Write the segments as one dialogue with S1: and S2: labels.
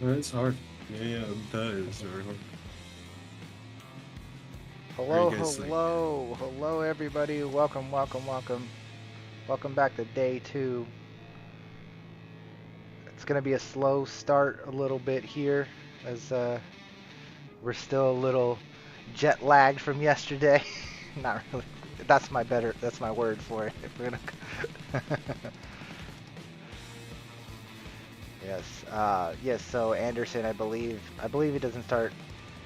S1: It's hard. Yeah, that is very hard. Are you
S2: Hello,
S1: guys like,
S2: hello, hello, everybody. Welcome, welcome, welcome. Welcome back to day two. It's going to be a slow start a little bit here as we're still a little jet lagged from yesterday. Not really. That's my word for it. If we're gonna Yes. Yes, so Anderson, I believe it doesn't start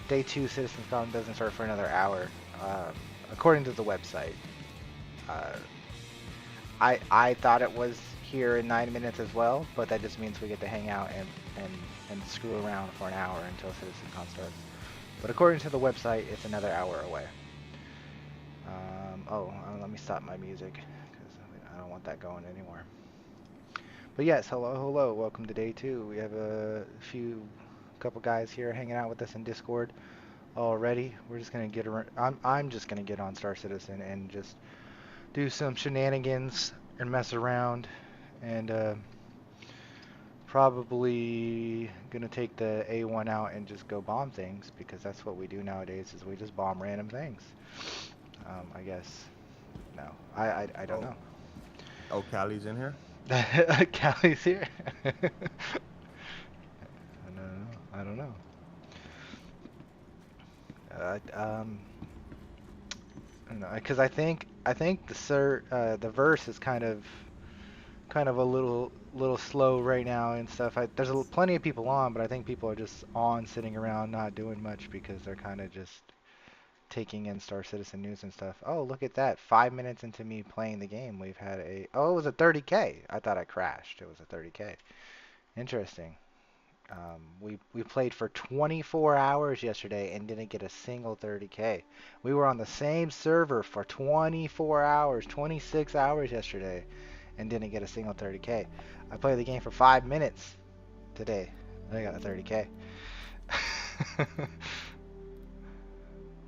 S2: day two CitizenCon doesn't start for another hour. Um, according to the website. Uh, I thought it was here in 9 minutes as well, but that just means we get to hang out and, and screw around for an hour until CitizenCon starts. But according to the website, it's another hour away. Let me stop my music because I don't want that going anymore. But yes, hello, hello, welcome to day two. We have couple guys here hanging out with us in Discord already. We're just gonna get around. I'm just gonna get on Star Citizen and just do some shenanigans and mess around and probably gonna take the A1 out and just go bomb things because that's what we do nowadays is we just bomb random things. I guess. No. I don't
S3: Oh,
S2: know.
S3: oh, Callie's in here.
S2: Callie's here. I don't know. I don't know because I think the verse is kind of a little slow right now and stuff. There's plenty of people on, but I think people are just on sitting around not doing much because they're kind of just taking in Star Citizen news and stuff. Oh, look at that. 5 minutes into me playing the game, we've had it was a 30K. I thought I crashed. It was a 30K. Interesting. We played for 24 hours yesterday and didn't get a single 30K. We were on the same server for 24 hours, 26 hours yesterday, and didn't get a single 30K. I played the game for 5 minutes today. I got a 30K.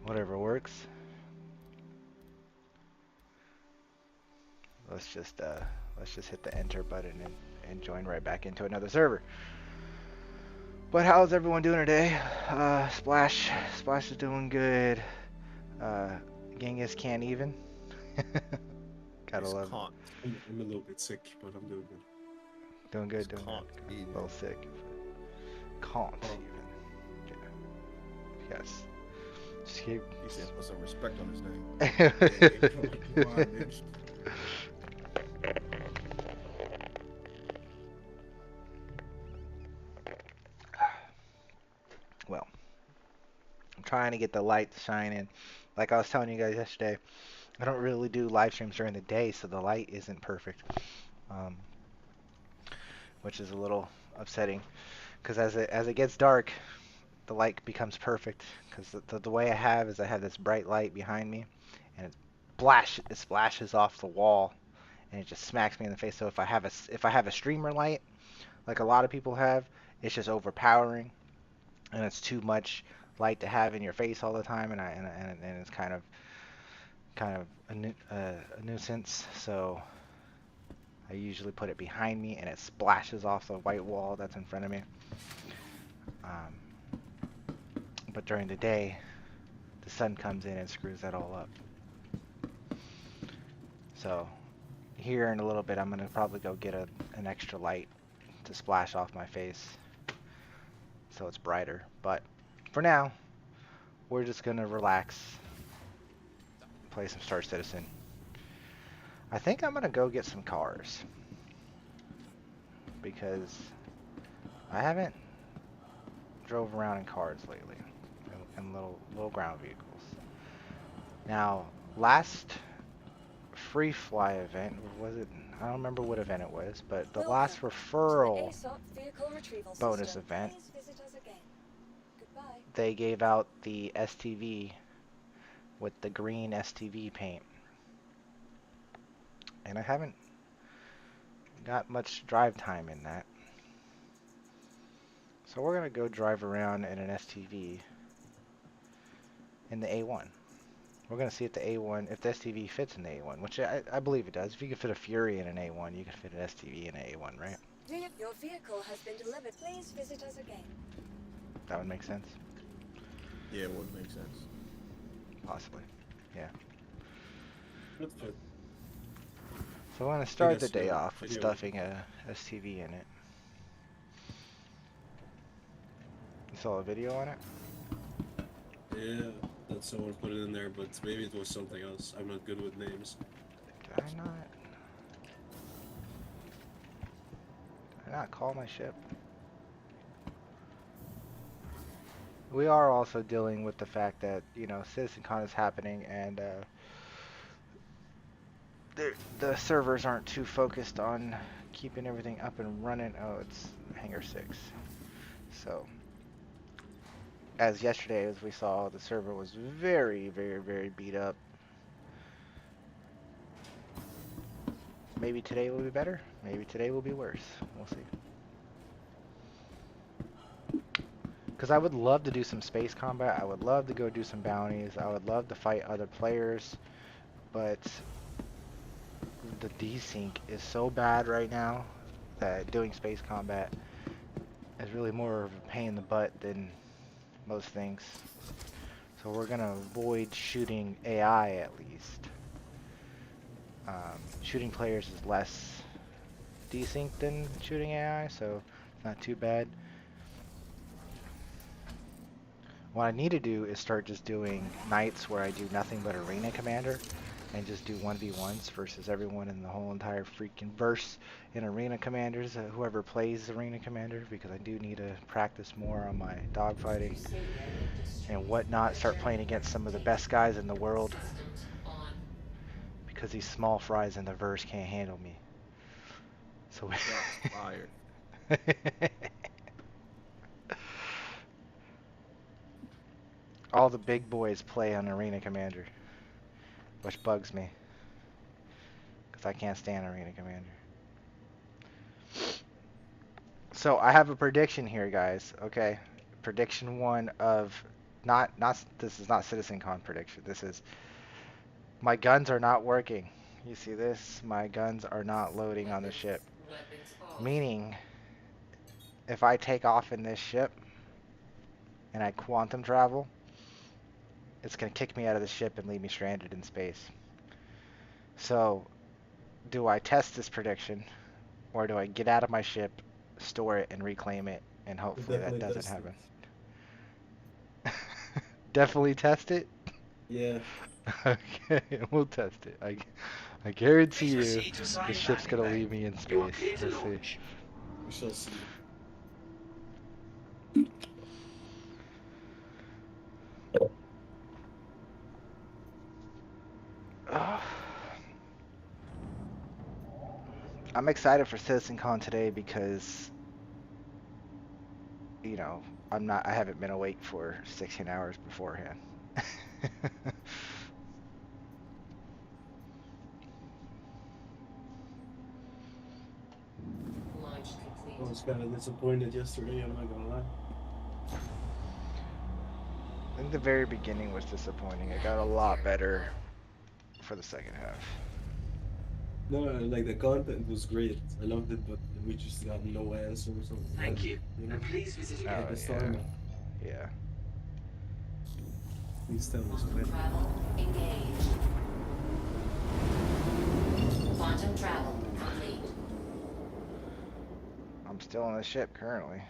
S2: Whatever works. Let's just uh, let's just hit the enter button and join right back into another server. But how's everyone doing today? Splash is doing good. Uh, Genghis can't even. Gotta
S3: It's
S2: love it.
S3: can't.
S1: I'm a little bit sick, but I'm doing good.
S2: Doing
S3: It's
S2: good, doing good.
S3: can't
S2: A little
S3: even.
S2: sick. Can't
S1: Oh,
S2: even. Yeah. Yes. Just keep.
S3: He said, "Put some respect on his name."
S1: hey, come on, dude.
S2: Well, I'm trying to get the light to shine in. Like I was telling you guys yesterday, I don't really do live streams during the day, so the light isn't perfect, um, which is a little upsetting. Because as it gets dark, the light becomes perfect. Because the way I have this bright light behind me, and it splashes off the wall, and it just smacks me in the face. So if I have a streamer light, like a lot of people have, it's just overpowering, and it's too much light to have in your face all the time, and it's kind of a nuisance. So I usually put it behind me, and it splashes off the white wall that's in front of me. Um, but during the day, the sun comes in and screws that all up. So here in a little bit, I'm gonna probably go get an extra light to splash off my face so it's brighter. But for now, we're just gonna relax, play some Star Citizen. I think I'm gonna go get some cars because I haven't drove around in cars lately, in little ground vehicles. Now, last free fly event was it? I don't remember what event it was, but the last
S4: Welcome to the
S2: referral
S4: ASOP vehicle retrieval
S2: bonus
S4: system.
S2: event,
S4: Please visit us again. Goodbye.
S2: they gave out the STV with the green STV paint, and I haven't got much drive time in that. So we're gonna go drive around in an STV in the A1. We're gonna see if if the STV fits in the A1, which I believe it does. If you can fit a Fury in an A1, you can fit an STV in an A1, right?
S4: Your vehicle has been delivered. Please visit us again.
S2: That would make sense.
S3: Yeah, it would make sense.
S2: Possibly. Yeah.
S1: That's good.
S2: So I want to start the
S1: guess,
S2: day off with
S1: video.
S2: stuffing a STV in it. You saw a video on it?
S1: Yeah, that someone put it in there, but maybe it was something else. I'm not good with names.
S2: Did I not? Did I not call my ship? We are also dealing with the fact that, you know, CitizenCon is happening and the servers aren't too focused on keeping everything up and running. Oh, it's Hangar 6. So, as yesterday, as we saw, the server was very, very, very beat up. Maybe today will be better. Maybe today will be worse. We'll see. Because I would love to do some space combat. I would love to go do some bounties. I would love to fight other players. But the desync is so bad right now that doing space combat is really more of a pain in the butt than most things. So we're going to avoid shooting AI at least. Shooting players is less desync than shooting AI, so it's not too bad. What I need to do is start just doing nights where I do nothing but Arena Commander and just do 1v1s versus everyone in the whole entire freaking verse in Arena Commanders, whoever plays Arena Commander, because I do need to practice more on my dogfighting and whatnot, start playing against some of the best guys in the world, because these small fries in the verse can't handle me. So
S3: Shots fired.
S2: all the big boys play on Arena Commander, which bugs me, because I can't stand Arena Commander. So I have a prediction here, guys. Okay, prediction one of not this is not CitizenCon prediction. This is my guns are not working. You see this? My guns are not loading on the ship. Meaning, if I take off in this ship and I quantum travel, it's gonna kick me out of the ship and leave me stranded in space. So, do I test this prediction, or do I get out of my ship, store it, and reclaim it, and hopefully that
S1: Definitely
S2: doesn't
S1: test
S2: happen? Definitely test it?
S1: Yeah.
S2: Okay, we'll test it. I guarantee you the ship's gonna leave me in space. Let's see.
S1: We shall see.
S2: I'm excited for CitizenCon today because, you know, I haven't been awake for 16 hours beforehand.
S1: I was kind of disappointed yesterday, I'm not gonna lie.
S2: I think the very beginning was disappointing. It got a lot better for the second half.
S1: No, like the content was great. I loved it, but we just got no answer or something.
S5: Thank you.
S1: You know?
S5: And please visit
S2: Oh,
S5: again.
S1: Like the
S2: yeah.
S1: storm.
S2: Yeah.
S1: Please tell us when.
S6: Travel engaged. Quantum travel complete.
S2: I'm still on the ship currently.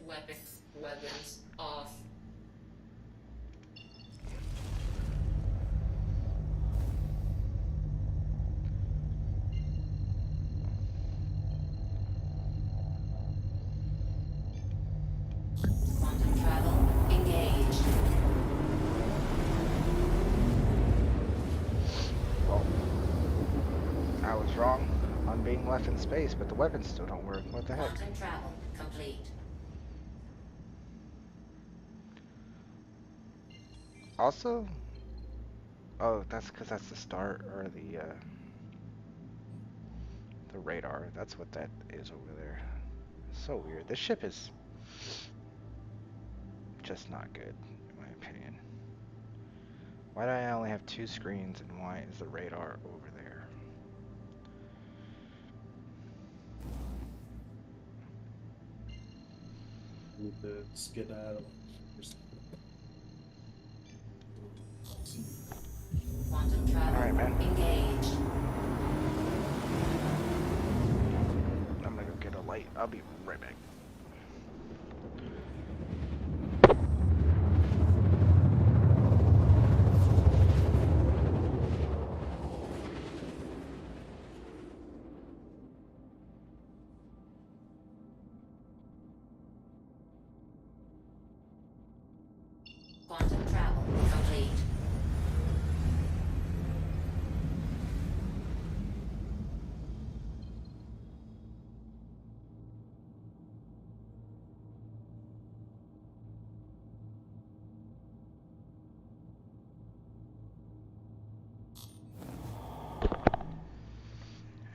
S6: Weapons off. Quantum travel engaged.
S2: Well, I was wrong on being left in space, but the weapons still don't work. What the heck?
S6: Quantum travel complete.
S2: Also, oh, that's because that's the start or the radar. That's what that is over there. So weird. This ship is just not good, in my opinion. Why do I only have two screens and why is the radar over there?
S1: need to skedaddle. Or something. See.
S6: Quantum travel
S2: Alright, man.
S6: engaged.
S2: I'm gonna go get a light. I'll be right back.
S6: Quantum travel complete.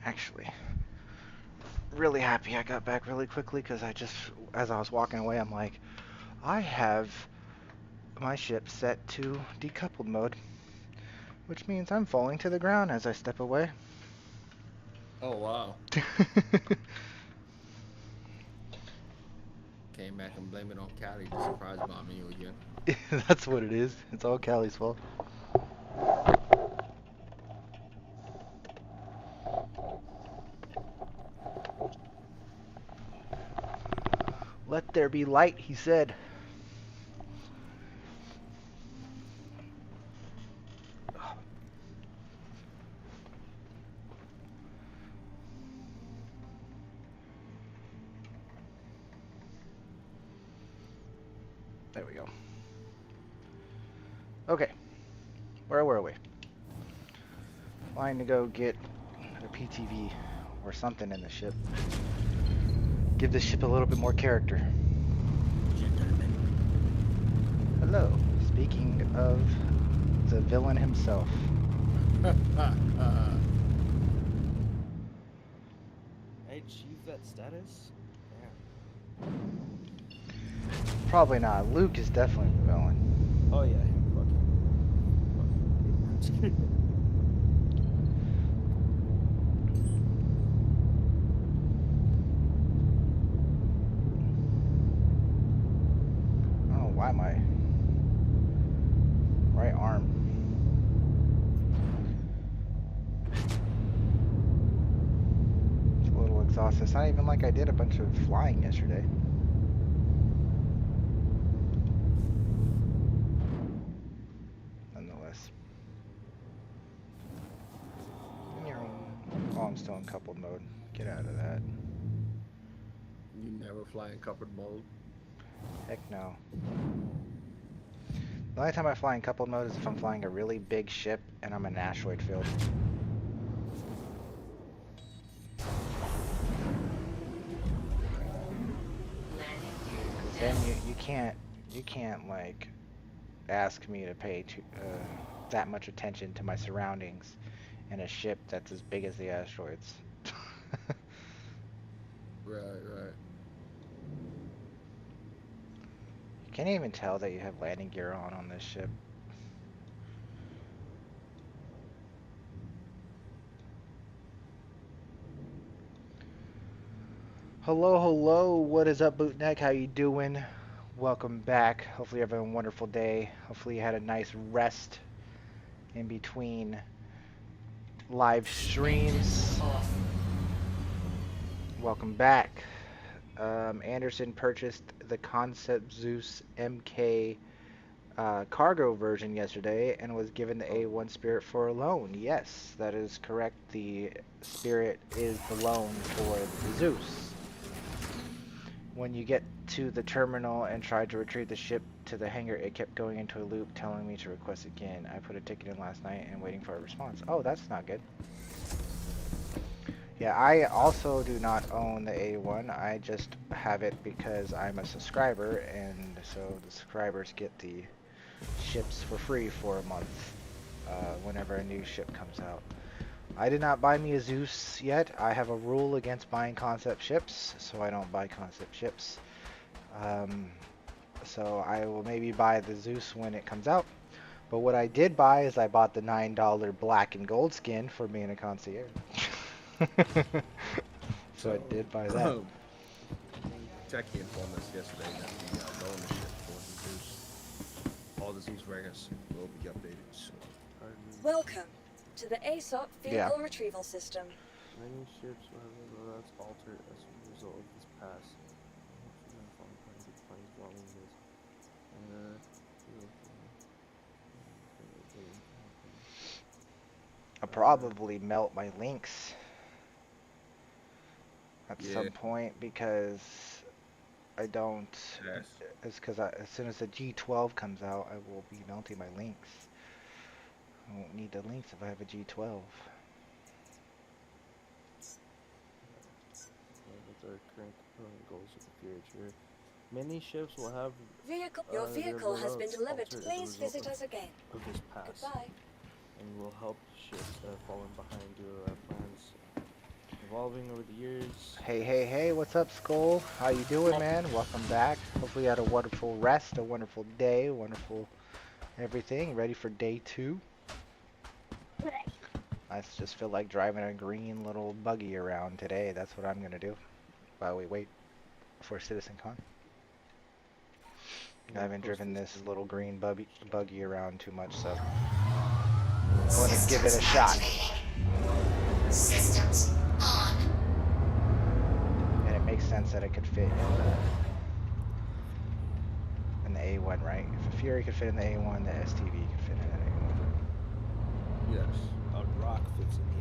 S2: Actually, really happy I got back really quickly because as I was walking away, I'm like, I have my ship set to decoupled mode, which means I'm falling to the ground as I step away.
S3: Oh wow. Came back and blame it on Cali to surprise bomb you again.
S2: That's what it is. It's all Callie's fault. Let there be light, he said. There we go. Okay. Where were we? Flying to go get a PTV or something in the ship. Give this ship a little bit more character. Hello. Speaking of the villain himself.
S5: I achieved that status? Yeah.
S2: Probably not. Luke is definitely the villain.
S5: Oh yeah, fuck.
S2: I don't know why my right arm. It's a little exhausted. It's not even like I did a bunch of flying yesterday. Nonetheless. Oh, I'm still in coupled mode. Get out of that.
S3: You never fly in coupled mode.
S2: Heck no. The only time I fly in coupled mode is if I'm flying a really big ship and I'm in an asteroid field. Then you can't like ask me to pay that much attention to my surroundings in a ship that's as big as the asteroids.
S3: Right, right.
S2: You can't even tell that you have landing gear on this ship. Hello, hello. What is up, Bootneck? How you doing? Welcome back. Hopefully you're having a wonderful day. Hopefully you had a nice rest in between live streams. Welcome back. Anderson purchased the Concept Zeus MK cargo version yesterday and was given the A1 Spirit for a loan. Yes, that is correct. The Spirit is the loan for the Zeus. When you get to the terminal and tried to retrieve the ship to the hangar, it kept going into a loop telling me to request again. I put a ticket in last night and waiting for a response. Oh, that's not good. Yeah, I also do not own the A1. I just have it because I'm a subscriber, and so the subscribers get the ships for free for a month whenever a new ship comes out. I did not buy me a Zeus yet. I have a rule against buying concept ships, so I don't buy concept ships. So I will maybe buy the Zeus when it comes out. But what I did buy is I bought the $9 black and gold skin for being a concierge. So I did buy that.
S3: Techie informed us yesterday that the loaner ship for the Zeus, all the Zeus Vegas will be updated soon.
S5: Pardon me.
S4: Welcome to the ASOP
S2: Yeah.
S4: Vehicle Retrieval System.
S5: Many ships will have their loadouts altered as a result of this pass. I hope you can find plenty of planes following this.
S2: I'll probably melt my links at
S3: Yeah.
S2: some point because I don't.
S3: Yes.
S2: It's because as soon as the G12 comes out, I will be melting my links. I won't need the links if I have a G12.
S5: With our current component goals with the future, many ships will have
S4: Your
S5: their
S4: vehicle has been
S5: loadouts
S4: delivered.
S5: altered as a
S4: Please
S5: result
S4: visit us again.
S5: of this pass,
S4: Goodbye.
S5: and will help ships that have fallen behind due to our plans evolving over the years.
S2: Hey, what's up, Skull? How you doing, man? Welcome back. Hopefully you had a wonderful rest, a wonderful day, wonderful everything. Ready for day 2? I just feel like driving a green little buggy around today. That's what I'm gonna do while we wait for CitizenCon. I haven't driven this little green buggy around too much, so I want to give it a shot.
S6: Systems on.
S2: And it makes sense that it could fit in the A1, right? If a Fury could fit in the A1, the STV could fit in an A1.
S3: Yes.
S7: A rock fits in the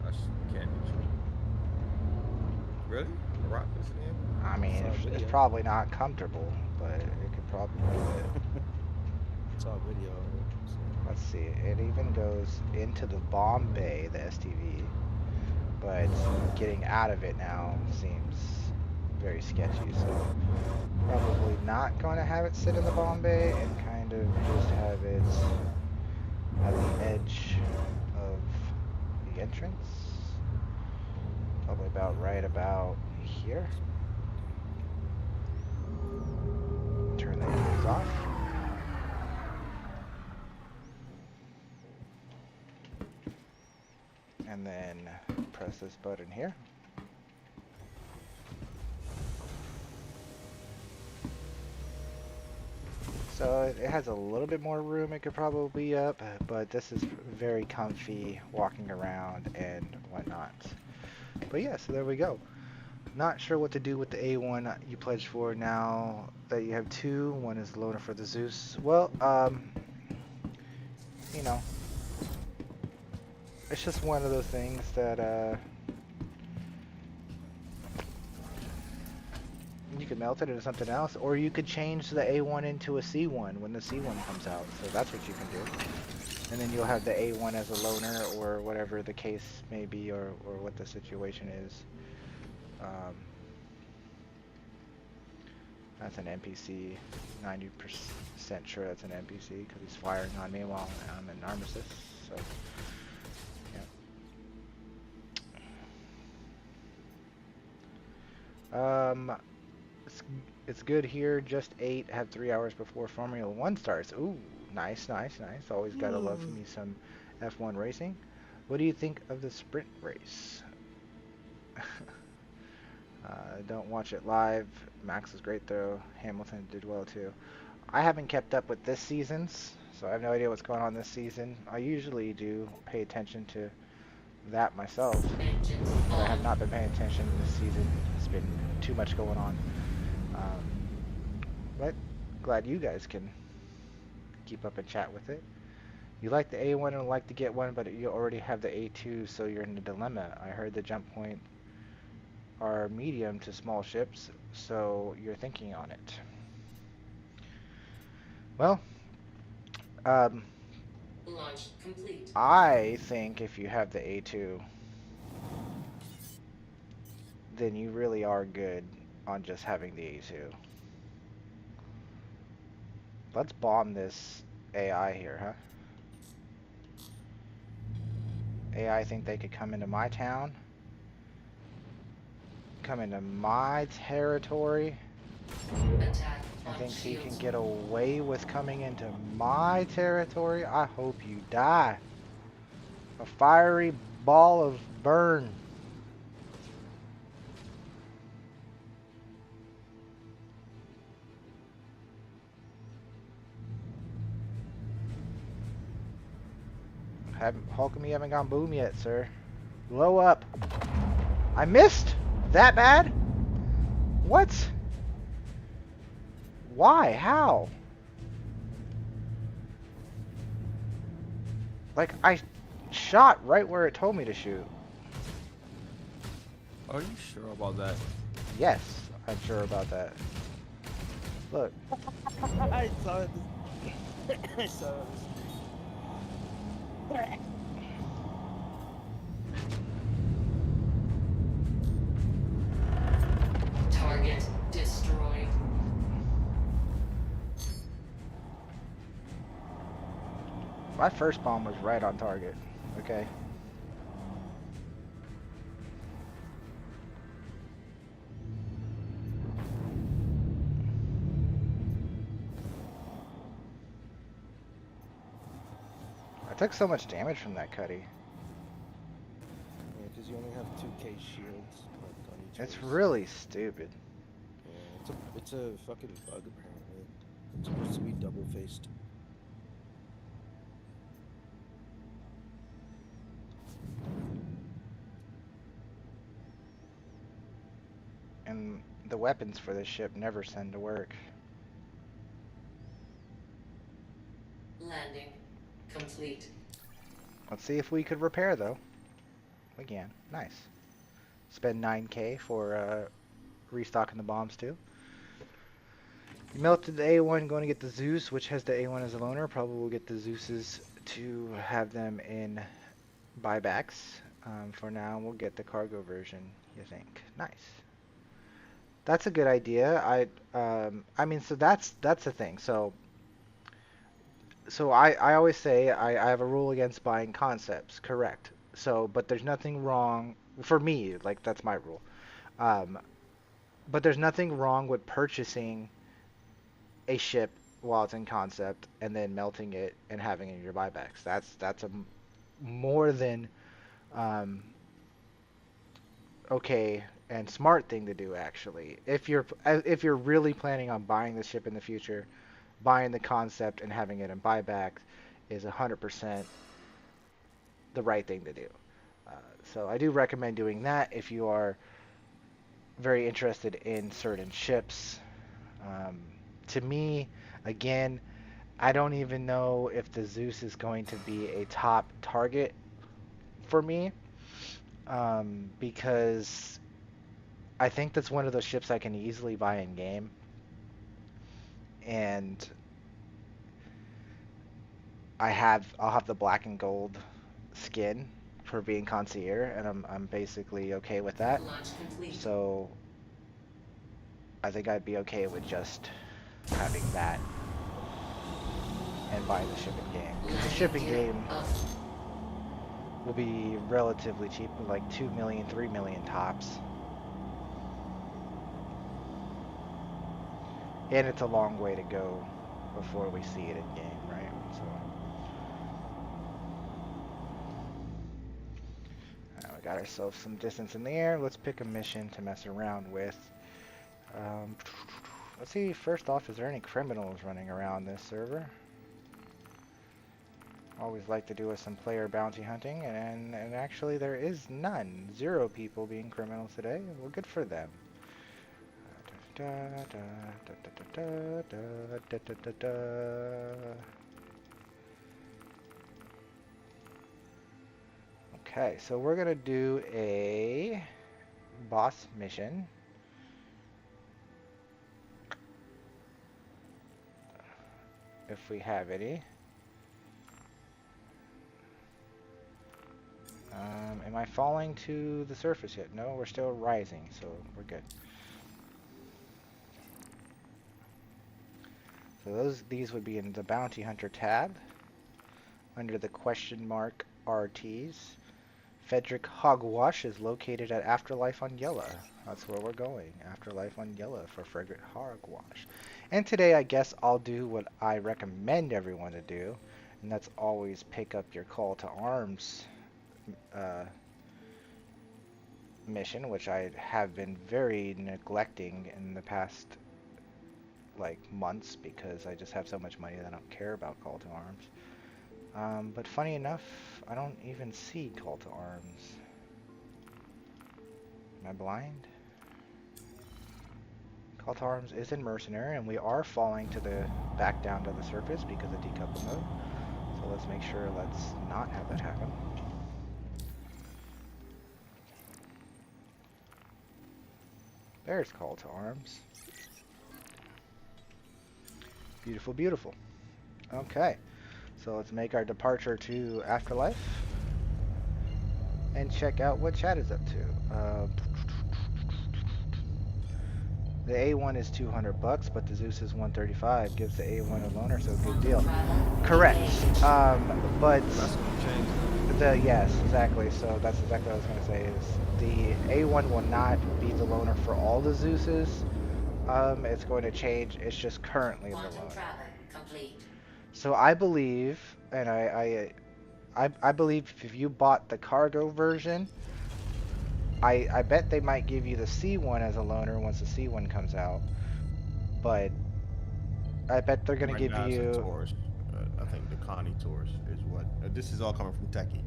S3: That's can't be true. Really? The rock is in there?
S2: I mean,
S7: Saw a
S2: it's
S7: video.
S2: probably not comfortable, but it could probably fit.
S7: It's all video. So.
S2: Let's see, it even goes into the bomb bay, the STV, but getting out of it now seems very sketchy, so probably not going to have it sit in the bomb bay and kind of just have it at the edge of the entrance. Probably about right about here. Turn the engines off. And then press this button here. So it has a little bit more room it could probably be up, but this is very comfy walking around and whatnot. But yeah, so there we go. Not sure what to do with the A1 you pledged for now that you have 2. One is loaner for the Zeus. Well, you know, it's just one of those things that you could melt it into something else, or you could change the A1 into a C1 when the C1 comes out. So that's what you can do. And then you'll have the A1 as a loaner, or whatever the case may be, or what the situation is. That's an NPC. 90% sure that's an NPC because he's firing on me while I'm in Armistice. So, yeah. It's good here. Just 8. Have 3 hours before Formula 1 starts. Ooh, nice. Always gotta love me some F1 racing. What do you think of the sprint race? Don't watch it live. Max was great though. Hamilton did well too. I haven't kept up with this season's, so I have no idea what's going on this season. I usually do pay attention to that myself, but I have not been paying attention this season. It's been too much going on. But glad you guys can keep up and chat with it. You like the A1 and like to get one, but you already have the A2, so you're in a dilemma. I heard the jump point are medium to small ships, so you're thinking on it. Well,
S6: Launch complete.
S2: I think if you have the A2, then you really are good on just having the A2. Let's bomb this AI here, huh? AI think they could come into my town, come into my territory,
S6: Attack
S2: and
S6: on
S2: thinks he
S6: shields.
S2: can get away with coming into my territory. I hope you die. A fiery ball of burn. How come you haven't gone boom yet, sir? Blow up. I missed? That bad? What? Why? How? Like, I shot right where it told me to shoot.
S5: Are you sure about that?
S2: Yes, I'm sure about that. Look.
S5: I saw it. I saw it.
S6: Target destroyed.
S2: My first bomb was right on target. Okay. I took so much damage from that Cuddy.
S7: Yeah, because you only have 2k shields like, on each
S2: It's
S7: race.
S2: really stupid.
S7: Yeah, it's a fucking bug apparently. It's supposed to be double faced.
S2: And the weapons for this ship never send to work.
S6: Landing complete.
S2: Let's see if we could repair, though. We can. Nice. Spend 9k for restocking the bombs, too. You melted the A1, going to get the Zeus, which has the A1 as a loaner. Probably will get the Zeuses to have them in buybacks. For now, we'll get the cargo version, you think. Nice. That's a good idea. I mean, so that's the thing. So I always say I have a rule against buying concepts, correct. So, but there's nothing wrong, for me, like that's my rule. But there's nothing wrong with purchasing a ship while it's in concept and then melting it and having it in your buybacks. That's a more than okay and smart thing to do actually. If you're really planning on buying the ship in the future, buying the concept and having it in buyback is 100% the right thing to do. So I do recommend doing that if you are very interested in certain ships. To me, again, I don't even know if the Zeus is going to be a top target for me, because I think that's one of those ships I can easily buy in game, and I'll have the black and gold skin for being concierge, and I'm basically okay with that.
S6: Launch complete.
S2: So I think I'd be okay with just having that and buying the ship in game. The ship in game will be relatively cheap, like 2 million, 3 million tops. And it's a long way to go before we see it in game, right? So we got ourselves some distance in the air. Let's pick a mission to mess around with. Let's see, first off, is there any criminals running around this server? Always like to do with some player bounty hunting, and actually there is none. 0 people being criminals today. Well, good for them. Okay, so we're gonna do a boss mission. If we have any. Am I falling to the surface yet? No, we're still rising, so we're good. So these would be in the Bounty Hunter tab, under the question mark RTs. Fedric Hogwash is located at Afterlife on Yella. That's where we're going. Afterlife on Yella for Frederick Hogwash. And today I guess I'll do what I recommend everyone to do, and that's always pick up your call to arms mission, which I have been very neglecting in the past like months because I just have so much money that I don't care about call to arms. But funny enough, I don't even see Call to Arms. Am I blind? Call to Arms is in Mercenary, and we are falling to the back down to the surface because of decouple mode. So let's make sure let's not have that happen. There's Call to Arms. Beautiful, beautiful. Okay, so let's make our departure to Afterlife and check out what Chad is up to. The A1 is $200, but the Zeus is $135. Gives the A1 a loaner, so good deal. Correct. But
S3: That's gonna change.
S2: yes, exactly. So that's exactly what I was gonna say. Is the A1 will not be the loaner for all the Zeuses. It's going to change. It's just currently the
S6: Quantum
S2: loaner.
S6: travel complete.
S2: So I believe, and I believe if you bought the cargo version, I bet they might give you the C1 as a loaner once the C1 comes out. But I bet they're gonna
S3: Right
S2: give
S3: now it's a
S2: you,
S3: Taurus. I think the Connie Taurus is what. This is all coming from Techie.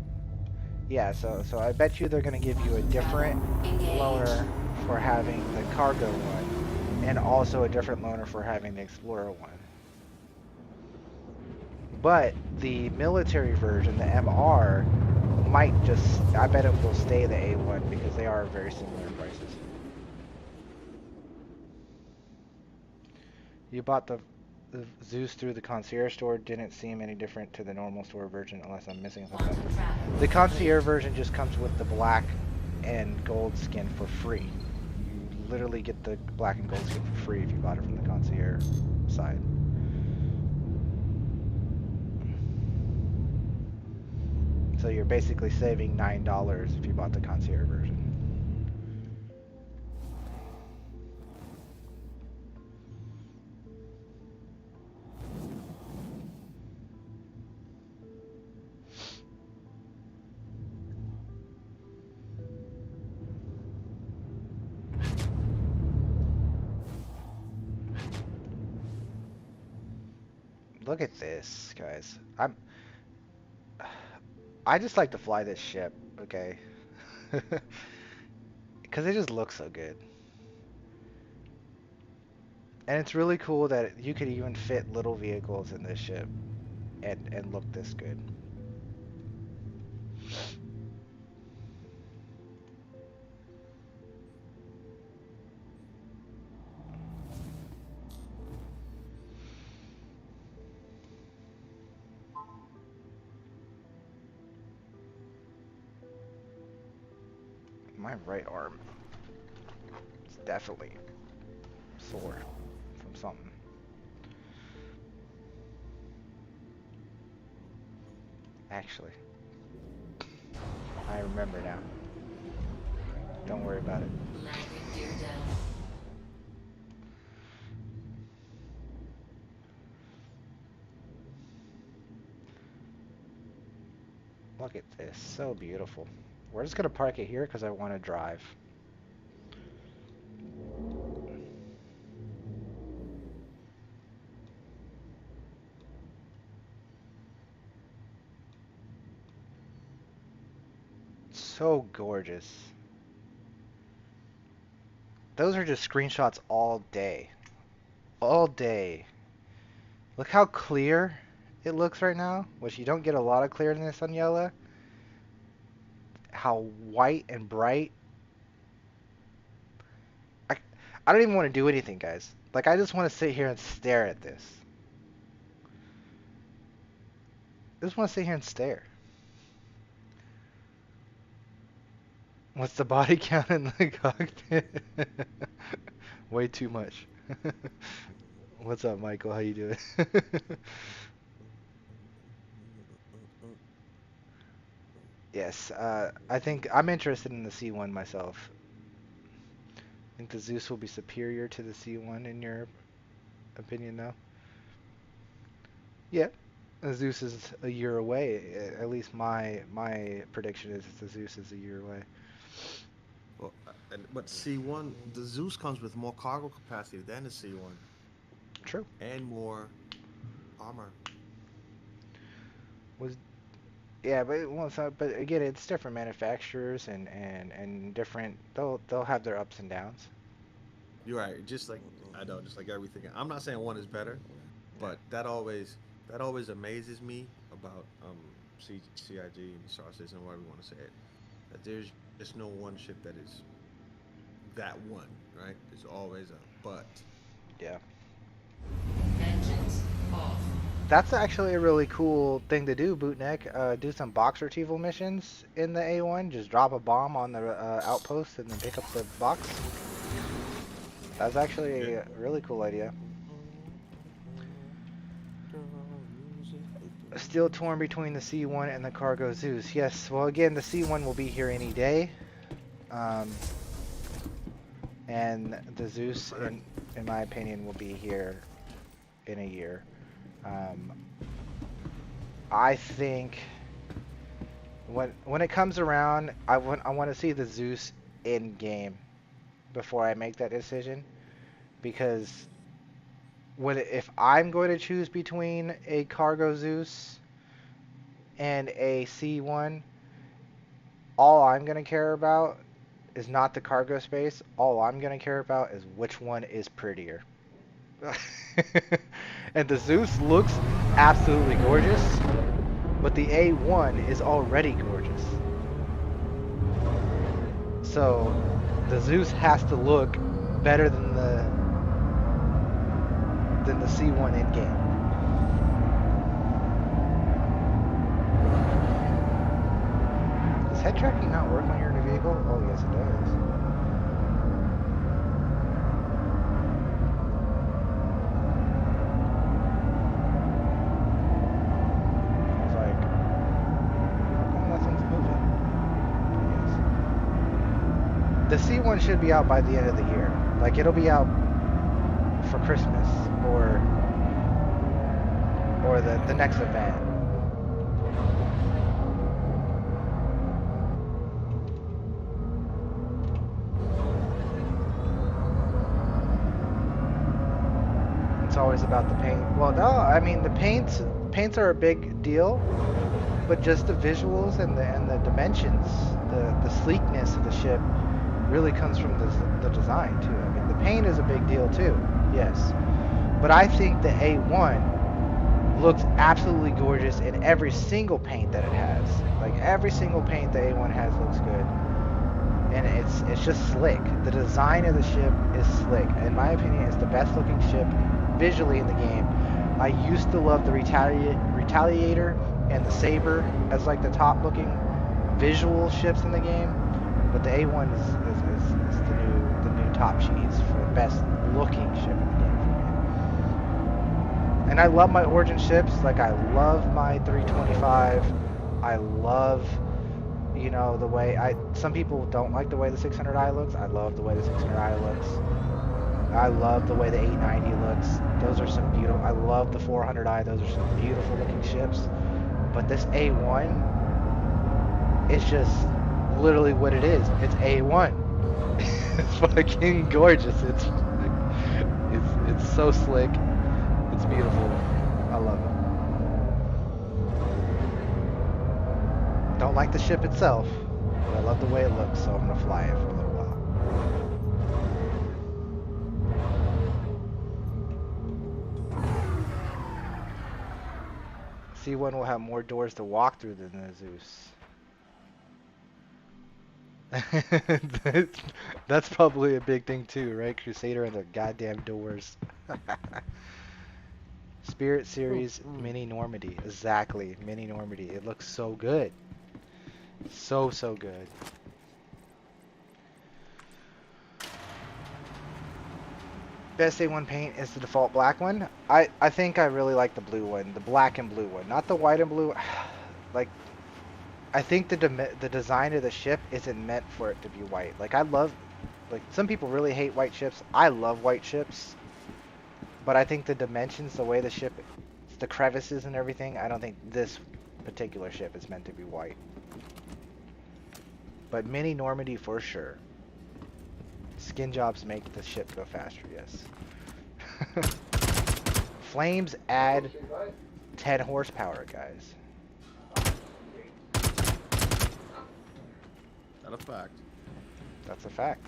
S2: yeah. So I bet you they're gonna give you a different loaner for having the cargo one, and also a different loaner for having the Explorer one. But the military version, the MR, might just, I bet it will stay the A1 because they are very similar in prices. You bought the Zeus through the concierge store, didn't seem any different to the normal store version unless I'm missing something.
S6: Quantum travel
S2: The
S6: complete.
S2: concierge version just comes with the black and gold skin for free. You literally get the black and gold skin for free if you bought it from the concierge side. So you're basically saving $9 if you bought the concierge version. Look at this, guys. I just like to fly this ship, okay? Because it just looks so good. And it's really cool that you could even fit little vehicles in this ship and look this good. My right arm is definitely sore from something. Actually, I remember now. Don't worry about it.
S6: Landing gear down.
S2: Look at this, so beautiful. We're just gonna park it here because I want to drive. So gorgeous. Those are just screenshots all day. All day. Look how clear it looks right now, which you don't get a lot of clearness on yellow. How white and bright. I don't even want to do anything, guys. Like, I just want to sit here and stare at this. I just want to sit here and stare. What's the body count in the cockpit? Way too much. What's up, Michael? How you doing? Yes, I think I'm interested in the C1 myself. I think the Zeus will be superior to the C1 in your opinion, though. Yeah, the Zeus is a year away. At least my prediction is the Zeus is a year away.
S3: Well, but C1, the Zeus comes with more cargo capacity than the C1
S2: True.
S3: and more armor.
S2: Was yeah, but well, so, but again, it's different manufacturers and different. They'll have their ups and downs.
S3: You're right. Just like I know, just like everything. I'm not saying one is better,
S2: Yeah.
S3: but that always amazes me about CIG and Star Citizen, whatever you want to say it. That there's just no one ship that is that one, right? There's always a but.
S2: Yeah.
S6: Engines off.
S2: That's actually a really cool thing to do, Bootneck. Do some box retrieval missions in the A1. Just drop a bomb on the outpost and then pick up the box. That's
S3: Yeah.
S2: actually a really cool idea. Still torn between the C1 and the Cargo Zeus. Yes, well, again, the C1 will be here any day. Um, and the Zeus, in my opinion, will be here in a year. Um, I think when it comes around, I want to see the Zeus in game before I make that decision, because if I'm going to choose between a Cargo Zeus and a C1, all I'm going to care about is not the cargo space. All I'm going to care about is which one is prettier. And the Zeus looks absolutely gorgeous, but the A1 is already gorgeous. So the Zeus has to look better than the C1 in game. Does head tracking not work when you're in a vehicle? Oh yes, it does. It's like, how come nothing's moving? Yes. The C1 should be out by the end of the year. Like, it'll be out for Christmas or the next event. It's always about the paint. Well, no, I mean the paints are a big deal, but just the visuals and the dimensions, the sleekness of the ship really comes from the design too. I mean the paint is a big deal too. Yes. But I think the A1 looks absolutely gorgeous in every single paint that it has. Like every single paint the A1 has looks good. And it's just slick. The design of the ship is slick. In my opinion, it's the best looking ship visually in the game. I used to love the Retaliator and the Saber as like the top looking visual ships in the game. But the A1 is the new top cheese for the best looking ship in the game for me. And I love my Origin ships. Like I love my 325. I love, you know, the way some people don't like the way the 600i looks. I love the way the 600i looks. I love the way the 890 looks. Those are some beautiful. I love the 400i. Those are some beautiful looking ships. But this A1 is just literally what it is. It's A1. It's fucking gorgeous. It's so slick. It's beautiful. I love it. Don't like the ship itself, but I love the way it looks, so I'm gonna fly it for a little while. C1 will have more doors to walk through than the Zeus. That's probably a big thing too, right? Crusader and the goddamn doors. Spirit Series Mini Normandy. Exactly, Mini Normandy. It looks so good. So good. Best A1 paint is the default black one. I think I really like the blue one, the black and blue one, not the white and blue. Like, I think the design of the ship isn't meant for it to be white. Like like some people really hate white ships. I love white ships, but I think the dimensions, the way the ship, the crevices and everything, I don't think this particular ship is meant to be white. But Mini Normandy for sure. Skin jobs make the ship go faster, yes. Flames add 10 horsepower, guys.
S3: That a fact.
S2: That's a fact.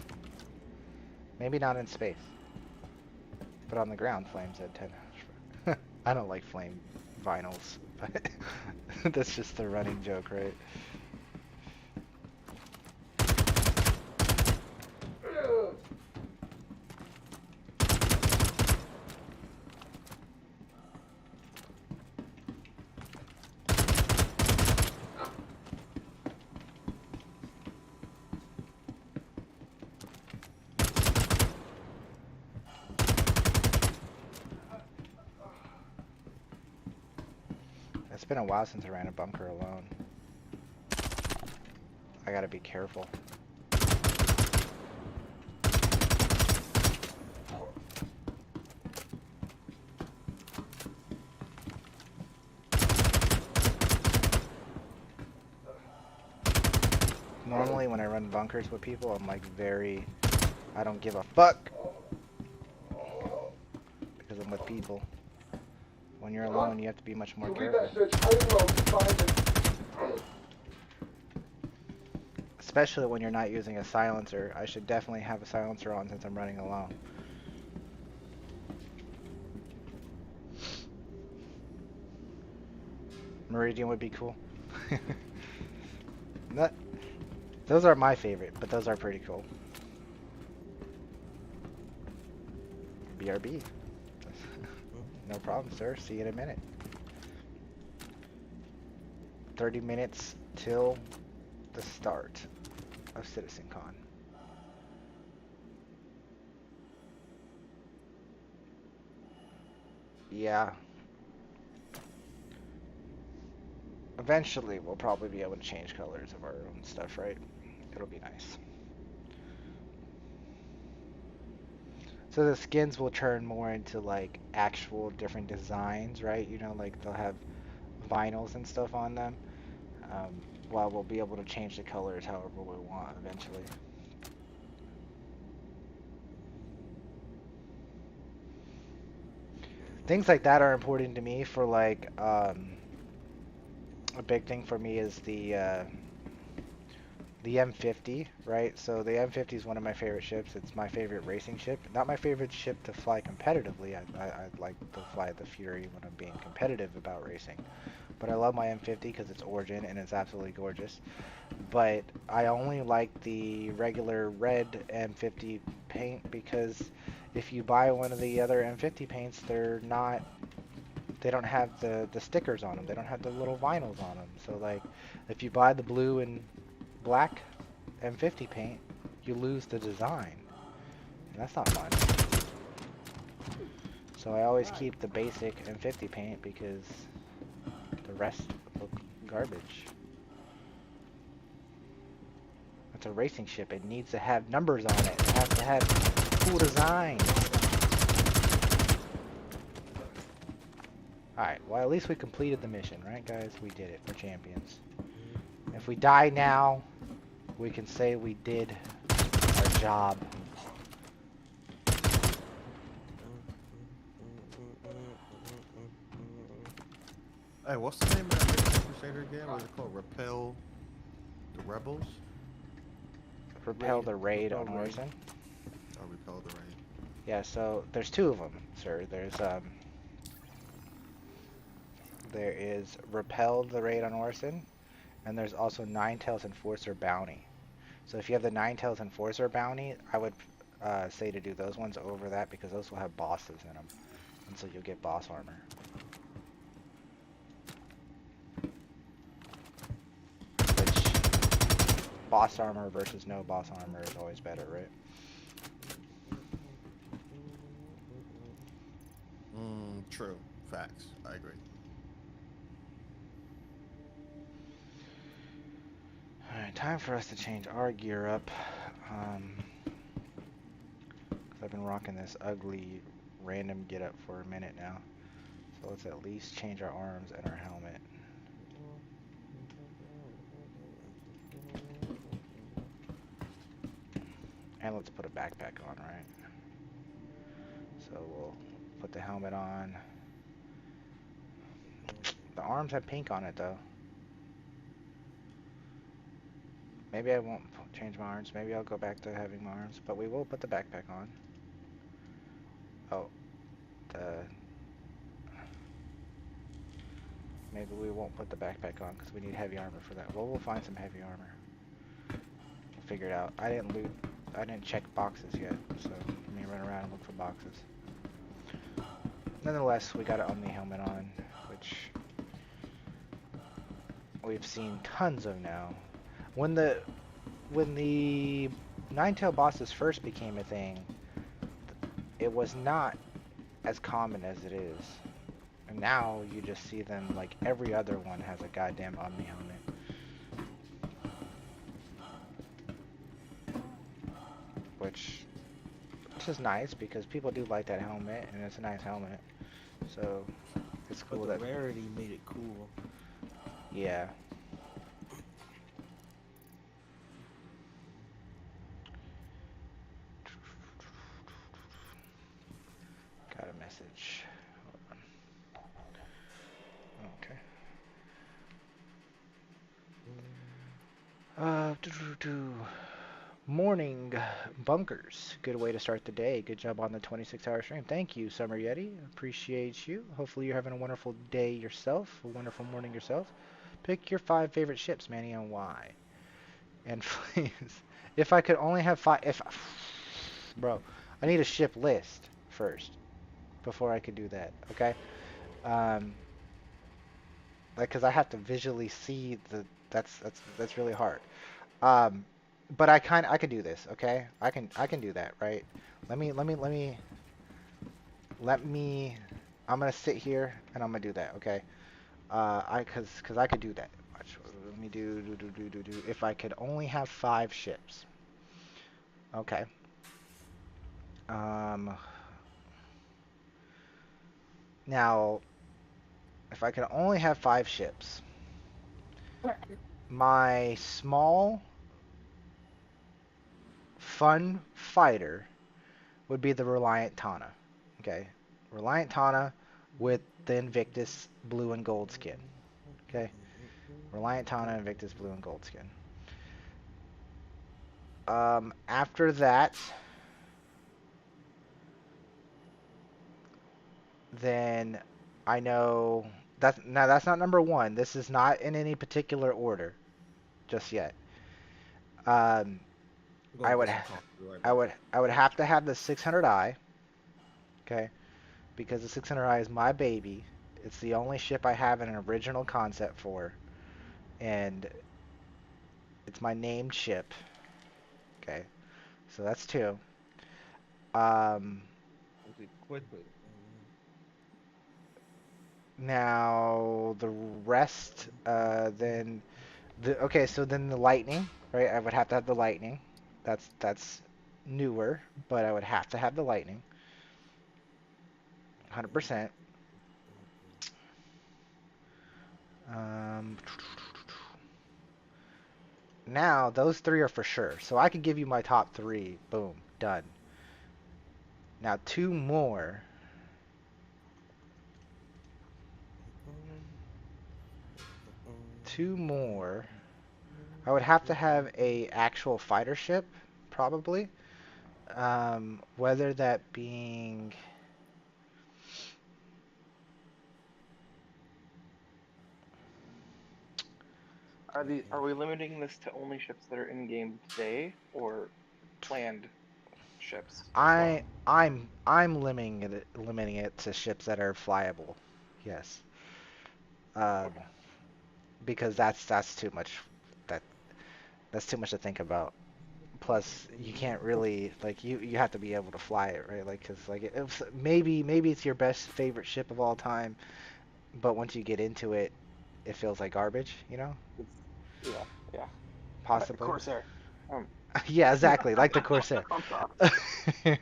S2: Maybe not in space. But on the ground, flames at 10. I don't like flame vinyls, but that's just the running joke, right? It's been a while since I ran a bunker alone. I gotta be careful. Normally when I run bunkers with people, I'm like I don't give a fuck. Because I'm with people. When you're alone, you have to be much more careful. Especially when you're not using a silencer. I should definitely have a silencer on since I'm running alone. Meridian would be cool. Those are my favorite, but those are pretty cool. BRB. No problem, sir. See you in a minute. 30 minutes till the start of CitizenCon. Yeah. Eventually, we'll probably be able to change colors of our own stuff, right? It'll be nice. So the skins will turn more into like actual different designs, right? You know, like they'll have vinyls and stuff on them. While we'll be able to change the colors however we want eventually. Things like that are important to me for like, a big thing for me is the M50, right? So the M50 is one of my favorite ships. It's my favorite racing ship. Not my favorite ship to fly competitively. I'd like to fly the Fury when I'm being competitive about racing. But I love my M50 because it's Origin and it's absolutely gorgeous. But I only like the regular red M50 paint because if you buy one of the other M50 paints, they don't have the stickers on them. They don't have the little vinyls on them. So like, if you buy the blue and black M50 paint, you lose the design. And that's not fun. So I always keep the basic M50 paint because the rest look garbage. It's a racing ship. It needs to have numbers on it. It has to have cool designs. Alright, well at least we completed the mission, right guys? We did it. We're champions. If we die now, we can say we did our job.
S3: Hey, what's the name of that Mission Crusader again? What is it called? Repel the Rebels?
S2: Repel the raid on
S3: Repel raid.
S2: Orison.
S3: Oh, Repel the Raid.
S2: Yeah, so there's two of them, sir. There is Repel the raid on Orison, and there's also Ninetales Enforcer Bounty. So if you have the Ninetales Enforcer Bounty, I would say to do those ones over that because those will have bosses in them, and so you'll get boss armor. Which boss armor versus no boss armor is always better, right?
S3: True. Facts. I agree.
S2: Alright, time for us to change our gear up. Because I've been rocking this ugly random get up for a minute now. So let's at least change our arms and our helmet. And let's put a backpack on, right? So we'll put the helmet on. The arms have pink on it though. Maybe I won't change my arms. Maybe I'll go back to having my arms, but we will put the backpack on. Oh, the maybe we won't put the backpack on because we need heavy armor for that. Well, we'll find some heavy armor. We'll figure it out. I didn't check boxes yet, so let me run around and look for boxes. Nonetheless, we got an Omni helmet on, which we've seen tons of now. When the Nine-Tail bosses first became a thing, it was not as common as it is. And now you just see them like every other one has a goddamn Omni helmet. Which is nice because people do like that helmet and it's a nice helmet. So it's cool
S7: But the
S2: that
S7: rarity made it cool.
S2: yeah. Got a message. Hold on. Okay. Morning bunkers. Good way to start the day. Good job on the 26-hour stream. Thank you, Summer Yeti. Appreciate you. Hopefully you're having a wonderful day yourself, a wonderful morning yourself. Pick your 5 favorite ships, Manny, and why. And please, if I could only have 5, bro, I need a ship list first before I could do that. Okay, like, cause I have to visually see the. That's really hard. Um, but I could do this. Okay, I can do that. Right? Let me. I'm gonna sit here and I'm gonna do that. Okay. Cause I could do that. Watch. Let me do. If I could only have 5 ships. Okay. Um. Now, if I could only have 5 ships, my small, fun fighter would be the Reliant Tana. Okay. Reliant Tana with the Invictus blue and gold skin. Okay. Reliant Tana, Invictus blue and gold skin. After that, then I know that's not number 1. This is not in any particular order just yet. Um,
S3: I'm
S2: I
S3: going to
S2: would
S3: get some
S2: ha-
S3: coffee right now.
S2: I would have to have the 600i, okay? Because the 600i is my baby. It's the only ship I have an original concept for, and it's my named ship. Okay, so that's 2. Um,
S7: Okay, quickly.
S2: Now the rest, okay, so then the lightning, right? I would have to have the lightning. That's newer, but I would have to have the lightning. 100%. Um, Now those 3 are for sure. So I could give you my top 3. Boom, done. Now 2 more. Two more. I would have to have a actual fighter ship, probably. Whether that being
S5: Are we limiting this to only ships that are in game today, or planned ships as well?
S2: I'm limiting it to ships that are flyable. Yes. Um,
S5: Okay.
S2: because that's too much. That that's too much to think about. Plus, you can't really like you have to be able to fly it, right? Like, cause like maybe it's your best favorite ship of all time, but once you get into it, it feels like garbage, you know?
S5: It's, yeah, yeah.
S2: Possibly.
S5: Corsair. Um,
S2: Yeah, exactly, like the Corsair.
S5: on top.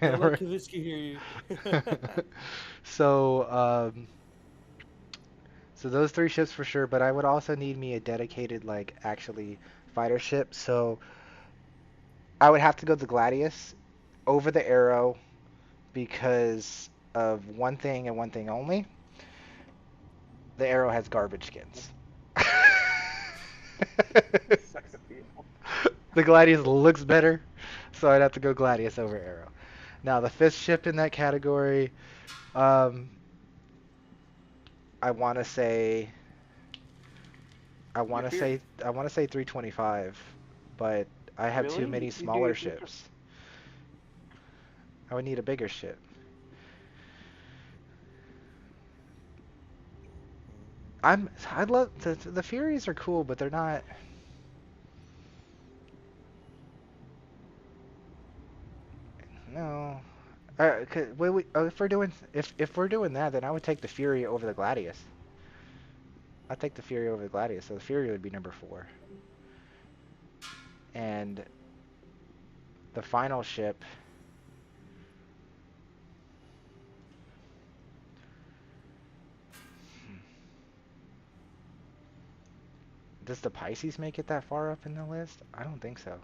S7: Don't let Kavitsky hear you.
S2: So, so those 3 ships for sure, but I would also need me a dedicated, like, actually fighter ship. So I would have to go the Gladius over the Arrow because of one thing and one thing only. The Arrow has garbage skins.
S5: Sex appeal.
S2: The Gladius looks better, so I'd have to go Gladius over Arrow. Now the fifth ship in that category, um, I want to say, I want to say 325, but I have too
S5: Really?
S2: many
S5: You do
S2: smaller
S5: you do for
S2: ships. I would need a bigger ship. I love the Furies are cool, but they're not. No. If we're doing that, then I would take the Fury over the Gladius. I'd take the Fury over the Gladius, so the Fury would be number 4. And the final ship. Does the Pisces make it that far up in the list? I don't think so.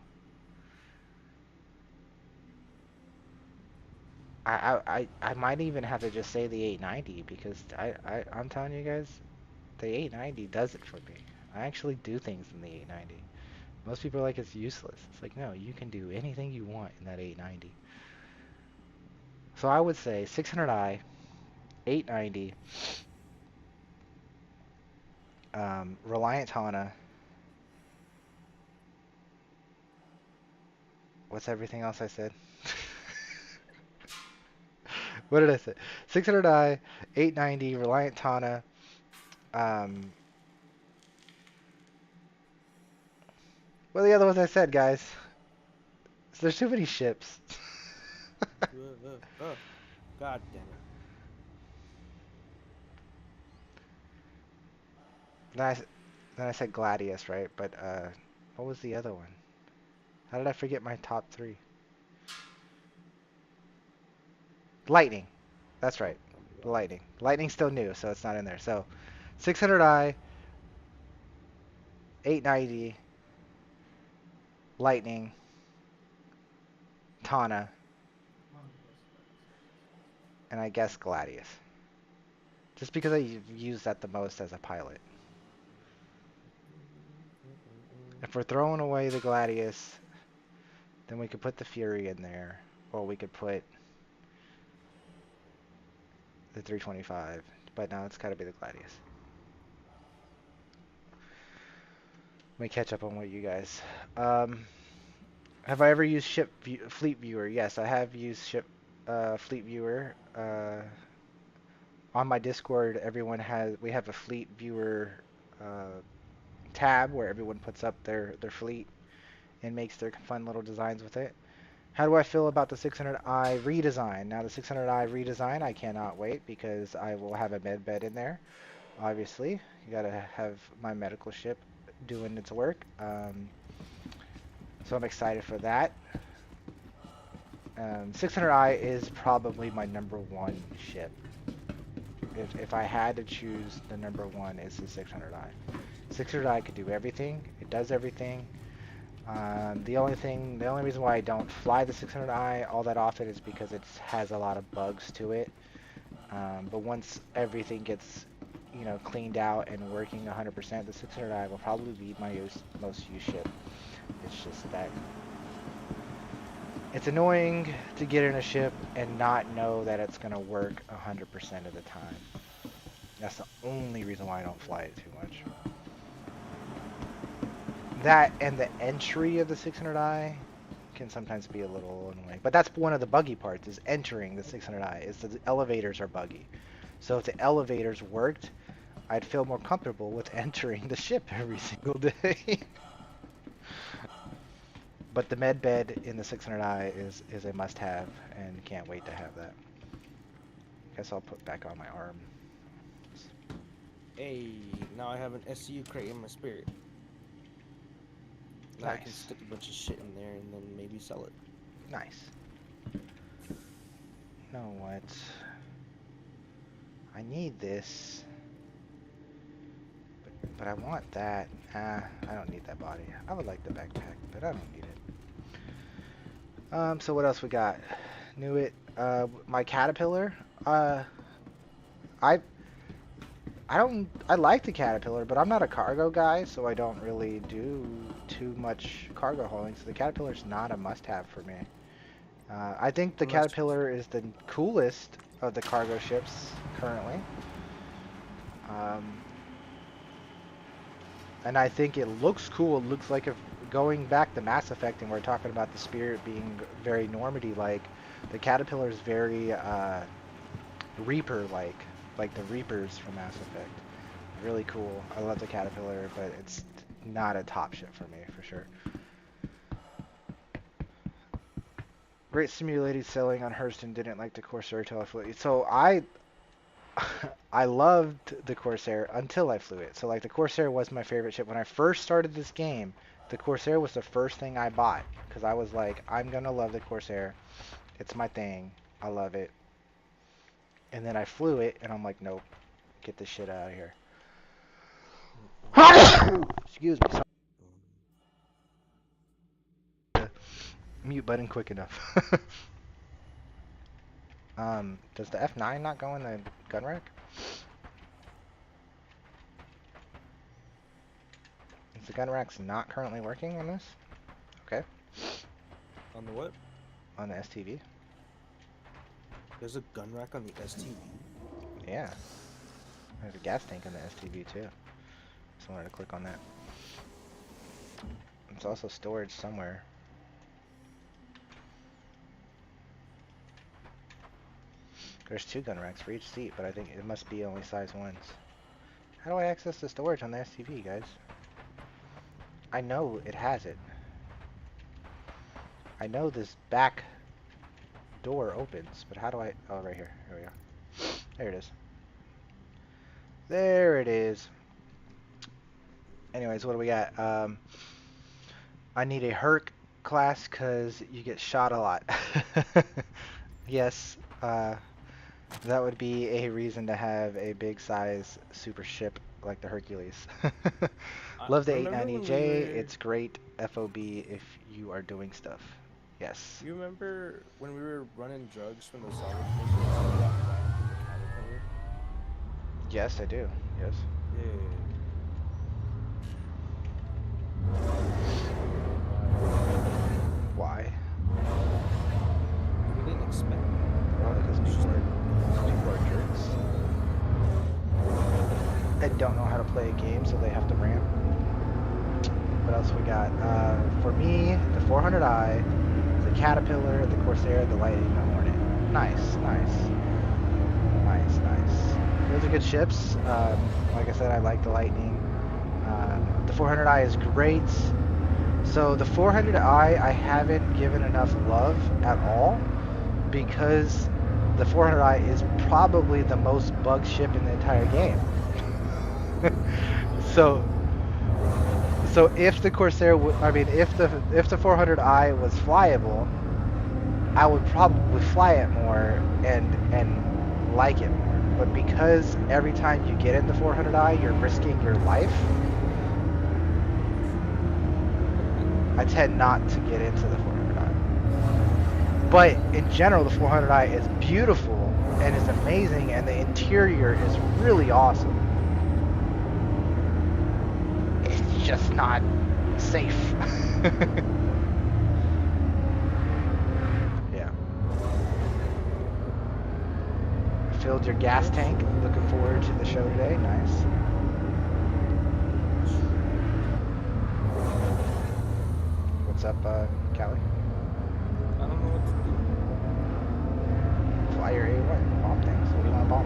S2: I might even have to just say the 890 because I'm telling you guys, the 890 does it for me. I actually do things in the 890. Most people are like it's useless. It's like, no, you can do anything you want in that 890. So I would say 600i, 890, Reliant Tana. What's everything else I said? What did I say? 600i, 890, Reliant Tana. What are the other ones I said, guys? There's too many ships.
S7: God damn it.
S2: Then I, then I said Gladius, right? But what was the other one? How did I forget my top 3? Lightning. That's right. Lightning. Lightning's still new, so it's not in there. So 600i, 890, Lightning, Tana, and I guess Gladius. Just because I use that the most as a pilot. If we're throwing away the Gladius, then we could put the Fury in there, or we could put the 325. But now it's got to be the Gladius. Let me catch up on what you guys. Have I ever used Fleet Viewer? Yes, I have used Fleet Viewer. On my Discord, we have a Fleet Viewer tab where everyone puts up their fleet and makes their fun little designs with it. How do I feel about the 600i redesign? Now the 600i redesign, I cannot wait because I will have a med bed in there. Obviously, you gotta have my medical ship doing its work. So I'm excited for that. 600i is probably my number 1 ship. If I had to choose, the number 1 is the 600i. 600i could do everything. It does everything. The only reason why I don't fly the 600i all that often is because it has a lot of bugs to it. But once everything gets, cleaned out and working 100%, the 600i will probably be my most used ship. It's just that it's annoying to get in a ship and not know that it's going to work 100% of the time. That's the only reason why I don't fly it too much. That and the entry of the 600i can sometimes be a little annoying. But that's one of the buggy parts, is entering the 600i, is that the elevators are buggy. So if the elevators worked, I'd feel more comfortable with entering the ship every single day. But the med bed in the 600i is a must-have, and can't wait to have that. Guess I'll put back on my arm.
S7: Hey, now I have an SCU crate in my spirit. Now I can
S2: Nice.
S7: stick a bunch of shit in there and then maybe sell it.
S2: Nice. You know what? I need this. But I want that. I don't need that body. I would like the backpack, but I don't need it. So what else we got? Knew it. My caterpillar. I like the Caterpillar, but I'm not a cargo guy, so I don't really do too much cargo hauling, so the Caterpillar's not a must-have for me. I think the
S7: Unless
S2: Caterpillar is the coolest of the cargo ships currently. Um, and I think it looks cool. It looks like if going back to Mass Effect and we're talking about the Spirit being very Normandy-like, the Caterpillar is very Reaper-like the Reapers from Mass Effect. Really cool. I love the Caterpillar, but it's not a top ship for me, for sure. Great simulated sailing on Hurston, didn't like the Corsair till I flew it. So I loved the Corsair until I flew it. So like the Corsair was my favorite ship. When I first started this game, the Corsair was the first thing I bought. Because I was like, I'm going to love the Corsair. It's my thing. I love it. And then I flew it, and I'm like, nope. Get this shit out of here. Excuse me. Sorry. Mute button quick enough. Does the F9 not go in the gun rack? Is the gun rack's not currently working on this? Okay.
S7: on the what?
S2: On the STV?
S7: There's a gun rack on the STV.
S2: Yeah. There's a gas tank on the STV too. Just wanted to click on that. It's also storage somewhere. There's 2 gun racks for each seat, but I think it must be only size 1s. How do I access the storage on the STV, guys? I know it has it. I know this back door opens, but how do I... Oh, right here. Here we go. There it is. There it is. Anyways, what do we got? I need a Herc class because you get shot a lot. Yes, that would be a reason to have a big size super ship like the Hercules. Love the
S7: Remember when
S2: 890J. It's great FOB if you are doing stuff. Yes.
S7: You remember when we were running drugs from the solid missions and we got rammed in the Caterpillar?
S2: Yes, I do. Yes.
S7: Yeah.
S2: Why?
S7: We didn't expect that.
S2: Probably because people are jerks. They don't know how to play a game, so they have to ramp. What else we got? For me, the 400i, the Caterpillar, the Corsair, the Lightning, the Hornet. Nice, nice. Nice, nice. Those are good ships. Like I said, I like the Lightning. The 400i is great. So the 400i I haven't given enough love at all because the 400i is probably the most bugged ship in the entire game. So if the Corsair if the 400i was flyable, I would probably fly it more and like it more. But because every time you get in the 400i, you're risking your life, I tend not to get into the 400i. But in general, the 400i is beautiful and is amazing, and the interior is really awesome. It's just not safe. Yeah. Filled your gas tank. Looking forward to the show today. Nice. What's up, Callie?
S7: I don't know what to do.
S2: Fly your A1. Bomb things. What do you want to bomb?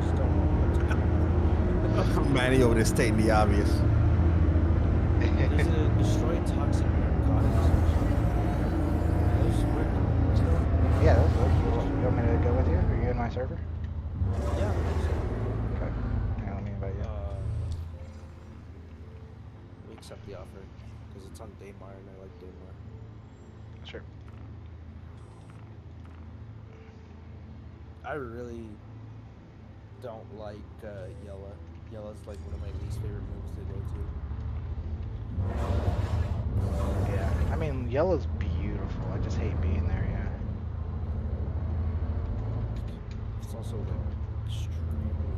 S7: Just don't know what to do.
S3: Manny over there stating the obvious.
S7: There's a destroy toxic narcotics. Those work still?
S2: Yeah, that's good. You want me to go with you? Are you in my server?
S7: Yeah.
S2: Okay. Hang on, let me invite you.
S7: We accept the offer because it's on Daymar and I like Daymar.
S2: Sure.
S7: I really don't like Yella. Yella's like one of my least favorite moves to go to.
S2: Yeah. I mean, yellow's beautiful. I just hate being there, yeah.
S7: It's also like extremely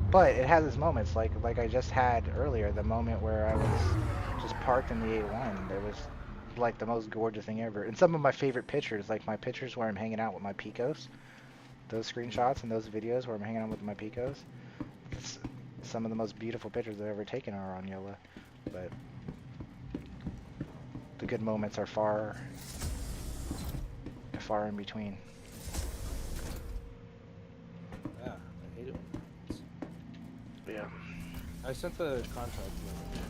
S2: But it has its moments, like I just had earlier, the moment where I was just parked in the A1. It was like the most gorgeous thing ever. And some of my favorite pictures, like my pictures where I'm hanging out with my Picos, those screenshots and those videos where I'm hanging out with my Picos, it's some of the most beautiful pictures I've ever taken are on YOLO. But the good moments are far in between.
S7: Yeah, I hate it.
S2: Yeah.
S7: I sent the contract.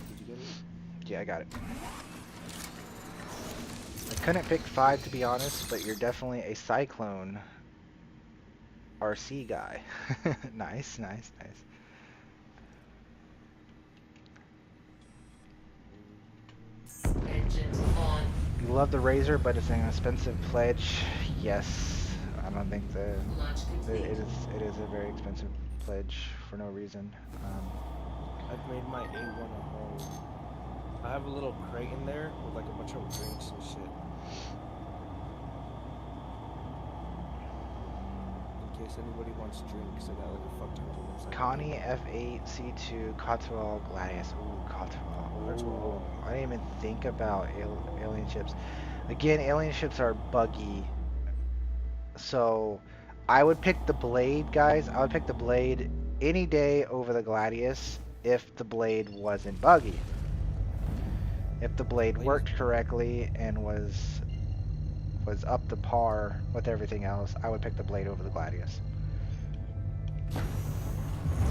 S7: Did you get it?
S2: Yeah, I got it. I couldn't pick 5 to be honest, but you're definitely a Cyclone RC guy. Nice, nice, nice.
S6: Engines on.
S2: You love the Razor, but it's an expensive pledge. Yes, I don't think
S6: Launch complete.
S2: it is a very expensive pledge for no reason.
S7: I've made my A1 at home. I have a little crate in there with like a bunch of drinks and shit. In case anybody wants drinks, I got like a fuck ton of them. inside.
S2: Connie F8 C2 Cotswold Gladius. Ooh, Cotswold.
S7: Cotswold.
S2: I didn't even think about alien ships. Again, alien ships are buggy. So I would pick the Blade, guys. I would pick the Blade any day over the Gladius if the Blade wasn't buggy. If the Blade worked correctly and was up to par with everything else, I would pick the Blade over the Gladius.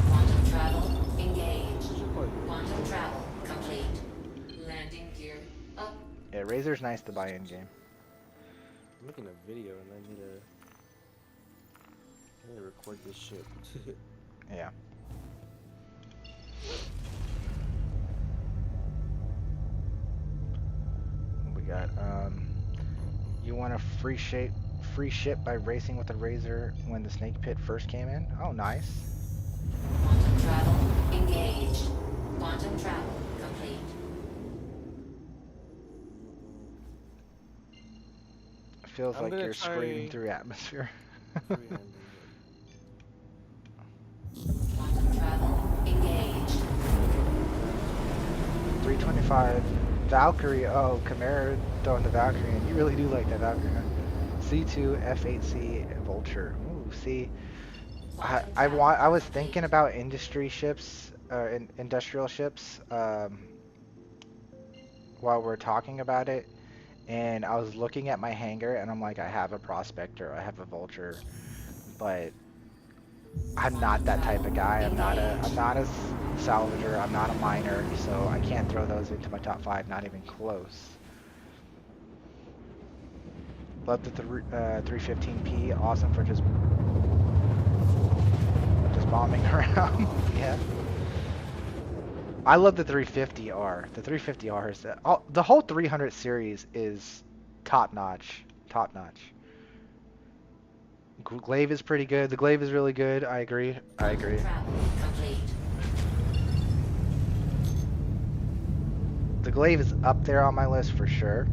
S6: Quantum travel engaged. Quantum travel complete. Landing gear up.
S2: Yeah, Razor's nice to buy in game.
S7: I'm making a video and I need to record this shit.
S2: Yeah. We got you want a free ship by racing with the Razor when the Snake Pit first came in? Oh, nice.
S6: Quantum travel engaged. Quantum travel complete.
S2: It feels
S7: I'm
S2: like
S7: gonna
S2: you're screaming
S7: try-
S2: through atmosphere.
S6: Quantum travel engaged.
S2: 325 Valkyrie. Oh, Chimera throwing the Valkyrie, and you really do like that Valkyrie, huh? C2 F8C Vulture. Ooh, see, I was thinking about industry ships, industrial ships, while we're talking about it, and I was looking at my hangar, and I'm like, I have a Prospector, I have a Vulture, but I'm not that type of guy. I'm not a salvager. I'm not a miner, so I can't throw those into my top 5. Not even close. Love the 315P. Awesome for just bombing around. Yeah. I love the 350R. The 350R is the whole 300 series is top notch. Top notch. Glaive is pretty good. The Glaive is really good. I agree. I agree.
S6: Travel complete.
S2: The Glaive is up there on my list for sure.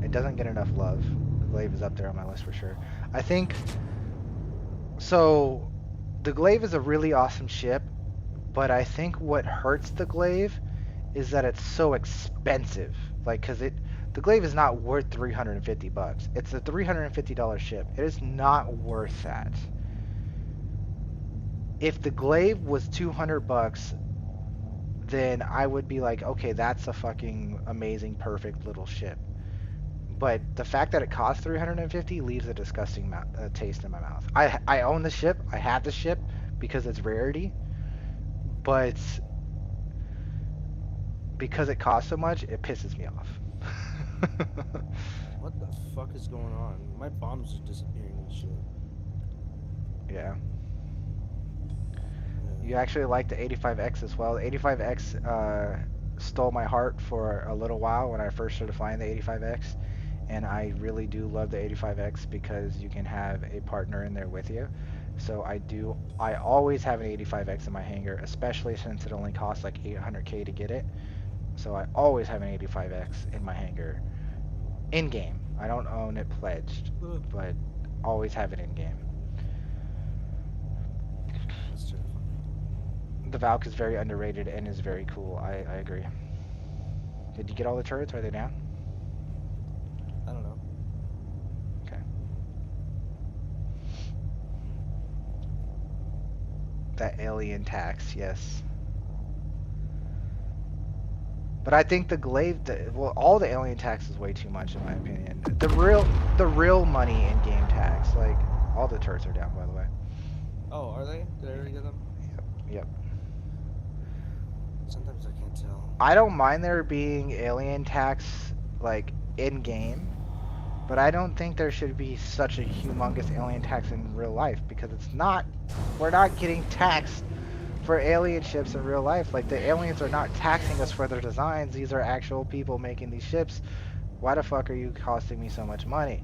S2: It doesn't get enough love. The Glaive is up there on my list for sure. I think so. The Glaive is a really awesome ship, but I think what hurts the Glaive is that it's so expensive. Like, cause the Glaive is not worth $350. It's a $350 ship. It is not worth that. If the Glaive was $200, then I would be like, okay, that's a fucking amazing, perfect little ship. But the fact that it costs $350 leaves a disgusting taste in my mouth. I own the ship. I have the ship because it's rarity. But because it costs so much, it pisses me off.
S7: What the fuck is going on? My bombs are disappearing and shit.
S2: Yeah. You actually like the 85X as well. The 85X stole my heart for a little while when I first started flying the 85X. And I really do love the 85X because you can have a partner in there with you. So I always have an 85X in my hangar, especially since it only costs like 800K to get it. So I always have an 85X in my hangar. In-game. I don't own it pledged, but always have it in-game.
S7: That's terrifying.
S2: the Valk is very underrated and is very cool. I agree. Did you get all the turrets? Are they down?
S7: I don't know.
S2: Okay. That alien tax, yes. But I think the glaive, well, all the alien tax is way too much in my opinion. The real money in game tax, like all the turrets are down by the way.
S7: Oh, are they? Did I already get them?
S2: Yep.
S7: Sometimes I can't tell.
S2: I don't mind there being alien tax like in game, but I don't think there should be such a humongous alien tax in real life because it's not. We're not getting taxed for alien ships in real life. Like the aliens are not taxing us for their designs. These are actual people making these ships. Why the fuck are you costing me so much money?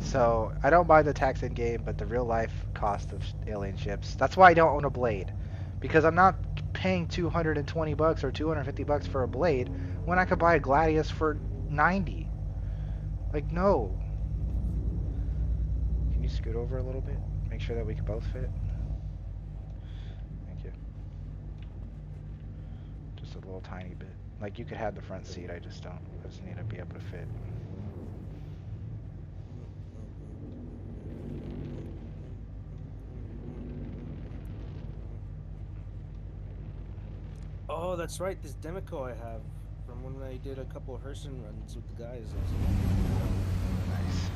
S2: So I don't buy the tax in game, but the real life cost of alien ships. That's why I don't own a blade, because I'm not paying $220 or $250 for a blade when I could buy a Gladius for 90. Like no. Can you scoot over a little bit? Make sure that we can both fit. Thank you. Just a little tiny bit. Like you could have the front seat. I just don't. I just need to be able to fit.
S7: Oh, that's right. This Demico I have from when I did a couple of Herson runs with the guys.
S2: Nice.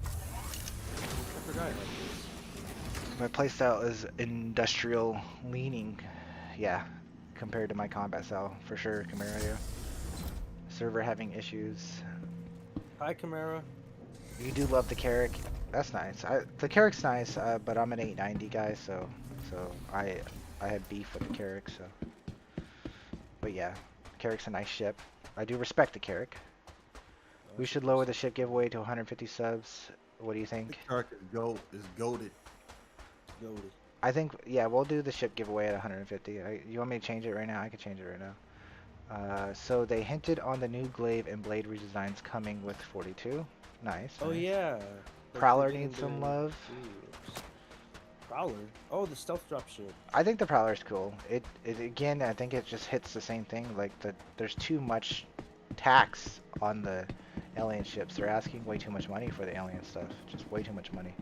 S7: I forgot I had this.
S2: My playstyle is industrial leaning. Yeah, compared to my combat style, for sure, Camaro. Server having issues.
S7: Hi, Chimera.
S2: You do love the Carrack. That's nice. The Carrack's nice, but I'm an 890 guy, so I have beef with the Carrack. So, but yeah, Carrack's a nice ship. I do respect the Carrack. We should lower the ship giveaway to 150 subs. What do you think?
S3: Carrack is goated.
S7: Goated.
S2: I think, yeah, we'll do the ship giveaway at 150. You want me to change it right now? I can change it right now. So they hinted on the new glaive and blade redesigns coming with 42. Nice.
S7: Oh
S2: nice.
S7: yeah.
S2: Prowler needs some love.
S7: Prowler? Oh, the stealth drop ship.
S2: I think the Prowler's cool. It again, I think it just hits the same thing. Like there's too much tax on the alien ships. They're asking way too much money for the alien stuff. Just way too much money.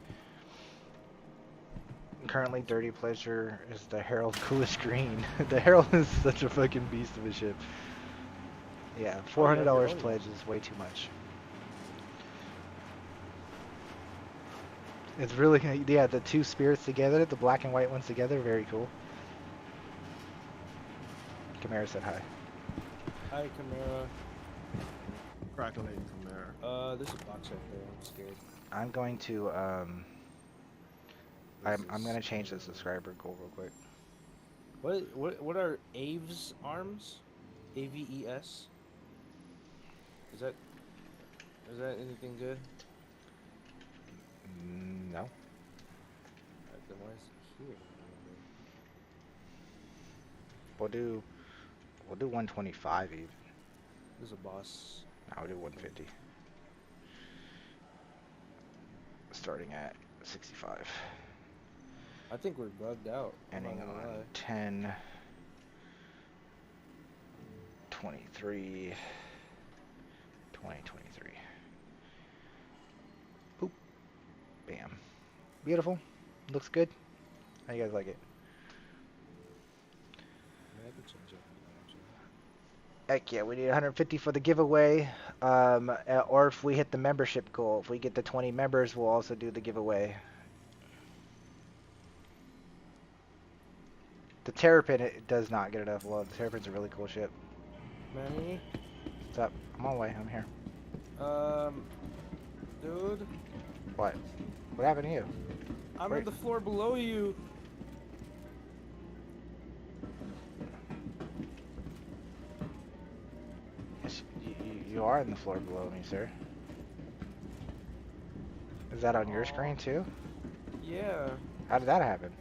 S2: Currently, Dirty Pleasure is the Herald coolest green. The Herald is such a fucking beast of a ship. Yeah, $400 pledge is way too much. It's really, yeah, the two spirits together, the black and white ones together, very cool. Chimera said hi.
S7: Hi, Chimera.
S3: Crackling Chimera.
S7: There's a box right there. I'm scared.
S2: I'm going to, I'm gonna change the subscriber goal real quick.
S7: What are Aves arms? AVES? Is that anything good?
S2: No.
S7: Then why is it here?
S2: We'll do 125 even.
S7: There's a boss.
S2: I'll do 150. Starting at 65.
S7: I think we're bugged out.
S2: Ending on 10, 23, 2023. Boop. Bam. Beautiful. Looks good. How you guys like it? Heck yeah, we need 150 for the giveaway. Or if we hit the membership goal, if we get the 20 members, we'll also do the giveaway. The Terrapin, it does not get enough love. The Terrapin's a really cool ship.
S7: Manny?
S2: What's up? I'm on the way. I'm here.
S7: Dude?
S2: What? What happened to you?
S7: I'm
S2: Where-
S7: on the floor below you.
S2: Yes, you are on the floor below me, sir. Is that on your screen too?
S7: Yeah.
S2: How did that happen?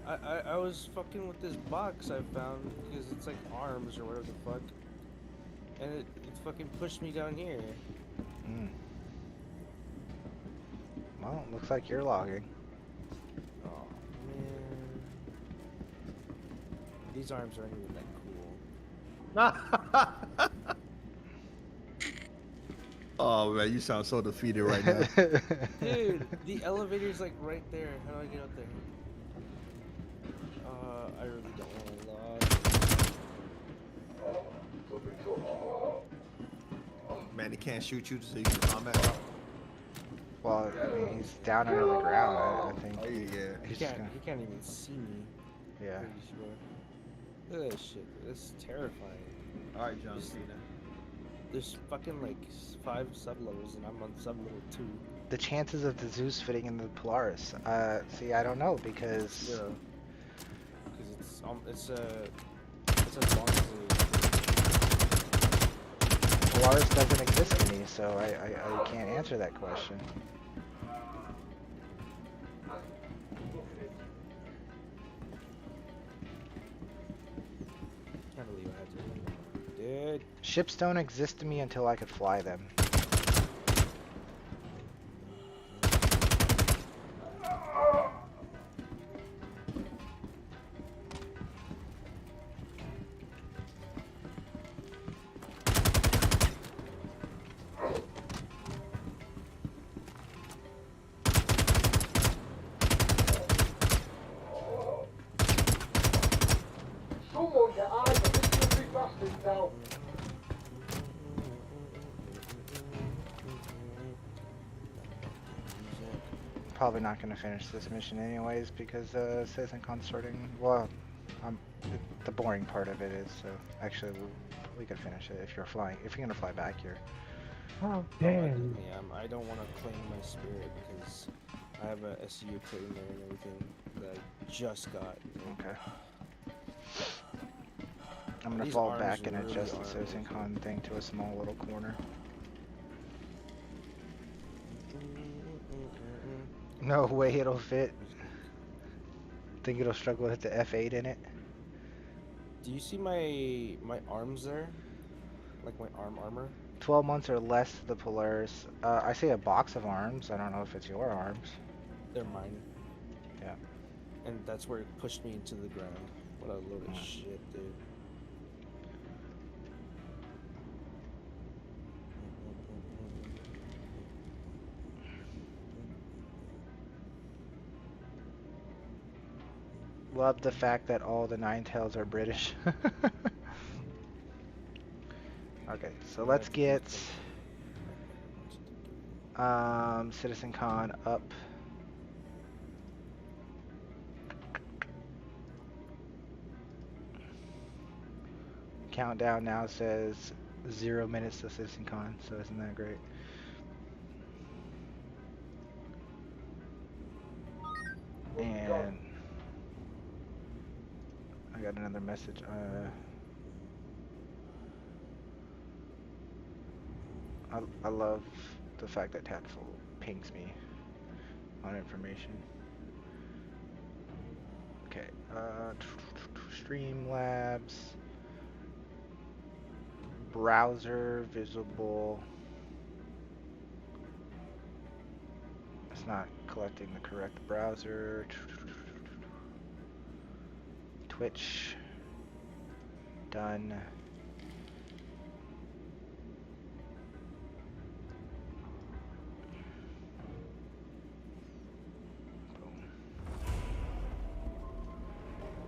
S7: I was fucking with this box I found because it's like arms or whatever the fuck. And it fucking pushed me down here.
S2: Mm. Well, looks like you're logging.
S7: Oh man, these arms aren't even that cool.
S3: Oh man, you sound so defeated right now.
S7: Dude, the elevator's like right there. How do I get up there? I really don't want to log.
S3: Man, he can't shoot you so you can combat.
S2: Well, I mean, he's down under the ground, I think.
S3: Oh yeah.
S7: He
S2: He's just
S7: can't even see me.
S2: Yeah.
S7: Pretty sure. Look at this shit. This is terrifying.
S3: All right, John Cena.
S7: There's fucking like 5 sub-levels and I'm on sub-level 2.
S2: The chances of the Zeus fitting in the Polaris. See, I don't know because.
S7: Zero. Because it's as long as
S2: Polaris doesn't exist to me, so I can't answer that question.
S7: can't believe I had to. Dude.
S2: Ships don't exist to me until I could fly them. Probably not going to finish this mission anyways because CitizenCon's starting. Well, the boring part of it is, so actually we could finish it if you're flying. If you're going to fly back here.
S7: Oh damn! Yeah, I don't want to claim my spirit because I have a SU kit in there and everything that I just got.
S2: Okay. I'm going to
S7: These
S2: fall
S7: arms
S2: back and
S7: really
S2: adjust the
S7: are
S2: CitizenCon thing to a small little corner. No way it'll fit. Think it'll struggle with the F8 in it?
S7: Do you see my arms there? Like my armor?
S2: 12 months or less to the Polaris. I see a box of arms. I don't know if it's your arms.
S7: They're mine.
S2: Yeah.
S7: And that's where it pushed me into the ground. What a load of shit, dude.
S2: Love the fact that all the Ninetales are British. Okay, so let's get CitizenCon up. Countdown now says 0 minutes to CitizenCon, so isn't that great? And I got another message. I love the fact that Tactful pings me on information. Okay, Streamlabs, browser visible. It's not collecting the correct browser. Twitch, done.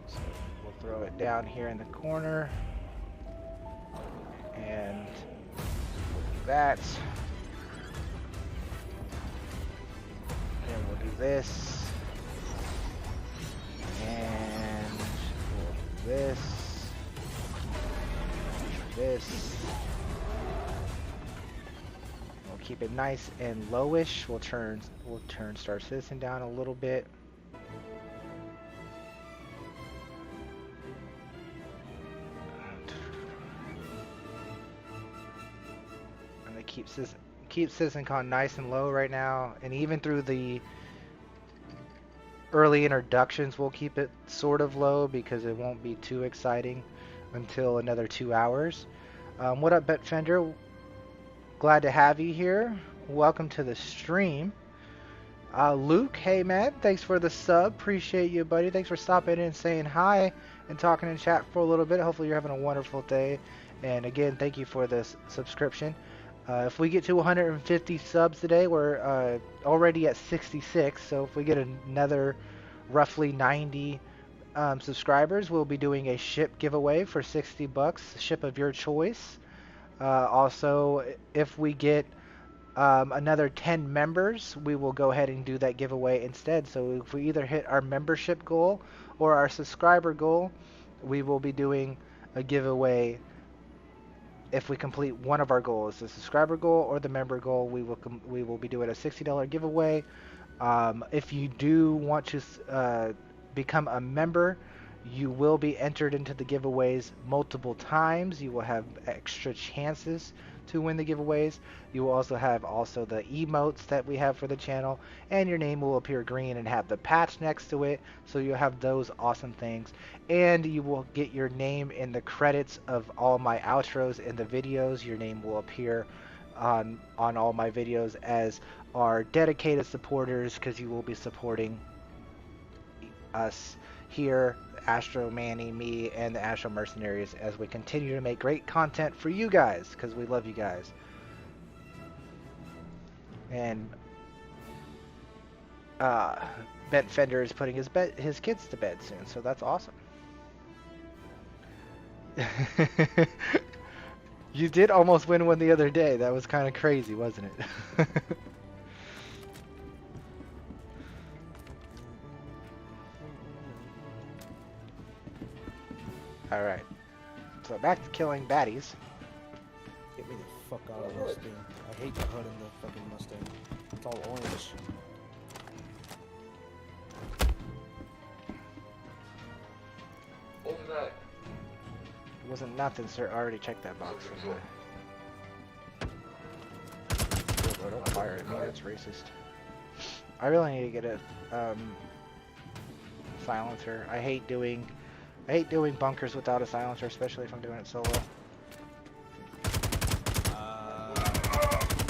S2: So we'll throw it down here in the corner, and that, and we'll do this, and we'll do this. We'll keep it nice and lowish. We'll turn Star Citizen down a little bit. I'm gonna keep CitizenCon nice and low right now, and even through the early introductions we'll keep it sort of low because it won't be too exciting until another 2 hours. What up, Betfender? Glad to have you here. Welcome to the stream. Luke, hey man, thanks for the sub. Appreciate you, buddy. Thanks for stopping in and saying hi and talking in chat for a little bit. Hopefully you're having a wonderful day. And again, thank you for this subscription. If we get to 150 subs today, we're already at 66. So if we get another roughly 90 subscribers, we'll be doing a ship giveaway for 60 bucks, ship of your choice. Also, if we get another 10 members, we will go ahead and do that giveaway instead. So if we either hit our membership goal or our subscriber goal, we will be doing a giveaway. If we complete one of our goals, the subscriber goal or the member goal, we will be doing a $60 giveaway. If you do want to become a member, you will be entered into the giveaways multiple times. You will have extra chances to win the giveaways. You will also have the emotes that we have for the channel, and your name will appear green and have the patch next to it. So you'll have those awesome things, and you will get your name in the credits of all my outros in the videos. Your name will appear on all my videos as our dedicated supporters, because you will be supporting us here, Astro Manny, me, and the Astro Mercenaries, as we continue to make great content for you guys, because we love you guys. And Bent Fender is putting his kids to bed soon, so that's awesome. You did almost win one the other day. That was kind of crazy, wasn't it? Alright. So back to killing baddies.
S7: Get me the fuck out of this thing. I hate the hood in the fucking Mustang. It's all orange.
S8: Over there.
S2: It wasn't nothing, sir. I already checked that box. Oh, don't fire at me. That's racist. I really need to get a silencer. I hate doing bunkers without a silencer, especially if I'm doing it solo.
S7: Do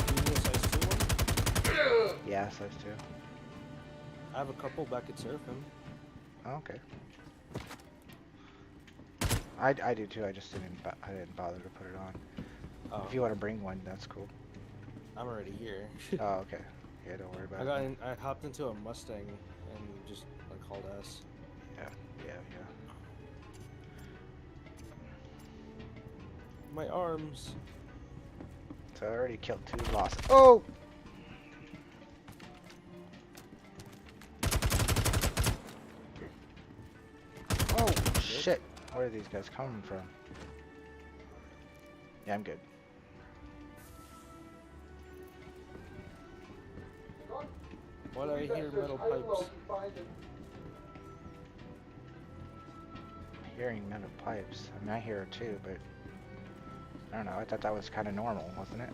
S7: you need a size 2 one?
S2: Yeah, size 2.
S7: I have a couple back at Seraphim.
S2: Oh, okay. I do too. I just didn't bother to put it on.
S7: Oh,
S2: If you want to bring one, that's cool.
S7: I'm already here.
S2: Oh, okay. Yeah, don't worry about it.
S7: I hopped into a Mustang and just like hauled ass.
S2: Yeah.
S7: My arms.
S2: So I already killed 2 lost. Oh! Oh, shit. Where are these guys coming from? Yeah, I'm good.
S7: Why do I hear metal pipes?
S2: Hearing metal pipes. I mean, I hear it too, but I don't know. I thought that was kind of normal, wasn't it?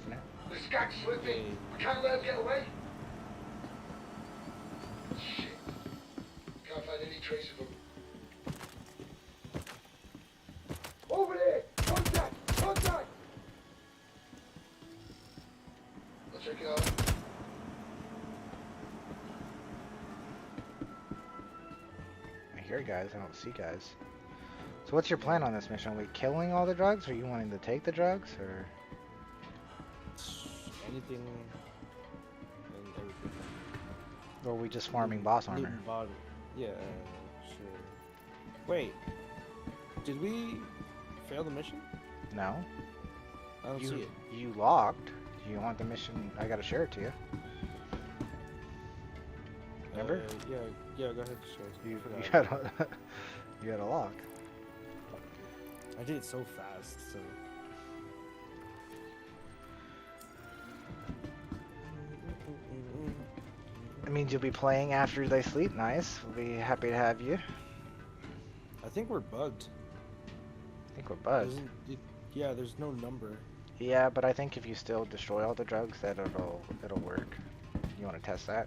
S2: Isn't it?
S8: The skag's slipping. We can't let him get away. Shit. Can't find any trace of him. Over there! Contact! Contact! I'll check it out.
S2: I hear guys. I don't see guys. So what's your plan on this mission? Are we killing all the drugs? Are you wanting to take the drugs, or?
S7: Anything and everything.
S2: Or are we just farming boss
S7: Loot
S2: armor?
S7: and body. Yeah, sure. Wait, did we fail the mission?
S2: No.
S7: I don't see it.
S2: You logged. Do you want the mission? I gotta share it to you. Remember?
S7: Yeah, go ahead, sure.
S2: You
S7: Forgot.
S2: got a you got a lock.
S7: I did it so fast, so.
S2: It means you'll be playing after they sleep. Nice. We'll be happy to have you.
S7: I think we're bugged.
S2: I think we're buzzed.
S7: Yeah, there's no number.
S2: Yeah, but I think if you still destroy all the drugs, that it'll work. You want to test that?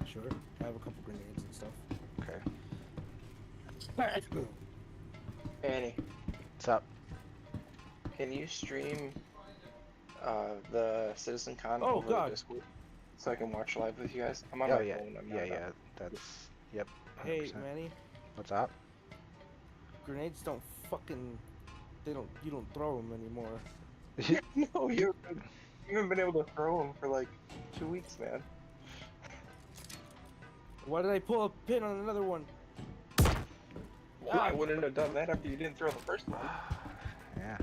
S7: Sure. I have a couple grenades and stuff.
S2: Okay.
S5: Annie,
S2: What's up?
S5: can you stream the CitizenCon
S7: Oh,
S5: over
S7: God.
S5: the Discord so I can watch live with you guys? I'm on
S2: Oh
S5: my
S2: yeah,
S5: phone. I'm
S2: yeah,
S5: not.
S2: yeah. That's yep. 100%.
S7: Hey, Manny,
S2: What's up?
S7: grenades don't fucking. You don't throw them anymore.
S5: No, you haven't been able to throw them for like 2 weeks, man.
S7: Why did I pull a pin on another one?
S5: Well, I wouldn't have done that after you didn't throw the first one.
S2: Yeah.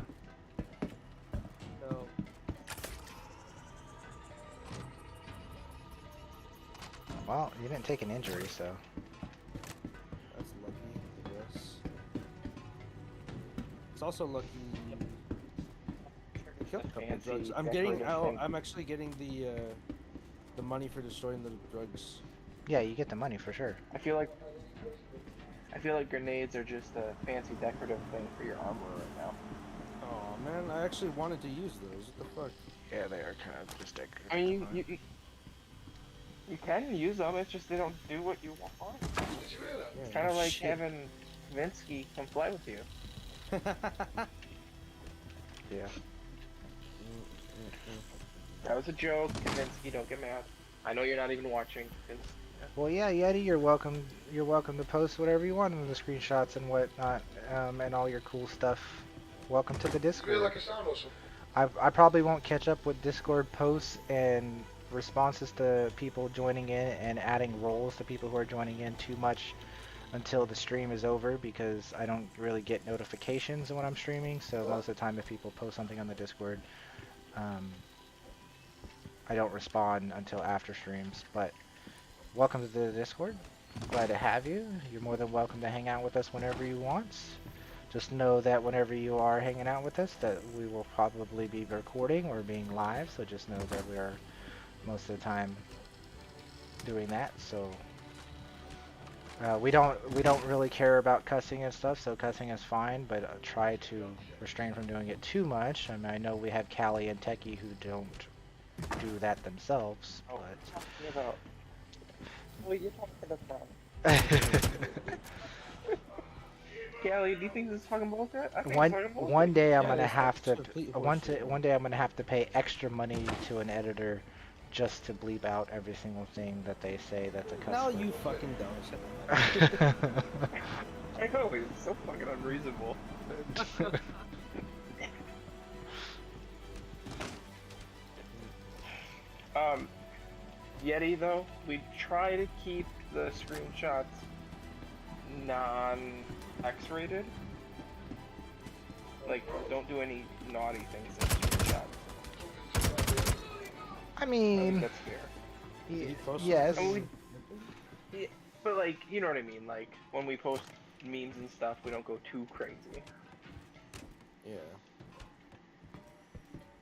S7: No.
S2: Well, you didn't take an injury, so.
S7: That's lucky, I guess. It's also lucky. I killed a couple
S5: Fancy
S7: drugs. I'm
S5: decorative
S7: getting. Oh,
S5: thing.
S7: I'm actually getting the money for destroying the drugs.
S2: Yeah, you get the money for sure.
S5: I feel like grenades are just a fancy decorative thing for your armor right now.
S7: Oh man, I actually wanted to use those. What the fuck?
S2: Yeah, they are kind of just decorative.
S5: I mean, you can use them. It's just they don't do what you want.
S8: Did you realize?
S7: Yeah,
S5: It's kind of
S7: no
S5: like
S7: shit.
S5: having Vinsky come fly with you.
S2: Yeah.
S5: That was a joke, Vinsky. Don't get mad. I know you're not even watching. 'Cause,
S2: Well, yeah, Yeti, you're welcome. You're welcome to post whatever you want in the screenshots and whatnot, and all your cool stuff. Welcome to the
S8: You feel
S2: Discord.
S8: like a sound or something?
S2: I probably won't catch up with Discord posts and responses to people joining in and adding roles to people who are joining in too much until the stream is over, because I don't really get notifications when I'm streaming. So most of the time, if people post something on the Discord, I don't respond until after streams. But welcome to the Discord. Glad to have you. You're more than welcome to hang out with us whenever you want. Just know that whenever you are hanging out with us, that we will probably be recording or being live. So just know that we are most of the time doing that. So we don't really care about cussing and stuff. So cussing is fine, but try to refrain from doing it too much. I mean, I know we have Callie and Techie who don't do that themselves,
S5: oh,
S2: but.
S5: talking about. Well, you're talking about. Callie, do you think this is fucking bullshit? I think it's fucking bullshit.
S2: One day I'm
S7: Yeah,
S2: gonna
S7: it's
S2: have to
S7: complete
S2: one
S7: horseshit.
S2: day I'm gonna have to pay extra money to an editor just to bleep out every single thing that they say that's a cuss
S7: Now
S2: word.
S7: you fucking don't.
S5: I know, it's so fucking unreasonable. Yeti though, we try to keep the screenshots non-X-rated. Like, don't do any naughty things in the screenshots.
S2: I
S5: I think
S2: mean,
S5: that's fair.
S7: you post
S2: yes.
S5: And yeah, but like, you know what I mean? Like, when we post memes and stuff, we don't go too crazy.
S7: Yeah.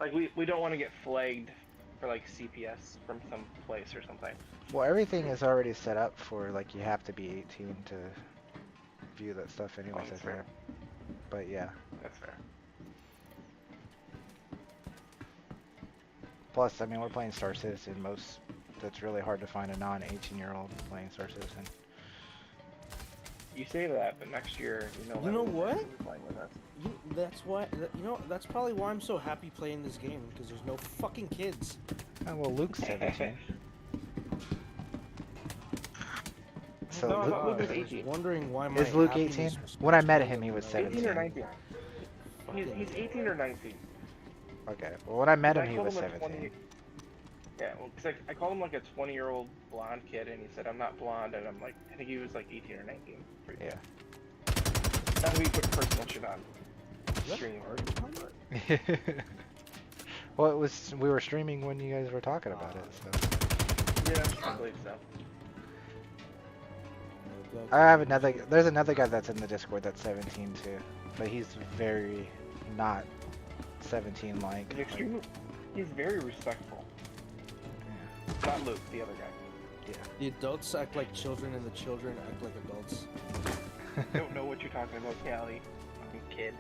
S5: Like, we don't want to get flagged for like CPS from some place or something.
S2: Well, everything is already set up for, like, you have to be 18 to view that stuff anyways, I
S5: That's
S2: think.
S5: fair.
S2: But yeah.
S5: That's fair.
S2: Plus, I mean, we're playing Star Citizen. That's really hard to find a non-18-year-old playing Star Citizen.
S5: You say that, but next year,
S7: You know what?
S5: you'll be playing with us.
S7: That's why. That's probably why I'm so happy playing this game, because there's no fucking kids.
S2: Oh, well, Luke's 17. So
S5: No,
S2: Luke,
S5: no, Luke is
S7: I was
S5: 18.
S7: wondering why my
S2: is Luke
S7: happiness
S2: 18?
S7: was
S2: When I met
S7: supposed to
S2: him, he was
S7: be
S5: 18 or
S2: 17.
S5: 19. He's 18 or 19.
S2: Okay. Well, when I met him,
S5: I
S2: he
S5: called
S2: was
S5: him a
S2: 17.
S5: 20 Yeah, well, cause I called him like a 20-year-old blonde kid, and he said I'm not blonde, and I'm like, I think he was like 18 or 19. Pretty
S2: Yeah.
S5: Not that we put personal shit on stream.
S2: Well, we were streaming when you guys were talking about it, so.
S5: Yeah, I believe so.
S2: There's another guy that's in the Discord that's 17 too, but he's very not 17 like.
S5: He's very respectful. Not Luke, the other guy.
S7: The adults act like children, and the children act like adults.
S5: Don't know what you're talking about, Callie. Fucking kid.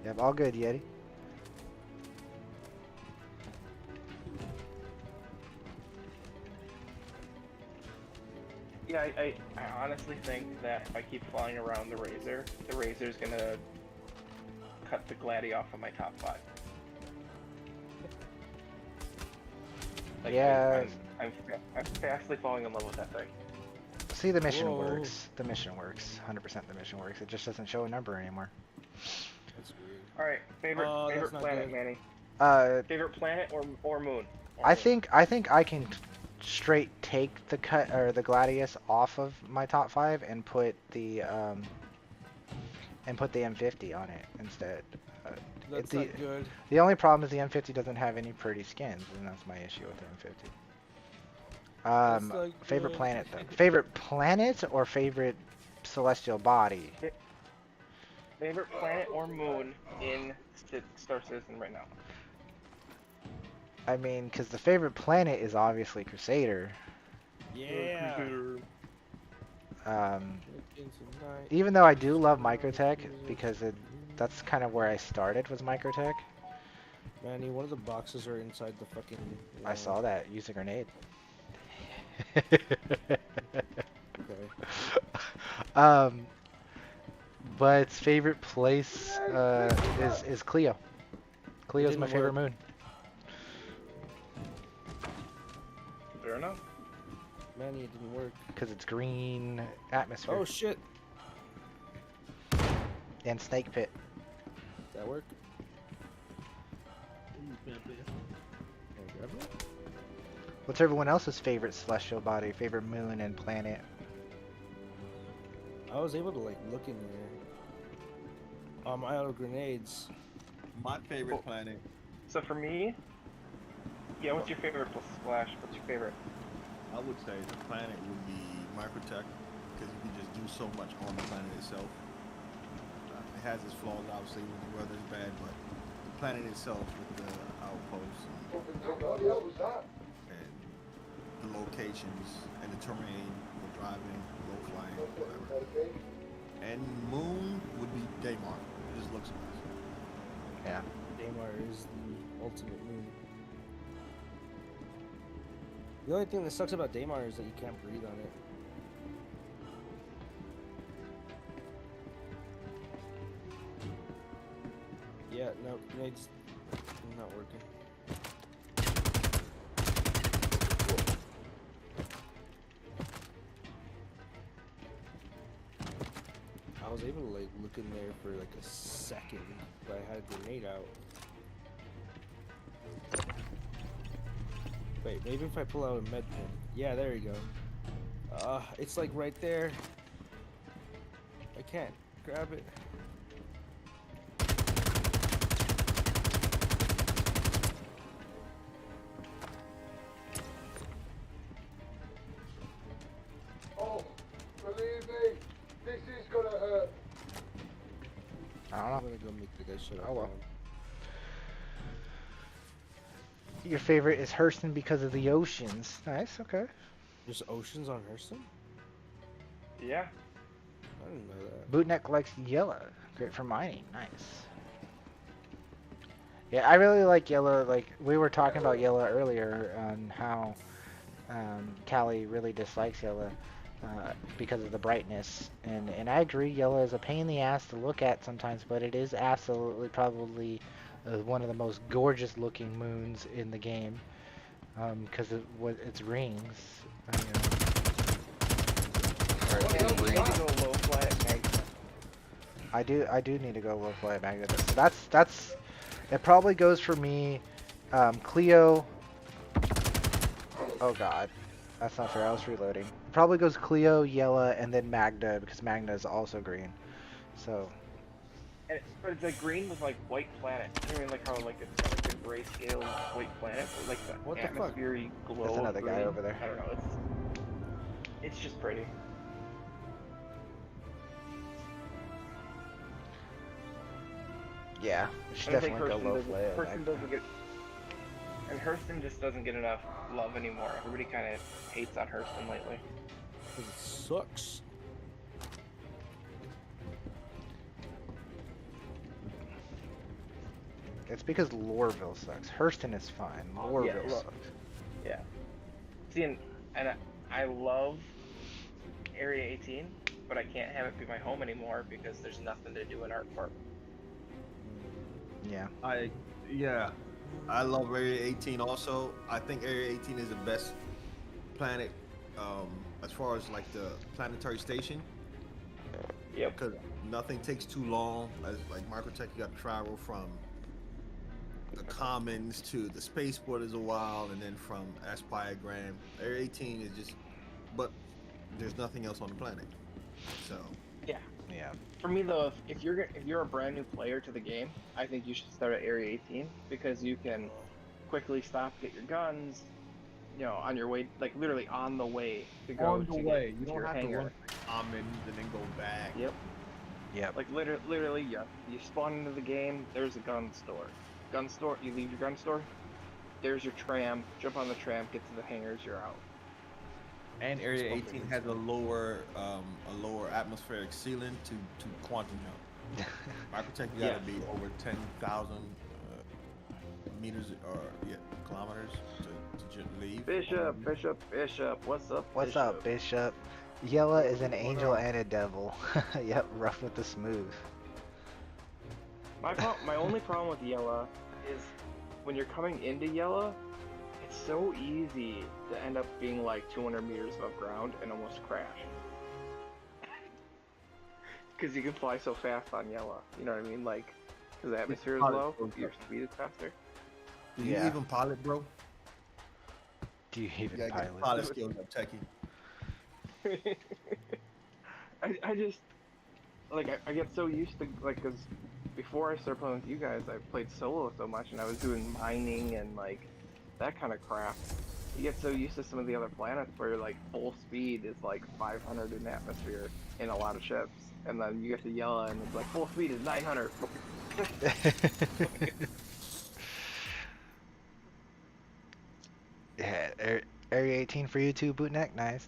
S2: Yep, all good, Yeti.
S5: Yeah, I honestly think that if I keep flying around the Razor's gonna cut the Gladi off of my top 5. Like,
S2: Yeah.
S5: I'm fastly falling in love with that thing.
S2: See, the mission
S7: Whoa.
S2: works. The mission works. 100% the mission works. It just doesn't show a number anymore.
S7: That's weird.
S5: All right, favorite
S7: Oh, that's not
S5: planet,
S7: good.
S5: Manny.
S2: Uh,
S5: Favorite planet or moon?
S2: I think I can straight take the cut or the Gladius off of my top 5 and put the M50 on it instead.
S7: That's
S2: the,
S7: not good.
S2: the only problem is the M50 doesn't have any pretty skins, and that's my issue with the M50.
S7: That's not
S2: Favorite
S7: good.
S2: planet though. Favorite planet or favorite celestial body?
S5: Favorite planet or moon in Star Citizen right now?
S2: I mean, because the favorite planet is obviously Crusader.
S7: Yeah.
S2: Even though I do love Microtech because that's kind of where I started was Microtech.
S7: Manny, one of the boxes are inside the fucking.
S2: I saw that. Use a grenade.
S7: Okay.
S2: But favorite place is Cleo. Cleo's my
S7: didn't
S2: favorite
S7: work.
S2: moon.
S5: Fair enough.
S7: Manny, it didn't work.
S2: Because it's green atmosphere.
S7: Oh shit.
S2: And snake pit.
S7: Did that work? Can I grab it?
S2: What's everyone else's favorite celestial body, favorite moon and planet?
S7: I was able to like look in there. I had grenades.
S3: My favorite planet.
S5: So for me, yeah, what's your favorite Splash? What's your favorite?
S3: I would say the planet would be Microtech because you can just do so much on the planet itself. It has its flaws, obviously, when the weather's bad, but the planet itself with the outposts
S8: What the hell was that?
S3: and the locations and the terrain for driving, low flying, whatever. And moon would be Daymar. It just looks nice.
S2: Yeah.
S7: Daymar is the ultimate moon. The only thing that sucks about Daymar is that you can't breathe on it. Yeah, no, grenades not working. I was able to like look in there for like a second, but I had a grenade out. Wait, maybe if I pull out a med pin. Yeah, there you go. It's like right there. I can't grab it.
S8: Oh, believe me, this is gonna hurt.
S2: I don't
S7: I'm
S2: know.
S7: gonna go make the guy shut up.
S2: Oh, well.
S7: now.
S2: Your favorite is Hurston because of the oceans. Nice, okay.
S7: There's oceans on Hurston?
S5: Yeah.
S7: I didn't know that.
S2: Bootneck likes yellow. Great for mining. Nice. Yeah, I really like yellow. Like, we were talking about yellow earlier on how Callie really dislikes yellow because of the brightness. And I agree, yellow is a pain in the ass to look at sometimes, but it is absolutely probably one of the most gorgeous looking moons in the game because of what its rings. You know.
S5: You need to go low fly at Magna.
S2: I do need to go low fly at Magna. So that's it. Probably goes for me, Cleo. Oh God, that's not fair. I was reloading. Probably goes Cleo, Yella, and then Magda because Magna is also green. So
S5: But it's like green with like white planet. I mean, like how like it's got like a grayscale white planet, but like the
S7: What the fuck?
S5: atmosphere glow.
S2: There's another
S5: of
S2: guy
S5: green.
S2: over there.
S5: I don't know. It's just pretty.
S2: yeah, we should
S5: And I think
S2: definitely go low fly at
S5: Hurston
S2: Magda.
S5: doesn't get, and Hurston just doesn't get enough love anymore. Everybody kind of hates on Hurston lately.
S7: 'Cause it sucks.
S2: It's because Lorville sucks. Hurston is fine. Lorville
S5: look.
S2: sucks.
S5: Yeah. See, and I love Area 18, but I can't have it be my home anymore because there's nothing to do in Artport.
S2: Yeah.
S3: Yeah, I love Area 18 also. I think Area 18 is the best planet as far as like the planetary station
S5: Yep.
S3: because nothing takes too long. As like Microtech, you got to travel from the Commons to the spaceport is a while, and then from Aspire Grand. Area 18 is just, but there's nothing else on the planet. So
S5: Yeah.
S2: Yeah.
S5: For me though, if you're a brand new player to the game, I think you should start at Area 18 because you can quickly stop, get your guns, on your way, like literally on the way to go
S3: on the
S5: to
S3: way,
S5: get
S3: you
S5: to
S3: don't
S5: your
S3: have to run
S5: hangar.
S3: to the Commons and then go back.
S5: Yep.
S2: Yep.
S5: Like literally, you spawn into the game. There's a gun store. Gun store. You leave your gun store. There's your tram. Jump on the tram. Get to the hangars. You're out.
S3: And Area
S7: It's
S3: 18 has a lower atmospheric ceiling to quantum jump. Microtech, you gotta
S5: Yes.
S3: be over 10,000 meters or kilometers to leave.
S5: Bishop. What's up?
S2: What's up, Bishop? Yella is an angel and a devil. Yep, rough with the smooth.
S5: My only problem with Yella is when you're coming into Yella, it's so easy to end up being like 200 meters above ground and almost crash. Because you can fly so fast on Yella. You know what I mean? Like, because the atmosphere is low, your speed is faster.
S3: Do you
S2: Yeah.
S3: even pilot, bro?
S2: Do you even
S3: Yeah,
S2: pilot?
S3: pilot skills up, techie.
S5: I just like I get so used to like because before I started playing with you guys, I played solo so much and I was doing mining and like that kind of crap. You get so used to some of the other planets where like full speed is like 500 in atmosphere in a lot of ships, and then you get to Yella and it's like full speed is 900.
S2: Yeah, Area 18 for you too, Bootneck. Nice.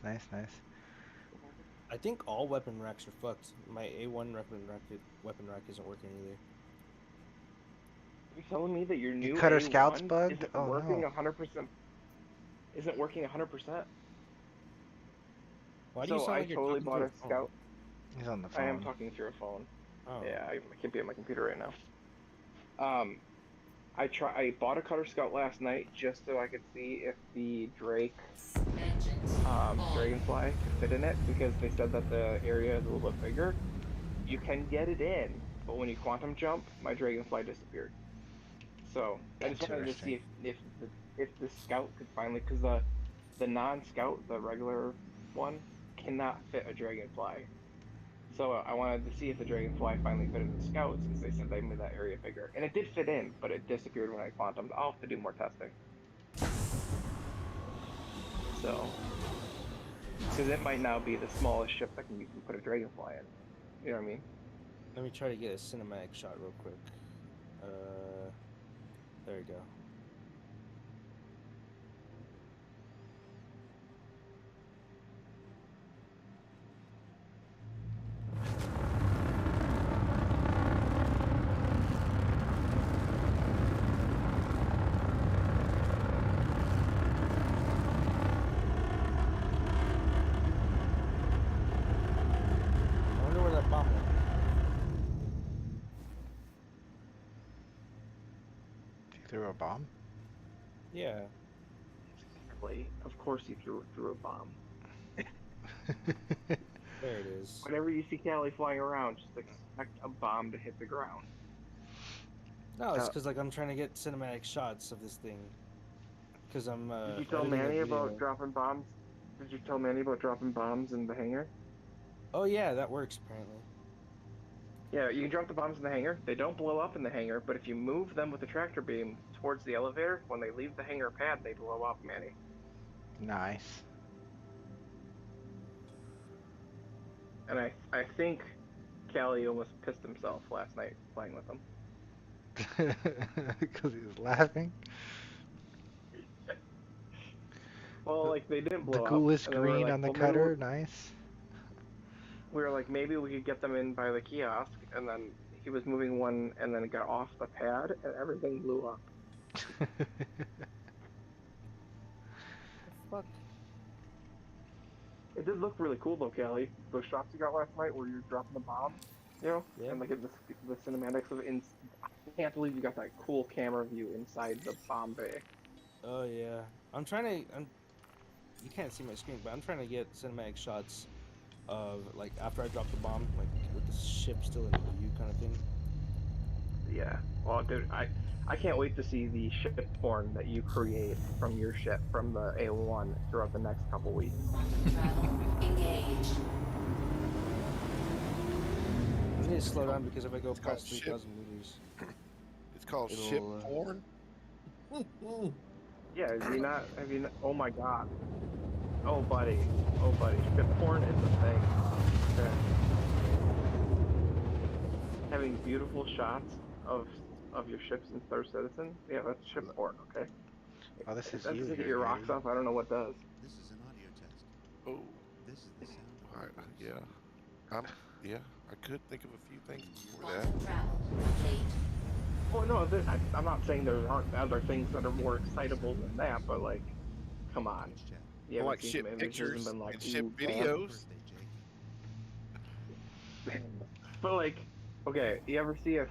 S7: I think all weapon racks are fucked. My A1 weapon rack isn't working either.
S5: You're telling me that your new
S2: cut our
S5: A1
S2: scouts bugged?
S5: isn't
S2: Oh,
S5: working
S2: no.
S5: 100%? Isn't working 100%?
S7: Why do you
S5: So
S7: sound
S5: I
S7: like you're
S5: totally
S7: talking
S5: bought
S7: through
S5: a
S7: a phone?
S5: scout.
S2: He's on the
S5: I am
S2: phone.
S5: talking through a phone.
S7: Oh.
S5: Yeah, I can't be at my computer right now. I bought a cutter scout last night just so I could see if the Drake
S6: Engines
S5: dragonfly could fit in it because they said that the area is a little bit bigger. You can get it in, but when you quantum jump, my dragonfly disappeared. So I just wanted to see if the scout could finally, because the non-scout, the regular one, cannot fit a dragonfly. So I wanted to see if the dragonfly finally fit in the scout since they said they made that area bigger, and it did fit in, but it disappeared when I quantumed. I'll have to do more testing. So, because it might now be the smallest ship that you can put a dragonfly in. You know what I mean?
S7: Let me try to get a cinematic shot real quick. There we go. I wonder where that bomb went.
S2: You threw a bomb?
S7: Yeah.
S5: Exactly. Of course, you threw a bomb.
S7: There it is.
S5: Whenever you see Callie flying around, just expect a bomb to hit the ground.
S7: No, it's because like I'm trying to get cinematic shots of this thing. Because I'm
S5: Did you tell
S7: editing a
S5: Manny
S7: video.
S5: about dropping bombs? Did you tell Manny about dropping bombs in the hangar?
S7: Oh yeah, that works apparently.
S5: Yeah, you can drop the bombs in the hangar. They don't blow up in the hangar, but if you move them with the tractor beam towards the elevator, when they leave the hangar pad, they blow up, Manny.
S2: Nice.
S5: And I think Callie almost pissed himself last night playing with them.
S2: Because he was laughing.
S5: Well, like they didn't
S2: The
S5: blow up,
S2: ghoulish
S5: and then we were
S2: green
S5: like,
S2: on the
S5: well, maybe
S2: cutter. Nice.
S5: we were like, maybe we could get them in by the kiosk, and then he was moving one, and then it got off the pad, and everything blew up.
S7: Fuck.
S5: It did look really cool though, Callie. Those shots you got last night where you're dropping the bomb, you know,
S7: Yeah.
S5: and like the cinematics of it. I can't believe you got that cool camera view inside the bomb bay.
S7: Oh yeah. You can't see my screen, but I'm trying to get cinematic shots of like after I drop the bomb, like with the ship still in view kind of thing.
S5: Yeah. Well, dude, I can't wait to see the ship porn that you create from your ship from the A1 throughout the next couple weeks.
S6: Quantum travel engaged.
S7: I need to slow down because if I go
S9: It's called
S7: past
S9: ship.
S7: 3,000 meters,
S9: It's called ship
S7: it'll,
S9: porn.
S5: Yeah, have you not, oh my god. Oh buddy. Ship porn is a thing. Okay. Having beautiful shots of your ships in Star Citizen, yeah, that's ship porn, okay?
S2: Oh, this
S5: If
S2: is
S5: that
S2: you
S5: doesn't get
S2: here,
S5: your rocks
S2: Yeti.
S5: off, I don't know what does.
S10: This is an audio test.
S9: Oh,
S10: This is the sound of our voice.
S9: yeah. I could think of a few things before that.
S6: Quantum travel complete.
S5: Oh no, I'm not saying there aren't other things that are more excitable than that, but like, come on.
S10: Voice chat.
S5: You
S9: Like
S5: haven't seen
S9: ship
S5: some images
S9: pictures
S5: and been like,
S9: and ship
S5: ooh, damn.
S9: videos.
S10: Birthday, Jake.
S5: But like, okay, you ever see a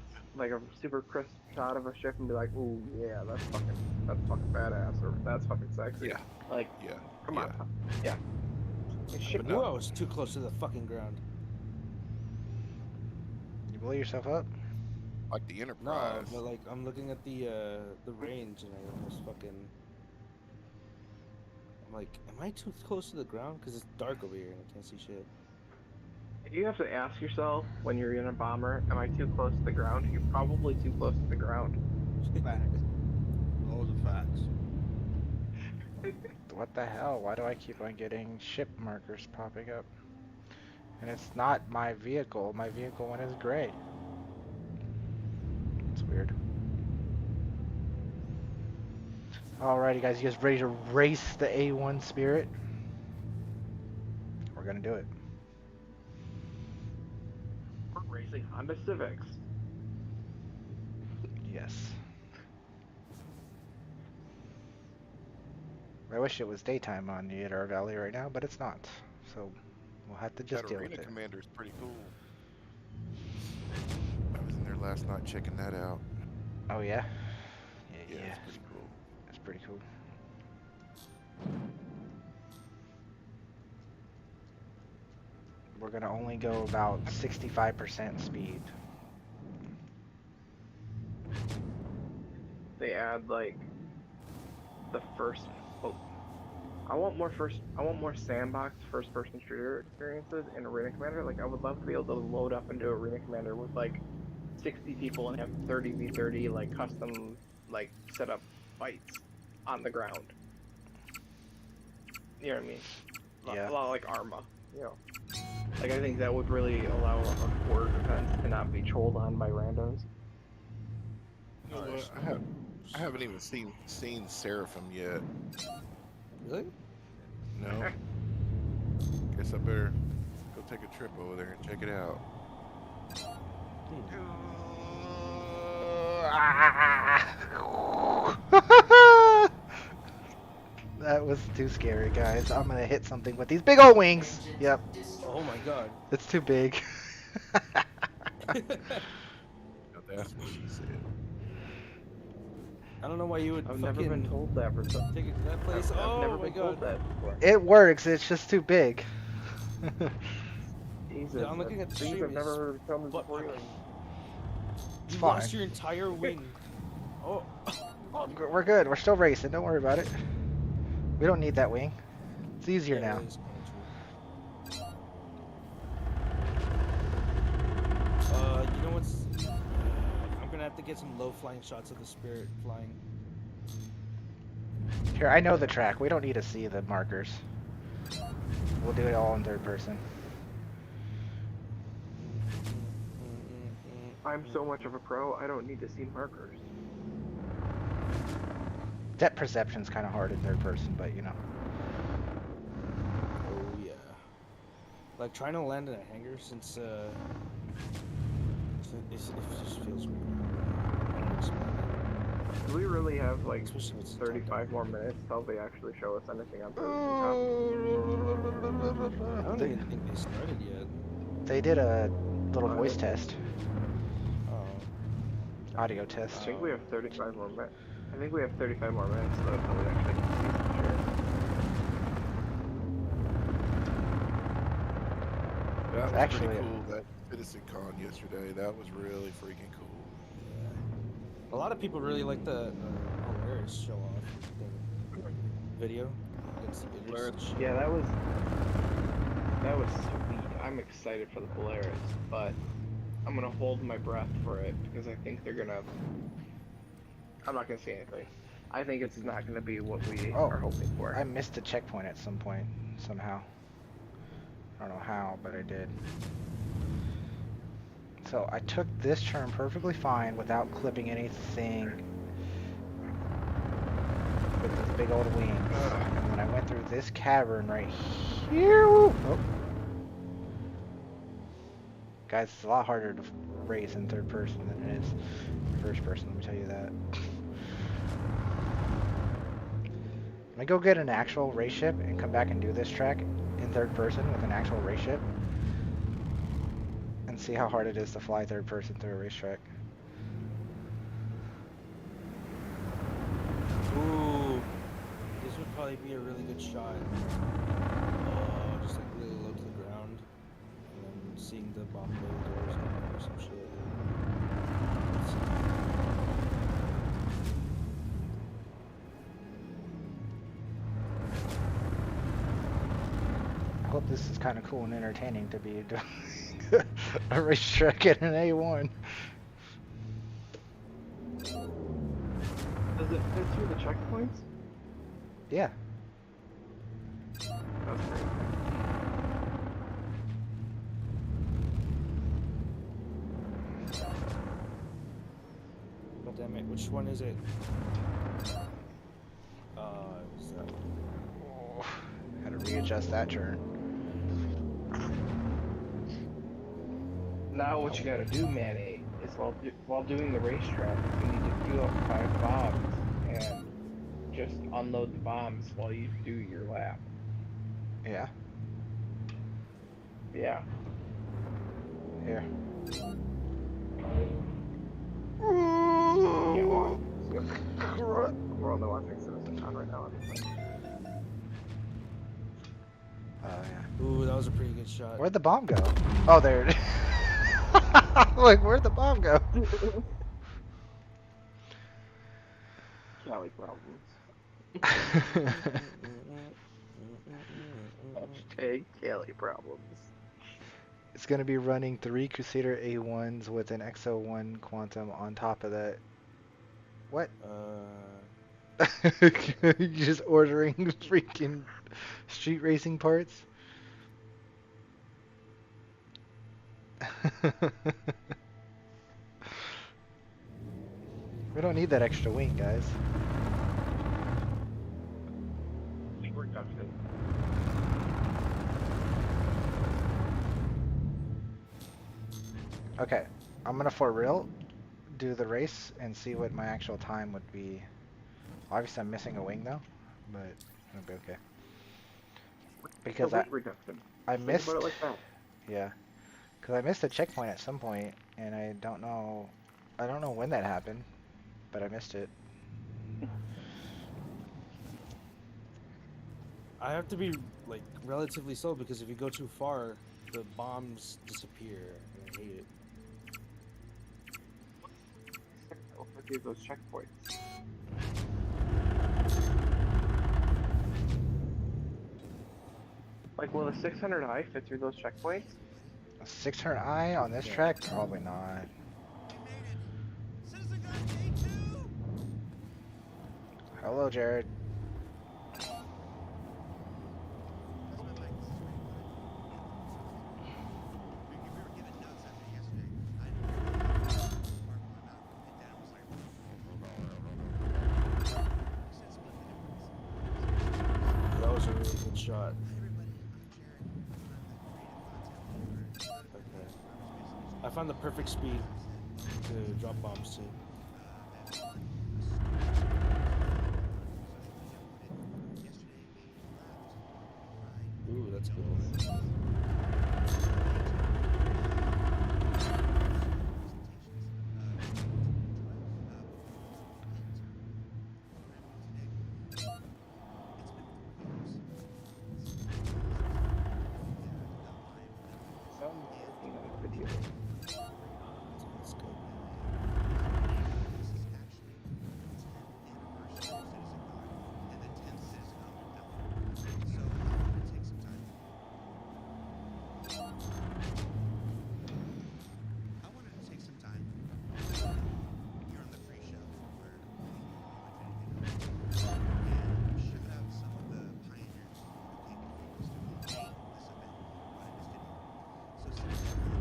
S5: super crisp shot of a ship and be like, ooh, yeah, that's fucking badass, or that's fucking sexy.
S9: Yeah.
S5: Like,
S9: Yeah.
S5: come on. Yeah. It's ship
S7: I knew I was too close to the fucking ground.
S2: You blow yourself up?
S9: Like the
S7: No,
S9: Enterprise.
S7: but like I'm looking at the range and I almost fucking. I'm like, am I too close to the ground? Because it's dark over here and I can't see shit.
S5: You have to ask yourself when you're in a bomber, am I too close to the ground? You're probably too close to the ground.
S3: Facts. All the facts.
S2: What the hell? Why do I keep on getting ship markers popping up? And it's not my vehicle. My vehicle one is gray. It's weird. Alrighty, guys. You guys ready to race the A1 Spirit? We're gonna do it.
S5: We're racing Honda Civics.
S2: Yes. I wish it was daytime on Yadar Valley right now, but it's not. So we'll have to just
S9: That
S2: deal
S9: Arena
S2: with it.
S9: Commander is pretty cool. I was in there last night checking that out.
S2: Oh yeah?
S9: Yeah, it's pretty cool.
S2: It's pretty cool. We're gonna only go about 65% speed.
S5: They add like the first. Oh, I want more sandbox first-person shooter experiences in Arena Commander. Like, I would love to be able to load up into Arena Commander with like 60 people and have 30v30 like custom like setup fights on the ground. You know what I mean?
S2: Yeah.
S5: A lot like Arma. You know. Like, I think that would really allow a core defense to not be trolled on by randoms.
S9: You know what? I haven't even seen Seraphim yet.
S7: Really?
S9: No. Guess I better go take a trip over there and check it out.
S2: That was too scary, guys. I'm gonna hit something with these big old wings.
S6: Engines
S2: Yep,
S6: destroyed.
S7: Oh my god.
S2: it's too big.
S9: Now that's what she said.
S7: I don't know why you would
S5: I've
S7: fucking
S5: never been told that for some.
S7: take it to that place.
S5: I've
S7: Oh
S5: never
S7: my
S5: been
S7: god.
S5: told that before.
S2: It works. It's just too big.
S5: Jesus,
S7: Yeah, I'm looking at the
S5: things
S7: stream,
S5: I've never heard come
S7: butt
S5: before.
S7: puckering.
S2: It's
S7: You
S2: fine.
S7: lost your entire wing. Oh.
S2: We're good. We're still racing. Don't worry about it. We don't need that wing. It's easier
S7: Yeah,
S2: now.
S7: that is kinda true. You know what's? I'm gonna have to get some low flying shots of the Spirit flying.
S2: Here, I know the track. We don't need to see the markers. We'll do it all in third person.
S5: I'm so much of a pro, I don't need to see markers.
S2: Depth perception's kind of hard in third person, but you know.
S7: Oh yeah. Like trying to land in a hangar since it just feels weird. I don't explain it.
S5: Do we really have like
S7: Especially when it's
S5: 35 more minutes till they actually show us anything on CitizenCon?
S7: I don't even think they started yet.
S2: They did a little voice test,
S7: Oh.
S2: audio
S5: I
S2: test.
S5: think we have 35 more minutes. I think we have 35 more minutes though until we actually get to see some shit.
S9: That was
S2: Actually,
S9: pretty cool. That CitizenCon yesterday. That was really freaking cool.
S7: A lot of people really like the Polaris show off the video against the bidders and shit.
S5: Yeah, that was sweet. I'm excited for the Polaris, but I'm gonna hold my breath for it because I think they're gonna. I'm not gonna say anything. I think it's not gonna be what we are hoping for.
S2: I missed the checkpoint at some point, somehow. I don't know how, but I did. So I took this turn perfectly fine without clipping anything with these big old wings. And then I went through this cavern right here. Oh. Guys, it's a lot harder to race in third person than it is in first person, let me tell you that. Let me go get an actual race ship and come back and do this track in third person with an actual race ship. And see how hard it is to fly third person through a racetrack.
S7: Ooh, this would probably be a really good shot. Just like really low to the ground, and then seeing the bomb doors or some shit.
S2: I hope this is kind of cool and entertaining to be doing a racetrack at an A1.
S5: Does it fit through the checkpoints?
S2: Yeah.
S5: That's great.
S7: God damn it, which one is it? Is that
S2: Oh, had to readjust that turn.
S5: Now what you gotta do, Manny, is while doing the racetrack, you need to fuel up 5 bombs and just unload the bombs while you do your lap.
S2: Yeah.
S5: Yeah.
S2: Here.
S5: Yeah, well, we're only watching CitizenCon right now.
S2: Yeah.
S7: Ooh, that was a pretty good shot.
S2: Where'd the bomb go? Oh, there it is. Like, where'd the bomb go?
S5: Cali problems. Hashtag Cali problems.
S2: It's going to be running 3 Crusader A1s with an XO1 Quantum on top of that. What? You're just ordering freaking street racing parts? We don't need that extra wing, guys. Okay, I'm gonna for real do the race and see what my actual time would be. Obviously I'm missing a wing though, but it'll be okay. Because I missed,
S5: it like that.
S2: yeah, because I missed a checkpoint at some point, and I don't know when that happened, but I missed it.
S7: I have to be like relatively slow because if you go too far, the bombs disappear, and I hate it.
S5: Give those checkpoints. Like, will the 600i fit through those checkpoints?
S2: A 600i on this track? Probably not. Hello, Jared.
S7: That was a really good shot. Okay. I found the perfect speed to drop bombs to. that's a good one.
S5: Sounds pretty nice video.
S7: That's good.
S10: I wanted to take some time here on the pre-show where and shout out some of the pioneers who came before us to make this event what it is today. So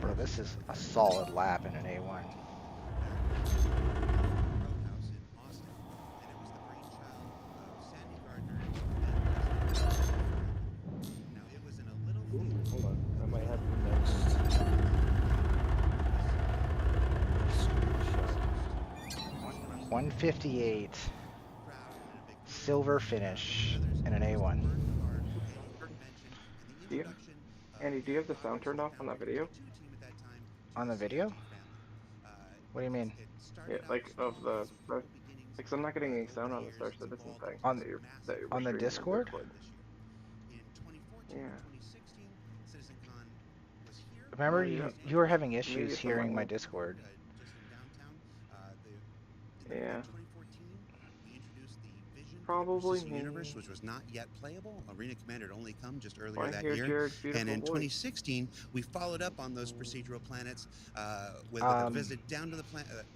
S2: Bro, this is a solid lap in an A1.
S10: Roadhouse in Austin, and it was the brainchild of Sandy Gardner and now it was in a little
S7: Ooh, hold on. I might have the next. Screenshot.
S2: 158. Silver finish in an A1.
S5: Do you, Andy, do you have the sound turned off on that video?
S2: On the video? What do you mean?
S5: Yeah, like of the, like, 'cause I'm not getting any sound on the Star Citizen thing.
S2: On-
S5: that you're
S2: on the
S5: streaming
S2: Discord?
S5: Yeah.
S2: Remember,
S5: Yeah.
S2: you were having
S5: Maybe
S2: issues
S5: it's on
S2: hearing my
S5: end.
S2: Discord.
S5: Yeah. Probably me.
S10: Universe, which was not yet playable. Arena Commander had only come just earlier
S5: Well, I
S10: that
S5: hear
S10: year.
S5: Jared's beautiful
S10: And in
S5: voice.
S10: 2016, we followed up on those procedural planets with a
S2: Um,
S10: visit down to the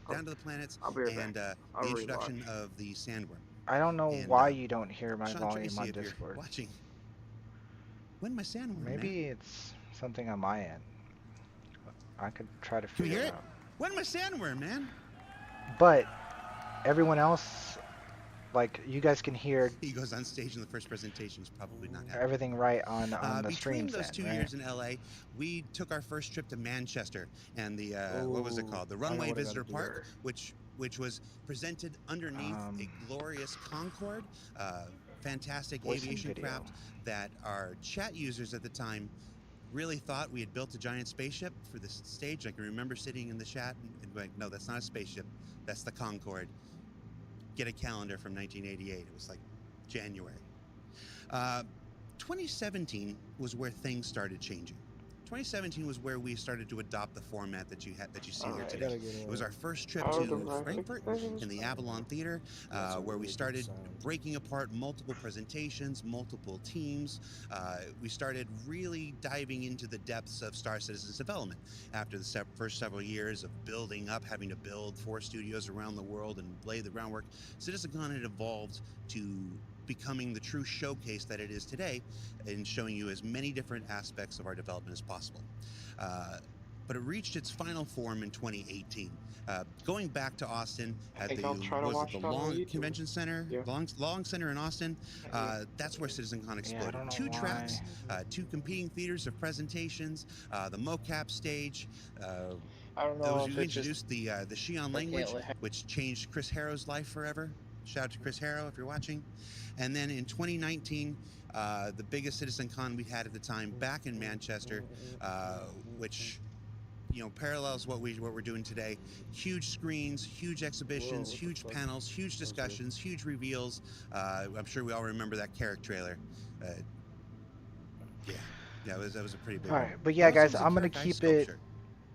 S10: down to the planets
S5: I'll be right
S10: and
S5: back.
S10: the
S5: I'll
S10: introduction
S5: rewatch.
S10: of the Sandworm.
S2: I don't know
S10: And,
S2: why you don't hear my
S10: Sean
S2: volume
S10: Tracy,
S2: on
S10: if you're
S2: Discord.
S10: watching, when my Sandworm?
S2: Maybe
S10: man?
S2: it's something on my end. I could try to
S10: Can you
S2: figure
S10: hear
S2: it
S10: it?
S2: out.
S10: When my Sandworm, man?
S2: But everyone else, like, you guys can hear
S10: He goes on stage in the first presentation. He's probably not happy.
S2: everything right on the
S10: Between
S2: streams
S10: those
S2: end,
S10: 2
S2: right?
S10: years in LA, we took our first trip to Manchester and the what was it called? The
S7: I know
S10: Runway
S7: what I
S10: Visitor
S7: gotta do.
S10: Park, which was presented underneath a glorious Concorde, fantastic
S2: Voice and
S10: aviation
S2: video.
S10: craft that our chat users at the time really thought we had built a giant spaceship for this stage. I can remember sitting in the chat and going, "No, that's not a spaceship. That's the Concorde." Get a calendar from 1988. It was like January. 2017 was where things started changing. 2017 was where we started to adopt the format that you see here
S5: Alright.
S10: today.
S7: Gotta get
S10: It was our first trip
S5: Oh,
S10: to
S5: the graphics
S10: Frankfurt
S5: thing was
S10: in the
S5: fun.
S10: Avalon Theater,
S7: That's a
S10: where we
S7: really good
S10: started
S7: sound.
S10: breaking apart multiple presentations, multiple teams. We started really diving into the depths of Star Citizen's development. After the first several years of building up, having to build 4 studios around the world and lay the groundwork, CitizenCon had evolved to becoming the true showcase that it is today in showing you as many different aspects of our development as possible. But it reached its final form in 2018. Going back to Austin at
S5: think
S10: the
S5: I'll try to watch it on
S10: Long
S5: YouTube.
S10: Convention Center,
S5: Yeah.
S10: Long Center in Austin. That's where CitizenCon exploded.
S2: don't know
S10: 2
S2: why.
S10: tracks, 2 competing theaters of presentations, the mocap stage.
S5: I don't know
S10: We
S5: if it's just
S10: introduced the Xi'an language, which changed Chris Harrow's life forever. Shout out to Chris Harrow if you're watching. And then in 2019, the biggest CitizenCon we had at the time back in Manchester, which parallels what we're doing today. Huge screens, huge exhibitions, huge panels, huge discussions, huge reveals. I'm sure we all remember that Carrick trailer. Yeah, that was a pretty big
S2: All
S10: one.
S2: right, but yeah,
S10: Also,
S2: guys,
S10: was a
S2: I'm gonna
S10: Carrick ice
S2: keep it.
S10: sculpture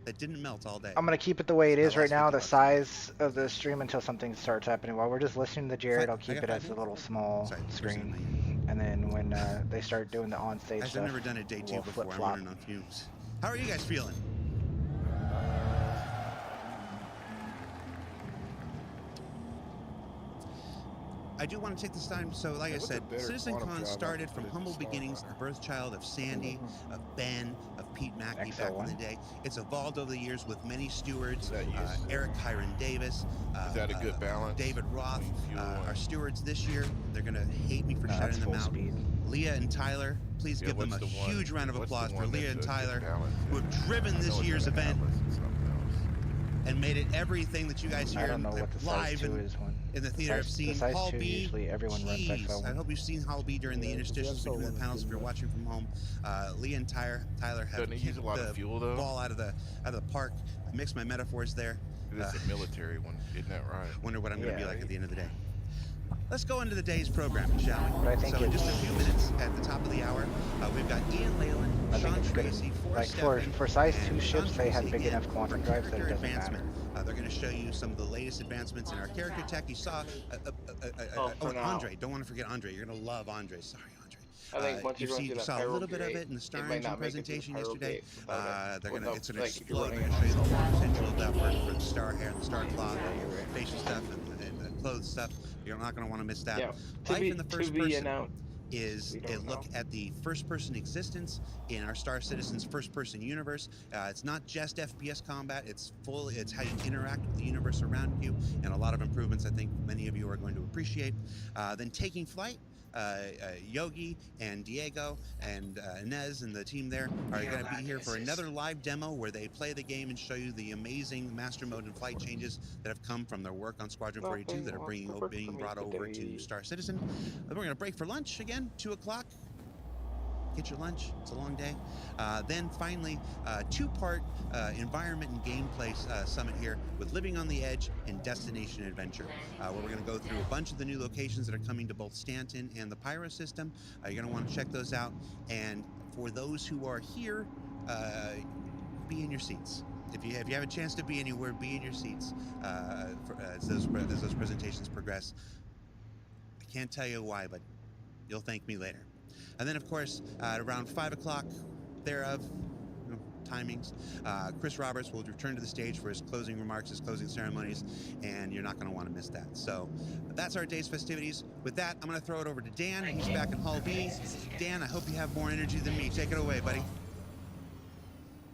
S10: that didn't melt all day.
S2: I'm gonna keep it the way it is
S10: That
S2: right
S10: last
S2: now, the
S10: 50 bucks.
S2: size of the stream until something starts happening. While we're just listening to Jared,
S10: Fine,
S2: I'll
S10: I
S2: keep
S10: got
S2: it as
S10: 5
S2: a
S10: minutes.
S2: little small
S10: Sorry,
S2: screen, and then when they start doing the on-stage
S10: I've
S2: stuff,
S10: never done a day 2
S2: we'll
S10: before. I'm
S2: flip-flop.
S10: running on fumes. How are you guys feeling? I do want to take this time, so like I
S9: what's a
S10: said,
S9: better quantum
S10: CitizenCon
S9: drive
S10: started
S9: than
S10: from
S9: the
S10: humble
S9: Star
S10: beginnings, the birth child of Sandy, of Ben, of Pete Mackey back in the
S2: XL1.
S10: day. It's evolved over the years with many stewards,
S9: Is that used?
S10: Eric Hiron Davis,
S9: Is that a good balance?
S10: David Roth,
S9: between fuel
S10: our
S9: and-
S10: stewards this year. They're going to hate me for
S2: No,
S10: shouting
S2: that's
S10: them
S2: full
S10: out.
S2: speed.
S10: Leah and Tyler, please
S9: Yeah,
S10: give them a
S9: what's the one-
S10: huge round of
S9: what's the
S10: applause for
S9: one
S10: Leah and
S9: that's a good
S10: Tyler,
S9: balance?
S10: who have driven
S9: I know
S10: this
S9: it's
S10: year's
S9: an
S10: event
S9: Atlas and something else.
S10: and made it everything that you guys
S2: I
S10: hear
S2: don't know what the size
S10: live
S2: 2
S10: and
S2: is one.
S10: in the theater have seen
S2: Besides
S10: Hall
S2: two,
S10: B.
S2: usually everyone runs
S10: Jeez, I
S2: XL1.
S10: hope you've seen Hall B during the
S7: Yeah, 'cause the
S10: interstitials between the
S7: XL1
S10: panels. If you're
S7: is
S10: watching from home, Lee and Tyler have
S9: Doesn't it use
S10: kicked
S9: a lot of
S10: the
S9: fuel, though?
S10: ball out of the park. I mixed my metaphors there.
S9: It's a military one, isn't that right?
S10: Wonder what I'm going to be
S2: Yeah.
S10: like at the end of the day. Let's go into the day's programming, shall we?
S2: But I think
S10: So in
S2: it's-
S10: just a few minutes at the top of the hour, we've got Ian Leyland,
S2: I think
S10: Sean
S2: it's good.
S10: Tracy,
S2: Like for size 2 ships, they have big enough quantum drives that it doesn't matter.
S10: They're going to show you some of the latest advancements in our character tech. You saw,
S5: for now.
S10: Andre. Don't want to forget Andre. You're going to love Andre. Sorry, Andre.
S5: I think once you're going through
S10: You
S5: that
S10: saw a
S5: pyro
S10: little bit of
S5: gate,
S10: it in the
S5: it
S10: Star
S5: might
S10: Engine
S5: not make it to the
S10: presentation
S5: pyro
S10: yesterday.
S5: gate without
S10: They're going to,
S5: without,
S10: it's going to
S5: like, if you're
S10: explode. They're
S5: running
S10: going to show you the
S5: on
S10: full potential of that for the star hair and the star cloth and the facial stuff and the clothes stuff. You're not going to want to miss that.
S5: Yeah,
S10: Life in the first person
S5: announced.
S10: is
S5: We
S10: a
S5: don't
S10: look
S5: know.
S10: at the first-person existence in our Star Citizen's first-person universe. It's not just FPS combat; it's how you interact with the universe around you, and a lot of improvements I think many of you are going to appreciate. Then taking flight. Yogi and Diego and Inez and the team there are going to be here for another live demo where they play the game and show you the amazing master mode and flight changes that have come from their work on Squadron 42 that are being brought over to Star Citizen. Then we're going to break for lunch again, 2 o'clock. Get your lunch. It's a long day. Then finally, 2-part environment and gameplay summit here with Living on the Edge and Destination Adventure, where we're going to go through a bunch of the new locations that are coming to both Stanton and the Pyro system. You're going to want to check those out. And for those who are here, be in your seats. If you have a chance to be anywhere, be in your seats as those presentations progress. I can't tell you why, but you'll thank me later. And then, of course, at around 5 o'clock thereof, timings, Chris Roberts will return to the stage for his closing remarks, his closing ceremonies, and you're not going to want to miss that. So that's our day's festivities. With that, I'm going to throw it over to Dan. He's back in Hall B. Dan, I hope you have more energy than me. Take it away, buddy.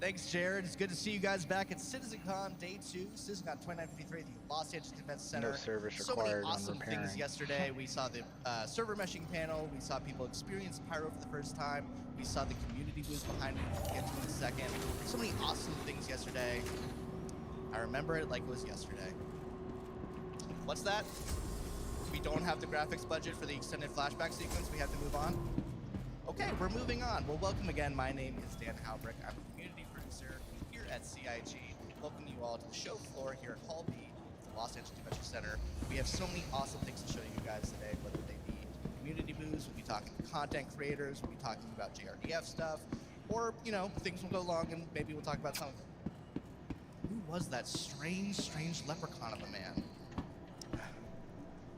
S11: Thanks, Jared. It's good to see you guys back at CitizenCon Day 2, CitizenCon 2953 at the Los Angeles Defense Center.
S2: No service
S11: So many
S2: required on
S11: awesome
S2: repairing.
S11: things yesterday. We saw the server meshing panel. We saw people experience Pyro for the first time. We saw the community booth behind me, which we'll get to in a second. So many awesome things yesterday. I remember it like it was yesterday. What's that? We don't have the graphics budget for the extended flashback sequence. We have to move on. Okay, we're moving on. Well, welcome again. My name is Dan Halbrick. I'm a community producer here at CIG. Welcome you all to the show floor here at Hall B, the Los Angeles Convention Center. We have so many awesome things to show you guys today, whether they be community booths, we'll be talking to content creators, we'll be talking about JRDF stuff, or, you know, things will go long and maybe we'll talk about some of them. Who was that strange leprechaun of a man?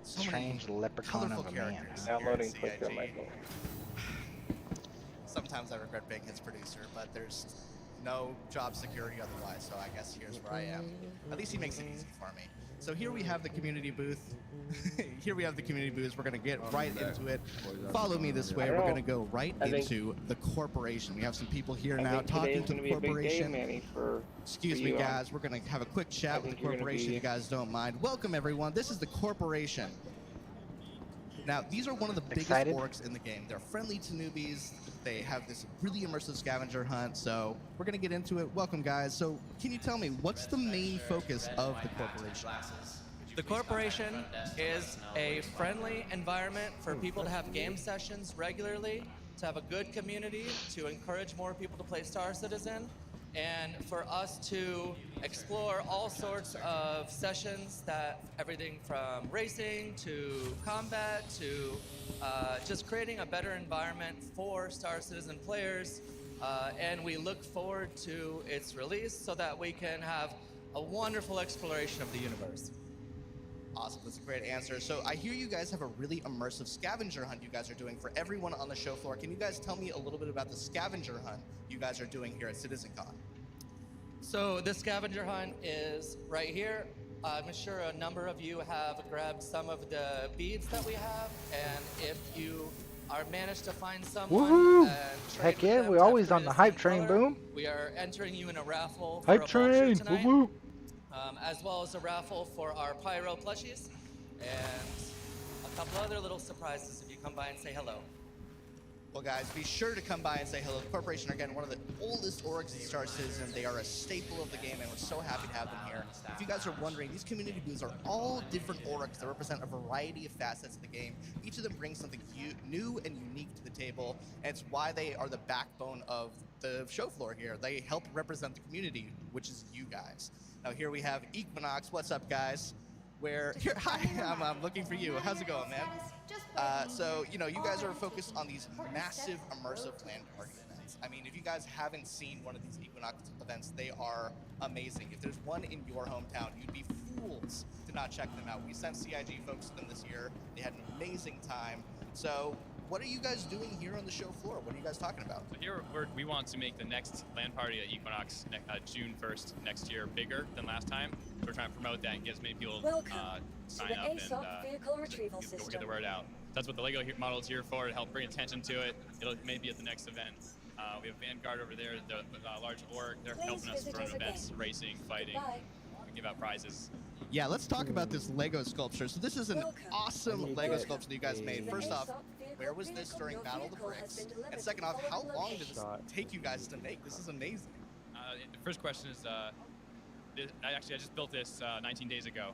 S11: So
S2: Strange
S11: many
S2: leprechaun
S11: colorful
S2: of a man.
S11: characters
S2: Huh?
S11: here at
S5: Downloading quick
S11: CIG.
S5: on my phone.
S11: Sometimes I regret being his producer, but there's no job security otherwise, so I guess here's where I am. At least he makes it easy for me. So here we have the community booth. Here we have the community booths. We're going to get right into it. Follow me this way. We're going to go right into the corporation. We have some people here now talking to the corporation. Excuse me, guys. We're going to have a quick chat with the corporation, if you guys don't mind. Welcome, everyone. This is the corporation. Now, these are one of the biggest orcs in the game. They're friendly to newbies. They have this really immersive scavenger hunt, so we're going to get into it. Welcome, guys. So can you tell me, what's the main focus of the corporation?
S12: The corporation is a friendly environment for people to have game sessions regularly, to have a good community, to encourage more people to play Star Citizen, and for us to explore all sorts of sessions, that everything from racing to combat to just creating a better environment for Star Citizen players. And we look forward to its release so that we can have a wonderful exploration of the universe.
S11: Awesome, that's a great answer. So I hear you guys have a really immersive scavenger hunt you guys are doing for everyone on the show floor. Can you guys tell me a little bit about the scavenger hunt you guys are doing here at CitizenCon?
S12: So this scavenger hunt is right here. I'm sure a number of you have grabbed some of the beads that we have, and if you are managed to find someone,
S2: Woohoo!
S12: and
S2: Heck yeah, we're always on the hype train, boom.
S12: we are entering you in a raffle for
S2: Hype
S12: a
S2: train,
S12: voucher tonight,
S2: woo-woo.
S12: as well as a raffle for our Pyro plushies, and a couple other little surprises if you come by and say hello.
S11: Well, guys, be sure to come by and say hello. The Corporation are, again, one of the oldest orgs in Star Citizen. They are a staple of the game, and we're so happy to have them here. If you guys are wondering, these community booths are all different orgs that represent a variety of facets of the game. Each of them brings something new and unique to the table, and it's why they are the backbone of the show floor here. They help represent the community, which is you guys. Now, here we have Equinox. What's up, guys? Hi, I'm looking for you. How's it going, man? So, you know, you guys are focused on these massive immersive LAN party events. I mean, if you guys haven't seen one of these Equinox events, they are amazing. If there's one in your hometown, you'd be fools to not check them out. We sent CIG folks to them this year. They had an amazing time. So, what are you guys doing here on the show floor? What are you guys talking about?
S13: So here we want to make the next LAN party at Equinox June 1st next year bigger than last time. So we're trying to promote that and get as many people sign up and get the word out. That's what the Lego model is here for, to help bring attention to it. It'll maybe at the next event. We have Vanguard over there, the large org. They're helping us run events, racing, fighting. We give out prizes.
S11: Yeah, let's talk about this Lego sculpture. So this is an awesome Lego sculpture that you guys made. First off, where was this during Battle of the Bricks? And second off, how long did this take you guys to make? This is amazing.
S13: The first question is, I just built this 19 days ago.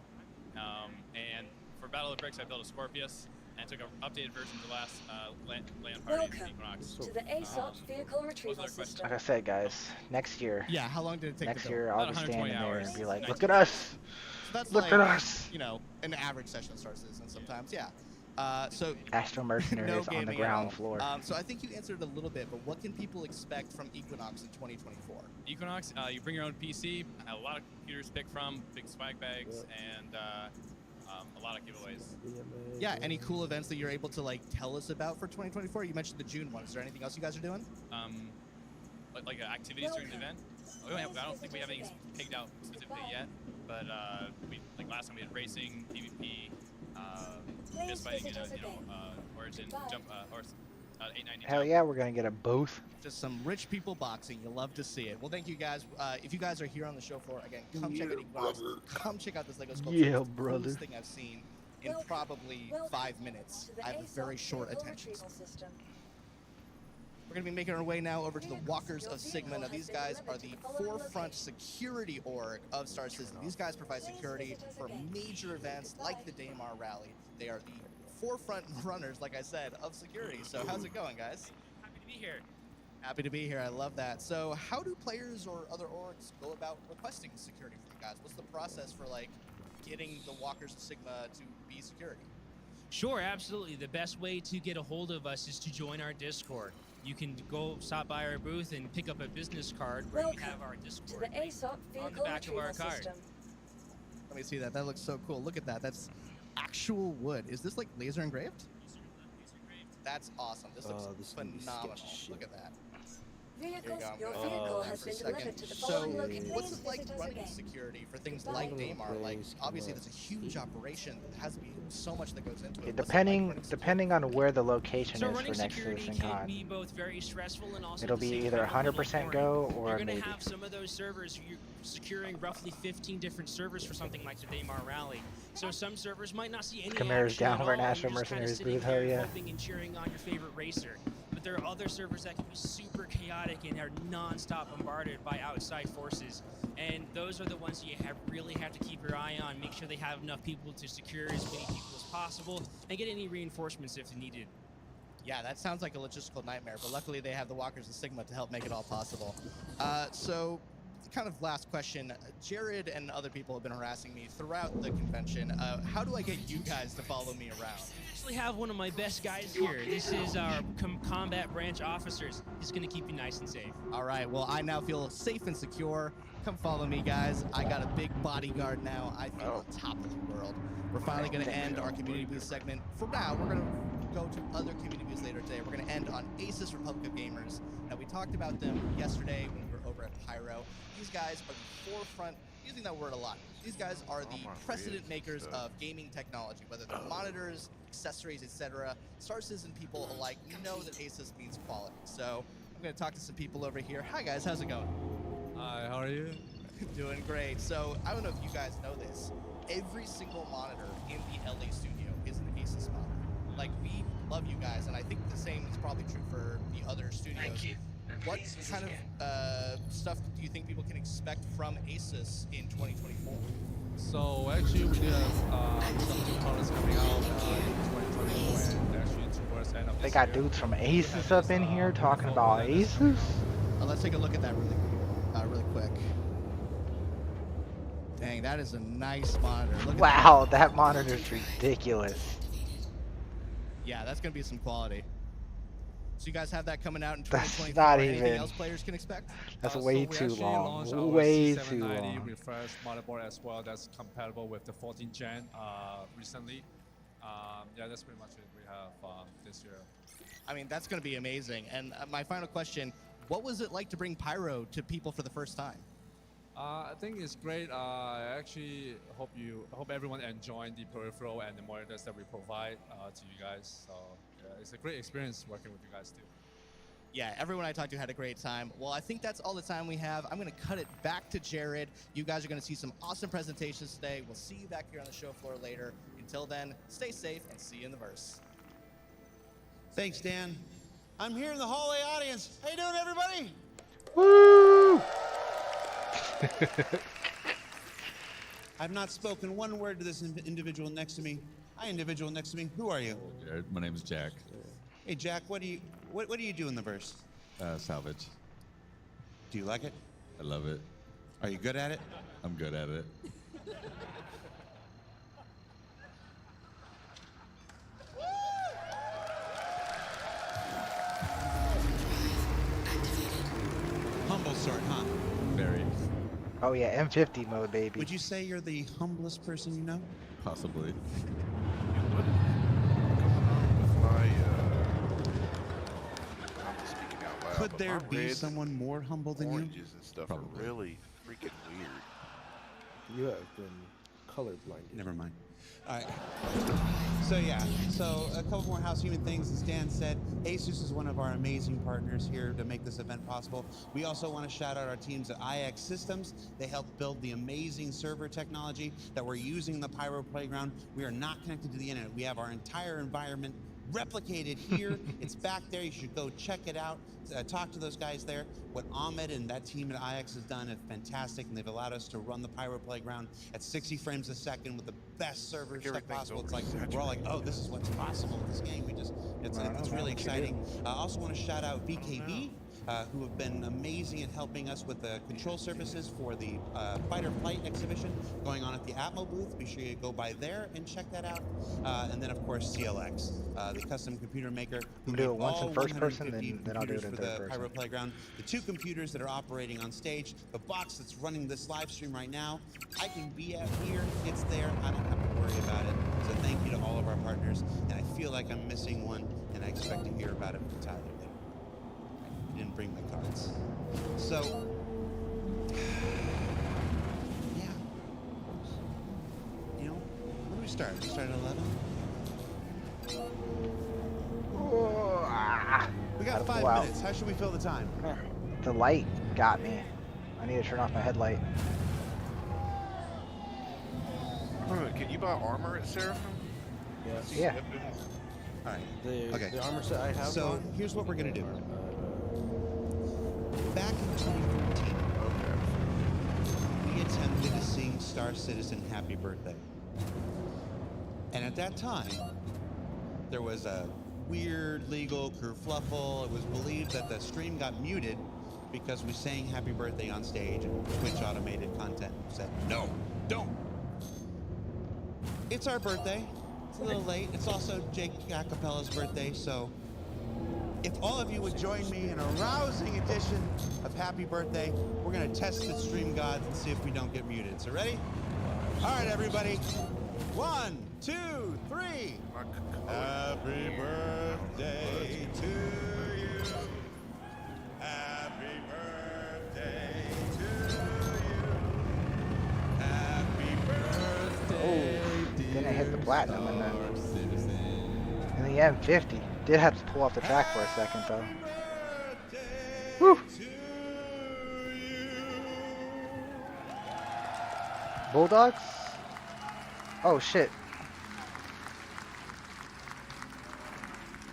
S13: And for Battle of the Bricks, I built a Scorpius. And took an updated version of the last LAN party in Equinox.
S4: To the ASOP vehicle retrieval system.
S2: Like I said, guys, next year.
S11: Yeah, how long did it take?
S2: Next
S11: to build?
S2: year, I'll be standing there
S13: hours.
S2: and be like, "Look at us!
S11: So that's
S2: Look
S11: like,
S2: at us!"
S11: You know, an average session of Star Citizen sometimes. Yeah. So
S2: Astro Mercenaries on the ground floor.
S11: So I think you answered a little bit, but what can people expect from Equinox in 2024?
S13: Equinox, you bring your own PC. A lot of computers to pick from, big swag bags, and a lot of giveaways.
S11: Yeah, any cool events that you're able to like tell us about for 2024? You mentioned the June one. Is there anything else you guys are doing?
S13: Like activities during the event. I don't think we have anything picked out specifically yet, but like last time we had racing, PvP, fist fighting, Origin, jump, or 890.
S2: Hell yeah, we're gonna get a booth.
S11: Just some rich people boxing. You love to see it. Well, thank you guys. If you guys are here on the show floor, again, come check out Equinox. Come check out this Lego sculpture.
S2: Yeah,
S11: it's the
S2: brother.
S11: coolest thing I've seen in probably 5 minutes. I have a very short attention span. We're going to be making our way now over to the Walkers of Sigma. Now, these guys are the forefront security org of Star Citizen. These guys provide security for major events like the Daymar Rally. They are the forefront runners, like I said, of security. So how's it going, guys?
S13: Happy to be here.
S11: Happy to be here. I love that. So how do players or other orgs go about requesting security from you guys? What's the process for, like, getting the Walkers of Sigma to be security?
S14: Sure, absolutely. The best way to get a hold of us is to join our Discord. You can go stop by our booth and pick up a business card where we have our Discord
S4: to the ASOP
S14: on the back of our card.
S11: Let me see that. That looks so cool. Look at that. That's actual wood. Is this like laser engraved? That's awesome. This looks phenomenal. Look at that.
S4: Vehicles, your vehicle has been delivered to the following location.
S11: What's it like running security for things like Daymar? Like, obviously, there's a huge operation. There has to be so much that goes into it.
S2: Depending on where the location
S14: So
S2: is
S14: running
S2: for next
S14: security can be
S2: CitizenCon,
S14: both very stressful and also
S2: it'll
S14: at the
S2: be
S14: same
S2: either
S14: time really
S2: 100%
S14: rewarding.
S2: go or
S14: You're going
S2: maybe.
S14: to have some of those servers, you're securing roughly 15 different servers for something like the Daymar Rally. So some servers might not see any
S2: Chimera's
S14: action
S2: down
S14: at
S2: over
S14: all,
S2: an
S14: and
S2: Astro
S14: you're just kinda
S2: Mercenaries
S14: sitting
S2: booth, hell
S14: there
S2: yeah.
S14: hoping and cheering on your favorite racer. But there are other servers that can be super chaotic and are non-stop bombarded by outside forces. And those are the ones you really have to keep your eye on, make sure they have enough people to secure as many people as possible, and get any reinforcements if needed.
S11: Yeah, that sounds like a logistical nightmare, but luckily they have the Walkers of Sigma to help make it all possible. So, kind of last question. Jared and other people have been harassing me throughout the convention. How do I get you guys to follow me around?
S14: I actually have one of my best guys here. This is our combat branch officers. He's going to keep you nice and safe.
S11: All right, well, I now feel safe and secure. Come follow me, guys. I got a big bodyguard now. I feel on top of the world. We're finally going to end our community booth segment. For now, we're going to go to other community booths later today. We're going to end on Asus Republic of Gamers. Now, we talked about them yesterday when we were over at Pyro. These guys are the forefront, using that word a lot. These guys are the precedent makers of gaming technology, whether they're monitors, accessories, etc. Star Citizen people alike know that Asus means quality. So I'm going to talk to some people over here. Hi, guys. How's it going?
S15: Hi, how are you?
S11: Doing great. So I don't know if you guys know this. Every single monitor in the LA studio is an Asus monitor. Like, we love of you guys, and I think the same is probably true for the other studios.
S6: Thank you.
S11: What kind of stuff do you think people can expect from Asus in 2024?
S15: So actually, we do have some new products coming out in 2024, and actually towards the end of
S2: They
S15: this
S2: got
S15: year.
S2: dudes from Asus up in here talking about Asus.
S11: Let's take a look at that really quick. Dang, that is a nice monitor. Look at
S2: Wow, that monitor's ridiculous.
S11: Yeah, that's gonna be some quality. So you guys have that coming out in
S2: That's
S11: 2024.
S2: not
S11: Anything
S2: even.
S11: else players can expect?
S2: That's
S15: So
S2: way
S15: we
S2: too
S15: actually
S2: long.
S15: launched our
S2: Way too
S15: C790
S2: long.
S15: refreshed motherboard as well. That's compatible with the 14th gen recently. Yeah, that's pretty much it we have this year.
S11: I mean, that's gonna be amazing. And my final question: what was it like to bring Pyro to people for the first time?
S15: I think it's great. I actually hope everyone enjoyed the peripheral and the monitors that we provide to you guys. So yeah, it's a great experience working with you guys too.
S11: Yeah, everyone I talked to had a great time. Well, I think that's all the time we have. I'm going to cut it back to Jared. You guys are going to see some awesome presentations today. We'll see you back here on the show floor later. Until then, stay safe and see you in the verse.
S10: Thanks, Dan. I'm here in the hallway audience. How you doing, everybody?
S2: Woo!
S10: I've not spoken one word to this individual next to me. Hi, individual next to me. Who are you?
S16: My name is Jack.
S10: Hey, Jack. What do you do in the verse?
S16: Salvage.
S10: Do you like it?
S16: I love it.
S10: Are you good at it?
S16: I'm good at it.
S10: Humble sort, huh?
S16: Very.
S2: Oh yeah, M50 mode, baby.
S10: Would you say you're the humblest person you know?
S16: Possibly.
S10: Could there be someone more humble than you?
S9: Oranges and stuff are really freaking weird.
S7: You have been colorblind.
S10: Never mind. All right. So yeah, a couple more housekeeping things. As Dan said, Asus is one of our amazing partners here to make this event possible. We also want to shout out our teams at IX Systems. They helped build the amazing server technology that we're using in the Pyro Playground. We are not connected to the internet. We have our entire environment replicated here. It's back there. You should go check it out. Talk to those guys there. What Ahmed and that team at IX has done is fantastic, and they've allowed us to run the Pyro Playground at 60 frames a second with the best server tech possible. It's like we're all like, oh, this is what's possible with this game. It's really exciting. I also want to shout out VKB. Who have been amazing at helping us with the control surfaces for the Fighter Flight exhibition going on at the Atmo booth. Be sure you go by there and check that out. And then, of course, CLX, the custom computer maker.
S2: I'm do it once in first person, then I'll do it in
S10: for
S2: third
S10: the
S2: person.
S10: Pyro Playground. The 2 computers that are operating on stage, the box that's running this live stream right now. I can be out here, it's there. I don't have to worry about it. So thank you to all of our partners. And I feel like I'm missing one, and I expect to hear about it from Tyler later. Didn't bring my cards. So, yeah. You know, when do we start? We start at 11? We got 5 minutes. How should we fill the time?
S2: The light got me. I need to turn off my headlight.
S9: Can you buy armor at Seraphim?
S7: Yes.
S2: Yeah.
S10: All right.
S7: Okay. The armor set I have.
S10: So here's what we're gonna do. Back in 2013, we attempted to sing Star Citizen Happy Birthday. And at that time, there was a weird legal kerfluffle. It was believed that the stream got muted because we sang Happy Birthday on stage, and Twitch automated content said, no, don't. It's our birthday. It's a little late. It's also Jake Acapella's birthday, so if all of you would join me in a rousing edition of Happy Birthday, we're going to test the stream gods and see if we don't get muted. So ready? All right, everybody. 1, 2, 3. Happy birthday to you. Happy birthday to you. Happy birthday.
S2: Then I hit the platinum and the M50. Did have to pull off the track for a second though. Woo! Bulldogs? Oh shit.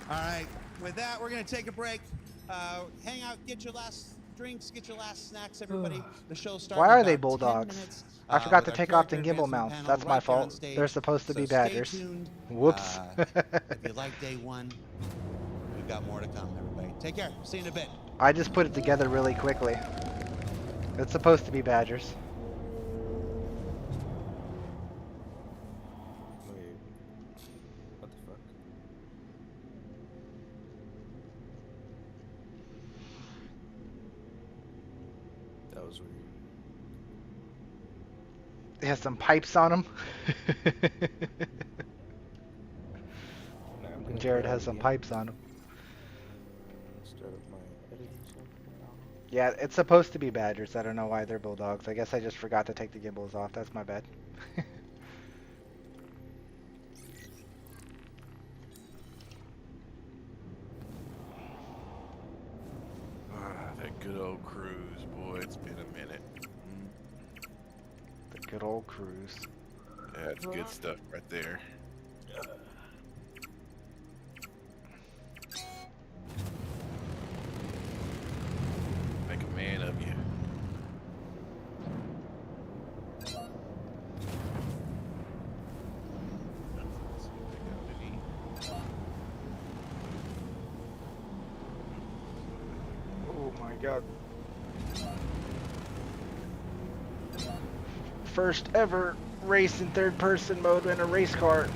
S10: All right. With that, we're gonna take a break. Hang out, get your last drinks, get your last snacks, everybody. The show's starting.
S2: Why are
S10: in
S2: they
S10: about 10
S2: bulldogs?
S10: minutes,
S2: I forgot
S10: with
S2: to
S10: our
S2: take off the
S10: character
S2: gimbal
S10: advancement
S2: mounts.
S10: panel
S2: That's my
S10: right there on
S2: fault.
S10: stage.
S2: They're supposed to
S10: So
S2: be
S10: stay
S2: badgers.
S10: tuned.
S2: Whoops.
S10: If you like day one, we've got more to come, everybody. Take care. See you in a bit.
S2: I just put it together really quickly. It's supposed to be badgers.
S7: Wait. What the fuck? That was weird.
S2: It has some pipes on them. Jared has some pipes on him.
S7: Start up my editing software now.
S2: Yeah, it's supposed to be badgers. I don't know why they're bulldogs. I guess I just forgot to take the gimbals off. That's my bad.
S9: That good old cruise, boy. It's been a minute.
S2: The good old cruise.
S9: Yeah, it's good stuff right there. Make a man of you.
S2: Oh my god. First ever race in third person mode in a race car.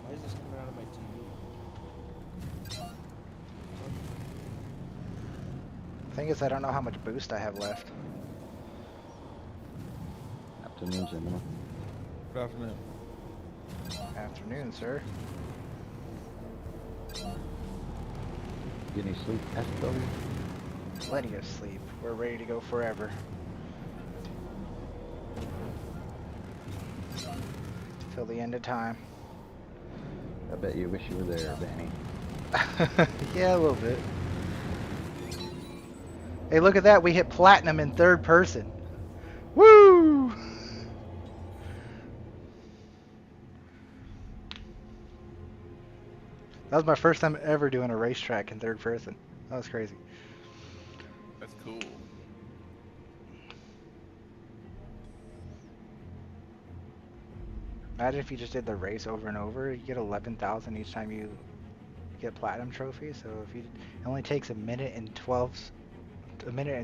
S7: Why is this coming out of my TV?
S2: Thing is, I don't know how much boost I have left.
S17: Afternoon, gentlemen.
S7: Good afternoon.
S2: Afternoon, sir.
S17: Get any sleep, SW?
S2: Plenty of sleep. We're ready to go forever. Till the end of time.
S17: I bet you wish you were there, Danny.
S2: Yeah, a little bit. Hey, look at that. We hit platinum in third person. Woo! That was my first time ever doing a racetrack in third person. That was crazy.
S9: That's cool.
S2: Imagine if you just did the race over and over. You get 11,000 each time you get platinum trophy. So if you, it only takes a minute and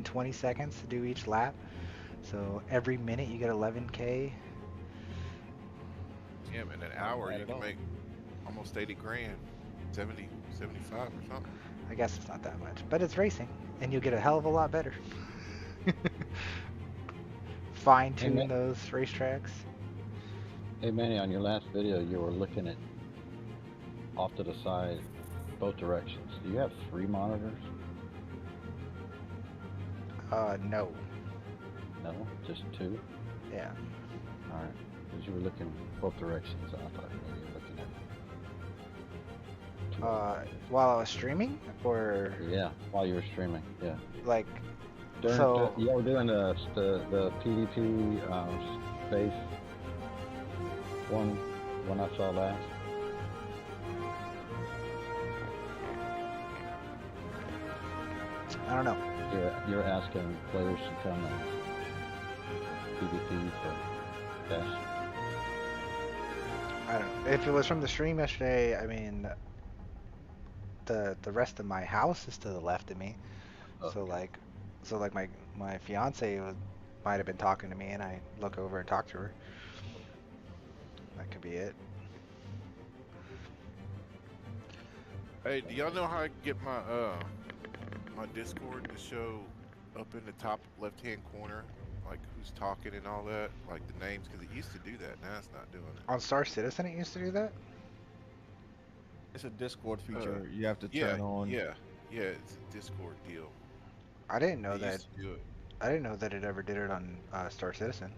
S2: 20 seconds to do each lap. So every minute you get 11K.
S9: Yeah, in an hour you can make almost 80 grand. 70, 75 or something.
S2: I guess it's not that much, but it's racing, and you'll get a hell of a lot better. Fine tune those racetracks.
S17: Hey Manny, on your last video you were looking at off to the side, both directions. Do you have 3 monitors?
S2: No.
S17: No, just 2?
S2: Yeah.
S17: Alright, because you were looking both directions. I thought maybe you were looking at...
S2: While I was streaming, or
S17: Yeah, while you were streaming, yeah.
S2: like,
S17: During
S2: so
S17: you were doing the PvP space one I saw last.
S2: I don't know.
S17: You're asking players to come and PvP for cash.
S2: I don't know. If it was from the stream yesterday, I mean, the rest of my house is to the left of me.
S17: Okay.
S2: So like my fiance might have been talking to me, and I look over and talk to her. That could be it.
S9: Hey, do y'all know how I can get my my Discord to show up in the top left-hand corner, like who's talking and all that, like the names? Because it used to do that. Now it's not doing it.
S2: On Star Citizen, it used to do that.
S7: It's a Discord feature. You have to turn on.
S9: Yeah, it's a Discord deal.
S2: I didn't know
S9: It
S2: that.
S9: used to do it.
S2: I didn't know that it ever did it on Star Citizen.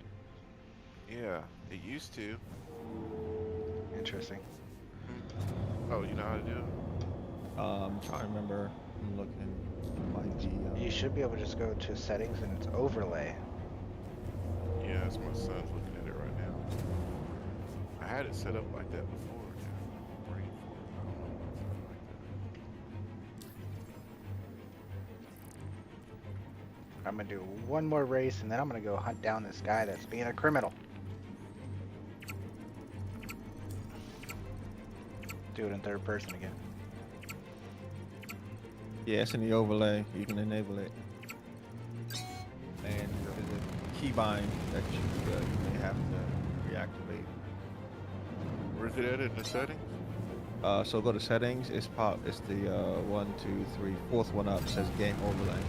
S9: Yeah, it used to.
S2: Interesting.
S9: Oh, you know how to do it?
S18: I'm trying to remember. I'm looking. Might be.
S2: You should be able to just go to settings and it's overlay.
S9: Yeah, that's my son's looking at it right now. I had it set up like that before.
S2: I'm gonna do one more race and then I'm gonna go hunt down this guy that's being a criminal. Do it in third person again.
S18: Yeah, it's in the overlay. You can enable it. And there's a keybind that you may have to reactivate.
S9: Where's it at in the settings?
S18: So go to settings. It's the 1, 2, 3, fourth one up. It says game overlay.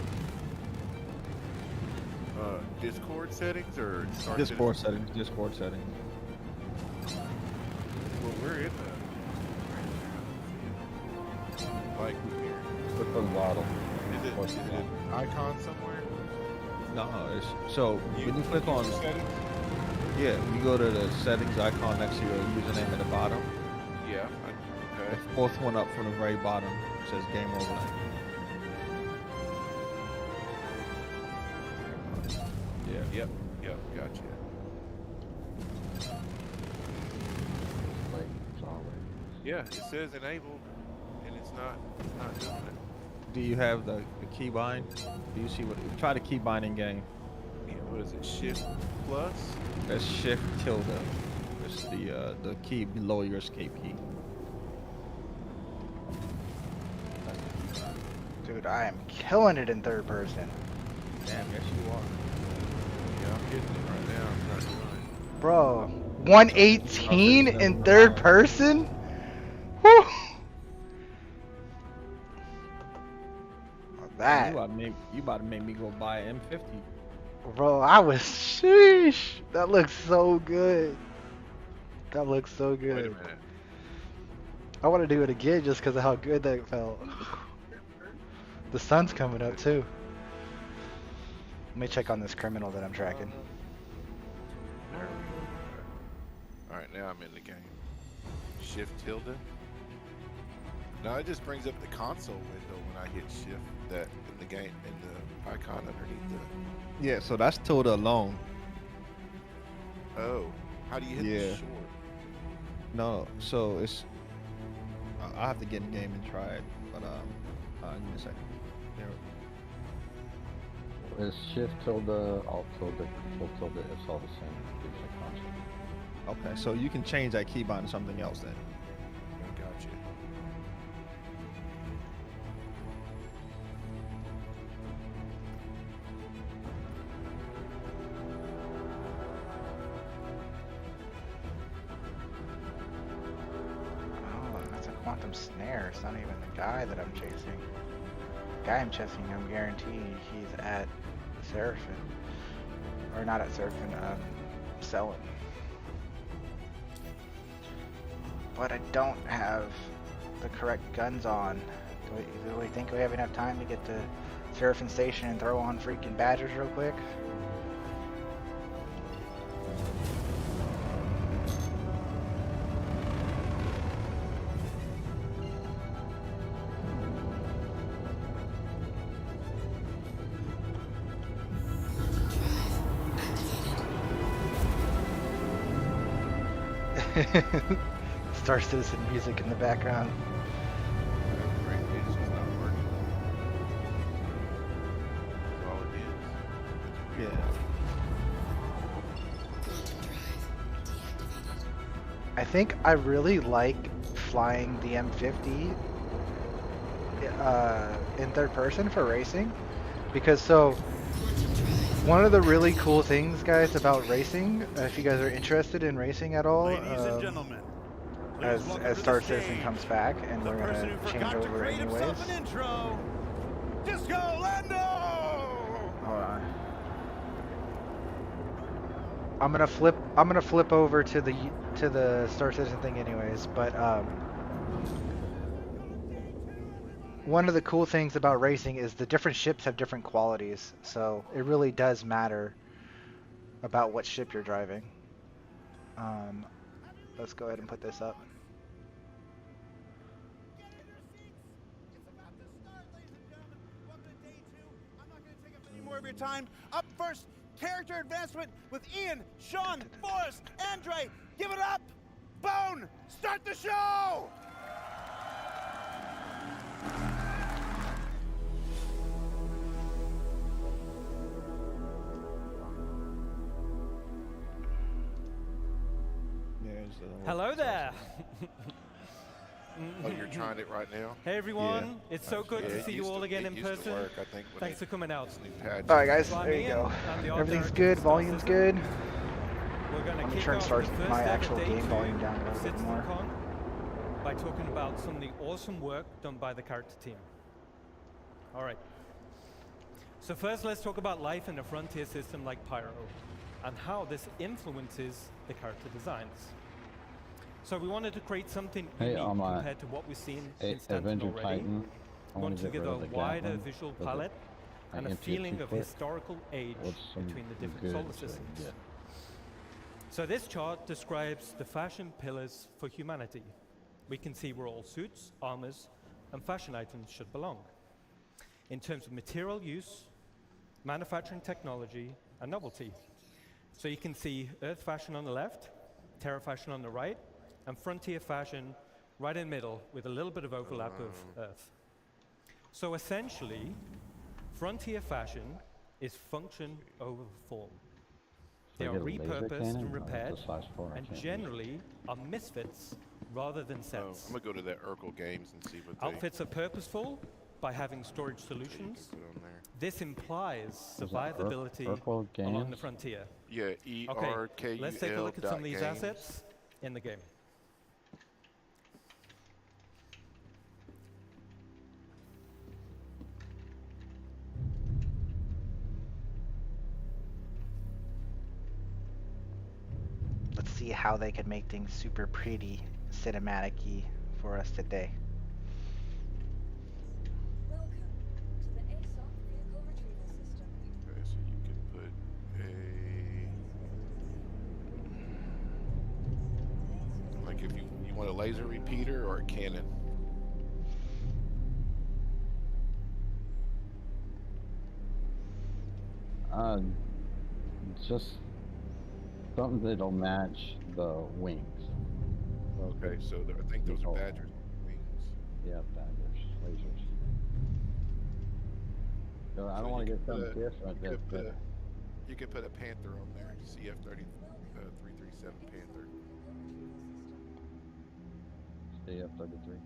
S9: Discord settings or
S18: Discord settings. Discord settings.
S9: Well, we're in the like here.
S17: Look for the bottle.
S9: Is it an icon somewhere?
S18: No, it's so when you click on
S9: settings.
S18: Yeah, you go to the settings icon next to your username at the bottom.
S9: Yeah. Okay.
S18: The fourth one up from the very bottom says game overlay. Yeah.
S9: Yep. Gotcha. Yeah, it says enabled, and it's not doing it.
S18: Do you have the keybind? Do you see what? Try the keybind in game.
S9: Yeah, what is it? Shift plus?
S18: That's shift tilde. It's the key below your escape key.
S2: Dude, I am killing it in third person.
S18: Damn, yes you are.
S9: Yeah, I'm getting it right now. I'm trying to run.
S2: Bro, 118 in third person? Whew. That.
S18: You about to make me go buy an M50.
S2: Bro, I was sheesh. That looks so good. That looks so good.
S9: Wait a minute.
S2: I want to do it again just because of how good that felt. The sun's coming up too. Let me check on this criminal that I'm tracking.
S9: Alright, now I'm in the game. Shift tilde. Now it just brings up the console window when I hit shift that in the game in the icon underneath the.
S18: Yeah, so that's tilde alone.
S9: Oh, how do you hit the short?
S18: No, so it's. I have to get in the game and try it, but give me a second.
S17: It's shift tilde, alt tilde, control tilde. It's all the same. It's a console.
S18: Okay, so you can change that keybind to something else then.
S9: Gotcha.
S2: Oh, that's a quantum snare. It's not even the guy that I'm chasing. The guy I'm chasing, I'm guaranteed he's at Seraphim. Or not at Seraphim, selling. But I don't have the correct guns on. Do we think we have enough time to get to Seraphim Station and throw on freaking badgers real quick? Star Citizen music in the background.
S18: Yeah.
S2: I think I really like flying the M50 in third person for racing, because one of the really cool things, guys, about racing, if you guys are interested in racing at all, as Star Citizen comes back, and we're gonna change over anyways.
S19: Disco Lando!
S2: Hold on. I'm gonna flip over to the Star Citizen thing anyways, but one of the cool things about racing is the different ships have different qualities, so it really does matter about what ship you're driving. Let's go ahead and put this up.
S19: More of your time. Up first, character advancement with Ian, Sean, Forrest, Andre. Give it up! Bone! Start the show!
S20: Hello there.
S9: Oh, you're trying it right now?
S20: Hey everyone, it's so good to see you all again in person.
S9: Work, I think,
S20: Thanks for coming out.
S2: Alright guys, there you go. Everything's good, volume's good. Let me turn my actual game volume down a little bit more.
S20: CitizenCon by talking about some of the awesome work done by the character team. Alright. So first let's talk about life in a frontier system like Pyro and how this influences the character designs. So we wanted to create something unique compared to what we've seen in Stanton already.
S17: Titan,
S20: We wanted to give a wider visual palette and a feeling of historical age between the different solar systems.
S17: Yeah.
S20: So this chart describes the fashion pillars for humanity. We can see where all suits, armors, and fashion items should belong. In terms of material use, manufacturing technology, and novelty. So you can see Earth fashion on the left, Terra fashion on the right, and frontier fashion right in the middle with a little bit of overlap of Earth. So essentially, frontier fashion is function over form. They are repurposed and repaired, and generally are misfits rather than sets.
S9: I'm gonna go to that Urkel Games and see what
S20: Outfits are purposeful by having storage solutions. This implies survivability along the frontier.
S9: Yeah, ERKUL.
S20: Okay, let's take a look at some of these assets in the game.
S2: Let's see how they can make things super pretty, cinematic-y for us today.
S9: Okay, so you can put a, like if you want a laser repeater or a cannon.
S17: Just something that'll match the wings.
S9: Okay, so I think those are Badgers wings.
S17: Yeah, Badgers, lasers. So I don't want to get something different.
S9: You could put a Panther on there, CF-337 Panther.
S17: CF-33.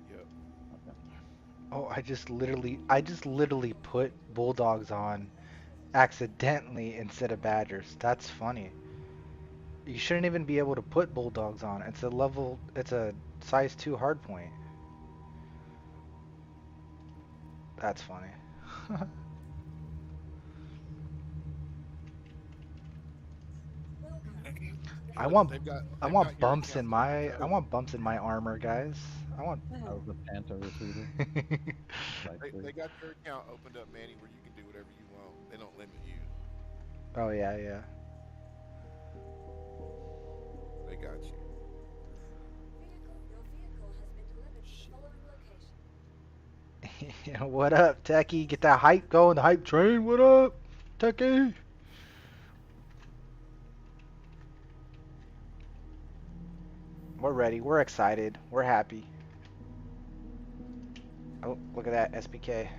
S9: Yep.
S17: Okay.
S2: Oh, I just literally put bulldogs on accidentally instead of badgers. That's funny. You shouldn't even be able to put bulldogs on. It's a size 2 hardpoint. That's funny. I want bumps in my armor, guys. I want
S17: the Panther repeater.
S9: They got your account opened up, Manny, where you can do whatever you want. They don't limit you.
S2: Oh yeah, yeah.
S9: They got you.
S2: What up, Techie? Get that hype going, the hype train. What up, Techie? We're ready. We're excited. We're happy. Oh, look at that SPK.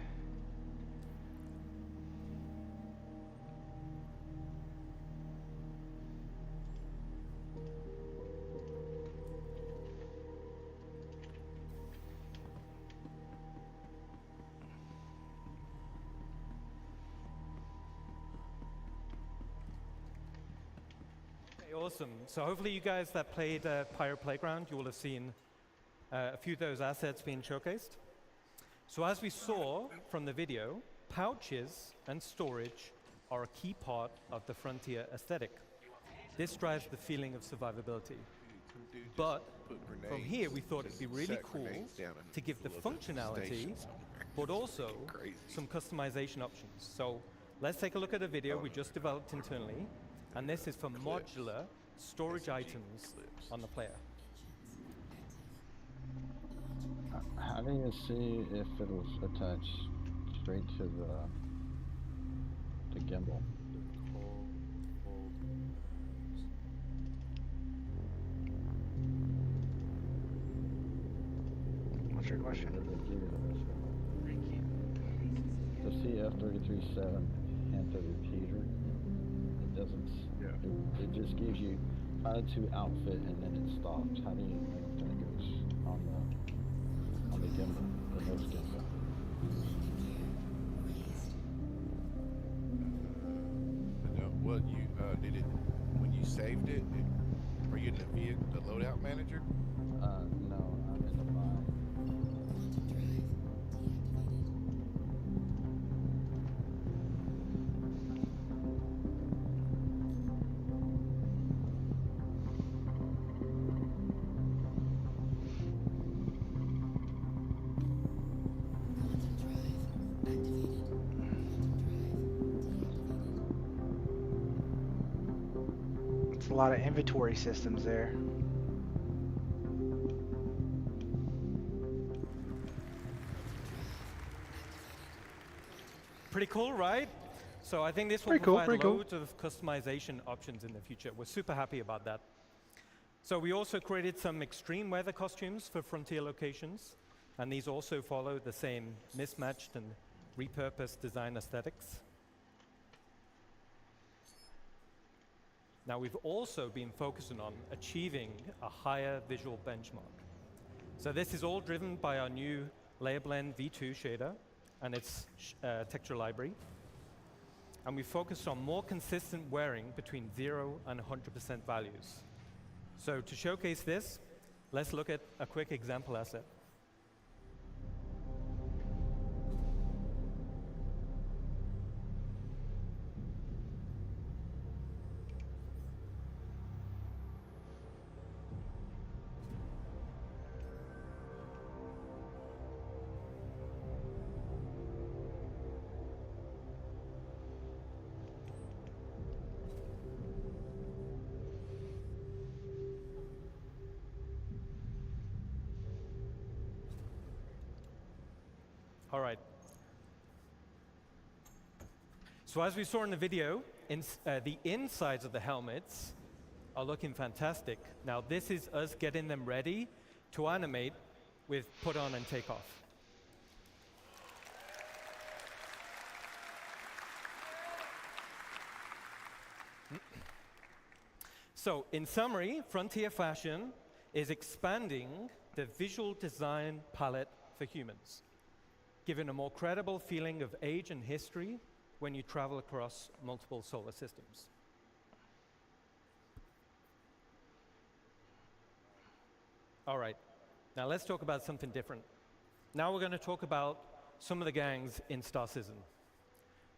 S20: Awesome. So hopefully you guys that played Pyro Playground, you will have seen a few of those assets being showcased. So as we saw from the video, pouches and storage are a key part of the Frontier aesthetic. This drives the feeling of survivability.
S9: Some dude just
S20: But
S9: put
S20: from
S9: grenades,
S20: here, we thought it'd
S9: just
S20: be really
S9: set
S20: cool
S9: grenades down in
S20: to give the
S9: little
S20: functionality,
S9: station somewhere.
S20: but
S9: It's
S20: also
S9: freaking crazy.
S20: some customization options. So let's take a look at a video we just developed internally, and this is for modular storage items on the player.
S17: How do you see if it'll attach straight to the gimbal?
S2: What's your question?
S17: The CF33-7 hand-threaded repeater, it doesn't. It just gives you how to outfit and then it stops. How do you know if that goes on the gimbal, the nose gimbal?
S9: Well, you did it when you saved it. Were you in the loadout manager?
S17: No, I'm in the file.
S2: It's a lot of inventory systems there.
S20: Pretty cool, right? So I think this will provide loads of customization options in the future. We're super happy about that. So we also created some extreme weather costumes for frontier locations, and these also follow the same mismatched and repurposed design aesthetics. Now we've also been focusing on achieving a higher visual benchmark. So this is all driven by our new Layer Blend V2 shader and its texture library. And we focused on more consistent wearing between 0 and 100% values. So to showcase this, let's look at a quick example asset. All right. So as we saw in the video, the insides of the helmets are looking fantastic. Now this is us getting them ready to animate with put on and take off. So in summary, Frontier Fashion is expanding the visual design palette for humans, giving a more credible feeling of age and history when you travel across multiple solar systems. All right, now let's talk about something different. Now we're going to talk about some of the gangs in Star Citizen.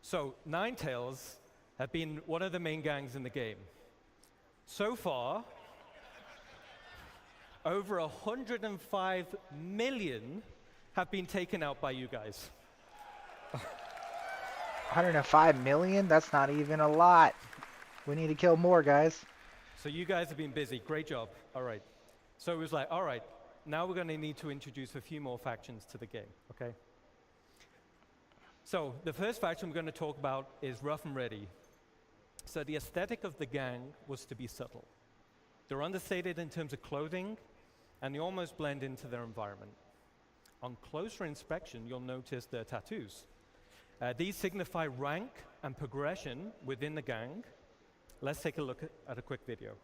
S20: So Ninetales have been one of the main gangs in the game. So far, over 105 million have been taken out by you guys.
S2: 105 million? That's not even a lot. We need to kill more, guys.
S20: So you guys have been busy. Great job. All right. So it was like, all right, now we're going to need to introduce a few more factions to the game, okay? So the first faction we're going to talk about is Rough and Ready. So the aesthetic of the gang was to be subtle. They're understated in terms of clothing, and they almost blend into their environment. On closer inspection, you'll notice their tattoos. These signify rank and progression within the gang. Let's take a look at a quick video.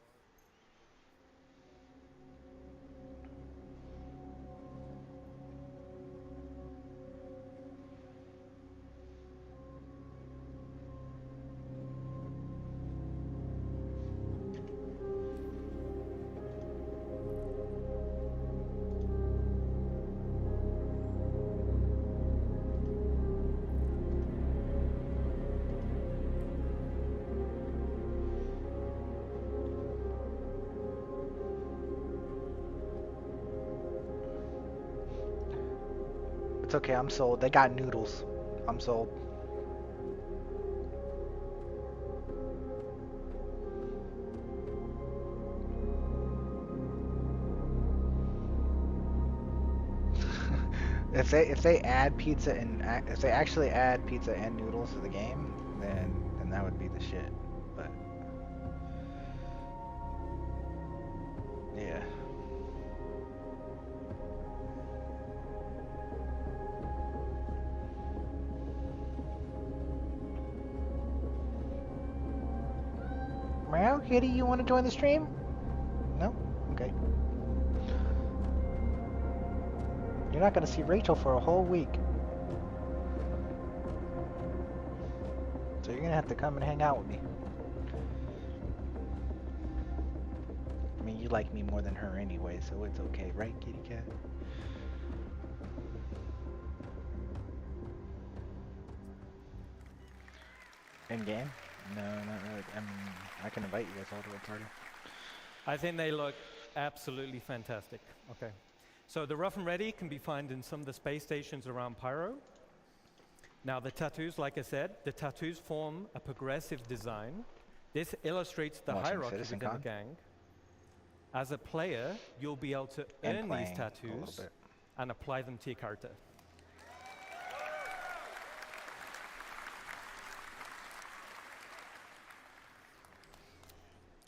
S2: It's okay, I'm sold. They got noodles. I'm sold. If they add pizza and if they actually add pizza and noodles to the game, then that would be the shit. But yeah. Meow Kitty, you want to join the stream? No? Okay. You're not gonna see Rachel for a whole week. So you're gonna have to come and hang out with me. I mean, you like me more than her anyway, so it's okay, right, kitty cat? In game? No, not really. I mean, I can invite you guys all to a party.
S20: I think they look absolutely fantastic. Okay. So the Rough and Ready can be found in some of the space stations around Pyro. Now the tattoos, like I said, the tattoos form a progressive design. This illustrates the hierarchy within the gang. As a player, you'll be able to earn these tattoos and apply them to your character.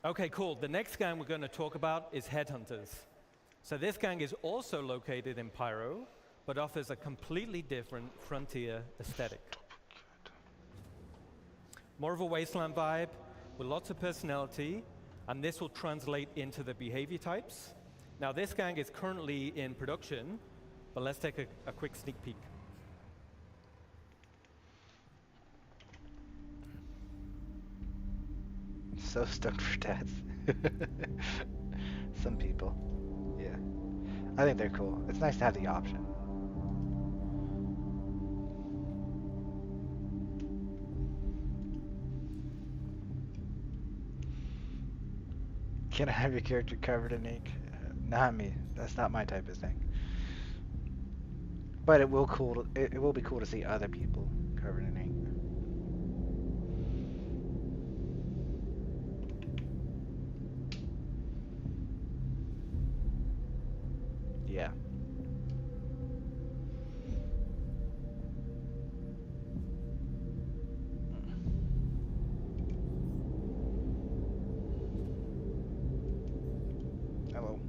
S20: Okay, cool. The next gang we're going to talk about is Headhunters. So this gang is also located in Pyro, but offers a completely different frontier aesthetic. More of a wasteland vibe with lots of personality, and this will translate into the behavior types. Now this gang is currently in production, but let's take a quick sneak peek.
S2: So stoked for death. Some people. Yeah. I think they're cool. It's nice to have the option. Can I have your character covered in ink? Not me. That's not my type of thing. But it will be cool to see other people covered in ink. Yeah. Hello.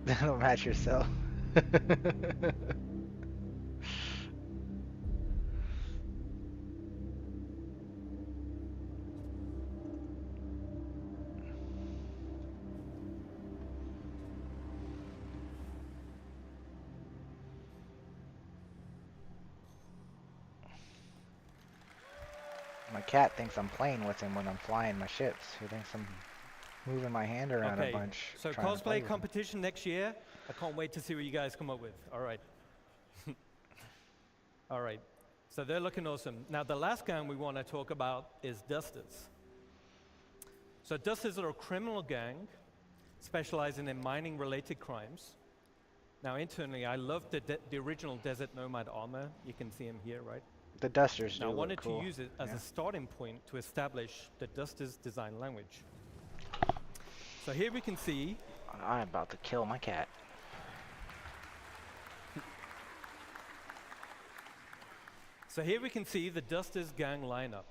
S2: That'll match yourself. My cat thinks I'm playing with him when I'm flying my ships. He thinks I'm moving my hand around a bunch.
S20: So cosplay competition next year. I can't wait to see what you guys come up with. All right. All right. So they're looking awesome. Now the last gang we want to talk about is Dusters. So Dusters are a criminal gang specializing in mining-related crimes. Now internally, I love the original Desert Nomad armor. You can see him here, right?
S2: The Dusters do
S20: Now I
S2: look
S20: wanted
S2: cool.
S20: to use it as a starting point to establish the Dusters design language. So here we can see...
S2: I'm about to kill my cat.
S20: So here we can see the Dusters gang lineup,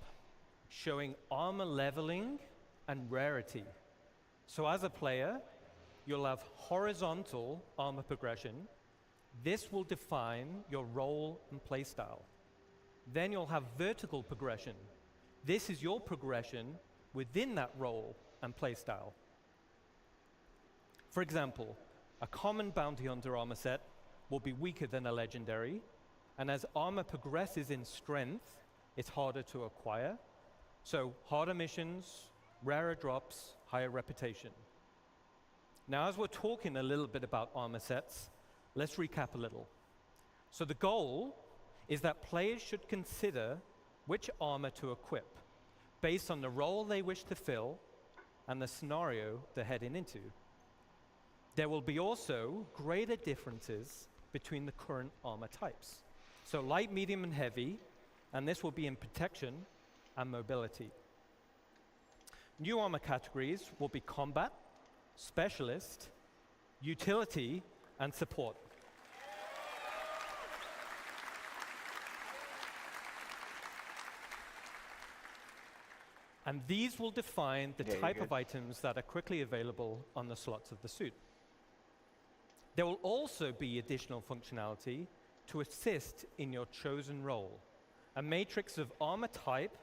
S20: showing armor leveling and rarity. So as a player, you'll have horizontal armor progression. This will define your role and playstyle. Then you'll have vertical progression. This is your progression within that role and playstyle. For example, a common bounty hunter armor set will be weaker than a legendary, and as armor progresses in strength, it's harder to acquire. So harder missions, rarer drops, higher reputation. Now, as we're talking a little bit about armor sets, let's recap a little. So the goal is that players should consider which armor to equip based on the role they wish to fill and the scenario they're heading into. There will be also greater differences between the current armor types. So light, medium, and heavy, and this will be in protection and mobility. New armor categories will be combat, specialist, utility, and support. And these will define the type of items that are quickly available on the slots of the suit. There will also be additional functionality to assist in your chosen role. A matrix of armor type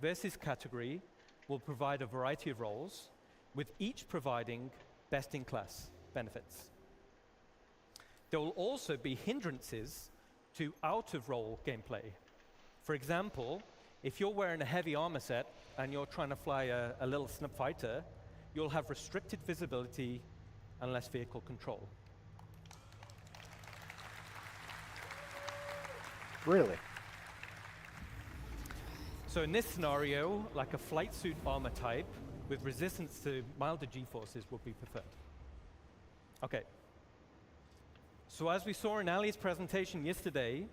S20: versus category will provide a variety of roles, with each providing best-in-class benefits. There will also be hindrances to out-of-role gameplay. For example, if you're wearing a heavy armor set and you're trying to fly a little snub fighter, you'll have restricted visibility and less vehicle control.
S2: Really?
S20: So in this scenario, like a flight suit armor type with resistance to milder G-forces would be preferred. Okay. So as we saw in Ali's presentation yesterday,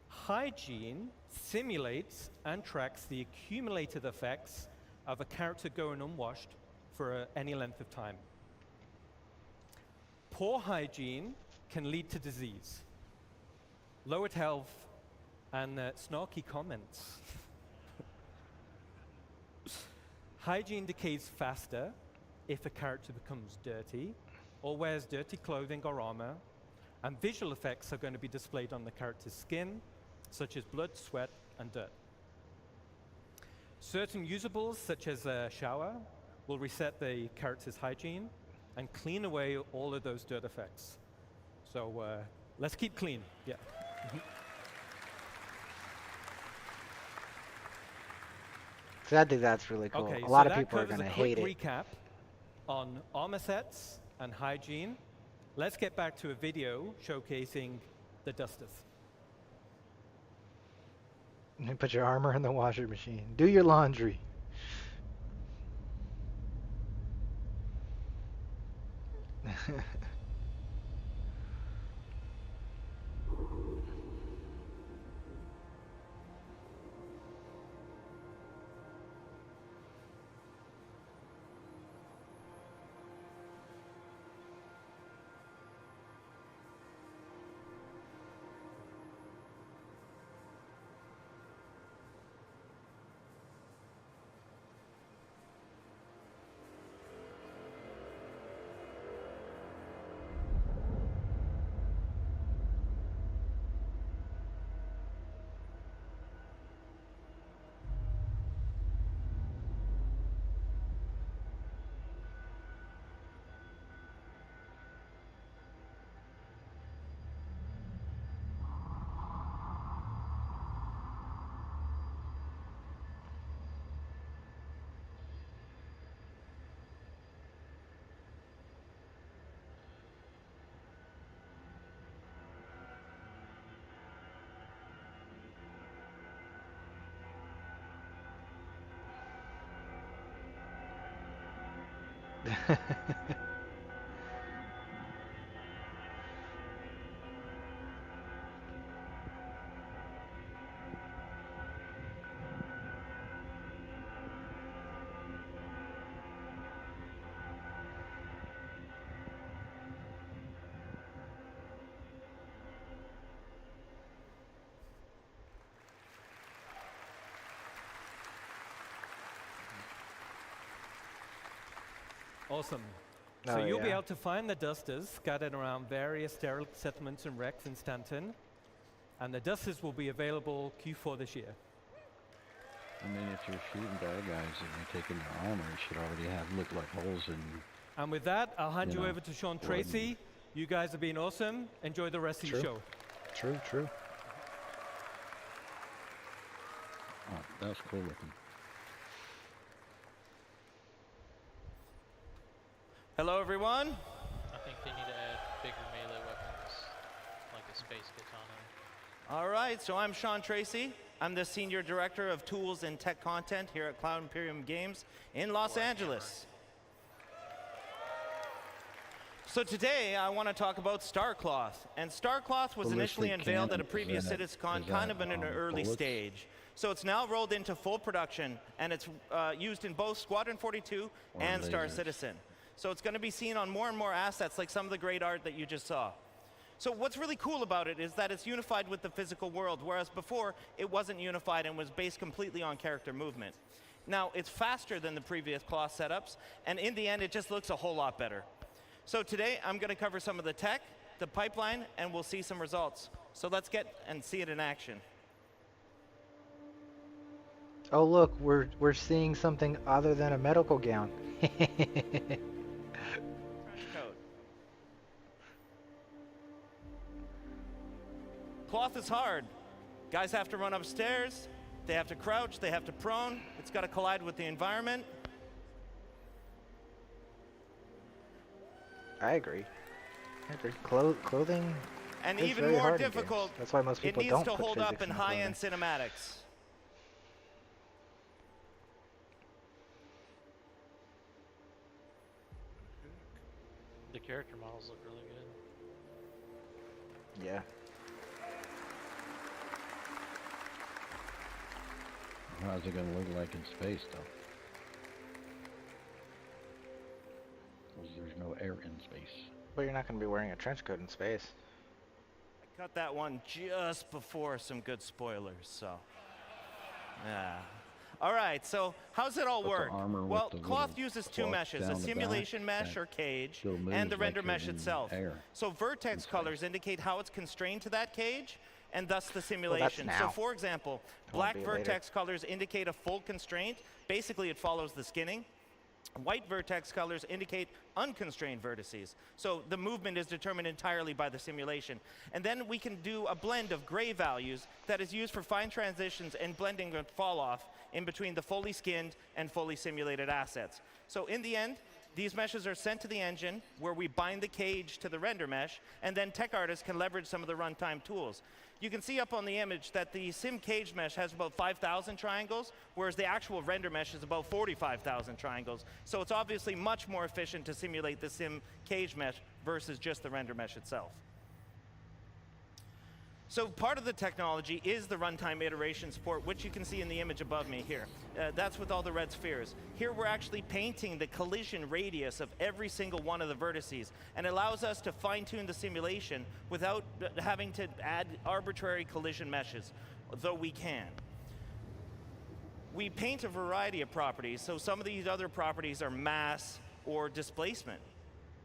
S20: hygiene simulates and tracks the accumulated effects of a character going unwashed for any length of time. Poor hygiene can lead to disease, lowered health, and snarky comments. Hygiene decays faster if a character becomes dirty or wears dirty clothing or armor, and visual effects are going to be displayed on the character's skin, such as blood, sweat, and dirt. Certain usables, such as a shower, will reset the character's hygiene and clean away all of those dirt effects. So let's keep clean, yeah.
S2: So I think that's really cool.
S20: Okay,
S2: a lot
S20: so
S2: of people are going to hate it.
S20: quick recap on armor sets and hygiene. Let's get back to a video showcasing the dusters.
S2: You put your armor in the washer machine. Do your laundry.
S20: Awesome.
S2: Oh,
S20: So you'll be
S2: yeah.
S20: able to find the dusters scattered around various derelict settlements and wrecks in Stanton, and the dusters will be available Q4 this year.
S17: I mean, if you're shooting bad guys and you're taking their armor, it should already look like holes in.
S20: And with that, I'll hand
S17: You
S20: you
S17: know,
S20: over to Sean
S17: blood.
S20: Tracy. You guys have been awesome. Enjoy the rest of your show.
S17: True. Oh, that was cool looking.
S2: Hello, everyone.
S21: I think they need to add bigger melee weapons, like a space katana.
S2: All right, so I'm Sean Tracy. I'm the Senior Director of Tools and Tech Content here at Cloud Imperium Games in Los Angeles. So today I want to talk about STAR-Cloth. And STAR-Cloth was initially unveiled at a previous CitizenCon, kind of in an early stage. So it's now rolled into full production, and it's used in both Squadron 42 and Star Citizen. So it's going to be seen on more and more assets, like some of the great art that you just saw. So what's really cool about it is that it's unified with the physical world, whereas before it wasn't unified and was based completely on character movement. Now, it's faster than the previous Cloth setups, and in the end, it just looks a whole lot better. So today, I'm going to cover some of the tech, the pipeline, and we'll see some results. So let's get and see it in action. Oh, look, we're seeing something other than a medical gown. Cloth is hard. Guys have to run upstairs, they have to crouch, they have to prone. It's got to collide with the environment. I agree. Clothing and is even very more difficult. That's why most people don't. It needs to hold up in high-end cinematics.
S21: The character models look really good.
S2: Yeah.
S17: How's it going to look like in space, though? Because there's no air in space.
S2: But you're not going to be wearing a trench coat in space. I cut that one just before some good spoilers, so. Yeah. All right, so how's it all work? Well, Cloth uses two meshes, a simulation mesh or cage, and the render mesh itself. So vertex colors indicate how it's constrained to that cage, and thus the simulation. So for example, black vertex colors indicate a full constraint. Basically, it follows the skinning. White vertex colors indicate unconstrained vertices. So the movement is determined entirely by the simulation. And then we can do a blend of gray values that is used for fine transitions and blending and fall off in between the fully skinned and fully simulated assets. So in the end, these meshes are sent to the engine where we bind the cage to the render mesh, and then tech artists can leverage some of the runtime tools. You can see up on the image that the sim cage mesh has about 5,000 triangles, whereas the actual render mesh is about 45,000 triangles. So it's obviously much more efficient to simulate the sim cage mesh versus just the render mesh itself. So part of the technology is the runtime iteration support, which you can see in the image above me here. That's with all the red spheres. Here we're actually painting the collision radius of every single one of the vertices, and it allows us to fine-tune the simulation without having to add arbitrary collision meshes, though we can. We paint a variety of properties, so some of these other properties are mass or displacement.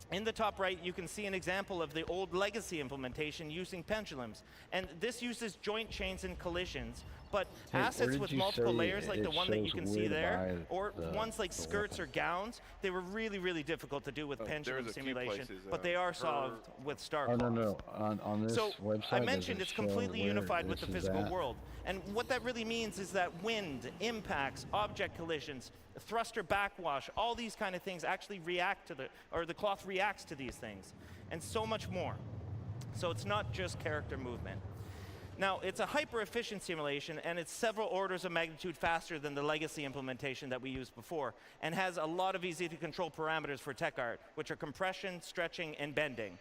S2: In the top right, you can see an example of the old legacy implementation using pendulums. And this uses joint chains and collisions, but assets with multiple layers like the one that you can see there, or ones like skirts or gowns, they were really, really difficult to do with pendulum simulation, but they are solved with STAR-Cloth.
S17: Oh, no. On this website,
S2: I mentioned it's completely unified with the physical world. And what that really means is that wind, impacts, object collisions, thruster backwash, all these kind of things actually react to the cloth reacts to these things, and so much more. So it's not just character movement. Now, it's a hyper-efficient simulation, and it's several orders of magnitude faster than the legacy implementation that we used before, and has a lot of easy-to-control parameters for tech art, which are compression, stretching, and bending.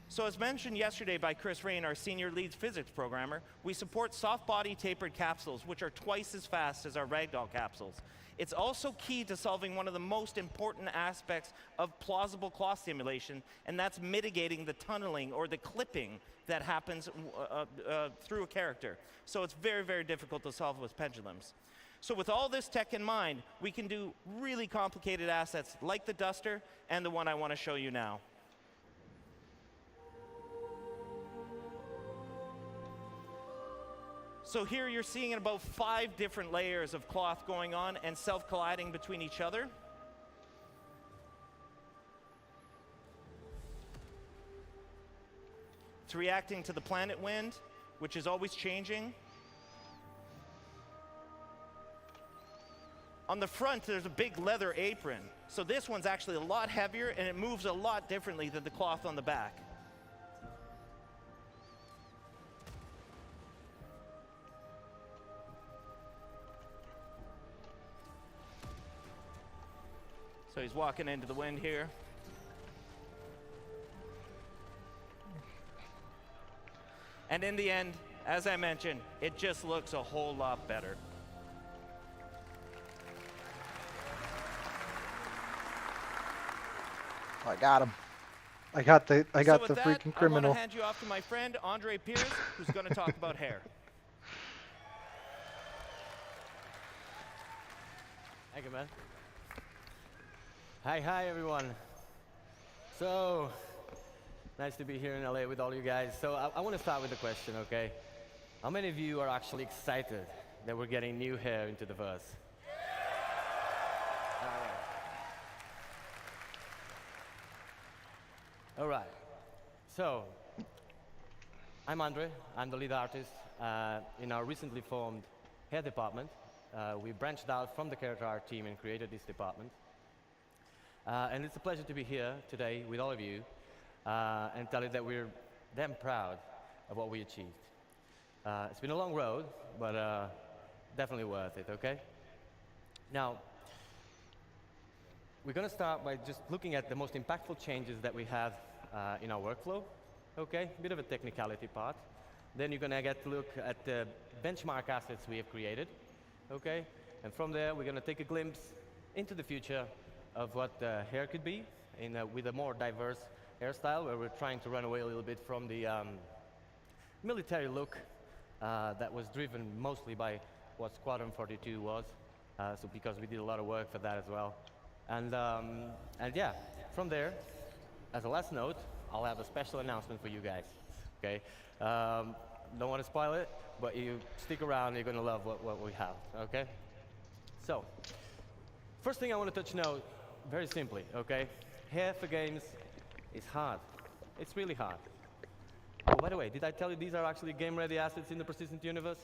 S2: So as mentioned yesterday by Chris Rain, our senior lead physics programmer, we support soft-body tapered capsules, which are twice as fast as our ragdoll capsules. It's also key to solving one of the most important aspects of plausible cloth simulation, and that's mitigating the tunneling or the clipping that happens through a character. So it's very, very difficult to solve with pendulums. So with all this tech in mind, we can do really complicated assets like the Duster and the one I want to show you now. So here you're seeing about 5 different layers of cloth going on and self-colliding between each other. It's reacting to the planet wind, which is always changing.
S1: On the front, there's a big leather apron. So this one's actually a lot heavier and it moves a lot differently than the cloth on the back. So he's walking into the wind here. And in the end, as I mentioned, it just looks a whole lot better.
S2: I got him. I got the
S1: So
S2: freaking
S1: with that, I want
S2: criminal.
S1: to hand you off to my friend Andre Pierce, who's going to talk about hair.
S22: Thank you, man. Hi, everyone. So, nice to be here in LA with all you guys. So, I want to start with a question, okay? How many of you are actually excited that we're getting new hair into the verse? All right. So, I'm Andre. I'm the lead artist in our recently formed hair department. We branched out from the character art team and created this department. And it's a pleasure to be here today with all of you and tell you that we're damn proud of what we achieved. It's been a long road, but definitely worth it, okay? Now, we're going to start by just looking at the most impactful changes that we have in our workflow, okay? A bit of a technicality part. Then you're going to get to look at the benchmark assets we have created, okay? And from there, we're going to take a glimpse into the future of what hair could be with a more diverse hairstyle, where we're trying to run away a little bit from the military look that was driven mostly by what Squadron 42 was, so because we did a lot of work for that as well. And yeah, from there, as a last note, I'll have a special announcement for you guys, okay? Don't want to spoil it, but you stick around, you're going to love what we have, okay? So, first thing I want to touch note, very simply, okay? Hair for games is hard. It's really hard. Oh, by the way, did I tell you these are actually game-ready assets in the persistent universe?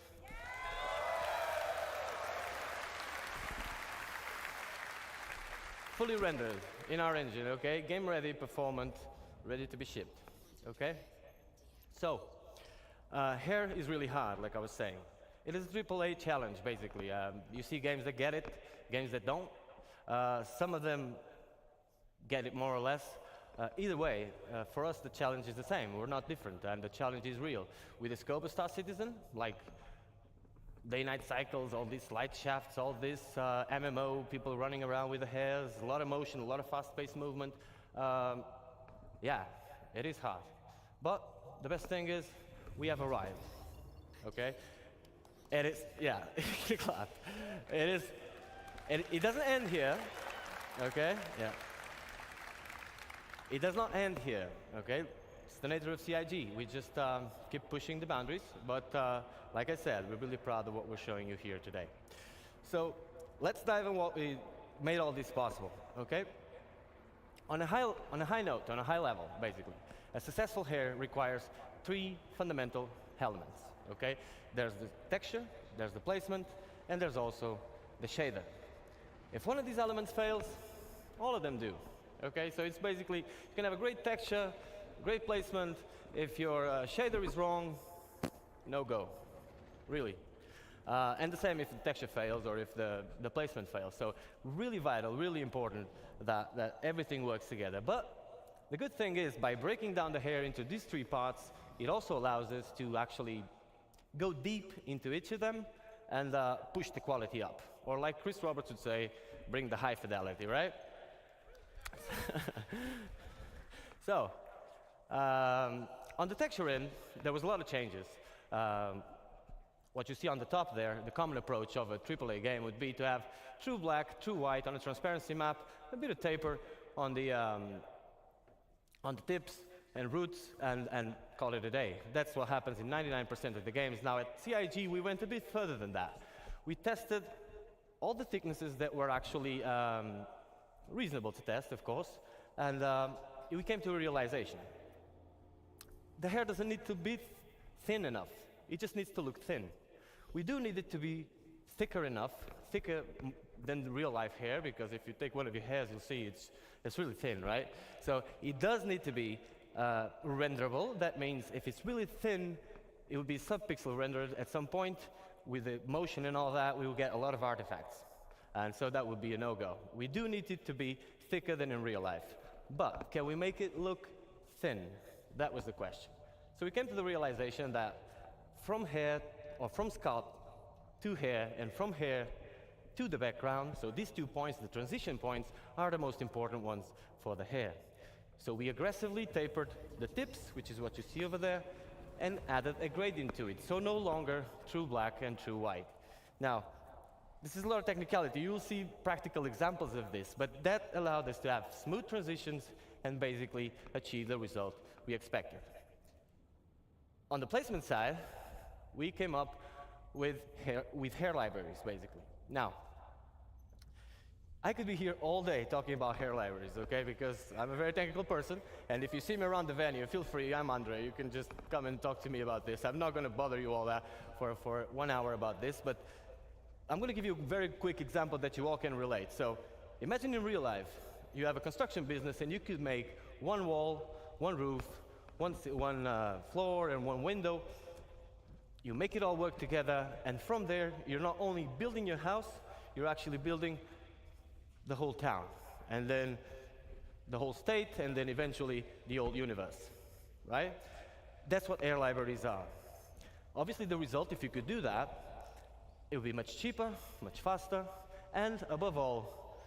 S22: Fully rendered in our engine, okay? Game-ready, performant, ready to be shipped, okay? So, hair is really hard, like I was saying. It is a AAA challenge, basically. You see games that get it, games that don't. Some of them get it more or less. Either way, for us the challenge is the same. We're not different, and the challenge is real. With the scope of Star Citizen, like day-night cycles, all these light shafts, all this MMO, people running around with the hairs, a lot of motion, a lot of fast-paced movement. Yeah, it is hard. But the best thing is, we have arrived, okay? It is, yeah, clap. It is, it doesn't end here, okay? Yeah. It does not end here, okay? It's the nature of CIG. We just keep pushing the boundaries, but like I said, we're really proud of what we're showing you here today. So let's dive in what we made all this possible, okay? On a high note, on a high level, basically, a successful hair requires 3 fundamental elements, okay? There's the texture, there's the placement, and there's also the shader. If one of these elements fails, all of them do. Okay, so it's basically, you can have a great texture, great placement. If your shader is wrong, no go, really. And the same if the texture fails or if the placement fails. So really vital, really important that everything works together. But the good thing is, by breaking down the hair into these 3 parts, it also allows us to actually go deep into each of them and push the quality up. Or like Chris Roberts would say, bring the high fidelity, right? So, on the texture end, there was a lot of changes. What you see on the top there, the common approach of a AAA game would be to have true black, true white on a transparency map, a bit of taper on the tips and roots, and call it a day. That's what happens in 99% of the games. Now at CIG, we went a bit further than that. We tested all the thicknesses that were actually reasonable to test, of course, and we came to a realization. The hair doesn't need to be thin enough. It just needs to look thin. We do need it to be thicker enough, thicker than real life hair, because if you take one of your hairs, you'll see it's really thin, right? So it does need to be renderable. That means if it's really thin, it will be sub-pixel rendered at some point. With the motion and all that, we will get a lot of artifacts. And so that would be a no-go. We do need it to be thicker than in real life. But can we make it look thin? That was the question. So we came to the realization that from hair, or from scalp to hair, and from hair to the background, so these 2 points, the transition points, are the most important ones for the hair. So we aggressively tapered the tips, which is what you see over there, and added a gradient to it. So no longer true black and true white. Now, this is a lot of technicality. You'll see practical examples of this, but that allowed us to have smooth transitions and basically achieve the result we expected. On the placement side, we came up with hair libraries, basically. Now, I could be here all day talking about hair libraries, okay? Because I'm a very technical person, and if you see me around the venue, feel free, I'm Andre. You can just come and talk to me about this. I'm not going to bother you all that for 1 hour about this, but I'm going to give you a very quick example that you all can relate. So imagine in real life, you have a construction business, and you could make one wall, one roof, one floor, and one window. You make it all work together, and from there, you're not only building your house, you're actually building the whole town, and then the whole state, and then eventually the whole universe, right? That's what air libraries are. Obviously, the result, if you could do that, it would be much cheaper, much faster, and above all,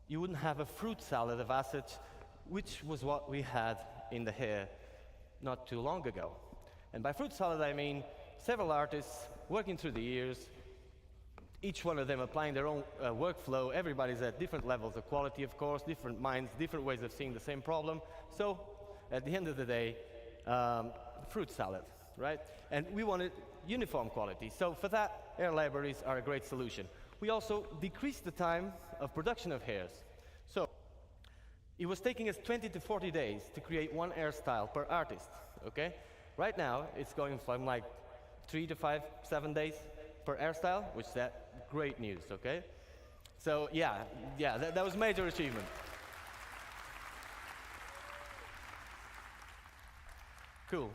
S22: you wouldn't have a fruit salad of assets, which was what we had in the hair not too long ago. And by fruit salad, I mean several artists working through the years, each one of them applying their own workflow. Everybody's at different levels of quality, of course, different minds, different ways of seeing the same problem. So at the end of the day, fruit salad, right? And we wanted uniform quality. So for that, air libraries are a great solution. We also decreased the time of production of hairs. So it was taking us 20 to 40 days to create one hairstyle per artist, okay? Right now, it's going from like 3 to 5, 7 days per hairstyle, which is great news, okay? So yeah, that was a major achievement. Cool.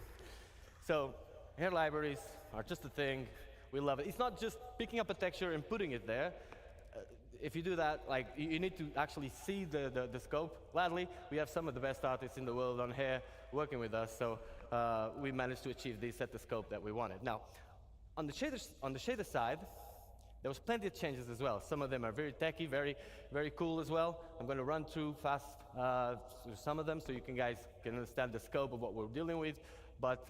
S22: So hair libraries are just a thing. We love it. It's not just picking up a texture and putting it there. If you do that, like, you need to actually see the scope. Gladly, we have some of the best artists in the world on hair working with us, so we managed to achieve this at the scope that we wanted. Now, on the shader side, there was plenty of changes as well. Some of them are very techy, very, very cool as well. I'm going to run through fast through some of them so you guys can understand the scope of what we're dealing with. But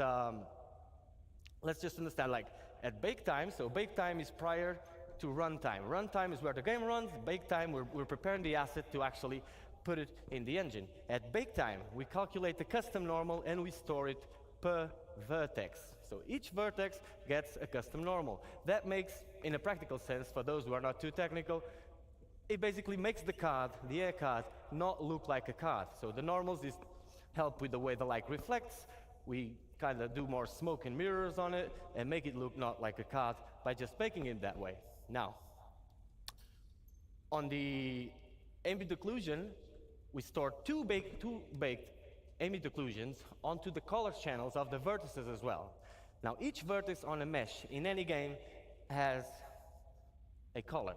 S22: let's just understand, like, at bake time, so bake time is prior to runtime. Runtime is where the game runs. Bake time, we're preparing the asset to actually put it in the engine. At bake time, we calculate the custom normal and we store it per vertex. So each vertex gets a custom normal. That makes, in a practical sense, for those who are not too technical, it basically makes the card, the air card, not look like a card. So the normals is help with the way the light reflects. We kind of do more smoke and mirrors on it and make it look not like a card by just baking it that way. Now, on the ambient occlusion, we store two baked ambient occlusions onto the color channels of the vertices as well. Now, each vertex on a mesh in any game has a color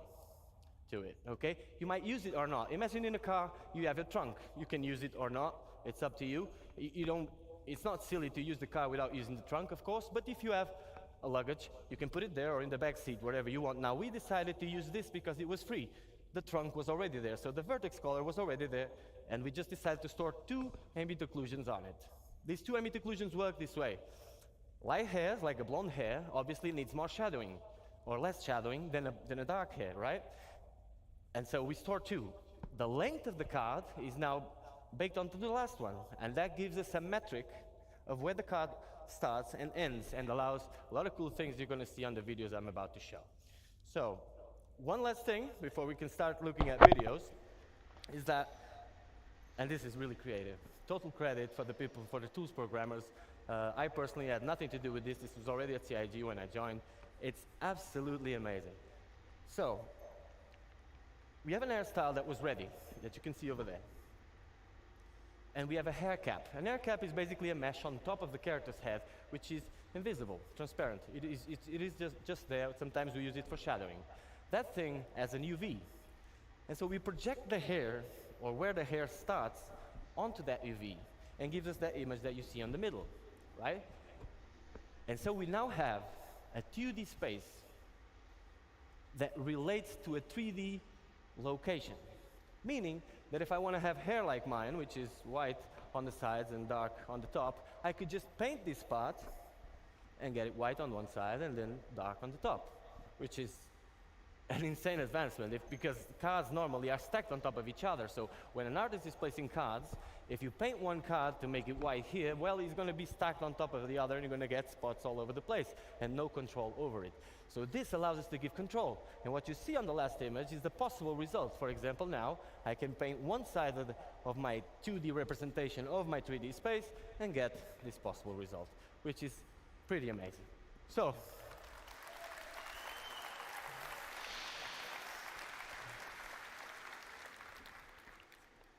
S22: to it, okay? You might use it or not. Imagine in a car, you have a trunk. You can use it or not. It's up to you. It's not silly to use the car without using the trunk, of course, but if you have a luggage, you can put it there or in the back seat, wherever you want. Now, we decided to use this because it was free. The trunk was already there, so the vertex color was already there, and we just decided to store two ambient occlusions on it. These two ambient occlusions work this way. Light hairs, like a blonde hair, obviously needs more shadowing, or less shadowing than a dark hair, right? And so we store two. The length of the card is now baked onto the last one, and that gives us a metric of where the card starts and ends, and allows a lot of cool things you're going to see on the videos I'm about to show. So, one last thing before we can start looking at videos is that, and this is really creative, total credit for the people, for the tools programmers. I personally had nothing to do with this. This was already at CIG when I joined. It's absolutely amazing. So, we have an hairstyle that was ready, that you can see over there. And we have a hair cap. An hair cap is basically a mesh on top of the character's head, which is invisible, transparent. It is just there. Sometimes we use it for shadowing. That thing has an UV. And so we project the hair, or where the hair starts, onto that UV, and gives us that image that you see on the middle, right? And so we now have a 2D space that relates to a 3D location. Meaning that if I want to have hair like mine, which is white on the sides and dark on the top, I could just paint this part and get it white on one side and then dark on the top, which is an insane advancement because cards normally are stacked on top of each other. So when an artist is placing cards, if you paint one card to make it white here, well, it's going to be stacked on top of the other and you're going to get spots all over the place and no control over it. So this allows us to give control. And what you see on the last image is the possible result. For example, now I can paint one side of my 2D representation of my 3D space and get this possible result, which is pretty amazing. So,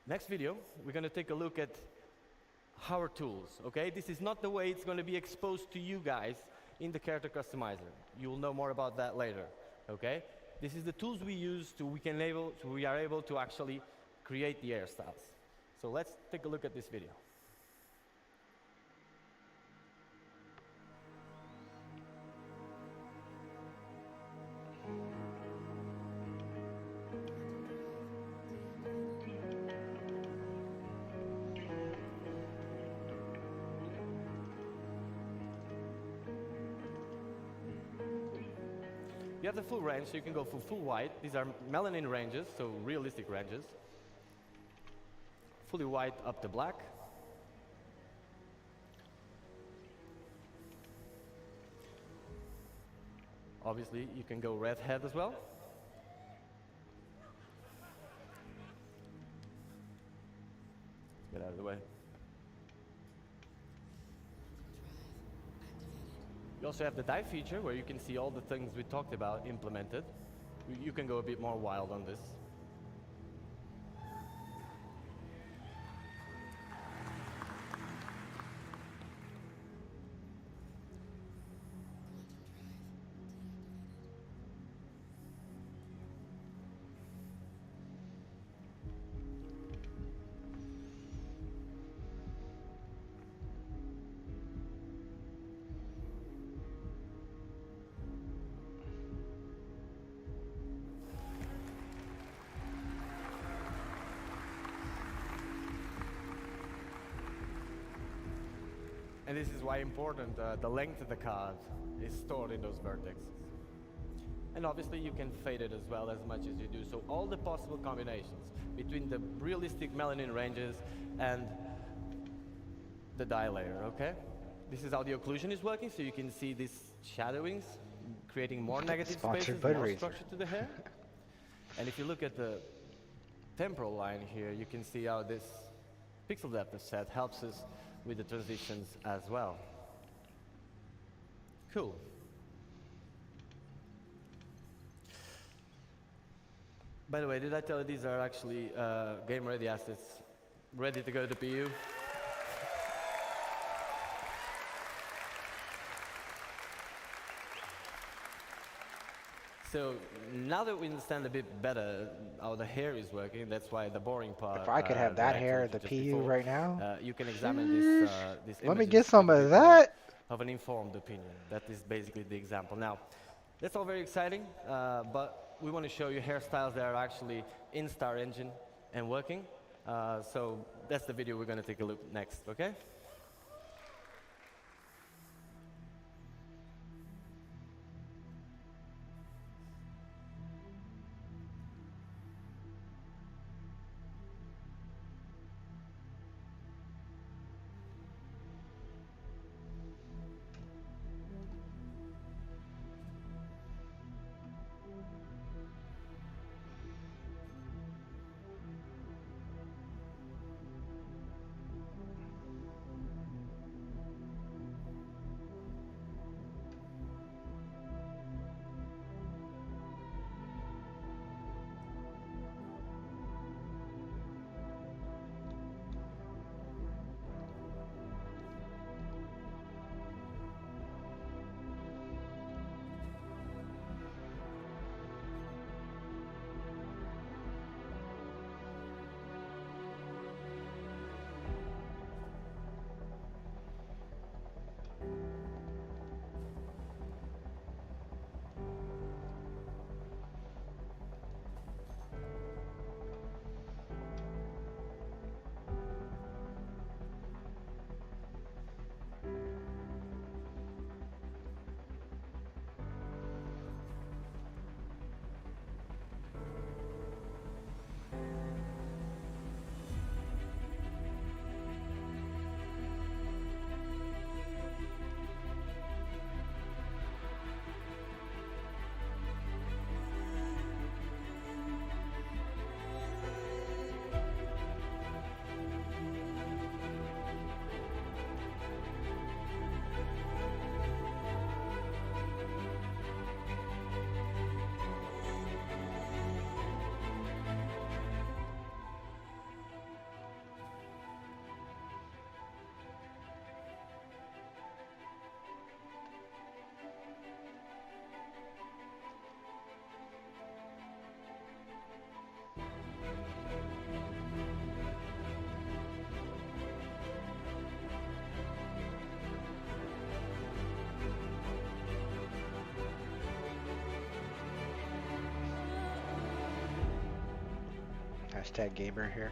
S22: next video, we're going to take a look at our tools, okay? This is not the way it's going to be exposed to you guys in the character customizer. You'll know more about that later, okay? This is the tools we use we are able to actually create the hairstyles. So let's take a look at this video. You have the full range, so you can go for full white. These are melanin ranges, so realistic ranges. Fully white up to black. Obviously, you can go redhead as well. Get out of the way. You also have the dye feature where you can see all the things we talked about implemented. You can go a bit more wild on this. And this is why important the length of the card is stored in those vertexes. And obviously you can fade it as well as much as you do. So all the possible combinations between the realistic melanin ranges and the dye layer, okay? This is how the occlusion is working, so you can see these shadowings creating more negative spaces, more structure to the hair. And if you look at the temporal line here, you can see how this pixel depth of set helps us with the transitions as well. Cool. By the way, did I tell you these are actually game-ready assets, ready to go to PU? So now that we understand a bit better how the hair is working, that's why the boring part.
S2: If I could have that hair at the PU right now,
S22: you can examine this
S2: let me
S22: images
S2: get some
S22: with a
S2: of
S22: bit more
S2: that.
S22: of an informed opinion. That is basically the example. Now, that's all very exciting, but we want to show you hairstyles that are actually in Star Engine and working. So that's the video we're going to take a look next, okay?
S2: Hashtag gamer here.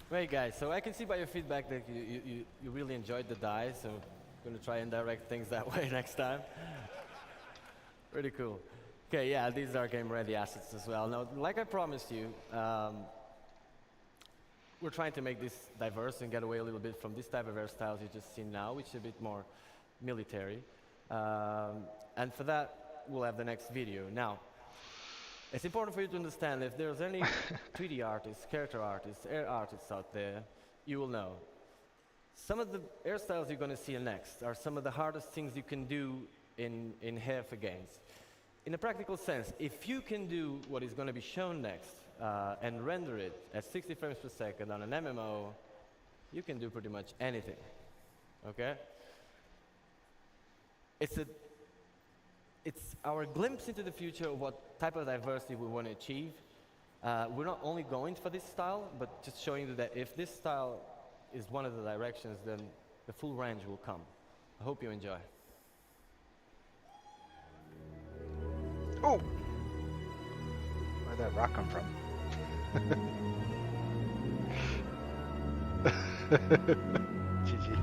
S22: Great, guys. So I can see by your feedback that you really enjoyed the dive, so I'm going to try and direct things that way next time. Pretty cool. Okay, yeah, these are game-ready assets as well. Now, like I promised you, we're trying to make this diverse and get away a little bit from this type of hairstyles you just seen now, which is a bit more military. And for that, we'll have the next video. Now, it's important for you to understand if there's any 3D artists, character artists, air artists out there, you will know. Some of the hairstyles you're going to see next are some of the hardest things you can do in hair for games. In a practical sense, if you can do what is going to be shown next and render it at 60 frames per second on an MMO, you can do pretty much anything, okay? It's our glimpse into the future of what type of diversity we want to achieve. We're not only going for this style, but just showing you that if this style is one of the directions, then the full range will come. I hope you enjoy.
S2: Oh! Where'd that rock come from? GG.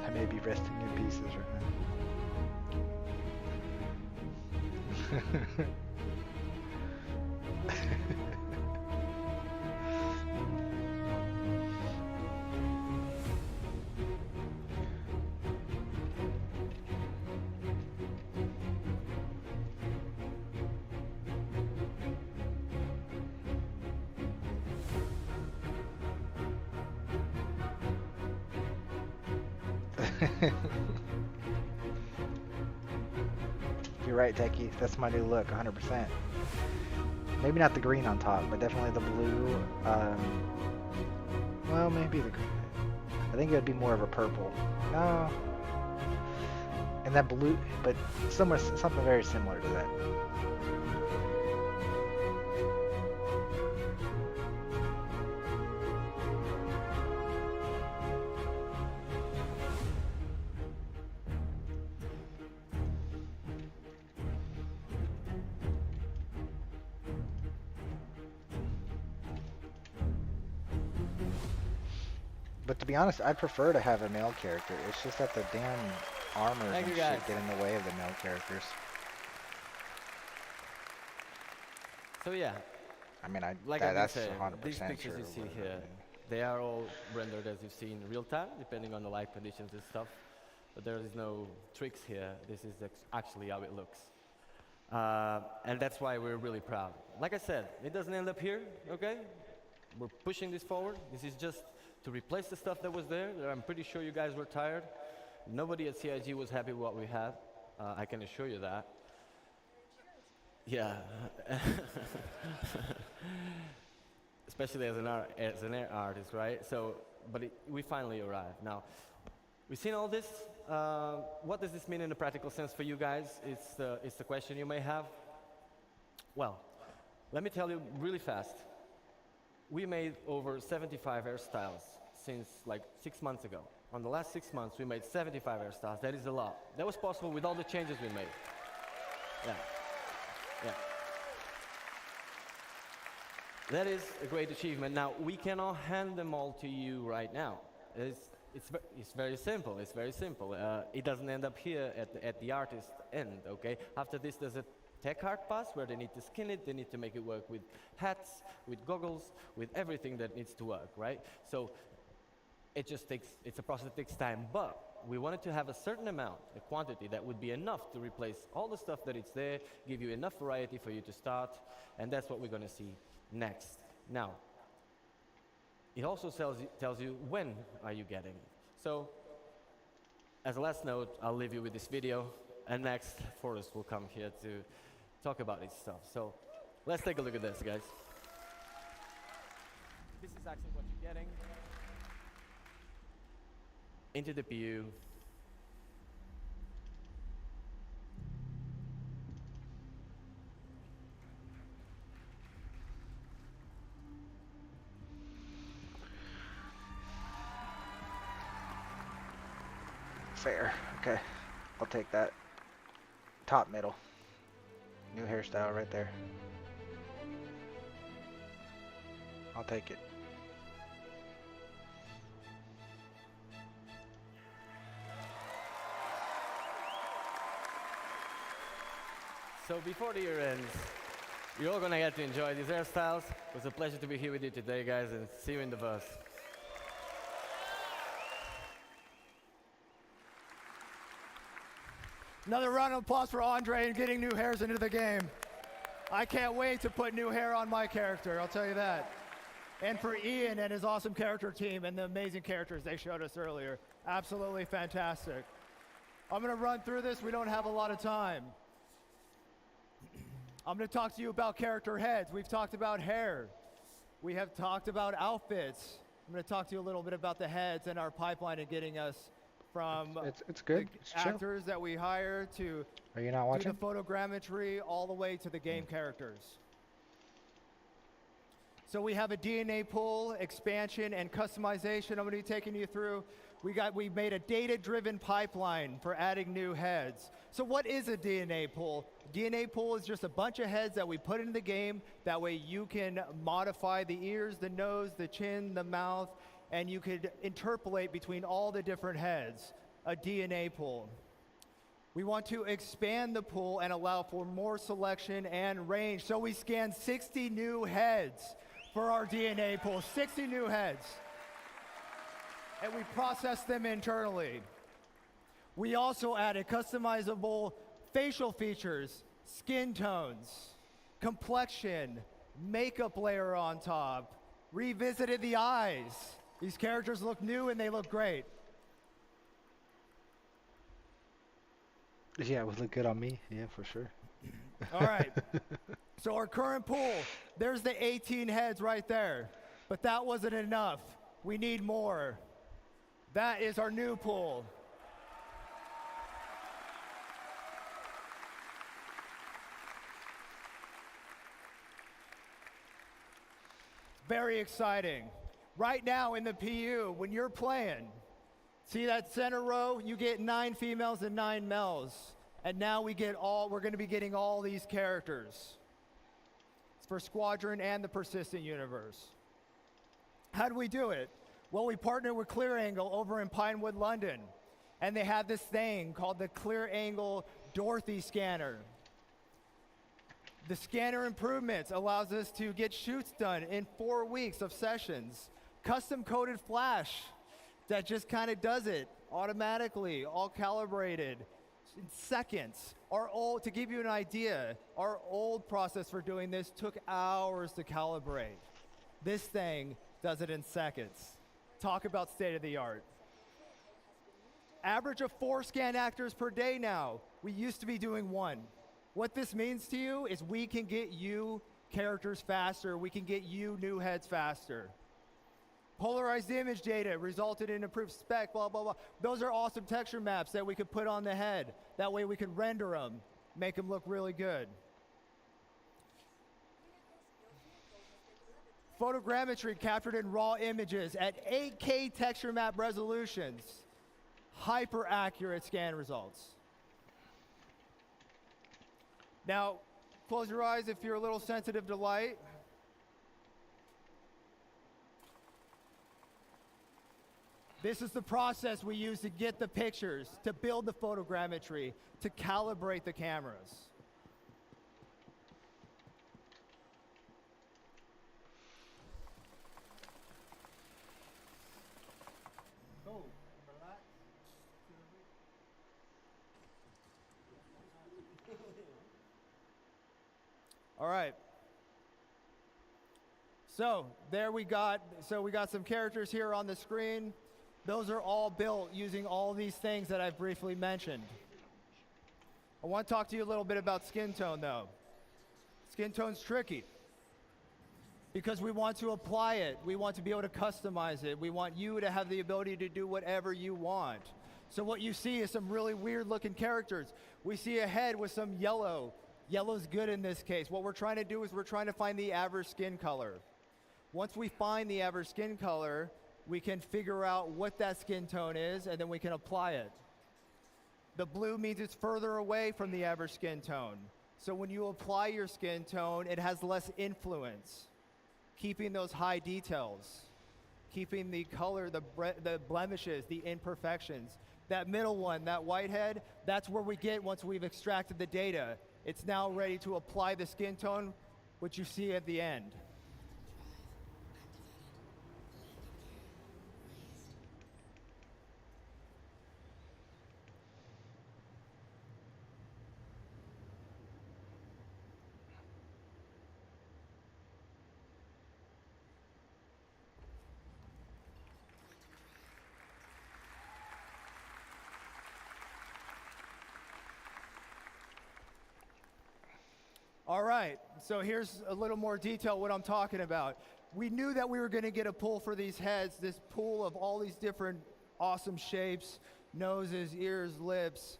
S2: I may be resting in pieces right now. You're right, Techie. That's my new look, 100%. Maybe not the green on top, but definitely the blue. Well, maybe the green. I think it would be more of a purple. No. And that blue, but somewhere, something very similar to that. But to be honest, I'd prefer to have a male character. It's just that the damn armor and shit get in the way of the male characters.
S22: So yeah.
S2: I mean,
S22: that's
S2: saying,
S22: 100% these pictures you see here, they are all rendered as you see in real time, depending on the light conditions and stuff. But there is no tricks here. This is actually how it looks. And that's why we're really proud. Like I said, it doesn't end up here, okay? We're pushing this forward. This is just to replace the stuff that was there. I'm pretty sure you guys were tired. Nobody at CIG was happy with what we had. I can assure you that. Yeah. Especially as an air artist, right? So, but we finally arrived. Now, we've seen all this. What does this mean in a practical sense for you guys? It's the question you may have. Well, let me tell you really fast. We made over 75 hairstyles since like 6 months ago. On the last 6 months, we made 75 hairstyles. That is a lot. That was possible with all the changes we made. Yeah. Yeah. That is a great achievement. Now, we cannot hand them all to you right now. It's very simple. It's very simple. It doesn't end up here at the artist end, okay? After this, there's a tech art pass where they need to skin it. They need to make it work with hats, with goggles, with everything that needs to work, right? So it's a process that takes time, but we wanted to have a certain amount, a quantity that would be enough to replace all the stuff that it's there, give you enough variety for you to start, and that's what we're going to see next. Now, it also tells you when are you getting. So, as a last note, I'll leave you with this video, and next, Forrest will come here to talk about his stuff. So, let's take a look at this, guys. This is actually what you're getting. Into the PU.
S2: Fair. Okay. I'll take that. Top middle. New hairstyle right there. I'll take it.
S22: So before the year ends, you're all gonna get to enjoy these hairstyles. It was a pleasure to be here with you today, guys, and see you in the verse.
S3: Another round of applause for Andre and getting new hairs into the game. I can't wait to put new hair on my character, I'll tell you that. And for Ian and his awesome character team and the amazing characters they showed us earlier. Absolutely fantastic. I'm gonna run through this, we don't have a lot of time. I'm going to talk to you about character heads. We've talked about hair. We have talked about outfits. I'm going to talk to you a little bit about the heads and our pipeline and getting us from
S2: it's good. It's
S3: actors that we hire to
S2: Are you not watching?
S3: the photogrammetry all the way to the game characters. So we have a DNA pool, expansion, and customization I'm going to be taking you through. We made a data-driven pipeline for adding new heads. So what is a DNA pool? DNA pool is just a bunch of heads that we put into the game. That way you can modify the ears, the nose, the chin, the mouth, and you could interpolate between all the different heads. A DNA pool. We want to expand the pool and allow for more selection and range. So we scanned 60 new heads for our DNA pool. 60 new heads. And we process them internally. We also added customizable facial features, skin tones, complexion, makeup layer on top, revisited the eyes. These characters look new and they look great.
S2: Yeah, it would look good on me. Yeah, for sure.
S3: All right. So our current pool, there's the 18 heads right there. But that wasn't enough. We need more. That is our new pool. Very exciting. Right now in the PU, when you're playing, see that center row? You get 9 females and 9 males. And now we're going to be getting all these characters. It's for Squadron and the Persistent Universe. How do we do it? Well, we partnered with Clear Angle over in Pinewood, London. And they have this thing called the Clear Angle Dorothy Scanner. The scanner improvements allows us to get shoots done in 4 weeks of sessions. Custom coded flash that just kind of does it automatically, all calibrated in seconds. To give you an idea, our old process for doing this took hours to calibrate. This thing does it in seconds. Talk about state of the art. Average of 4 scan actors per day now. We used to be doing 1. What this means to you is we can get you characters faster. We can get you new heads faster. Polarized image data resulted in improved spec, blah, blah, blah. Those are awesome texture maps that we could put on the head. That way we can render them, make them look really good. Photogrammetry captured in raw images at 8K texture map resolutions. Hyper accurate scan results. Now, close your eyes if you're a little sensitive to light. This is the process we use to get the pictures, to build the photogrammetry, to calibrate the cameras. All right. So we got some characters here on the screen. Those are all built using all these things that I've briefly mentioned. I want to talk to you a little bit about skin tone though. Skin tone's tricky because we want to apply it. We want to be able to customize it. We want you to have the ability to do whatever you want. So what you see is some really weird looking characters. We see a head with some yellow. Yellow's good in this case. What we're trying to do is we're trying to find the average skin color. Once we find the average skin color, we can figure out what that skin tone is, and then we can apply it. The blue means it's further away from the average skin tone. So when you apply your skin tone, it has less influence, keeping those high details, keeping the color, the blemishes, the imperfections. That middle one, that whitehead, that's where we get once we've extracted the data. It's now ready to apply the skin tone, which you see at the end. All right, so here's a little more detail what I'm talking about. We knew that we were going to get a pull for these heads, this pool of all these different awesome shapes, noses, ears, lips.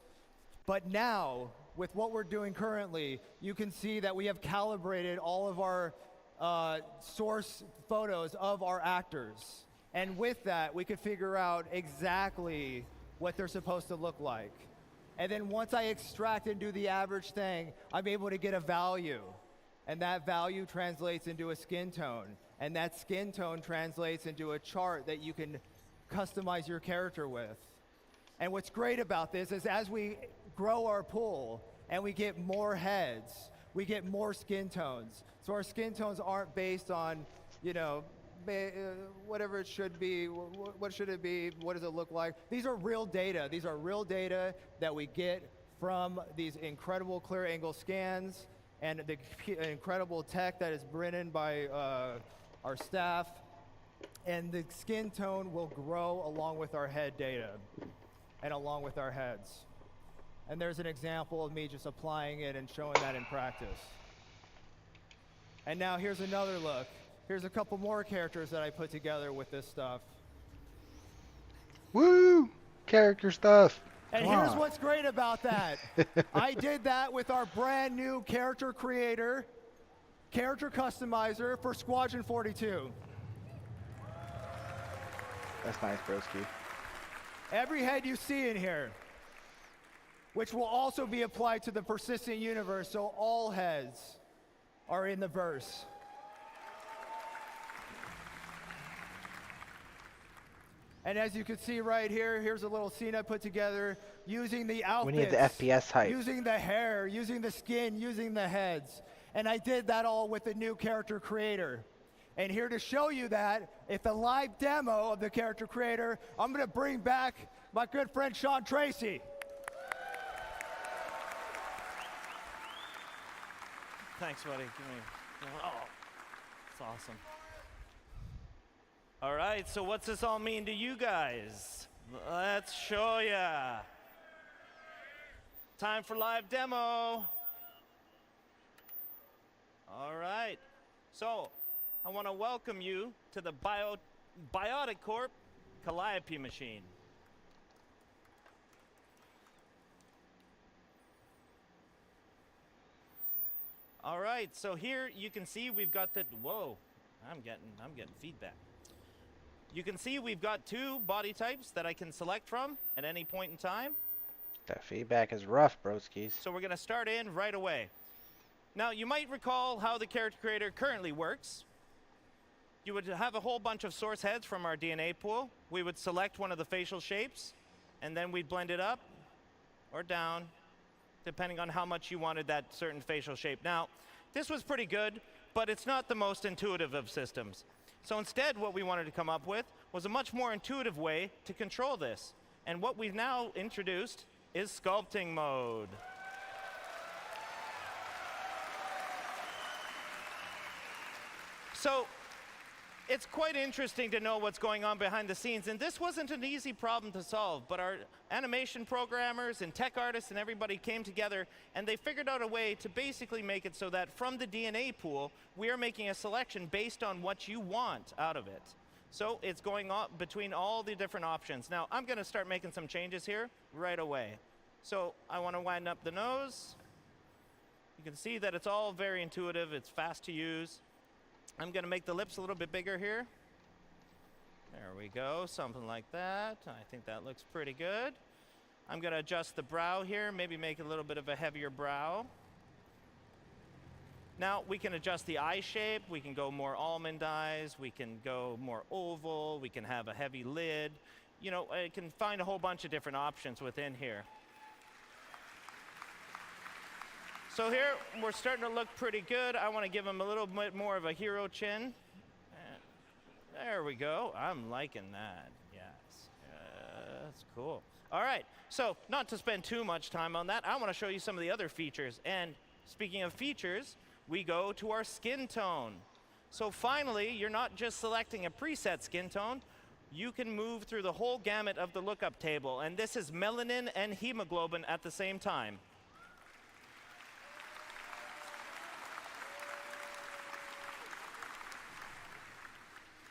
S3: But now, with what we're doing currently, you can see that we have calibrated all of our source photos of our actors. And with that, we could figure out exactly what they're supposed to look like. And then once I extract and do the average thing, I'm able to get a value. And that value translates into a skin tone. And that skin tone translates into a chart that you can customize your character with. And what's great about this is as we grow our pool and we get more heads, we get more skin tones. So our skin tones aren't based on, you know, whatever it should be, what should it be, what does it look like? These are real data. These are real data that we get from these incredible clear angle scans and the incredible tech that is brought in by our staff. And the skin tone will grow along with our head data and along with our heads. And there's an example of me just applying it and showing that in practice. And now here's another look. Here's a couple more characters that I put together with this stuff.
S2: Woo! Character stuff.
S3: And here's what's great about that. I did that with our brand new character creator, character customizer for Squadron 42.
S2: That's nice, broski.
S3: Every head you see in here, which will also be applied to the persistent universe, so all heads are in the verse. And as you can see right here, here's a little scene I put together using the outfits.
S2: We need the FPS hype.
S3: Using the hair, using the skin, using the heads. And I did that all with the new character creator. And here to show you that, it's a live demo of the character creator, I'm going to bring back my good friend Sean Tracy.
S1: Thanks, buddy. Give me. Oh, it's awesome. All right, so what's this all mean to you guys? Let's show ya. Time for live demo. All right, so I want to welcome you to the Biotic Corp Calliope machine. All right, so here you can see we've got the, whoa, I'm getting feedback. You can see we've got two body types that I can select from at any point in time.
S2: That feedback is rough, broskis.
S1: So we're going to start in right away. Now, you might recall how the character creator currently works. you would have a whole bunch of source heads from our DNA pool. We would select one of the facial shapes, and then we'd blend it up or down, depending on how much you wanted that certain facial shape. Now, this was pretty good, but it's not the most intuitive of systems. So instead, what we wanted to come up with was a much more intuitive way to control this. And what we've now introduced is sculpting mode. So it's quite interesting to know what's going on behind the scenes, and this wasn't an easy problem to solve, but our animation programmers and tech artists and everybody came together, and they figured out a way to basically make it so that from the DNA pool, we are making a selection based on what you want out of it. So it's going on between all the different options. Now, I'm going to start making some changes here right away. So I want to wind up the nose. You can see that it's all very intuitive. It's fast to use. I'm going to make the lips a little bit bigger here. There we go, something like that. I think that looks pretty good. I'm going to adjust the brow here, maybe make a little bit of a heavier brow. Now we can adjust the eye shape. We can go more almond eyes. We can go more oval. We can have a heavy lid. You know, I can find a whole bunch of different options within here. So here, we're starting to look pretty good. I want to give him a little bit more of a hero chin. There we go. I'm liking that. Yes. That's cool. All right. So not to spend too much time on that, I want to show you some of the other features. And speaking of features, we go to our skin tone. So finally, you're not just selecting a preset skin tone. You can move through the whole gamut of the lookup table. And this is melanin and hemoglobin at the same time.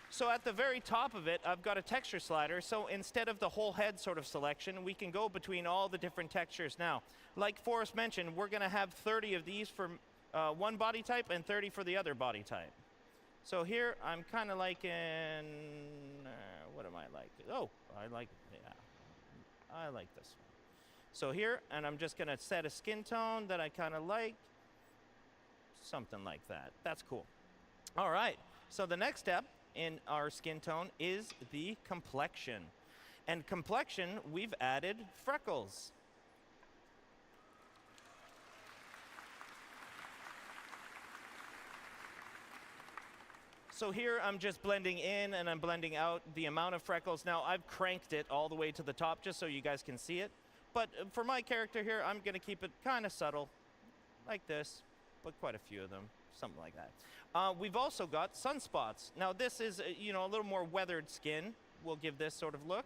S1: So at the very top of it, I've got a texture slider. So instead of the whole head sort of selection, we can go between all the different textures. Now, like Forrest mentioned, we're going to have 30 of these for one body type and 30 for the other body type. So here, I'm kind of liking, what am I like? Oh, I like this one. So here, and I'm just going to set a skin tone that I kind of like. Something like that. That's cool. All right, so the next step in our skin tone is the complexion. And complexion, we've added freckles. So here I'm just blending in and I'm blending out the amount of freckles. Now I've cranked it all the way to the top just so you guys can see it. But for my character here, I'm gonna keep it kind of subtle, like this, but quite a few of them, something like that. We've also got sunspots. Now this is, you know, a little more weathered skin. We'll give this sort of look.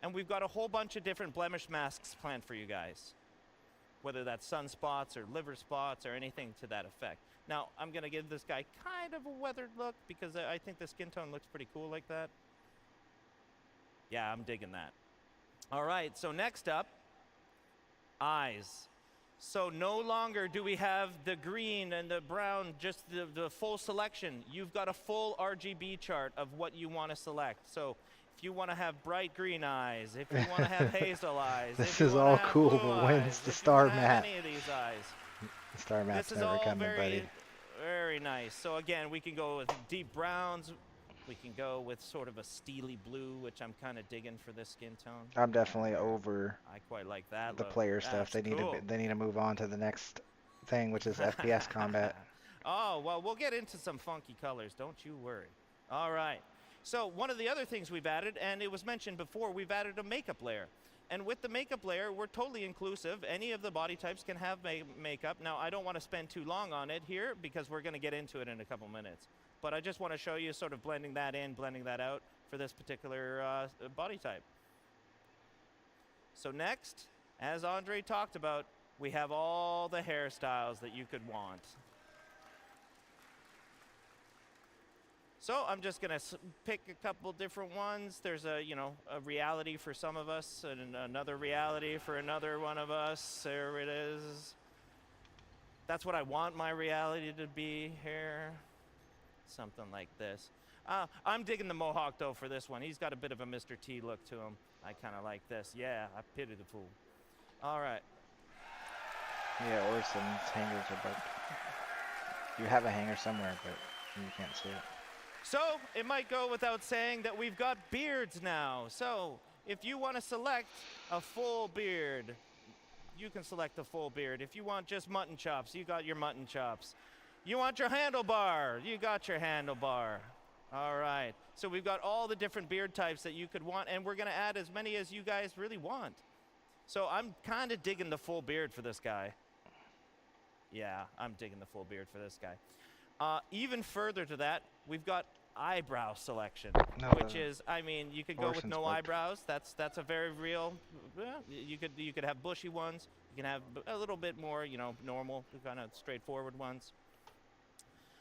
S1: And we've got a whole bunch of different blemish masks planned for you guys, whether that's sunspots or liver spots or anything to that effect. Now, I'm going to give this guy kind of a weathered look because I think the skin tone looks pretty cool like that. Yeah, I'm digging that. All right, so next up, eyes. So no longer do we have the green and the brown, just the full selection. You've got a full RGB chart of what you want to select. So if you want to have bright green eyes, if you want to have hazel eyes,
S2: This
S1: if you
S2: is
S1: wanna
S2: all
S1: have
S2: cool,
S1: blue
S2: but when's
S1: eyes,
S2: the
S1: if
S2: star
S1: you wanna have
S2: map?
S1: any of these eyes.
S2: The star map's
S1: This is
S2: never
S1: all
S2: coming,
S1: very,
S2: buddy.
S1: very nice. So again, we can go with deep browns. We can go with sort of a steely blue, which I'm kind of digging for this skin tone.
S2: I'm definitely over
S1: I quite like that
S2: the
S1: look.
S2: player stuff.
S1: That's cool.
S2: They need to move on to the next thing, which is FPS combat.
S1: Oh, well, we'll get into some funky colors. Don't you worry. All right. So one of the other things we've added, and it was mentioned before, we've added a makeup layer. And with the makeup layer, we're totally inclusive. Any of the body types can have makeup. Now, I don't want to spend too long on it here because we're going to get into it in a couple minutes. But I just want to show you sort of blending that in, blending that out for this particular body type. So next, as Andre talked about, we have all the hairstyles that you could want. So I'm just going to pick a couple different ones. There's a reality for some of us and another reality for another one of us. There it is. That's what I want my reality to be here. Something like this. I'm digging the mohawk though for this one. He's got a bit of a Mr. T look to him. I kind of like this. Yeah, I pity the fool. All right.
S2: Yeah, Orson's hangers are bugged. You have a hanger somewhere, but you can't see it.
S1: So it might go without saying that we've got beards now. So if you want to select a full beard, you can select a full beard. If you want just mutton chops, you got your mutton chops. You want your handlebar, you got your handlebar. All right, so we've got all the different beard types that you could want, and we're gonna add as many as you guys really want. So I'm kind of digging the full beard for this guy. Yeah, I'm digging the full beard for this guy. Even further to that, we've got eyebrow selection, which is, I mean, you could go with no eyebrows. That's a very real. You could have bushy ones. You can have a little bit more, you know, normal, kind of straightforward ones.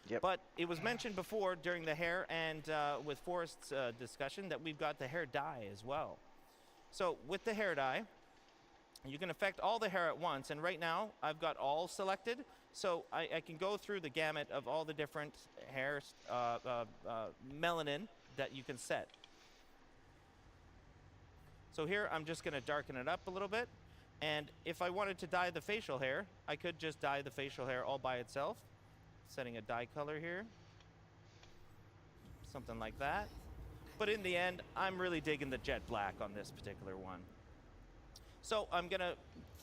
S2: Yep.
S1: But it was mentioned before during the hair and with Forrest's discussion that we've got the hair dye as well. So with the hair dye, you can affect all the hair at once, and right now I've got all selected, so I can go through the gamut of all the different hair melanin that you can set. So here I'm just going to darken it up a little bit, and if I wanted to dye the facial hair, I could just dye the facial hair all by itself, setting a dye color here, something like that. But in the end, I'm really digging the jet black on this particular one. So I'm gonna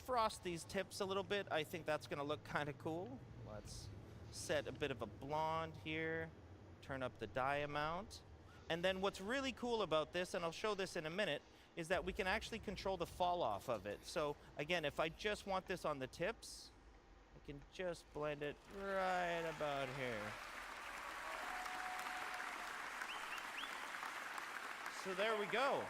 S1: frost these tips a little bit. I think that's gonna look kind of cool. Let's set a bit of a blonde here, turn up the dye amount. And then what's really cool about this, and I'll show this in a minute, is that we can actually control the fall off of it. So again, if I just want this on the tips, I can just blend it right about here. So there we go.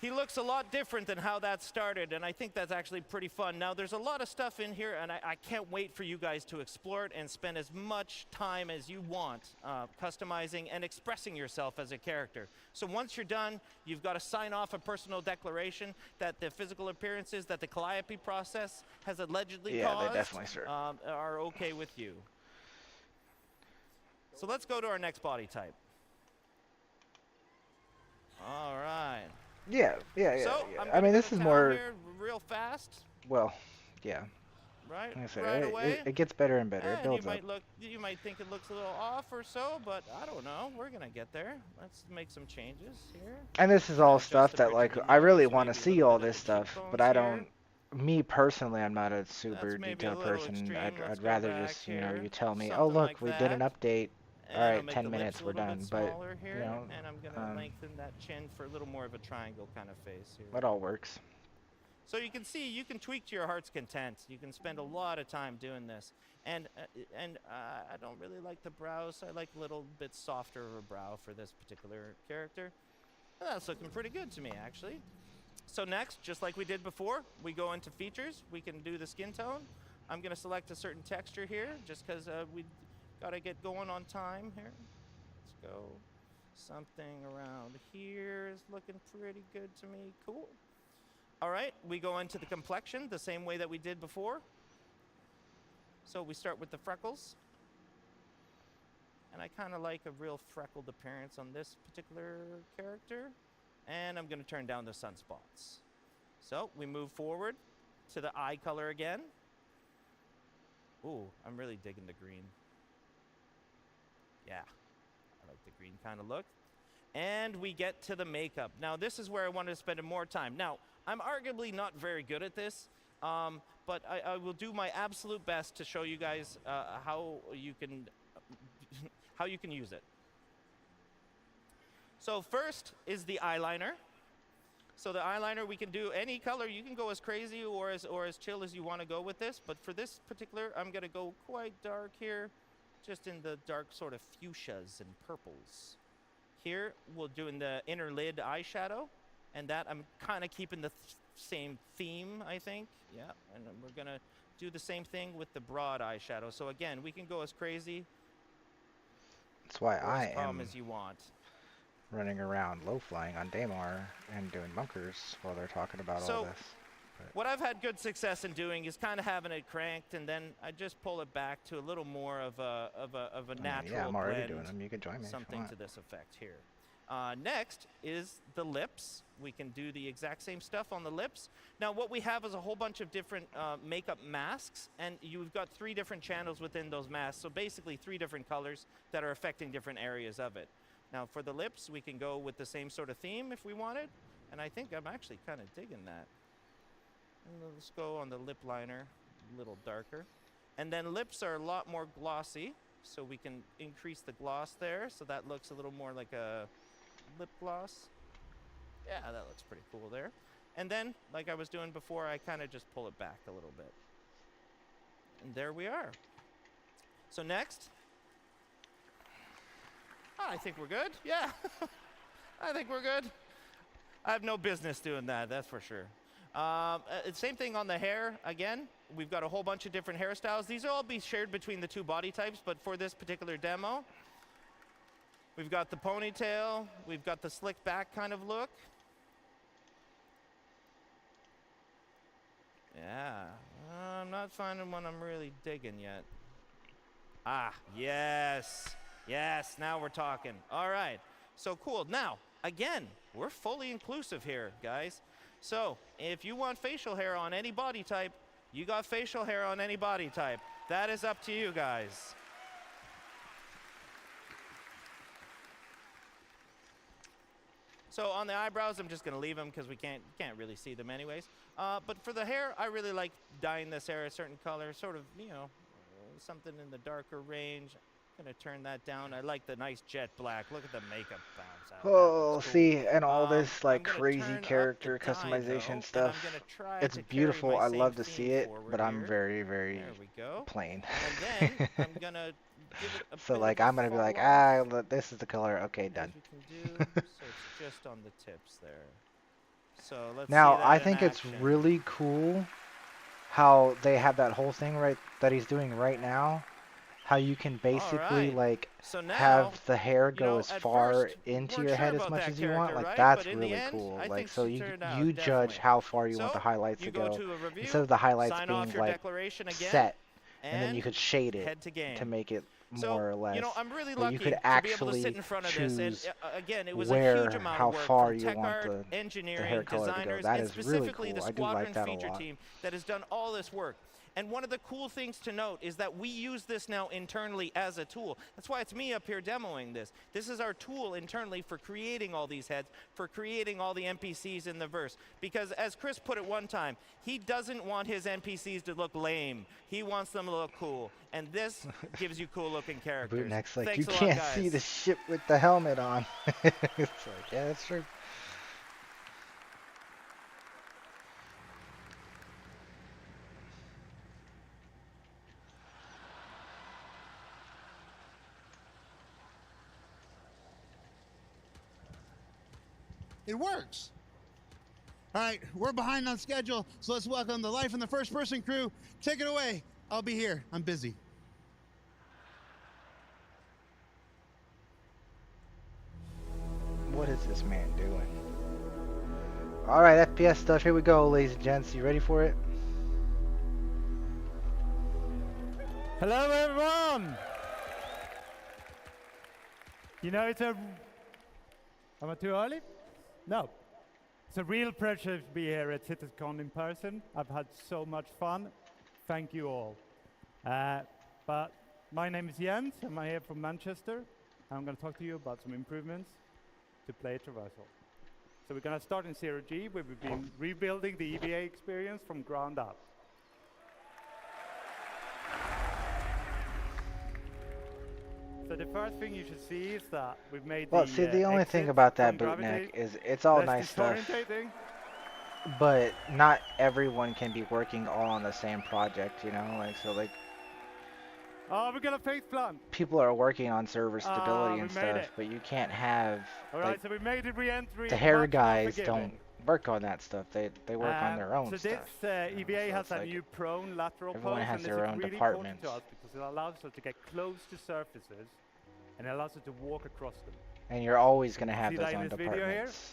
S1: He looks a lot different than how that started, and I think that's actually pretty fun. Now, there's a lot of stuff in here, and I can't wait for you guys to explore it and spend as much time as you want customizing and expressing yourself as a character. So once you're done, you've got to sign off a personal declaration that the physical appearances that the calliope process has allegedly caused
S2: they definitely start.
S1: Are okay with you. So let's go to our next body type. All right.
S2: Yeah.
S1: So,
S2: I mean, this is more
S1: here real fast.
S2: Well, yeah.
S1: Right.
S2: Like I said,
S1: right away.
S2: it gets better and better. It builds up.
S1: You might think it looks a little off or so, but I don't know. We're gonna get there. Let's make some changes here.
S2: And this is all stuff that, like, I really want to see all this stuff, but I don't. Me personally, I'm not a super detailed person. I'd rather just, you know, you tell me, oh look, we did an update. All right, 10 minutes, we're done. But
S1: here,
S2: you know,
S1: and I'm gonna lengthen that chin for a little more of a triangle kind of face here.
S2: It all works.
S1: So you can see, you can tweak to your heart's content. You can spend a lot of time doing this. And I don't really like the brows. I like a little bit softer of a brow for this particular character. And that's looking pretty good to me, actually. So next, just like we did before, we go into features. We can do the skin tone. I'm gonna select a certain texture here, just because we gotta get going on time here. Let's go. Something around here is looking pretty good to me. Cool. All right, we go into the complexion the same way that we did before. So we start with the freckles. And I kind of like a real freckled appearance on this particular character. And I'm going to turn down the sunspots. So we move forward to the eye color again. Ooh, I'm really digging the green. Yeah, I like the green kind of look. And we get to the makeup. Now, this is where I wanted to spend more time. Now, I'm arguably not very good at this, but I will do my absolute best to show you guys how you can use it. So first is the eyeliner. So the eyeliner, we can do any color. You can go as crazy or as chill as you want to go with this. But for this particular, I'm going to go quite dark here, just in the dark sort of fuchsias and purples. Here, we'll do in the inner lid eyeshadow. And that, I'm kind of keeping the same theme, I think. Yeah, and we're going to do the same thing with the broad eyeshadow. So again, we can go as crazy
S2: That's why
S1: or
S2: I
S1: as calm
S2: am
S1: as you want.
S2: running around low-flying on Daymar and doing bunkers while they're talking about all this.
S1: What I've had good success in doing is kind of having it cranked, and then I just pull it back to a little more of a natural
S2: yeah, I'm already
S1: blend,
S2: doing them. You can join me if you
S1: something
S2: want.
S1: to this effect here. Next is the lips. We can do the exact same stuff on the lips. Now what we have is a whole bunch of different makeup masks, and you've got 3 different channels within those masks, so basically 3 different colors that are affecting different areas of it. Now for the lips, we can go with the same sort of theme if we wanted, and I think I'm actually kind of digging that. And let's go on the lip liner, a little darker. And then lips are a lot more glossy, so we can increase the gloss there, so that looks a little more like a lip gloss. Yeah, that looks pretty cool there. And then, like I was doing before, I kind of just pull it back a little bit. And there we are. So next, I think we're good. Yeah, I think we're good. I have no business doing that, that's for sure. Same thing on the hair. Again, we've got a whole bunch of different hairstyles. These will all be shared between the 2 body types, but for this particular demo, we've got the ponytail, we've got the slick back kind of look. Yeah, I'm not finding one I'm really digging yet. Ah, yes, yes, now we're talking. All right, so cool. Now, again, we're fully inclusive here, guys. So, if you want facial hair on any body type, you got facial hair on any body type. That is up to you guys. So on the eyebrows, I'm just gonna leave them because we can't really see them anyways. But for the hair, I really like dyeing this hair a certain color, sort of, you know, something in the darker range. Gonna turn that down. I like the nice jet black. Look at the makeup bounce out.
S2: Oh,
S1: Cool.
S2: see, and all this like
S1: I'm gonna
S2: crazy
S1: turn up
S2: character
S1: the dye,
S2: customization
S1: though,
S2: stuff.
S1: and I'm gonna try
S2: It's
S1: to carry
S2: beautiful.
S1: my
S2: I
S1: same
S2: love to
S1: theme
S2: see it,
S1: forward
S2: but I'm
S1: here.
S2: very, very
S1: There we go.
S2: plain.
S1: And then I'm gonna give it a
S2: So
S1: bit
S2: like
S1: of a
S2: I'm gonna be like,
S1: fall off,
S2: this is the color. Okay, done.
S1: as we can do. So it's just on the tips there. So let's
S2: Now
S1: see that
S2: I
S1: in
S2: think it's
S1: action.
S2: really cool how they have that whole thing right that he's doing right now. How you can basically
S1: right.
S2: like
S1: So now,
S2: have the hair
S1: you
S2: go
S1: know,
S2: as
S1: at
S2: far
S1: first,
S2: into
S1: weren't
S2: your
S1: sure
S2: head as
S1: about
S2: much
S1: that
S2: as you want.
S1: character,
S2: Like
S1: right?
S2: that's
S1: But in the
S2: really
S1: end,
S2: cool.
S1: I
S2: Like
S1: think
S2: so
S1: she
S2: you
S1: turned out,
S2: you judge
S1: definitely.
S2: how far you want
S1: So,
S2: the highlights
S1: you
S2: to
S1: go
S2: go
S1: to a review,
S2: instead of the highlights
S1: sign
S2: being
S1: off your
S2: like
S1: declaration again,
S2: set, and then you could shade it
S1: head to game.
S2: to make it
S1: So,
S2: more or less.
S1: you know, I'm really
S2: but
S1: lucky
S2: you could
S1: to be able to sit
S2: actually
S1: in front of this. And
S2: choose
S1: again, it was a
S2: where
S1: huge amount
S2: how
S1: of work
S2: far
S1: from
S2: you
S1: tech
S2: want
S1: art,
S2: the hair
S1: engineering,
S2: color to go.
S1: designers,
S2: That
S1: and
S2: is really
S1: specifically
S2: cool.
S1: the
S2: I do like
S1: squadron
S2: that a
S1: feature
S2: lot.
S1: team that has done all this work. And one of the cool things to note is that we use this now internally as a tool. That's why it's me up here demoing this. This is our tool internally for creating all these heads, for creating all the NPCs in the verse. Because as Chris put it one time, he doesn't want his NPCs to look lame. He wants them to look cool. And this gives you cool looking characters.
S2: Bootneck's like,
S1: Thanks
S2: you
S1: a lot,
S2: can't
S1: guys.
S2: see the ship with the helmet on. It's like, yeah, that's true.
S19: It works. All right, we're behind on schedule, so let's welcome the Life in the First Person crew. Take it away. I'll be here. I'm busy.
S2: What is this man doing? Alright, FPS stuff. Here we go, ladies and gents. You ready for it?
S3: Hello, everyone. You know, am I too early? No. It's a real pleasure to be here at CitizenCon in person. I've had so much fun. Thank you all. But my name is Jens. I'm here from Manchester. I'm going to talk to you about some improvements to play traversal. So we're going to start in 0G, where we've been rebuilding the EVA experience from ground up. So the first thing you should see is that we've made
S2: Well, see, the only thing about that bootneck is it's all nice stuff, but not everyone can be working all on the same project, you know? Like, so, like,
S3: oh, we're gonna face plant.
S2: people are working on server stability
S3: we
S2: and
S3: made
S2: stuff,
S3: it.
S2: but you can't have,
S3: All right, so we made it re-entry.
S2: the hair
S3: much more
S2: guys
S3: forgiving.
S2: don't work on that stuff. They work on their own
S3: so
S2: stuff.
S3: this EVA
S2: So
S3: has
S2: it's
S3: a
S2: like
S3: new prone lateral
S2: everyone
S3: pose,
S2: has
S3: and
S2: their
S3: this is
S2: own
S3: really
S2: department.
S3: important to us because it allows us to get close to surfaces, and it allows us to walk across them.
S2: And you're always going to have
S3: See
S2: those
S3: that in
S2: own
S3: this video here?
S2: departments.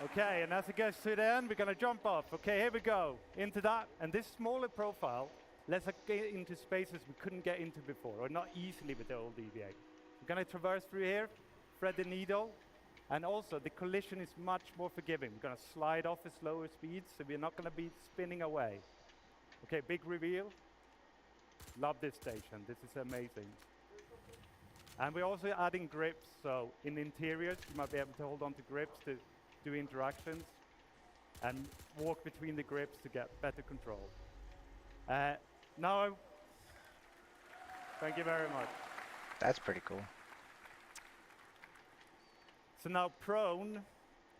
S3: Okay, and as it gets to the end, we're gonna jump off. Okay, here we go. Into that, and this smaller profile
S5: Let's get into spaces we couldn't get into before, or not easily with the old EVA. We're going to traverse through here, thread the needle, and also the collision is much more forgiving. We're going to slide off at slower speeds, so we're not going to be spinning away. Okay, big reveal. Love this station. This is amazing. And we're also adding grips, so in interiors, you might be able to hold on to grips to do interactions and walk between the grips to get better control. Now, thank you very much.
S2: That's pretty cool.
S5: So now prone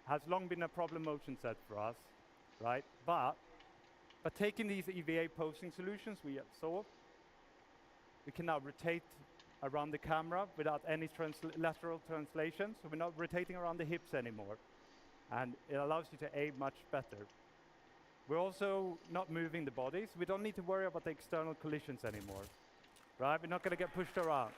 S5: has long been a problem motion set for us, right? But taking these EVA posing solutions we saw, we can now rotate around the camera without any lateral translation, so we're not rotating around the hips anymore. And it allows you to aim much better. We're also not moving the body, so we don't need to worry about the external collisions anymore, right? We're not going to get pushed around.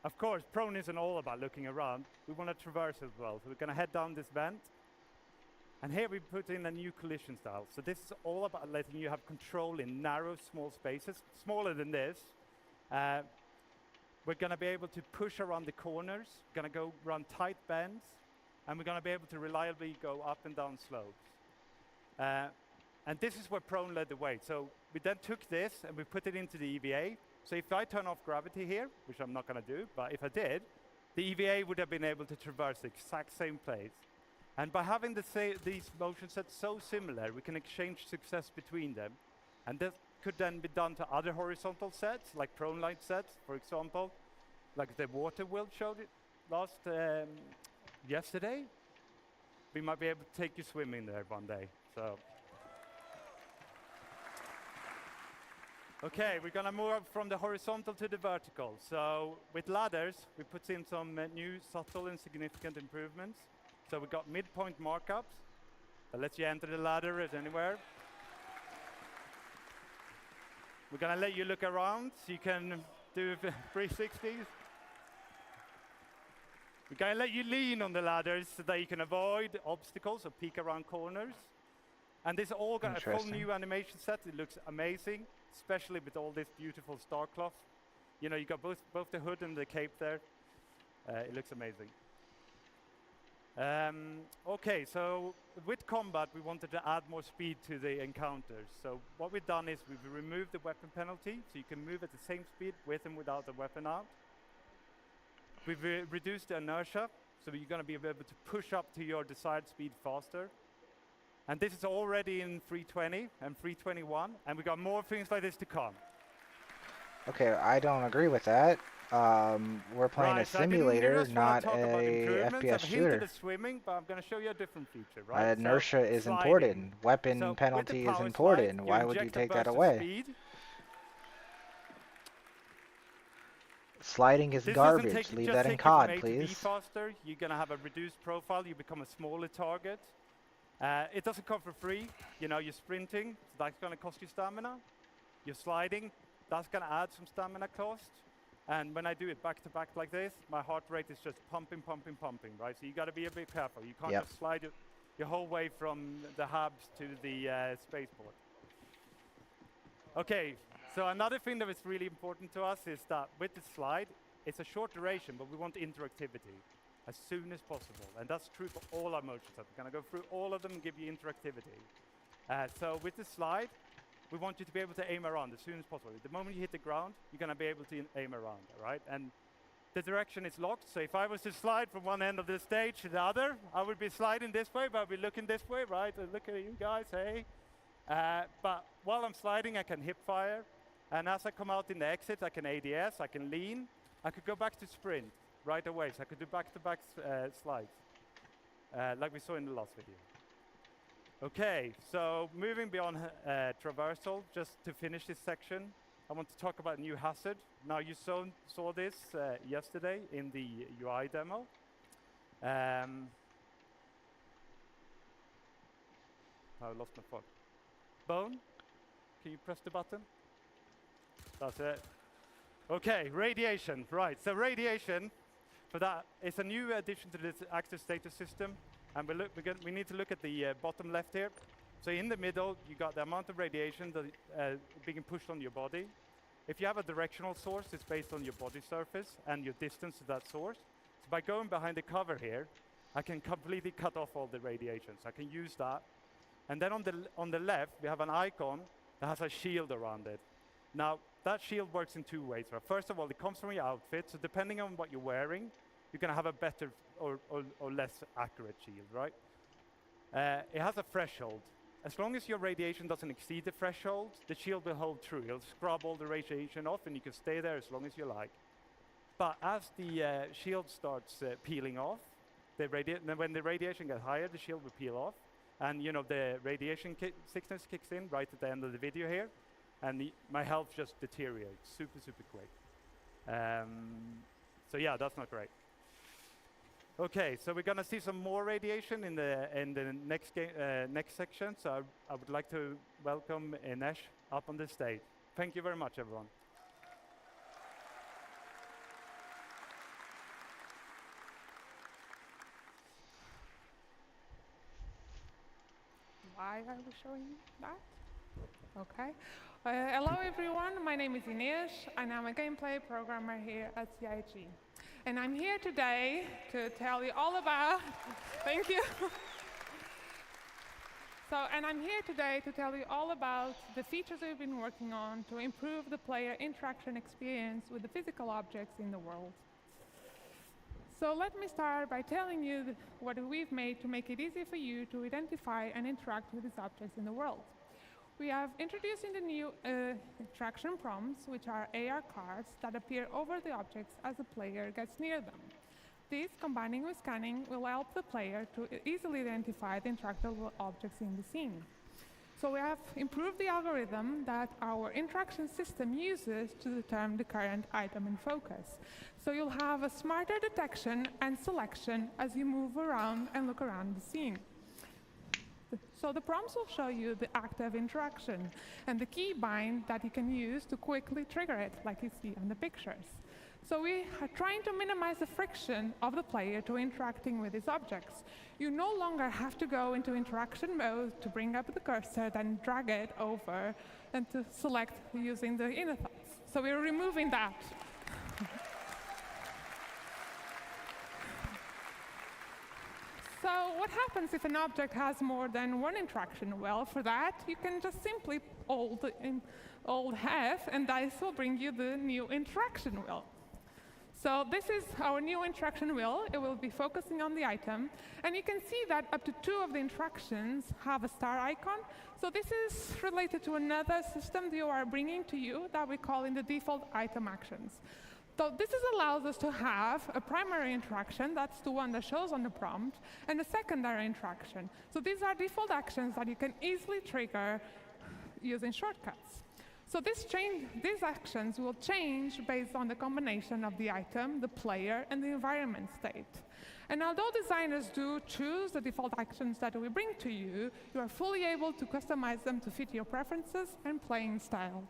S5: Of course, prone isn't all about looking around. We want to traverse as well, so we're going to head down this vent. And here we put in a new collision style. So this is all about letting you have control in narrow, small spaces, smaller than this. We're going to be able to push around the corners, we're going to go around tight bends, and we're going to be able to reliably go up and down slopes. And this is where prone led the way. So we then took this and we put it into the EVA. So if I turn off gravity here, which I'm not going to do, but if I did, the EVA would have been able to traverse the exact same place. And by having these motion sets so similar, we can exchange success between them. And this could then be done to other horizontal sets, like prone light sets, for example, like the water world showed it yesterday. We might be able to take you swimming there one day. So, okay, we're gonna move from the horizontal to the vertical. So with ladders, we put in some new subtle and significant improvements. So we got midpoint markups that lets you enter the ladder at anywhere. We're gonna let you look around so you can do 360s. We're gonna let you lean on the ladders so that you can avoid obstacles or peek around corners. And this all got a full new animation set. It looks amazing, especially with all this beautiful star cloth. You know, you got both the hood and the cape there. It looks amazing. Okay, so with combat, we wanted to add more speed to the encounters. So what we've done is we've removed the weapon penalty, so you can move at the same speed with and without the weapon out. We've reduced the inertia, so you're going to be able to push up to your desired speed faster. And this is already in 320 and 321, and we've got more things like this to come.
S2: Okay, I don't agree with that. We're playing a simulator, not a FPS shooter.
S5: The swimming, but I'm going to show you a different feature, right?
S2: Inertia is important. Weapon penalty is important. Why would you take that away? Sliding is garbage. Leave that in COD, please.
S5: Faster. You're going to have a reduced profile. You become a smaller target. It doesn't come for free. You know, you're sprinting, so that's going to cost you stamina. You're sliding, that's going to add some stamina cost. And when I do it back to back like this, my heart rate is just pumping, pumping, pumping, right? So you got to be a bit careful. You can't just slide your whole way from the hubs to the spaceport. Okay, so another thing that is really important to us is that with the slide, it's a short duration, but we want interactivity as soon as possible. And that's true for all our motion sets. We're going to go through all of them and give you interactivity. So with the slide, we want you to be able to aim around as soon as possible. The moment you hit the ground, you're going to be able to aim around, all right? And the direction is locked, so if I was to slide from one end of the stage to the other, I would be sliding this way, but I'd be looking this way, right? And look at you guys, hey. But while I'm sliding, I can hip fire. And as I come out in the exit, I can ADS, I can lean. I could go back to sprint right away, so I could do back-to-back slides, like we saw in the last video. Okay, so moving beyond traversal, just to finish this section, I want to talk about new hazard. Now you saw this yesterday in the UI demo. I lost my phone. Bone, can you press the button? That's it. Okay, radiation, right. So radiation, for that, it's a new addition to this active status system. And we need to look at the bottom left here. So in the middle, you got the amount of radiation that being pushed on your body. If you have a directional source, it's based on your body surface and your distance to that source. So by going behind the cover here, I can completely cut off all the radiation. So I can use that. And then on the left, we have an icon that has a shield around it. Now, that shield works in two ways. First of all, it comes from your outfit. So depending on what you're wearing, you're going to have a better or less accurate shield, right? It has a threshold. As long as your radiation doesn't exceed the threshold, the shield will hold true. It'll scrub all the radiation off, and you can stay there as long as you like. But as the shield starts peeling off, when the radiation gets higher, the shield will peel off. And the radiation sickness kicks in right at the end of the video here. And my health just deteriorates super, super quick. So yeah, that's not great. Okay, so we're gonna see some more radiation in the next section. So I would like to welcome Inesh up on the stage. Thank you very much, everyone.
S8: Why are we showing that? Okay. Hello everyone, my name is Inês and I'm a gameplay programmer here at CIG. And I'm here today to tell you all about, thank you. I'm here today to tell you all about the features we've been working on to improve the player interaction experience with the physical objects in the world. So let me start by telling you what we've made to make it easy for you to identify and interact with these objects in the world. We have introduced in the new interaction prompts, which are AR cards that appear over the objects as the player gets near them. These, combining with scanning, will help the player to easily identify the interactable objects in the scene. So we have improved the algorithm that our interaction system uses to determine the current item in focus. So you'll have a smarter detection and selection as you move around and look around the scene. So the prompts will show you the active interaction and the key bind that you can use to quickly trigger it, like you see on the pictures. So we are trying to minimize the friction of the player to interacting with these objects. You no longer have to go into interaction mode to bring up the cursor, then drag it over, and to select using the inner thoughts. So we're removing that. So what happens if an object has more than one interaction? Well, for that, you can just simply hold F, and this will bring you the new interaction wheel. So this is our new interaction wheel. It will be focusing on the item. And you can see that up to 2 of the interactions have a star icon. So this is related to another system that you are bringing to you that we call in the default item actions. So this allows us to have a primary interaction, that's the one that shows on the prompt, and a secondary interaction. So these are default actions that you can easily trigger using shortcuts. So these actions will change based on the combination of the item, the player, and the environment state. And although designers do choose the default actions that we bring to you, you are fully able to customize them to fit your preferences and playing style.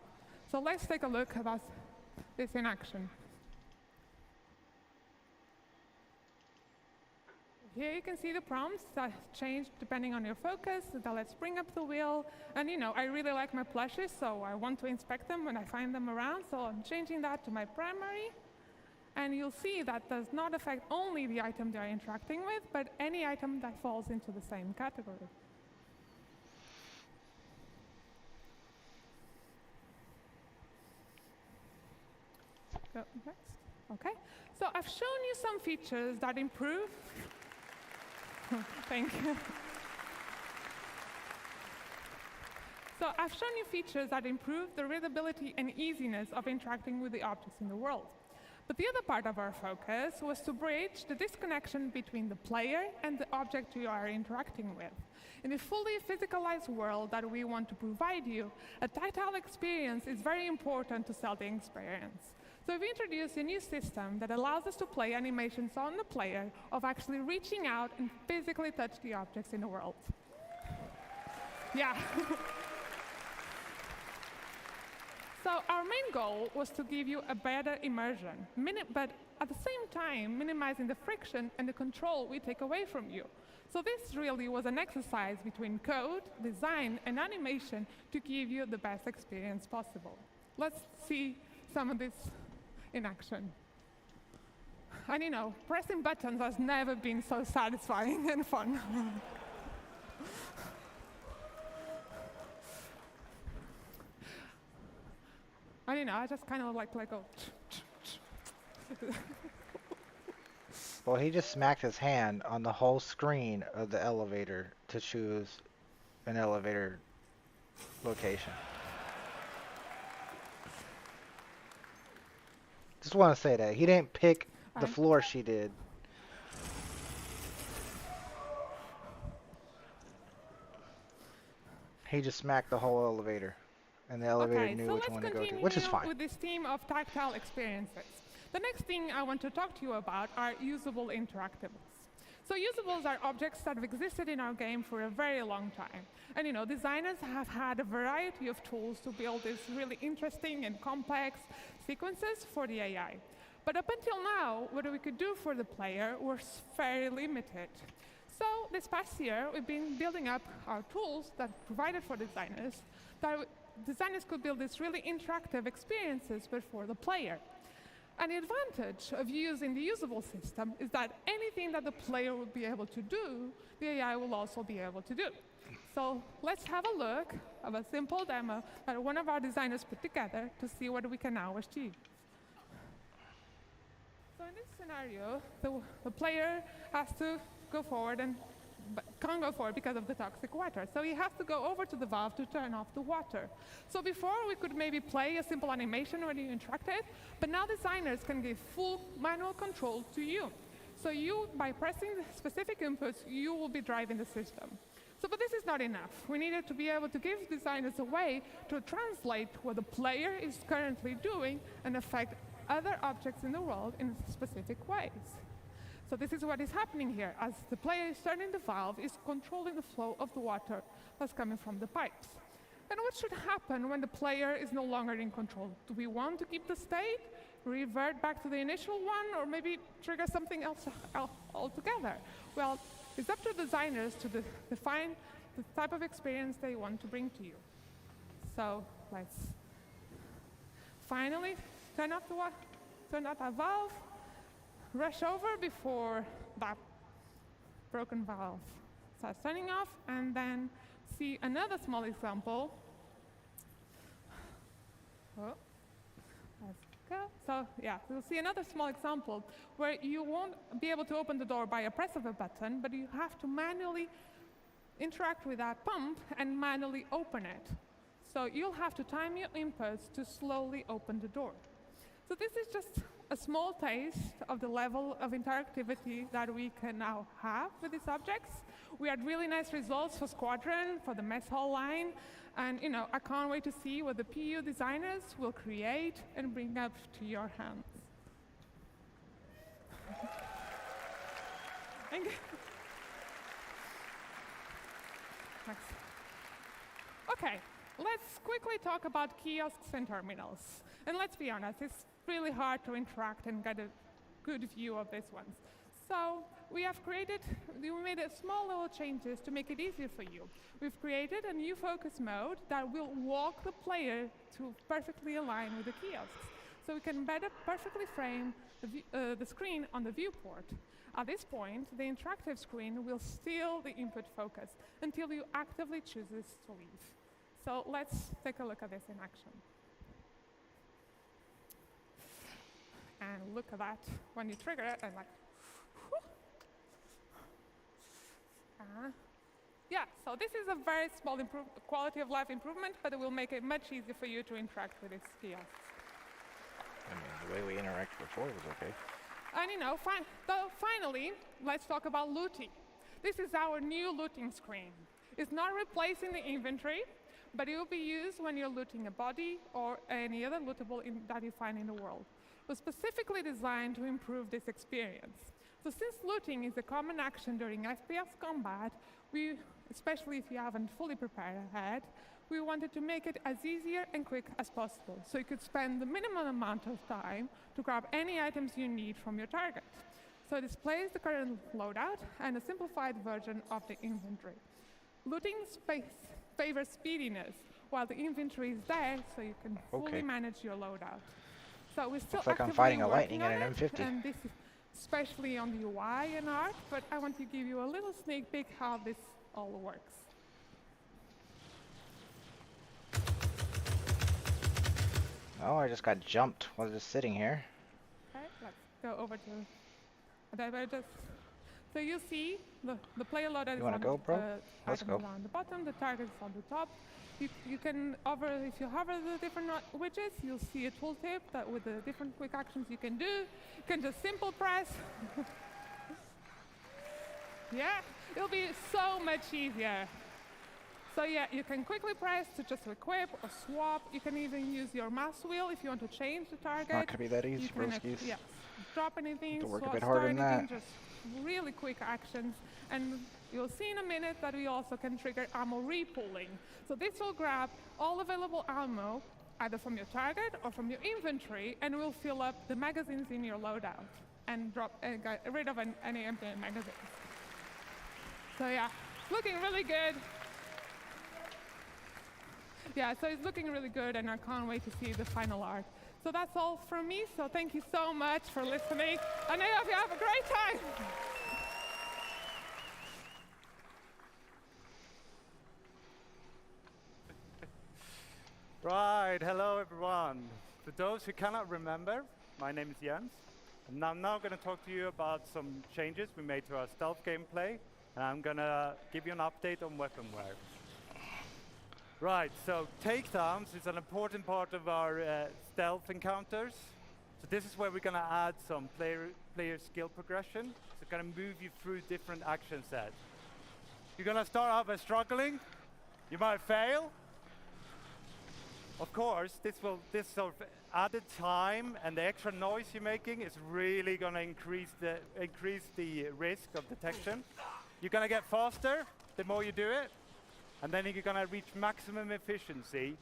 S8: So let's take a look at this in action. Here you can see the prompts that change depending on your focus. So let's bring up the wheel. And I really like my plushes, so I want to inspect them when I find them around. So I'm changing that to my primary. And you'll see that does not affect only the item they're interacting with, but any item that falls into the same category. Go next. Okay. So I've shown you some features that improve. Thank you. So I've shown you features that improve the readability and easiness of interacting with the objects in the world. But the other part of our focus was to bridge the disconnection between the player and the object you are interacting with. In a fully physicalized world that we want to provide you, a tactile experience is very important to sell the experience. So we've introduced a new system that allows us to play animations on the player of actually reaching out and physically touch the objects in the world. Yeah. So our main goal was to give you a better immersion, but at the same time, minimizing the friction and the control we take away from you. So this really was an exercise between code, design, and animation to give you the best experience possible. Let's see some of this in action. And you know, pressing buttons has never been so satisfying and fun. And you know, I just kind of like go.
S2: Well, he just smacked his hand on the whole screen of the elevator to choose an elevator location. Just want to say that. He didn't pick the floor, she did. He just smacked the whole elevator. And the elevator knew which one to go to, which is fine.
S8: With this theme of tactile experiences. The next thing I want to talk to you about are usable interactables. So usables are objects that have existed in our game for a very long time. And you know, designers have had a variety of tools to build these really interesting and complex sequences for the AI. But up until now, what we could do for the player was very limited. So this past year, we've been building up our tools that provided for designers, that designers could build these really interactive experiences but for the player. And the advantage of using the usable system is that anything that the player will be able to do, the AI will also be able to do. So let's have a look at a simple demo that one of our designers put together to see what we can now achieve. So in this scenario, the player has to go forward but can't go forward because of the toxic water. So he has to go over to the valve to turn off the water. So before we could maybe play a simple animation when you interacted, but now designers can give full manual control to you. So you, by pressing specific inputs, you will be driving the system. So, but this is not enough. We needed to be able to give designers a way to translate what the player is currently doing and affect other objects in the world in specific ways. So this is what is happening here. As the player is turning the valve, is controlling the flow of the water that's coming from the pipes. And what should happen when the player is no longer in control? Do we want to keep the state, revert back to the initial one, or maybe trigger something else altogether? Well, it's up to designers to define the type of experience they want to bring to you. So let's finally turn off that valve. Rush over before that broken valve starts turning off, and then see another small example. Oh, let's go. So yeah, we'll see another small example where you won't be able to open the door by a press of a button, but you have to manually interact with that pump and manually open it. So you'll have to time your inputs to slowly open the door. So this is just a small taste of the level of interactivity that we can now have with these objects. We had really nice results for Squadron, for the mess hall line, and you know, I can't wait to see what the PU designers will create and bring up to your hands. Okay, let's quickly talk about kiosks and terminals. And let's be honest, it's really hard to interact and get a good view of these ones. So we made a small little changes to make it easier for you. We've created a new focus mode that will walk the player to perfectly align with the kiosks. So we can better perfectly frame the screen on the viewport. At this point, the interactive screen will steal the input focus until you actively chooses to leave. So let's take a look at this in action. And look at that, when you trigger it, and like, yeah, so this is a very small quality of life improvement, but it will make it much easier for you to interact with these kiosks.
S2: I mean, the way we interacted before was okay.
S8: And you know, finally, let's talk about looting. This is our new looting screen. It's not replacing the inventory, but it will be used when you're looting a body or any other lootable that you find in the world. It was specifically designed to improve this experience. So since looting is a common action during FPS combat, especially if you haven't fully prepared ahead, we wanted to make it as easier and quick as possible, so you could spend the minimum amount of time to grab any items you need from your target. So it displays the current loadout and a simplified version of the inventory. Looting space favors speediness, while the inventory is there so you can fully manage your loadout. So we're still
S2: Looks like I'm
S8: actively
S2: fighting a
S8: working
S2: lightning
S8: on
S2: and an
S8: it,
S2: M50.
S8: and this is especially on the UI and art, but I want to give you a little sneak peek how this all works.
S2: Oh, I just got jumped while just sitting here.
S8: Okay, let's go over to so you see the player loadout is
S2: wanna
S8: on
S2: go, bro?
S8: the
S2: Let's
S8: items
S2: go.
S8: are on the bottom, the target is on the top. You can if you hover the different widgets, you'll see a tooltip that with the different quick actions you can do. You can just simple press. Yeah, it'll be so much easier. So yeah, you can quickly press to just equip or swap. You can even use your mouse wheel if you want to change the target.
S2: Not gonna be that easy,
S8: You can,
S2: broskies.
S8: yeah, drop anything,
S2: To work a
S8: swap,
S2: bit harder
S8: start
S2: than
S8: anything,
S2: that.
S8: just really quick actions. And you'll see in a minute that we also can trigger ammo repooling. So this will grab all available ammo, either from your target or from your inventory, and will fill up the magazines in your loadout and get rid of any empty magazines. So yeah, looking really good. Yeah, so it's looking really good, and I can't wait to see the final art. So that's all from me, so thank you so much for listening, and I hope you have a great time.
S5: Right, hello everyone. For those who cannot remember, my name is Jens, and I'm now going to talk to you about some changes we made to our stealth gameplay, and I'm going to give you an update on weaponware. Right, so takedowns is an important part of our stealth encounters. So this is where we're going to add some player skill progression. So it's going to move you through different action sets. You're going to start out by struggling. You might fail. Of course, this sort of added time and the extra noise you're making is really going to increase the risk of detection. You're going to get faster the more you do it, and then you're going to reach maximum efficiency.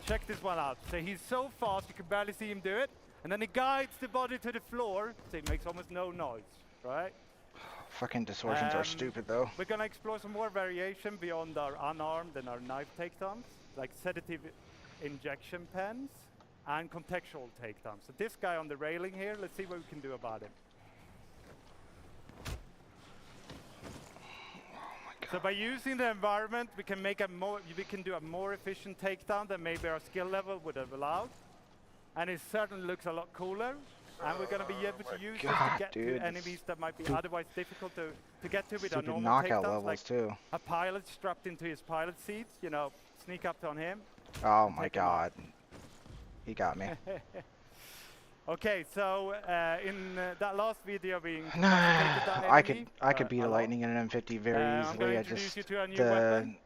S5: Check this one out. So he's so fast you can barely see him do it, and then he guides the body to the floor, so it makes almost no noise, right?
S2: Fucking distortions are stupid though.
S5: We're going to explore some more variation beyond our unarmed and our knife takedowns, like sedative injection pens and contextual takedowns. So this guy on the railing here, let's see what we can do about it. So by using the environment, we can do a more efficient takedown than maybe our skill level would have allowed, and it certainly looks a lot cooler. And we're going to be able to use this to get to enemies that might be otherwise difficult to get to with our normal
S2: knockout
S5: takedowns,
S2: levels
S5: like
S2: too.
S5: a pilot strapped into his pilot seat. You know, sneak up on him.
S2: Oh my god, he got me.
S5: Okay, so in that last video we
S2: I could beat a lightning in an M50 very
S5: I'm
S2: easily.
S5: going to
S2: I
S5: introduce
S2: just
S5: you to a new
S2: the
S5: weapon,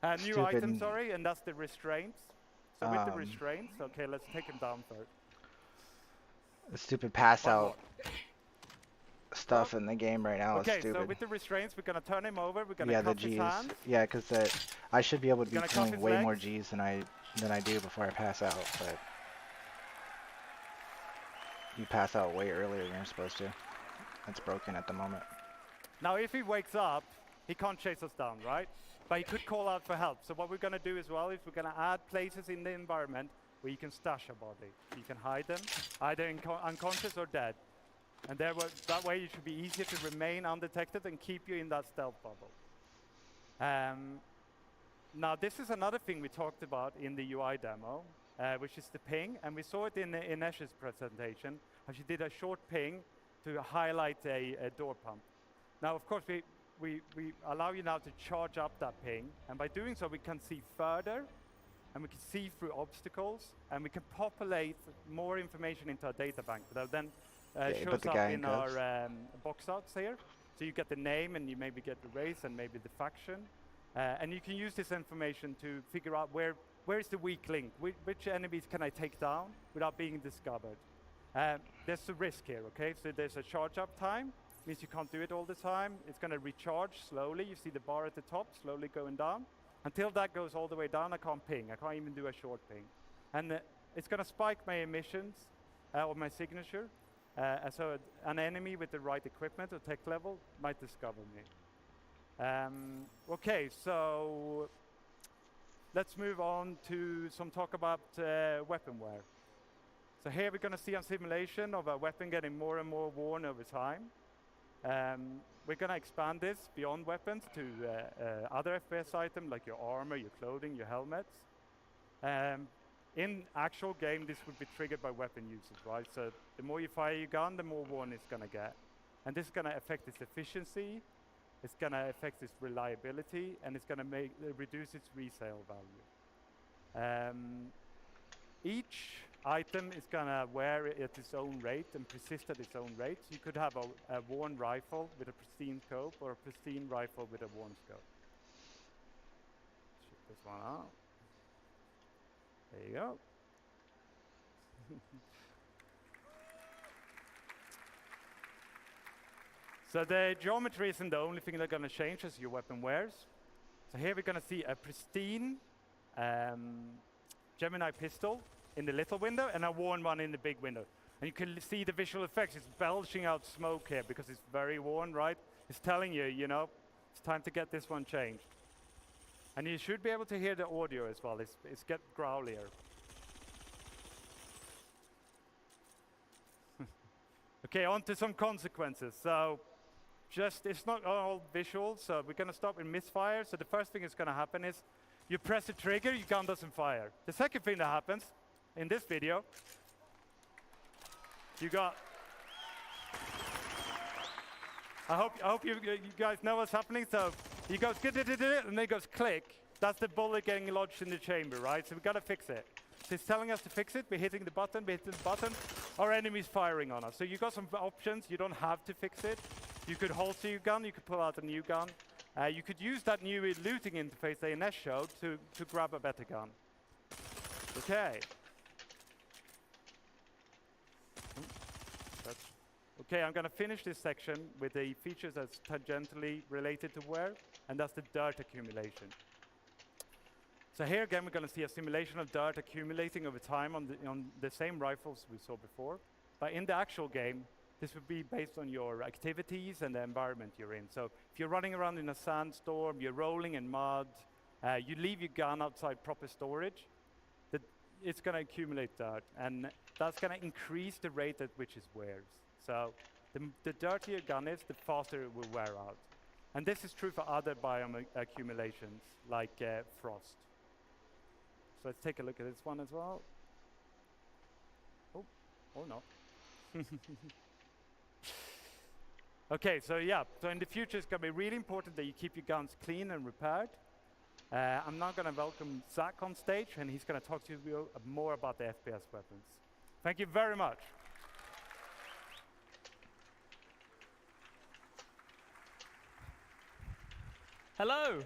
S5: a new
S2: stupid
S5: item, sorry, and that's the restraints. So with the restraints, okay, let's take him down first.
S2: the stupid pass out stuff in the game right now is
S5: Okay,
S2: stupid.
S5: so with the restraints, we're gonna turn him over. We're gonna
S2: Yeah, the
S5: cuff his
S2: G's.
S5: hands.
S2: Yeah, because I should be able to be
S5: Gonna cuff
S2: killing
S5: his
S2: way more
S5: legs.
S2: G's than I do before I pass out. But you pass out way earlier than you're supposed to. It's broken at the moment.
S5: Now, if he wakes up, he can't chase us down, right? But he could call out for help. So what we're gonna do as well is we're gonna add places in the environment where you can stash a body. You can hide them, either unconscious or dead. And that way you should be easier to remain undetected and keep you in that stealth bubble. Now this is another thing we talked about in the UI demo, which is the ping. And we saw it in Inesh's presentation, how she did a short ping to highlight a door pump. Now of course we allow you now to charge up that ping. And by doing so we can see further, and we can see through obstacles, and we can populate more information into our data bank that then shows up in our box outs here. So you get the name, and you maybe get the race, and maybe the faction. And you can use this information to figure out where is the weak link, which enemies can I take down without being discovered. There's a risk here, okay? So there's a charge up time, means you can't do it all the time. It's gonna recharge slowly. You see the bar at the top slowly going down. Until that goes all the way down, I can't ping. I can't even do a short ping. And it's gonna spike my emissions or my signature. so an enemy with the right equipment or tech level might discover me. Okay, so let's move on to some talk about weaponware. So here we're going to see a simulation of a weapon getting more and more worn over time. We're going to expand this beyond weapons to other FPS items like your armor, your clothing, your helmets. In actual game, this would be triggered by weapon usage, right? So the more you fire your gun, the more worn it's going to get. And this is going to affect its efficiency, it's going to affect its reliability, and it's going to reduce its resale value. Each item is going to wear at its own rate and persist at its own rate. So you could have a worn rifle with a pristine scope or a pristine rifle with a worn scope. Check this one out. There you go. So the geometry isn't the only thing that's going to change as your weapon wears. So here we're going to see a pristine Gemini pistol in the little window and a worn one in the big window. And you can see the visual effects. It's belching out smoke here because it's very worn, right? It's telling you, you know, it's time to get this one changed. And you should be able to hear the audio as well. It's get growlier. Okay, on to some consequences. So it's not all visual, so we're going to stop with misfire. So the first thing that's going to happen is you press the trigger, your gun doesn't fire. The second thing that happens in this video, you got... I hope you guys know what's happening. So you go and then it goes click. That's the bullet getting lodged in the chamber, right? So we've got to fix it. So it's telling us to fix it. We're hitting the button, our enemy's firing on us. So you've got some options. You don't have to fix it. You could holster your gun, you could pull out a new gun. You could use that new looting interface that Ines showed to grab a better gun. Okay. Okay, I'm going to finish this section with the features that's tangentially related to wear, and that's the dirt accumulation. So here again, we're going to see a simulation of dirt accumulating over time on the same rifles we saw before. But in the actual game, this would be based on your activities and the environment you're in. So if you're running around in a sandstorm, you're rolling in mud, you leave your gun outside proper storage, it's going to accumulate dirt. And that's going to increase the rate at which it wears. So the dirtier your gun is, the faster it will wear out. And this is true for other biome accumulations, like frost. So let's take a look at this one as well. Oh, or not. Okay, so yeah, so in the future it's going to be really important that you keep your guns clean and repaired. I'm now going to welcome Zach on stage, and he's going to talk to you more about the FPS weapons. Thank you very much.
S12: Hello,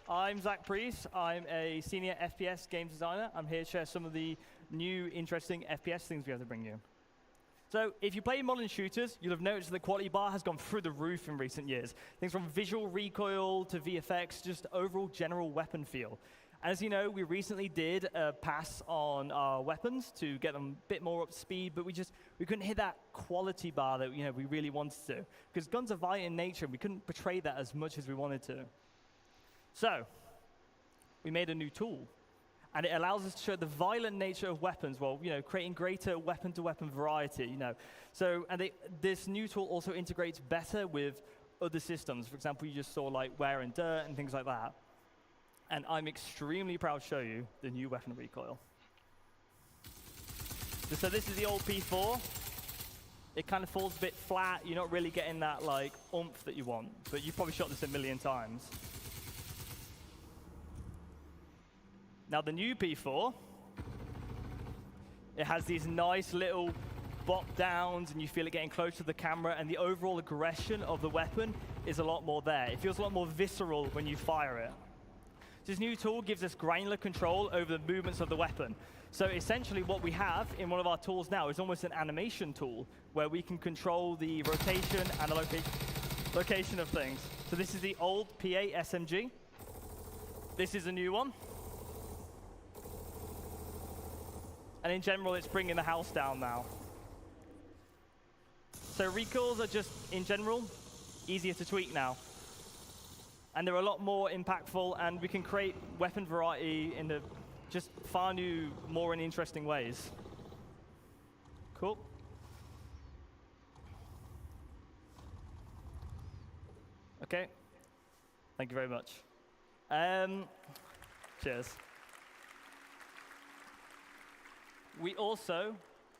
S12: I'm Zach Priest. I'm a senior FPS games designer. I'm here to share some of the new, interesting FPS things we have to bring you. So if you play modern shooters, you'll have noticed that the quality bar has gone through the roof in recent years. Things from visual recoil to VFX, just overall general weapon feel. As you know, we recently did a pass on our weapons to get them a bit more up to speed, but we couldn't hit that quality bar that we really wanted to. Because guns are violent in nature, and we couldn't portray that as much as we wanted to. So we made a new tool. And it allows us to show the violent nature of weapons while, creating greater weapon-to-weapon variety, So, this new tool also integrates better with other systems. For example, you just saw like wear and dirt and things like that. And I'm extremely proud to show you the new weapon recoil. So this is the old P4. It kind of falls a bit flat. You're not really getting that like oomph that you want, but you've probably shot this a million times. Now the new P4, it has these nice little bop downs, and you feel it getting close to the camera, and the overall aggression of the weapon is a lot more there. It feels a lot more visceral when you fire it. This new tool gives us granular control over the movements of the weapon. So essentially what we have in one of our tools now is almost an animation tool where we can control the rotation and the location of things. So this is the old PA SMG. This is a new one. And in general, it's bringing the house down now. So recoils are just, in general, easier to tweak now. And they're a lot more impactful, and we can create weapon variety in just far new, more and interesting ways. Cool. Okay. Thank you very much. Cheers. We also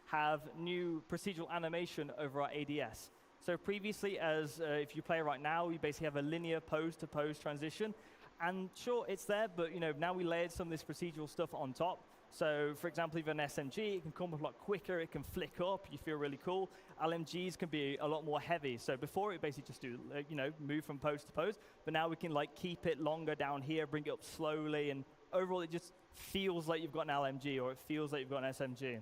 S12: have new procedural animation over our ADS. So previously, if you play right now, you basically have a linear pose-to-pose transition. And sure, it's there, but now we layered some of this procedural stuff on top. So for example, if you have an SMG, it can come up a lot quicker, it can flick up, you feel really cool. LMGs can be a lot more heavy. So before it basically just do, move from pose to pose, but now we can keep it longer down here, bring it up slowly, and overall it just feels like you've got an LMG, or it feels like you've got an SMG.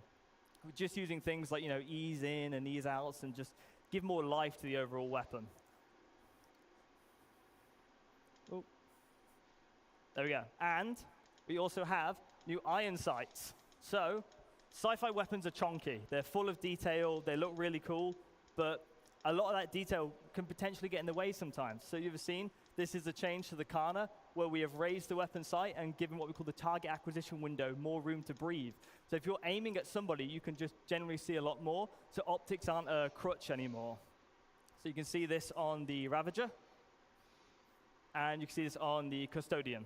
S12: We're just using things like, ease in and ease outs, and just give more life to the overall weapon. Oh. There we go. And we also have new iron sights. So sci-fi weapons are chonky. They're full of detail. They look really cool, but a lot of that detail can potentially get in the way sometimes. So you've seen this is a change to the Kana, where we have raised the weapon sight and given what we call the target acquisition window more room to breathe. So if you're aiming at somebody, you can just generally see a lot more. So optics aren't a crutch anymore. So you can see this on the Ravager, and you can see this on the Custodian.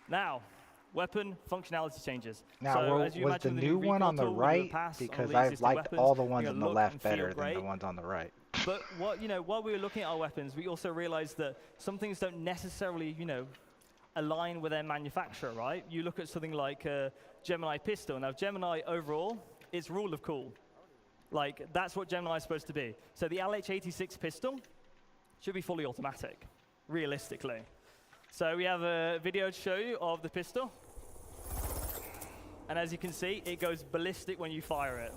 S12: Now, weapon functionality changes.
S2: Now,
S12: so as you
S2: was
S12: imagine
S2: the
S12: the
S2: new one on the
S12: recoil tool,
S2: right?
S12: pass on
S2: Because
S12: the
S2: I've
S12: existing
S2: liked
S12: weapons,
S2: all the ones on the
S12: look
S2: left
S12: and feel
S2: better than
S12: great.
S2: the ones on the right.
S12: But while we were looking at our weapons, we also realized that some things don't necessarily, align with their manufacturer, right? You look at something like Gemini pistol. Now, Gemini overall, it's rule of cool. That's what Gemini is supposed to be. So the LH86 pistol should be fully automatic, realistically. So we have a video to show you of the pistol. And as you can see, it goes ballistic when you fire it.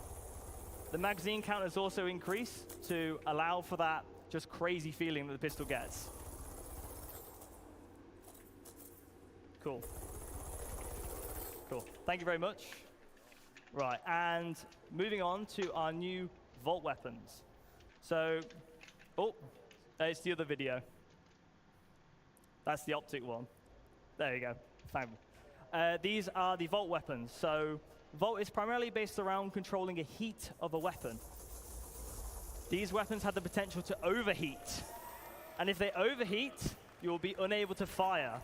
S12: The magazine count has also increased to allow for that just crazy feeling that the pistol gets. Cool. Cool. Thank you very much. Right, and moving on to our new Vault weapons. So, it's the other video. That's the optic one. There you go. Found it. These are the Vault weapons. So Vault is primarily based around controlling a heat of a weapon. These weapons have the potential to overheat. And if they overheat, you will be unable to fire.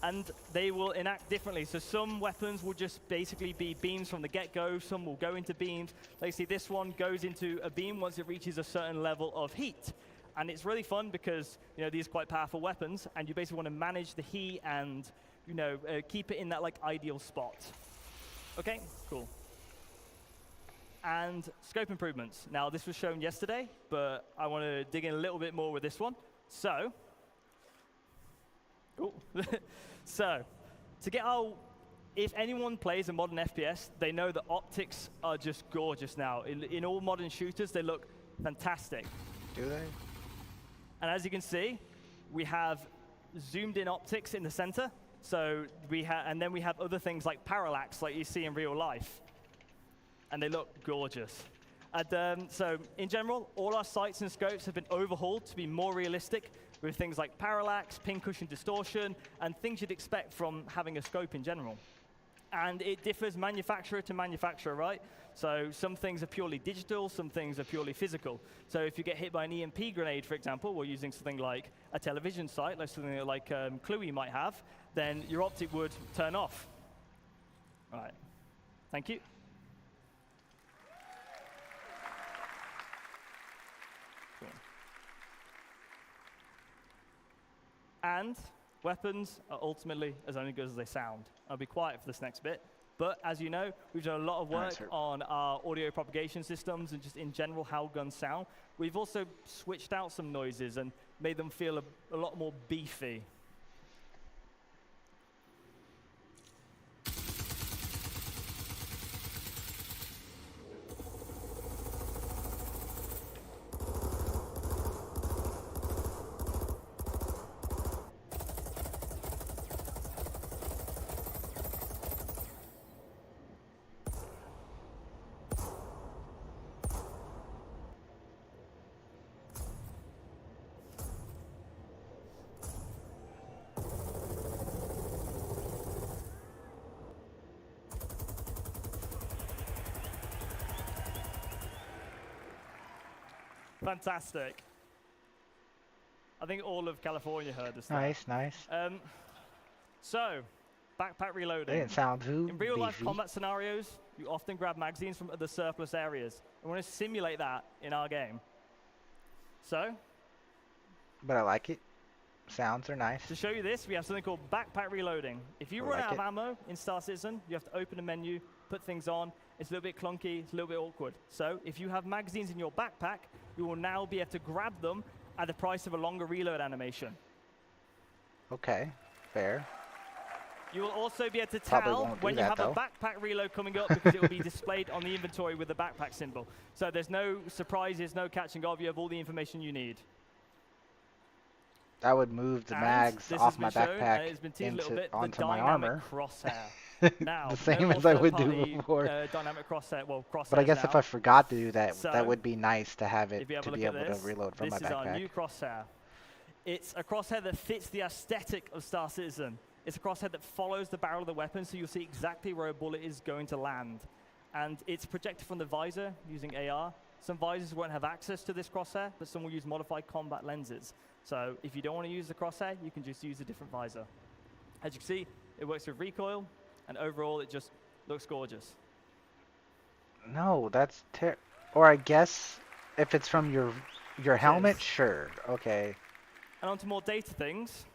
S12: And they will enact differently. So some weapons will just basically be beams from the get-go. Some will go into beams. Like you see, this one goes into a beam once it reaches a certain level of heat. And it's really fun because these are quite powerful weapons, and you basically want to manage the heat and keep it in that ideal spot. Okay, cool. And scope improvements. Now this was shown yesterday, but I want to dig in a little bit more with this one. So, so to get if anyone plays a modern FPS, they know that optics are just gorgeous now. In all modern shooters, they look fantastic.
S2: Do they?
S12: And as you can see, we have zoomed in optics in the center. So and then we have other things like parallax, like you see in real life. And they look gorgeous. And so in general, all our sights and scopes have been overhauled to be more realistic with things like parallax, pincushion distortion, and things you'd expect from having a scope in general. And it differs manufacturer to manufacturer, right? So some things are purely digital, some things are purely physical. So if you get hit by an EMP grenade, for example, or using something like a television sight, like something like Cluey might have, then your optic would turn off. All right. Thank you. Cool. And weapons are ultimately as only good as they sound. I'll be quiet for this next bit. But as you know, we've done a lot of work on our audio propagation systems and just in general how guns sound. We've also switched out some noises and made them feel a lot more beefy. Fantastic. I think all of California heard us.
S2: Nice, nice.
S12: So, backpack reloading.
S2: They didn't sound too
S12: In real-life
S2: beefy.
S12: combat scenarios, you often grab magazines from other surplus areas. We want to simulate that in our game. So,
S2: But I like it. Sounds are nice.
S12: to show you this, we have something called backpack reloading. If you
S2: I
S12: run
S2: like
S12: out of
S2: it.
S12: ammo in Star Citizen, you have to open a menu, put things on. It's a little bit clunky, it's a little bit awkward. So, if you have magazines in your backpack, you will now be able to grab them at the price of a longer reload animation.
S2: Okay, fair.
S12: You will also be able to
S2: Probably
S12: tell
S2: won't do
S12: when you
S2: that,
S12: have
S2: though.
S12: a backpack reload coming up because it will be displayed on the inventory with the backpack symbol. So there's no surprises, no catching of. You have all the information you need.
S2: I would move the
S12: And
S2: mags
S12: this
S2: off
S12: has
S2: my
S12: been shown,
S2: backpack
S12: and it's been teased a little bit, the
S2: onto my
S12: dynamic
S2: armor.
S12: crosshair. Now,
S2: the same
S12: no more
S2: as I would do
S12: third-party,
S2: before.
S12: Dynamic crosshair, well, crosshairs
S2: But I guess if
S12: now.
S2: I forgot to do that,
S12: So,
S2: that would be nice to have it
S12: if you have
S2: to
S12: a
S2: be
S12: look
S2: able
S12: at
S2: to
S12: this,
S2: reload from my
S12: this is our
S2: backpack.
S12: new crosshair. It's a crosshair that fits the aesthetic of Star Citizen. It's a crosshair that follows the barrel of the weapon, so you'll see exactly where a bullet is going to land. And it's projected from the visor using AR. Some visors won't have access to this crosshair, but some will use modified combat lenses. So if you don't want to use the crosshair, you can just use a different visor. As you can see, it works with recoil, and overall it just looks gorgeous.
S2: No, that's or I guess if it's from your helmet, sure. Okay.
S12: And on to more data things.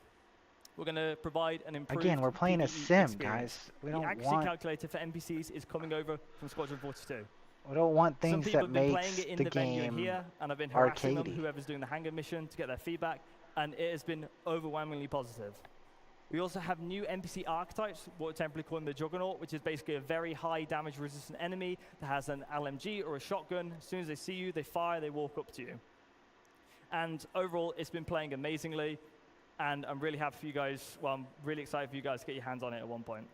S12: We're going to provide an improved
S2: Again, we're playing a
S12: PvE
S2: sim,
S12: experience.
S2: guys. We
S12: the
S2: don't
S12: accuracy
S2: want
S12: calculator for NPCs is coming over from Squadron 42.
S2: we don't want
S12: Some
S2: things
S12: people
S2: that
S12: have been
S2: makes
S12: playing it in
S2: the
S12: the venue
S2: game
S12: here, and I've been harassing them,
S2: arcadey.
S12: whoever's doing the hangar mission, to get their feedback, and it has been overwhelmingly positive. We also have new NPC archetypes, what we're temporarily calling the Juggernaut, which is basically a very high damage resistant enemy that has an LMG or a shotgun. As soon as they see you, they fire, they walk up to you. And overall, it's been playing amazingly, and I'm really happy for you guys, well, I'm really excited for you guys to get your hands on it at one point.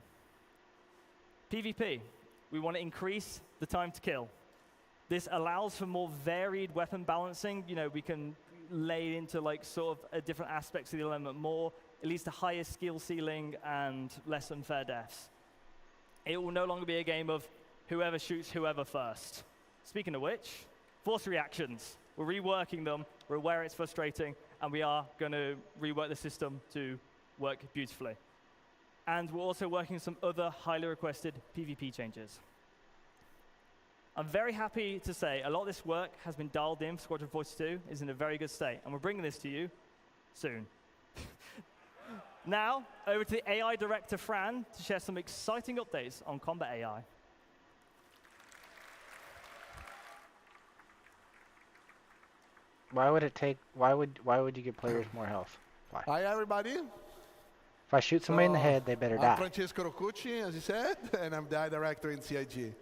S12: PvP, we want to increase the time to kill. This allows for more varied weapon balancing. You know, we can lay into like sort of different aspects of the element more. It leads to higher skill ceiling and less unfair deaths. It will no longer be a game of whoever shoots whoever first. Speaking of which, force reactions. We're reworking them. We're aware it's frustrating, and we are going to rework the system to work beautifully. And we're also working on some other highly requested PvP changes. I'm very happy to say a lot of this work has been dialed in for Squadron 42, is in a very good state, and we're bringing this to you soon. Now, over to the AI director, Fran, to share some exciting updates on combat AI.
S2: Why would you give players more health? Why?
S4: Hi, everybody.
S2: If I shoot somebody in the head, they better
S4: I'm
S2: die.
S4: Francesco Roccucci, as you said, and I'm the AI director in CIG.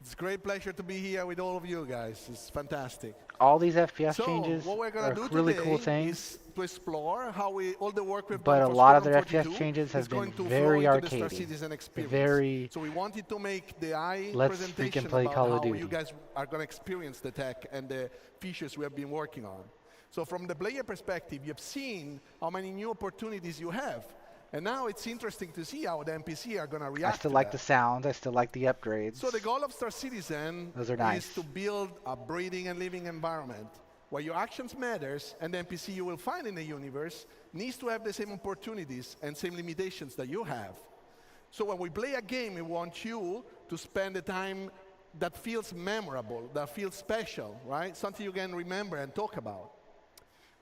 S4: It's a great pleasure to be here with all of you guys. It's fantastic.
S2: All these FPS
S4: So
S2: changes
S4: what we're
S2: are
S4: gonna do
S2: really
S4: today
S2: cool things,
S4: is to explore how all the work we've
S2: but
S4: done
S2: a
S4: for
S2: lot of their
S4: Squadron
S2: FPS
S4: 42
S2: changes
S4: is
S2: have been
S4: going to
S2: very
S4: flow into the Star
S2: arcadey.
S4: Citizen experience.
S2: Very,
S4: So we wanted to make the AI
S2: let's
S4: presentation
S2: freaking play
S4: about
S2: Call of
S4: how
S2: Duty.
S4: you guys are going to experience the tech and the features we have been working on. So from the player perspective, you've seen how many new opportunities you have. And now it's interesting to see how the NPC are going to
S2: I
S4: react
S2: still
S4: to
S2: like
S4: that.
S2: the sound, I still like the upgrades.
S4: So the goal of Star Citizen
S2: Those are nice.
S4: is to build a breathing and living environment where your actions matters, and the NPC you will find in the universe needs to have the same opportunities and same limitations that you have. So when we play a game, we want you to spend the time that feels memorable, that feels special, right? Something you can remember and talk about.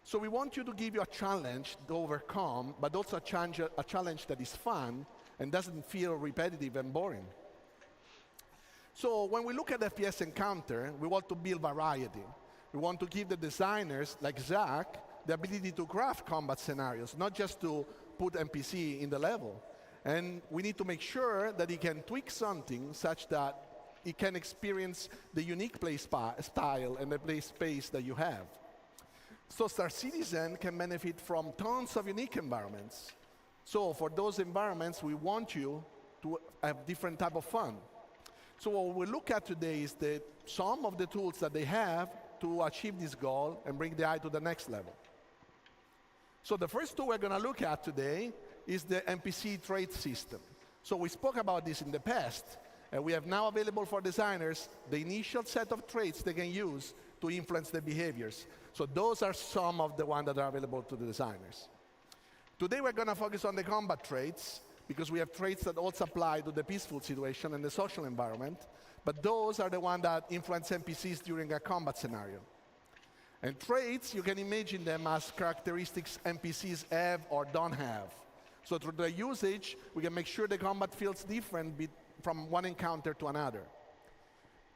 S4: So we want you to give you a challenge to overcome, but also a challenge that is fun and doesn't feel repetitive and boring. So when we look at FPS Encounter, we want to build variety. We want to give the designers, like Zach, the ability to craft combat scenarios, not just to put NPC in the level. And we need to make sure that he can tweak something such that he can experience the unique play style and the play space that you have. So Star Citizen can benefit from tons of unique environments. So for those environments, we want you to have different type of fun. So what we look at today is some of the tools that they have to achieve this goal and bring the AI to the next level. So the first tool we're going to look at today is the NPC trait system. So we spoke about this in the past, and we have now available for designers the initial set of traits they can use to influence the behaviors. So those are some of the ones that are available to the designers. Today we're going to focus on the combat traits, because we have traits that also apply to the peaceful situation and the social environment, but those are the ones that influence NPCs during a combat scenario. And traits, you can imagine them as characteristics NPCs have or don't have. So through the usage, we can make sure the combat feels different from one encounter to another.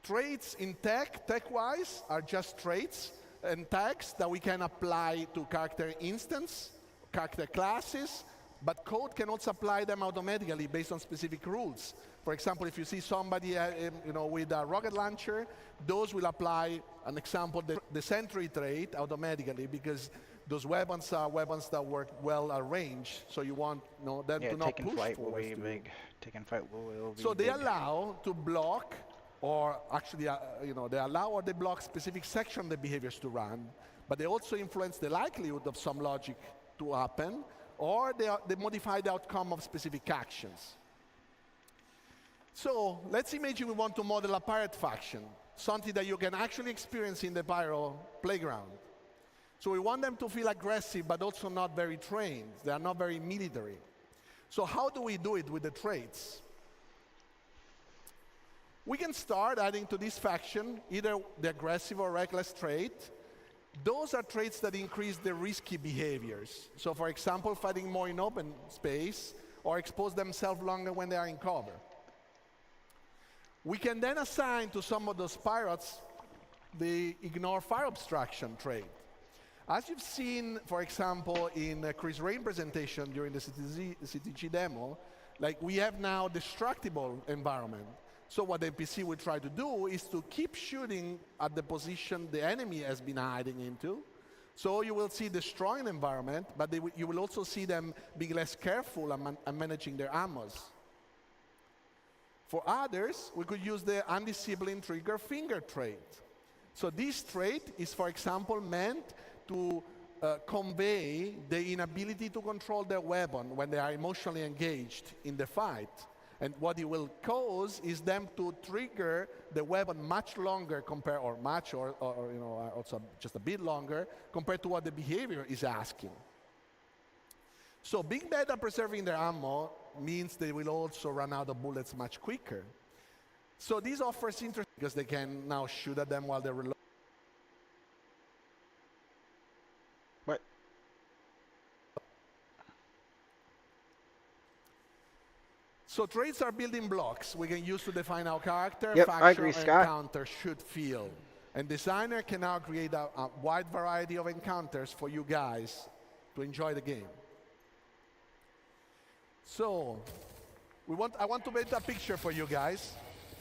S4: Traits in tech-wise, are just traits and tags that we can apply to character instance, character classes, but code can also apply them automatically based on specific rules. For example, if you see somebody with a rocket launcher, those will apply, an example, the sentry trait automatically, because those weapons are weapons that work well arranged, so you want them to not push
S2: flight will
S4: forward.
S2: be big. Taking flight will be
S4: So they
S2: big.
S4: allow to block, or actually, they allow or they block specific section of the behaviors to run, but they also influence the likelihood of some logic to happen, or they modify the outcome of specific actions. So let's imagine we want to model a pirate faction, something that you can actually experience in the Pyro playground. So we want them to feel aggressive, but also not very trained. They are not very military. So how do we do it with the traits? We can start adding to this faction either the aggressive or reckless trait. Those are traits that increase the risky behaviors. So for example, fighting more in open space, or expose themselves longer when they are in cover. We can then assign to some of those pirates the ignore fire obstruction trait. As you've seen, for example, in Chris Rain presentation during the CTG demo, like we have now destructible environment. So what the NPC will try to do is to keep shooting at the position the enemy has been hiding into. So you will see destroying environment, but you will also see them being less careful and managing their ammos. For others, we could use the undisciplined trigger finger trait. So this trait is, for example, meant to convey the inability to control their weapon when they are emotionally engaged in the fight. And what it will cause is them to trigger the weapon much longer also just a bit longer compared to what the behavior is asking. So being bad at preserving their ammo means they will also run out of bullets much quicker. So this offers interest because they can now shoot at them while they're reloading.
S2: What?
S4: So traits are building blocks we can use to define our character,
S2: Yep,
S4: faction,
S2: I agree,
S4: and
S2: Scott.
S4: encounter should feel. And designer can now create a wide variety of encounters for you guys to enjoy the game. So I want to paint a picture for you guys.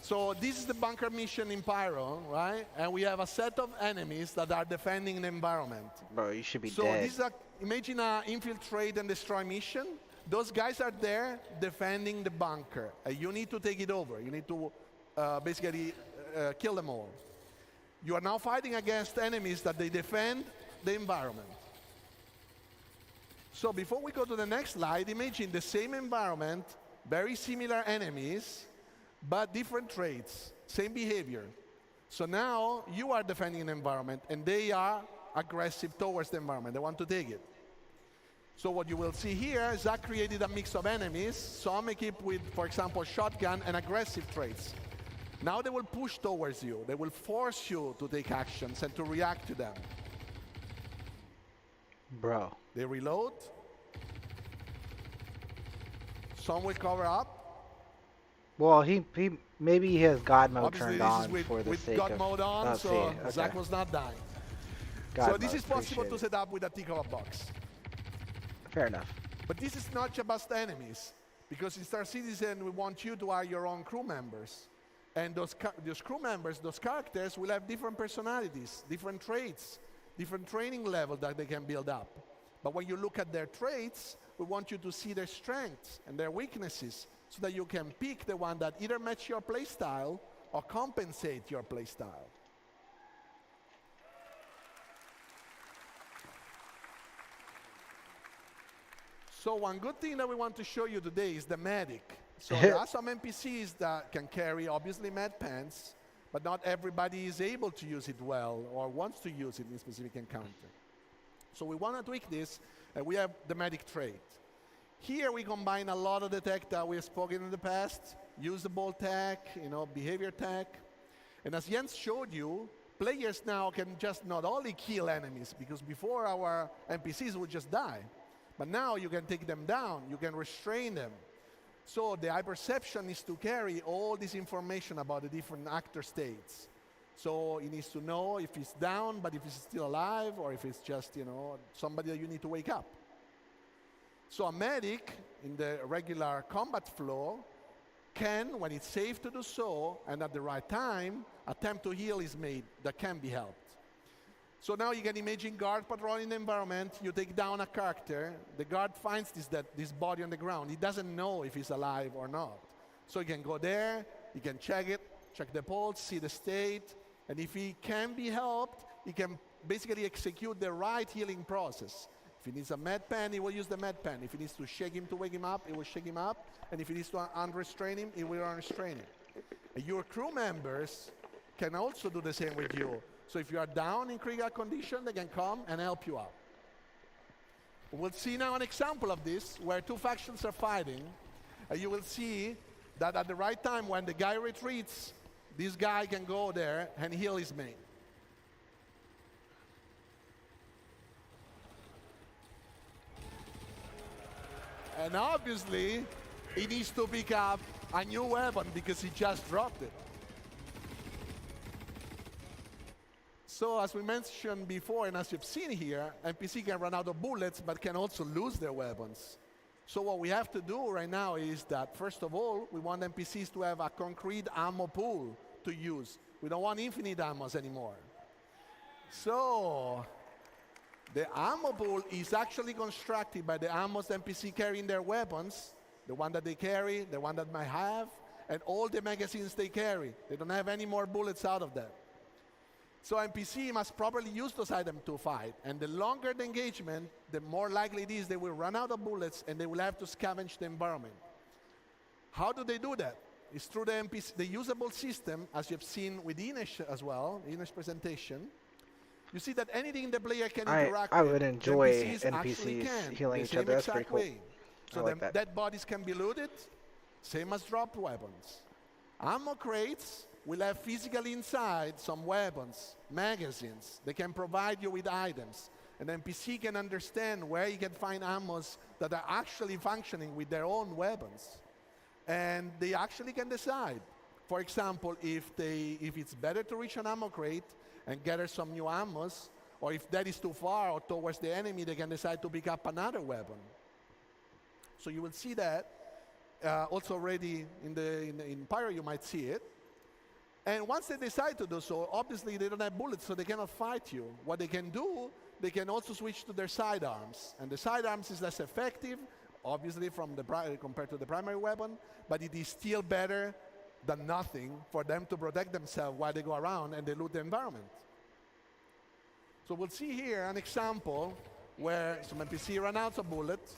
S4: So this is the bunker mission in Pyro, right? And we have a set of enemies that are defending the environment.
S2: Bro, you should be
S4: So
S2: dead.
S4: this is imagine an infiltrate and destroy mission. Those guys are there defending the bunker. You need to take it over. You need to basically kill them all. You are now fighting against enemies that they defend the environment. So before we go to the next slide, imagine the same environment, very similar enemies, but different traits, same behavior. So now you are defending an environment and they are aggressive towards the environment. They want to take it. So what you will see here is that created a mix of enemies, some equipped with, for example, shotgun and aggressive traits. Now they will push towards you. They will force you to take actions and to react to them.
S2: Bro.
S4: They reload. Some will cover up.
S2: Well, he maybe he has God mode
S4: Obviously,
S2: turned
S4: this
S2: on
S4: is with,
S2: for the
S4: with
S2: sake
S4: God
S2: of.
S4: mode on,
S2: Let's
S4: so
S2: see. Okay.
S4: Zach was not dying.
S2: God
S4: So this
S2: mode,
S4: is possible
S2: appreciate
S4: to
S2: it.
S4: set up with a tick of a box.
S2: Fair enough.
S4: But this is not just enemies, because in Star Citizen, we want you to hire your own crew members. And those crew members, those characters, will have different personalities, different traits, different training level that they can build up. But when you look at their traits, we want you to see their strengths and their weaknesses so that you can pick the one that either match your playstyle or compensate your playstyle. So one good thing that we want to show you today is the medic. So there are some NPCs that can carry, obviously, med pants, but not everybody is able to use it well or wants to use it in a specific encounter. So we want to tweak this, and we have the medic trait. Here we combine a lot of the tech that we have spoken in the past, usable tech, behavior tech. And as Jens showed you, players now can just not only kill enemies, because before our NPCs would just die, but now you can take them down, you can restrain them. So the eye perception is to carry all this information about the different actor states. So it needs to know if he's down, but if he's still alive, or if it's just, somebody that you need to wake up. So a medic in the regular combat flow can, when it's safe to do so, and at the right time, attempt to heal his mate that can be helped. So now you can imagine guard patrolling the environment, you take down a character, the guard finds this body on the ground. He doesn't know if he's alive or not. So he can go there, he can check it, check the pulse, see the state, and if he can be helped, he can basically execute the right healing process. If he needs a med pen, he will use the med pen. If he needs to shake him to wake him up, he will shake him up. And if he needs to unrestrain him, he will unrestrain him. And your crew members can also do the same with you. So if you are down in critical condition, they can come and help you out. We'll see now an example of this, where two factions are fighting. And you will see that at the right time, when the guy retreats, this guy can go there and heal his mate. And obviously, he needs to pick up a new weapon because he just dropped it. So as we mentioned before, and as you've seen here, NPC can run out of bullets, but can also lose their weapons. So what we have to do right now is that, first of all, we want NPCs to have a concrete ammo pool to use. We don't want infinite ammos anymore. So the ammo pool is actually constructed by the ammos the NPC carry in their weapons, the one that they carry, the one that might have, and all the magazines they carry. They don't have any more bullets out of that. So NPC must properly use those items to fight. And the longer the engagement, the more likely it is they will run out of bullets and they will have to scavenge the environment. How do they do that? It's through the NPC, the usable system, as you've seen with Ines as well, Ines' presentation. You see that anything the player can interact with,
S2: I would enjoy
S4: NPCs
S2: healing each other. That's pretty cool.
S4: So
S2: like that.
S4: Dead bodies can be looted, same as dropped weapons. Ammo crates will have physically inside some weapons, magazines. They can provide you with items. An NPC can understand where you can find ammos that are actually functioning with their own weapons. And they actually can decide. For example, if it's better to reach an ammo crate and gather some new ammos, or if that is too far or towards the enemy, they can decide to pick up another weapon. So you will see that also already in Pyro, you might see it. And once they decide to do so, obviously they don't have bullets, so they cannot fight you. What they can do, they can also switch to their sidearms. And the sidearms is less effective, obviously, compared to the primary weapon, but it is still better than nothing for them to protect themselves while they go around and they loot the environment. So we'll see here an example where some NPC run out of bullets.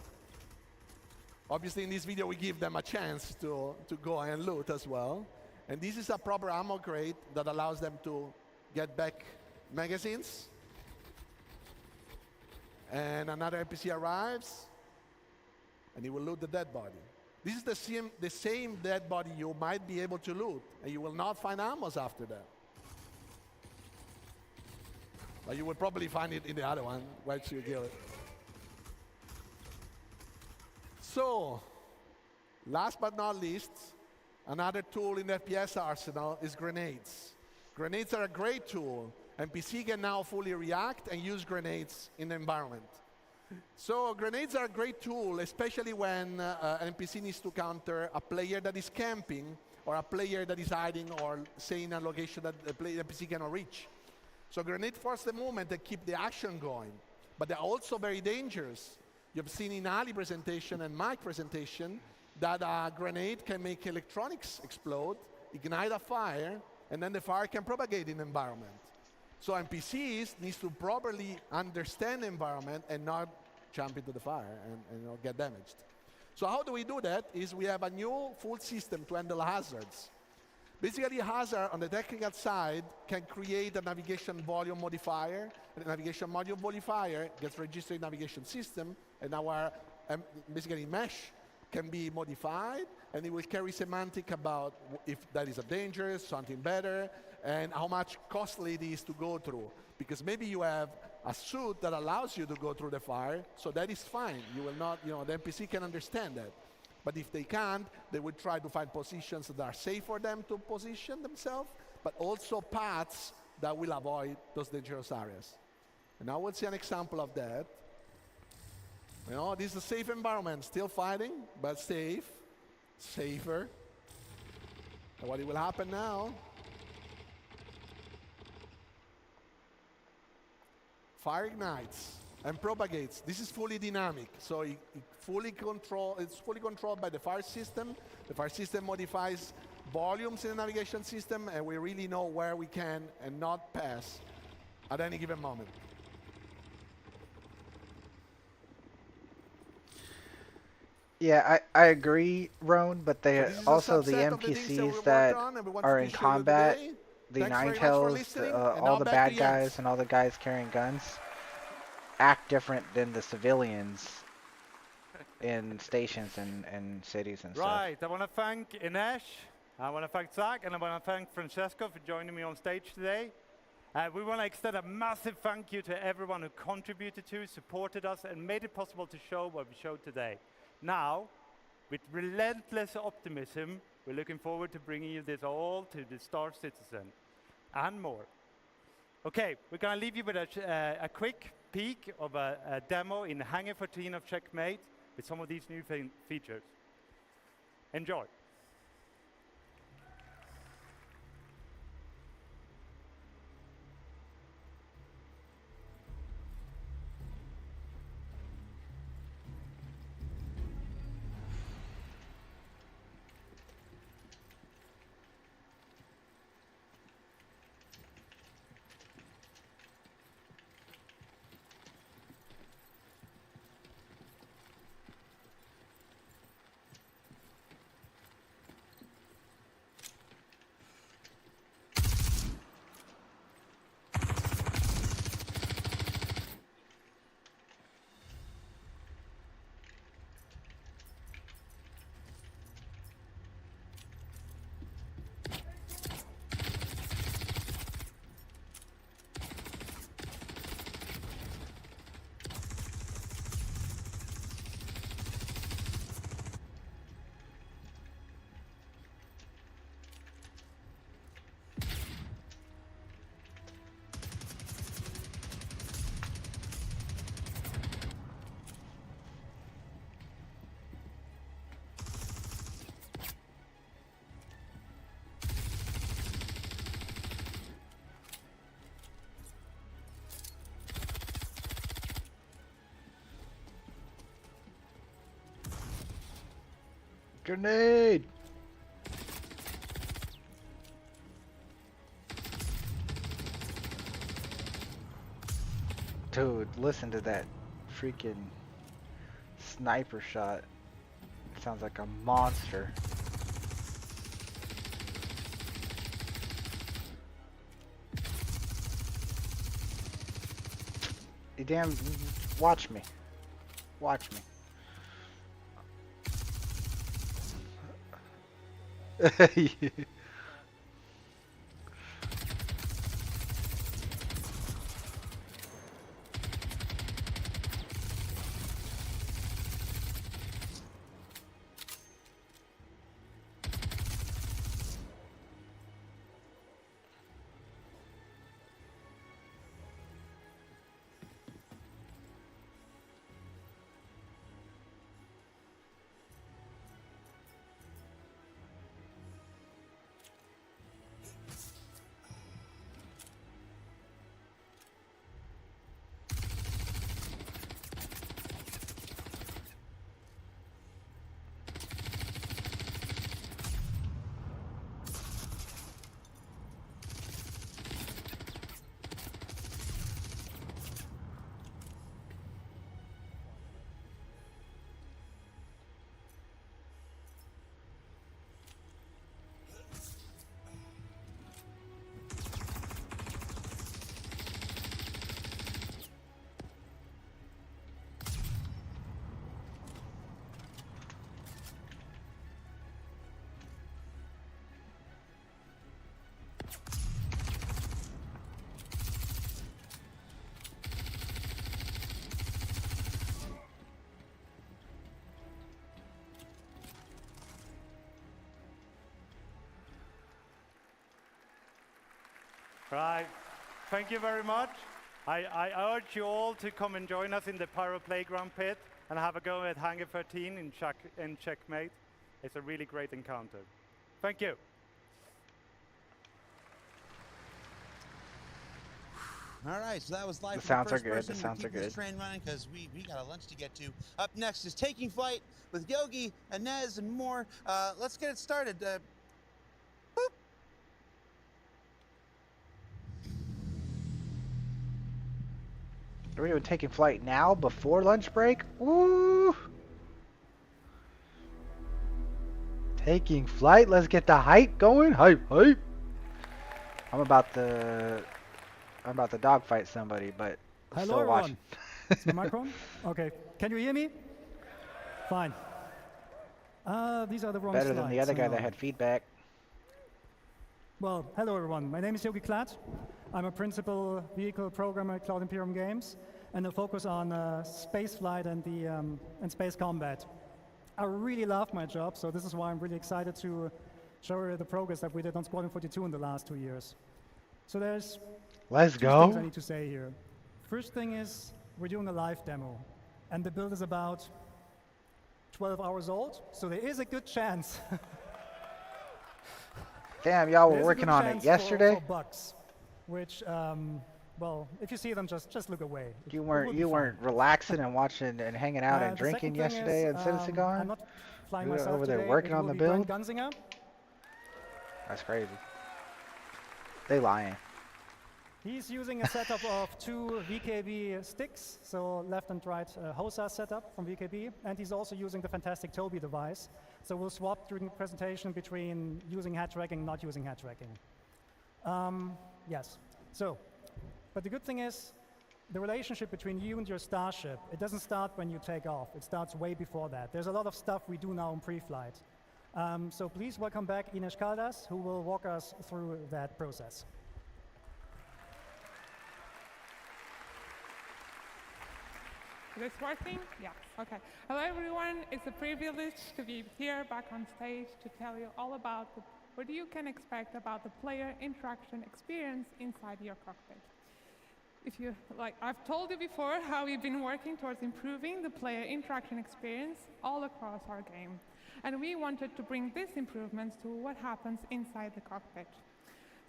S4: Obviously, in this video, we give them a chance to go and loot as well. And this is a proper ammo crate that allows them to get back magazines. And another NPC arrives, and he will loot the dead body. This is the same dead body you might be able to loot, and you will not find ammos after that. But you will probably find it in the other one once you kill it. So, last but not least, another tool in the FPS arsenal is grenades. Grenades are a great tool. NPC can now fully react and use grenades in the environment. So grenades are a great tool, especially when an NPC needs to counter a player that is camping or a player that is hiding or say in a location that the NPC cannot reach. So grenades force the movement and keep the action going. But they're also very dangerous. You've seen in Ali's presentation and my presentation that a grenade can make electronics explode, ignite a fire, and then the fire can propagate in the environment. So NPCs need to properly understand the environment and not jump into the fire and get damaged. So how do we do that? Is we have a new full system to handle hazards. Basically, Hazard on the technical side can create a navigation volume modifier. And the navigation volume modifier gets registered in navigation system, and our basically mesh can be modified, and it will carry semantic about if that is a danger, something better, and how much costly it is to go through. Because maybe you have a suit that allows you to go through the fire, so that is fine. You will not, the NPC can understand that. But if they can't, they will try to find positions that are safe for them to position themselves, but also paths that will avoid those dangerous areas. And now we'll see an example of that. This is a safe environment, still fighting, but safe, safer. And what will happen now? Fire ignites and propagates. This is fully dynamic, so it's fully controlled by the fire system. The fire system modifies volumes in the navigation system, and we really know where we can and not pass at any given moment.
S2: Yeah, I agree, Roan, but they
S4: this is a
S2: also the
S4: subset of the things that we
S2: NPCs
S4: worked
S2: that
S4: on and we wanted
S2: are
S4: to
S2: in
S4: show you
S2: combat,
S4: today.
S2: the
S4: Thanks very much for
S2: Ninetales,
S4: listening, and
S2: all
S4: now
S2: the
S4: back to
S2: bad
S4: Jens.
S2: guys and all the guys carrying guns act different than the civilians in stations and cities and stuff.
S5: Right, I want to thank Inesh, I want to thank Zach, and I want to thank Francesco for joining me on stage today. We want to extend a massive thank you to everyone who contributed to, supported us, and made it possible to show what we showed today. Now, with relentless optimism, we're looking forward to bringing you this all to the Star Citizen and more. Okay, we're going to leave you with a quick peek of a demo in Hangar 14 of Checkmate with some of these new features. Enjoy.
S2: Grenade! Dude, listen to that freaking sniper shot. It sounds like a monster. You damn, watch me. Watch me.
S5: Right. Thank you very much. I urge you all to come and join us in the Pyro Playground pit and have a go at Hangar 13 in Checkmate. It's a really great encounter. Thank you.
S10: All right, so that was live
S2: The
S10: from
S2: sounds are
S10: first
S2: good,
S10: person.
S2: the
S10: We're
S2: sounds are
S10: keeping this
S2: good.
S10: train running because we got a lunch to get to. Up next is Taking Flight with Yogi, Inez, and more. Let's get it started.
S2: Are we even taking flight now before lunch break? Woo! Taking flight. Let's get the hype going. Hype, hype. I'm about to dogfight somebody, but
S13: Hello,
S2: still
S13: everyone.
S2: watching.
S13: Is my mic on? Okay. Can you hear me? Fine. These are the wrong
S2: Better
S13: slides.
S2: than the other guy
S13: Hang
S2: that
S13: on.
S2: had feedback.
S13: Well, hello, everyone. My name is Yogi Klatt. I'm a principal vehicle programmer at Cloud Imperium Games, and I focus on space flight and space combat. I really love my job, so this is why I'm really excited to show you the progress that we did on Squadron 42 in the last 2 years. So there's
S2: Let's
S13: two
S2: go.
S13: things I need to say here. First thing is we're doing a live demo, and the build is about 12 hours old, so there is a good chance.
S2: Damn, y'all were
S13: There's a
S2: working
S13: good
S2: on it
S13: chance
S2: yesterday.
S13: for bugs, which, well, if you see them, just look away.
S2: You weren't relaxing and watching and hanging out and drinking yesterday at CitizenCon?
S13: I'm not flying
S2: You were
S13: myself
S2: over there
S13: today.
S2: working
S13: It
S2: on
S13: will
S2: the
S13: be Brent
S2: build?
S13: Gunzinger.
S2: That's crazy. They lying.
S13: He's using a setup of 2 VKB sticks, so left and right HOSA setup from VKB, and he's also using the fantastic Toby device. So we'll swap during the presentation between using head tracking and not using head tracking. Yes. So, but the good thing is, the relationship between you and your starship, it doesn't start when you take off. It starts way before that. There's a lot of stuff we do now in pre-flight. So please welcome back Ines Caldas, who will walk us through that process.
S8: Is this working? Yeah, okay. Hello everyone, it's a privilege to be here back on stage to tell you all about what you can expect about the player interaction experience inside your cockpit. If you, like I've told you before, how we've been working towards improving the player interaction experience all across our game. And we wanted to bring these improvements to what happens inside the cockpit.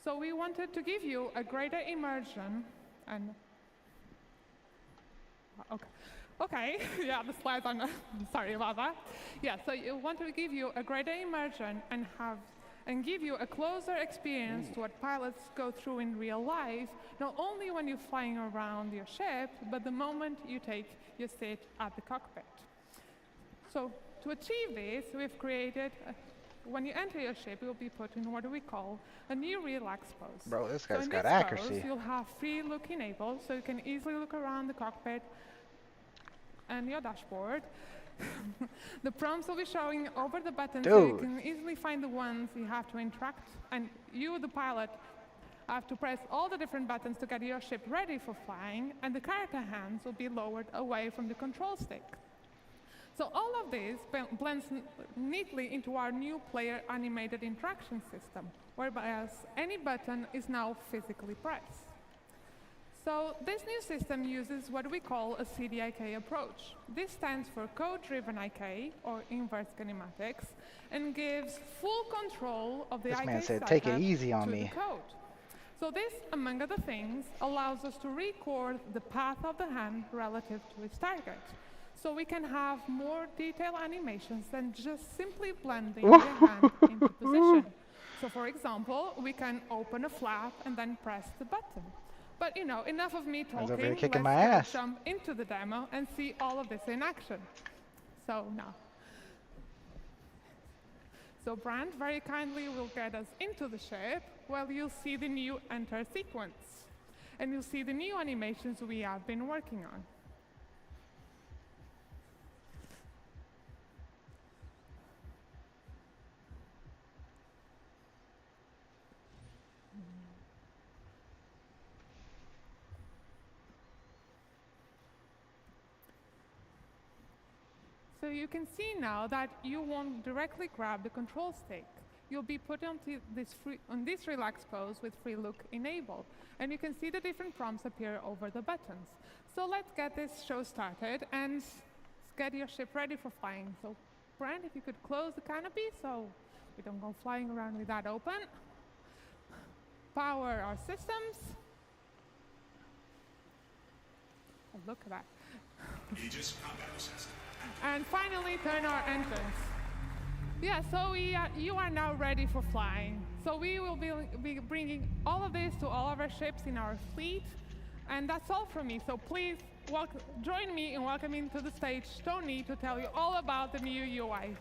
S8: So we wanted to give you a greater immersion and Okay, yeah, the slides are not, sorry about that. Yeah, so you want to give you a greater immersion and give you a closer experience to what pilots go through in real life, not only when you're flying around your ship, but the moment you take your seat at the cockpit. So to achieve this, we've created, when you enter your ship, you'll be put in what we call a new relax pose.
S2: Bro, this
S8: So
S2: guy's
S8: in
S2: got
S8: this
S2: accuracy.
S8: pose, you'll have free look enabled, so you can easily look around the cockpit and your dashboard. The prompts will be showing over the buttons, so you
S2: Dude.
S8: can easily find the ones you have to interact, and you, the pilot, have to press all the different buttons to get your ship ready for flying, and the character hands will be lowered away from the control stick. So all of this blends neatly into our new player animated interaction system, whereby any button is now physically pressed. So this new system uses what we call a CDIK approach. This stands for code-driven IK, or inverse kinematics, and gives full control of the
S2: This
S8: IK
S2: man said,
S8: setup
S2: "Take it easy on
S8: to
S2: me."
S8: the code. So this, among other things, allows us to record the path of the hand relative to its target. So we can have more detailed animations than just simply blending the hand into position. So for example, we can open a flap and then press the button. But you know, enough of me
S2: I was over
S8: talking.
S2: here kicking
S8: Let's
S2: my ass.
S8: jump into the demo and see all of this in action. So now. So Brand very kindly will get us into the ship while you'll see the new enter sequence. And you'll see the new animations we have been working on. So you can see now that you won't directly grab the control stick. you'll be put on this relaxed pose with free look enabled. And you can see the different prompts appear over the buttons. So let's get this show started and get your ship ready for flying. So Brent, if you could close the canopy so we don't go flying around with that open. Power our systems. Oh, look at that.
S6: Aegis combat assessment.
S8: And finally, turn our entrance. Yeah, so you are now ready for flying. So we will be bringing all of this to all of our ships in our fleet. And that's all from me. So please join me in welcoming to the stage Tony to tell you all about the new UI.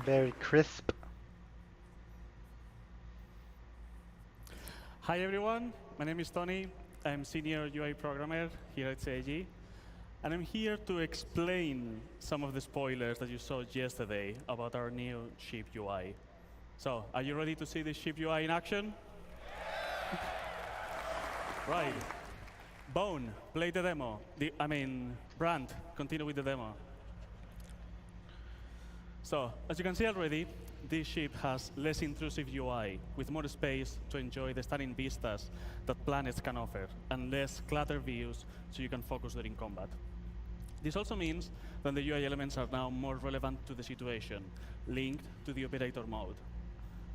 S2: Very crisp.
S14: Hi everyone, my name is Tony. I'm Senior UI Programmer here at CIG. And I'm here to explain some of the spoilers that you saw yesterday about our new ship UI. So, are you ready to see the ship UI in action? Right. Bone, play the demo. Brand, continue with the demo. So, as you can see already, this ship has less intrusive UI, with more space to enjoy the stunning vistas that planets can offer, and less cluttered views so you can focus during combat. This also means that the UI elements are now more relevant to the situation, linked to the operator mode.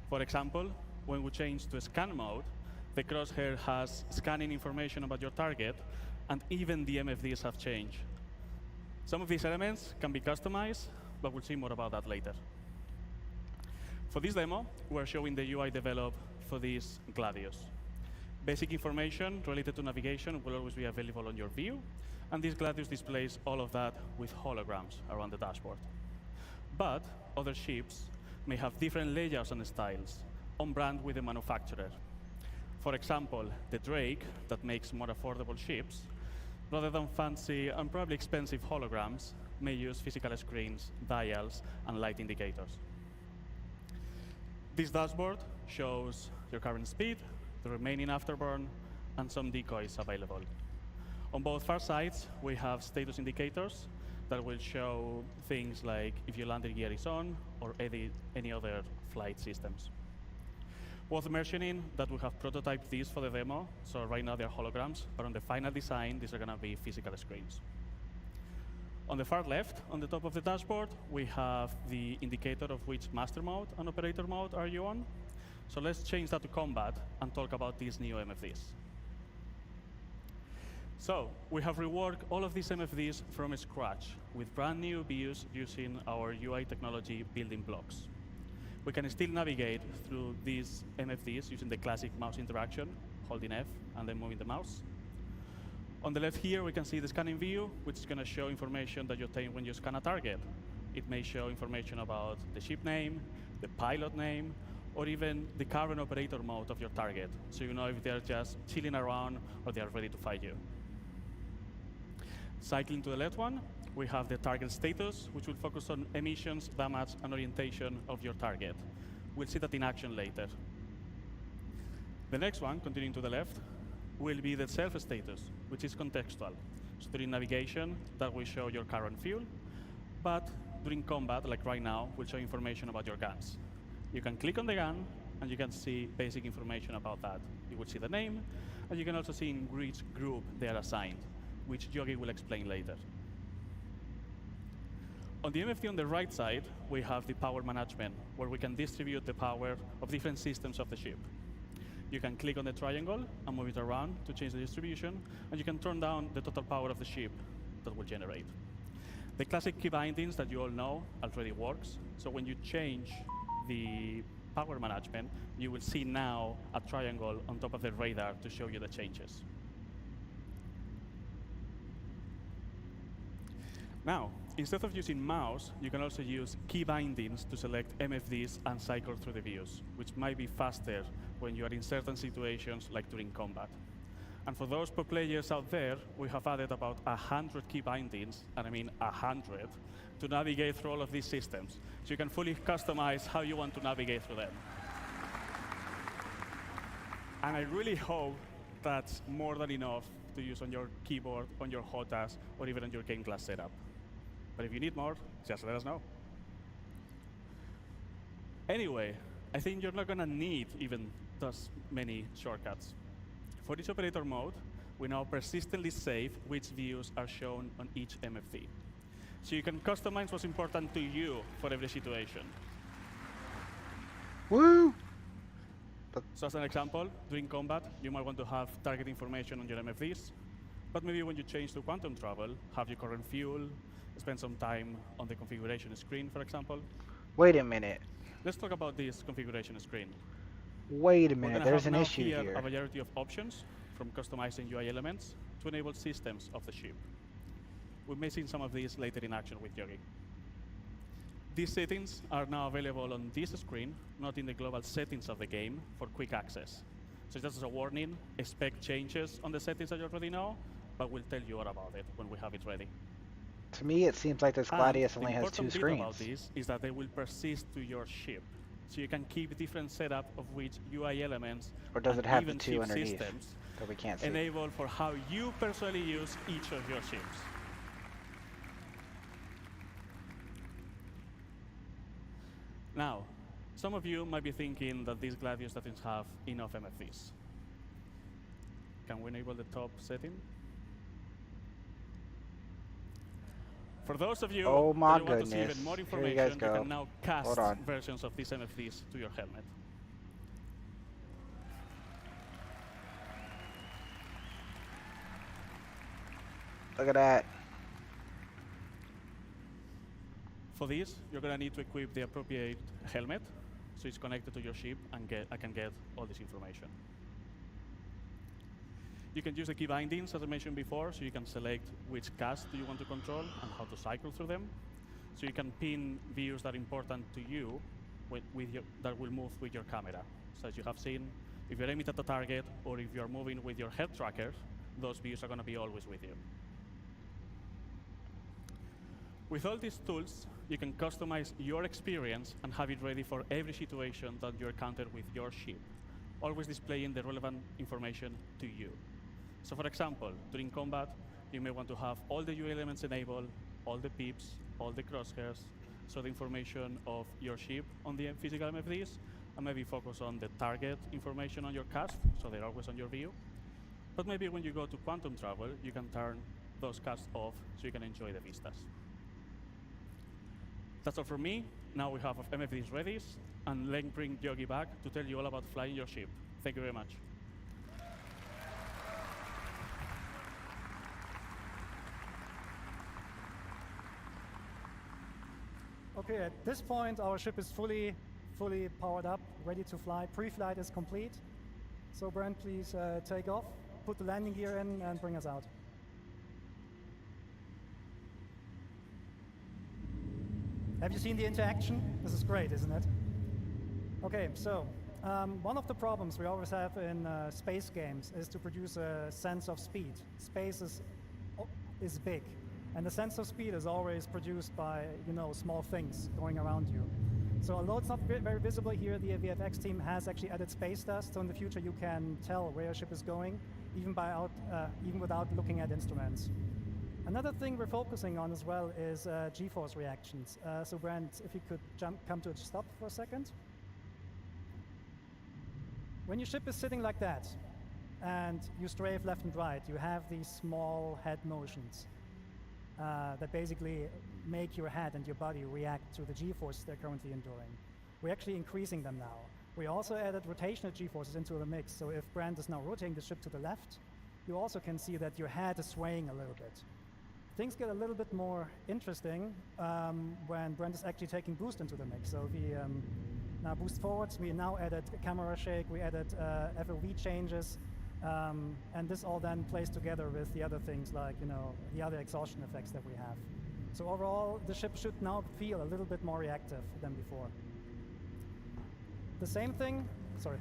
S14: For example, when we change to scan mode, the crosshair has scanning information about your target, and even the MFDs have changed. Some of these elements can be customized, but we'll see more about that later. For this demo, we're showing the UI developed for this Gladius. Basic information related to navigation will always be available on your view, and this Gladius displays all of that with holograms around the dashboard. But other ships may have different layouts and styles, on brand with the manufacturer. For example, the Drake, that makes more affordable ships, rather than fancy and probably expensive holograms, may use physical screens, dials, and light indicators. This dashboard shows your current speed, the remaining afterburn, and some decoys available. On both far sides, we have status indicators that will show things like if your landing gear is on or any other flight systems. Worth mentioning that we have prototyped these for the demo, so right now they're holograms, but on the final design, these are going to be physical screens. On the far left, on the top of the dashboard, we have the indicator of which master mode and operator mode are you on. So let's change that to combat and talk about these new MFDs. So we have reworked all of these MFDs from scratch with brand new views using our UI technology building blocks. We can still navigate through these MFDs using the classic mouse interaction, holding F and then moving the mouse. On the left here, we can see the scanning view, which is going to show information that you obtain when you scan a target. It may show information about the ship name, the pilot name, or even the current operator mode of your target, so you know if they're just chilling around or they are ready to fight you. Cycling to the left one, we have the target status, which will focus on emissions, damage, and orientation of your target. We'll see that in action later. The next one, continuing to the left, will be the self status, which is contextual. So during navigation, that will show your current fuel, but during combat, like right now, will show information about your guns. You can click on the gun, and you can see basic information about that. You will see the name, and you can also see in which group they are assigned, which Yogi will explain later. On the MFD on the right side, we have the power management, where we can distribute the power of different systems of the ship. You can click on the triangle and move it around to change the distribution, and you can turn down the total power of the ship that will generate. The classic key bindings that you all know already works, so when you change the power management, you will see now a triangle on top of the radar to show you the changes. Now, instead of using mouse, you can also use key bindings to select MFDs and cycle through the views, which might be faster when you are in certain situations, like during combat. And for those pro players out there, we have added about 100 key bindings, and I mean 100, to navigate through all of these systems. So you can fully customize how you want to navigate through them. And I really hope that's more than enough to use on your keyboard, on your HOTAS, or even on your game class setup. But if you need more, just let us know. Anyway, I think you're not going to need even those many shortcuts. For each operator mode, we now persistently save which views are shown on each MFV. So you can customize what's important to you for every situation.
S2: Woo!
S14: So as an example, during combat, you might want to have target information on your MFVs, but maybe when you change to quantum travel, have your current fuel, spend some time on the configuration screen, for example.
S2: Wait a minute.
S14: Let's talk about this configuration screen.
S2: Wait a
S14: We're
S2: minute,
S14: gonna
S2: there's
S14: have
S2: an
S14: now
S2: issue
S14: here
S2: here.
S14: a variety of options, from customizing UI elements to enable systems of the ship. We may see some of these later in action with Yogi. These settings are now available on this screen, not in the global settings of the game, for quick access. So just as a warning, expect changes on the settings that you already know, but we'll tell you all about it when we have it ready.
S2: To me, it seems like this
S14: And
S2: Gladius only
S14: the
S2: has 2
S14: important bit
S2: screens.
S14: about this is that they will persist to your ship. So you can keep different setup of which UI elements
S2: Or does
S14: and
S2: it have the
S14: even
S2: 2
S14: ship
S2: underneath
S14: systems
S2: that we can't see?
S14: enable for how you personally use each of your ships. Now, some of you might be thinking that this Gladius doesn't have enough MFVs. Can we enable the top setting? For those of you
S2: Oh my
S14: that want to see
S2: goodness.
S14: even more
S2: Here you
S14: information,
S2: guys
S14: you
S2: go.
S14: can now cast
S2: Hold on.
S14: versions of these MFVs to your helmet.
S2: Look at that.
S14: For this, you're going to need to equip the appropriate helmet, so it's connected to your ship, and I can get all this information. You can use the key bindings, as I mentioned before, so you can select which cast do you want to control and how to cycle through them. So you can pin views that are important to you that will move with your camera. So as you have seen, if you're aiming at the target or if you're moving with your head tracker, those views are going to be always with you. With all these tools, you can customize your experience and have it ready for every situation that you encounter with your ship, always displaying the relevant information to you. So for example, during combat, you may want to have all the UI elements enabled, all the pips, all the crosshairs, so the information of your ship on the physical MFDs, and maybe focus on the target information on your cast, so they're always on your view. But maybe when you go to quantum travel, you can turn those casts off so you can enjoy the vistas. That's all from me. Now we have MFDs ready, and let's bring Yogi back to tell you all about flying your ship. Thank you very much.
S13: Okay, at this point, our ship is fully powered up, ready to fly. Pre-flight is complete. So Brent, please take off, put the landing gear in, and bring us out. Have you seen the interaction? This is great, isn't it? Okay, so one of the problems we always have in space games is to produce a sense of speed. Space is big, and the sense of speed is always produced by, small things going around you. So although it's not very visible here, the VFX team has actually added space dust, so in the future you can tell where your ship is going, even without looking at instruments. Another thing we're focusing on as well is G-force reactions. So Brent, if you could come to a stop for a second. When your ship is sitting like that, and you strafe left and right, you have these small head motions that basically make your head and your body react to the G-forces they're currently enduring. We're actually increasing them now. We also added rotational G-forces into the mix, so if Brent is now rotating the ship to the left, you also can see that your head is swaying a little bit. Things get a little bit more interesting when Brent is actually taking boost into the mix. So we now boost forwards, we now added a camera shake, we added FOV changes, and this all then plays together with the other things like, the other exhaustion effects that we have. So overall, the ship should now feel a little bit more reactive than before. The same thing, sorry.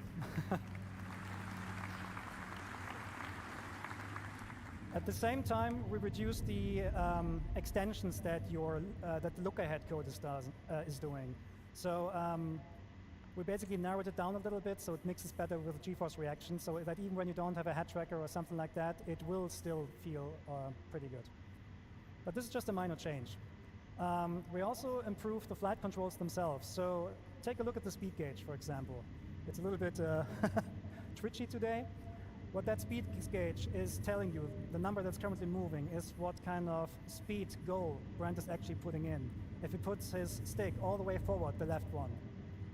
S13: At the same time, we reduce the extensions that that the look-ahead code is doing. So we basically narrowed it down a little bit so it mixes better with GeForce reaction, so that even when you don't have a head tracker or something like that, it will still feel pretty good. But this is just a minor change. We also improved the flight controls themselves. So take a look at the speed gauge, for example. It's a little bit twitchy today. What that speed gauge is telling you, the number that's currently moving, is what kind of speed goal Brent is actually putting in. If he puts his stick all the way forward, the left one,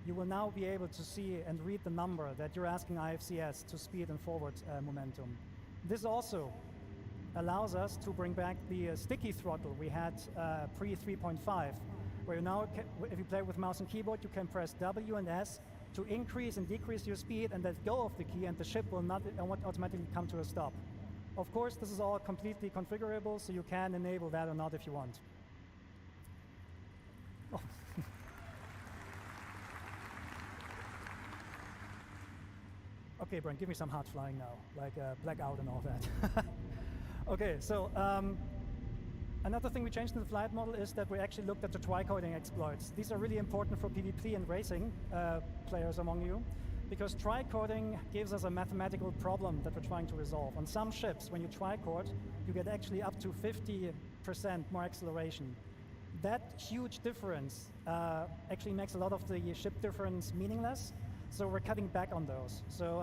S13: you will now be able to see and read the number that you're asking IFCS to speed and forward momentum. This also allows us to bring back the sticky throttle we had pre 3.5, where you now, if you play with mouse and keyboard, you can press W and S to increase and decrease your speed and let go of the key, and the ship will not automatically come to a stop. Of course, this is all completely configurable, so you can enable that or not if you want. Oh. Okay, Brent, give me some hard flying now, like blackout and all that. Okay, so another thing we changed in the flight model is that we actually looked at the tricoding exploits. These are really important for PvP and racing players among you, because tricoding gives us a mathematical problem that we're trying to resolve. On some ships, when you tricode, you get actually up to 50% more acceleration. That huge difference actually makes a lot of the ship difference meaningless, so we're cutting back on those. So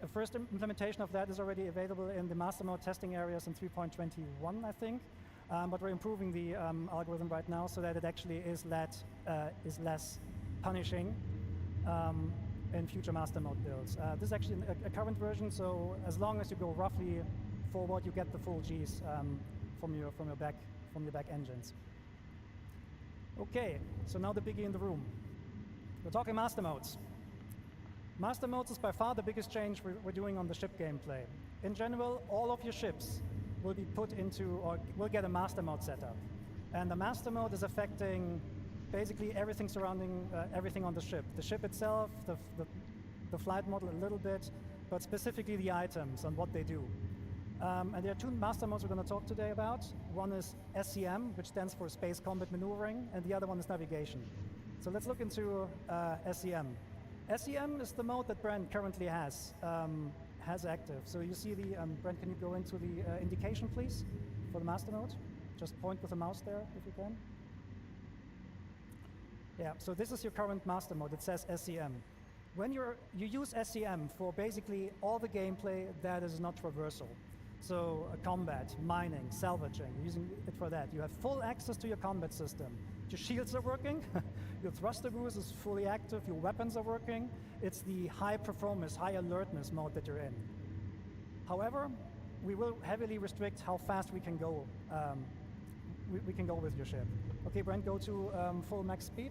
S13: a first implementation of that is already available in the master mode testing areas in 3.21, I think. But we're improving the algorithm right now so that it actually is less punishing in future master mode builds. This is actually a current version, so as long as you go roughly forward, you get the full Gs from your back engines. Okay, so now the biggie in the room. We're talking master modes. Master modes is by far the biggest change we're doing on the ship gameplay. In general, all of your ships will be put into, or will get a master mode setup. And the master mode is affecting basically everything surrounding everything on the ship. The ship itself, the flight model a little bit, but specifically the items and what they do. And there are two master modes we're going to talk today about. One is SCM, which stands for Space Combat Maneuvering, and the other one is Navigation. So let's look into SCM. SCM is the mode that Brent currently has active. So you see the, Brent, can you go into the indication, please, for the master mode? Just point with the mouse there, if you can. Yeah, so this is your current master mode. It says SCM. When you use SCM for basically all the gameplay that is not traversal. So combat, mining, salvaging, using it for that. You have full access to your combat system. Your shields are working, your thruster boost is fully active, your weapons are working. It's the high performance, high alertness mode that you're in. However, we will heavily restrict how fast we can go. We can go with your ship. Okay, Brent, go to full max speed.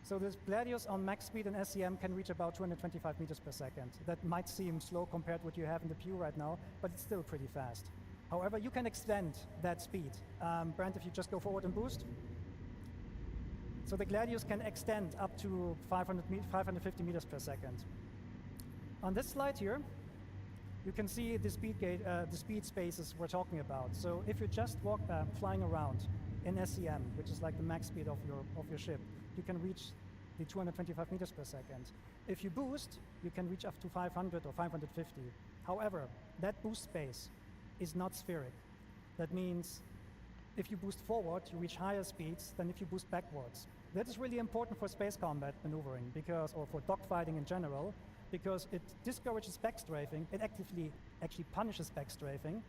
S13: So this Gladius on max speed and SCM can reach about 225 meters per second. That might seem slow compared to what you have in the PU right now, but it's still pretty fast. However, you can extend that speed. Brent, if you just go forward and boost. So the Gladius can extend up to 550 meters per second. On this slide here, you can see the speed spaces we're talking about. So if you're just flying around in SCM, which is like the max speed of your ship, you can reach the 225 meters per second. If you boost, you can reach up to 500 or 550. However, that boost space is not spheric. That means if you boost forward, you reach higher speeds than if you boost backwards. That is really important for space combat maneuvering, or for dogfighting in general, because it discourages backstrafing. It actively actually punishes backstrafing,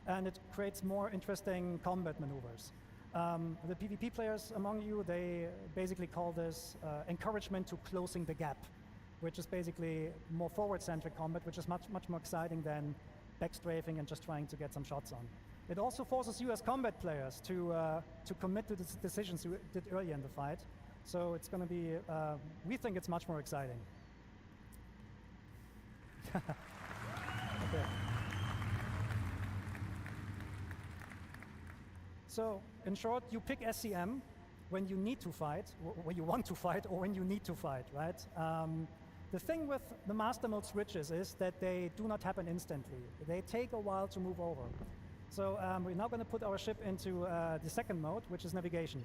S13: and it creates more interesting combat maneuvers. The PvP players among you, they basically call this encouragement to closing the gap, which is basically more forward-centric combat, which is much more exciting than backstrafing and just trying to get some shots on. It also forces you as combat players to commit to the decisions you did earlier in the fight. So it's going to be, we think it's much more exciting. Okay. So in short, you pick SCM when you need to fight, when you want to fight, or when you need to fight, right? The thing with the master mode switches is that they do not happen instantly. They take a while to move over. So we're now going to put our ship into the second mode, which is navigation.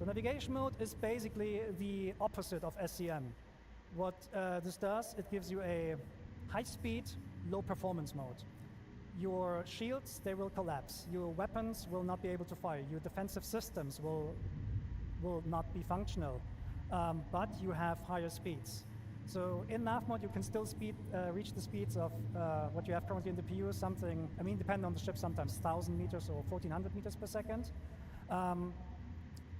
S13: So navigation mode is basically the opposite of SCM. What this does, it gives you a high-speed, low-performance mode. Your shields, they will collapse. Your weapons will not be able to fire. Your defensive systems will not be functional, but you have higher speeds. So in nav mode, you can still reach the speeds of what you have currently in the PU, something, I mean, depending on the ship, sometimes 1,000 meters or 1,400 meters per second.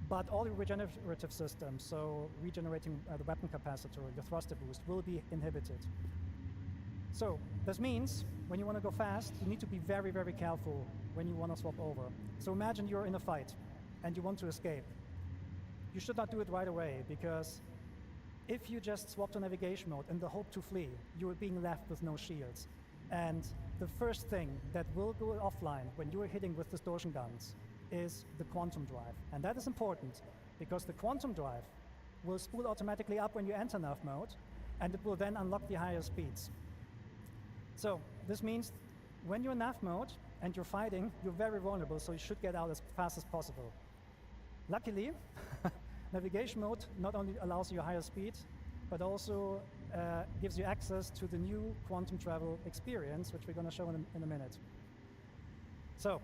S13: But all your regenerative systems, so regenerating the weapon capacitor, your thruster boost, will be inhibited. So this means when you want to go fast, you need to be very, very careful when you want to swap over. So imagine you're in a fight and you want to escape. You should not do it right away, because if you just swap to navigation mode in the hope to flee, you're being left with no shields. And the first thing that will go offline when you're hitting with distortion guns is the quantum drive. And that is important, because the quantum drive will spool automatically up when you enter nav mode, and it will then unlock the higher speeds. So this means when you're in nav mode and you're fighting, you're very vulnerable, so you should get out as fast as possible. Luckily, navigation mode not only allows you a higher speed, but also gives you access to the new quantum travel experience, which we're going to show in a minute. So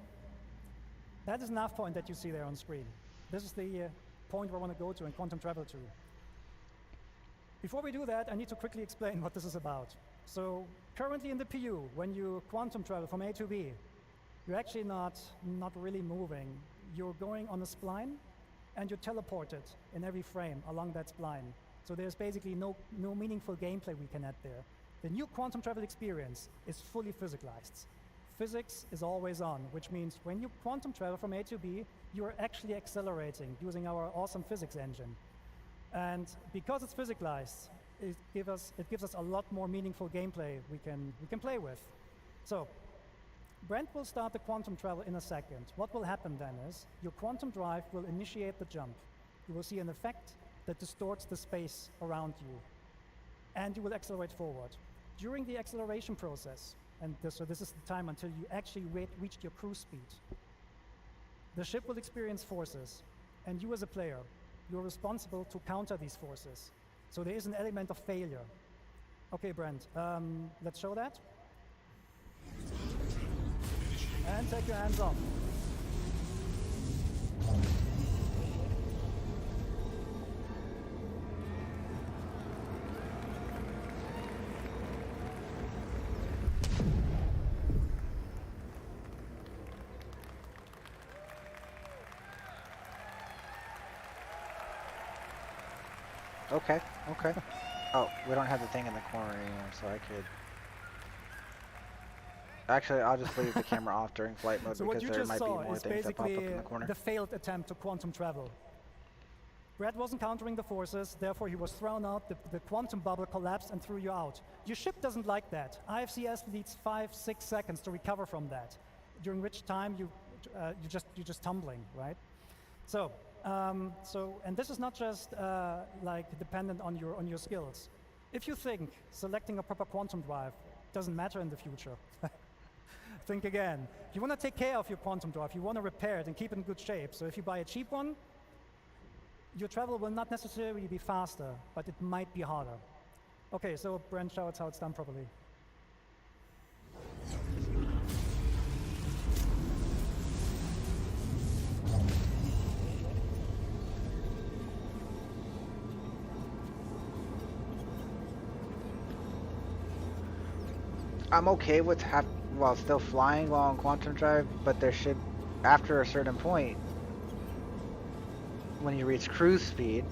S13: that is nav point that you see there on screen. This is the point where I want to go to and quantum travel to. Before we do that, I need to quickly explain what this is about. So currently in the PU, when you quantum travel from A to B, you're actually not really moving. You're going on a spline, and you're teleported in every frame along that spline. So there's basically no meaningful gameplay we can add there. The new quantum travel experience is fully physicalized. Physics is always on, which means when you quantum travel from A to B, you're actually accelerating using our awesome physics engine. And because it's physicalized, it gives us a lot more meaningful gameplay we can play with. So Brent will start the quantum travel in a second. What will happen then is your quantum drive will initiate the jump. You will see an effect that distorts the space around you, and you will accelerate forward. During the acceleration process, and so this is the time until you actually reach your cruise speed, the ship will experience forces, and you as a player, you're responsible to counter these forces. So there is an element of failure. Okay, Brent, let's show that. And take your hands off.
S2: Okay, okay. Oh, we don't have the thing in the corner anymore, so I could... Actually, I'll just leave the camera off during flight mode,
S13: So
S2: because there might be more
S13: is
S2: things that pop up in the corner.
S13: the failed attempt to quantum travel. Brad wasn't countering the forces, therefore he was thrown out, the quantum bubble collapsed and threw you out. Your ship doesn't like that. IFCS needs 5-6 seconds to recover from that, during which time you're just tumbling, right? So, and this is not just like dependent on your skills. If you think selecting a proper quantum drive doesn't matter in the future, think again. You want to take care of your quantum drive, you want to repair it and keep it in good shape. So if you buy a cheap one, your travel will not necessarily be faster, but it might be harder. Okay, so Brent shows how it's done properly.
S2: I'm okay with while still flying while on quantum drive, but there should, after a certain point, when you reach cruise speed,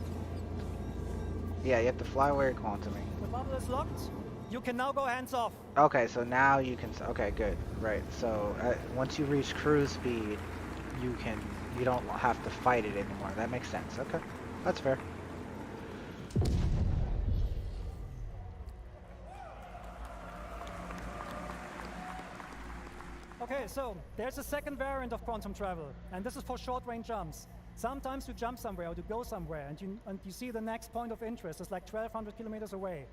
S2: yeah, you have to fly away quantuming.
S13: The bubble is locked. You can now go hands off.
S2: Okay, so now you can. Okay, good. Right. So once you reach cruise speed, you don't have to fight it anymore. That makes sense. Okay, that's fair.
S13: Okay, so there's a second variant of quantum travel, and this is for short-range jumps. Sometimes you jump somewhere or you go somewhere, and you see the next point of interest is like 1,200 kilometers away.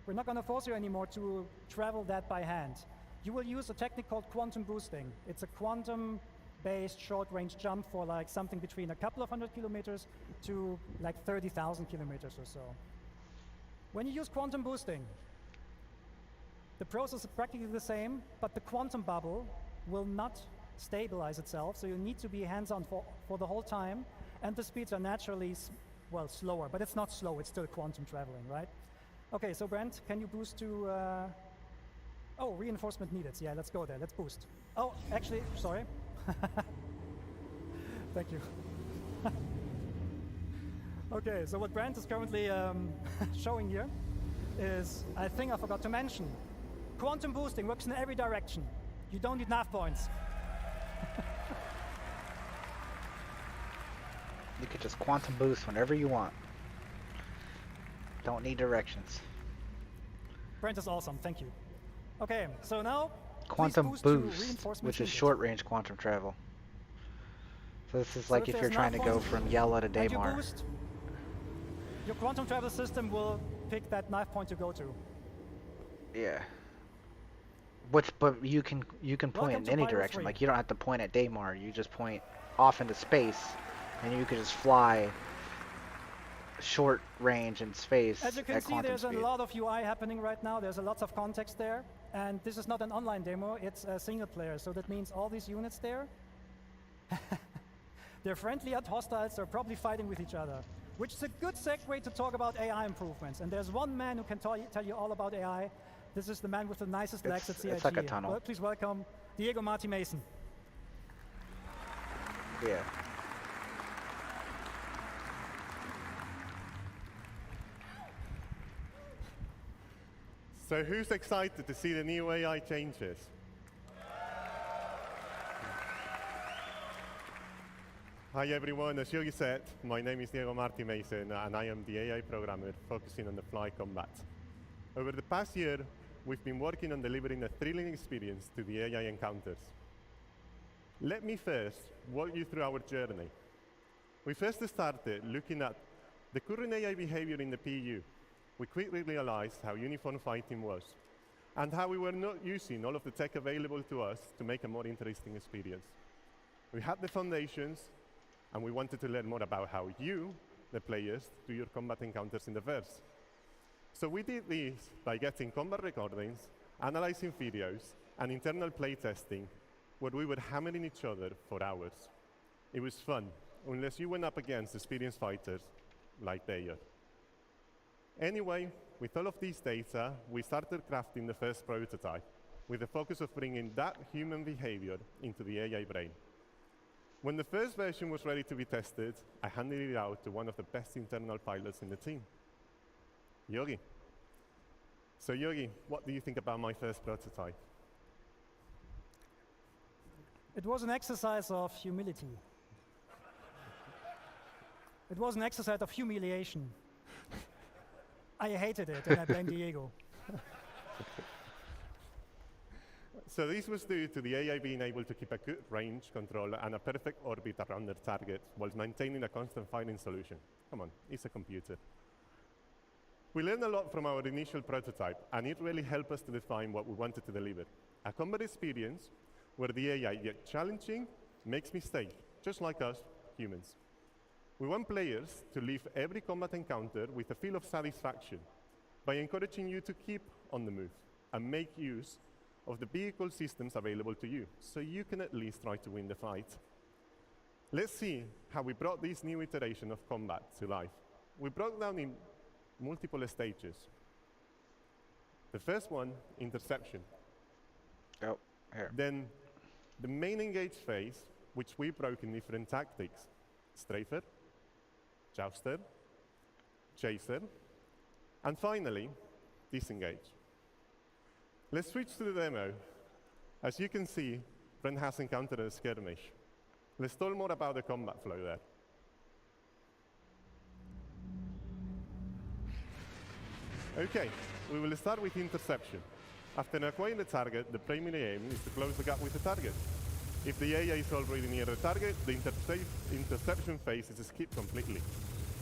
S13: We're not going to force you anymore to travel that by hand. You will use a technique called quantum boosting. It's a quantum based short-range jump for like something between a couple of 100 kilometers to like 30,000 kilometers or so. When you use quantum boosting, the process is practically the same, but the quantum bubble will not stabilize itself, so you need to be hands-on for the whole time, and the speeds are naturally, well, slower, but it's not slow, it's still quantum traveling, right? Okay, so Brent, can you boost to, oh, reinforcement needed. Yeah, let's go there, let's boost. Oh, actually, sorry. Thank you. Okay, so what Brent is currently showing here is, I think I forgot to mention, quantum boosting works in every direction. You don't need nav points.
S2: You could just quantum boost whenever you want. Don't need directions.
S13: Brent is awesome, thank you. Okay, so now
S2: Quantum
S13: boost
S2: boost, which is short-range quantum travel. So this is like if you're trying to go from Yellow to Daymar.
S13: Boost, your quantum travel system will pick that knife point to go to.
S2: Yeah. But you can point in any direction. Like you don't have to point at Daymar. You just point off into space, and you can just fly short range in space.
S13: As you can see, there's a lot of UI happening right now. There's a lot of context there, and this is not an online demo. It's a single player. So that means all these units there, they're friendly and hostiles. They're probably fighting with each other, which is a good segue to talk about AI improvements. And there's one man who can tell you all about AI. This is the man with the nicest legs at CIG.
S2: It's like a tunnel.
S13: Well, please welcome Diego Marty Mason.
S2: Yeah.
S11: So who's excited to see the new AI changes? Hi everyone, as Yogi said, my name is Diego Marty Mason and I am the AI programmer focusing on the fly combat. Over the past year, we've been working on delivering a thrilling experience to the AI encounters. Let me first walk you through our journey. We first started looking at the current AI behavior in the PU. We quickly realized how uniform fighting was and how we were not using all of the tech available to us to make a more interesting experience. We had the foundations and we wanted to learn more about how you, the players, do your combat encounters in the verse. So we did this by getting combat recordings, analyzing videos, and internal playtesting, where we were hammering each other for hours. It was fun, unless you went up against experienced fighters like they are. Anyway, with all of these data, we started crafting the first prototype, with the focus of bringing that human behavior into the AI brain. When the first version was ready to be tested, I handed it out to one of the best internal pilots in the team, Yogi. So Yogi, what do you think about my first prototype?
S13: It was an exercise of humility. It was an exercise of humiliation. I hated it, and I blame Diego.
S11: So this was due to the AI being able to keep a good range control and a perfect orbit around their target while maintaining a constant firing solution. Come on, it's a computer. We learned a lot from our initial prototype, and it really helped us to define what we wanted to deliver. A combat experience where the AI gets challenging, makes mistakes, just like us, humans. We want players to leave every combat encounter with a feel of satisfaction by encouraging you to keep on the move and make use of the vehicle systems available to you, so you can at least try to win the fight. Let's see how we brought this new iteration of combat to life. We broke down in multiple stages. The first one, interception.
S2: Oh, here.
S11: Then the main engage phase, which we broke in different tactics. Strafer, jouster, chaser, and finally, disengage. Let's switch to the demo. As you can see, Brent has encountered a skirmish. Let's talk more about the combat flow there. Okay, we will start with interception. After acquiring the target, the primary aim is to close the gap with the target. If the AI is already near the target, the interception phase is skipped completely.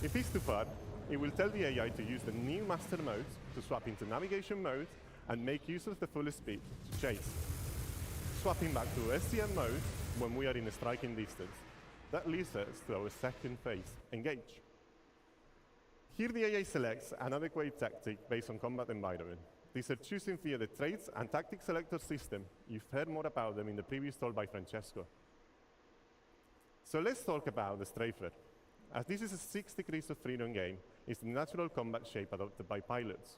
S11: If it's too far, it will tell the AI to use the new master mode to swap into navigation mode and make use of the full speed to chase. Swapping back to SCM mode when we are in striking distance. That leads us to our second phase, engage. Here the AI selects an adequate tactic based on combat environment. These are choosing via the traits and tactic selector system. You've heard more about them in the previous talk by Francesco. So let's talk about the Strafer. As this is a 6 degrees of freedom game, it's the natural combat shape adopted by pilots.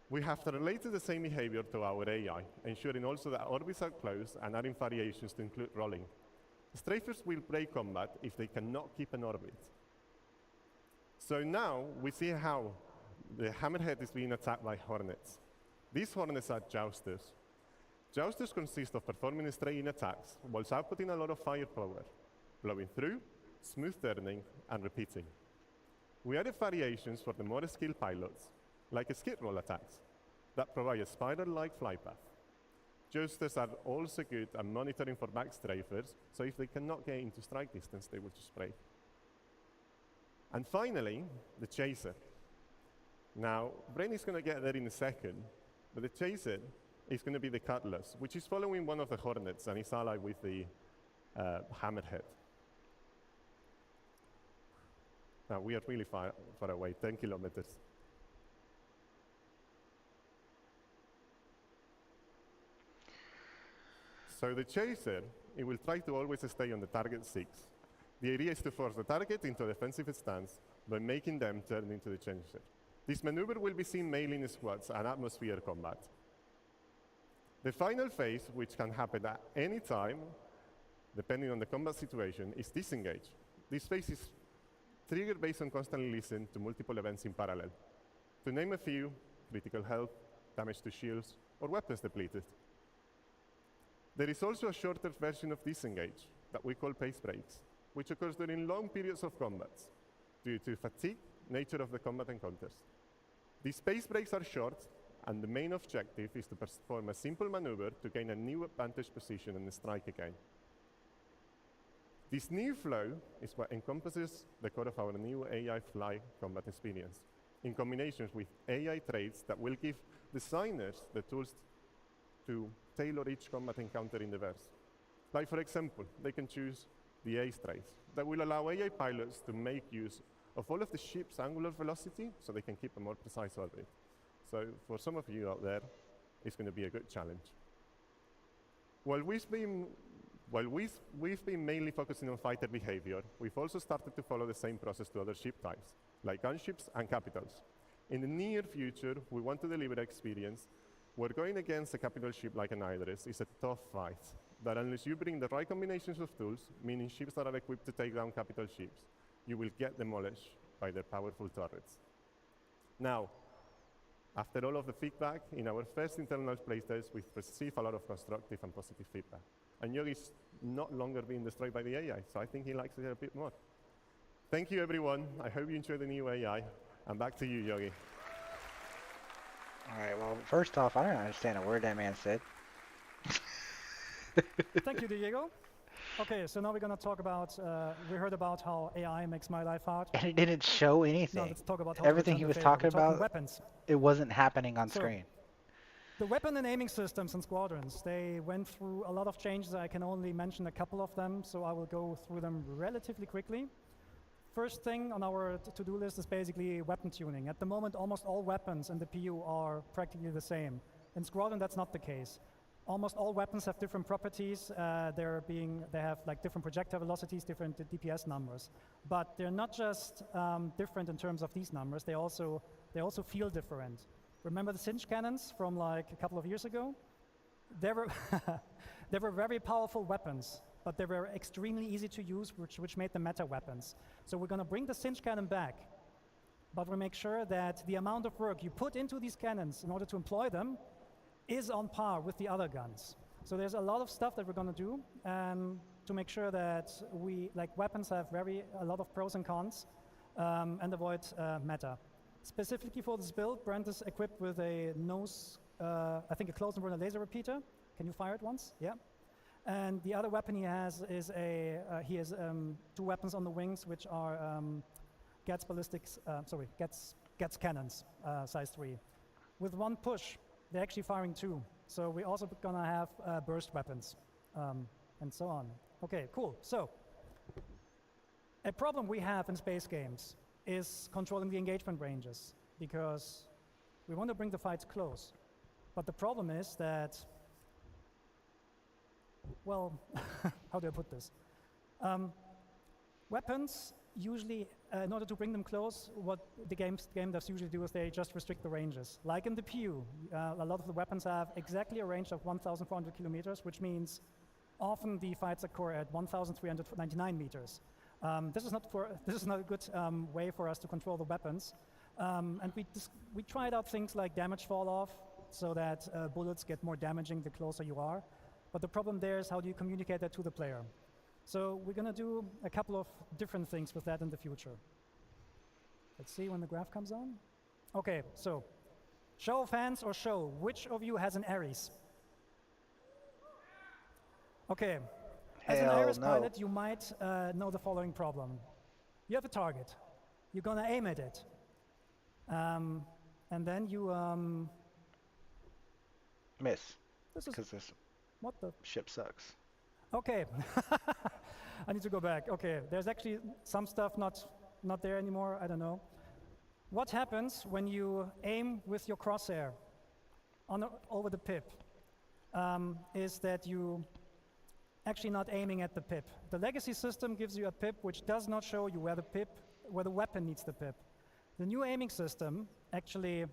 S11: We have related the same behavior to our AI, ensuring also that orbits are closed and adding variations to include rolling. Strafers will break combat if they cannot keep an orbit. So now we see how the Hammerhead is being attacked by Hornets. These Hornets are Jousters. Jousters consist of performing straying attacks whilst outputting a lot of firepower, blowing through, smooth turning, and repeating. We added variations for the more skilled pilots, like skid roll attacks, that provide a spiral-like flight path. Jousters are also good at monitoring for back strafers, so if they cannot get into strike distance, they will just break. And finally, the Chaser. Now, Brain is going to get there in a second, but the Chaser is going to be the Cutlass, which is following one of the Hornets and is allied with the Hammerhead. Now, we are really far away, 10 kilometers. So the Chaser, it will try to always stay on the target 6. The idea is to force the target into a defensive stance by making them turn into the Chaser. This maneuver will be seen mainly in squads and atmosphere combat. The final phase, which can happen at any time, depending on the combat situation, is disengage. This phase is triggered based on constantly listening to multiple events in parallel. To name a few, critical health, damage to shields, or weapons depleted. There is also a shorter version of disengage that we call pace breaks, which occurs during long periods of combat due to fatigue, nature of the combat encounters. These pace breaks are short, and the main objective is to perform a simple maneuver to gain a new advantage position and strike again. This new flow is what encompasses the core of our new AI fly combat experience, in combination with AI traits that will give designers the tools to tailor each combat encounter in the verse. Like, for example, they can choose the ace traits that will allow AI pilots to make use of all of the ship's angular velocity so they can keep a more precise orbit. So for some of you out there, it's going to be a good challenge. While we've been mainly focusing on fighter behavior, we've also started to follow the same process to other ship types, like gunships and capitals. In the near future, we want to deliver an experience where going against a capital ship like an Hydrus is a tough fight, that unless you bring the right combinations of tools, meaning ships that are equipped to take down capital ships, you will get demolished by their powerful turrets. Now, after all of the feedback, in our first internal playtest, we've received a lot of constructive and positive feedback. And Yogi's not longer being destroyed by the AI, so I think he likes it a bit more. Thank you, everyone. I hope you enjoy the new AI. And back to you, Yogi.
S2: All right, well, first off, I don't understand a word that man said.
S13: Thank you, Diego. Okay, so now we're going to talk about, we heard about how AI makes my life hard.
S2: And it didn't show anything.
S13: Now let's talk about how
S2: Everything
S13: to
S2: he
S13: return
S2: was
S13: the favor.
S2: talking
S13: We're talking
S2: about,
S13: weapons.
S2: it wasn't happening on screen.
S13: The weapon and aiming systems in squadrons, they went through a lot of changes. I can only mention a couple of them, so I will go through them relatively quickly. First thing on our to-do list is basically weapon tuning. At the moment, almost all weapons in the PU are practically the same. In Squadron, that's not the case. Almost all weapons have different properties. They have like different projectile velocities, different DPS numbers. But they're not just different in terms of these numbers. They also feel different. Remember the Cinch cannons from like a couple of years ago? They were they were very powerful weapons, but they were extremely easy to use, which made them meta weapons. So we're going to bring the Cinch cannon back, but we'll make sure that the amount of work you put into these cannons in order to employ them is on par with the other guns. So there's a lot of stuff that we're going to do to make sure that weapons have a lot of pros and cons and avoid meta. Specifically for this build, Brent is equipped with a I think a close and runner laser repeater. Can you fire it once? Yeah. And the other weapon he has is he has 2 weapons on the wings, which are Gets cannons, size 3. With 1 push, they're actually firing 2. So we're also gonna have burst weapons and so on. Okay, cool. So, a problem we have in space games is controlling the engagement ranges, because we want to bring the fights close. But the problem is that, well, how do I put this? Weapons usually, in order to bring them close, what the game devs usually do is they just restrict the ranges. Like in the PU, a lot of the weapons have exactly a range of 1,400 kilometers, which means often the fights occur at 1,399 meters. This is not a good way for us to control the weapons. And we tried out things like damage fall off, so that bullets get more damaging the closer you are. But the problem there is, how do you communicate that to the player? So we're going to do a couple of different things with that in the future. Let's see when the graph comes on. Okay, so show of hands or show, which of you has an Ares? Okay, as an Ares pilot, you might know the following problem. You have a target. You're going to aim at it. And then you...
S2: miss.
S13: This is...
S2: Because this
S13: what the
S2: ship sucks.
S13: Okay. I need to go back. Okay, there's actually some stuff not there anymore. I don't know. What happens when you aim with your crosshair over the pip is that you actually not aiming at the pip. The legacy system gives you a pip which does not show you where the weapon needs the pip. The new aiming system actually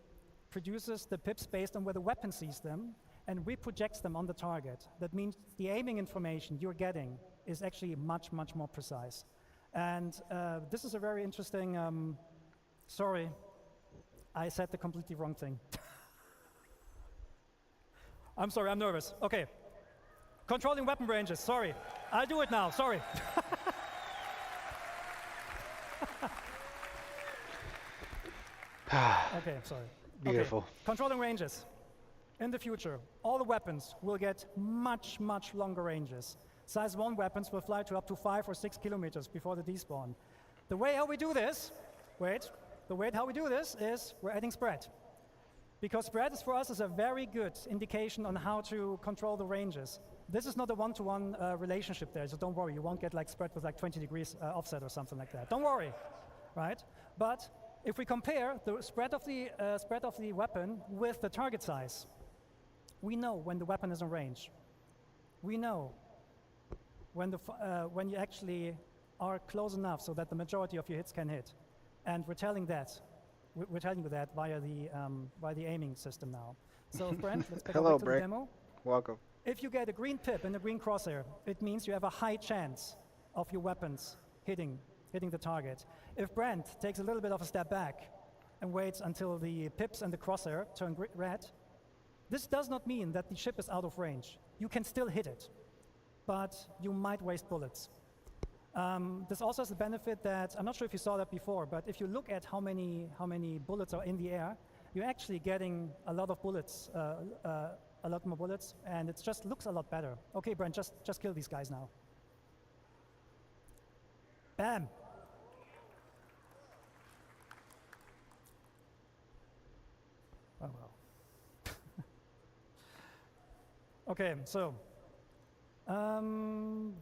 S13: produces the pips based on where the weapon sees them and reprojects them on the target. That means the aiming information you're getting is actually much, much more precise. And this is a very interesting, sorry, I said the completely wrong thing. I'm sorry, I'm nervous. Okay. Controlling weapon ranges, sorry. I'll do it now, sorry. Okay, sorry.
S2: Beautiful.
S13: Okay. Controlling ranges. In the future, all the weapons will get much, much longer ranges. Size 1 weapons will fly to up to 5 or 6 kilometers before the despawn. The way how we do this, how we do this is we're adding spread. Because spread is for us is a very good indication on how to control the ranges. This is not a one-to-one relationship there, so don't worry, you won't get like spread with like 20 degrees offset or something like that. Don't worry, right? But if we compare the spread of the weapon with the target size, we know when the weapon is in range. We know when you actually are close enough so that the majority of your hits can hit, and we're telling you that via the aiming system now. So, Brent, let's go back to the demo.
S2: Welcome.
S13: If you get a green pip and a green crosshair, it means you have a high chance of your weapons hitting the target. If Brent takes a little bit of a step back and waits until the pips and the crosshair turn red, this does not mean that the ship is out of range. You can still hit it, but you might waste bullets. This also has the benefit that, I'm not sure if you saw that before, but if you look at how many bullets are in the air, you're actually getting a lot of bullets, a lot more bullets, and it just looks a lot better. Okay, Brent, just kill these guys now. Bam! Oh well. Okay, so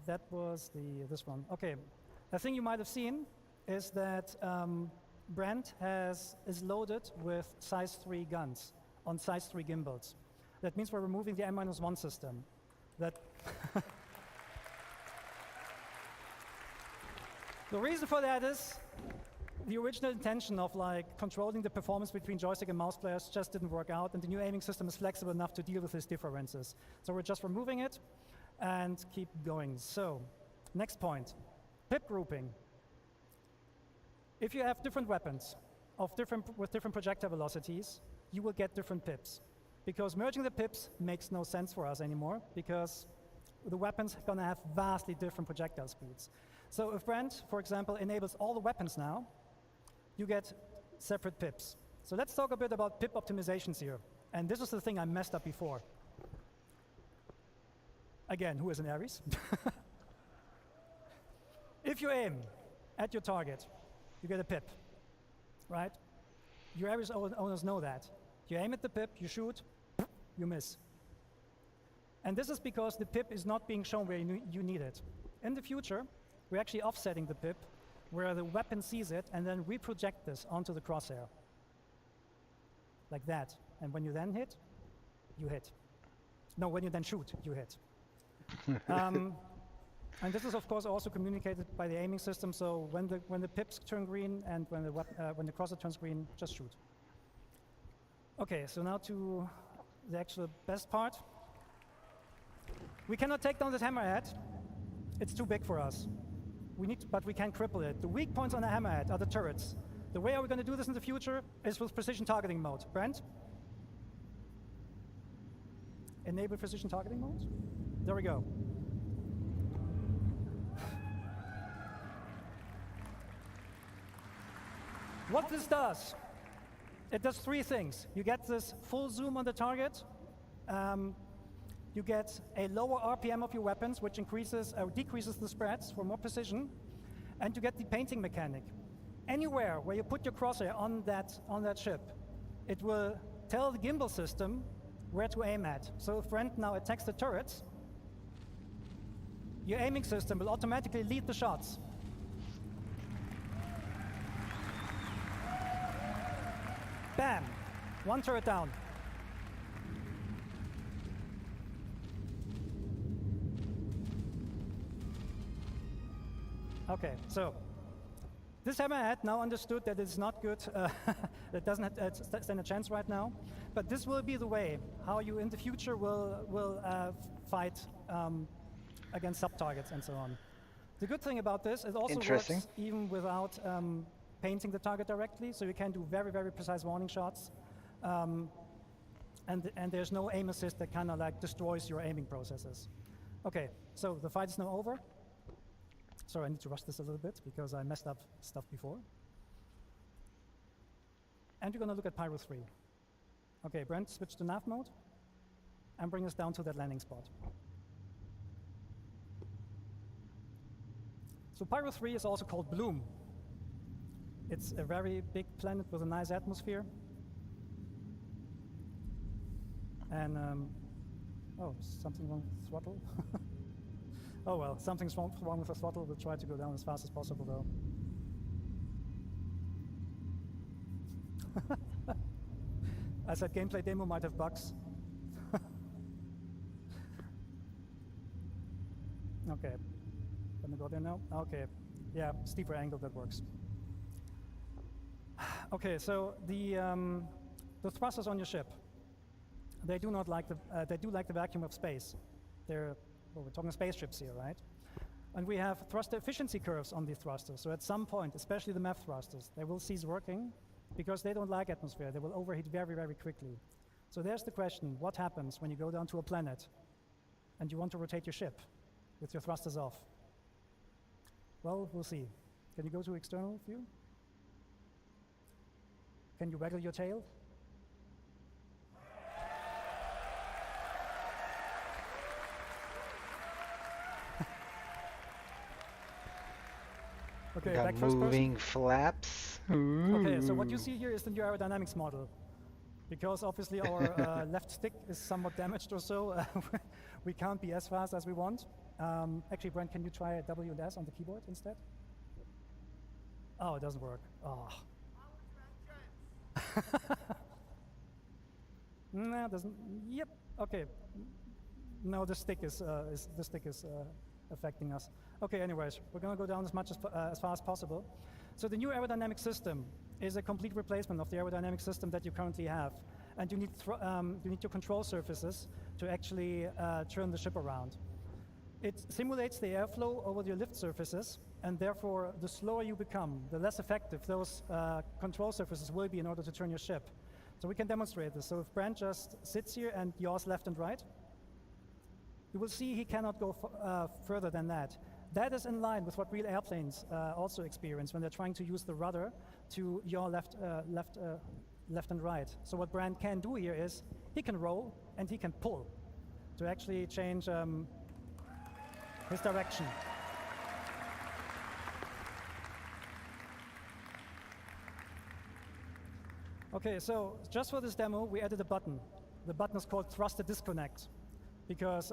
S13: that was this one. Okay, a thing you might have seen is that Brent is loaded with size 3 guns on size 3 gimbals. That means we're removing the M-1 system. The reason for that is the original intention of controlling the performance between joystick and mouse players just didn't work out, and the new aiming system is flexible enough to deal with these differences. So we're just removing it and keep going. So, next point, pip grouping. If you have different weapons with different projectile velocities, you will get different pips. Because merging the pips makes no sense for us anymore, because the weapons are going to have vastly different projectile speeds. So if Brent, for example, enables all the weapons now, you get separate pips. So let's talk a bit about pip optimizations here. And this is the thing I messed up before. Again, who is an Ares? If you aim at your target, you get a pip, right? Your Ares owners know that. You aim at the pip, you shoot, you miss. And this is because the pip is not being shown where you need it. In the future, we're actually offsetting the pip where the weapon sees it, and then we project this onto the crosshair. Like that. And when you then hit, you hit. No, when you then shoot, you hit. And this is, of course, also communicated by the aiming system, so when the pips turn green and when the crosshair turns green, just shoot. Okay, so now to the actual best part. We cannot take down this hammerhead. It's too big for us. But we can cripple it. The weak points on the hammerhead are the turrets. The way are we going to do this in the future is with precision targeting mode. Brent? Enable precision targeting mode? There we go. What this does, it does three things. You get this full zoom on the target. You get a lower RPM of your weapons, which increases or decreases the spreads for more precision, and you get the painting mechanic. Anywhere where you put your crosshair on that ship, it will tell the gimbal system where to aim at. So if Brent now attacks the turrets, your aiming system will automatically lead the shots. Bam! One turret down. Okay, so this hammerhead now understood that it's not good, it doesn't stand a chance right now, but this will be the way how you in the future will fight against sub-targets and so on. The good thing about this, it also works even without painting the target directly, so you can do very, very precise warning shots, and there's no aim assist that kind of like destroys your aiming processes. Okay, so the fight is now over. Sorry, I need to rush this a little bit because I messed up stuff before. And you're going to look at Pyro 3. Okay, Brent, switch to nav mode and bring us down to that landing spot. So Pyro 3 is also called Bloom. It's a very big planet with a nice atmosphere. And, oh, something wrong with the throttle? Oh well, something's wrong with the throttle. We'll try to go down as fast as possible though. I said gameplay demo might have bugs. Okay, gonna go there now? Okay, yeah, steeper angle, that works. Okay, so the thrusters on your ship, they do not like they do like the vacuum of space. Well, we're talking spaceships here, right? And we have thruster efficiency curves on these thrusters. So at some point, especially the MEF thrusters, they will cease working because they don't like atmosphere. They will overheat very, very quickly. So there's the question, what happens when you go down to a planet and you want to rotate your ship with your thrusters off? Well, we'll see. Can you go to external view? Can you waggle your tail? Okay,
S2: got
S13: back first
S2: moving
S13: person.
S2: flaps.
S13: Okay, so what you see here is the new aerodynamics model. Because obviously our left stick is somewhat damaged or so, we can't be as fast as we want. Actually, Brent, can you try W and S on the keyboard instead? Oh, it doesn't work. Oh. No, it doesn't. Yep. Okay. No, the stick is affecting us. Okay. Anyways, we're going to go down as far as possible. So the new aerodynamic system is a complete replacement of the aerodynamic system that you currently have, and you need your control surfaces to actually turn the ship around. It simulates the airflow over your lift surfaces, and therefore, the slower you become, the less effective those control surfaces will be in order to turn your ship. So we can demonstrate this. So if Brent just sits here and yaws left and right, you will see he cannot go further than that. That is in line with what real airplanes also experience when they're trying to use the rudder to yaw left and right. So what Brent can do here is he can roll and he can pull to actually change his direction. Okay, so just for this demo, we added a button. The button is called Thruster Disconnect. Because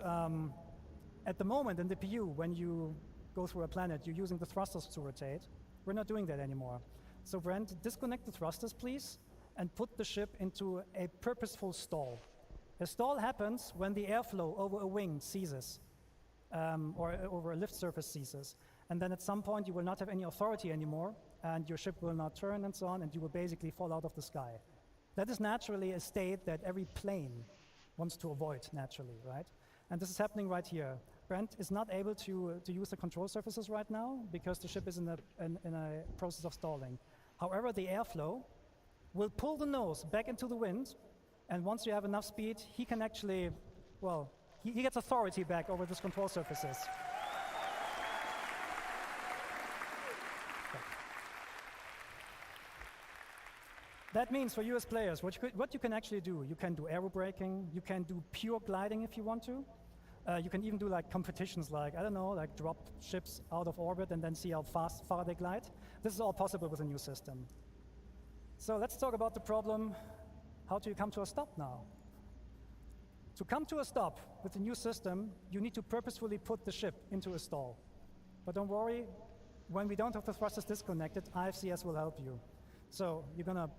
S13: at the moment in the PU, when you go through a planet, you're using the thrusters to rotate. We're not doing that anymore. So Brent, disconnect the thrusters, please, and put the ship into a purposeful stall. A stall happens when the airflow over a wing ceases, or over a lift surface ceases. And then at some point you will not have any authority anymore, and your ship will not turn and so on, and you will basically fall out of the sky. That is naturally a state that every plane wants to avoid naturally, right? And this is happening right here. Brent is not able to use the control surfaces right now because the ship is in a process of stalling. However, the airflow will pull the nose back into the wind, and once you have enough speed, he can actually, well, he gets authority back over these control surfaces. That means for you as players, what you can actually do, you can do aerobraking, you can do pure gliding if you want to. You can even do like competitions like, I don't know, like drop ships out of orbit and then see how far they glide. This is all possible with a new system. So let's talk about the problem, how do you come to a stop now? To come to a stop with the new system, you need to purposefully put the ship into a stall. But don't worry, when we don't have the thrusters disconnected, IFCS will help you. So you're gonna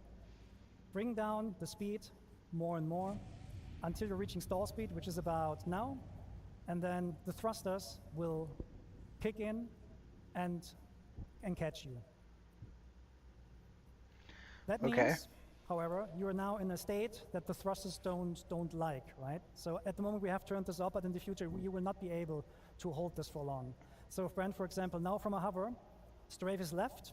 S13: bring down the speed more and more until you're reaching stall speed, which is about now, and then the thrusters will kick in and catch you. That means, however, you are now in a state that the thrusters don't like, right? So at the moment we have turned this up, but in the future you will not be able to hold this for long. So if Brent, for example, now from a hover, strafe is left,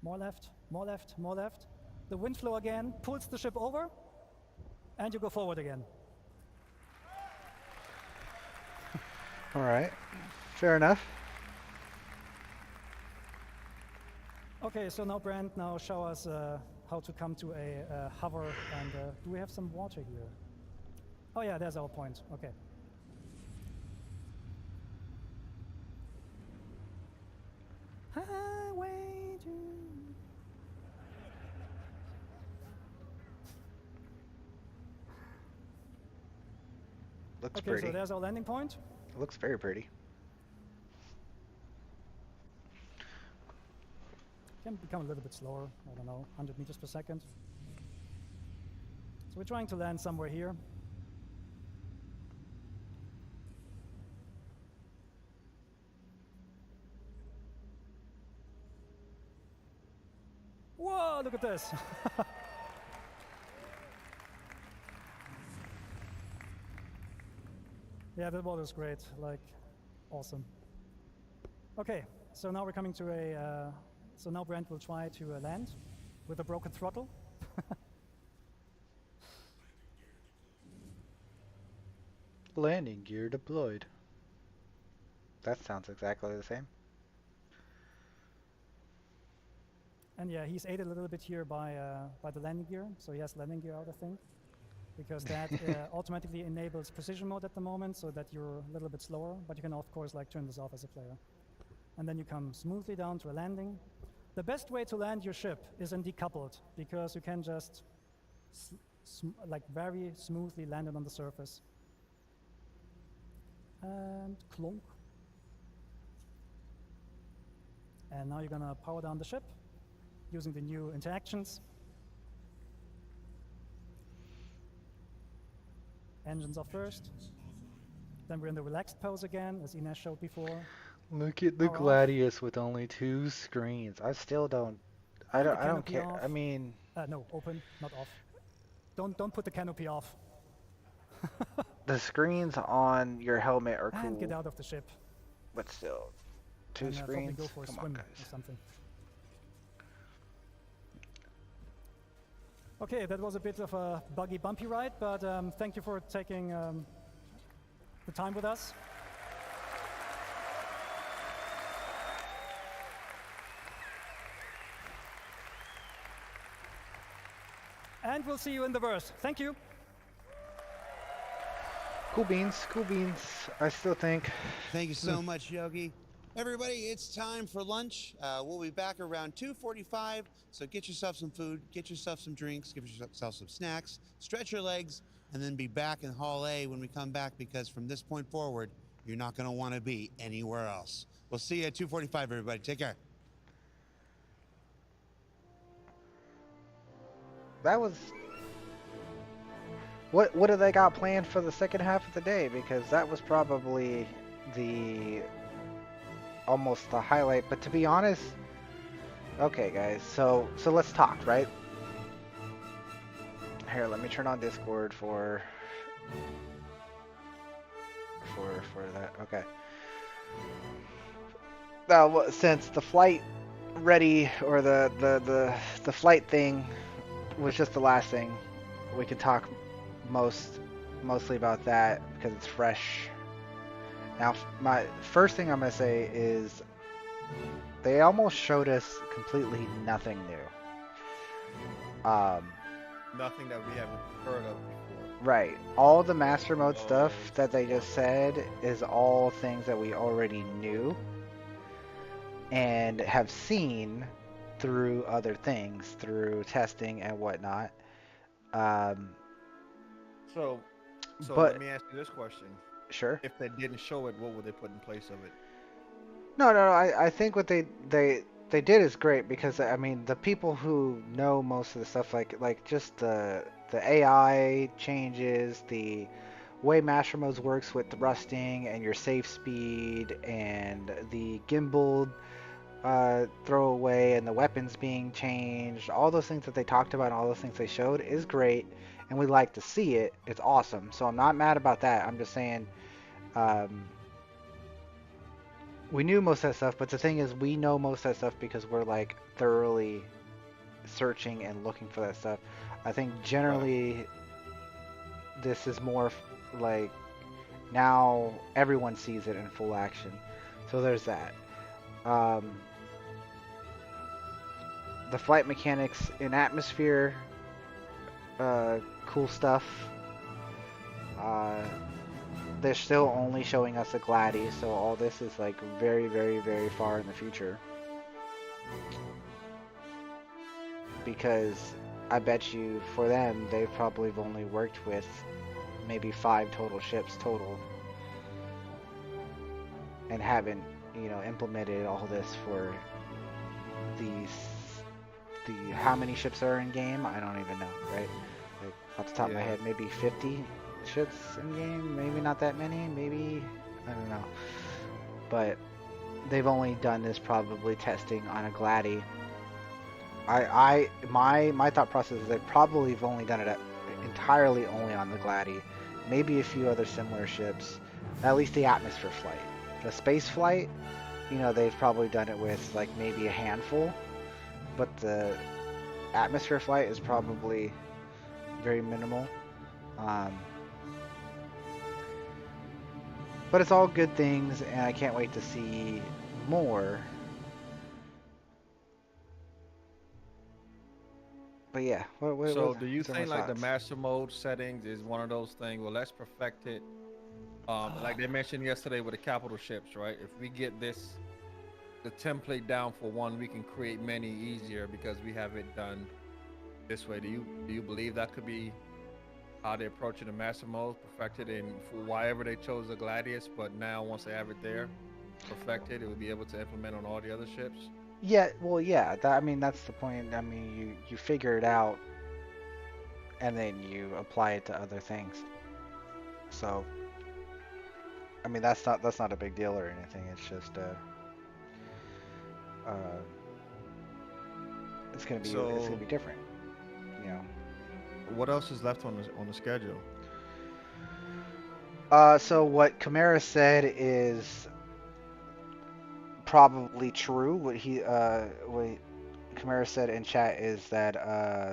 S13: more left, more left, more left. The wind flow again pulls the ship over, and you go forward again.
S2: All right, fair enough.
S13: Okay, so now Brent, now show us how to come to a hover, and do we have some water here? Oh yeah, there's our point, okay. Highway to...
S2: Looks
S13: okay,
S2: pretty.
S13: so there's our landing point.
S2: It looks very pretty.
S13: Can become a little bit slower, I don't know, 100 meters per second. So we're trying to land somewhere here. Whoa, look at this. Yeah, that water is great, like, awesome. Okay, so now we're coming to a, so now Brent will try to land with a broken throttle.
S2: Landing gear deployed. That sounds exactly the same.
S13: And yeah, he's aided a little bit here by the landing gear, so he has landing gear out, I think, because that automatically enables precision mode at the moment, so that you're a little bit slower, but you can of course like turn this off as a player. And then you come smoothly down to a landing. The best way to land your ship is in decoupled, because you can just like very smoothly land it on the surface. And clunk. And now you're gonna power down the ship using the new interactions. Engines off first. Then we're in the relaxed pose again, as Ines showed before.
S2: Look at the
S13: Power
S2: Gladius with only 2 screens. I still don't. I don't
S13: canopy
S2: care.
S13: off.
S2: I mean,
S13: no, open, not off. Don't put the canopy off.
S2: the screens on your helmet are cool.
S13: And get out of the ship.
S2: But still, 2
S13: and,
S2: screens.
S13: Probably go for a
S2: Come
S13: swim
S2: on, guys.
S13: or something. Okay, that was a bit of a buggy, bumpy ride, but thank you for taking the time with us. And we'll see you in the verse. Thank you.
S2: Cool beans, cool beans. I still think.
S10: Thank you so much, Yogi. Everybody, it's time for lunch. We'll be back around 2:45, so get yourself some food, get yourself some drinks, get yourself some snacks, stretch your legs, and and then be back in Hall A when we come back, because from this point forward, you're not going to want to be anywhere else. We'll see you at 2:45, everybody. Take care.
S2: That was... What do they got planned for the second half of the day? Because that was probably almost the highlight. But to be honest, okay, guys. So let's talk, right? Here, let me turn on Discord for that. Okay. Now, since the flight ready or the flight thing was just the last thing, we could talk mostly about that because it's fresh. Now, my first thing I'm gonna say is they almost showed us completely nothing new.
S18: Nothing that we haven't heard of before.
S2: Right. All the master mode stuff that they just said is all things that we already knew and have seen through other things, through testing and whatnot.
S18: So
S2: but,
S18: let me ask you this question.
S2: Sure.
S18: If they didn't show it, what would they put in place of it?
S2: No. I think what they did is great because I mean the people who know most of the stuff like just the AI changes, the way Master Modes works with thrusting and your safe speed and the gimbal throwaway and the weapons being changed, all those things that they talked about and all those things they showed is great, and we like to see it. It's awesome. So I'm not mad about that. I'm just saying we knew most of that stuff, but the thing is we know most of that stuff because we're like thoroughly searching and looking for that stuff. I think generally this is more like now everyone sees it in full action. So there's that. The flight mechanics in atmosphere, cool stuff. They're still only showing us a Gladi, so all this is like very, very, very far in the future. Because I bet you for them, they probably have only worked with maybe 5 total ships total. And haven't, implemented all this for how many ships are in game? I don't even know, right? Like, off the top of my head, maybe 50 ships in game, maybe not that many, maybe, I don't know. But they've only done this probably testing on a Gladi. My thought process is they probably have only done it entirely only on the Gladi. Maybe a few other similar ships, at least the atmosphere flight. The space flight, they've probably done it with like maybe a handful, but the atmosphere flight is probably very minimal. But it's all good things, and I can't wait to see more. But yeah,
S18: so do you think like
S2: thoughts?
S18: the master mode settings is one of those things? Well, let's perfect it. Like they mentioned yesterday with the capital ships, right? If we get the template down for one, we can create many easier because we have it done this way. Do you believe that could be how they're approaching the master mode, perfected in for why they chose the Gladius, but now once they have it there, perfected, it will be able to implement on all the other ships?
S2: Yeah, well, yeah. That's the point. I mean, you figure it out, and then you apply it to other things. So, I mean, that's not a big deal or anything. It's just it's gonna be different.
S18: What else is left on the schedule?
S2: So what Chimera said is probably true. What Chimera said in chat is that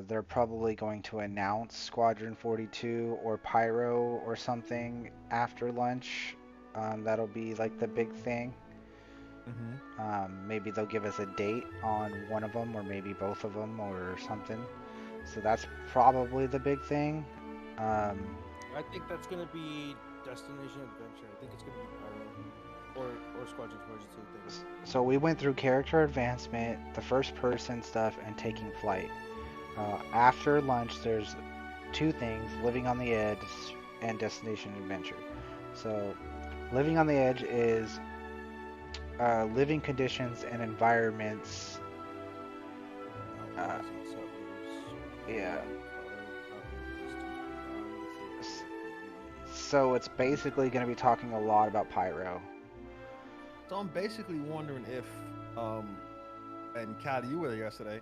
S2: they're probably going to announce Squadron 42 or Pyro or something after lunch. That'll be like the big thing. Maybe they'll give us a date on one of them, or maybe both of them, or something. So that's probably the big thing.
S7: I think that's going to be Destination Adventure. I think it's going to be Pyro or Squadron 42 things.
S2: So we went through character advancement, the first person stuff, and taking flight. After lunch, there's two things: living on the edge and destination adventure. So, living on the edge is living conditions and environments. Yeah. So it's basically going to be talking a lot about Pyro.
S18: So I'm basically wondering if, and Callie, you were there yesterday,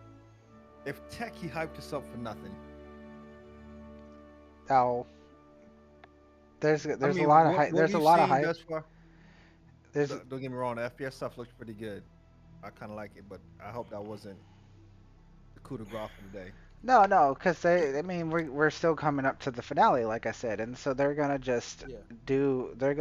S18: if Techie hyped us up for nothing.
S2: Oh, there's
S18: I
S2: a
S18: mean,
S2: lot of
S18: what
S2: hype. There's a
S18: we've
S2: lot of
S18: seen
S2: hype.
S18: thus far.
S2: There's
S18: Don't get me wrong, the FPS stuff looks pretty good. I kind of like it, but I hope that wasn't the coup de grace for the day.
S2: no, because I mean, we're still coming up to the finale, like I said, and so they're gonna just they're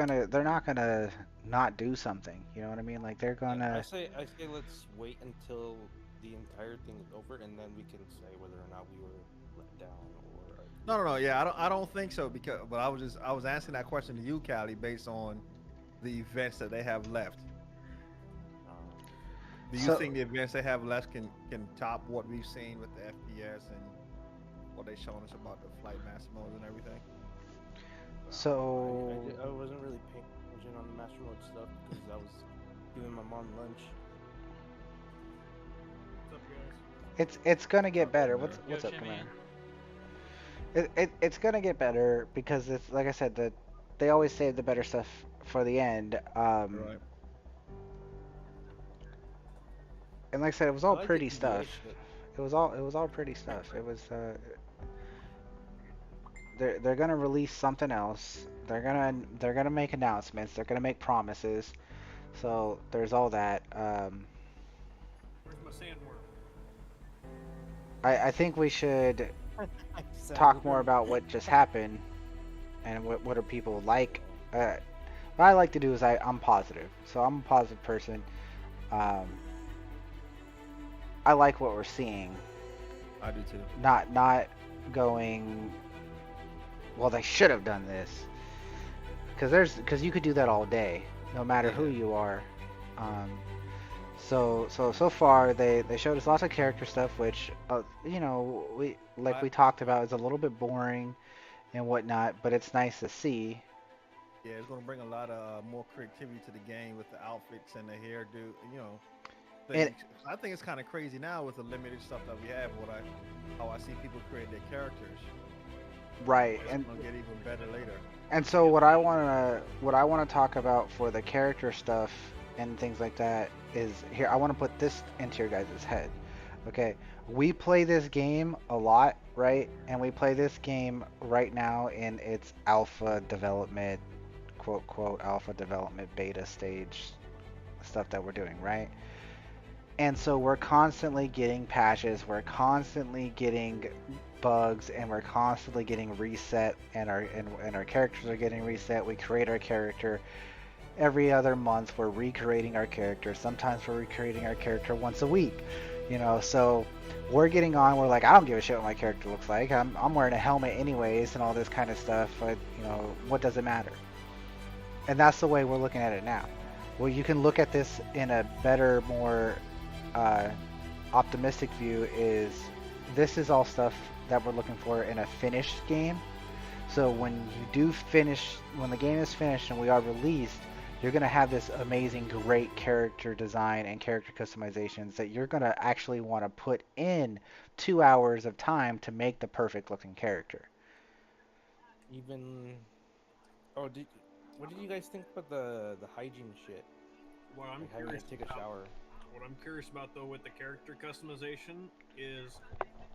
S2: not gonna not do something. You know what I mean? Like they're gonna.
S7: I say let's wait until the entire thing is over, and then we can say whether or not we were let down or.
S18: No. Yeah, I don't think so but I was asking that question to you, Callie, based on the events that they have left. Do you think the events they have left can top what we've seen with the FPS and what they've shown us about the flight master modes and everything?
S2: So
S7: I wasn't really paying attention on the master mode stuff because I was giving my mom lunch. What's up, guys?
S2: It's gonna get better. What's up, Commander? It's gonna get better because it's like I said, they always save the better stuff for the end.
S18: Right.
S2: And like I said, it was all
S7: I like
S2: pretty
S7: the
S2: stuff.
S7: shit.
S2: It was all pretty stuff. It was they're gonna release something else. They're gonna make announcements. They're gonna make promises. So there's all that.
S15: Where's my sandworm?
S2: I think we should talk more about what just happened and what are people like. What I like to do is I'm positive. So I'm a positive person. I like what we're seeing.
S18: I do too.
S2: Not going, well, they should have done this. Because you could do that all day, no matter who you are. So far they showed us lots of character stuff, which you know, we talked about is a little bit boring and whatnot, but it's nice to see.
S18: Yeah, it's going to bring a lot of more creativity to the game with the outfits and the hairdo, you know. I think it's kind of crazy now with the limited stuff that we have. How I see people create their characters.
S2: Right,
S18: It's going to get even better later.
S2: And so what I want to talk about for the character stuff and things like that is here. I want to put this into your guys' head. Okay, we play this game a lot, right? And we play this game right now in its alpha development, quote quote alpha development beta stage stuff that we're doing, right? And so we're constantly getting patches, we're constantly getting bugs, and we're constantly getting reset, and our characters are getting reset. We create our character every other month. We're recreating our character. Sometimes we're recreating our character once a week, you know. So we're getting on. We're like, I don't give a shit what my character looks like. I'm wearing a helmet anyways, and all this kind of stuff. But you know, what does it matter? And that's the way we're looking at it now. Well, you can look at this in a better, more optimistic view. Is this is all stuff that we're looking for in a finished game. So when you do finish, when the game is finished and we are released, you're going to have this amazing, great character design and character customizations that you're going to actually want to put in 2 hours of time to make the perfect looking character.
S7: Even, what did you guys think about the hygiene shit?
S15: What I'm
S7: like having to take a shower.
S15: What I'm curious about though with the character customization is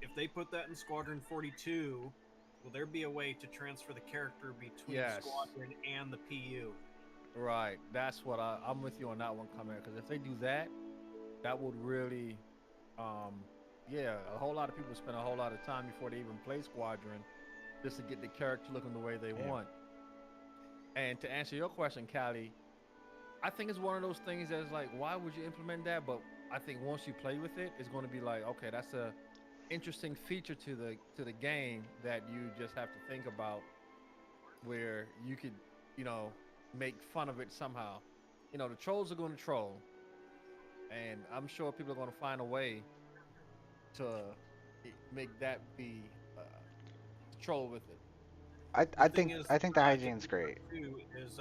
S15: if they put that in Squadron 42, will there be a way to transfer the character between Squadron and the PU?
S18: Right, that's what I'm with you on that one, coming, because if they do that, that would really, a whole lot of people spend a whole lot of time before they even play Squadron just to get the character looking the way they want. And to answer your question, Callie, I think it's one of those things that's like, why would you implement that? But I think once you play with it, it's going to be like, okay, that's a interesting feature to the game that you just have to think about, where you could, you know, make fun of it somehow. You know, the trolls are going to troll, and I'm sure people are going to find a way to make that be troll with it.
S2: I think the hygiene's great.
S15: Too is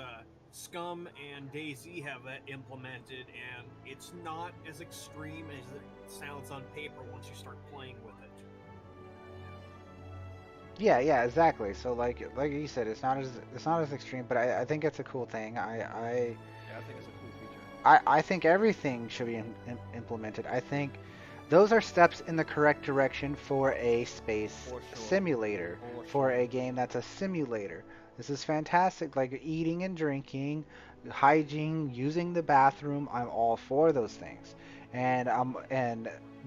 S15: Scum and DayZ have that implemented, and it's not as extreme as it sounds on paper once you start playing with it.
S2: Yeah, yeah, exactly. So like you said, it's not as extreme, but I think it's a cool thing.
S18: Yeah, I think it's a cool feature.
S2: I think everything should be implemented. I think those are steps in the correct direction for a space simulator, for a game that's a simulator. This is fantastic. Like eating and drinking, hygiene, using the bathroom. I'm all for those things. And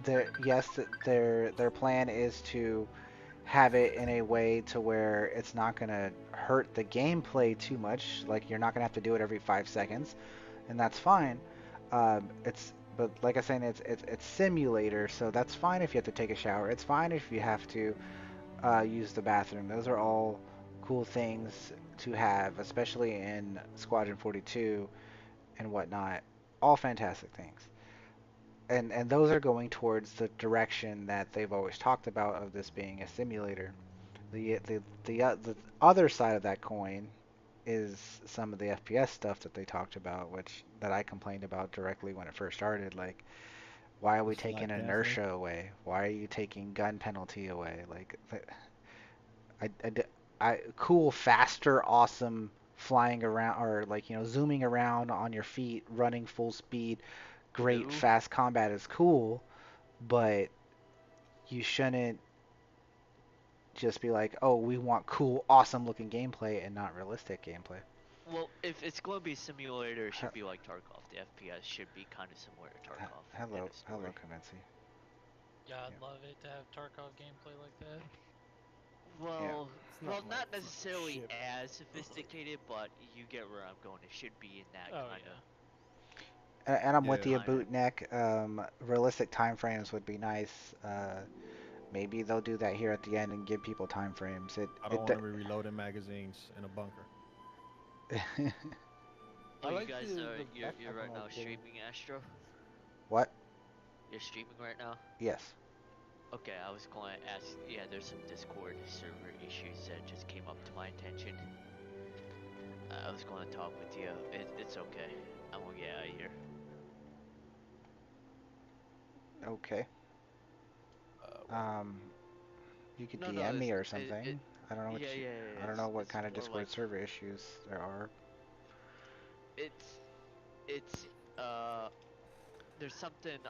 S2: their plan is to have it in a way to where it's not gonna hurt the gameplay too much. Like you're not gonna have to do it every 5 seconds, and that's fine. But like I said, it's simulator, so that's fine if you have to take a shower. It's fine if you have to use the bathroom. Those are all cool things to have, especially in Squadron 42 and whatnot. All fantastic things. And those are going towards the direction that they've always talked about of this being a simulator. The other side of that coin is some of the FPS stuff that they talked about, that I complained about directly when it first started. Like, why are we taking inertia away? Why are you taking gun penalty away? Like, cool, faster, awesome flying around, or like zooming around on your feet, running full speed. Great fast combat is cool, but you shouldn't just be like, oh, we want cool, awesome looking gameplay and not realistic gameplay.
S9: Well, if it's going to be a simulator, it should be like Tarkov. The FPS should be kind of similar to Tarkov.
S2: Hello, Kamenzi.
S21: Yeah, I'd love it to have Tarkov gameplay like that.
S9: Well, not necessarily as sophisticated, but you get where I'm going. It should be in that kind of.
S2: And I'm with you, Bootneck. Realistic time frames would be nice. Maybe they'll do that here at the end and give people time frames.
S16: I don't want to be reloading magazines in a bunker.
S9: Oh, you guys you're right now streaming, Astro?
S2: What?
S9: You're streaming right now?
S2: Yes.
S9: Okay, I was going to ask. Yeah, there's some Discord server issues that just came up to my attention. I was going to talk with you. It's okay. I'm gonna get out of here.
S2: Okay. You could DM me or something. I don't know I don't know what kind of Discord
S9: like,
S2: server issues there are.
S9: There's something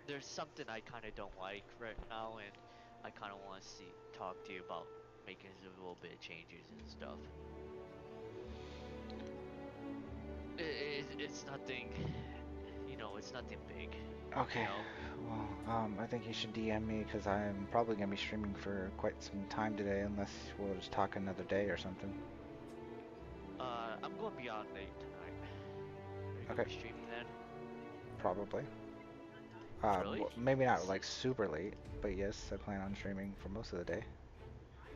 S9: there's something I kind of don't like right now, and I kind of want to talk to you about making a little bit of changes and stuff. It's nothing, it's nothing big.
S2: Okay. Well, I think you should DM me because I'm probably gonna be streaming for quite some time today, unless we'll just talk another day or something.
S9: I'm going to be on late tonight. Are you gonna be streaming then?
S2: Probably.
S9: Really?
S2: Well, maybe not like super late, but yes, I plan on streaming for most of the day.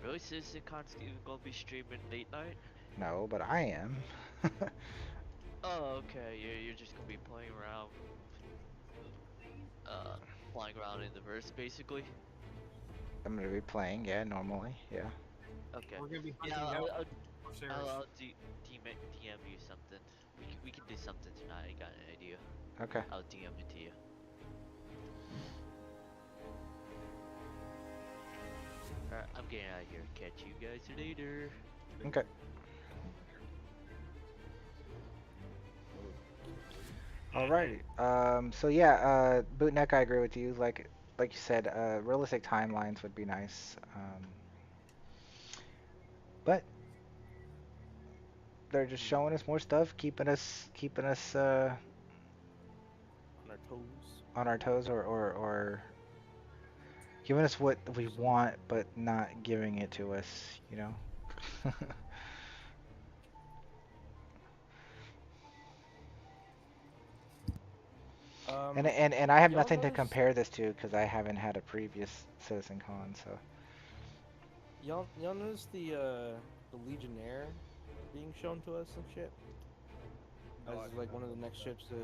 S9: Really, CitizenCon's even gonna be streaming late night?
S2: No, but I am.
S9: Oh, okay. You're just gonna be playing around, flying around in the verse, basically.
S2: I'm gonna be playing, yeah, normally, yeah.
S9: Okay.
S15: We're gonna be
S9: yeah,
S15: hunting
S9: I'll DM you something. We can do something tonight. I got an idea.
S2: Okay.
S9: I'll DM it to you. Alright, I'm getting out of here. Catch you guys later.
S2: Okay. Alrighty. So yeah, Bootneck, I agree with you. Like you said, realistic timelines would be nice. But they're just showing us more stuff, keeping us on our toes, or giving us what we want, but not giving it to us, And I have nothing to compare this to because I haven't had a previous CitizenCon, so.
S7: Y'all notice the Legionnaire being shown to us and shit? As like one of the next ships to.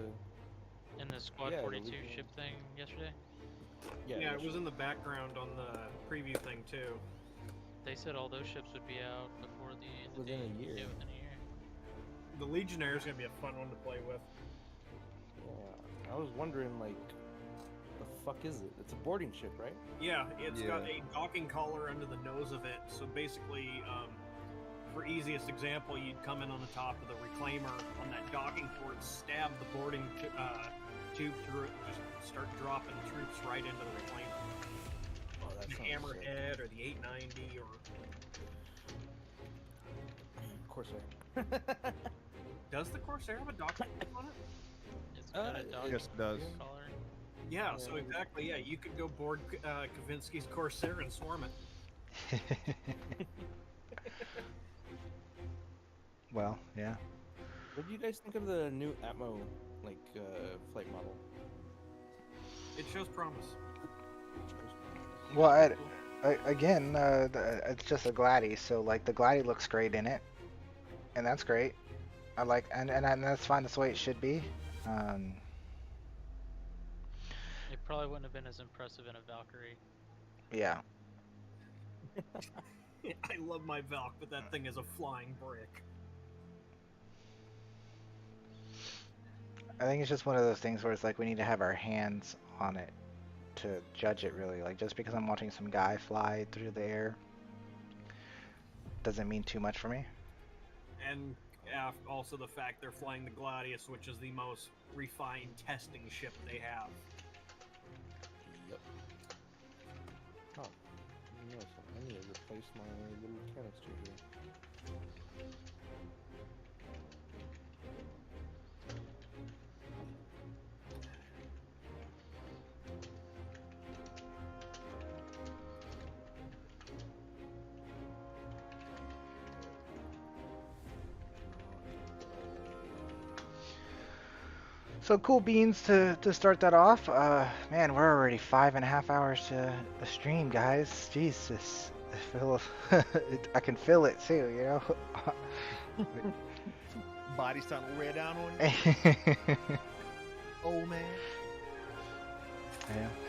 S21: In the Squad 42 ship thing yesterday?
S15: Yeah, it was in the background on the preview thing too.
S21: They said all those ships would be out before the end
S7: Within
S21: of
S7: a
S21: the
S7: year.
S21: Yeah, within a year.
S15: The Legionnaire is gonna be a fun one to play with.
S7: Yeah, I was wondering, like, the fuck is it? It's a boarding ship, right?
S15: Yeah, it's got a docking collar under the nose of it. So basically, for easiest example, you'd come in on the top of the reclaimer on that docking port, stab the boarding tube through it, and just start dropping troops right into the reclaimer.
S7: Oh, that
S15: The
S7: sounds
S15: Hammerhead or the 890 or.
S7: Corsair.
S15: Does the Corsair have a docking on it?
S21: It's got a docking
S16: yes, it does.
S21: collar.
S15: Yeah, so exactly, yeah, you could go board Kavinsky's Corsair and swarm it.
S2: Well, yeah.
S7: What do you guys think of the new Atmo, like, flight model?
S15: It shows promise.
S2: Well, again, it's just a Gladi, so like the Gladi looks great in it, and that's great. I like, and that's fine. That's the way it should be.
S21: It probably wouldn't have been as impressive in a Valkyrie.
S2: Yeah.
S15: I love my Valk, but that thing is a flying brick.
S2: I think it's just one of those things where it's like we need to have our hands on it to judge it, really. Like, just because I'm watching some guy fly through the air doesn't mean too much for me.
S15: And also the fact they're flying the Gladius, which is the most refined testing ship they have.
S7: Yep. Oh, you know something. I need to replace my little canister here.
S2: So cool beans to start that off. Man, we're already 5.5 hours to the stream, guys. Jesus, I can feel it too, you know.
S19: Body starting to wear down on you. Old man.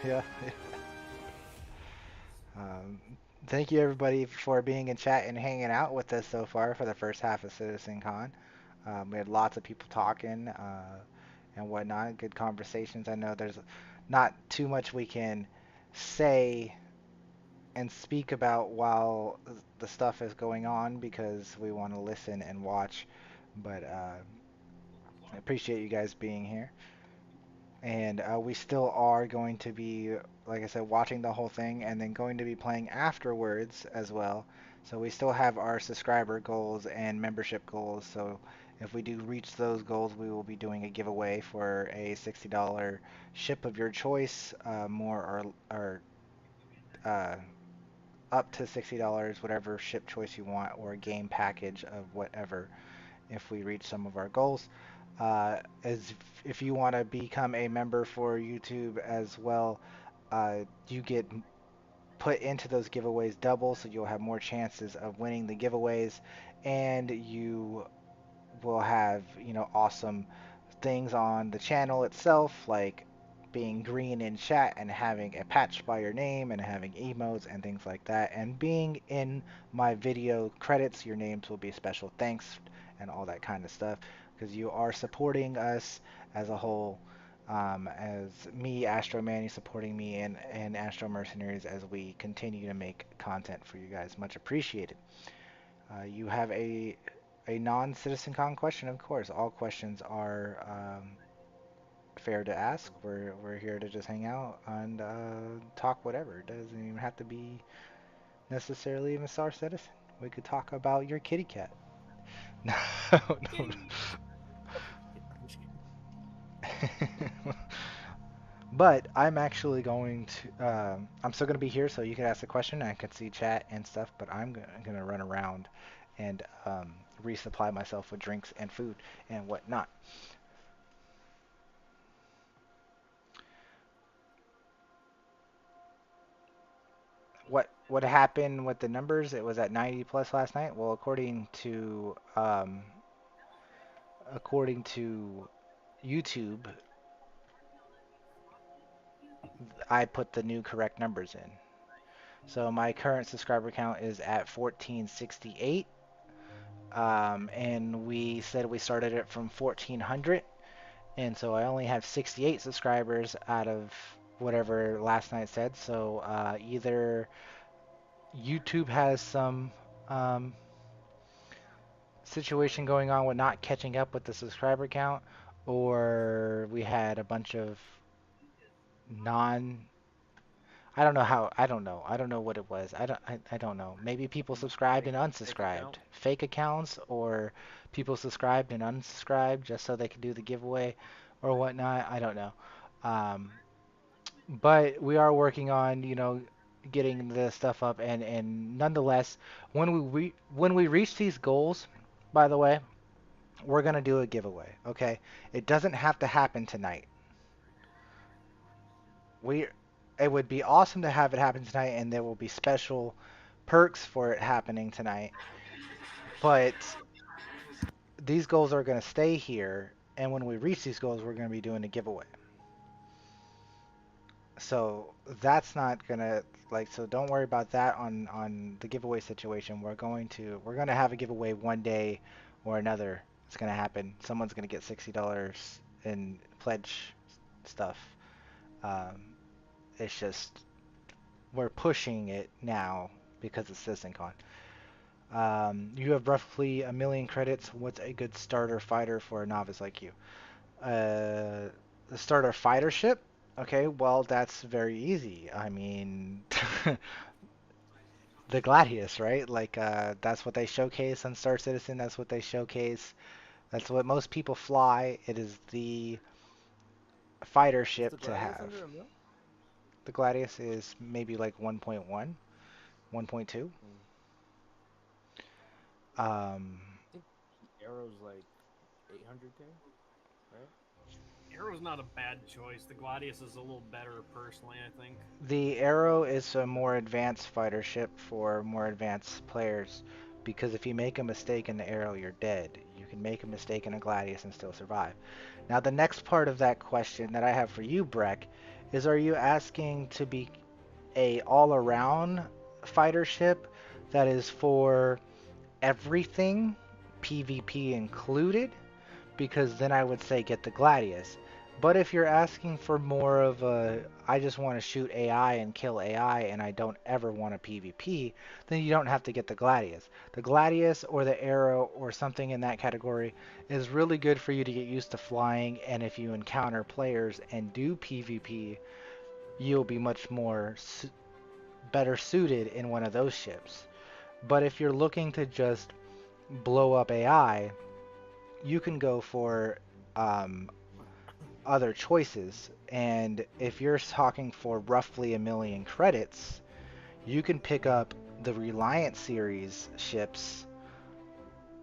S2: Yeah. Thank you everybody for being in chat and hanging out with us so far for the first half of CitizenCon. We had lots of people talking and whatnot, good conversations. I know there's not too much we can say and speak about while the stuff is going on because we want to listen and watch, but I appreciate you guys being here. And we still are going to be, like I said, watching the whole thing and then going to be playing afterwards as well. So we still have our subscriber goals and membership goals. So if we do reach those goals, we will be doing a giveaway for a $60 ship of your choice, more or up to $60, whatever ship choice you want, or a game package of whatever if we reach some of our goals. As if you want to become a member for YouTube as well, you get put into those giveaways double, so you'll have more chances of winning the giveaways, and you will have, you know, awesome things on the channel itself, like being green in chat and having a patch by your name and having emotes and things like that, and being in my video credits, your names will be special thanks and all that kind of stuff, because you are supporting us as a whole, as me, Astro Manny, supporting me and Astro Mercenaries as we continue to make content for you guys. Much appreciated. You have a non-CitizenCon question, of course. All questions are fair to ask. We're here to just hang out and talk whatever. It doesn't even have to be necessarily even Star Citizen. We could talk about your kitty cat. No. But I'm actually going to, I'm still going to be here so you can ask the question. I can see chat and stuff, but I'm going to run around and resupply myself with drinks and food and whatnot. What happened with the numbers? It was at 90 plus last night. Well, according to YouTube, I put the new correct numbers in. So my current subscriber count is at 1468. And we said we started it from 1400. And so I only have 68 subscribers out of whatever last night said. So either YouTube has some situation going on with not catching up with the subscriber count, or we had a bunch of I don't know how. I don't know. I don't know what it was. I don't know. Maybe people subscribed and unsubscribed. Fake accounts, or people subscribed and unsubscribed just so they could do the giveaway or whatnot. I don't know. But we are working on, getting the stuff up, and nonetheless, when we reach these goals, by the way, we're gonna do a giveaway. Okay? It doesn't have to happen tonight. It would be awesome to have it happen tonight, and there will be special perks for it happening tonight. But these goals are going to stay here, and when we reach these goals, we're going to be doing a giveaway. So that's not going to, so don't worry about that on the giveaway situation. We're going to have a giveaway one day or another. It's going to happen. Someone's going to get $60 in pledge stuff. It's just we're pushing it now because of CitizenCon. You have roughly 1 million credits. What's a good starter fighter for a novice like you? The starter fighter ship? Okay, well, that's very easy. I mean, the Gladius, right? That's what they showcase on Star Citizen. That's what they showcase. That's what most people fly. It is the fighter ship to have. The Gladius is maybe like 1.1, 1.2.
S7: I think Arrow's like 800k, right?
S15: Arrow's not a bad choice. The Gladius is a little better, personally, I think.
S2: The Arrow is a more advanced fighter ship for more advanced players, because if you make a mistake in the Arrow, you're dead. You can make a mistake in a Gladius and still survive. Now, the next part of that question that I have for you, Breck, is are you asking to be a all-around fighter ship that is for everything, PvP included? Because then I would say get the Gladius. But if you're asking for more of a, I just want to shoot AI and kill AI and I don't ever want a PvP, then you don't have to get the Gladius. The Gladius or the Arrow or something in that category is really good for you to get used to flying, and if you encounter players and do PvP, you'll be much more better suited in one of those ships. But if you're looking to just blow up AI, you can go for other choices. And if you're talking for roughly 1 million credits, you can pick up the Reliant series ships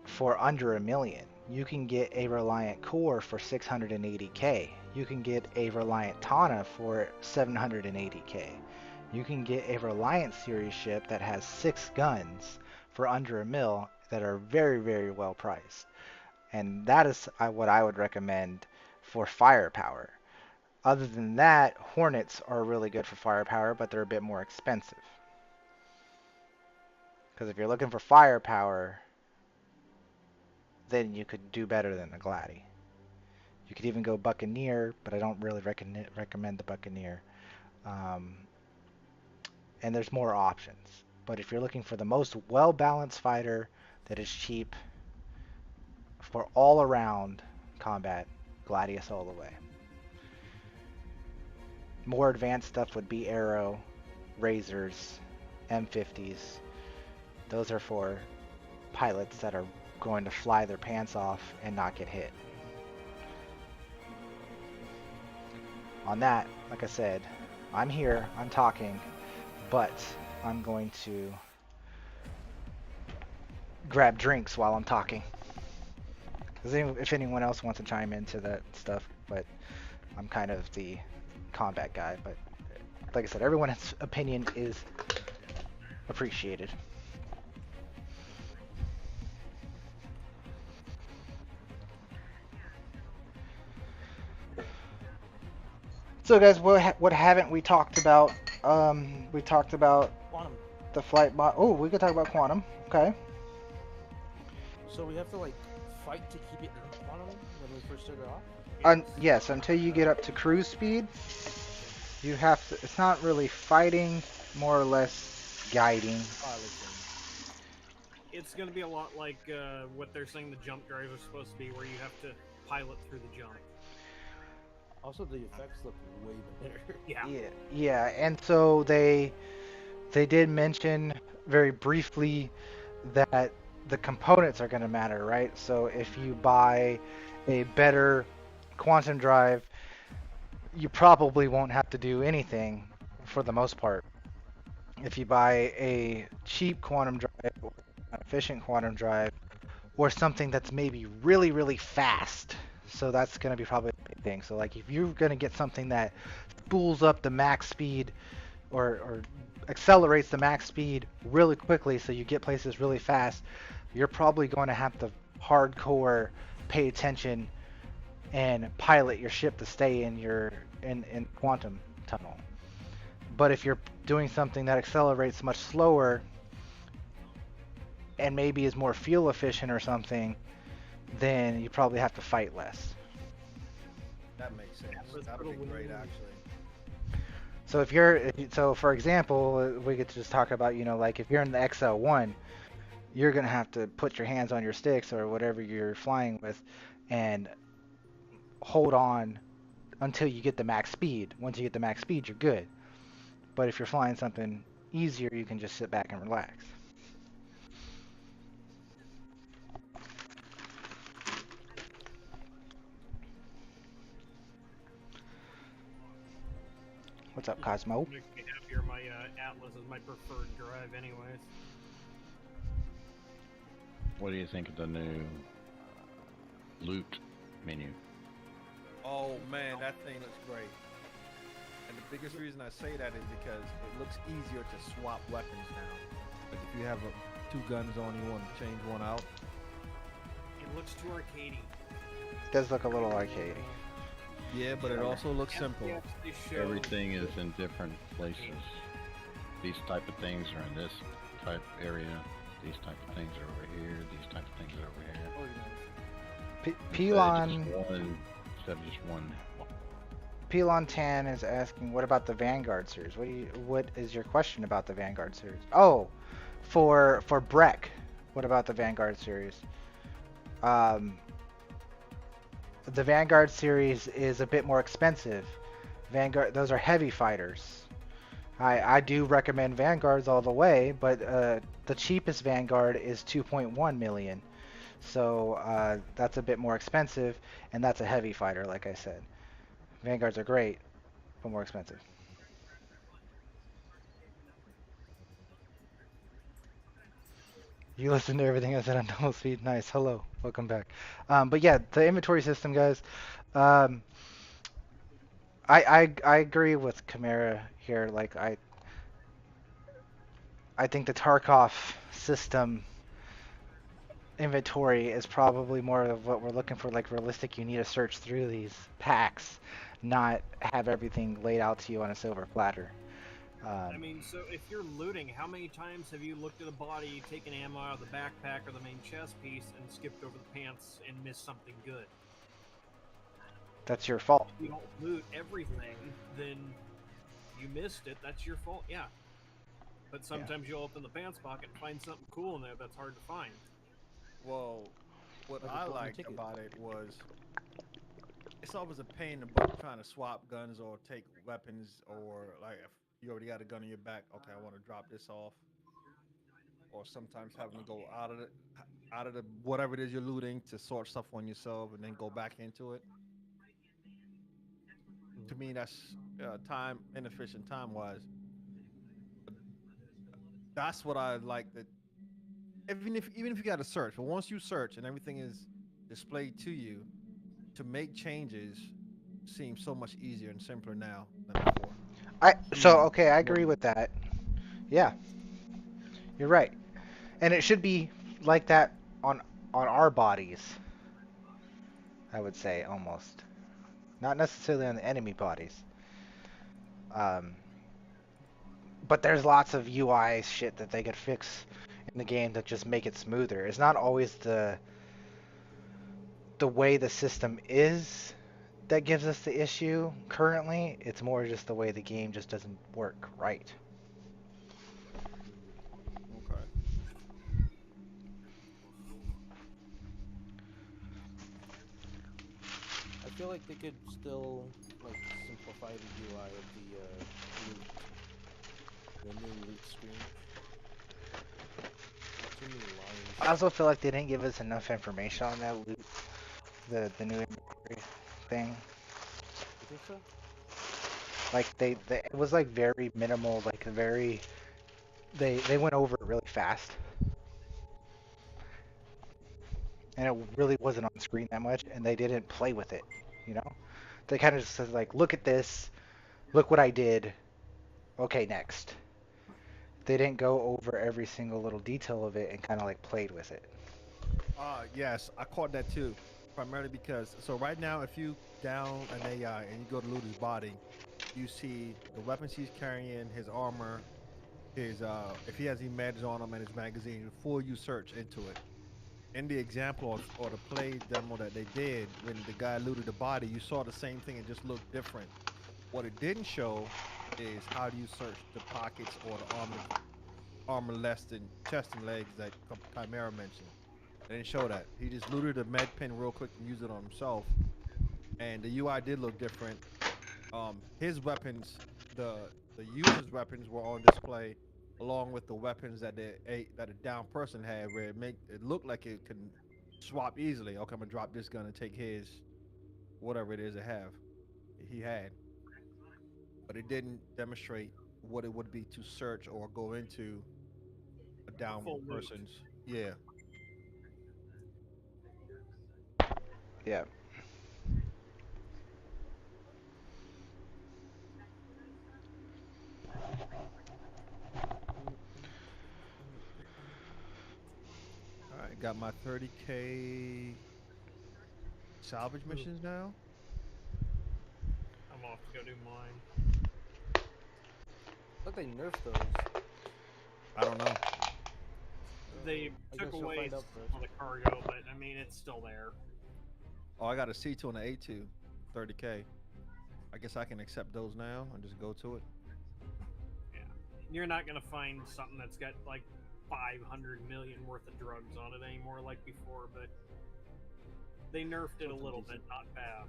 S2: for under 1 million. You can get a Reliant Core for 680k. You can get a Reliant Tana for 780k. You can get a Reliant series ship that has 6 guns for under 1 mil that are very, very well priced. And that is what I would recommend for firepower. Other than that, Hornets are really good for firepower, but they're a bit more expensive. Because if you're looking for firepower, then you could do better than the Gladi. You could even go Buccaneer, but I don't really recommend the Buccaneer. And there's more options. But if you're looking for the most well-balanced fighter that is cheap for all-around combat, Gladius all the way. More advanced stuff would be Arrow, Razors, M50s. Those are for pilots that are going to fly their pants off and not get hit. On that, like I said, I'm here, I'm talking, but I'm going to grab drinks while I'm talking. If anyone else wants to chime into that stuff, but I'm kind of the combat guy. But like I said, everyone's opinion is appreciated. So guys, what haven't we talked about? We talked about The flight bot. Oh, we could talk about quantum. Okay.
S7: So we have to like fight to keep it in quantum when we first started off?
S2: Yes, until you get up to cruise speed, you have to. It's not really fighting, more or less guiding.
S15: It's going to be a lot like what they're saying the jump drives are supposed to be, where you have to pilot through the jump.
S7: Also, the effects look way better.
S15: Yeah.
S2: Yeah, and so they did mention very briefly that the components are going to matter, right? So if you buy a better quantum drive, you probably won't have to do anything for the most part. If you buy a cheap quantum drive or an efficient quantum drive or something that's maybe really, really fast, so that's going to be probably the big thing. So like if you're going to get something that spools up the max speed or accelerates the max speed really quickly so you get places really fast, you're probably going to have to hardcore pay attention and pilot your ship to stay in your in quantum tunnel. But if you're doing something that accelerates much slower and maybe is more fuel efficient or something, then you probably have to fight less.
S18: That makes sense. That would be great, actually.
S2: So so for example, we could just talk about, like if you're in the XL1, you're going to have to put your hands on your sticks or whatever you're flying with and hold on until you get the max speed. Once you get the max speed, you're good. But if you're flying something easier, you can just sit back and relax. What's up, Cosmo?
S15: Makes me happier. My Atlas is my preferred drive, anyways.
S17: What do you think of the new loot menu?
S18: Oh man, that thing looks great. And the biggest reason I say that is because it looks easier to swap weapons now. Like if you have two guns on, you want to change one out.
S15: It looks too arcadey.
S2: It does look a little arcadey.
S18: Yeah, but it also looks simple.
S17: Everything is in different places. These type of things are in this type area. These type of things are over here. These type of things are over here.
S2: Pelon
S17: Instead of just one.
S2: Pelon Tan is asking, what about the Vanguard series? What is your question about the Vanguard series? Oh, for Breck, what about the Vanguard series? The Vanguard series is a bit more expensive. Those are heavy fighters. I do recommend Vanguards all the way, but the cheapest Vanguard is 2.1 million. So that's a bit more expensive, and that's a heavy fighter, like I said. Vanguards are great, but more expensive. You listen to everything I said on double speed. Nice. Hello. Welcome back. But yeah, the inventory system, guys. I agree with Chimera here. Like I think the Tarkov system inventory is probably more of what we're looking for, like realistic. You need to search through these packs, not have everything laid out to you on a silver platter.
S15: I mean, so if you're looting, how many times have you looked at a body, taken ammo out of the backpack or the main chest piece, and skipped over the pants and missed something good?
S2: That's your fault.
S15: If you don't loot everything, then you missed it. That's your fault, yeah. But sometimes you'll open the pants pocket and find something cool in there that's hard to find.
S18: Well, what I liked about it was it's always a pain in the butt trying to swap guns or take weapons, or like if you already got a gun in your back, okay, I want to drop this off. Or sometimes having to go out of the whatever it is you're looting to sort stuff on yourself and then go back into it. To me, that's time inefficient time wise. That's what I like. That even if you got to search, but once you search and everything is displayed to you, to make changes seems so much easier and simpler now than before.
S2: Okay, I agree with that. Yeah, you're right, and it should be like that on our bodies. I would say almost, not necessarily on the enemy bodies. But there's lots of UI shit that they could fix in the game that just make it smoother. It's not always the way the system is that gives us the issue currently. It's more just the way the game just doesn't work right.
S16: Okay. I feel like they could still like simplify the UI of the loot, the new loot screen. Too many lines.
S2: I also feel like they didn't give us enough information on that loot, the new inventory thing.
S16: You think so?
S2: Like they it was like very minimal, like very they went over it really fast. And it really wasn't on screen that much, and they didn't play with it, you know? They kind of just said like, look at this, look what I did, okay, next. They didn't go over every single little detail of it and kind of like played with it.
S16: Yes, I caught that too. Primarily because, so right now, if you down an AI and you go to loot his body, you see the weapons he's carrying, his armor, his if he has any meds on him and his magazine. Before you search into it, in the example or the play demo that they did, when the guy looted the body, you saw the same thing. It just looked different. What it didn't show is how do you search the pockets or the armor less than chest and legs that Chimera mentioned. They didn't show that. He just looted a med pen real quick and used it on himself. And the UI did look different. His weapons, the user's weapons were on display, along with the weapons that that a down person had, where it looked like it could swap easily. Okay, I'm gonna drop this gun and take his, whatever it is he had. But it didn't demonstrate what it would be to search or go into a down person's. Yeah.
S2: Yeah.
S16: All right, got my 30K salvage missions now.
S15: I'm off to go do mine.
S16: I thought they nerfed those. I don't know.
S15: They
S16: I
S15: took
S16: guess you'll
S15: away
S16: find out first.
S15: all the cargo, but I mean, it's still there.
S16: Oh, I got a C2 and an A2, 30K. I guess I can accept those now and just go to it.
S15: Yeah. You're not going to find something that's got like 500 million worth of drugs on it anymore like before, but they nerfed it a little bit, not bad.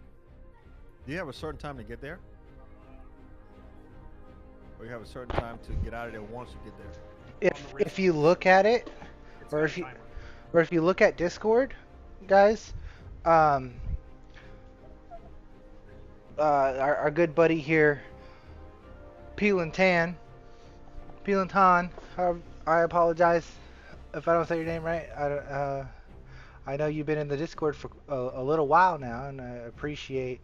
S16: Do you have a certain time to get there? Or you have a certain time to get out of there once you get there?
S2: If you look at it, or if you look at Discord, guys, our good buddy here, Peelantan, I apologize if I don't say your name right. I know you've been in the Discord for a little while now, and I appreciate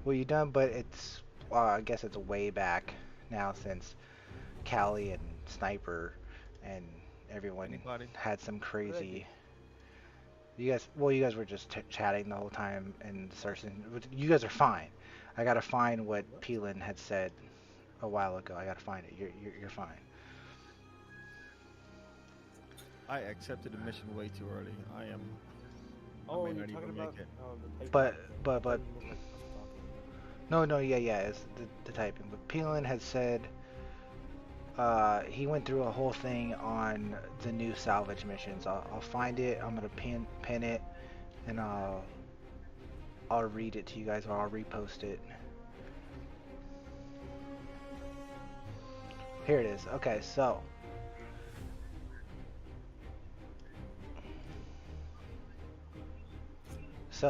S2: what you've done, but it's, I guess it's way back now since Callie and Sniper and everyone had some crazy. You guys were just chatting the whole time and searching. You guys are fine. I gotta find what Peelan had said a while ago. I gotta find it. You're fine.
S16: I accepted the mission way too early. I may
S7: Oh,
S16: not
S7: you're
S16: even
S7: talking
S16: make
S7: about
S16: it.
S7: the paper.
S2: But no, yeah, it's the typing. But Peelan had said he went through a whole thing on the new salvage missions. I'll find it. I'm gonna pin it, and I'll read it to you guys, or I'll repost it. Here it is. Okay, so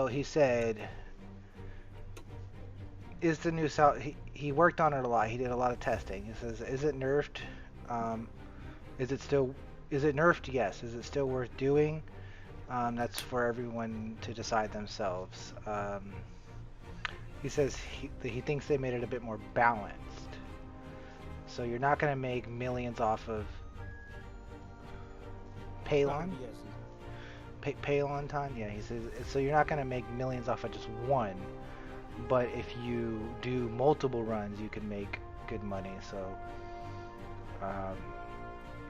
S2: he said, is the new he worked on it a lot. He did a lot of testing. He says, is it nerfed? Is it nerfed? Yes. Is it still worth doing? That's for everyone to decide themselves. He says he thinks they made it a bit more balanced. So you're not going to make millions off of Palon? Palon time? Yeah, he says, so you're not going to make millions off of just one. But if you do multiple runs, you can make good money. So Um,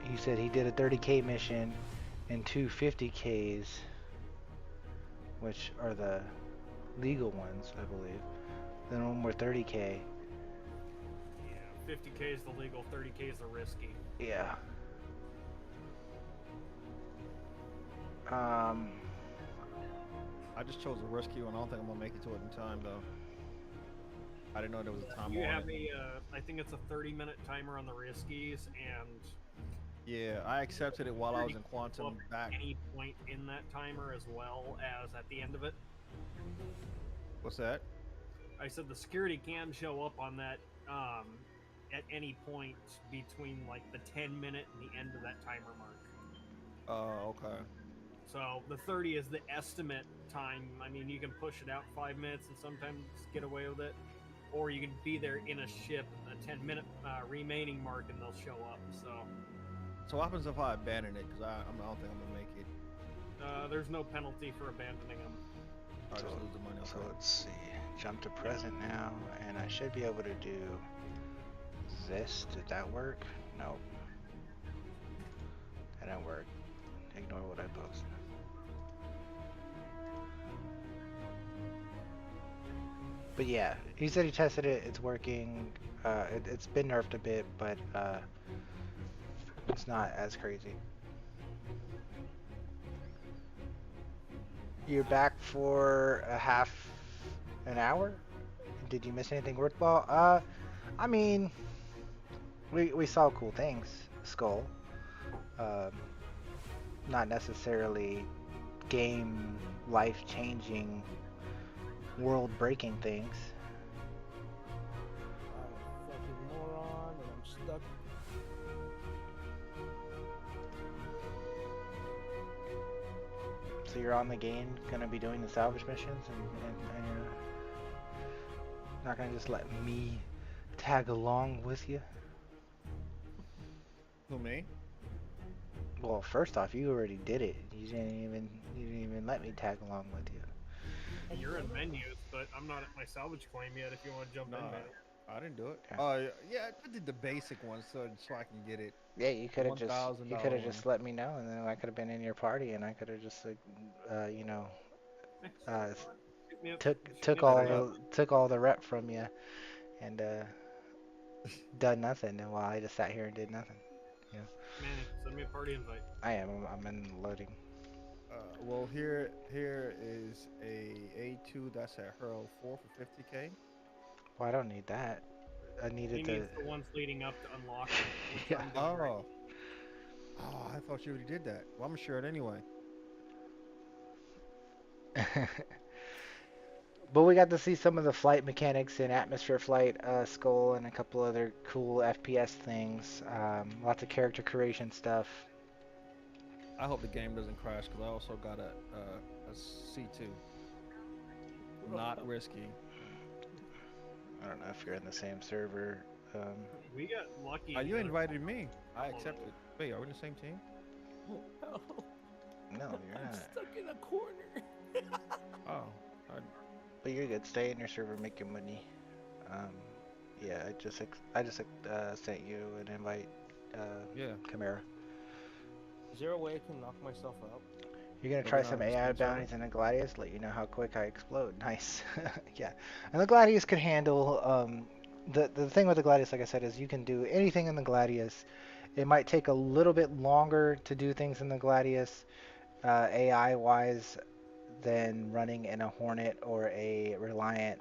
S2: he said he did a 30K mission and two 50Ks, which are the legal ones, I believe. Then one more 30K.
S15: Yeah, 50K is the legal, 30K is the risky.
S2: Yeah.
S16: I just chose a risky one. I don't think I'm gonna make it to it in time though. I didn't know there was a time
S15: You
S16: on
S15: have
S16: it.
S15: I think it's a 30-minute timer on the riskies, and
S16: Yeah, I accepted it while I was in
S15: show up
S16: quantum back.
S15: at any point in that timer as well as at the end of it.
S16: What's that?
S15: I said the security can show up on that at any point between like the 10-minute and the end of that timer mark.
S16: Oh, okay.
S15: So the 30 is the estimate time. I mean, you can push it out 5 minutes and sometimes get away with it, or you can be there in a ship, a 10-minute remaining mark, and they'll show up.
S16: So what happens if I abandon it? Because I don't think I'm gonna make it.
S15: There's no penalty for abandoning them.
S16: I just lose the money.
S2: So let's see. Jump to present now, and I should be able to do this. Did that work? Nope. That didn't work. Ignore what I posted. But yeah, he said he tested it. It's working. It's been nerfed a bit, but it's not as crazy. You're back for a half an hour? Did you miss anything worthwhile? I mean, we saw cool things. Skull. Not necessarily game life-changing, world-breaking things.
S7: I'm a fucking moron and I'm stuck.
S2: So you're on the game, gonna be doing the salvage missions, and you're not gonna just let me tag along with you?
S16: Who, me?
S2: Well, first off, you already did it. You didn't even let me tag along with you.
S15: You're in menus, but I'm not at my salvage claim yet. If you want to jump in, man.
S16: I didn't do it.
S2: Okay.
S16: Yeah, I did the basic one so I can get it.
S2: Yeah, you could have
S16: $1,000
S2: just let me know, and then I could have been in your party, and I could have just like, took all the rep from you, and done nothing. And while I just sat here and did nothing. Yeah.
S15: Manny, send me a party invite.
S2: I am. I'm in loading.
S16: Well, here is a A2 that's at Hurl 4 for 50K.
S2: Well, I don't need that. I needed
S15: He needs the ones leading up to unlock them, which
S2: Yeah.
S15: I'm doing right
S16: Oh, I thought you already did that. Well, I'm gonna share it anyway.
S2: But we got to see some of the flight mechanics in Atmosphere Flight, Skull, and a couple other cool FPS things. Lots of character creation stuff.
S16: I hope the game doesn't crash because I also got a C2. Not risky.
S2: I don't know if you're in the same server.
S15: We got lucky.
S16: You invited me. I accepted. Wait, are we in the same team?
S2: No, you're
S7: I'm
S2: not.
S7: stuck in a corner.
S16: Oh.
S2: But you're good. Stay in your server, make your money. Yeah, I just sent you an invite.
S16: Yeah.
S2: Chimera.
S7: Is there a way I can knock myself out?
S2: You're gonna try some AI bounties in the Gladius. Let you know how quick I explode. Nice. Yeah, and the Gladius could handle. The thing with the Gladius, like I said, is you can do anything in the Gladius. It might take a little bit longer to do things in the Gladius, AI wise, than running in a Hornet or a Reliant,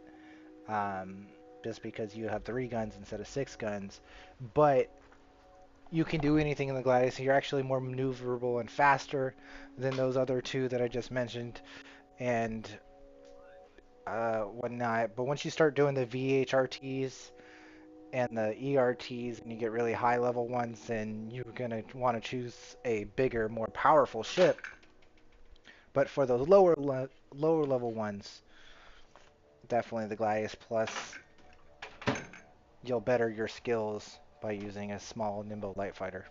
S2: just because you have 3 guns instead of 6 guns. But you can do anything in the Gladius. You're actually more maneuverable and faster than those other 2 that I just mentioned, and whatnot. But once you start doing the VHRTs and the ERTs, and you get really high level ones, then you're gonna want to choose a bigger, more powerful ship. But for those lower level ones, definitely the Gladius Plus. You'll better your skills by using a small, nimble light fighter.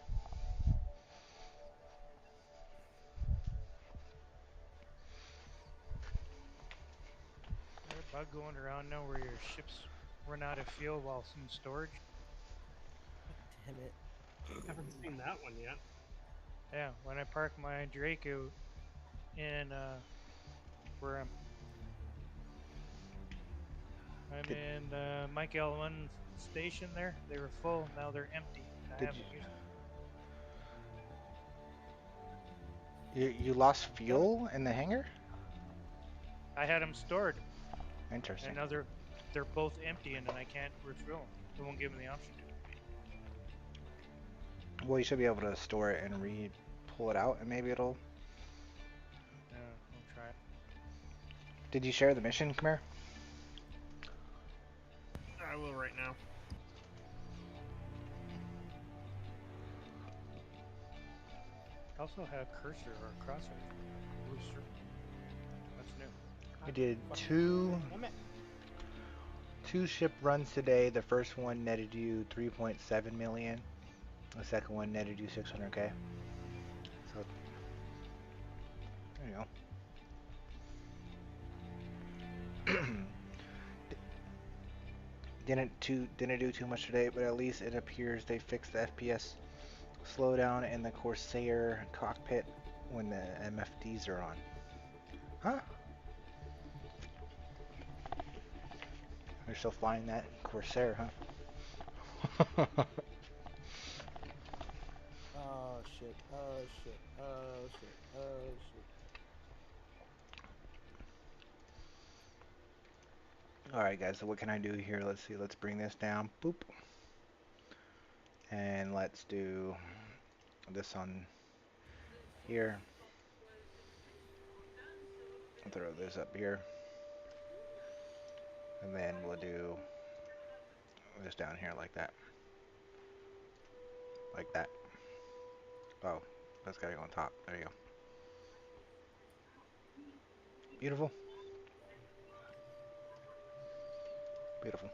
S20: Is there a bug going around now where your ships run out of fuel while in storage?
S7: Damn it.
S15: Haven't seen that one yet.
S20: Yeah, when I park my Draco in where I'm in Mike Elwin station there. They were full. Now they're empty. I
S2: Did
S20: haven't used them.
S2: you lost fuel in the hangar?
S20: I had them stored,
S2: Interesting.
S20: and now they're both empty, and then I can't refill them. It won't give me the option to.
S2: Well, you should be able to store it and pull it out, and maybe it'll.
S20: Yeah, I'll try it.
S2: Did you share the mission? Come here.
S15: I will right now.
S20: I also have a cursor or a crosshair. Blue circle. That's new.
S2: We did two ship runs today. The first one netted you 3.7 million. The second one netted you 600K. So there you go. Didn't do too much today, but at least it appears they fixed the FPS slowdown in the Corsair cockpit when the MFDs are on. Huh? You're still flying that Corsair, huh?
S7: Oh shit, oh shit, oh shit, oh shit.
S2: Alright guys, so what can I do here? Let's see, let's bring this down. Boop. And let's do this on here. I'll throw this up here. And then we'll do this down here like that. Like that. Oh, that's gotta go on top. There you go. Beautiful. Beautiful.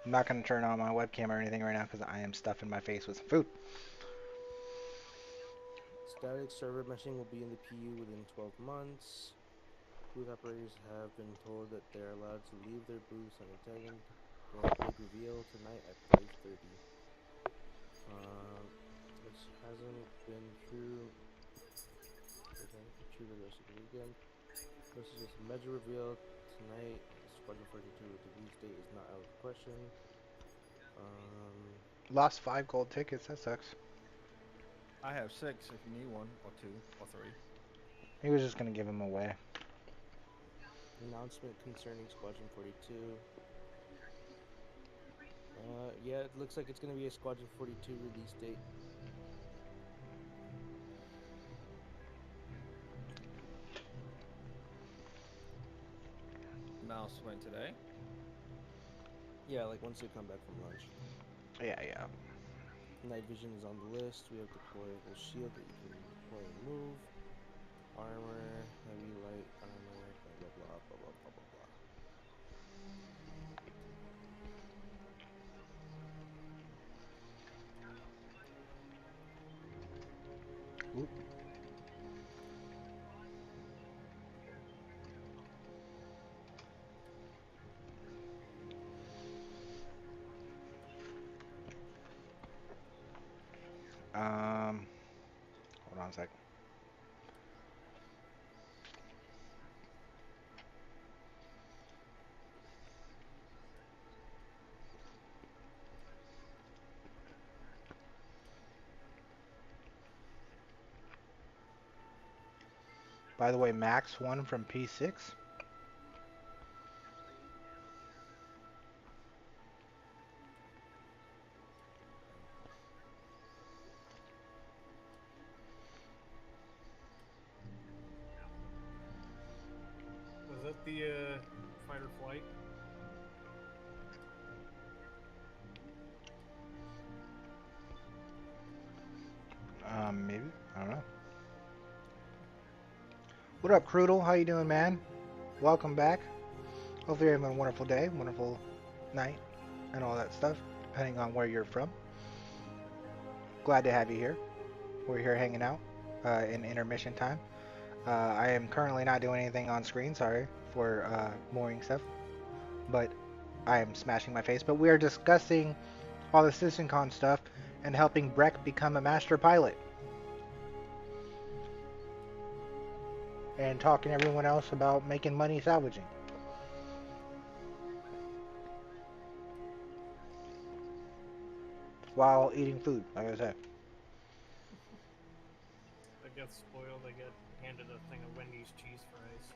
S2: I'm not going to turn on my webcam or anything right now because I am stuffing my face with some food.
S7: Static server meshing will be in the PU within 12 months. Booth operators have been told that they're allowed to leave their booths unattended. Big reveal tonight at 5:30. Which hasn't been true. True the rest of the weekend. This is just a major reveal tonight. Squadron 42 with the release date is not out of the question.
S2: Lost 5 gold tickets. That sucks.
S16: I have 6 if you need 1 or 2 or 3.
S2: He was just going to give them away.
S7: Announcement concerning Squadron 42. Yeah, it looks like it's going to be a Squadron 42 release date.
S18: Announcement today?
S7: Yeah, like once they come back from lunch.
S2: Yeah, yeah.
S7: Night vision is on the list. We have deployable shield that you can deploy and move. Armor, heavy, light armor, blah blah blah blah blah blah blah blah.
S2: Oop. Hold on a sec. By the way, Max won from P6.
S15: Was that the fight or flight?
S2: Maybe. I don't know. What up, Cruddle? How you doing, man? Welcome back. Hopefully you're having a wonderful day, wonderful night, and all that stuff, depending on where you're from. Glad to have you here. We're here hanging out in intermission time. I am currently not doing anything on screen, sorry for mooring stuff, but I am smashing my face. But we are discussing all the CitizenCon stuff, and helping Breck become a master pilot. And talking to everyone else about making money salvaging. While eating food, like I said.
S15: They get spoiled, they get handed a thing of Wendy's cheese fries.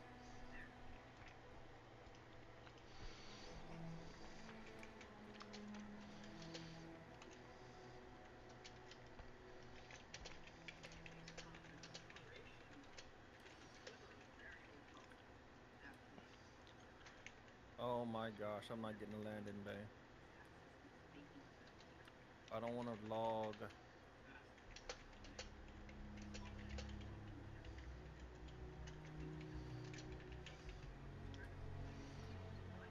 S18: Oh my gosh, I'm not getting a landing bay. I don't want to log.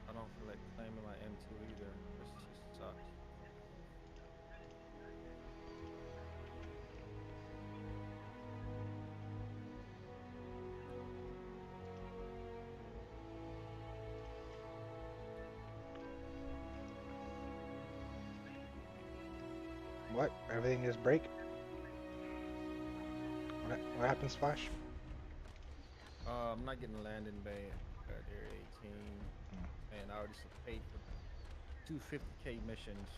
S18: I don't feel like claiming my M2 either. This just sucks.
S2: What? Everything just break? What happened, Splash?
S18: I'm not getting a landing bay at Area 18, and I already paid for 250K missions.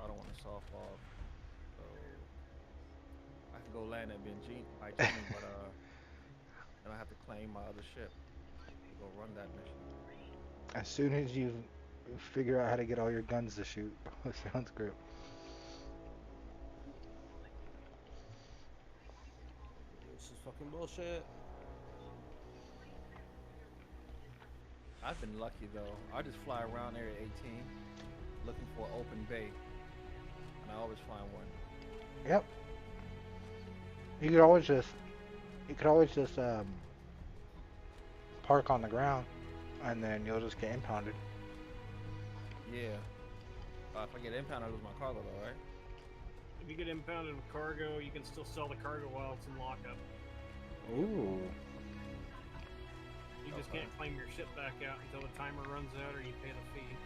S18: I don't want to soft off, so I can go land at Benjini, but then I have to claim my other ship to go run that mission.
S2: As soon as you figure out how to get all your guns to shoot, sounds great.
S7: This is fucking bullshit.
S18: I've been lucky though. I just fly around Area 18 looking for an open bay, and I always find one.
S2: Yep. You could always just park on the ground, and then you'll just get impounded.
S18: Yeah. If I get impounded, I lose my cargo though, right?
S15: If you get impounded with cargo, you can still sell the cargo while it's in lockup.
S2: Ooh.
S15: You just can't claim your ship back out until the timer runs out or you pay the fee.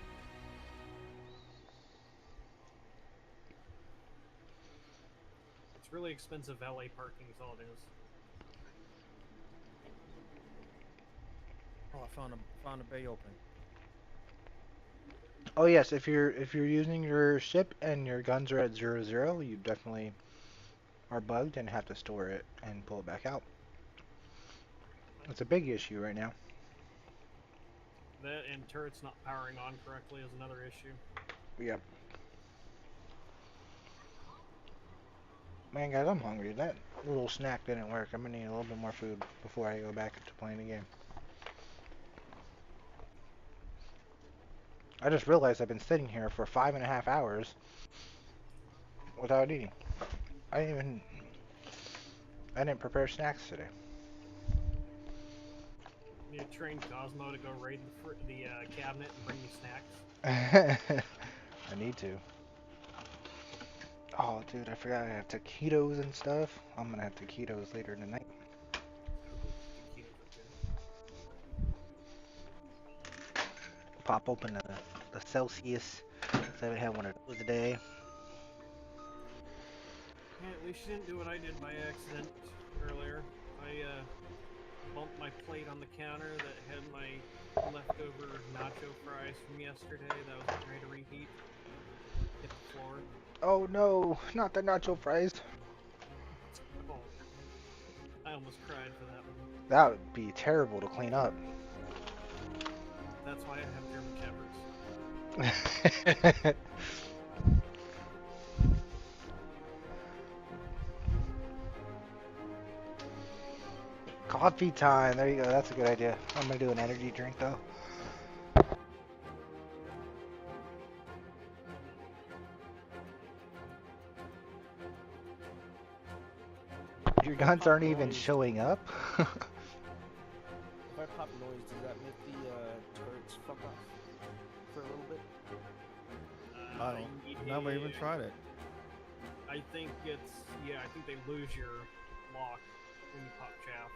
S15: It's really expensive valet parking is all it is.
S18: Oh, I found a bay open.
S2: Oh yes, if you're using your ship and your guns are at 0-0, you definitely are bugged and have to store it and pull it back out. It's a big issue right now.
S15: That and turrets not powering on correctly is another issue.
S2: Yep. Man, guys, I'm hungry. That little snack didn't work. I'm gonna need a little bit more food before I go back to playing the game. I just realized I've been sitting here for 5.5 hours without eating. I didn't prepare snacks today.
S15: You need to train Cosmo to go raid the cabinet and bring me snacks.
S2: I need to. Oh, dude, I forgot I have taquitos and stuff. I'm gonna have taquitos later tonight. Pop open the Celsius. So I would have one of those a day.
S15: Yeah, at least you didn't do what I did by accident earlier. I bumped my plate on the counter that had my leftover nacho fries from yesterday that was ready to reheat. Hit the floor.
S2: Oh no, not the nacho fries.
S15: Oh, I almost cried for that one.
S2: That would be terrible to clean up.
S15: That's why I have German Shepherds.
S2: Coffee time. There you go. That's a good idea. I'm gonna do an energy drink though. Your guns aren't even showing up.
S7: If I pop noise, does that make the turrets fuck off for a little bit?
S18: I don't. Never even tried it.
S15: I think it's I think they lose your lock when you pop chaff.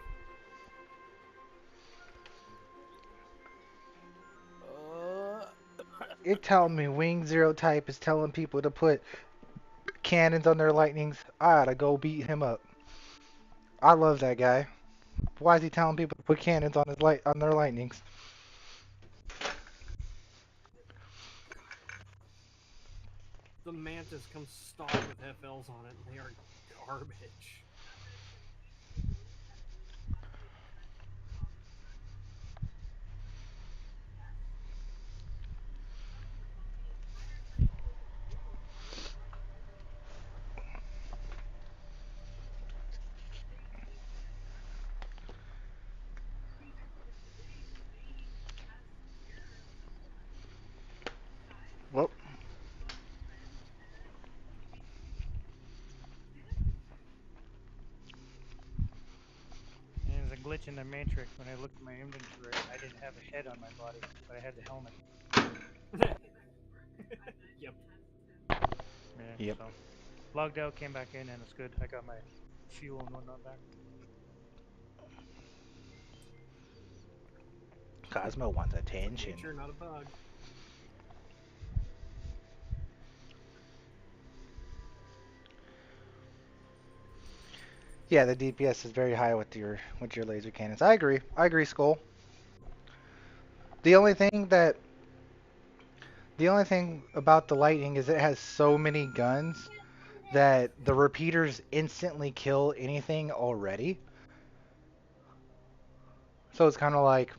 S2: It telling me Wing Zero Type is telling people to put cannons on their lightnings. I oughta go beat him up. I love that guy. Why is he telling people to put cannons on their lightnings?
S15: The Mantis comes stocked with FLs on it, and they are garbage.
S2: Well,
S20: And there's a glitch in the Matrix when I looked at my inventory. I didn't have a head on my body, but I had the helmet.
S15: Yep.
S20: Yeah,
S2: Yep.
S20: so logged out, came back in, and it's good. I got my fuel and whatnot back.
S2: Cosmo wants attention.
S15: Feature, not a bug.
S2: Yeah, the DPS is very high with your laser cannons. I agree. I agree, Skull. The only thing about the lightning is it has so many guns that the repeaters instantly kill anything already. So it's kind of like,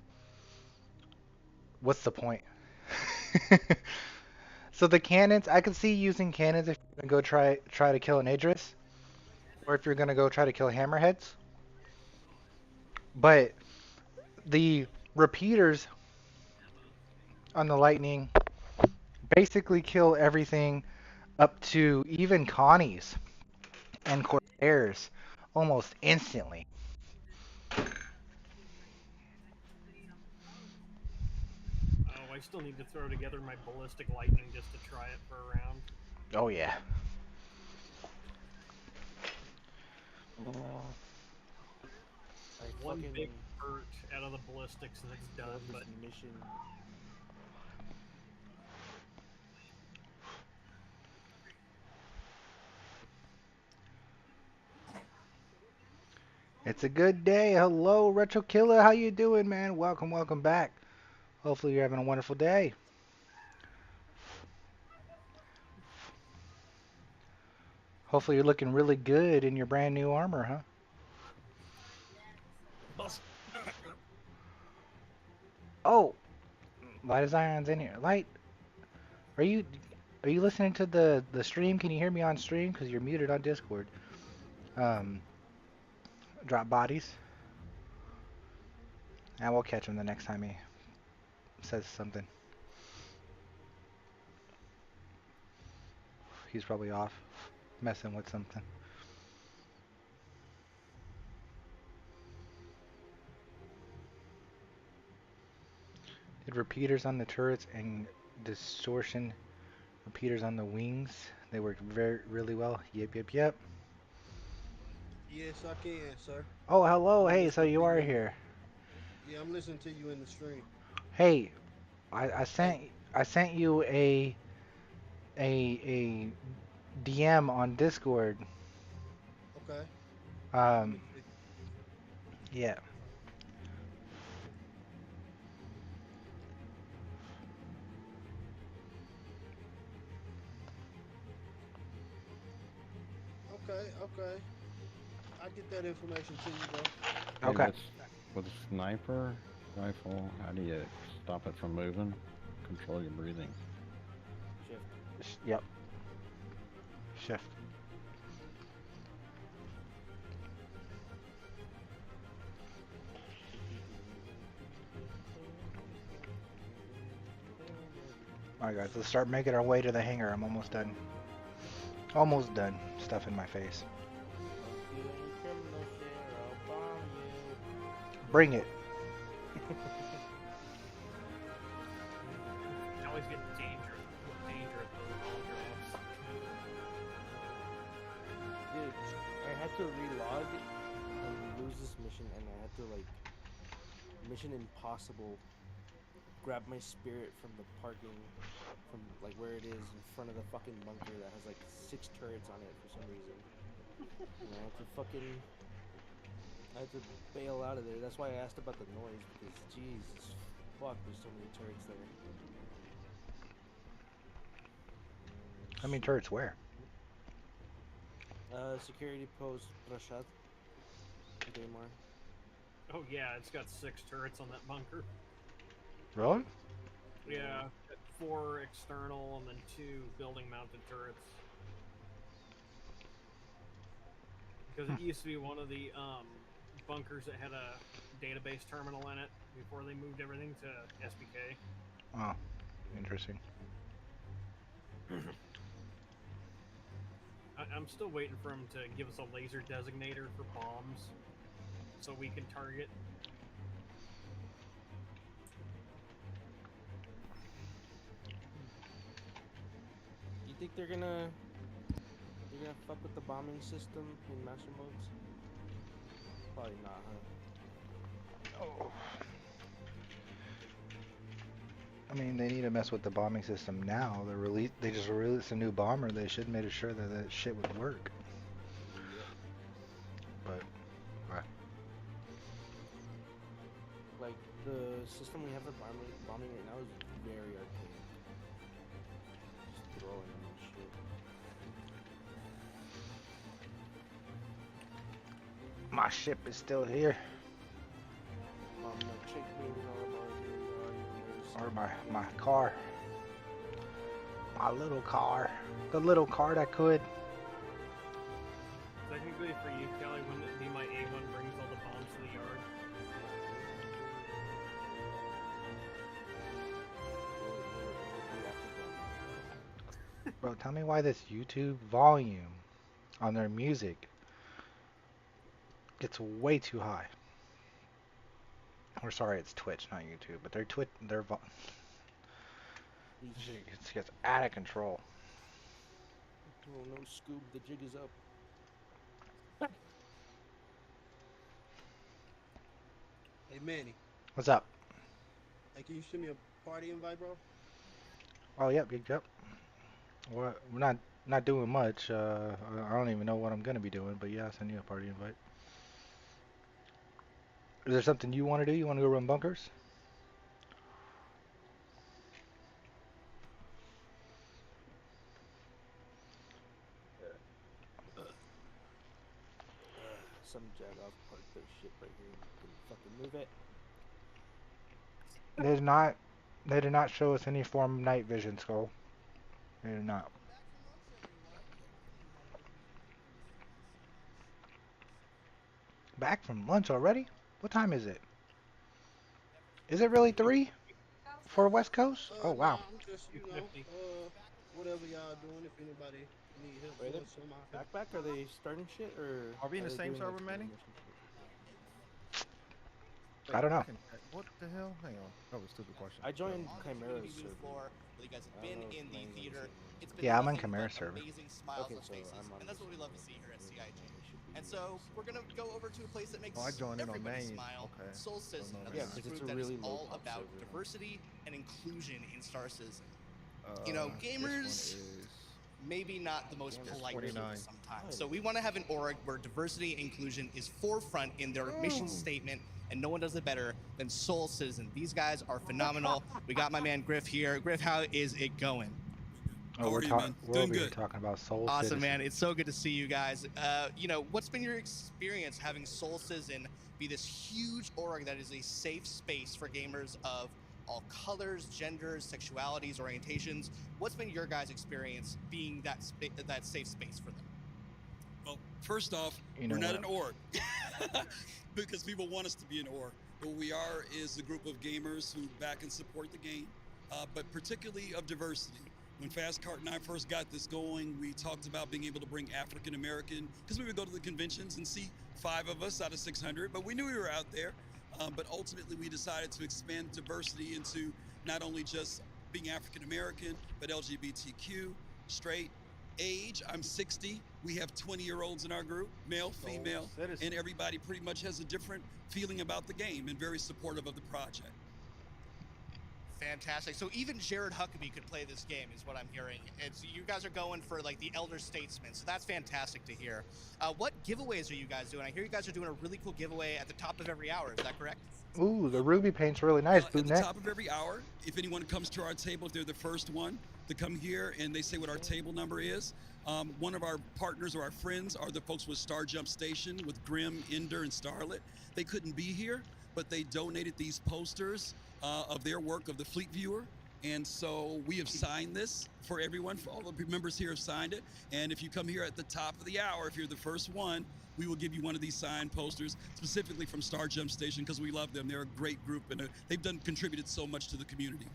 S2: what's the point? So the cannons, I could see using cannons if you're gonna go try to kill an Idris, or if you're gonna go try to kill hammerheads. But the repeaters on the lightning basically kill everything up to even Connie's and Corsairs almost instantly.
S15: Oh, I still need to throw together my ballistic lightning just to try it for a round.
S2: Oh yeah.
S15: One big hurt out of the ballistics and it's done. But
S7: mission.
S2: It's a good day. Hello, Retro Killer. How you doing, man? Welcome back. Hopefully you're having a wonderful day. Hopefully you're looking really good in your brand new armor, huh?
S20: Boss.
S2: Oh, Light as Iron's in here. Light, are you listening to the stream? Can you hear me on stream? Because you're muted on Discord. Drop bodies. And we'll catch him the next time he says something. He's probably off, messing with something. Did repeaters on the turrets and distortion repeaters on the wings. They worked really well. Yep.
S1: Yes, I can, sir.
S2: Oh, hello.
S1: I'm
S2: Hey, so
S1: listening
S2: you
S1: to
S2: are
S1: you in
S2: here.
S1: yeah, I'm listening to you in the stream.
S2: Hey, I sent you a DM on Discord.
S1: Okay.
S2: Yeah.
S1: Okay. I get that information to you, bro.
S17: Hey,
S2: Okay.
S17: With a sniper rifle, how do you stop it from moving? Control your breathing.
S2: Yep. Shift. Alright guys, let's start making our way to the hangar. I'm almost done. Almost done. Stuff in my face. Bring it.
S15: I always get danger at those long drops.
S7: Dude, I had to relog and lose this mission, and I had to like Mission Impossible grab my spirit from the parking, from like where it is in front of the fucking bunker that has like 6 turrets on it for some reason. And I had to bail out of there. That's why I asked about the noise, because Jesus fuck, there's so many turrets there.
S2: How many turrets where?
S7: Security post Rashad. Daymar.
S15: Oh yeah, it's got 6 turrets on that bunker.
S2: Really?
S15: Yeah, 4 external and then 2 building mounted turrets. Because it used to be one of the bunkers that had a database terminal in it before they moved everything to SBK.
S2: Oh, interesting.
S15: I'm still waiting for him to give us a laser designator for bombs so we can target.
S7: You think they're gonna fuck with the bombing system in master modes? Probably not, huh?
S2: Oh. I mean, they need to mess with the bombing system now. They just released a new bomber. They should have made sure that that shit would work. But,
S7: Like, the system we have for bombing right now is very archaic. Just throwing them and shit.
S2: my ship is still here. Or my car. My little car. The little car that could.
S15: Technically for you, Kelly, wouldn't it be my A1 brings all the bombs to the yard?
S2: Bro, tell me why this YouTube volume on their music gets way too high. Or sorry, it's Twitch, not YouTube, but their it gets out of control.
S7: Oh no, Scoob, the jig is up.
S1: Hey Manny.
S2: What's up?
S1: Hey, can you send me a party invite, bro?
S2: Oh, yep. Well, we're not doing much. I don't even know what I'm gonna be doing, but yeah, I'll send you a party invite. Is there something you want to do? You want to go run bunkers?
S7: Some jag-off parked their shit right here and couldn't fucking move it.
S2: They did not show us any form of night vision, Skull. They did not. Back from lunch already? What time is it? Is it really 3 for West Coast? Oh wow.
S1: Nah, I'm just, whatever y'all doing, if anybody need help
S7: Are they
S1: doing something, I can...
S7: back? Are they starting shit, or
S16: are we in the
S7: they
S16: same
S7: doing,
S16: server,
S7: like,
S16: Manny?
S2: I don't know.
S16: What the hell? Hang on. That was a stupid question.
S7: I joined Chimera's server.
S3: Floor, where you guys have been in the theater. It's been
S2: Yeah, I'm on
S3: nothing
S2: Chimera
S3: but
S2: server.
S3: amazing smiles
S7: Okay,
S3: on
S7: so
S3: faces,
S7: I'm on
S3: and that's what we love to see here at CIG. And
S7: should
S3: so we're gonna go over to a place that makes
S16: Oh, I joined in on
S3: everybody
S16: main.
S3: smile.
S16: Okay.
S3: Soul Citizen.
S16: Don't know
S3: This
S16: that.
S3: is a
S7: it's
S3: group
S7: a
S3: that is
S7: really
S3: all
S7: low-pop
S3: about
S7: server.
S3: diversity and inclusion in Star Citizen. You know,
S16: This
S3: gamers
S16: one is
S3: maybe not the most polite people
S16: 29.
S3: sometimes. So we want to have an org where diversity and inclusion is forefront in their mission statement, and no one does it better than Soul Citizen. These guys are phenomenal. We got my man Griff here. Griff, how is it going?
S2: Oh, we're over here talking about Soul
S3: Awesome,
S2: Citizen.
S3: man. It's so good to see you guys. You know, what's been your experience having Soul Citizen be this huge org that is a safe space for gamers of all colors, genders, sexualities, orientations? What's been your guys' experience being that safe space for them?
S6: Well, first off, we're not an org because people want us to be an org. What we are is a group of gamers who back and support the game, but particularly of diversity. When Fast Cart and I first got this going, we talked about being able to bring African American, because we would go to the conventions and see 5 of us out of 600, but we knew we were out there. But ultimately, we decided to expand diversity into not only just being African American, but LGBTQ, straight, age. I'm 60. We have 20-year-olds in our group, male, female, and everybody pretty much has a different feeling about the game and very supportive of the project.
S3: Fantastic. So even Jared Huckabee could play this game, is what I'm hearing. You guys are going for like the elder statesman, so that's fantastic to hear. What giveaways are you guys doing? I hear you guys are doing a really cool giveaway at the top of every hour. Is that correct?
S2: Ooh, the ruby paint's really nice,
S6: At the
S2: Bootneck.
S6: top of every hour, if anyone comes to our table, if they're the first one to come here and they say what our table number is, one of our partners or our friends are the folks with Star Jump Station with Grim, Ender, and Starlet. They couldn't be here, but they donated these posters of their work of the Fleet Viewer. And so we have signed this for everyone. For all the members here have signed it. And if you come here at the top of the hour, if you're the first one, we will give you one of these signed posters specifically from Star Jump Station because we love them. They're a great group and they've contributed so much to the community.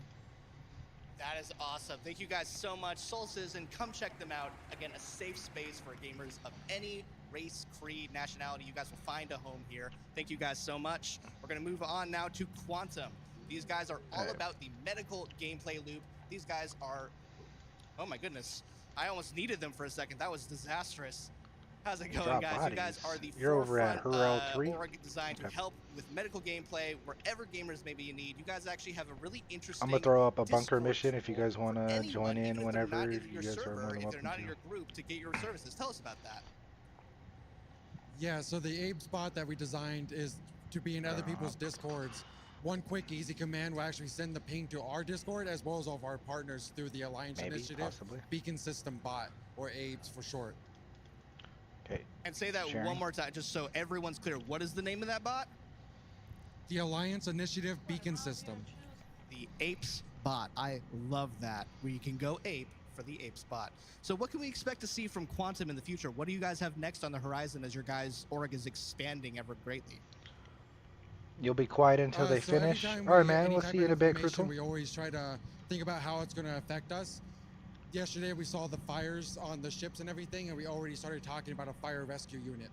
S3: That is awesome. Thank you guys so much. Soul Citizen, come check them out. Again, a safe space for gamers of any race, creed, nationality. You guys will find a home here. Thank you guys so much. We're going to move on now to Quantum. These guys are all about the medical gameplay loop. These guys are, oh my goodness. I almost needed them for a second. That was disastrous. How's it going, guys?
S2: Bodies.
S3: You guys are the
S2: You're over at
S3: forefront
S2: Referal 3?
S3: org designed to help with medical gameplay wherever gamers may be in need. You guys actually have a really interesting
S2: I'm gonna throw up a bunker mission if you guys want to join in whenever. You guys are more than
S3: if they're
S2: welcome
S3: not in
S2: to.
S3: your group to get your services. Tell us about that.
S12: Yeah, so the Abe spot that we designed is to be in other people's Discords. One quick, easy command will actually send the ping to our Discord as well as all of our partners through the Alliance Initiative
S2: Possibly.
S12: Beacon System Bot, or ABES for short.
S2: Okay.
S3: And say that
S12: Sharing.
S3: one more time, just so everyone's clear. What is the name of that bot?
S12: The Alliance Initiative Beacon System.
S3: The Apes bot. I love that. Where you can go ape for the Apes bot. So what can we expect to see from Quantum in the future? What do you guys have next on the horizon as your guys' org is expanding ever greatly?
S2: You'll be quiet until they
S12: So every
S2: finish.
S12: time
S2: All right,
S12: we get
S2: man.
S12: any
S2: We'll
S12: type
S2: see you in
S12: of
S2: a bit,
S12: information,
S2: Crucial.
S12: We always try to think about how it's going to affect us. Yesterday, we saw the fires on the ships and everything, and we already started talking about a fire rescue unit.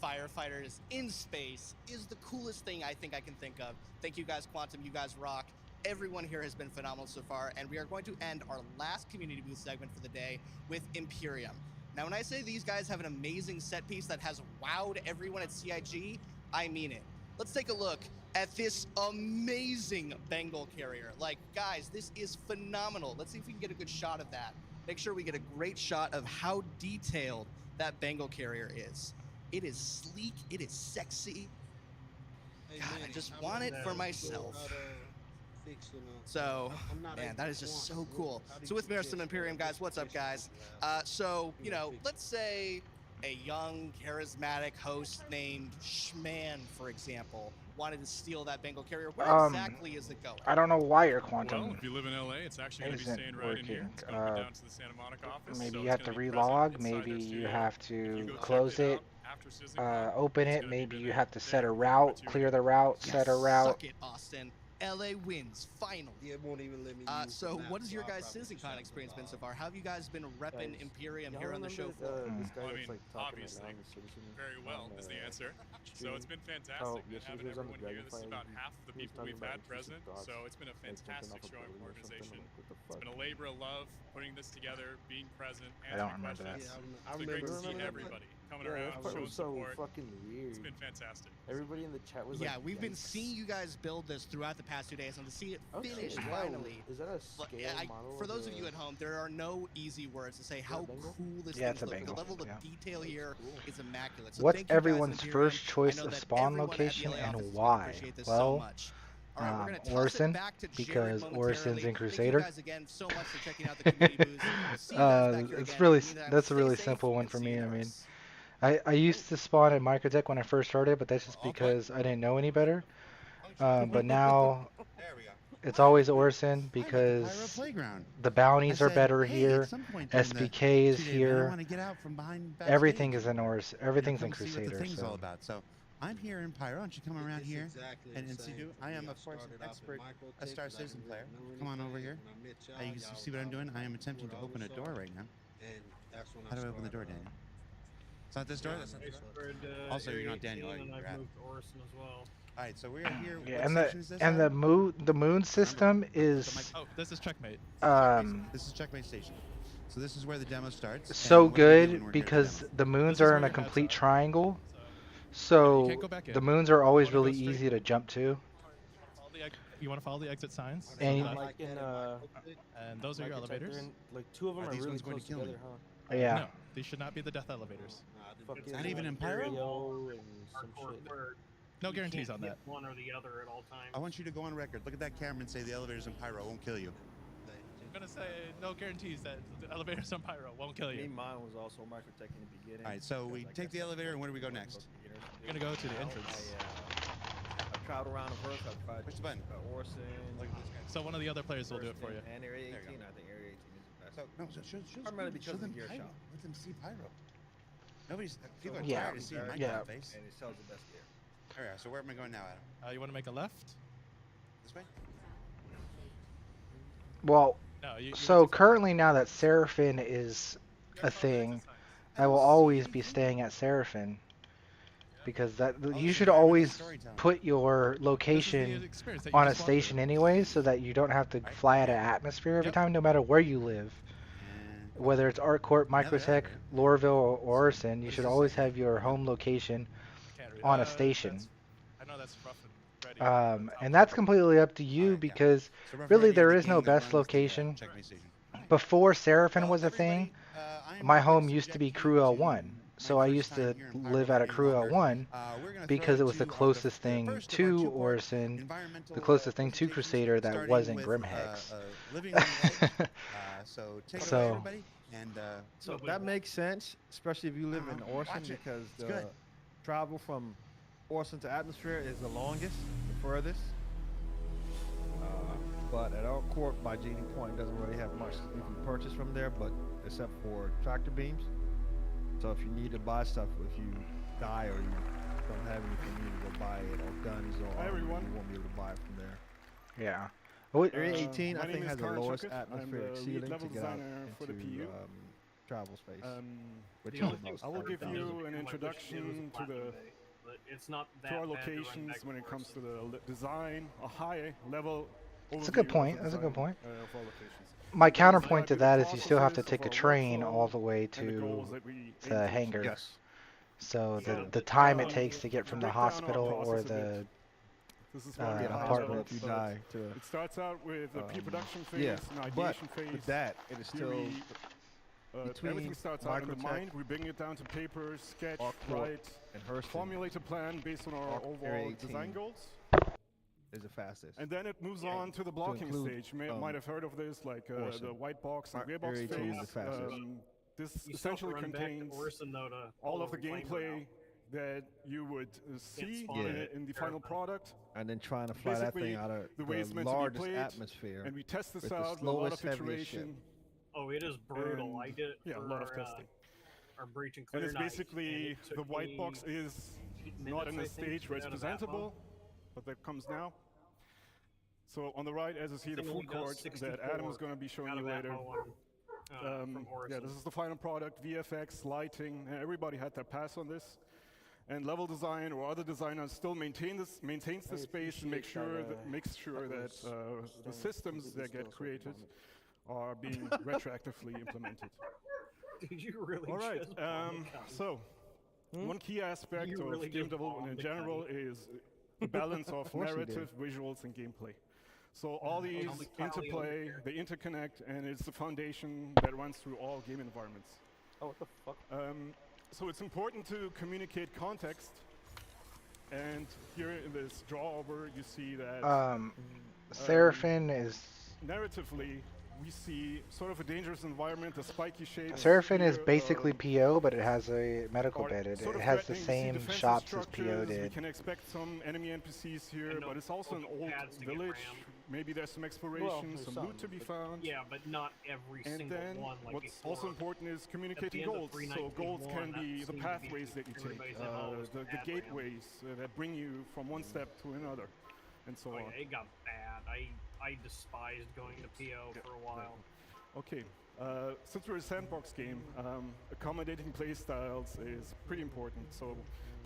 S3: Firefighters in space is the coolest thing I think I can think of. Thank you guys, Quantum. You guys rock. Everyone here has been phenomenal so far, and we are going to end our last community booth segment for the day with Imperium. Now, when I say these guys have an amazing set piece that has wowed everyone at CIG, I mean it. Let's take a look at this amazing Bengal carrier. Like, guys, this is phenomenal. Let's see if we can get a good shot of that. Make sure we get a great shot of how detailed that Bengal carrier is. It is sleek, it is sexy. God, I just want it for myself. So, man, that is just so cool. So with me are some Imperium guys. What's up, guys? So, you know, let's say a young, charismatic host named Schman, for example, wanted to steal that Bengal carrier. Where exactly is it going?
S2: I don't know why your Quantum
S22: Well, if you live in LA, it's actually going to be
S2: isn't
S22: staying right in here.
S2: working.
S22: It's going to go down to the Santa Monica office.
S2: Maybe
S22: so
S2: you
S22: it's
S2: have to
S22: gonna be
S2: relog.
S22: present inside
S2: Maybe
S22: their
S2: you
S22: studio.
S2: have
S22: If you
S2: to
S22: go check
S2: close
S22: it
S2: it.
S22: out after CitizenCon,
S2: Open
S22: it's
S2: it.
S22: gonna
S2: Maybe
S22: be
S2: you
S22: there.
S2: have to set a route, clear the route, set a route.
S3: Suck it, Austin. LA wins, finally.
S1: Yeah, it won't even let me use
S3: So
S1: the map,
S3: what has your
S1: so I'll
S3: guys'
S1: probably
S3: CitizenCon
S1: just
S3: experience been
S1: have
S3: so far? How have you guys been repping
S7: Guys,
S3: Imperium
S7: y'all
S3: here on the show
S7: remember
S3: floor?
S7: this guy
S22: Well, I
S7: that's
S22: mean,
S7: like talking
S22: obviously,
S7: right now on the Citizen
S22: very well
S7: on,
S22: is the answer. So
S7: stream?
S22: it's been
S7: How
S22: fantastic man,
S7: yesterday
S22: having
S7: he was on the
S22: everyone here. This is
S7: Dragonfly,
S22: about half the
S7: he was
S22: people
S7: talking
S22: we've
S7: about
S22: had present,
S7: intrusive thoughts,
S22: so it's been a
S7: like jumping
S22: fantastic
S7: off a
S22: showing
S7: building or something.
S22: organization.
S7: I'm like, what the
S22: It's
S7: fuck?
S22: been a labor of love putting this together, being present,
S2: I don't
S22: answering
S2: remember that.
S22: questions.
S1: Yeah, I
S22: It's been great to
S1: remember
S22: see
S1: that.
S22: everybody coming
S7: Yeah,
S22: around,
S7: that part
S22: showing
S7: was so
S22: support.
S7: fucking weird.
S22: It's been fantastic.
S7: Everybody in the chat was
S3: Yeah,
S7: like,
S3: we've been
S7: "Yikes."
S3: seeing you guys build this throughout the past 2 days, and to see it
S7: Oh, shit,
S3: finished
S7: yeah,
S3: finally.
S7: Is that a
S3: But,
S7: scale
S3: yeah,
S7: model?
S3: for those of
S7: the-
S3: you at home, there are no easy words to say how
S7: Bengal?
S3: cool this
S2: Yeah,
S3: thing
S2: it's a
S3: looks.
S2: Bengal,
S3: The level of
S2: yeah.
S3: detail here is immaculate. So
S2: What's
S3: thank you guys,
S2: everyone's
S3: Imperium.
S2: first choice
S3: I know
S2: of
S3: that
S2: spawn
S3: everyone at the
S2: location
S3: LA
S2: and
S3: office is gonna
S2: why?
S3: appreciate this so
S2: Well,
S3: much. All right, we're gonna toss it
S2: Orson,
S3: back to Jared
S2: because
S3: momentarily.
S2: Orson's in
S3: Thank
S2: Crusader.
S3: you guys again so much for checking out the community booth. We'll see you guys back here
S2: It's
S3: again.
S2: really
S3: In the meantime,
S2: that's a
S3: stay
S2: really
S3: safe
S2: simple one
S3: and
S2: for
S3: see
S2: me.
S3: you
S2: I
S3: in
S2: mean,
S3: Earth.
S2: I used to spawn at Microtech when I first started, but that's just because I didn't know any better. But now it's always Orson because
S10: Playground.
S2: the bounties
S10: I
S2: are
S10: said,
S2: better
S10: "Hey,
S2: here.
S10: at some point during the
S2: SBK is
S10: 2-day event, I
S2: here.
S10: wanna get out from behind
S2: Everything
S10: backstage
S2: is in Orson. Everything's in
S10: come see what the
S2: Crusader.
S10: thing's all
S2: So
S10: about." So I'm here in Pyro. Why don't you come around here
S1: exactly
S10: and
S1: the
S10: see
S1: same
S10: who
S1: for
S10: I
S1: me.
S10: am,
S1: I
S10: of course,
S1: started
S10: an
S1: off in
S10: expert,
S1: Microtech,
S10: a Star
S1: but I
S10: Citizen
S1: didn't
S10: player.
S1: really know
S10: Come on over
S1: anything.
S10: here.
S1: When I met y'all,
S10: You
S1: y'all
S10: see what I'm doing? I am attempting to open a door right now.
S1: And that's when
S10: How do I open the door,
S1: started,
S10: Daniel? It's not this door. That's not the door. Also, you're not Daniel. Are you?
S15: And I've
S10: You're Adam.
S15: moved to Orson as well.
S10: All right, so we're here.
S2: yeah,
S10: What
S2: and
S10: station is this?
S2: the
S10: Adam?
S2: moon system is
S23: Oh, this is Checkmate.
S10: This is Checkmate Station. So this is where the demo starts.
S2: so
S10: and what do we do when
S2: good
S10: we're here
S2: because
S10: for demo?
S2: the moons
S23: This is
S2: are
S23: where
S2: in a
S23: your head's
S2: complete
S23: at.
S2: triangle.
S23: you
S2: So
S23: can't go back
S2: the
S23: in.
S2: moons are always
S23: Wanna go
S2: really
S23: straight?
S2: easy to jump to.
S23: All the
S4: You want to follow the exit signs?
S2: And
S7: like in
S4: and those are your
S7: like it's like they're
S4: elevators.
S7: in, like two of them are
S10: these
S7: really
S10: ones going to
S7: close
S10: kill me?
S7: together, huh?
S2: Yeah.
S4: No, these should not be the death elevators.
S7: Fucking
S10: Not even in Pyro?
S7: Rio and some
S15: Hardcore
S7: shit.
S15: where
S4: No
S15: you
S4: guarantees
S15: can't
S4: on
S15: hit
S4: that.
S15: one or the other at all times.
S10: I want you to go on record. Look at that camera and say the elevators in Pyro won't kill you.
S4: I'm gonna say no guarantees that the elevators on Pyro won't kill you.
S16: Mine was also Microtech in the beginning.
S10: All right, so we
S16: because I
S10: take
S16: guess
S10: the
S16: that's
S10: elevator, and
S16: what
S10: where do we go
S16: most
S10: next?
S16: beginners do.
S4: We're gonna go to the entrance.
S16: I traveled around the verse. I tried
S10: Push the button.
S16: Orson.
S10: Look at this guy.
S4: So one of the other players will do it for you.
S16: And Area
S10: There you
S16: 18. I think Area 18 is the best.
S10: So, no, show
S16: Primarily
S10: show
S16: because of
S10: them
S16: the gear
S10: Pyro.
S16: shop.
S10: Let them see Pyro. Nobody's. People are
S2: Yeah.
S10: tired of seeing my
S2: Yeah.
S10: face.
S16: And it sells the best gear.
S10: All right, so where am I going now, Adam?
S4: You want to make a left?
S10: This way?
S2: Well,
S4: No,
S2: so currently now that Seraphim is a thing, I will always be staying at Seraphim because that you should always put your location on a station anyways, so that you don't have to fly out of atmosphere every time, no matter where you live. Whether it's ArtCorp, Microtech, Lorville, or Orison, you should always have your home location on a station.
S4: I know that's rough and ready.
S2: And that's completely up to you because really there is no best location. Before Seraphim was a thing, my home used to be Crew L1. So I used to live at a Crew L1 because it was the closest thing to Orison, the closest thing to Crusader that wasn't Grimhex. So
S16: So that makes sense, especially if you live in Orson, because the travel from Orson to Atmosphere is the longest, the furthest. But at ArtCorp by Genie Point doesn't really have much you can purchase from there, but except for tractor beams. So if you need to buy stuff, if you die or you don't have anything, you need to go buy it, or guns, or you won't be able to buy it from there.
S2: Yeah.
S16: Area 18, I think, has the lowest atmospheric ceiling to get out into travel space.
S11: I will give you an introduction to the
S15: but it's not that
S11: to our
S15: bad to run
S11: locations
S15: back
S11: when
S15: and
S11: it comes
S15: forth.
S11: to the design, a high level.
S2: That's a good
S11: overview
S2: point.
S11: of the
S2: That's a good
S11: design,
S2: point.
S11: of our locations.
S2: My
S11: Those
S2: counterpoint
S11: are
S2: to
S11: the
S2: that is you still have to
S11: processes
S2: take a
S11: of our
S2: train
S11: workflow
S2: all the way
S11: and the goals that we aim
S2: to
S11: to
S2: Hangar.
S11: achieve.
S2: So
S11: So,
S2: the time it
S11: um,
S2: takes to get from the
S11: break down our
S2: hospital or
S11: process a
S2: the
S11: bit. This is one of the
S2: apartments.
S16: If you die to
S11: It starts out with the pre-production phase,
S16: yeah,
S11: an
S16: but
S11: ideation phase.
S16: with that, it is still
S11: theory,
S16: between
S11: everything starts out in the
S16: Microtech,
S11: mind. We bring it down to paper, sketch,
S16: ArtCorp,
S11: write,
S16: and Hurston.
S11: formulate a plan based on our
S16: Area
S11: overall
S16: 18
S11: design goals.
S16: is the fastest.
S11: And then it moves on to the blocking
S16: include,
S11: stage. You might have heard of this, like
S16: Orson.
S11: the white box and
S16: Area
S11: gray box
S16: 18
S11: phase.
S16: is the fastest.
S11: This
S15: You still have to
S11: essentially
S15: run back to
S11: contains
S15: Orson, though, to
S11: all of
S15: follow
S11: the
S15: Flamer
S11: gameplay
S15: now.
S11: that you would see
S15: spawn
S11: in the final product.
S16: And then trying to fly that
S11: Basically,
S16: thing out of
S11: the way it's
S16: the
S11: meant to be
S16: largest
S11: played,
S16: atmosphere.
S11: and we test this
S16: with the
S11: out with a lot of
S16: slowest, heaviest ship.
S11: iteration.
S15: Oh, it is brutal.
S11: And,
S15: I did it
S11: yeah,
S15: for
S11: a lot of testing.
S15: our breach and
S11: And
S15: clear
S11: it's
S15: night,
S11: basically
S15: and it
S11: the
S15: took
S11: white
S15: me
S11: box is
S15: 8
S11: not in the
S15: minutes, I think,
S11: stage
S15: to
S11: where
S15: get
S11: it's
S15: out of that
S11: presentable,
S15: mode.
S11: but that comes now. So on the right, as you see, the
S15: Thing only
S11: food
S15: does
S11: court that
S15: 64
S11: Adam is going to be showing
S15: out
S11: you
S15: of that
S11: later.
S15: mode, from
S11: Yeah,
S15: Orson.
S11: this is the final product, VFX, lighting, everybody had their pass on this. And level design or other designers still maintains the space and makes sure that the systems that get created are being retroactively implemented.
S15: Did you really
S11: All right,
S15: just bomb the gun?
S11: so one key aspect
S15: You
S11: of
S15: really
S11: game
S15: just
S11: development in
S15: bombed the
S11: general
S15: gun.
S11: is the balance of
S16: course you
S11: narrative, visuals, and gameplay. So all these interplay, they interconnect, and it's the foundation that runs through all game environments.
S7: Oh, what the fuck?
S11: So it's important to communicate context. And here in this draw over, you see that
S2: Seraphim is
S11: narratively, we see sort of a dangerous environment, the spiky shapes.
S2: Seraphim is
S11: here,
S2: basically PO, but it has a medical
S11: are
S2: bed. It
S11: sort of
S2: has the
S11: threatening. We see
S2: same
S11: defensive
S2: shops as PO
S11: structures. We
S2: did.
S11: can expect some enemy NPCs here,
S15: And no
S11: but it's also an old
S15: pads to get
S11: village.
S15: rammed.
S11: Maybe there's some exploration,
S7: there's
S11: some
S7: some,
S11: loot to be
S7: but-
S11: found.
S15: Yeah, but not every
S11: And
S15: single
S11: then
S15: one like
S11: what's
S15: before.
S11: also important is communicating
S15: end of
S11: goals. So
S15: 319.1,
S11: goals can
S15: that
S11: be the
S15: seemed to be
S11: pathways that you take,
S15: everybody's MO was
S11: the
S15: pad ramp.
S11: gateways that bring you from one step to another, and so
S15: Oh,
S11: on.
S15: yeah, it got bad. I despised going to PO for a while.
S11: Okay, since we're a sandbox game, accommodating playstyles is pretty important. So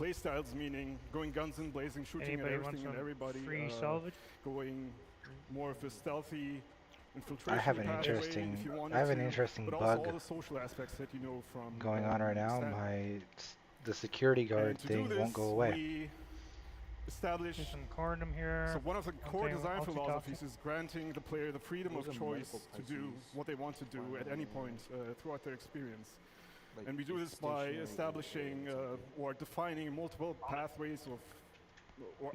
S11: playstyles meaning going guns and blazing, shooting
S20: Anybody
S11: at
S20: want
S11: everything and
S20: some
S11: everybody,
S20: free salvage?
S11: going more of a stealthy infiltration
S2: I have an
S11: pathway
S2: interesting.
S11: if you wanted
S2: I have an
S11: to,
S2: interesting
S11: but also all
S2: bug
S11: the social aspects that you know from
S2: going on right now.
S11: Sandbox.
S2: The security guard
S11: And to do
S2: thing won't
S11: this,
S2: go away.
S11: we establish.
S20: There's some corundum here.
S11: So one of the core design
S20: Oxytocin.
S11: philosophies is granting the player the freedom of
S7: Those are
S11: choice
S7: medical
S11: to do
S7: crises.
S11: what they want to do at any point throughout their experience.
S7: Like
S11: And we do this by establishing or defining multiple pathways of.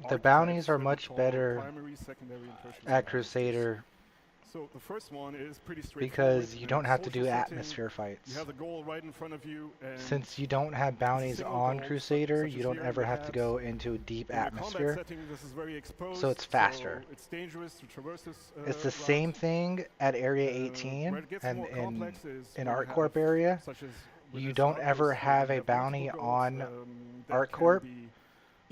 S2: The bounties are
S11: that we
S2: much
S11: call
S2: better
S11: primary, secondary, and tertiary
S2: at
S11: bounties.
S2: Crusader
S11: So the first one is pretty
S2: because
S11: straightforward.
S2: you
S11: In
S2: don't
S11: a
S2: have to
S11: social
S2: do
S11: setting,
S2: atmosphere fights.
S11: You have the goal right in front of you, and
S2: Since you don't have bounties
S11: single
S2: on
S11: goals,
S2: Crusader,
S11: such
S2: you
S11: as
S2: don't
S11: here,
S2: ever
S11: you
S2: have to
S11: have
S2: go into a deep
S11: in a
S2: atmosphere.
S11: combat setting, this is very exposed,
S2: So it's faster.
S11: So it's dangerous to traverse this.
S2: It's the
S11: route.
S2: same thing at Area
S11: Where
S2: 18
S11: it gets
S2: and
S11: more complex is
S2: in
S11: when you
S2: ArtCorp
S11: have,
S2: area.
S11: such as with
S2: You
S11: this
S2: don't
S11: outpost
S2: ever
S11: where
S2: have
S11: you
S2: a
S11: have
S2: bounty
S11: multiple goals,
S2: on
S11: that
S2: ArtCorp.
S11: can be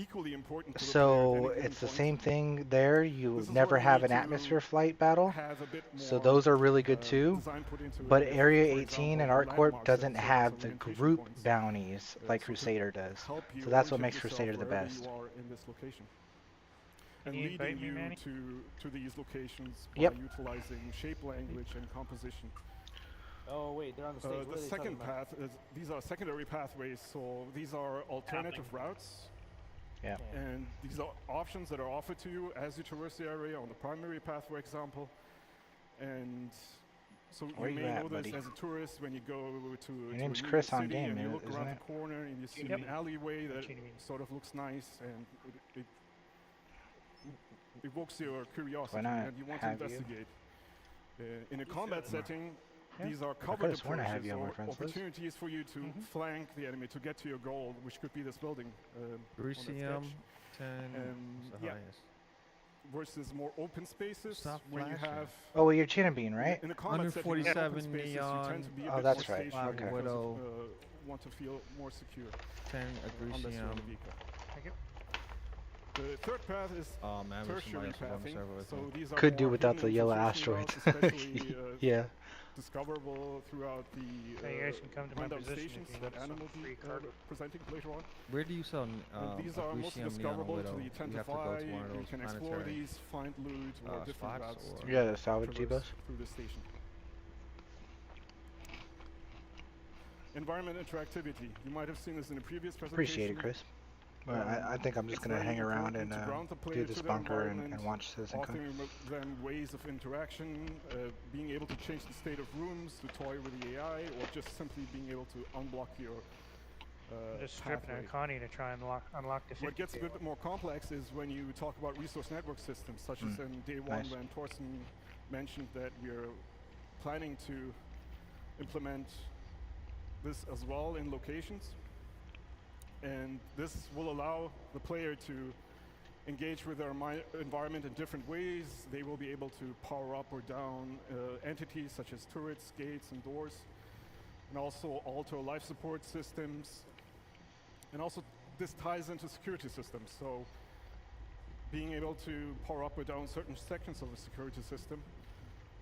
S11: equally important to the player at
S2: So
S11: any given
S2: it's the
S11: point.
S2: same thing there. You
S11: This is
S2: never
S11: where you
S2: have
S11: need
S2: an
S11: to
S2: atmosphere flight battle.
S11: have a bit
S2: So
S11: more,
S2: those are really good too.
S11: design put into
S2: But
S11: it. If,
S2: Area
S11: for
S2: 18
S11: example,
S2: and
S11: the
S2: ArtCorp
S11: landmarks
S2: doesn't
S11: that serve
S2: have
S11: as
S2: the
S11: orientation
S2: group
S11: points,
S2: bounties like
S11: so to
S2: Crusader does.
S11: help you
S2: So that's what
S11: orient
S2: makes
S11: yourself
S2: Crusader the
S11: wherever
S2: best.
S11: you are in this location.
S20: Can
S11: And
S20: you invite
S11: leading
S20: me,
S11: you
S20: Manny?
S11: to these locations by
S2: Yep.
S11: utilizing shape language and composition.
S7: Oh wait, they're on the stage. What
S11: The
S7: are they
S11: second
S7: talking about?
S11: path is these are secondary pathways, so these are alternative routes.
S2: Yeah.
S11: And these are options that are offered to you as you traverse the area on the primary path, for example. And so
S2: Where
S11: you
S2: you
S11: may
S2: at,
S11: know this
S2: buddy?
S11: as a tourist when you go to
S2: Your
S11: a
S2: name's
S11: new
S2: Chris on
S11: city
S2: game,
S11: and you
S2: man,
S11: look
S2: isn't
S11: around
S2: it?
S11: the corner and you see
S20: Yep.
S11: an alleyway that
S20: Cheating.
S11: sort of looks nice and it evokes your curiosity
S2: not
S11: and you want to
S2: have you?
S11: investigate. In a combat setting,
S20: Yeah.
S11: these are
S2: I
S11: covered
S2: could've sworn I have
S11: approaches
S2: you on my
S11: or
S2: friends list.
S11: opportunities for you to flank the enemy to get to your goal, which could be this building. On that
S18: Rusium,
S11: sketch.
S18: 10 is the
S11: yeah.
S18: highest.
S11: Versus more open spaces
S18: Stop
S11: where you
S18: flashing.
S11: have
S2: Oh, well, you're China Bean, right?
S11: in a combat setting, in open
S18: 147
S11: spaces, you
S18: neon.
S11: tend to be a
S2: Oh,
S11: bit
S2: that's
S11: more
S2: right.
S11: stationary
S2: Okay.
S11: because
S18: Widow.
S11: of, want to feel more secure
S18: 10
S11: unless you're in
S18: Agrusium.
S11: a vehicle.
S20: Thank you.
S11: The third path is
S18: Oh man, there's
S11: tertiary
S18: somebody else on the
S11: pathing.
S18: server with
S11: So
S18: me.
S11: these are
S2: Could do
S11: more
S2: without
S11: hidden
S2: the yellow
S11: infiltration
S2: asteroids.
S11: routes, especially
S2: Yeah.
S11: discoverable throughout the
S20: Hey, you guys can come to my
S11: rundown
S20: position if
S11: stations
S20: you
S11: that
S20: want some
S11: Anna will be
S20: free cargo.
S11: presenting later on.
S18: Where do you sell
S11: And these are mostly
S18: Agrusium Neon
S11: discoverable to
S18: Widow?
S11: the
S18: You
S11: intent
S18: have
S11: of
S18: to go
S11: eye.
S18: to one of
S11: You
S18: those
S11: can explore
S18: planetary
S11: these, find loot, or different
S18: spots,
S11: routes
S18: or-
S11: to
S2: Yeah, the salvage
S11: traverse
S2: debuffs.
S11: through the station. Environment interactivity. You might have seen this in a previous presentation.
S2: Appreciate it, Chris. Well, I think I'm just
S11: it's
S2: going to
S11: very
S2: hang around
S11: important
S2: and
S11: to ground the
S2: do
S11: player
S2: this
S11: to their
S2: bunker and
S11: environment,
S2: watch CitizenCon.
S11: offering them ways of interaction, being able to change the state of rooms, to toy with the AI, or just simply being able to unblock your
S20: Just stripping
S11: pathway.
S20: a Connie to try and unlock the 50.
S11: What gets a bit more complex is when you talk about resource network systems, such as in day one
S2: Nice.
S11: when Torsten mentioned that we're planning to implement this as well in locations. And this will allow the player to engage with their environment in different ways. They will be able to power up or down entities such as turrets, gates, and doors, and also alter life support systems. And also this ties into security systems. So being able to power up or down certain sections of a security system.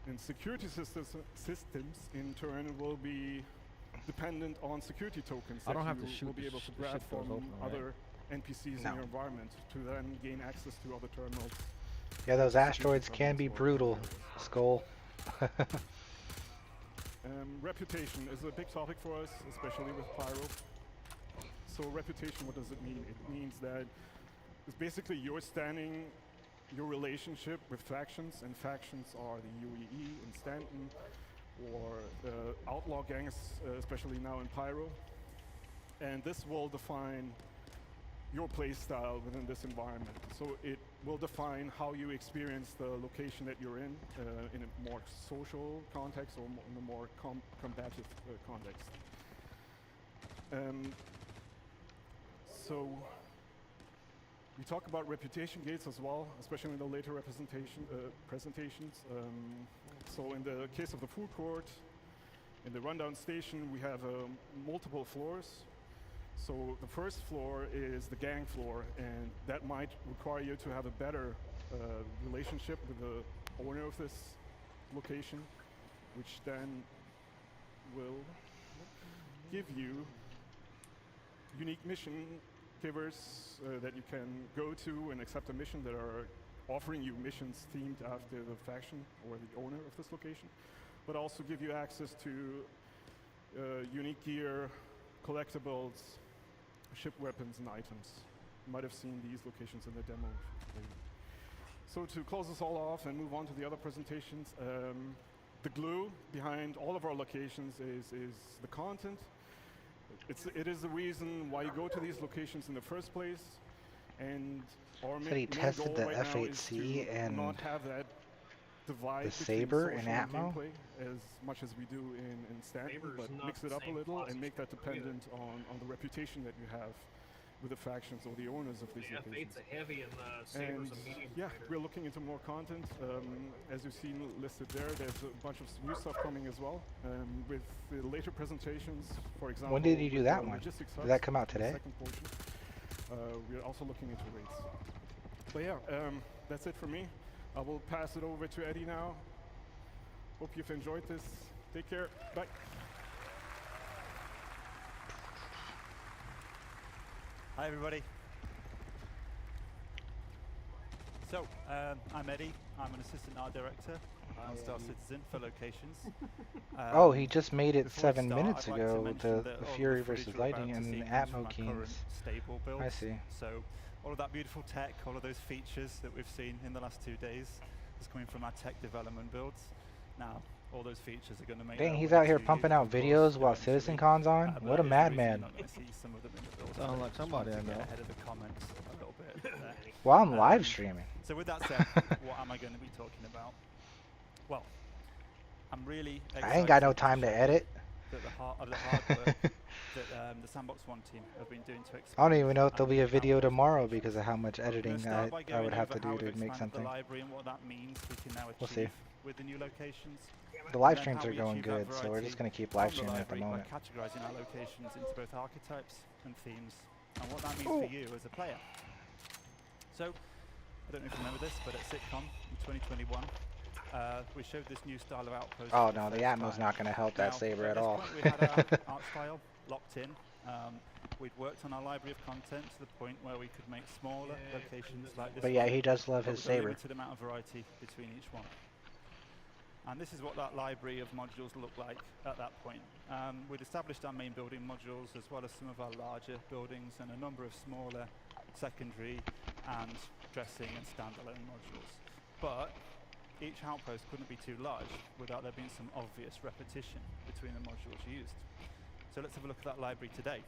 S11: And security systems in turn will be dependent on security tokens
S18: I don't
S11: that
S18: have
S11: you
S18: to shoot
S11: will be
S18: the
S11: able to
S18: ship
S11: grab
S18: doors
S11: from
S18: open, right?
S11: other NPCs
S2: No.
S11: in your environment to then gain access to other terminals.
S2: Yeah, those
S11: security
S2: asteroids can be
S11: terminals or
S2: brutal, Skull.
S11: Reputation is a big topic for us, especially with Pyro. So reputation, what does it mean? It means that it's basically your standing, your relationship with factions, and factions are the UEE in Stanton, or the outlaw gangs, especially now in Pyro. And this will define your play style within this environment. So it will define how you experience the location that you're in a more social context or in a more combative context. So we talk about reputation gates as well, especially in the later presentations. So in the case of the food court, in the rundown station, we have multiple floors. So the first floor is the gang floor, and that might require you to have a better relationship with the owner of this location, which then will give you unique mission givers that you can go to and accept a mission that are offering you missions themed after the faction or the owner of this location, but also give you access to unique gear, collectibles, ship weapons and items.
S5: might have seen these locations in the demo. So to close this all off and move on to the other presentations, the glue behind all of our locations is the content. It is the reason why you go to these locations in the first place, and our
S2: Said he
S5: main
S2: tested
S5: goal
S2: the
S5: right now is
S2: F8C
S5: to
S2: and
S5: not have that divide
S2: the
S5: between
S2: Saber
S5: social
S2: and
S5: and
S2: Atmo.
S5: gameplay as much as we do in Stanton,
S15: Saber's
S5: but
S15: not
S5: mix
S15: the
S5: it up a
S15: same
S5: little and
S15: class
S5: make that
S15: as Saber either.
S5: dependent on the reputation that you have with the factions or the owners of these
S15: The
S5: locations.
S15: F8's a heavy and the Saber's
S5: And
S15: a medium
S5: yeah,
S15: fighter.
S5: we're looking into more content. As you've seen listed there's a bunch of new stuff coming as well. With the later presentations, for example.
S2: When did he do
S5: with,
S2: that one?
S5: logistics
S2: Did that
S5: hubs,
S2: come out
S5: the
S2: today?
S5: second portion. We're also looking into rates. But yeah, that's it for me. I will pass it over to Eddie now. Hope you've enjoyed this. Take care. Bye.
S8: Hi, everybody. So, I'm Eddie. I'm an assistant art director on Star Citizen for locations.
S2: Oh, he just made it
S8: before we
S2: 7
S8: start,
S2: minutes
S8: I'd like to
S2: ago,
S8: mention
S2: the
S8: that all the
S2: Fury
S8: footage
S2: versus
S8: we're about
S2: Lightning
S8: to
S2: and
S8: see comes from
S2: Atmo
S8: our
S2: Kings.
S8: current stable builds.
S2: I see.
S8: So, all of that beautiful tech, all of those features that we've seen in the last 2 days is coming from our tech development builds. Now, all those features are going to make
S2: Dang,
S8: their
S2: he's
S8: way
S2: out here
S8: to you,
S2: pumping out
S8: of course,
S2: videos while
S8: eventually.
S2: CitizenCon's on? What a
S8: But here's the reason
S2: madman.
S8: you're not going to see some of them in the build.
S18: Sound like somebody I
S8: To get
S18: know.
S8: ahead of the comments a little bit there.
S2: Well, I'm live streaming.
S8: So with that said, what am I going to be talking about? Well, I'm really excited
S2: I ain't got no time to edit.
S8: that the hard work that the Sandbox One team have been doing to expand.
S2: I don't even know if
S8: and
S2: there'll be a
S8: revamp
S2: video
S8: those
S2: tomorrow
S8: locations.
S2: because of how much
S8: I'm gonna
S2: editing
S8: start by
S2: I
S8: going
S2: would have
S8: over
S2: to
S8: how
S2: do
S8: we've
S2: to make
S8: expanded
S2: something.
S8: the library and what that means we can now
S2: We'll
S8: achieve
S2: see.
S8: with the new locations.
S2: The live
S8: And then
S2: streams
S8: how
S2: are
S8: we
S2: going
S8: achieve that
S2: good, so we're
S8: variety
S2: just going to keep
S8: from
S2: live
S8: the
S2: streaming at the
S8: library
S2: moment.
S8: by categorizing our locations into both archetypes and themes, and what that means
S2: Ooh.
S8: for you as a player. So, I don't know if you remember this, but at CitizenCon in 2021, we showed this new style of outpost.
S2: Oh
S8: for the
S2: no, the
S8: first
S2: Atmo's
S8: time.
S2: not going to help that
S8: Now,
S2: Saber
S8: at
S2: at
S8: this
S2: all.
S8: point we had our art style locked in. We'd worked on our library of content to the point where we could make smaller locations like this.
S2: But yeah,
S8: one,
S2: he does love
S8: but
S2: his
S8: with a
S2: Saber.
S8: limited amount of variety between each one. And this is what that library of modules looked like at that point. We'd established our main building modules as well as some of our larger buildings and a number of smaller secondary and dressing and standalone modules. But each outpost couldn't be too large without there being some obvious repetition between the modules used. So let's have a look at that library today.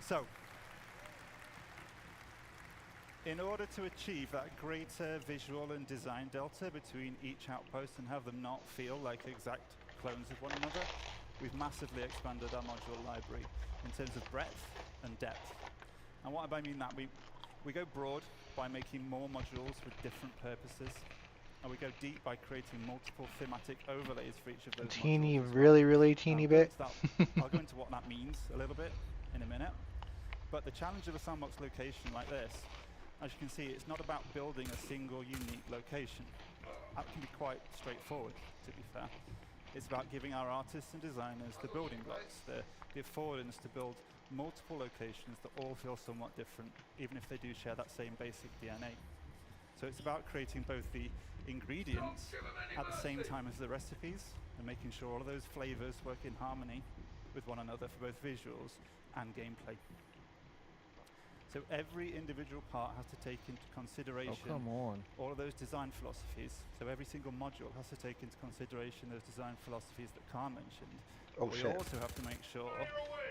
S8: So, in order to achieve that greater visual and design delta between each outpost and have them not feel like exact clones of one another, we've massively expanded our module library in terms of breadth and depth. And what I mean that, we go broad by making more modules with different purposes, and we go deep by creating multiple thematic overlays for each of those
S2: Teeny,
S8: modules as
S2: really teeny bit.
S8: I'll go into what that means a little bit in a minute. But the challenge of a sandbox location like this, as you can see, it's not about building a single unique location. That can be quite straightforward, to be fair. It's about giving our artists and designers the building blocks, the affordance to build multiple locations that all feel somewhat different, even if they do share that same basic DNA. So it's about creating both the ingredients at the same time as the recipes, and making sure all of those flavors work in harmony with one another for both visuals and gameplay. So every individual part has to take into consideration all of those design philosophies. So every single module has to take into consideration those design philosophies that Khan mentioned.
S2: Oh,
S8: we
S2: shit.
S8: also have to make sure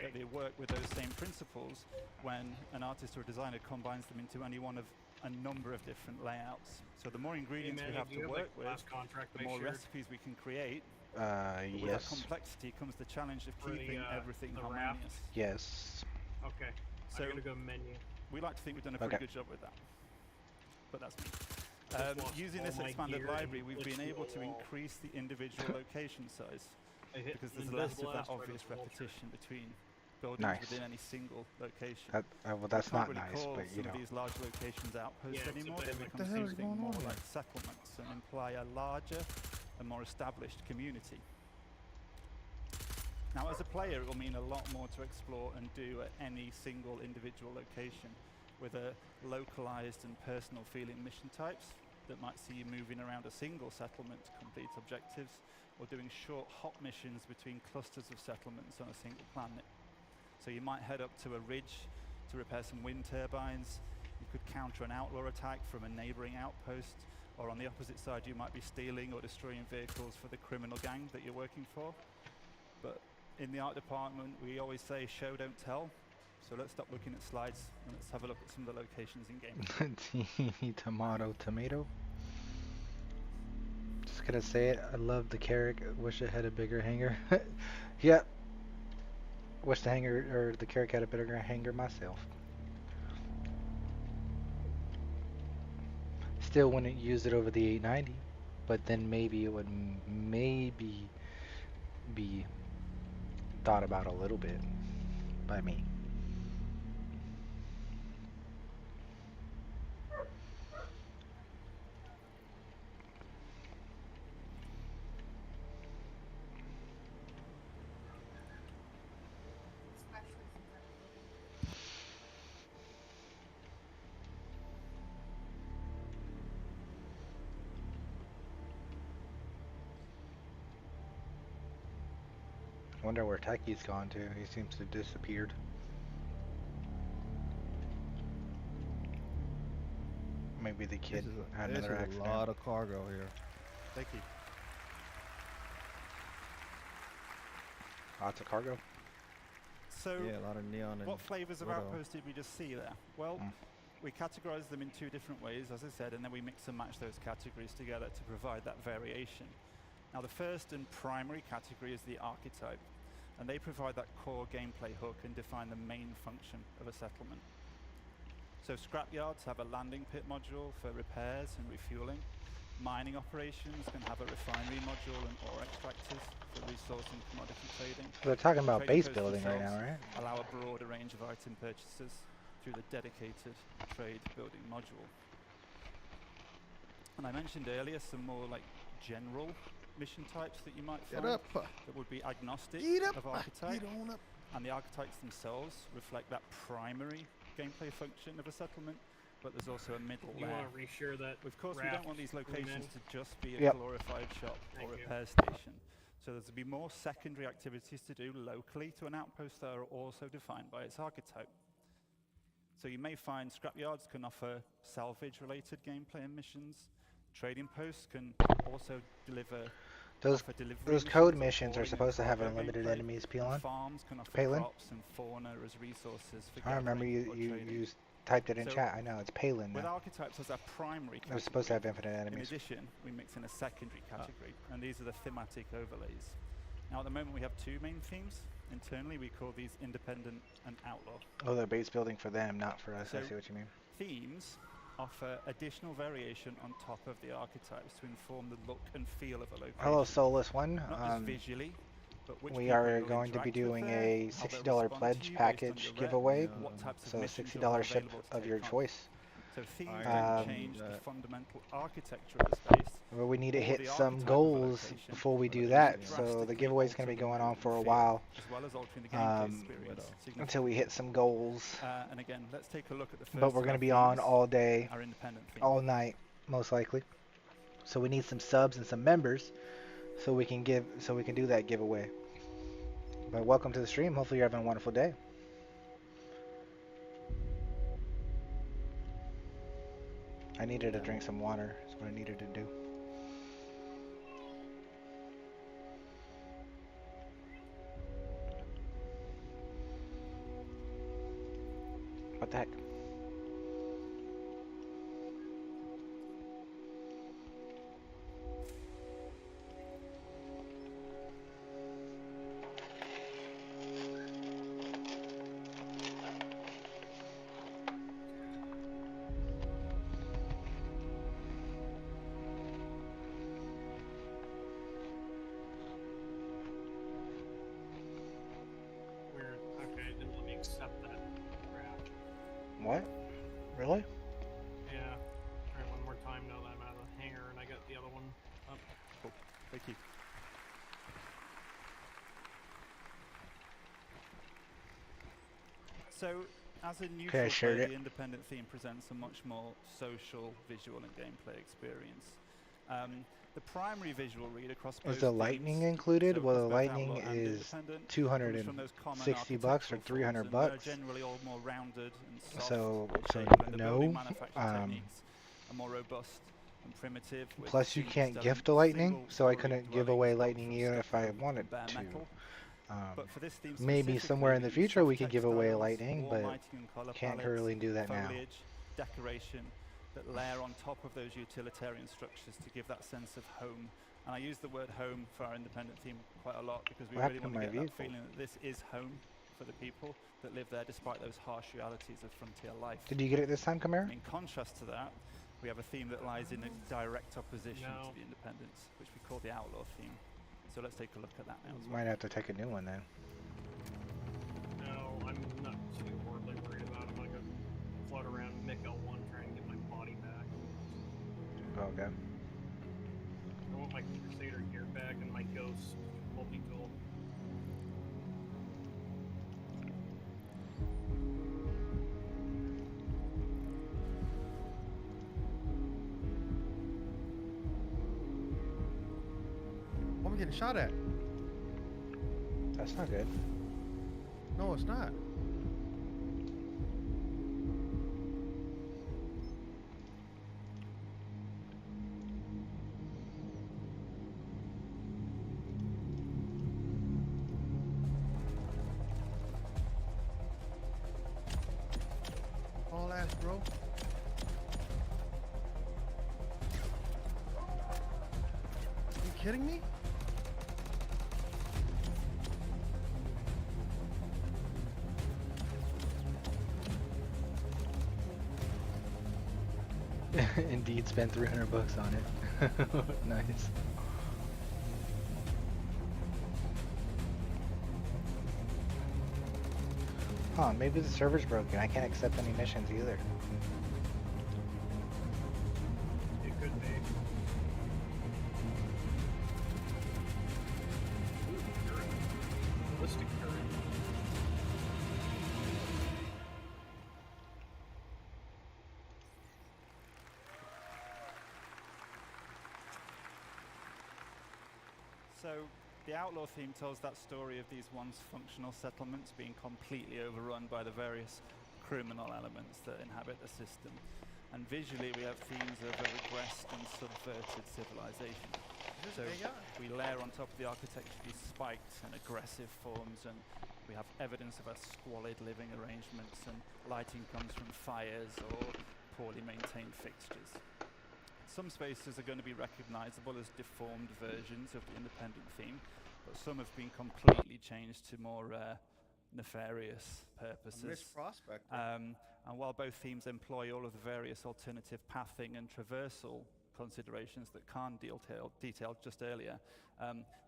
S8: that they work with those same principles when an artist or a designer combines them into any one of a number of different layouts. So the more ingredients we have to work with, the more recipes we can create. But with that
S2: Yes.
S8: complexity comes the challenge of
S15: For
S8: keeping
S15: the,
S8: everything
S15: the
S8: harmonious.
S2: Yes.
S15: Okay.
S8: So
S15: I'm gonna go menu.
S8: we like to think we've done a pretty
S2: Okay.
S8: good job with that. But that's me.
S15: just lost
S8: Using
S15: all
S8: this
S15: my
S8: expanded
S15: gear and
S8: library, we've been
S15: glitched
S8: able
S15: the
S8: to
S15: wall.
S8: increase the individual location size
S15: I hit
S8: because there's less of
S15: invisible
S8: that
S15: asteroid
S8: obvious
S15: with vulture.
S8: repetition between buildings
S2: Nice.
S8: within any single location.
S2: Well, that's
S8: We can't
S2: not
S8: really
S2: nice,
S8: call
S2: but you
S8: some of
S2: know.
S8: these large locations outposts
S15: Yeah, it's a
S8: anymore.
S15: bit
S8: They
S15: of a-
S8: become
S15: What the hell is
S8: something
S15: going
S8: more
S15: on here?
S8: like settlements and imply a larger and more established community. Now, as a player, it will mean a lot more to explore and do at any single individual location, with a localized and personal feeling mission types that might see you moving around a single settlement to complete objectives, or doing short hop missions between clusters of settlements on a single planet. So you might head up to a ridge to repair some wind turbines. You could counter an outlaw attack from a neighboring outpost, or on the opposite side you might be stealing or destroying vehicles for the criminal gang that you're working for. But in the art department we always say show don't tell, so let's stop looking at slides and let's have a look at some of the locations in game.
S2: Tomato, tomato. Just gonna say it, I love the carrot. Wish it had a bigger hanger. Yep. Wish the hanger or the carrot had a bigger hanger myself. Still wouldn't use it over the 890, but then maybe it would maybe be thought about a little bit by me. Wonder where Techie's gone to. He seems to have disappeared. Maybe the kid had another accident.
S16: There's a lot of cargo here.
S8: Thank you.
S2: Lots of cargo.
S8: So
S16: yeah, a lot of neon.
S8: What flavors of
S16: Widow.
S8: outposts did we just see there? Well, we categorize them in two different ways, as I said, and then we mix and match those categories together to provide that variation. Now the first and primary category is the archetype, and they provide that core gameplay hook and define the main function of a settlement. So scrapyards have a landing pit module for repairs and refueling. Mining operations can have a refinery module and ore extractors for resource and commodity trading.
S2: They're talking about
S8: Trading
S2: base
S8: posts
S2: building right
S8: themselves
S2: now, right?
S8: allow a broader range of item purchases through the dedicated trade building module. And I mentioned earlier some more like general mission types that you might find that would be agnostic of archetype. And the archetypes themselves reflect that primary gameplay function of a settlement, but there's also a middle
S15: You
S8: layer.
S15: want to reshare that?
S8: Of course, we don't want these locations to just be a
S2: Yep.
S8: glorified shop
S15: Thank
S8: or
S15: you.
S8: repair station. So there's to be more secondary activities to do locally to an outpost that are also defined by its archetype. So you may find scrapyards can offer salvage-related gameplay and missions. Trading posts can also deliver.
S2: Those code missions are supposed to have unlimited enemies, Pelon.
S8: Farms can offer
S2: Palin?
S8: crops and fauna as resources for
S2: I remember
S8: gathering
S2: you
S8: or
S2: you,
S8: trading.
S2: you typed it in
S8: So
S2: chat. I know it's Palin
S8: with
S2: now.
S8: archetypes as our primary
S2: They're supposed to have
S8: category,
S2: infinite
S8: in
S2: enemies.
S8: addition, we mix in a secondary category, and these are the thematic overlays. Now at the moment we have two main themes. Internally we call these independent and outlaw.
S2: Oh, they're base building for them, not for us. I
S8: So
S2: see what you mean.
S8: themes offer additional variation on top of the archetypes to inform the look and feel of a location.
S2: Hello, Soulless One.
S8: Not just visually, but which
S2: We
S8: people
S2: are
S8: you'll
S2: going to be
S8: interact with
S2: doing
S8: there,
S2: a
S8: how they'll
S2: $60
S8: respond to
S2: pledge
S8: you based on
S2: package
S8: your rep,
S2: giveaway.
S8: what types of
S2: So
S8: missions you'll
S2: $60
S8: have
S2: ship
S8: available to
S2: of
S8: take
S2: your
S8: on.
S2: choice.
S8: So themes
S2: Um,
S8: don't change the fundamental architecture of the space.
S2: Well, we need to
S8: or
S2: hit
S8: the
S2: some
S8: archetype of a
S2: goals
S8: location,
S2: before we
S8: but
S2: do
S8: it
S2: that.
S8: will
S2: So the
S8: drastically
S2: giveaway is going to
S8: alter
S2: be
S8: the
S2: going on
S8: look
S2: for a
S8: and feel,
S2: while.
S8: as well as altering the gameplay experience significantly.
S2: Until we hit some goals.
S8: And again, let's take a look at the first
S2: But we're
S8: of
S2: going to
S8: our
S2: be on
S8: themes,
S2: all day,
S8: our independent theme.
S2: all night, most likely. So we need some subs and some members, so we can do that giveaway. But welcome to the stream. Hopefully you're having a wonderful day. I needed to drink some water. That's what I needed to do. What the heck?
S15: Weird. Okay, it didn't let me accept that crap.
S2: What? Really?
S15: Yeah. Try it one more time now that I'm out of the hanger and I got the other one up.
S8: Cool. Thank you. So, as a neutral
S2: shared
S8: play,
S2: it.
S8: the independent theme presents a much more social, visual, and gameplay experience. The primary visual read across both
S2: Is the lightning
S8: themes,
S2: included?
S8: so
S2: Well,
S8: across
S2: the
S8: both
S2: lightning
S8: Outlaw and
S2: is
S8: Independent,
S2: 260 bucks or 300
S8: and
S2: bucks.
S8: they're generally all more rounded and soft
S2: So
S8: in shape, and the building
S2: no.
S8: manufacturing techniques are more robust and primitive. With
S2: Plus, you
S8: single
S2: can't
S8: stone-
S2: gift a lightning, so I
S8: single-story
S2: couldn't give
S8: dwellings
S2: away
S8: built
S2: lightning
S8: from
S2: even if
S8: stucco
S2: I
S8: and
S2: wanted
S8: bare
S2: to.
S8: metal. But for this theme
S2: Maybe
S8: specifically,
S2: somewhere in
S8: we
S2: the
S8: use
S2: future
S8: soft
S2: we could give away a
S8: textiles,
S2: lightning,
S8: warm
S2: but
S8: lighting and color
S2: can't
S8: palettes,
S2: currently do that now.
S8: foliage, decoration that layer on top of those utilitarian structures to give that sense of home. And I use the word home for our independent theme quite a lot because we
S2: What
S8: really
S2: happened
S8: want
S2: to
S8: to
S2: my
S8: get that
S2: vehicle?
S8: feeling that this is home for the people that live there despite those harsh realities of frontier life.
S2: Did you get it this time, Khmer?
S8: And in contrast to that, we have a theme that lies in a direct opposition to the independence, which we call the outlaw theme. So let's take a look at that now. As well.
S2: Might have to take a new one then.
S15: No, I'm not too horribly worried about it. I'm gonna float around Mick L1 trying to get my body back.
S2: Okay.
S15: I want my Crusader gear back and my Ghost multi-tool.
S16: What am I getting shot at?
S2: That's not good.
S16: No, it's not. All ass, bro. You kidding me?
S2: Indeed, spent 300 bucks on it. Nice. Huh, maybe the server's broken. I can't accept any missions either.
S15: It could be. Ooh, turret. Ballistic turret.
S8: So the outlaw theme tells that story of these once functional settlements being completely overrun by the various criminal elements that inhabit the system. And visually we have themes of a regressed and subverted civilization. So we layer on top of the architecture these spiked and aggressive forms, and we have evidence of a squalid living arrangements, and lighting comes from fires or poorly maintained fixtures. Some spaces are going to be recognizable as deformed versions of the independent theme, but some have been completely changed to more nefarious purposes. And while both themes employ all of the various alternative pathing and traversal considerations that Khan detailed just earlier,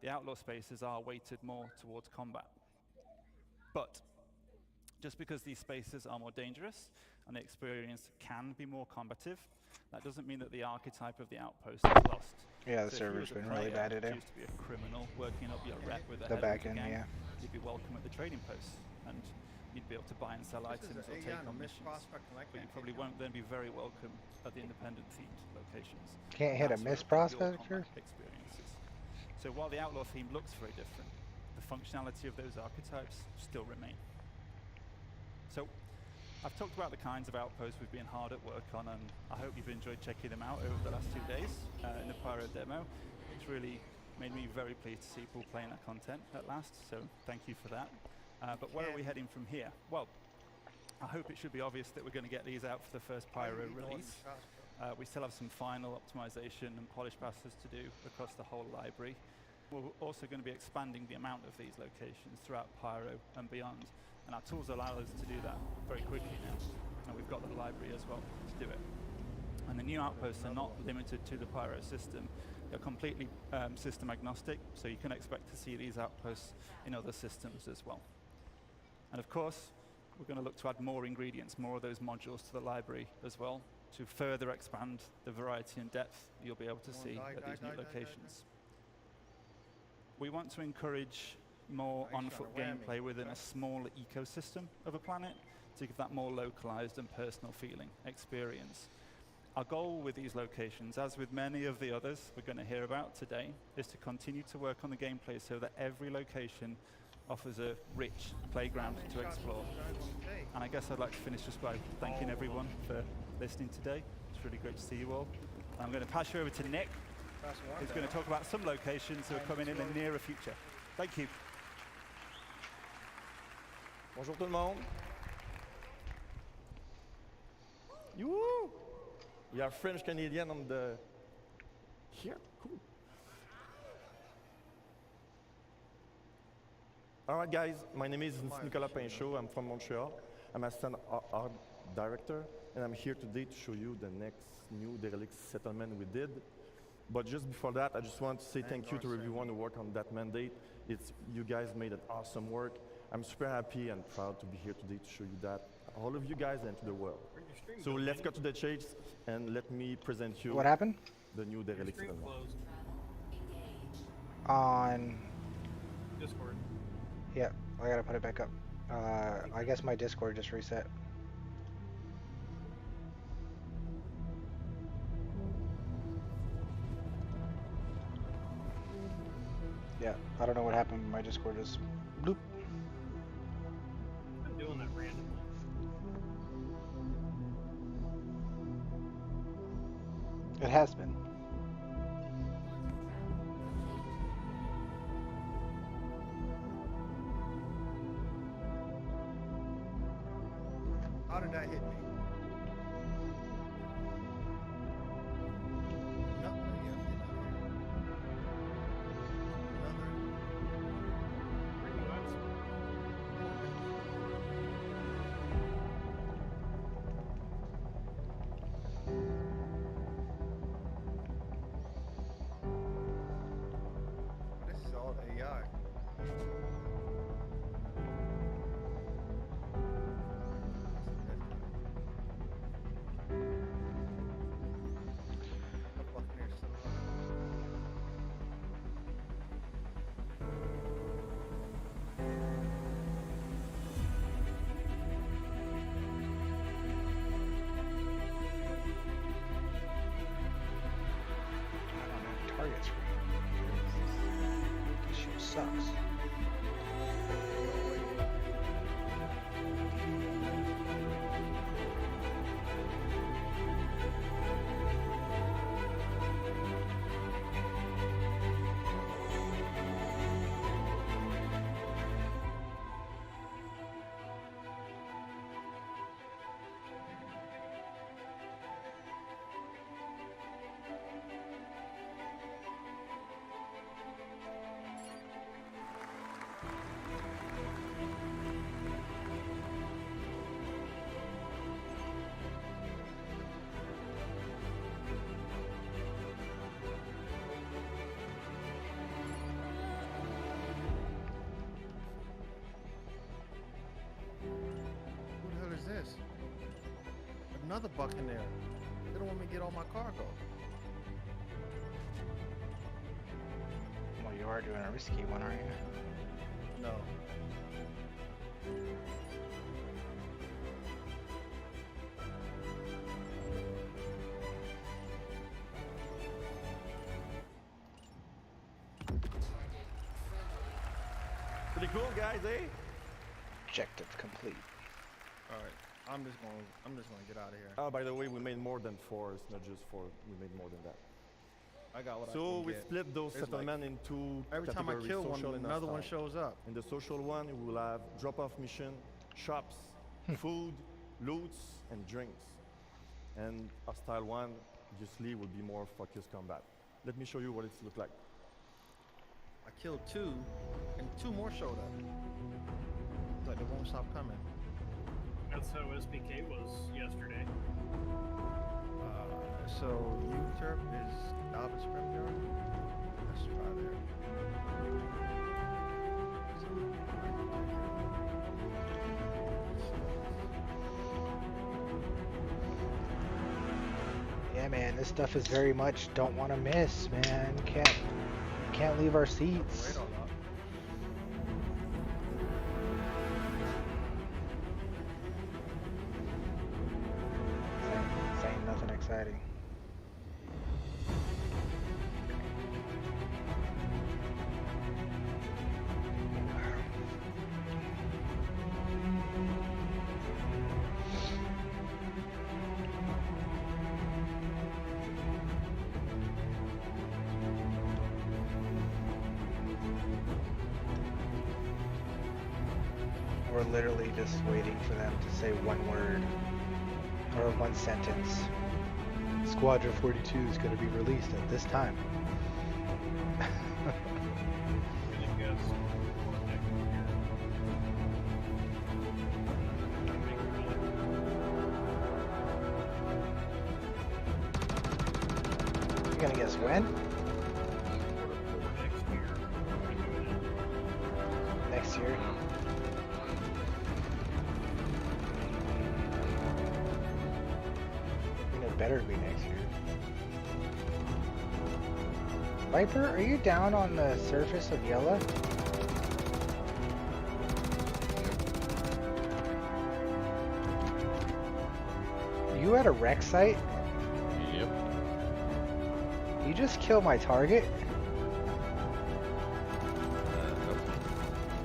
S8: the outlaw spaces are weighted more towards combat. But just because these spaces are more dangerous and the experience can be more combative, that doesn't mean that the archetype of the outpost is lost.
S2: Yeah, the
S8: So
S2: server's
S8: if you
S2: been
S8: as a
S2: really
S8: player
S2: bad today.
S8: choose to be a criminal working up your rep with a
S2: The
S8: head
S2: back
S8: of the
S2: end,
S8: gang,
S2: yeah.
S8: you'd be welcome at the trading posts, and you'd be able to buy and sell items or take on missions. But you probably won't then be very welcome at the independent themed locations.
S2: Can't hit a
S8: That's where
S2: miss
S8: your
S2: prospector?
S8: combat experiences. So while the outlaw theme looks very different, the functionality of those archetypes still remain. So I've talked about the kinds of outposts we've been hard at work on, and I hope you've enjoyed checking them out over the last 2 days in the Pyro demo. It's really made me very pleased to see people playing that content at last, so thank you for that. But where are we heading from here? Well, I hope it should be obvious that we're going to get these out for the first Pyro release. We still have some final optimization and polish passes to do across the whole library. We're also going to be expanding the amount of these locations throughout Pyro and beyond, and our tools allow us to do that very quickly now, and we've got the library as well to do it. And the new outposts are not limited to the Pyro system. They're completely system agnostic, so you can expect to see these outposts in other systems as well. And of course, we're going to look to add more ingredients, more of those modules to the library as well, to further expand the variety and depth you'll be able to see at these new locations. We want to encourage more on-foot gameplay within a small ecosystem of a planet to give that more localized and personal feeling experience. Our goal with these locations, as with many of the others we're going to hear about today, is to continue to work on the gameplay so that every location offers a rich playground to explore. And I guess I'd like to finish just by thanking everyone for listening today. It's really great to see you all. I'm going to pass you over to Nick, who's going to talk about some locations who are coming in the nearer future. Thank you.
S13: Bonjour tout le monde. Yoo! We are French Canadian on the here. Cool. All right, guys. My name is Nicolas Pinchot. I'm from Montreal. I'm assistant art director, and I'm here today to show you the next new derelict settlement we did. But just before that, I just want to say thank you to everyone who worked on that mandate. You guys made an awesome work. I'm super happy and proud to be here today to show you that, all of you guys and to the world. So let's go to the chase and let me present you.
S2: What happened?
S13: The new derelict settlement.
S2: On
S15: Discord.
S2: Yeah, I gotta put it back up. I guess my Discord just reset. Yeah, I don't know what happened. My Discord just bloop.
S15: I'm doing that randomly.
S2: It has been.
S16: How did that hit me? This is all AI.
S2: Targets for me. This shit sucks.
S16: Who the hell is this? Another buck in there. They don't want me to get all my cargo.
S2: Well, you are doing a risky one, aren't you?
S16: No.
S13: Pretty cool, guys, eh?
S2: Objective complete.
S16: All right. I'm just gonna get out of here.
S13: Oh, by the way, we made more than 4. It's not just 4. We made more than that.
S16: I got what I
S13: So
S16: can
S13: we
S16: get.
S13: split those
S16: There's
S13: settlements into
S16: every time I
S13: categories,
S16: kill one,
S13: social and
S16: another one
S13: hostile.
S16: shows up.
S13: In the social one, we will have drop-off mission, shops, food, loots, and drinks. And hostile one, obviously, will be more focused combat. Let me show you what it looks like.
S16: I killed 2, and 2 more showed up. It's like they won't stop coming.
S15: That's how SPK was yesterday.
S16: So U-Turp is Dalvin Scrimyard. Let's try there.
S2: Yeah, man, this stuff is very much don't want to miss, man. Can't leave our seats. Saying nothing exciting. We're literally just waiting for them to say one word or one sentence. Squadron 42 is going to be released at this time. You're going to guess when? Next year. Better be next year. Viper, are you down on the surface of Yellow? Are you at a wreck site?
S17: Yep.
S2: You just killed my target?
S17: Nope.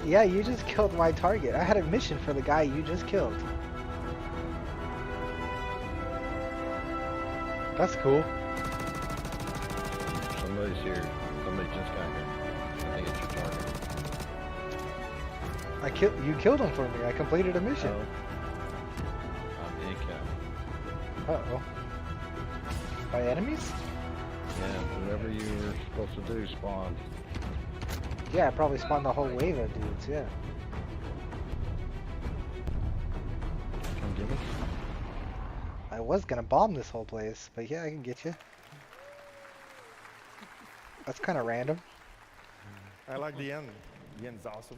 S2: Yeah, you just killed my target. I had a mission for the guy you just killed. That's cool.
S17: Somebody's here. Somebody just got here. I think it's your target.
S2: You killed him for me. I completed a mission.
S17: Oh. I'm being kept.
S2: Uh-oh. By enemies?
S17: Yeah, whatever you were supposed to do spawned.
S2: Yeah, I probably spawned the whole wave of dudes, yeah.
S17: Come get me.
S2: I was gonna bomb this whole place, but yeah, I can get you. That's kind of random.
S13: I like the end. The end's awesome.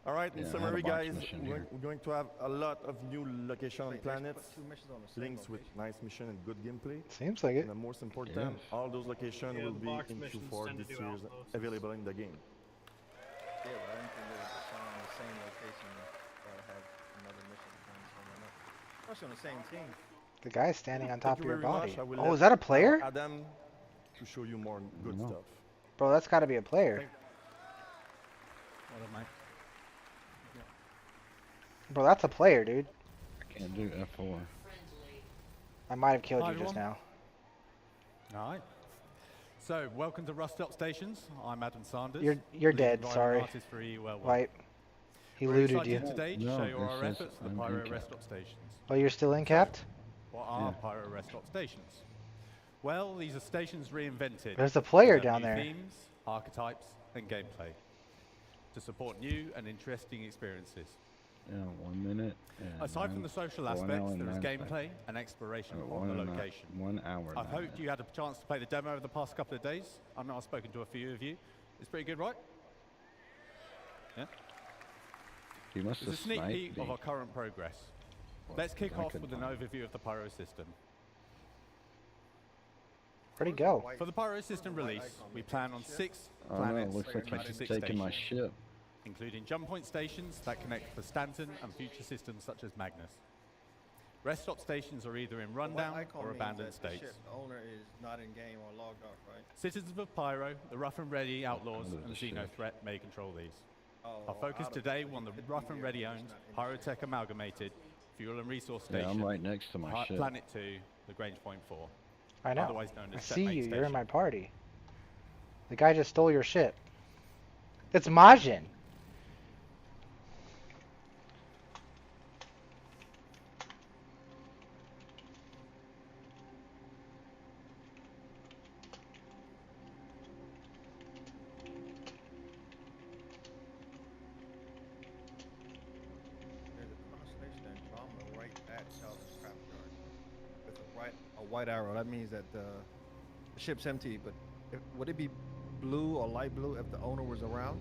S13: All right, in
S17: Yeah,
S13: summary,
S17: I had a box
S13: guys,
S17: mission
S13: we're
S17: here.
S13: going to have a lot of new location
S16: Wait,
S13: planets,
S16: there's 2 missions on the same
S13: links with
S16: location.
S13: nice mission and good gameplay.
S2: Seems like it.
S13: And the most important,
S17: Yes.
S13: all those locations
S15: Yeah,
S13: will
S15: the
S13: be
S15: box
S13: in
S15: missions
S13: Q4
S15: tend to
S13: this
S15: do
S13: year,
S15: outposts.
S13: available in the game.
S16: Yeah, but I didn't think they were just on the same location that have another mission planned somewhere else. Especially on the same team.
S2: The guy's standing on top
S13: Thank
S2: of
S13: you
S2: your
S13: very
S2: body.
S13: much. I will
S2: Oh,
S13: let,
S2: is that a player?
S13: Adam, to show you more good
S17: No.
S13: stuff.
S2: Bro, that's gotta be a player.
S8: Well done, mate.
S2: Bro, that's a player, dude.
S17: I can't do F4.
S2: I might have killed
S8: Hi,
S2: you just now.
S8: everyone. All right. So, welcome to Rust Up Stations. I'm Adam Sanders.
S2: You're
S8: lead
S2: dead,
S8: environment
S2: sorry.
S8: artist for EUL1.
S2: Wipe. He
S8: We're
S2: looted
S8: excited
S2: you.
S8: today to
S17: No,
S8: show you our
S17: it says
S8: efforts at the
S17: I'm
S8: Pyro
S17: in
S8: Rest
S17: cap.
S8: Stop Stations.
S2: Oh, you're still in capped?
S8: What are
S17: Yeah.
S8: Pyro Rest Stop Stations? Well, these are stations reinvented.
S2: There's a player
S8: with
S2: down
S8: new
S2: there.
S8: Themes, archetypes, and gameplay to support new and interesting experiences.
S17: Yeah, 1 minute. And
S8: Aside from the social
S17: 1 hour
S8: aspects,
S17: and
S8: there is
S17: 9 seconds.
S8: gameplay and exploration on
S17: 1
S8: the
S17: and
S8: location.
S17: 1 hour.
S8: I've
S17: 9
S8: hoped
S17: minutes.
S8: you had a chance to play the demo over the past couple of days. I know I've spoken to a few of you. It's pretty good, right? Yeah.
S17: You must
S8: It's a
S17: have
S8: sneak
S17: sniped
S8: peek
S17: me.
S8: of our current progress. Let's kick off with an overview of the Pyro system.
S2: Where'd he go?
S8: For the Pyro system release, we plan on 6
S17: Oh no,
S8: planets
S17: looks
S8: and
S17: like he's
S8: 26
S17: taking my
S8: stations,
S17: ship.
S8: including jump point stations that connect the Stanton and future systems such as Magnus. Rest stop stations are either in rundown or abandoned states.
S16: The owner is not in game or logged off, right?
S8: Citizens of Pyro, the Rough and Ready Outlaws,
S17: Under the
S8: and
S17: ship.
S8: Xeno Threat may control these.
S16: Oh,
S8: Our focus
S16: out of
S8: today
S16: the-
S8: on the
S16: could be
S8: Rough and
S16: there,
S8: Ready
S16: but
S8: owned
S16: it's not in the
S8: Pyrotech Amalgamated Fuel and Resource
S17: Yeah,
S8: Station.
S17: I'm right next to my ship.
S8: Planet 2, Lagrange Point 4.
S2: I know.
S8: Otherwise known
S2: I
S8: as
S2: see
S8: Checkmate
S2: you. You're
S8: Station.
S2: in my party. The guy just stole your ship. It's Majin.
S16: There's a constellation Andromeda right at Sheldon Scrapyard with a white arrow. That means that the ship's empty. But would it be blue or light blue if the owner was around?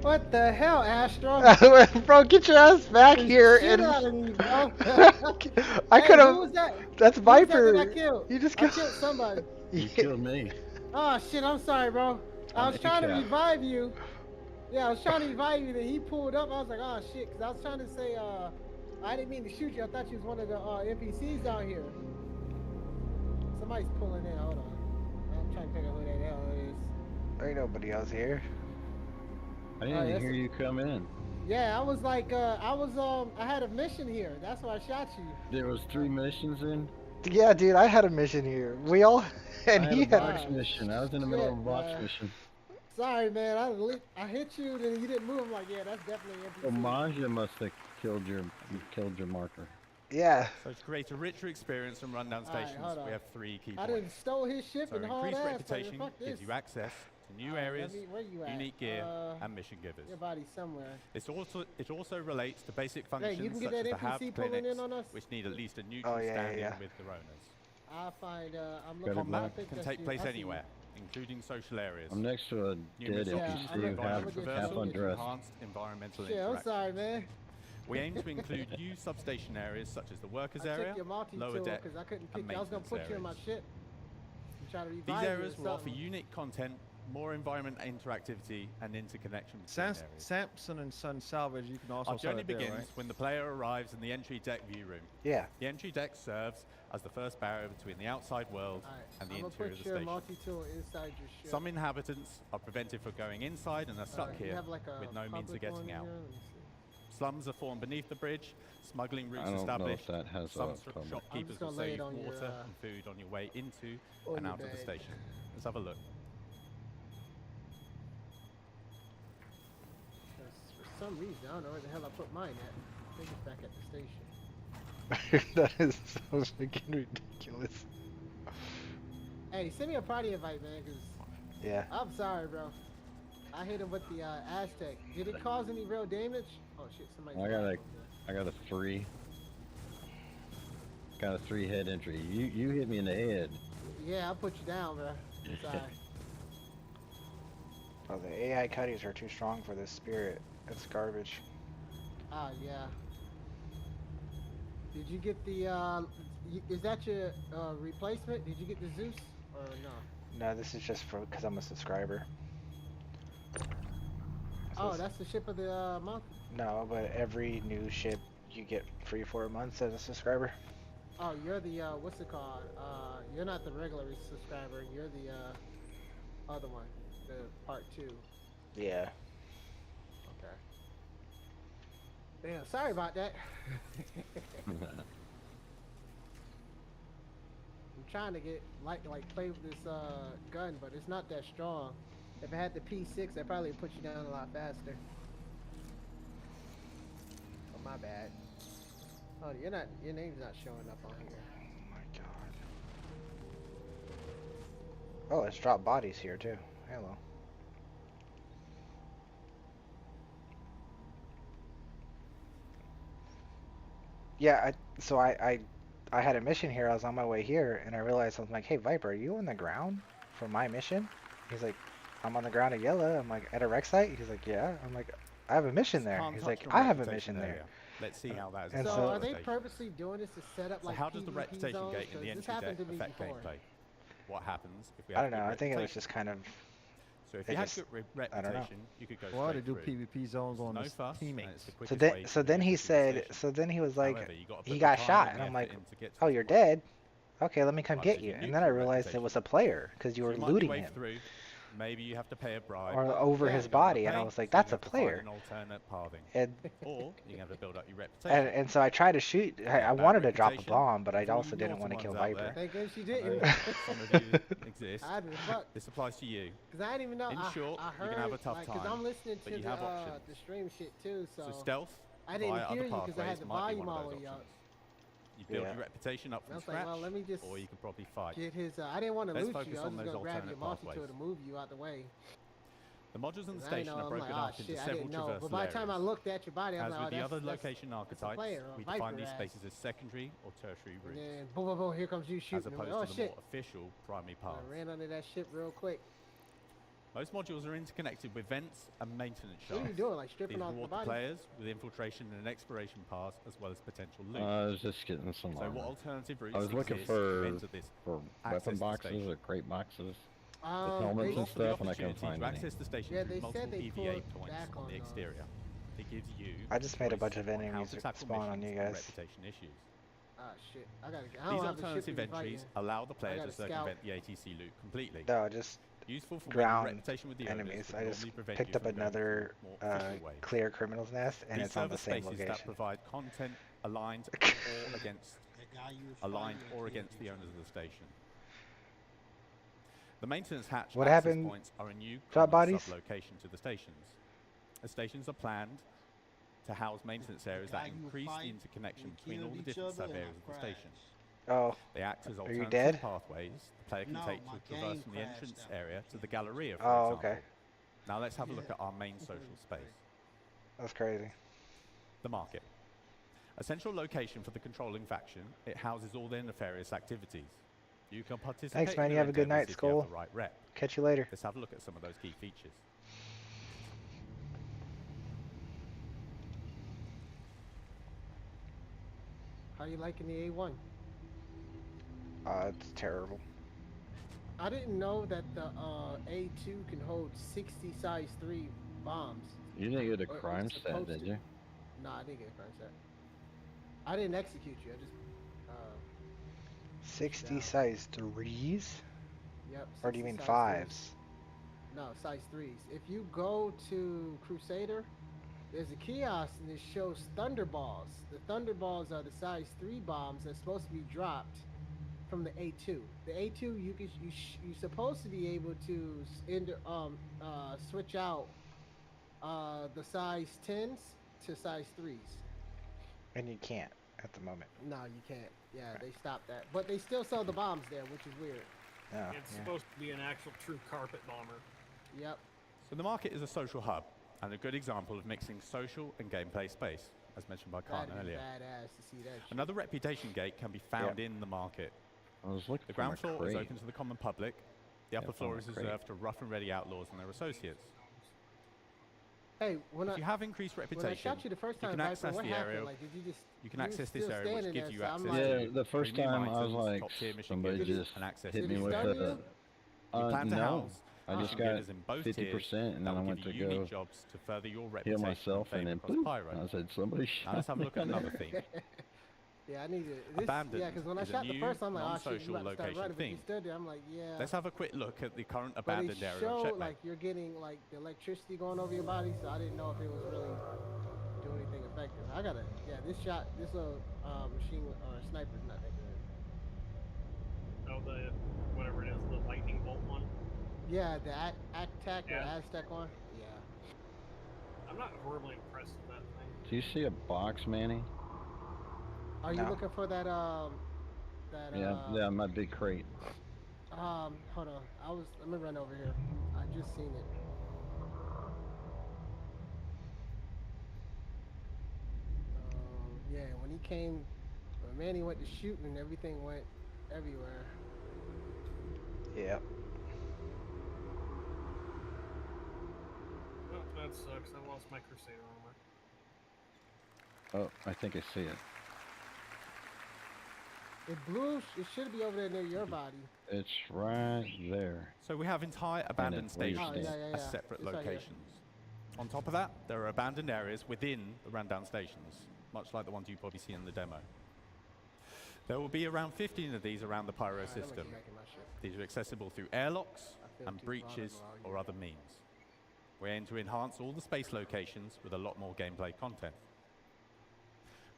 S9: What the hell, Astro?
S2: Bro, get your ass back here
S9: Shit
S2: and
S9: out of me, bro.
S2: I
S9: Hey,
S2: could
S9: who was
S2: have.
S9: that?
S2: That's
S9: Who was that
S2: Viper.
S9: that I killed?
S2: You just
S9: I
S2: killed.
S9: killed somebody.
S17: You killed me.
S9: Oh shit, I'm sorry, bro. I was trying to revive you. Yeah, I was trying to revive you. Then he pulled up. I was like, oh shit, because I was trying to say, I didn't mean to shoot you. I thought you was one of the NPCs out here. Somebody's pulling in. Hold on. I'm trying to figure out who that hell is.
S2: There ain't nobody else here.
S17: I didn't even hear you come in.
S9: Yeah, I was like, I had a mission here. That's why I shot you.
S17: There was 3 missions in.
S2: Yeah, dude, I had a mission here. We all, and
S17: I
S2: he
S17: had a
S2: had.
S17: box mission. I was in the middle of a box mission.
S9: Sorry, man. I hit you, and you didn't move. I'm like, yeah, that's definitely NPC.
S17: Well, Manja must have killed your marker.
S2: Yeah.
S8: So to create a richer experience from rundown stations, we have 3 key
S9: I
S8: points.
S9: done stole his ship
S8: So
S9: and hauled
S8: increased
S9: ass.
S8: reputation
S9: Fuck this.
S8: gives you access to new areas,
S9: where you at?
S8: unique gear, and mission givers.
S9: Your body's somewhere.
S8: It also relates to basic
S9: Hey,
S8: functions
S9: you can
S8: such
S9: get
S8: as
S9: that
S8: the hab
S9: NPC pulling
S8: clinics,
S9: in on us?
S8: which need at least a neutral
S2: Oh, yeah,
S8: standing
S2: yeah.
S8: with their owners.
S9: I'll find. I'm looking.
S8: Combat
S9: I think
S8: can
S9: that's
S8: take
S9: you.
S8: place
S9: I see you.
S8: anywhere, including social areas.
S17: I'm next to a
S8: Numerous
S17: dead
S8: options
S17: NPC
S8: for
S17: who
S8: environment
S17: half
S8: traversal,
S17: undressed.
S8: enhanced environmental
S9: Shit, I'm
S8: interaction.
S9: sorry, man.
S8: We aim to include new substation areas such as the workers
S9: I
S8: area,
S9: took your multi-tool
S8: lower deck,
S9: because I couldn't
S8: and
S9: pick. I was gonna
S8: maintenance
S9: put you in my
S8: areas.
S9: ship. I'm trying to
S8: These
S9: revive you or
S8: areas will offer
S9: something.
S8: unique content, more environment interactivity, and interconnection between areas.
S16: Samson and Son Salvage, you can also
S8: Our
S16: sell
S8: journey
S16: it there,
S8: begins
S16: right?
S8: when the player arrives in the entry deck view room.
S2: Yeah.
S8: The entry deck serves as the first barrier between the outside world and the
S9: I'm
S8: interior
S9: gonna
S8: of
S9: put
S8: the
S9: your
S8: station.
S9: multi-tool inside your ship.
S8: Some inhabitants are prevented from going inside and are stuck
S9: You
S8: here
S9: have like a
S8: with no means of
S9: public one
S8: getting
S9: in
S8: out.
S9: here? Let me see.
S8: Slums are formed beneath the bridge, smuggling routes
S17: I don't know if
S8: established.
S17: that has
S8: Some
S17: a public.
S8: shopkeepers
S9: gonna
S8: will
S9: lay
S8: save
S9: it on your,
S8: water and food on your way into
S9: on
S8: and
S9: your
S8: out of the
S9: bed.
S8: station. Let's have a look.
S9: 'Cause for some reason, I don't know where the hell I put mine at. I think it's back at the station.
S2: That is so freaking ridiculous.
S9: Hey, send me a party invite, man, because
S2: Yeah.
S9: I'm sorry, bro. I hit him with the Aztec. Did it cause any real damage? Oh shit, somebody.
S17: I got a 3. Got a 3 head entry. You hit me in the head.
S9: Yeah, I'll put you down, bro. Sorry.
S2: Oh, the AI cutties are too strong for this spirit. It's garbage.
S9: Oh yeah. Did you get the? Is that your replacement? Did you get the Zeus or no?
S2: No, this is just for because I'm a subscriber.
S9: Oh, that's the ship of the month.
S2: No, but every new ship you get free for a month as a subscriber.
S9: Oh, you're the what's it called? You're not the regular subscriber. You're the other one, the part 2.
S2: Yeah.
S9: Okay. Damn, sorry about that. I'm trying to get like play with this gun, but it's not that strong. If I had the P6, I'd probably put you down a lot faster. Oh, my bad. Oh, your name's not showing up on here.
S2: Oh my god. Oh, it's dropped bodies here too. Hello. Yeah, I had a mission here. I was on my way here, and I realized I was like, "Hey, Viper, are you on the ground for my mission?" He's like, "I'm on the ground at Yella." I'm like, "At a wreck site?" He's like, "Yeah." I'm like, "I have a mission there."
S8: Can't
S2: He's
S8: touch
S2: like,
S8: your
S2: "I have a
S8: reputation
S2: mission there."
S8: area. Let's see how that is.
S2: And
S9: So,
S2: so
S9: are they purposely doing this to set up
S8: So
S9: like
S8: how does the
S9: PvP
S8: reputation
S9: zones?
S8: gate in
S9: 'Cause
S8: the
S9: this
S8: entry
S9: happened
S8: deck
S9: to me
S8: affect
S9: before.
S8: gameplay? What happens if we
S2: I
S8: have
S2: don't know.
S8: good
S2: I think it was
S8: reputation?
S2: just kind of.
S8: So if
S2: they
S8: you had
S2: just-
S8: good
S2: I don't know.
S8: reputation, you could go
S16: Why
S8: straight
S16: they do
S8: through.
S16: PvP zones on
S8: No
S16: this
S8: fuss, and
S16: teammates?
S8: it's the
S2: So
S8: quickest
S2: then,
S8: way
S2: so
S8: to
S2: then
S8: get
S2: he
S8: into the
S2: said.
S8: station.
S2: So then he was like,
S8: However, you gotta put
S2: he
S8: the
S2: got
S8: time
S2: shot,
S8: and
S2: and I'm
S8: effort
S2: like,
S8: in to get to
S2: "Oh,
S8: this
S2: you're
S8: point.
S2: dead. Okay, let me come
S8: Right,
S2: get
S8: so
S2: you."
S8: you
S2: And then I
S8: nuke your
S2: realized it
S8: reputation.
S2: was a player because you
S8: So
S2: were
S8: might be
S2: looting
S8: way
S2: him
S8: through. Maybe you have to pay a bribe.
S2: or over
S8: Yeah.
S2: his
S8: You don't wanna
S2: body, and I
S8: pay,
S2: was like,
S8: so you
S2: "That's a
S8: have to find
S2: player."
S8: an alternate pathing.
S2: And
S8: Or you can have to build up your reputation.
S2: and so I tried to shoot. I
S8: Bad
S2: wanted to drop a
S8: reputation.
S2: bomb, but I
S8: For all
S2: also
S8: you
S2: didn't
S8: naughty
S2: want to kill
S8: ones out
S2: Viper.
S8: there,
S9: Thank goodness you
S8: I
S9: didn't.
S8: know some of you exist.
S9: I didn't fuck.
S8: This applies to you.
S9: Cause I didn't even know.
S8: In short,
S9: I heard,
S8: you're gonna have a tough
S9: like,
S8: time.
S9: Cause I'm listening
S8: but
S9: to
S8: you
S9: the
S8: have options.
S9: the stream shit too, so.
S8: So stealth
S9: I didn't
S8: via
S9: hear
S8: other
S9: you because I had
S8: pathways
S9: the
S8: might be
S9: volume
S8: one
S9: all
S8: of
S9: the
S8: those
S9: way up.
S8: options. You build
S2: Yeah.
S8: your reputation up
S9: And I
S8: from
S9: was like,
S8: scratch,
S9: well, let me just
S8: or you can probably fight.
S9: get his. I didn't want to
S8: Let's
S9: loot
S8: focus
S9: you. I was
S8: on
S9: just
S8: those
S9: gonna grab your
S8: alternate
S9: multi-tool to
S8: pathways.
S9: move you out the way.
S8: The modules in the
S9: 'Cause I didn't
S8: station
S9: know,
S8: are
S9: I'm
S8: broken
S9: like,
S8: up
S9: oh,
S8: into
S9: shit, I
S8: several
S9: didn't know.
S8: traversal
S9: But by the time I
S8: areas.
S9: looked at your body, I
S8: As
S9: was like,
S8: with
S9: oh,
S8: the other
S9: that's
S8: location
S9: a
S8: archetypes,
S9: player, or
S8: we
S9: Viper
S8: define these
S9: ass.
S8: spaces as secondary or tertiary
S9: And
S8: routes,
S9: then boom, boom, boom, here comes you
S8: as
S9: shooting. I'm
S8: opposed
S9: like, oh
S8: to the
S9: shit!
S8: more official primary paths.
S9: I ran under that ship real quick.
S8: Most modules are interconnected with vents and maintenance
S9: What are you
S8: shafts.
S9: doing, like stripping
S8: These
S9: off the
S8: reward
S9: body?
S8: players with infiltration and exploration paths, as well as potential loot.
S17: I was just getting some
S8: So
S17: armor.
S8: what alternative routes
S17: I was looking
S8: exist to enter this
S17: for
S8: access
S17: weapon
S8: to the
S17: boxes
S8: station?
S17: or crate boxes. helmets and stuff, and I can't
S8: To
S17: find any.
S8: access the station
S9: Yeah,
S8: through
S9: they
S8: multiple
S9: said they
S8: EVA
S9: pulled
S8: points
S9: back
S8: on
S9: on
S8: the
S9: those.
S8: exterior. It gives you
S2: I just made a
S8: choice
S2: bunch of
S8: on how
S2: enemies
S8: to tackle
S2: spawn on
S8: missions
S2: you
S8: and
S2: guys.
S8: reputation issues.
S9: Ah shit, I don't
S8: These
S9: have the ship to
S8: alternative
S9: be
S8: entries
S9: fighting.
S8: allow the
S9: I
S8: player
S9: got
S8: to
S9: a scout.
S8: circumvent the ATC loop completely.
S2: No, just
S8: Useful for winning
S2: drown
S8: reputation with the owners,
S2: enemies.
S8: but
S2: I just
S8: normally prevent
S2: picked
S8: you
S2: up
S8: from going through
S2: another
S8: more official ways.
S2: clear criminal's nest, and
S8: These
S2: it's on
S8: server
S2: the same
S8: spaces
S2: location.
S8: that provide content aligned or against the owners of the station. The maintenance hatch
S2: What
S8: access
S2: happened?
S8: points are a new
S2: Drop
S8: common
S2: bodies?
S8: sub-location to the stations. The stations are planned to house maintenance areas that increase the interconnection between all the different sub-areas of the station.
S2: Oh,
S8: They act as
S2: are you
S8: alternative
S2: dead?
S8: pathways the player can
S22: No,
S8: take
S22: my
S8: to traverse
S22: game
S8: from the entrance
S22: crashed
S8: area to the Galleria, for
S2: Oh,
S8: example.
S2: okay.
S8: Now let's have a look at our main social space.
S2: That's crazy.
S8: The market. A central location for the controlling faction, it houses all their nefarious activities. You can participate
S2: Thanks, man.
S8: in
S2: You
S8: their
S2: have a good night,
S8: endeavors if you have
S2: Skull.
S8: the right rep.
S2: Catch you later.
S8: Let's have a look at some of those key features.
S9: How you liking the A1?
S2: It's terrible.
S9: I didn't know that the A2 can hold 60 size 3 bombs.
S17: You didn't get a
S9: Or
S17: crime
S9: it's
S17: stat,
S9: supposed
S17: did
S9: to.
S17: you?
S9: No, I didn't get a crime set. I didn't execute you. I just
S2: 60
S9: down.
S2: size 3s?
S9: Yep.
S2: Or do you
S9: 60
S2: mean
S9: size
S2: 5s?
S9: 3s. No, size 3s. If you go to Crusader, there's a kiosk and it shows Thunderballs. The Thunderballs are the size 3 bombs that's supposed to be dropped from the A2. The A2 you're supposed to be able to switch out the size 10s to size 3s.
S2: And you can't at the moment.
S9: No, you can't. Yeah, they stopped that. But they still sell the bombs there, which is weird.
S2: Oh,
S15: It's supposed to be an actual true carpet bomber.
S9: Yep.
S8: So the market is a social hub and a good example of mixing social and gameplay space, as mentioned by Khan
S9: That'd be
S8: earlier.
S9: badass to see that shit.
S8: Another reputation gate can be found in the market.
S17: I was looking
S8: The
S17: for my
S8: ground floor is
S17: crate.
S8: open to the common public. The upper
S17: Can't
S8: floor
S17: find
S8: is
S17: my crate.
S8: reserved to rough and ready outlaws and their associates.
S9: Hey, when
S8: If you have increased
S9: when I
S8: reputation,
S9: shot you the first time,
S8: can
S9: Viper,
S8: access
S9: what
S8: the
S9: happened?
S8: area.
S9: Like, did you just?
S8: You can
S9: you
S8: access
S9: still
S8: this area, which
S9: standing
S8: gives
S9: there,
S8: you
S9: so I'm
S8: access
S9: like-
S17: Yeah,
S8: to
S17: the first
S8: premium
S17: time I was
S8: items,
S17: like,
S8: top-tier mission
S17: somebody
S8: getters,
S17: just
S8: and access
S17: hit
S8: to
S17: me
S8: the
S17: with
S8: stun
S17: a.
S8: you? We plan to
S17: No,
S8: house
S17: I just
S8: mission
S17: got
S8: getters in both
S17: 50%,
S8: tiers
S17: and
S8: that
S17: then I
S8: will
S17: went
S8: give
S17: to
S8: you
S17: go
S8: unique jobs to further your
S17: heal
S8: reputation
S17: myself, and then
S8: across
S17: boop,
S8: Pyro.
S17: I said, somebody
S8: Now
S17: shot
S8: let's have a
S17: me.
S8: look at another theme.
S9: Yeah, I need to. This,
S8: Abandoned
S9: yeah, because when I
S8: is a
S9: shot the
S8: new,
S9: first time, I'm like, oh shit, you
S8: non-social
S9: about to start
S8: location
S9: running, but you
S8: theme.
S9: stood there. I'm like, yeah.
S8: Let's have a quick look at the current
S9: But
S8: abandoned
S9: it
S8: area of
S9: showed
S8: Checkmate.
S9: like you're getting like the electricity going over your body, so I didn't know if it was really doing anything effective. I gotta, this little machine or sniper's not that good.
S15: Oh, the whatever it is, the lightning bolt one.
S9: Yeah, the Aztec or
S15: Yeah.
S9: Aztec one. Yeah.
S15: I'm not horribly impressed with that thing.
S17: Do you see a box, Manny?
S9: Are you
S17: No.
S9: looking for that
S17: Yeah, my big crate.
S9: hold on. Let me run over here. I just seen it. Yeah, when Manny went to shooting, everything went everywhere.
S2: Yep.
S15: Oh, that sucks. I lost my Crusader armor.
S17: Oh, I think I see it.
S9: It should be over there near your body.
S17: It's right there.
S8: So we have entire abandoned
S17: where you
S8: stations
S17: stand.
S8: as separate
S9: It's right here.
S8: locations. On top of that, there are abandoned areas within the rundown stations, much like the ones you probably see in the demo. There will be around 15 of these around the Pyro system. These are accessible through airlocks and breaches or other means. We aim to enhance all the space locations with a lot more gameplay content.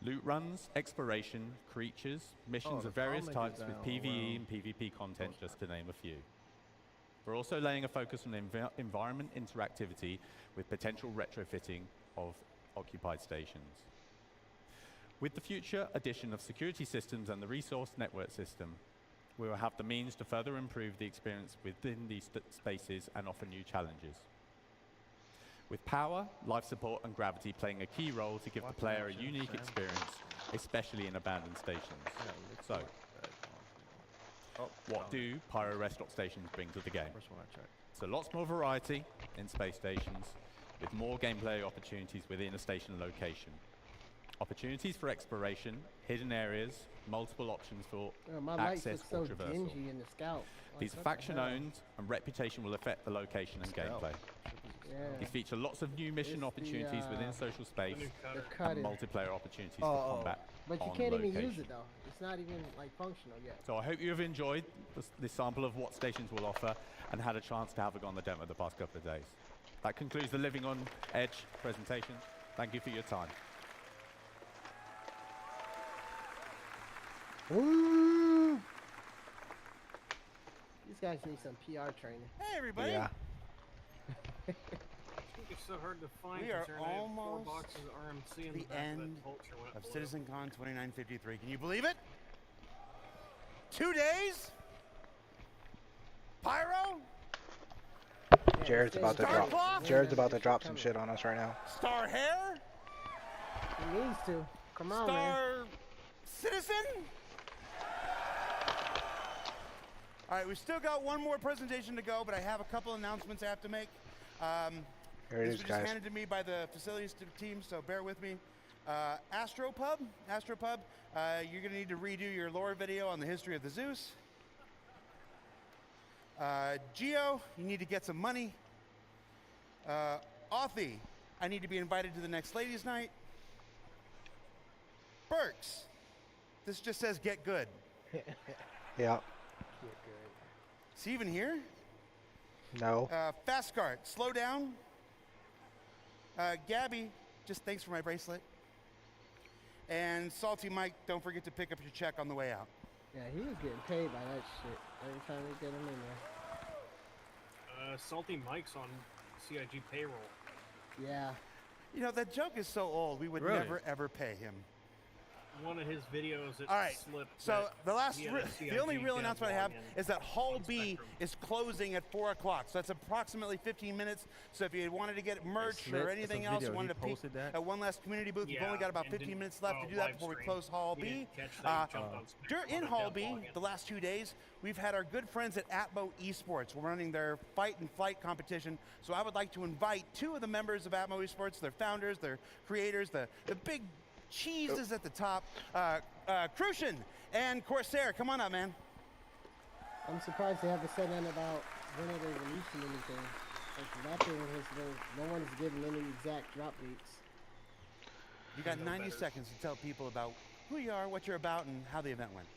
S8: Loot runs, exploration, creatures, missions
S16: the
S8: of various
S16: farm
S8: types
S16: makers
S8: with
S16: down
S8: PvE
S16: around
S8: and PvP content, just to name a few. We're also laying a focus on environment interactivity with potential retrofitting of occupied stations. With the future addition of security systems and the resource network system, we will have the means to further improve the experience within these spaces and offer new challenges. With power, life support, and gravity playing a key role to give the player a unique experience, especially in abandoned stations. So, what do Pyro rest stop stations bring to the game? So lots more variety in space stations, with more gameplay opportunities within a station location.
S14: opportunities for exploration, hidden areas, multiple options for
S9: My lights
S14: access
S9: look
S14: or
S9: so
S14: traversal.
S9: dingy in the scout.
S14: These
S9: Like, what the hell?
S14: faction-owned and reputation will affect the location and gameplay.
S9: Yeah.
S14: These feature lots of new mission
S9: It's the,
S14: opportunities within social space
S9: cutter.
S14: and multiplayer opportunities
S9: Oh,
S14: for combat
S9: But you
S14: on
S9: can't
S14: location.
S9: even use it though. It's not even like functional yet.
S14: So I hope you have enjoyed this sample of what stations will offer and had a chance to have a go on the demo the past couple of days. That concludes the Living on Edge presentation. Thank you for your time.
S9: Woo! These guys need some PR training.
S19: Hey, everybody.
S2: Yeah.
S15: It's so hard to find.
S19: We are
S15: considering I have 4
S19: almost
S15: boxes of RMC in
S19: the
S15: the back
S19: end
S15: of that culture when it
S19: of
S15: blew.
S19: CitizenCon 2953. Can you believe it? 2 days? Pyro?
S2: Jared's about to
S19: Star
S2: drop.
S19: cloth?
S2: Jared's about to drop some shit on us right now.
S19: Star hair?
S9: He needs to. Come on,
S19: Star
S9: man.
S19: Citizen? All right, we still got one more presentation to go, but I have a couple announcements I have to make.
S2: Here it
S19: These
S2: is,
S19: were just
S2: guys.
S19: handed to me by the facilities team, so bear with me. Astropub, you're gonna need to redo your lore video on the history of the Zeus. Geo, you need to get some money. Authy, I need to be invited to the next ladies' night. Burks, this just says get good.
S2: Yeah.
S19: Is he even here?
S2: No.
S19: Fastcart, slow down. Gabby, just thanks for my bracelet. And Salty Mike, don't forget to pick up your check on the way out.
S9: Yeah, he was getting paid by that shit every time we get him in there.
S15: Salty Mike's on CIG payroll.
S9: Yeah.
S19: You know, that joke is so old, we would
S15: Really?
S19: never, ever pay him.
S15: One of his videos that
S19: All right,
S15: slipped.
S19: so
S15: that
S19: the
S15: he had a
S19: the only
S15: CIG
S19: real
S15: dev
S19: announcement I have
S15: login
S19: is that Hall
S15: on
S19: B
S15: Spectrum.
S19: is closing at 4 o'clock. So that's approximately 15 minutes. So if you wanted to get merch
S16: slipped.
S19: or
S16: It's a
S19: anything else,
S16: video.
S19: wanted
S16: He
S19: to peek
S16: posted that?
S19: at one last community booth, we've
S15: Yeah,
S19: only got about
S15: and
S19: 15
S15: didn't,
S19: minutes left to do that
S15: live
S19: before we
S15: stream.
S19: close Hall
S15: He
S19: B.
S15: didn't catch that. He jumped on Spectrum
S19: In
S15: on a
S19: Hall
S15: dev
S19: B,
S15: login.
S19: the last 2 days, we've had our good friends at Atmo Esports. We're running their fight and flight competition. So I would like to invite 2 of the members of Atmo Esports, their founders, their creators, the big cheeses at the top, Crucian and Corsair. Come on up, man.
S9: I'm surprised they haven't said anything about when are they releasing anything. Like nothing no one's giving any exact drop dates.
S19: You got 90 seconds to tell people about who you are, what you're about, and how the event went.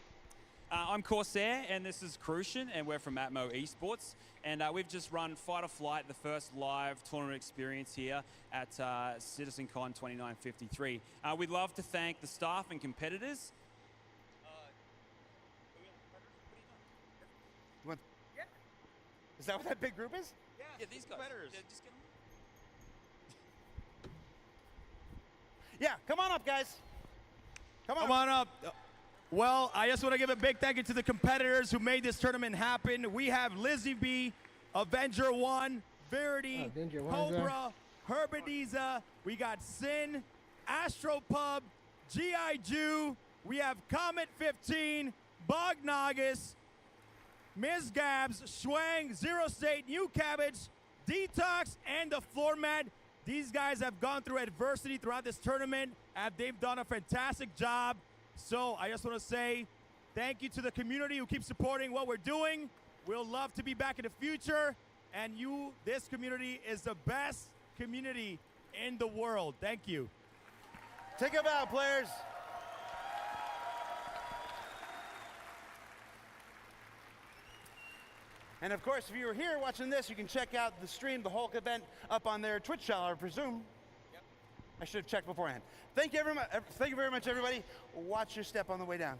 S21: I'm Corsair, and this is Crucian, and we're from Atmo Esports. And we've just run Fight or Flight, the first live tournament experience here at CitizenCon 2953. We'd love to thank the staff and competitors.
S19: Is that what that big group is?
S21: Yeah, these guys. Yeah, just get them.
S19: Yeah, come on up, guys.
S23: Come on up. Well, I just want to give a big thank you to the competitors who made this tournament happen. We have Lizzie B, Avenger 1, Verity,
S9: Avenger 1's
S23: Cobra, Herbadiza. We got Sin, Astropub, G.I. Jew. We have Comet 15, Bognagus, Ms. Gabs, Schwang, Zero State, New Cabbage, Detox, and the Floor Mat. These guys have gone through adversity throughout this tournament, and they've done a fantastic job. So I just want to say thank you to the community who keeps supporting what we're doing. We'll love to be back in the future. And this community is the best community in the world. Thank you.
S19: Take a bow, players. And of course, if you were here watching this, you can check out the stream, the Hulk event, up on their Twitch channel, I presume. Yep. I should have checked beforehand. Thank you very much, everybody. Watch your step on the way down.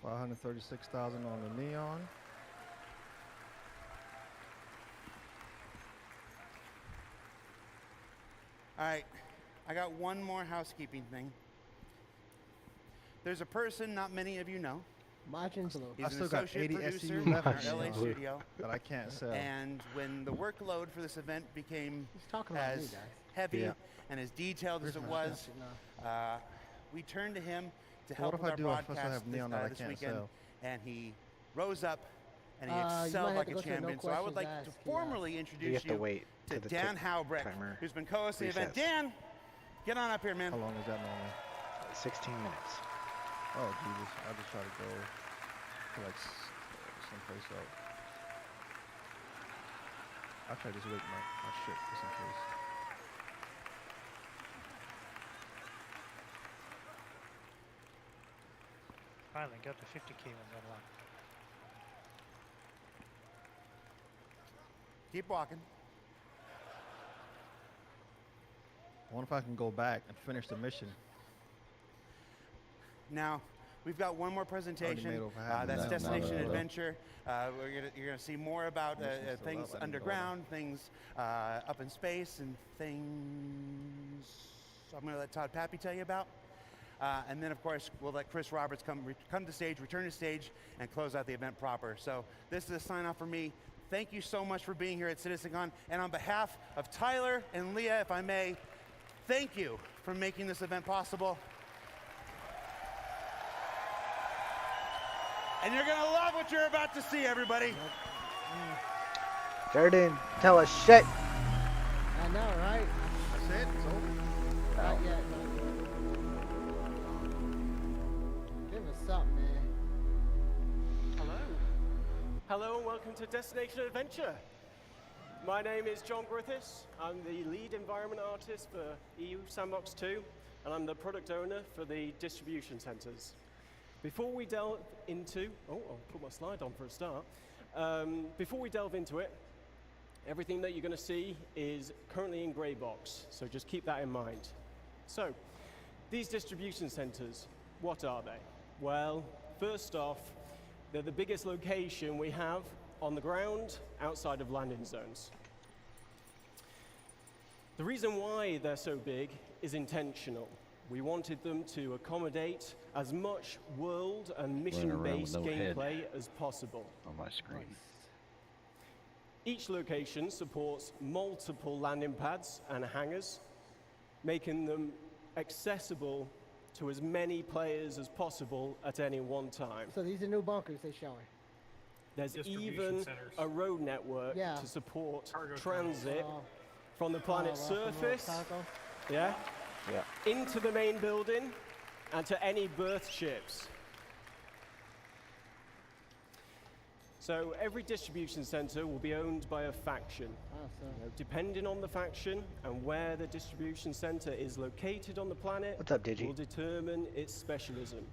S16: 536,000 on the neon.
S19: All right, I got one more housekeeping thing. There's a person not many of you know.
S9: Margin Blue.
S19: He's
S16: I
S19: an
S16: still got
S19: associate
S16: 80
S19: producer
S16: SCU
S19: in
S16: left
S19: our LA studio
S16: that I can't sell.
S19: And when the workload for this event became
S9: about
S19: as
S9: me, guys.
S19: heavy
S16: Yeah.
S19: and as detailed as
S9: Where's
S19: it
S9: my
S19: was,
S9: stuff?
S19: we turned to him to
S16: What
S19: help
S16: if
S19: with
S16: I
S19: our
S16: do? I still
S19: broadcast
S16: have neon that I
S19: this
S16: can't
S19: weekend.
S16: sell.
S19: And he rose up and he
S9: You might
S19: excelled
S9: have
S19: like
S9: to
S19: a
S9: go to the no
S19: champion. So I would like
S9: questions
S19: to
S9: asked
S19: formally
S2: You
S19: introduce
S2: have to wait
S19: to
S2: till the
S19: Dan Howbrecht,
S2: timer
S19: who's been co-hosting the event.
S2: resets.
S19: Dan, get on up here, man.
S16: How long is that normally?
S2: 16 minutes.
S16: Oh Jesus! I just try to go to like someplace else. I'll try to just wait my shit just in case.
S20: Finally got the 50K one unlocked.
S19: Keep walking.
S16: I wonder if I can go back and finish the mission.
S19: Now, we've got one more presentation. That's Destination Adventure. You're gonna see more about things underground, things up in space, and things I'm gonna let Todd Pappy tell you about. And then, of course, we'll let Chris Roberts come to stage, return to stage, and close out the event proper. So this is a sign off for me. Thank you so much for being here at CitizenCon. And on behalf of Tyler and Leah, if I may, thank you for making this event possible. And you're going to love what you're about to see, everybody.
S2: Jordan, tell us shit.
S9: I know, right?
S16: That's it? It's over?
S9: Not yet. Give us up, man.
S3: Hello. Hello and welcome to Destination Adventure. My name is John Griffiths. I'm the lead environment artist for EU Sandbox 2, and I'm the product owner for the distribution centers. Before we delve into, I'll put my slide on for a start. Before we delve into it, everything that you're going to see is currently in grey box, so just keep that in mind. So, these distribution centers, what are they? Well, first off, they're the biggest location we have on the ground outside of landing zones. The reason why they're so big is intentional. We wanted them to accommodate as much world and mission-based gameplay as possible.
S17: On my screen.
S3: Each location supports multiple landing pads and hangars, making them accessible to as many players as possible at any one time.
S9: So these are new bunkers they're showing.
S3: There's even a road network to support transit from the planet's surface into the main building and to any berth ships. So every distribution center will be owned by a faction. Depending on the faction and where the distribution center is located on the planet,
S2: what's up, Digi?
S3: will determine its specialism.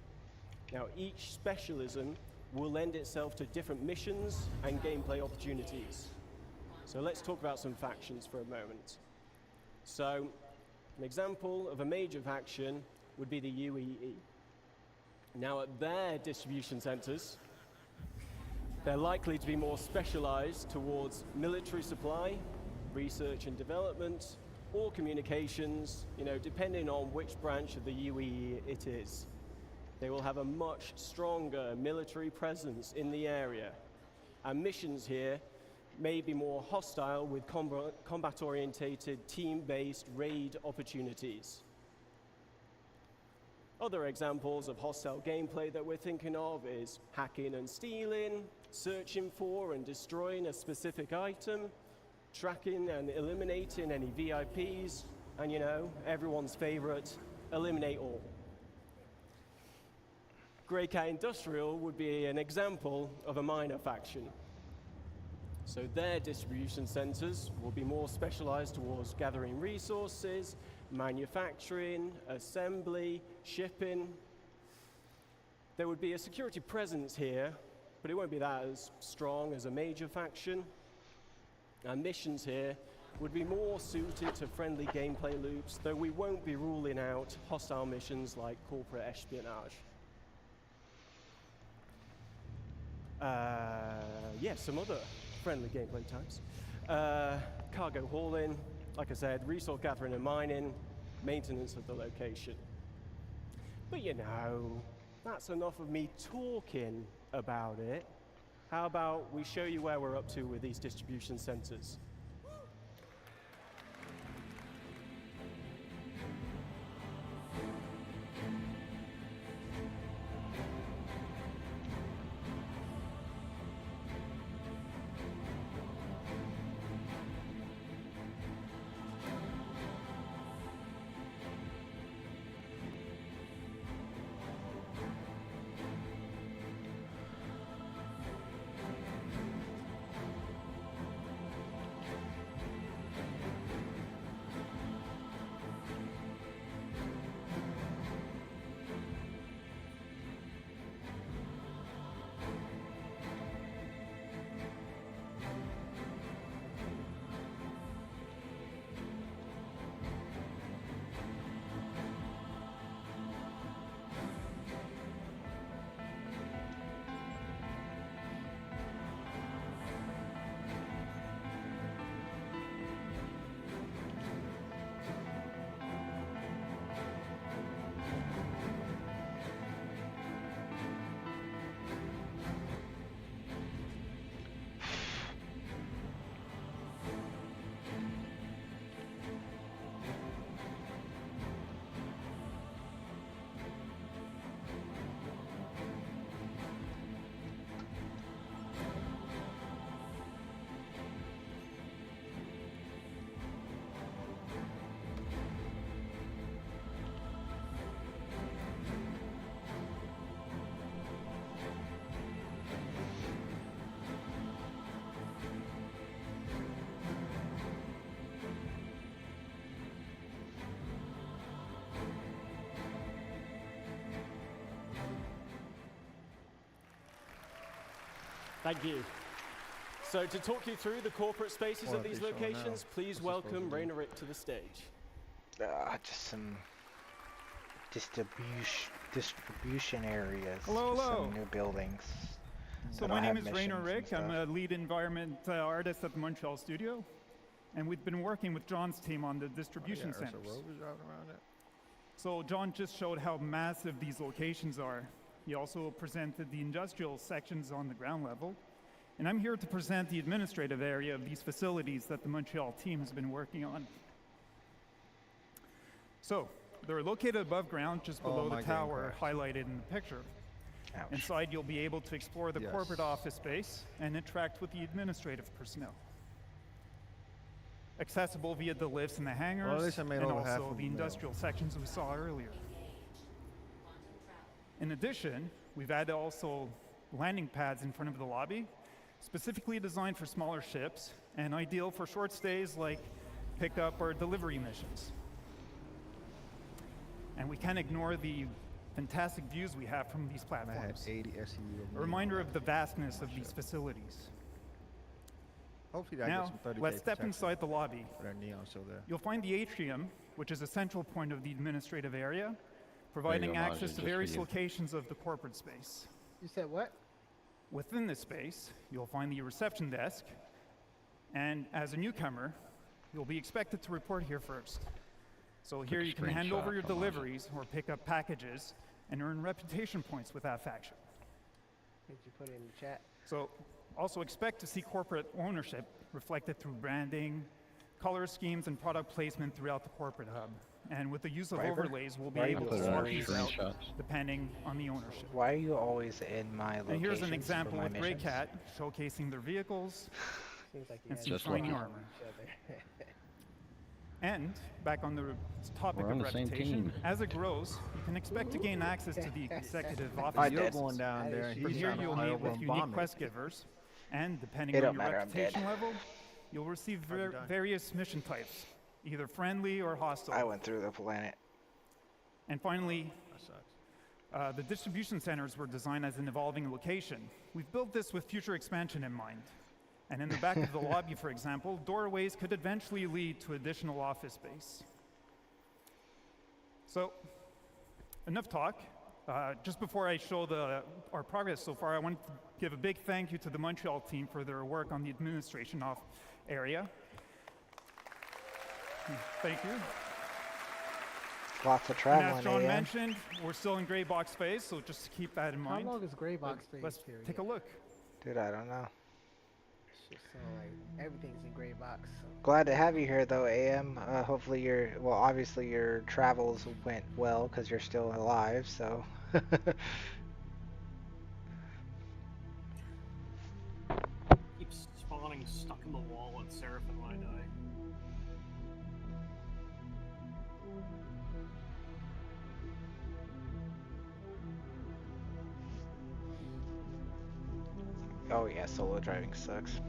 S3: Now, each specialism will lend itself to different missions and gameplay opportunities. So let's talk about some factions for a moment. So, an example of a major faction would be the UEE. Now, at their distribution centers, they're likely to be more specialized towards military supply, research and development, or communications, depending on which branch of the UEE it is. They will have a much stronger military presence in the area. And missions here may be more hostile with combat-orientated, team-based raid opportunities. Other examples of hostile gameplay that we're thinking of is hacking and stealing, searching for and destroying a specific item, tracking and eliminating any VIPs, and everyone's favorite, eliminate all. Grey Cat Industrial would be an example of a minor faction. So their distribution centers will be more specialized towards gathering resources, manufacturing, assembly, shipping. There would be a security presence here, but it won't be that as strong as a major faction. And missions here would be more suited to friendly gameplay loops, though we won't be ruling out hostile missions like corporate espionage. Some other friendly gameplay types. Cargo hauling, like I said, resource gathering and mining, maintenance of the location. But that's enough of me talking about it. How about we show you where we're up to with these distribution centers? Thank you. So to talk you through the corporate spaces
S16: What
S3: at
S16: are
S3: these
S16: they showing now?
S3: locations, please
S16: What's he
S3: welcome
S16: supposed to do?
S3: Rainer Rick to the stage.
S2: Just some distribution areas.
S1: Hello,
S2: for
S1: hello.
S2: Some new buildings.
S1: So
S2: that'll
S1: my name
S2: have
S1: is Rainer
S2: missions
S1: Rick.
S2: and
S1: I'm
S2: stuff.
S1: a lead environment artist at the Montreal studio. And we've been working with John's team on the distribution
S16: There's a
S1: centers.
S16: rover driving around it.
S1: So John just showed how massive these locations are. He also presented the industrial sections on the ground level. And I'm here to present the administrative area of these facilities that the Montreal team has been working on. So they're located above ground, just below the tower highlighted in the picture.
S2: Ouch.
S1: Inside, you'll be able to explore the
S16: Yes.
S1: corporate office space and interact with the administrative personnel. Accessible via the lifts in the hangars,
S16: Well, at least I made
S1: and
S16: over half
S1: also
S16: of
S1: the
S16: them now.
S1: industrial sections we saw earlier. In addition, we've added also landing pads in front of the lobby, specifically designed for smaller ships and ideal for short stays like pickup or delivery missions. And we can't ignore the fantastic views we have from these
S16: I had
S1: platforms.
S16: 80 SEU.
S1: A reminder of the vastness of these facilities.
S16: Hopefully I
S1: Now,
S16: get some 30K
S1: let's step
S16: protection
S1: inside the lobby.
S16: for that neon show there.
S1: You'll find the atrium, which is a central point of the administrative area, providing
S17: go, Maj,
S1: access
S17: just
S1: to
S17: for
S1: various
S17: you.
S1: locations of the corporate space.
S9: You said what?
S1: Within this space, you'll find the reception desk, and as a newcomer, you'll be expected to report here first. So here
S17: a
S1: you can hand over
S17: screenshot
S1: your
S17: from Maj.
S1: deliveries or pick up packages and earn reputation points with that faction.
S9: Did you put it in the chat?
S1: So also expect to see corporate ownership reflected through branding, color schemes, and product placement throughout the corporate hub. And with the use of
S2: Viper?
S1: overlays, we'll be
S2: Why are
S1: able
S2: you
S1: to sort
S2: always-
S1: these out
S17: Screenshots.
S1: depending on the ownership.
S2: Why are you always in my locations?
S1: And here's an
S2: for
S1: example
S2: my
S1: with Grey
S2: missions?
S1: Cat showcasing their vehicles
S9: Seems like you
S1: and
S9: guys
S1: some
S17: Just
S1: shiny
S17: lucky.
S1: armor. And back on the topic
S17: We're on
S1: of
S17: the same
S1: reputation,
S17: team.
S1: as it grows, you can expect to gain access to the executive
S16: You're
S1: office.
S16: going down there and
S1: From
S16: he's
S1: here
S16: trying to
S1: you'll
S16: fly
S1: meet
S16: over
S1: with
S16: and
S1: unique
S16: bomb it.
S1: quest givers, and depending
S2: It
S1: on
S2: don't
S1: your
S2: matter, I'm dead.
S1: reputation level, you'll receive various mission types, either friendly or hostile.
S2: I went through the planet.
S1: And finally,
S16: That sucks.
S1: the distribution centers were designed as an evolving location. We've built this with future expansion in mind. And in the back of the lobby, for example, doorways could eventually lead to additional office space. So, enough talk. Just before I show our progress so far, I want to give a big thank you to the Montreal team for their work on the administration area. Thank you.
S2: Lots of
S1: And
S2: traveling.
S1: as John
S2: AM.
S1: mentioned, we're still in gray box phase, so just keep that in
S9: How
S1: mind.
S9: long is gray box phase
S1: Let's
S9: period?
S1: take a look.
S2: Dude, I don't know.
S9: Shit sound like everything's in gray box.
S2: Glad to have you here, though, AM. Hopefully obviously your travels went well because you're still alive, so.
S15: Keeps spawning stuck in the wall at Seraph and Line Eye.
S2: Oh yeah, solo driving sucks.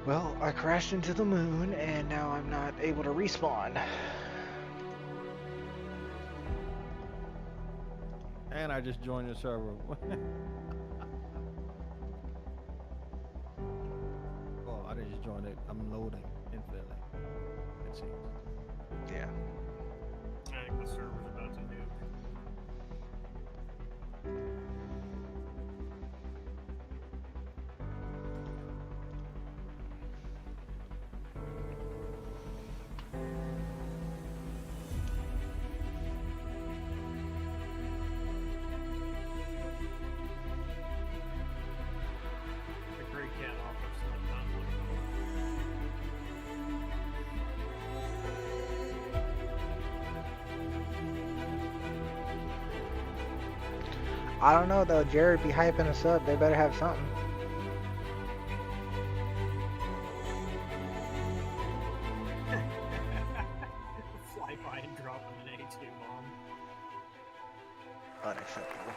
S2: Well, I crashed into the moon and now I'm not able to respawn.
S16: And I just joined the server. Oh, I didn't just join it. I'm loading infinitely. It seems.
S2: Yeah.
S15: I think the server's about to nuke. The Grey Cat office is not
S2: I don't know though, Jared be hyping us up. They better have something.
S15: Fly by and drop an A2 bomb.
S2: unacceptable.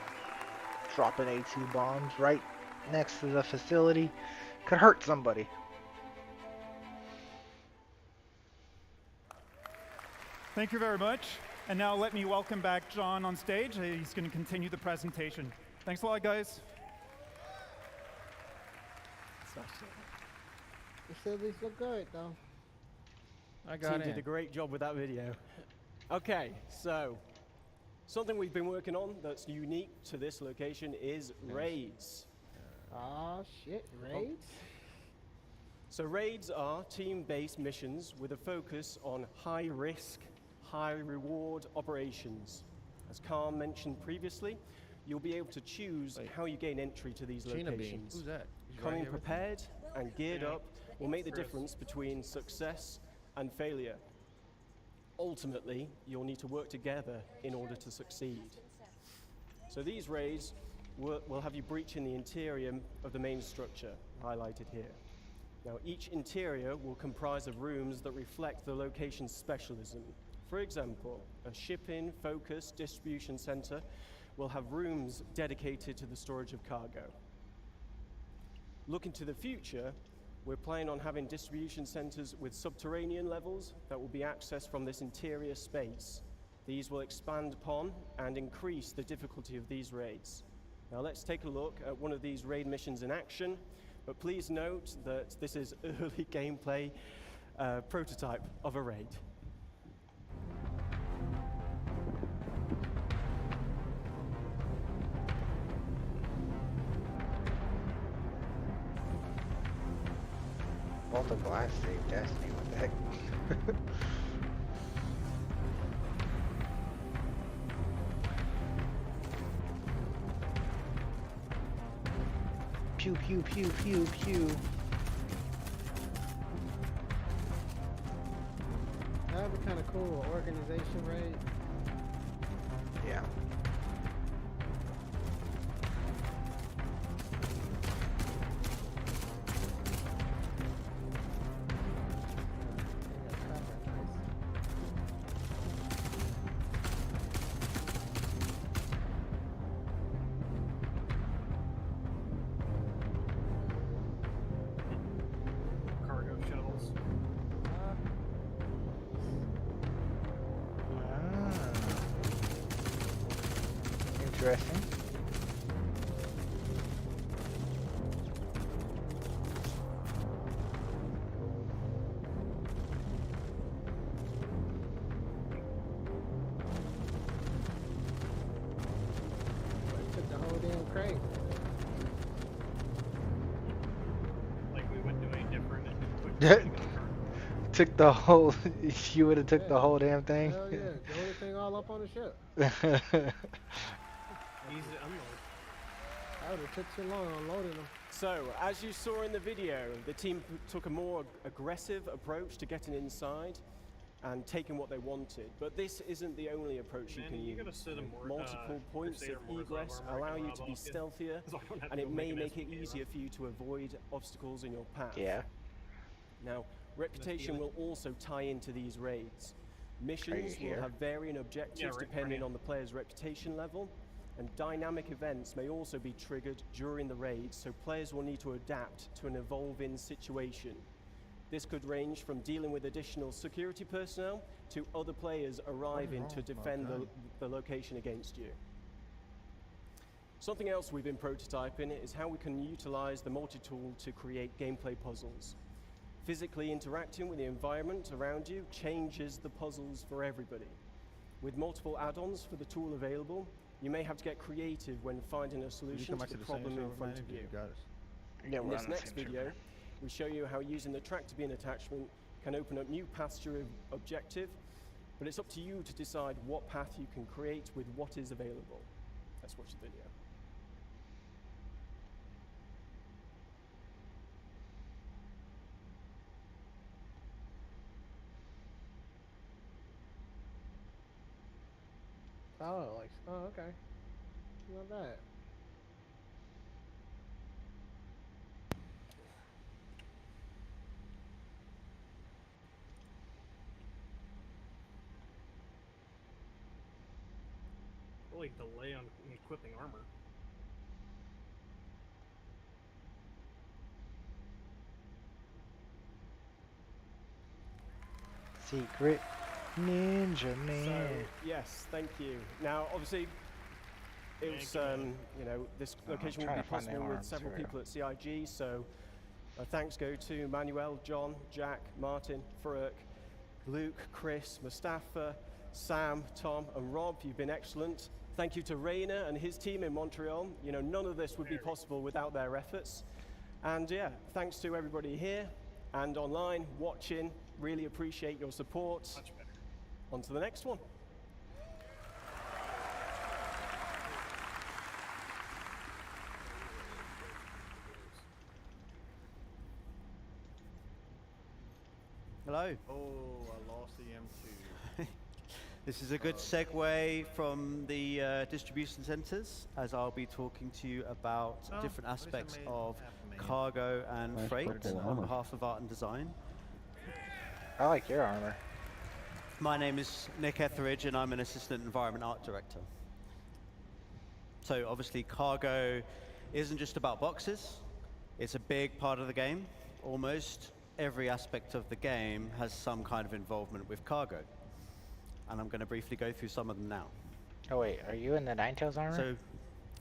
S2: Dropping A2 bombs right next to the facility could hurt somebody.
S1: Thank you very much. And now let me welcome back John on stage. He's going to continue the presentation. Thanks a lot, guys.
S9: The facilities look good, though.
S3: I got Team did a great job with that video. Okay, so something we've been working on that's unique to this location is raids.
S9: Oh shit, raids?
S3: So raids are team-based missions with a focus on high-risk, high-reward operations. As Carl mentioned previously, you'll be able to choose how you gain entry to these locations.
S18: Who's that?
S3: Coming prepared and geared up will make the difference between success and failure. Ultimately, you'll need to work together in order to succeed. So these raids will have you breaching the interior of the main structure, highlighted here. Now, each interior will comprise of rooms that reflect the location's specialism. For example, a shipping, focus, distribution center will have rooms dedicated to the storage of cargo. Looking to the future, we're planning on having distribution centers with subterranean levels that will be accessed from this interior space. These will expand upon and increase the difficulty of these raids. Now let's take a look at one of these raid missions in action, but please note that this is early gameplay prototype of a raid.
S2: Multiple I saved Destiny, what the heck? Pew pew pew pew pew.
S9: That would be kind of cool, organization raid.
S2: Yeah.
S15: Cargo shuttles.
S2: Interesting.
S9: Took the whole damn crate.
S15: Like we went to a different and
S2: Took the whole. You would have took the whole damn thing.
S9: Hell yeah, the whole thing all up on the ship.
S15: easy to unload.
S9: I would have took too long unloading them.
S3: So, as you saw in the video, the team took a more aggressive approach to getting inside and taking what they wanted. But this isn't the only approach you can use. Multiple points of egress allow you to be stealthier, and it may make it easier for you to avoid obstacles in your path.
S2: Yeah.
S3: Now, reputation will also tie into these raids. Missions will
S2: here?
S3: have varying objectives depending on the player's reputation level, and dynamic events may also be triggered during the raid, so players will need to adapt to an evolving situation. This could range from dealing with additional security personnel to other players arriving to defend the location against you. Something else we've been prototyping is how we can utilize the multi-tool to create gameplay puzzles. Physically interacting with the environment around you changes the puzzles for everybody. With multiple add-ons for the tool available, you may have to get creative when finding a solution to the problem in front of you. In this next video, we show you how using the track to be an attachment can open up new paths to your objective, but it's up to you to decide what path you can create with what is available. Let's watch the video.
S9: Oh, like, oh, okay. Not bad.
S15: Really delay on equipping armor.
S2: Secret Ninja Man.
S3: So, yes, thank you. Now, obviously, it was, you know, this location will be possible with several people at CIG, so thanks go to Manuel, John, Jack, Martin, Farouk, Luke, Chris, Mustafa, Sam, Tom, and Rob. You've been excellent. Thank you to Rainer and his team in Montreal. You know, none of this would be possible without their efforts. And yeah, thanks to everybody here and online watching. Really appreciate your support.
S15: Much better.
S3: On to the next one.
S6: Hello.
S16: Oh, I lost the M2.
S6: This is a good segue from the distribution centers, as I'll be talking to you about different aspects of cargo and freight on behalf of art and design.
S2: I like your armor.
S6: My name is Nick Etheridge, and I'm an assistant environment art director. So obviously cargo isn't just about boxes. It's a big part of the game. Almost every aspect of the game has some kind of involvement with cargo. And I'm going to briefly go through some of them now.
S2: Oh wait, are you in the Ninetales armor?
S6: So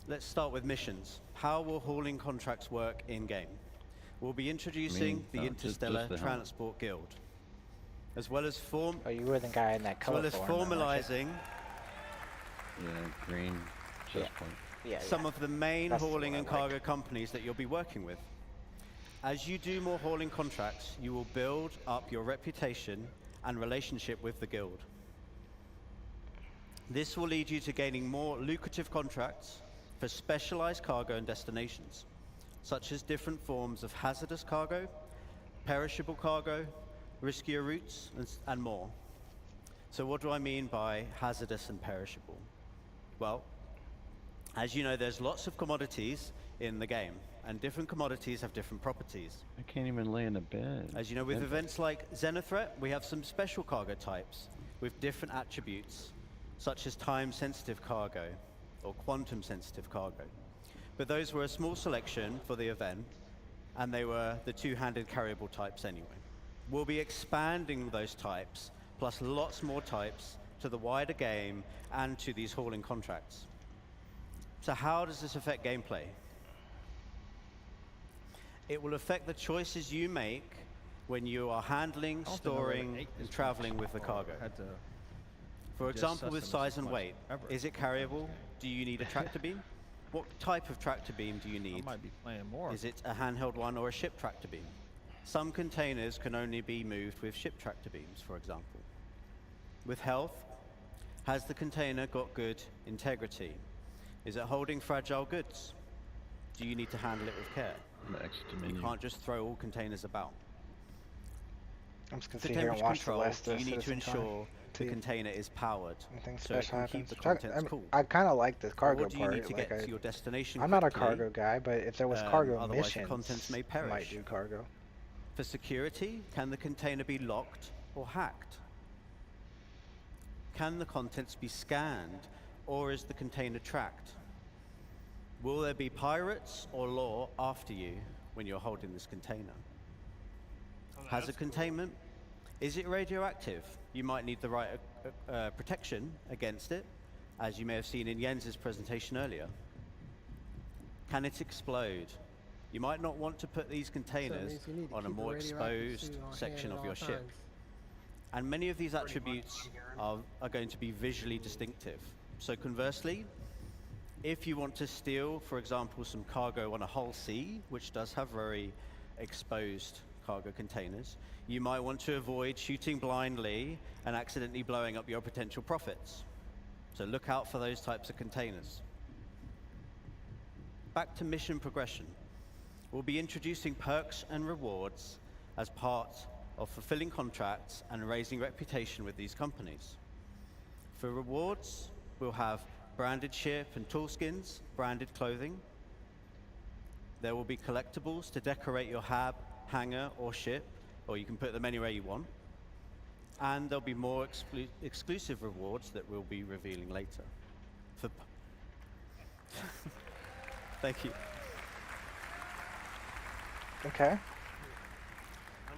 S6: let's start with missions. How will hauling contracts work in-game? We'll be introducing the Interstellar Transport Guild, as well as
S2: Oh, you were the guy in that colorful armor,
S6: formalizing
S17: green chest point.
S6: some of the main hauling and cargo companies that you'll be working with. As you do more hauling contracts, you will build up your reputation and relationship with the guild. This will lead you to gaining more lucrative contracts for specialized cargo and destinations, such as different forms of hazardous cargo, perishable cargo, riskier routes, and more. So what do I mean by hazardous and perishable? Well, as you know, there's lots of commodities in the game, and different commodities have different properties.
S17: I can't even lay in a bed.
S6: As you know, with events like Xenothreat, we have some special cargo types with different attributes, such as time-sensitive cargo or quantum-sensitive cargo. But those were a small selection for the event, and they were the two-handed carryable types anyway. We'll be expanding those types, plus lots more types, to the wider game and to these hauling contracts. So how does this affect gameplay? It will affect the choices you make when you are handling, storing, and traveling with the cargo. For example, with size and weight, is it carryable? Do you need a tractor beam? What type of tractor beam do you need?
S16: I might be playing more.
S6: Is it a handheld one or a ship tractor beam? Some containers can only be moved with ship tractor beams, for example. With health, has the container got good integrity? Is it holding fragile goods? Do you need to handle it with care? You can't just throw all containers about.
S2: I'm just gonna
S6: For
S2: sit here and
S6: temperature
S2: watch the
S6: control,
S2: rest of
S6: you need to
S2: CitizenCon.
S6: ensure the container is powered,
S2: Nothing
S6: so it
S2: special
S6: can
S2: happens.
S6: keep the contents cool.
S2: I kind of like the cargo
S6: Or do you
S2: part.
S6: need to get to your destination
S2: I'm not a
S6: quickly?
S2: cargo guy, but if there was cargo
S6: Otherwise
S2: missions,
S6: the contents may
S2: I
S6: perish.
S2: might do cargo.
S6: For security, can the container be locked or hacked? Can the contents be scanned, or is the container tracked? Will there be pirates or law after you when you're holding this container? Hazard containment. Is it radioactive? You might need the right protection against it, as you may have seen in Jens's presentation earlier. Can it explode? You might not want to put these containers on a more exposed section of your ship. And many of these attributes are going to be visually distinctive. So conversely, if you want to steal, for example, some cargo on a hull C, which does have very exposed cargo containers, you might want to avoid shooting blindly and accidentally blowing up your potential profits. So look out for those types of containers. Back to mission progression. We'll be introducing perks and rewards as part of fulfilling contracts and raising reputation with these companies. For rewards, we'll have branded ship and tool skins, branded clothing. There will be collectibles to decorate your hab, hangar, or ship, or you can put them anywhere you want. And there'll be more exclusive rewards that we'll be revealing later. Thank you.
S2: Okay.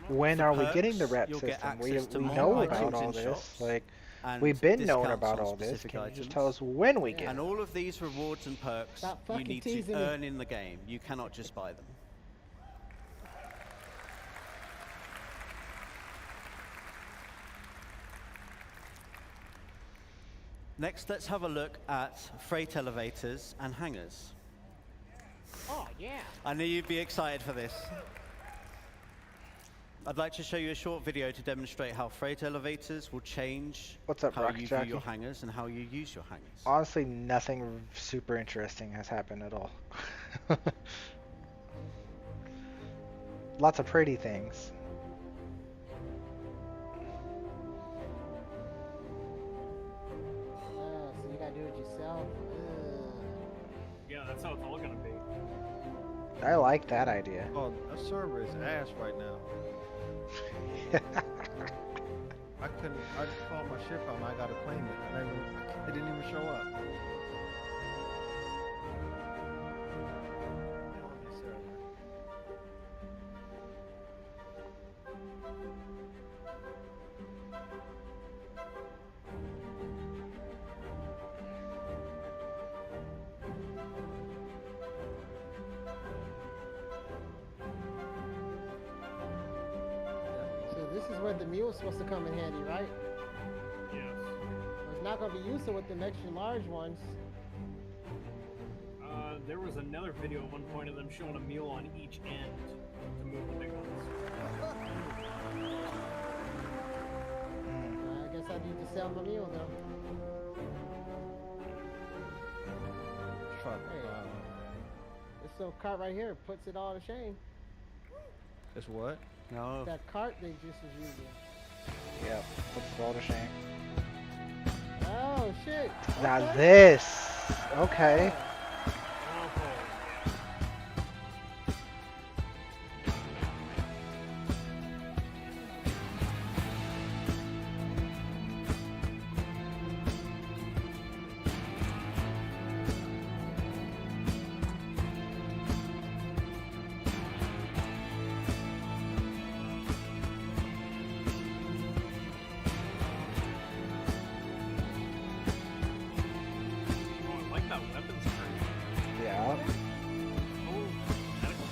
S2: When are we getting the
S6: perks,
S2: rep
S6: you'll get
S2: system? We
S6: access to more
S2: know about
S6: items
S2: all
S6: in
S2: this.
S6: shops
S2: Like,
S6: and
S2: we've been knowing
S6: discounts
S2: about
S6: on
S2: all this.
S6: specific
S2: Can you
S6: items.
S2: just tell us when we get
S6: And
S2: it?
S6: all of these rewards and perks
S9: Stop
S6: you
S9: fucking
S6: need to
S9: teasing me.
S6: earn in the game. You cannot just buy them. Next, let's have a look at freight elevators and hangars.
S9: Oh, yeah.
S6: I knew you'd be excited for this. I'd like to show you a short video to demonstrate how freight elevators will change
S2: What's up,
S6: how
S2: Rocket
S6: you view
S2: Jockey?
S6: your hangars and how you use your hangars.
S2: Honestly, nothing super interesting has happened at all. Lots of pretty things.
S9: Oh, so you gotta do it yourself.
S15: Yeah, that's how it's all gonna be.
S2: I like that idea.
S16: Oh, that server is ass right now. I called my ship out and I gotta claim it. It didn't even show up.
S9: So this is where the mule's supposed to come in handy, right?
S15: Yes.
S9: It's not gonna be useful with the extra large ones.
S15: There was another video at one point of them showing a mule on each end to move the big ones.
S9: I guess I need to sell my mule though.
S16: Truck.
S9: Hey, this little cart right here puts it all to shame.
S16: It's what?
S6: No.
S9: That cart they just was using.
S2: Yep, puts it all to shame.
S9: Oh shit.
S2: Now
S9: Okay.
S2: this, okay.
S15: Oh, I like that weapons tree.
S2: Yeah.
S15: Oh, medical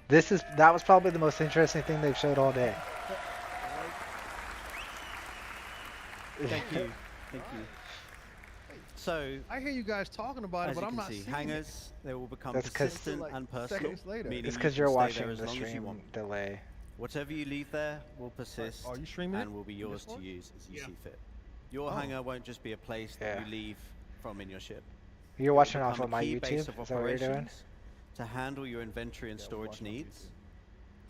S2: That was probably the most interesting thing they've showed all day.
S6: Thank you. Thank you. So,
S16: I hear you guys talking about it,
S6: as
S16: but
S6: you
S16: I'm
S6: can
S16: not
S6: see,
S16: seeing
S6: hangars, they will become
S2: That's 'cause-
S6: persistent
S16: Like
S6: and personal,
S16: seconds later.
S6: meaning
S2: It's
S6: you
S2: because
S6: can
S2: you're
S6: stay
S2: watching
S6: there as
S2: the
S6: long as you
S2: stream
S6: want.
S2: delay.
S6: Whatever you leave there will persist
S16: Are you streaming
S6: and
S16: it?
S6: will be yours to
S16: Discord?
S6: use as you
S15: Yeah.
S6: see fit. Your
S16: Oh.
S6: hangar won't just be a place that
S2: Yeah.
S6: you leave from in your ship.
S2: You're
S6: It will
S2: watching off
S6: become
S2: of
S6: a
S2: my
S6: key base
S2: YouTube?
S6: of
S2: Is that what you're doing?
S6: operations to handle your inventory and
S16: Yeah, we're
S6: storage
S16: watching on
S6: needs.
S16: YouTube.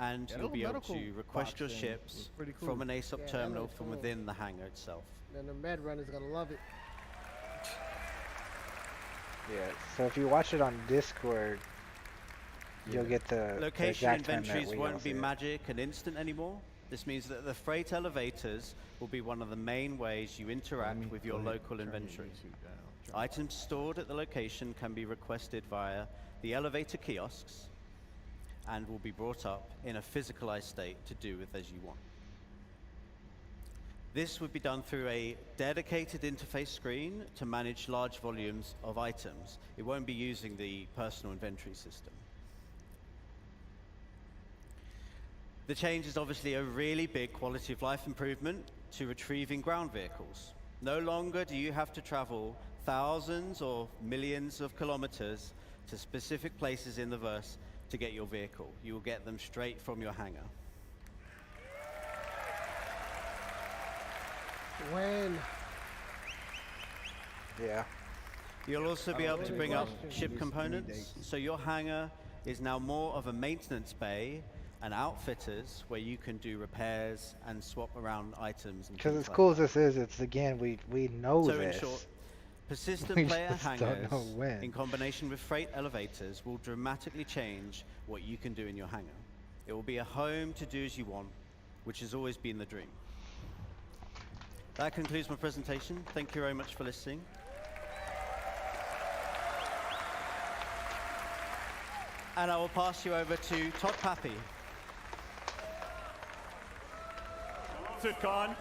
S6: And
S16: Yeah,
S6: you'll
S16: the
S6: be able
S16: medical
S6: to request your
S16: box thing
S6: ships
S16: was pretty
S6: from
S16: cool.
S6: an ASOP
S9: Yeah, that
S6: terminal
S9: looks
S6: from
S9: cool.
S6: within the hangar itself.
S9: Then the med runner's gonna love it.
S2: Yeah. So if you watch it on Discord, you'll get the
S6: Location
S2: exact time that
S6: inventories
S2: we all
S6: won't
S2: see
S6: be
S2: it.
S6: magic and instant anymore. This means that the freight elevators will be one of the main ways you interact with your local inventory. Items stored at the location can be requested via the elevator kiosks and will be brought up in a physicalized state to do with as you want. This would be done through a dedicated interface screen to manage large volumes of items. It won't be using the personal inventory system. The change is obviously a really big quality of life improvement to retrieving ground vehicles. No longer do you have to travel thousands or millions of kilometers to specific places in the verse to get your vehicle. You will get them straight from your hangar.
S9: When?
S2: Yeah.
S6: You'll also be able to bring up ship
S16: Any
S6: components.
S16: dates.
S6: So your hangar is now more of a maintenance bay and outfitters where you can do repairs and swap around items.
S2: Because as cool as this is, it's again we know
S6: So in
S2: this.
S6: short, Persistent
S2: We
S6: player
S2: just don't
S6: hangars
S2: know when.
S6: in combination with freight elevators will dramatically change what you can do in your hangar. It will be a home to do as you want, which has always been the dream. That concludes my presentation. Thank you very much for listening. And I will pass you over to Todd Pappy.
S4: CitizenCon.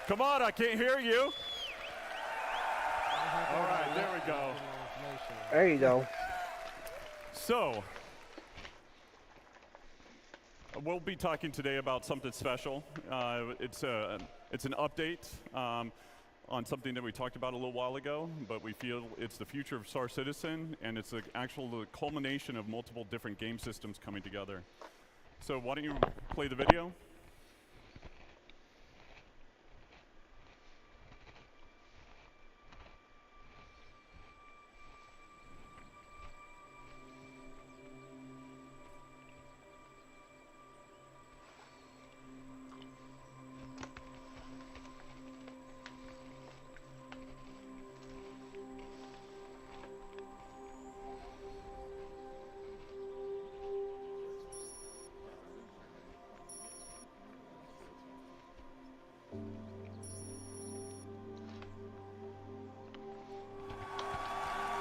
S4: Come on, I can't hear you. All right, there we go.
S2: There you go.
S4: So, we'll be talking today about something special. It's an update on something that we talked about a little while ago, but we feel it's the future of Star Citizen, and it's the culmination of multiple different game systems coming together. So why don't you play the video?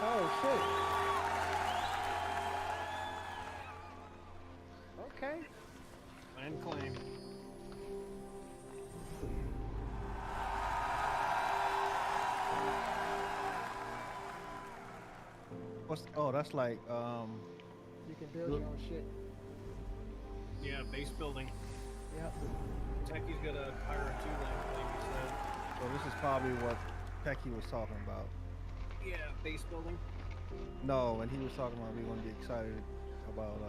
S9: Oh shit. Okay.
S15: Land claim.
S16: Oh, that's like
S9: You can build your own shit.
S15: Yeah, base building.
S9: Yep.
S15: Techie's got a Pyro 2 land claim, he said.
S16: So this is probably what Techie was talking about.
S15: Yeah, base building.
S16: No, and he was talking about we want to be excited about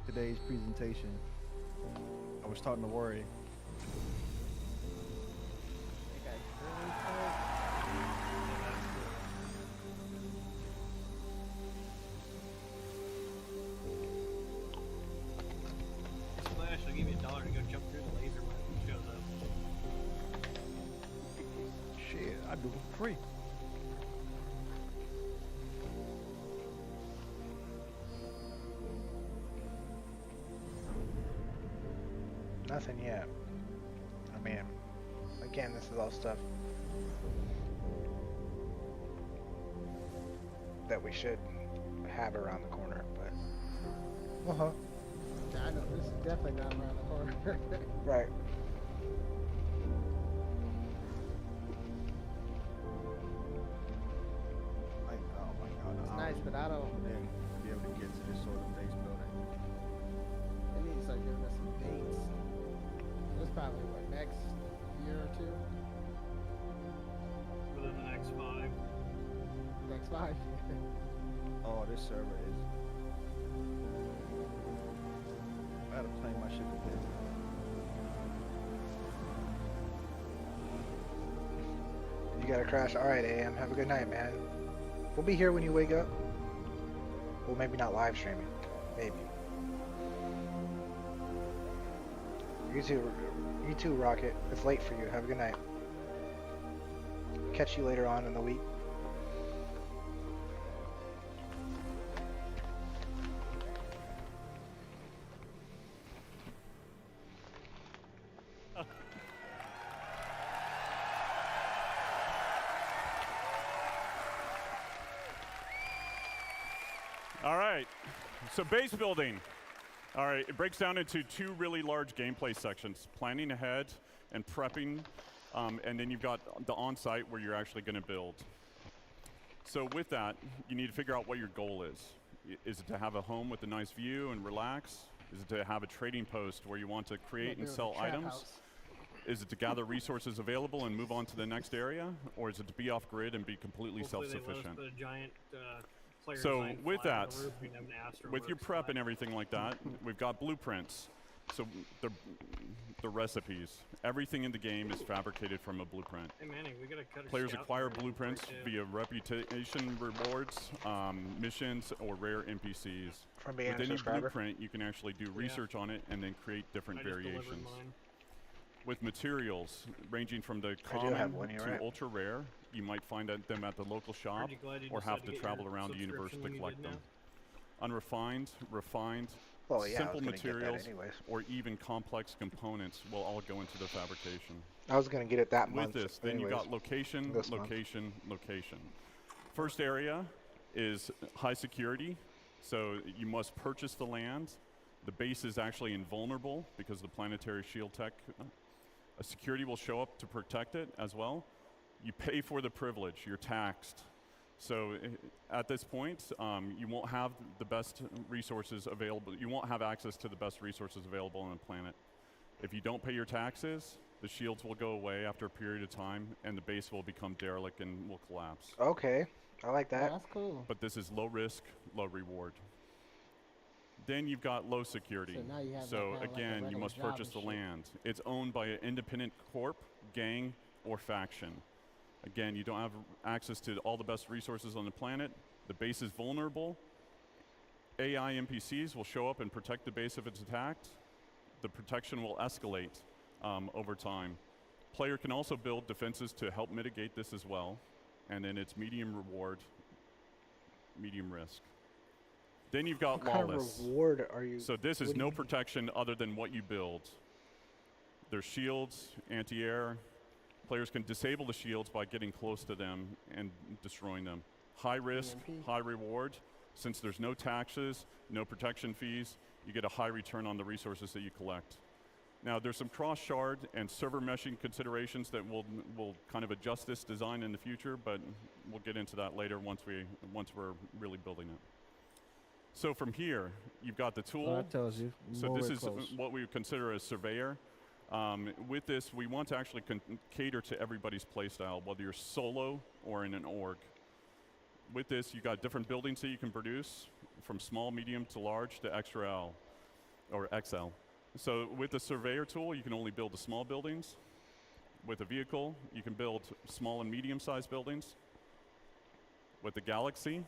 S16: today's presentation. I was starting to worry.
S15: Splash, I'll give you $1 to go jump through the laser when it shows up.
S16: Shit, I do it for free.
S2: Nothing yet. I mean, again, this is all stuff that we should have around the corner, but
S9: Yeah, I know this is definitely not around the corner.
S2: right.
S16: Like, oh my god,
S9: It's nice, but I don't.
S16: Then be able to get to this sort of base building.
S9: They need to start giving us some dates. That's probably what, next year or two?
S15: Within the next 5.
S9: Next 5.
S16: Oh, this server is. I gotta play my shit to death.
S2: You gotta crash. All right, AM. Have a good night, man. We'll be here when you wake up. Well, maybe not live streaming. Maybe. You too, Rocket. It's late for you. Have a good night. Catch you later on in the week.
S4: All right, so base building. All right, it breaks down into 2 really large gameplay sections, planning ahead and prepping, and then you've got the on-site where you're actually gonna build. So with that, you need to figure out what your goal is. Is it to have a home with a nice view and relax? Is it to have a trading post where you want to create and sell items? Is it to gather resources available and move on to the next area? Or is it to be off-grid and be completely self-sufficient?
S15: The giant player
S4: So
S15: design
S4: with
S15: fly on
S4: that,
S15: the roof, we can have an Astro
S4: with your
S15: Works
S4: prep
S15: fly.
S4: and everything like that, we've got blueprints. So the recipes, everything in the game is fabricated from a blueprint.
S15: Hey Manny, we gotta cut a
S4: Players
S15: scout
S4: acquire
S15: for it
S4: blueprints
S15: right
S4: via reputation rewards, missions, or rare NPCs.
S2: From being
S4: With
S2: a
S4: any
S2: subscriber?
S4: blueprint, you can actually do research on it and then create different
S15: I just delivered
S4: variations.
S15: mine.
S4: with materials ranging from the
S2: I do
S4: common
S2: have one, you're
S4: to
S2: right.
S4: ultra rare. You might find them at the local shop
S15: Pretty glad you
S4: or have
S15: decided
S4: to
S15: get
S4: travel
S15: your
S4: around the universe
S15: subscription
S4: to
S15: when you
S4: collect
S15: did
S4: them.
S15: now.
S4: Unrefined, refined,
S2: Well, yeah, I
S4: simple
S2: was gonna get that
S4: materials,
S2: anyways.
S4: or even complex components will all go into the fabrication.
S2: I was gonna get it that
S4: With
S2: month.
S4: this, then you
S2: anyways,
S4: got location,
S2: this month.
S4: location, location. First area is high security, so you must purchase the land. The base is actually invulnerable because of the planetary shield tech. A security will show up to protect it as well. You pay for the privilege, you're taxed. So at this point, you won't have the best resources available. You won't have access to the best resources available on the planet. If you don't pay your taxes, the shields will go away after a period of time, and the base will become derelict and will collapse.
S2: Okay, I like that.
S9: That's cool.
S4: But this is low risk, low reward. Then you've got low security.
S9: So now you have
S4: So
S9: like kinda like a
S4: again, you
S9: regular
S4: must
S9: job
S4: purchase
S9: and
S4: the
S9: shit.
S4: land. It's owned by an independent corp, gang, or faction. Again, you don't have access to all the best resources on the planet. The base is vulnerable. AI NPCs will show up and protect the base if it's attacked. The protection will escalate over time. Player can also build defenses to help mitigate this as well. And then it's medium reward, medium risk. Then you've got
S2: What kind of
S4: lawless.
S2: reward are you?
S4: So this is
S2: what do
S4: no
S2: you-
S4: protection other than what you build. There's shields, anti-air. Players can disable the shields by getting close to them and destroying them. High risk,
S9: EMP.
S4: high reward. Since there's no taxes, no protection fees, you get a high return on the resources that you collect. Now there's some cross-shard and server meshing considerations that will kind of adjust this design in the future, but we'll get into that later once we're really building it. So from here, you've got the tool.
S16: So that tells you.
S4: So this is
S16: close.
S4: what we would consider a surveyor. With this, we want to actually cater to everybody's playstyle, whether you're solo or in an org. With this, you got different buildings that you can produce, from small, medium to large to XL or XL. So with the surveyor tool, you can only build the small buildings. With a vehicle, you can build small and medium-sized buildings. With the Galaxy,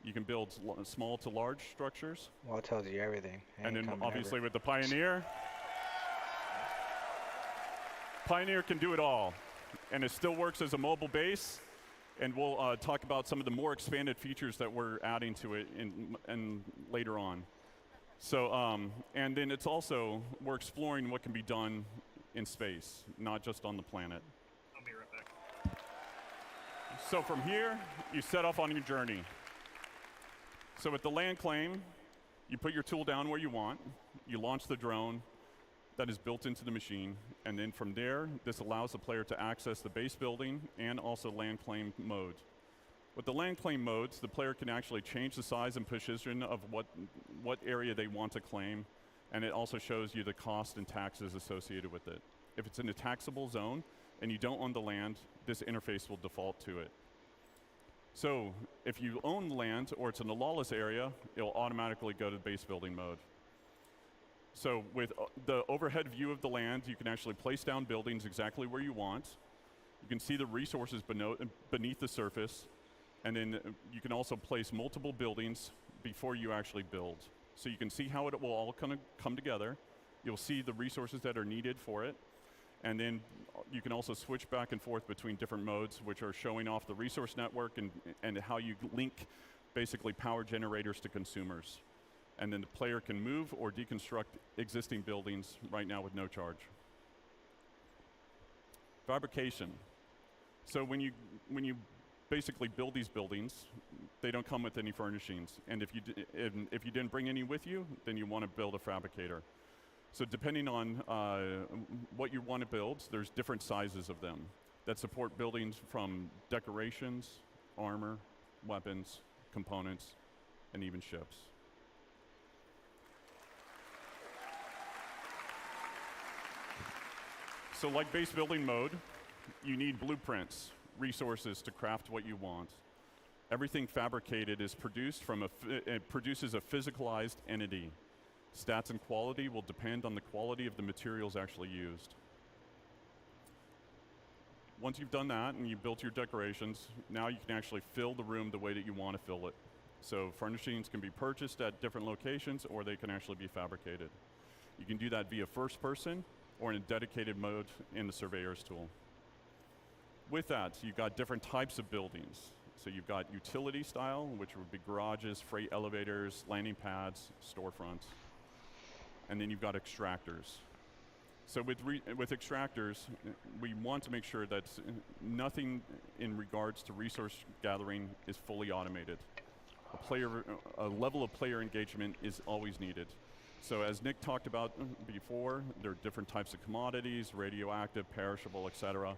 S4: you can build small to large structures.
S2: Well, it tells you everything.
S4: And then
S2: Ain't
S4: obviously
S2: coming
S4: with the Pioneer, Pioneer can do it all. And it still works as a mobile base. And we'll talk about some of the more expanded features that we're adding to it in later on. So, and then it's also, we're exploring what can be done in space, not just on the planet.
S15: I'll be right back.
S4: So from here, you set off on your journey. So with the land claim, you put your tool down where you want, you launch the drone that is built into the machine, and then from there, this allows the player to access the base building and also land claim mode. With the land claim modes, the player can actually change the size and position of what area they want to claim, and it also shows you the cost and taxes associated with it. If it's in a taxable zone and you don't own the land, this interface will default to it. So if you own the land or it's in a lawless area, it'll automatically go to base building mode. So with the overhead view of the land, you can actually place down buildings exactly where you want. You can see the resources beneath the surface, and then you can also place multiple buildings before you actually build. So you can see how it will all kind of come together. You'll see the resources that are needed for it, and then you can also switch back and forth between different modes, which are showing off the resource network and how you link basically power generators to consumers. And then the player can move or deconstruct existing buildings right now with no charge. Fabrication. So when you basically build these buildings, they don't come with any furnishings. And if you didn't bring any with you, then you want to build a fabricator. So depending on what you want to build, there's different sizes of them that support buildings from decorations, armor, weapons, components, and even ships. So like base building mode, you need blueprints, resources to craft what you want. Everything fabricated is produced from it produces a physicalized entity. Stats and quality will depend on the quality of the materials actually used. Once you've done that and you've built your decorations, now you can actually fill the room the way that you want to fill it. So furnishings can be purchased at different locations, or they can actually be fabricated. You can do that via first person, or in a dedicated mode in the Surveyor's tool. With that, you've got different types of buildings. So you've got utility style, which would be garages, freight elevators, landing pads, storefronts. And then you've got extractors. So with extractors, we want to make sure that nothing in regards to resource gathering is fully automated. A level of player engagement is always needed. So as Nick talked about before, there are different types of commodities, radioactive, perishable, etc.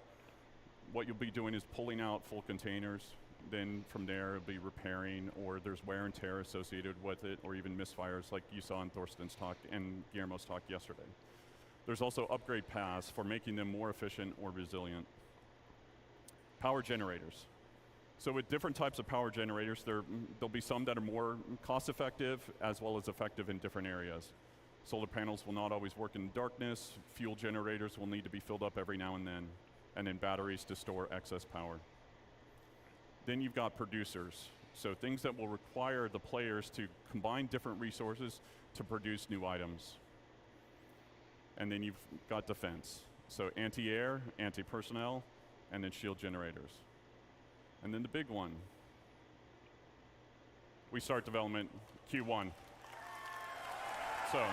S4: What you'll be doing is pulling out full containers. Then from there, it'll be repairing, or there's wear and tear associated with it, or even misfires like you saw in Thorsten's talk and Guillermo's talk yesterday. There's also upgrade paths for making them more efficient or resilient. Power generators. So with different types of power generators, there'll be some that are more cost-effective as well as effective in different areas. Solar panels will not always work in darkness. Fuel generators will need to be filled up every now and then batteries to store excess power. Then you've got producers. So things that will require the players to combine different resources to produce new items. And then you've got defense. So anti-air, anti-personnel, and then shield generators. And then the big one. We start development Q1. So,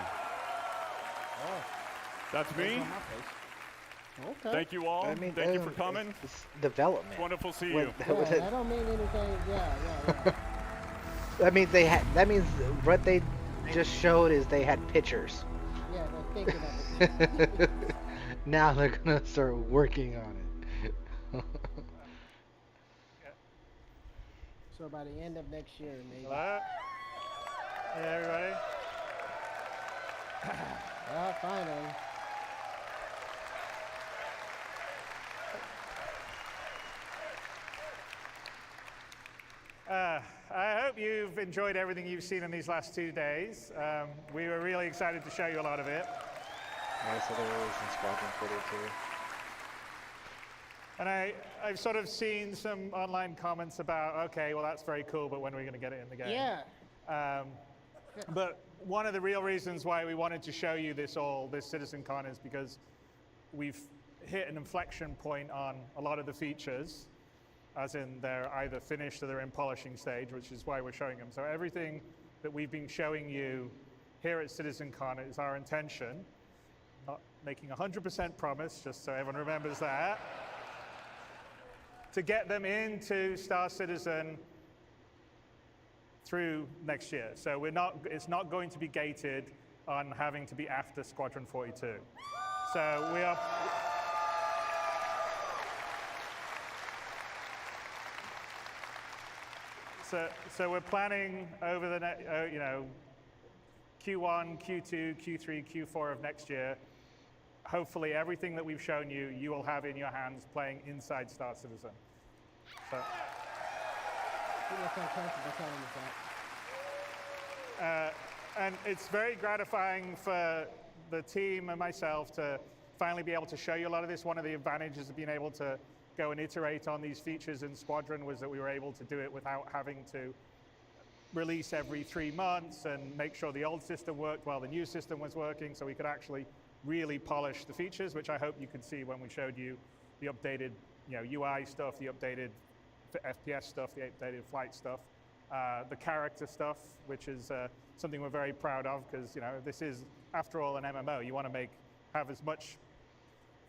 S4: that's me.
S9: Okay.
S4: Thank you all. Thank you for coming.
S2: It's development.
S4: It's wonderful to see
S2: Wait,
S4: you.
S9: That don't mean anything. Yeah.
S2: That means that means what they just showed is they had pictures.
S9: Yeah, they're thinking of it.
S2: Now they're gonna start working on it.
S9: So by the end of next year, maybe.
S7: Hello? Hey, everybody.
S9: Finally.
S7: I hope you've enjoyed everything you've seen in these last 2 days. We were really excited to show you a lot of it.
S2: So there was in Squadron 42.
S7: And I've sort of seen some online comments about, okay, well that's very cool, but when are we going to get it in the game?
S9: Yeah.
S7: But one of the real reasons why we wanted to show you this CitizenCon is because we've hit an inflection point on a lot of the features, as in they're either finished or they're in polishing stage, which is why we're showing them. So everything that we've been showing you here at CitizenCon is our intention, not making 100% promise, just so everyone remembers that, to get them into Star Citizen through next year. So it's not going to be gated on having to be after Squadron 42. So we are. So we're planning over the Q1, Q2, Q3, Q4 of next year. Hopefully, everything that we've shown you, you will have in your hands playing inside Star Citizen. So. And it's very gratifying for the team and myself to finally be able to show you a lot of this. One of the advantages of being able to go and iterate on these features in Squadron was that we were able to do it without having to release every 3 months and make sure the old system worked while the new system was working, so we could actually really polish the features, which I hope you could see when we showed you the updated UI stuff, the updated FPS stuff, the updated flight stuff, the character stuff, which is something we're very proud of, because this is, after all, an MMO. You want to have as much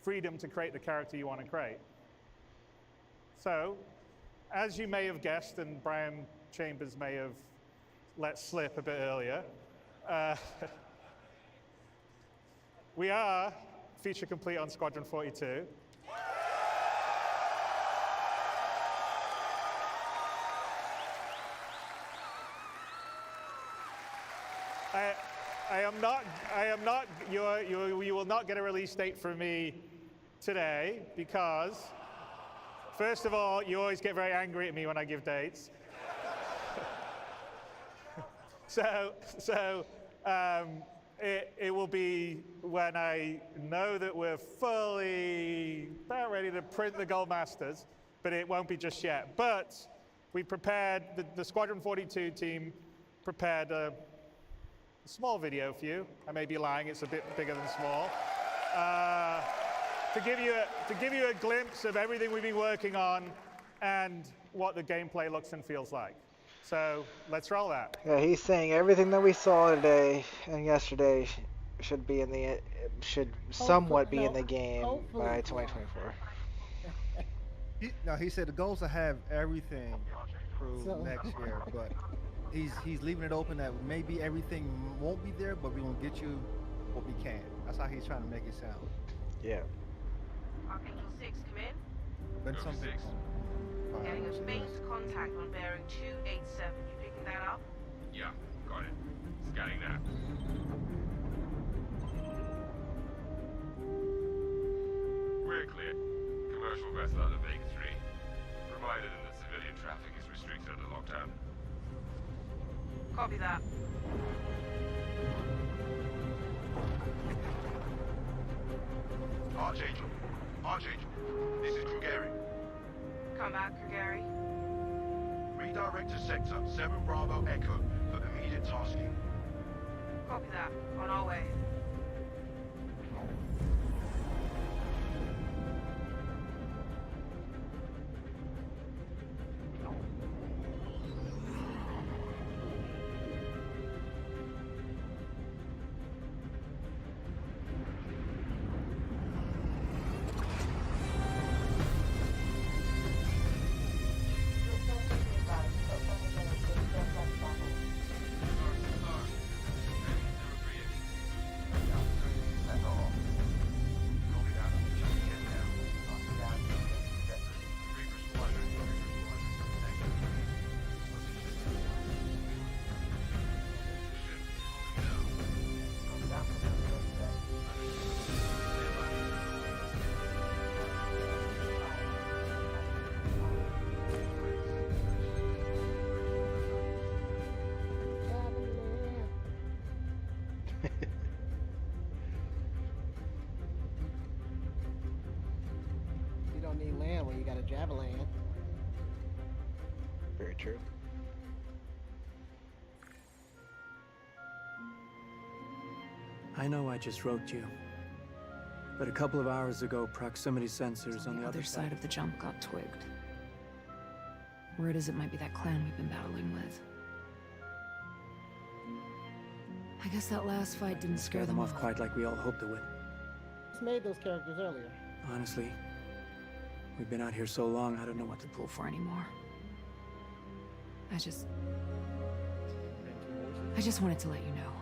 S7: freedom to create the character you want to create. So, as you may have guessed, and Brian Chambers may have let slip a bit earlier, we are feature complete on Squadron 42. You will not get a release date from me today, because first of all, you always get very angry at me when I give dates. It will be when I know that we're fully about ready to print the Gold Masters, but it won't be just yet. But we prepared, the Squadron 42 team prepared a small video for you. I may be lying, it's a bit bigger than small. to give you a glimpse of everything we've been working on and what the gameplay looks and feels like. So let's roll that.
S2: Yeah, he's saying everything that we saw today and yesterday should be in the somewhat be in the game by 2024.
S16: He said the goal is to have everything through next year, but he's leaving it open that maybe everything won't be there, but we will get you what we can. That's how he's trying to make it sound.
S2: Yeah.
S10: Archangel 6, come in.
S16: But something.
S10: Getting a faint contact on bearing 287. You picking that up?
S11: Yeah, got it. Scanning that. We're clear. Commercial vessel out of Vegas 3. Reminder that civilian traffic is restricted under lockdown.
S10: Copy that.
S11: Archangel, this is Krugeri.
S10: Come back, Krugeri.
S11: Redirect to sector 7 Bravo Echo for immediate tasking.
S10: Copy that. On our way.
S9: Need land when you got a javelin.
S2: Very true.
S12: I know I just wrote you, but a couple of hours ago, proximity sensors on the
S24: other side of the jump got twigged. Word is it might be that clan we've been battling with. I guess that last fight didn't scare them
S12: off quite like we all hoped it would.
S9: Just made those characters earlier.
S12: Honestly, we've been out here so long, I don't know what to
S24: pull for anymore. I just wanted to let you know.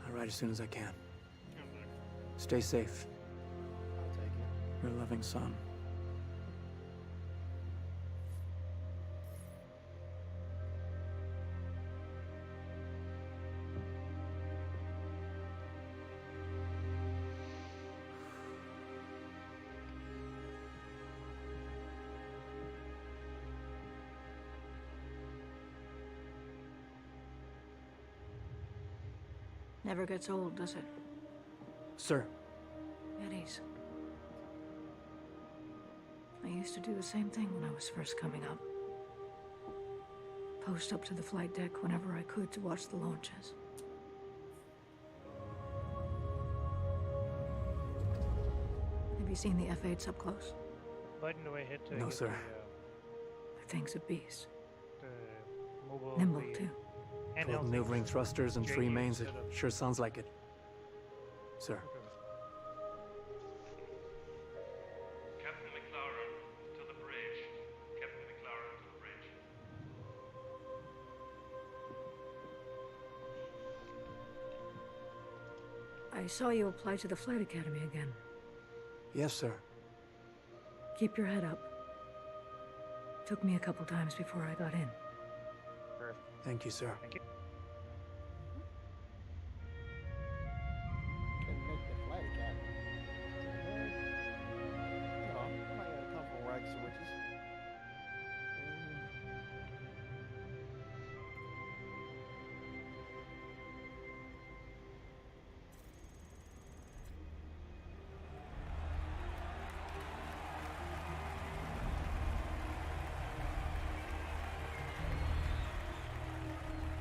S12: I'll write as soon as I can. Stay safe.
S16: I'll take it.
S12: Your loving son.
S24: Never gets old, does it?
S12: Sir.
S24: Eddies. I used to do the same thing when I was first coming up. Post up to the flight deck whenever I could to watch the launches. Have you seen the F-8s up close?
S20: Lighting the way ahead to
S12: No,
S20: get
S12: sir.
S24: The thing's a beast.
S20: The mobile,
S12: Nimble,
S20: the
S12: too.
S20: handheld
S12: 12 maneuvering
S20: things,
S12: thrusters and 3
S20: JDs
S12: mains. It
S20: instead of-
S12: sure sounds like it. Sir.
S11: Captain McLaren to the bridge. Captain McLaren to the bridge.
S24: I saw you apply to the Flight Academy again.
S12: Yes, sir.
S24: Keep your head up. Took me a couple times before I got in.
S12: Thank you, sir.
S20: Thank you.
S9: Can make the flight academy.
S16: No, I might have a couple rags of riches.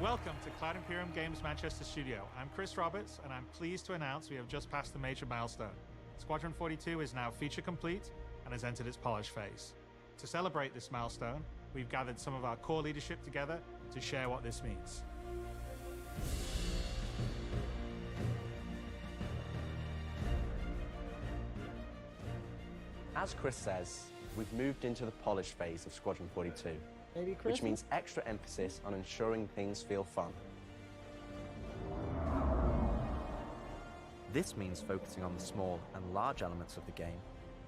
S7: Welcome to Cloud Imperium Games Manchester Studio. I'm Chris Roberts, and I'm pleased to announce we have just passed a major milestone. Squadron 42 is now feature complete and has entered its polish phase. To celebrate this milestone, we've gathered some of our core leadership together to share what this means.
S5: As Chris says, we've moved into the polish phase of Squadron 42, which means extra emphasis on ensuring things feel fun.
S8: This means focusing on the small and large elements of the game,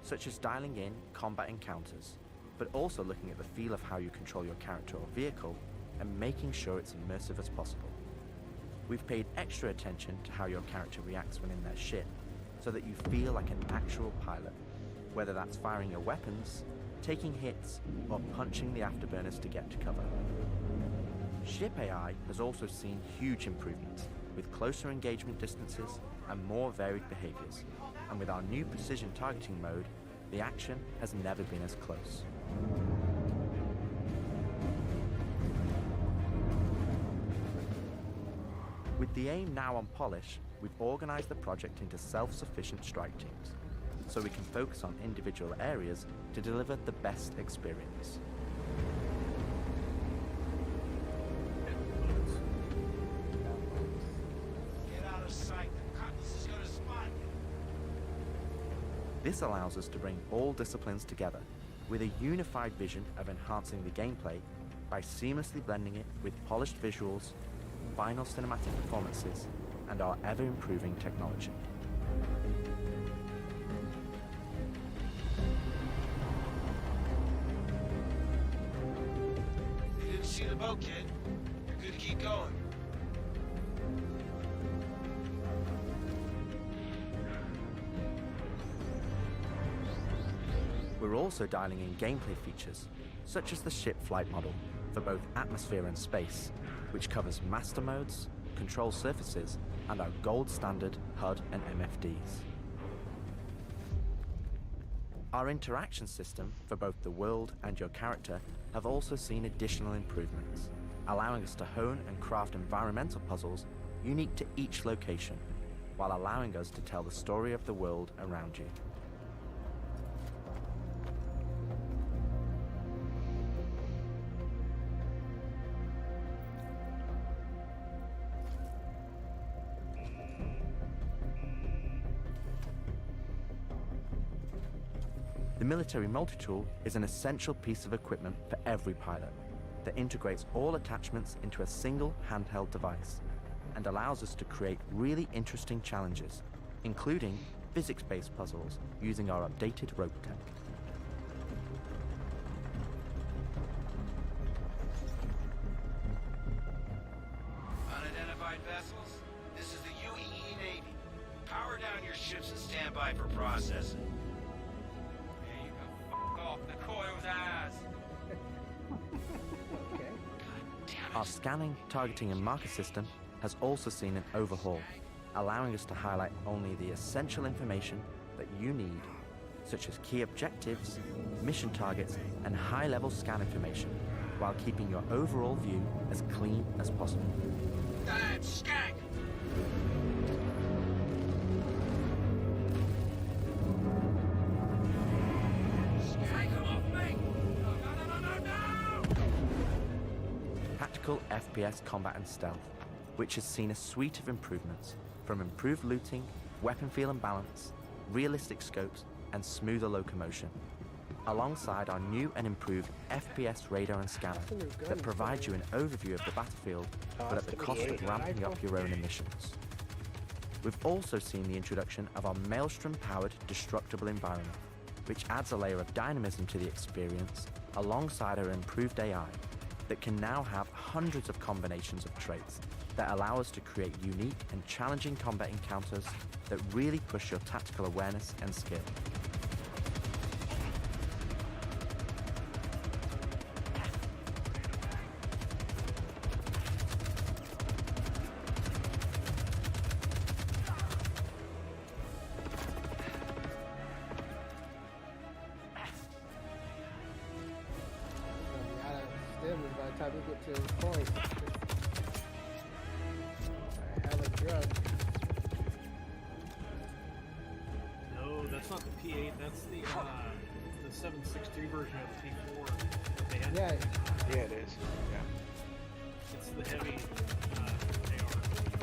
S8: such as dialing in combat encounters, but also looking at the feel of how you control your character or vehicle and making sure it's immersive as possible. We've paid extra attention to how your character reacts when in their ship, so that you feel like an actual pilot, whether that's firing your weapons, taking hits, or punching the afterburners to get to cover. Ship AI has also seen huge improvements, with closer engagement distances and more varied behaviors, and with our new precision targeting mode, the action has never been as close. With the aim now on polish, we've organized the project into self-sufficient strike teams, so we can focus on individual areas to deliver the best experience.
S13: Get out of sight. The Cutlass is gonna spot you.
S8: This allows us to bring all disciplines together with a unified vision of enhancing the gameplay by seamlessly blending it with polished visuals, final cinematic performances, and our ever-improving technology.
S13: You didn't see the boat, kid. You're good to keep going.
S8: We're also dialing in gameplay features, such as the ship flight model for both atmosphere and space, which covers master modes, control surfaces, and our gold standard HUD and MFDs. Our interaction system for both the world and your character have also seen additional improvements, allowing us to hone and craft environmental puzzles unique to each location, while allowing us to tell the story of the world around you. The military multi-tool is an essential piece of equipment for every pilot that integrates all attachments into a single handheld device and allows us to create really interesting challenges, including physics-based puzzles using our updated rope tech.
S13: Unidentified vessels, this is the UEE Navy. Power down your ships and stand by for processing. There you go. F*** off the coil's eyes.
S8: Our scanning, targeting, and marker system has also seen an overhaul, allowing us to highlight only the essential information that you need, such as key objectives, mission targets, and high-level scan information, while keeping your overall view as clean as possible.
S13: Damn skank! Take him off me! No!
S8: Tactical FPS combat and stealth, which has seen a suite of improvements, from improved looting, weapon feel and balance, realistic scopes, and smoother locomotion, alongside our new and improved FPS radar and scanner that provides you an overview of the battlefield, but at the cost of ramping up your own emissions. We've also seen the introduction of our Maelstrom-powered destructible environment, which adds a layer of dynamism to the experience, alongside our improved AI, that can now have hundreds of combinations of traits that allow us to create unique and challenging combat encounters that really push your tactical awareness and skill.
S9: By the time we get to this point.
S15: that's not the P8. That's the 763 version of the P4 that they had.
S9: Yeah.
S2: Yeah, it is. Yeah.
S15: It's the heavy AR.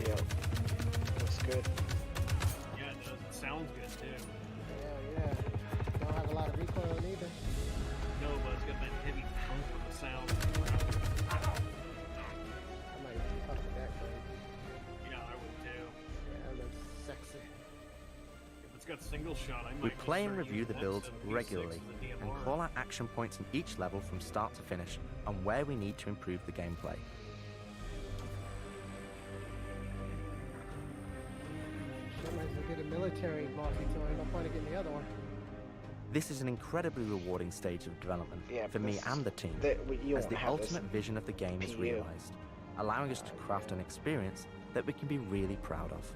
S2: Yeah. Looks good.
S15: Yeah, it does. It sounds good too.
S9: Yeah. Don't have a lot of recoil either.
S15: No, but it's got that heavy pump of the sound.
S9: I might fuck with that thing.
S15: Yeah, I would too.
S9: Yeah, that looks sexy.
S15: If it's got single shot, I might.
S8: We
S15: just
S8: play and
S15: start
S8: review the
S15: using
S8: builds
S15: X7
S8: regularly
S15: V6 as a
S8: and
S15: DMR.
S8: call out action points in each level from start to finish on where we need to improve the gameplay.
S9: Shit, might as well get a military multi-tool. No point in getting the other one.
S8: This is an incredibly rewarding stage of development for me and the team,
S2: you
S8: as
S2: won't
S8: the
S2: have this
S8: ultimate vision of the game is
S2: PU.
S8: realized, allowing us to craft an experience that we can be really proud of.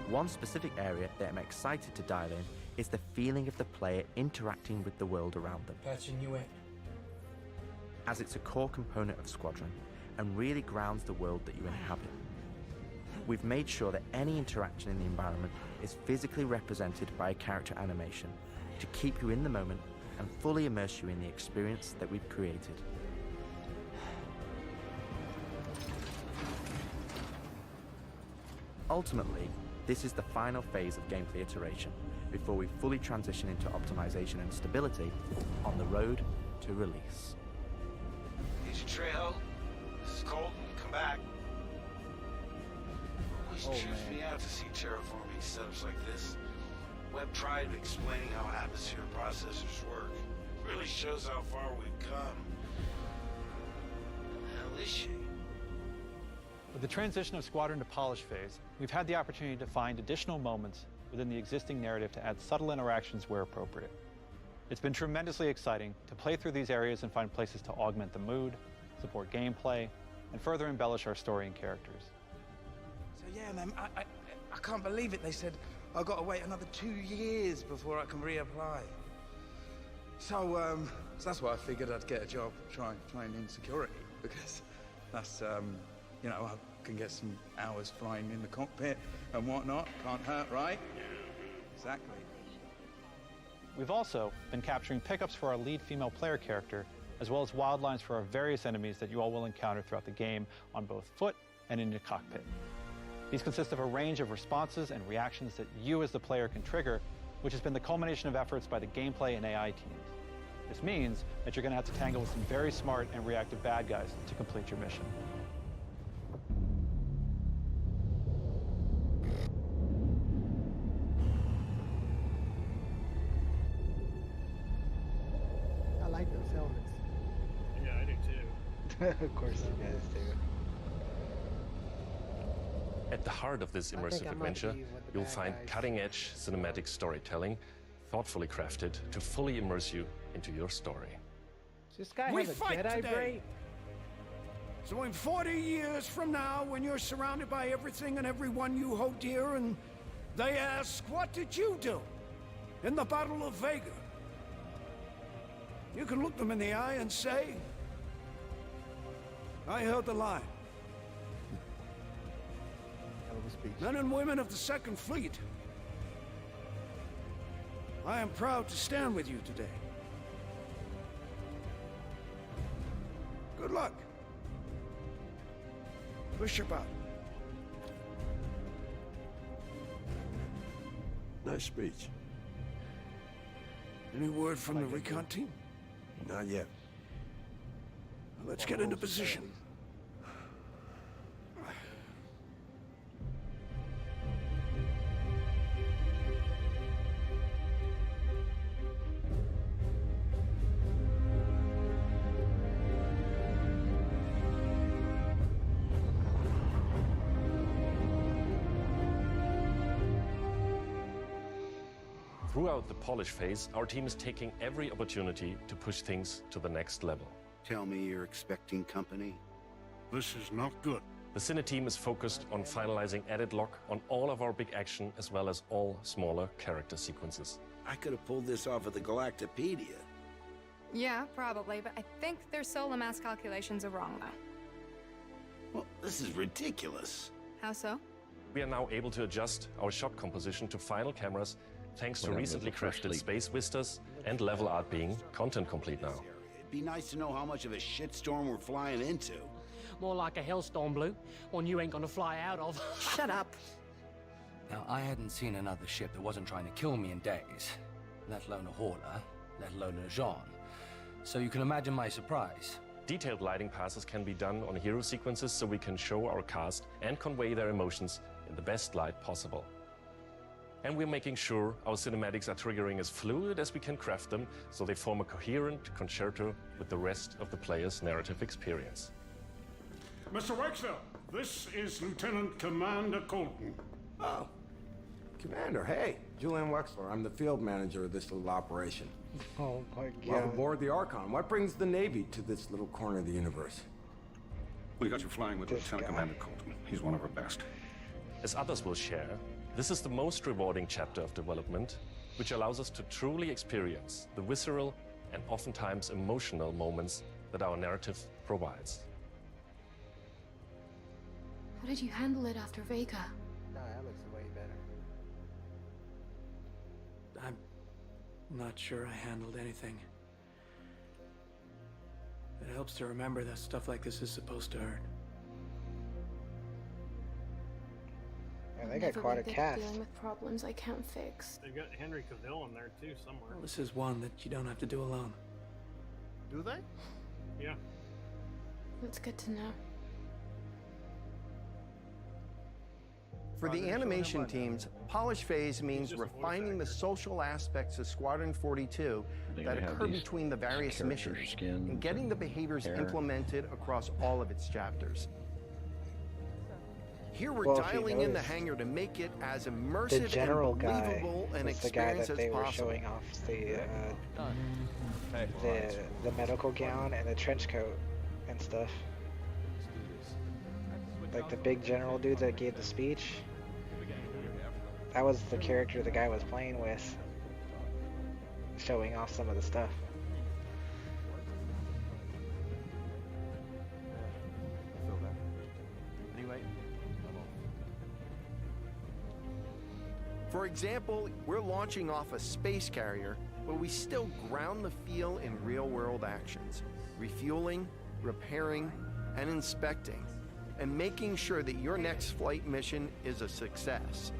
S8: One specific area that I'm excited to dial in is the feeling of the player interacting with the world around them,
S12: Patching you in.
S8: as it's a core component of Squadron and really grounds the world that you inhabit. We've made sure that any interaction in the environment is physically represented by a character animation to keep you in the moment and fully immerse you in the experience that we've created. Ultimately, this is the final phase of gameplay iteration before we fully transition into optimization and stability on the road to release.
S13: Agent Trejo, this is Colton. Come back. Always trips me out to see terraforming setups like this. Web tried explaining how atmosphere processors work. Really shows how far we've come. What the hell is she?
S14: With the transition of Squadron to Polish phase, we've had the opportunity to find additional moments within the existing narrative to add subtle interactions where appropriate. It's been tremendously exciting to play through these areas and find places to augment the mood, support gameplay, and further embellish our story and characters.
S21: So yeah, man, I can't believe it. They said I've got to wait another 2 years before I can reapply. So that's why I figured I'd get a job trying in security, because that's you know, I can get some hours flying in the cockpit and whatnot. Can't hurt, right? Exactly.
S14: We've also been capturing pickups for our lead female player character, as well as wildlines for our various enemies that you all will encounter throughout the game on both foot and in your cockpit. These consist of a range of responses and reactions that you as the player can trigger, which has been the culmination of efforts by the gameplay and AI teams. This means that you're going to have to tangle with some very smart and reactive bad guys to complete your mission.
S9: I like those helmets.
S15: Yeah, I do too.
S2: Of course you guys do.
S22: At the heart of this immersive adventure, you'll find cutting-edge cinematic storytelling, thoughtfully crafted to fully immerse you into your story.
S9: Does this guy
S23: We
S9: have a
S23: fight
S9: Jedi
S23: today.
S9: brain?
S23: So in 40 years from now, when you're surrounded by everything and everyone you hold dear, and they ask, what did you do in the Battle of Vega? You can look them in the eye and say, I held the line. Men and women of the Second Fleet, I am proud to stand with you today. Good luck. Push about.
S25: Nice speech.
S23: Any word from the recon team?
S25: Not yet.
S23: Let's get into position.
S22: Throughout the polish phase, our team is taking every opportunity to push things to the next level.
S13: Tell me you're expecting company?
S23: This is not good.
S22: The Cine team is focused on finalizing edit lock on all of our big action as well as all smaller character sequences.
S13: I could have pulled this off of the Galactopedia.
S26: Yeah, probably, but I think their solar mass calculations are wrong, though.
S13: Well, this is ridiculous.
S26: How so?
S22: We are now able to adjust our shot composition to final cameras thanks to recently crafted space vistas and level art being content complete now.
S1: It'd be nice to know how much of a shitstorm we're flying into.
S3: More like a hellstorm, Blue. One you ain't gonna fly out of.
S6: Shut up. Now, I hadn't seen another ship that wasn't trying to kill me in days, let alone a hauler, let alone a Jean. So you can imagine my surprise.
S22: Detailed lighting passes can be done on hero sequences so we can show our cast and convey their emotions in the best light possible. And we're making sure our cinematics are triggering as fluid as we can craft them so they form a coherent concerto with the rest of the player's narrative experience.
S23: Mr. Wexler, this is Lieutenant Commander Colton.
S25: Oh, Commander, hey. Julian Wexler, I'm the field manager of this little operation.
S2: Oh my God.
S25: Welcome aboard the Archon. What brings the Navy to this little corner of the universe?
S23: We got you flying with Lieutenant Commander Colton. He's one of our best.
S22: As others will share, this is the most rewarding chapter of development, which allows us to truly experience the visceral and oftentimes emotional moments that our narrative provides.
S17: How did you handle it after Vega?
S9: Nah, that looks way better.
S12: I'm not sure I handled anything. It helps to remember that stuff like this is supposed to hurt.
S2: Yeah, they got quite a cast.
S17: Dealing with problems I can't fix.
S15: They've got Henry Cavill in there too somewhere.
S12: Well, this is one that you don't have to do alone.
S16: Do they?
S15: Yeah.
S17: That's good to know.
S18: For the animation teams, polish phase means refining the social aspects of Squadron 42 that occur between the various missions and getting the behaviors implemented across all of its chapters. Here we're dialing in the hangar to make it as immersive and believable an experience as possible.
S2: The guy that they were showing off the medical gown and the trench coat and stuff. Like the big general dude that gave the speech. That was the character the guy was playing with, showing off some of the stuff.
S18: For example, we're launching off a space carrier, but we still ground the feel in real-world actions, refueling, repairing, and inspecting, and making sure that your next flight mission is a success.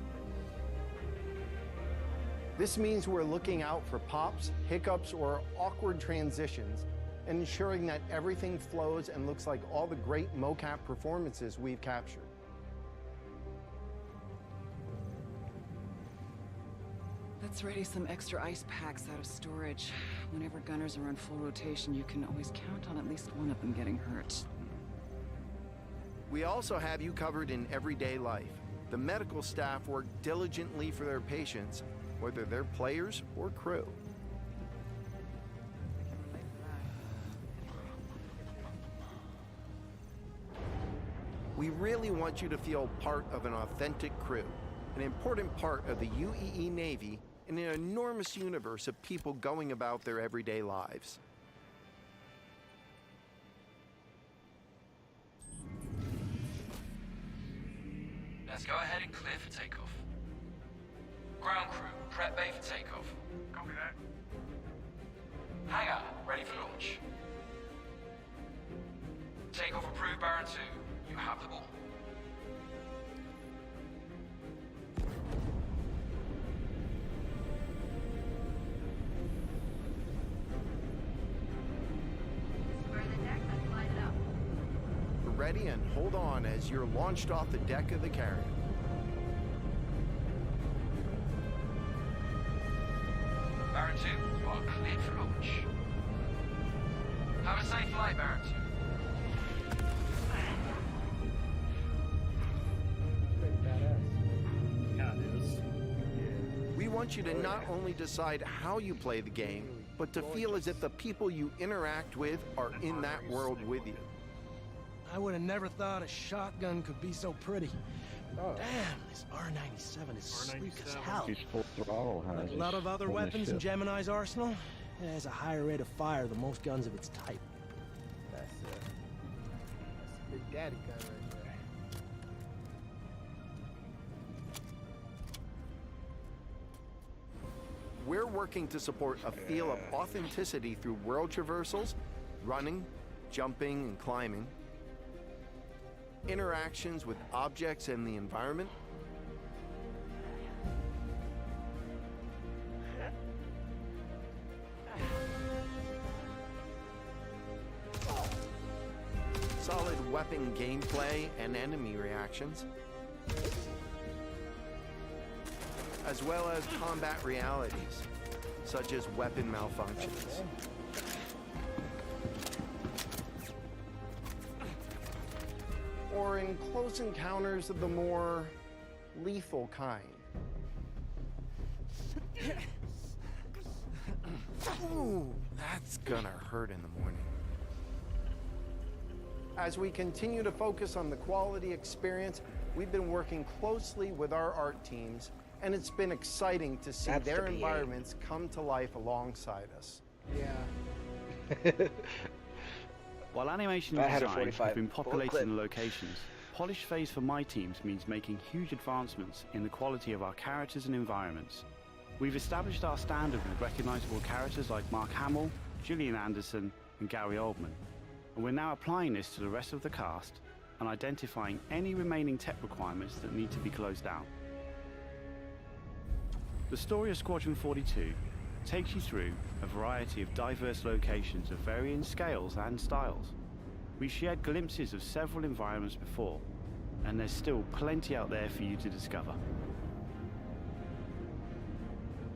S18: This means we're looking out for pops, hiccups, or awkward transitions, and ensuring that everything flows and looks like all the great mocap performances we've captured.
S19: Let's ready some extra ice packs out of storage. Whenever gunners are on full rotation, you can always count on at least one of them getting hurt.
S18: We also have you covered in everyday life. The medical staff work diligently for their patients, whether they're players or crew. We really want you to feel part of an authentic crew, an important part of the UEE Navy in an enormous universe of people going about their everyday lives.
S13: Let's go ahead and clear for takeoff. Ground crew, prep bay for takeoff.
S23: Copy that.
S13: Hangar, ready for launch. Takeoff approved, Baron 2. You have the ball.
S18: Ready and hold on as you're launched off the deck of the carrier.
S13: Baron 2, you are cleared for launch. Have a safe flight, Baron 2.
S18: We want you to not only decide how you play the game, but to feel as if the people you interact with are in that world with you.
S27: I would have never thought a shotgun could be so pretty. Damn, this R97 is sleek as hell.
S28: He's full throttle, huh?
S27: Like a lot of other weapons in Gemini's arsenal, it has a higher rate of fire than most guns of its type.
S9: That's Big Daddy gun right there.
S18: we're working to support a feel of authenticity through world traversals, running, jumping, and climbing, interactions with objects and the environment, solid weapon gameplay and enemy reactions, as well as combat realities, such as weapon malfunctions. Or in close encounters of the more lethal kind. Ooh, that's gonna hurt in the morning. As we continue to focus on the quality experience, we've been working closely with our art teams, and it's been exciting to see their environments come to life alongside us.
S9: Yeah.
S4: While animation design has been populating the locations, polish phase for my teams means making huge advancements in the quality of our characters and environments. We've established our standard with recognizable characters like Mark Hamill, Gillian Anderson, and Gary Oldman. And we're now applying this to the rest of the cast and identifying any remaining tech requirements that need to be closed out. The story of Squadron 42 takes you through a variety of diverse locations of varying scales and styles. We've shared glimpses of several environments before, and there's still plenty out there for you to discover.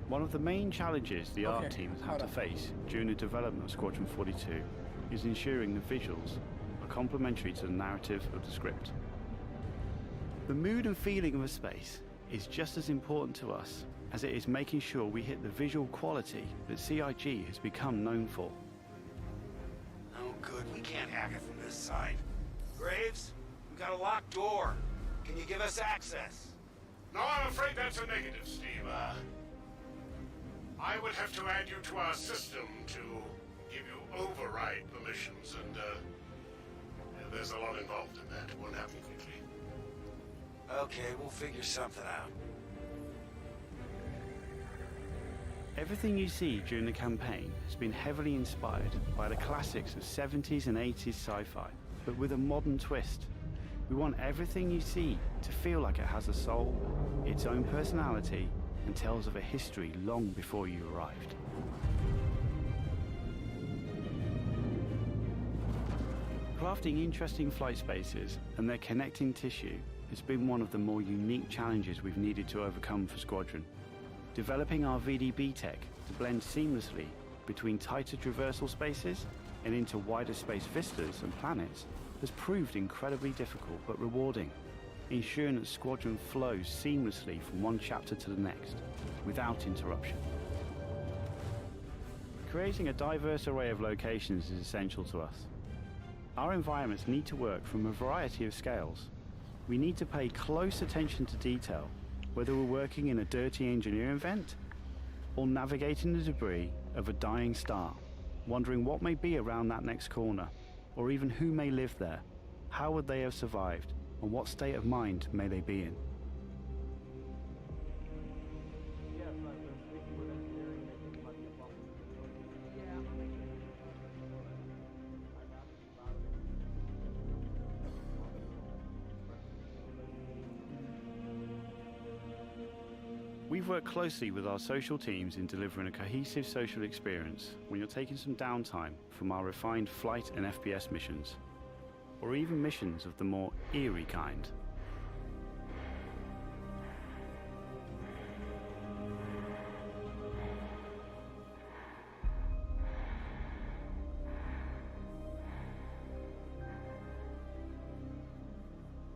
S4: One of the main challenges the art teams had to face during the development of Squadron 42 is ensuring the visuals are complementary to the narrative of the script. The mood and feeling of a space is just as important to us as it is making sure we hit the visual quality that CIG has become known for.
S13: Oh, good. We can't hack it from this side. Graves, we got a locked door. Can you give us access?
S5: No, I'm afraid that's a negative, Steve. I would have to add you to our system to give you override permissions, and there's a lot involved in that. It won't happen quickly.
S13: Okay, we'll figure something out.
S4: Everything you see during the campaign has been heavily inspired by the classics of 70s and 80s sci-fi, but with a modern twist. We want everything you see to feel like it has a soul, its own personality, and tells of a history long before you arrived. Crafting interesting flight spaces and their connecting tissue has been one of the more unique challenges we've needed to overcome for Squadron. Developing our VDB tech to blend seamlessly between tighter traversal spaces and into wider space vistas and planets has proved incredibly difficult but rewarding, ensuring that Squadron flows seamlessly from one chapter to the next, without interruption. Creating a diverse array of locations is essential to us. Our environments need to work from a variety of scales. We need to pay close attention to detail, whether we're working in a dirty engineering vent or navigating the debris of a dying star, wondering what may be around that next corner, or even who may live there, how would they have survived, and what state of mind may they be in. We've worked closely with our social teams in delivering a cohesive social experience when you're taking some downtime from our refined flight and FPS missions, or even missions of the more eerie kind.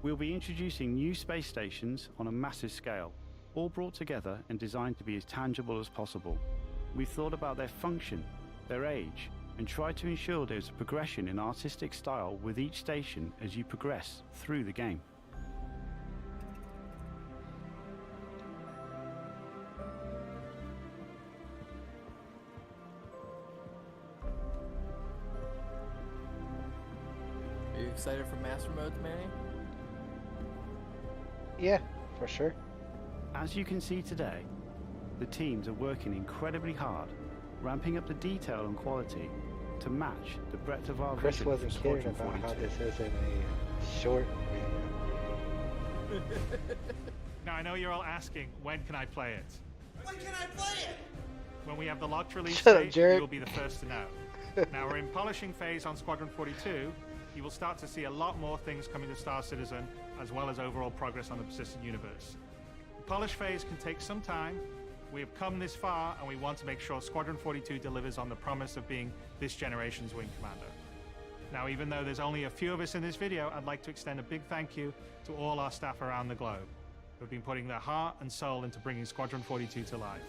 S4: We'll be introducing new space stations on a massive scale, all brought together and designed to be as tangible as possible. We've thought about their function, their age, and tried to ensure there's a progression in artistic style with each station as you progress through the game.
S7: Are you excited for Master Modes, Manny?
S2: Yeah, for sure.
S4: As you can see today, The teams are working incredibly hard, ramping up the detail and quality to match the breadth of our
S2: Chris
S4: vision
S2: wasn't
S4: for
S2: kidding
S4: Squadron
S2: about how
S4: 42.
S2: this isn't a short video.
S8: Now, I know you're all asking, when can I play it?
S13: When can I play it?
S8: When we have the locked release
S2: Shut up,
S8: date,
S2: Jared.
S8: you'll be the first to know. Now, we're in polishing phase on Squadron 42. You will start to see a lot more things coming to Star Citizen, as well as overall progress on the persistent universe. The polish phase can take some time. We have come this far, and we want to make sure Squadron 42 delivers on the promise of being this generation's wing commander. Now, even though there's only a few of us in this video, I'd like to extend a big thank you to all our staff around the globe who've been putting their heart and soul into bringing Squadron 42 to life.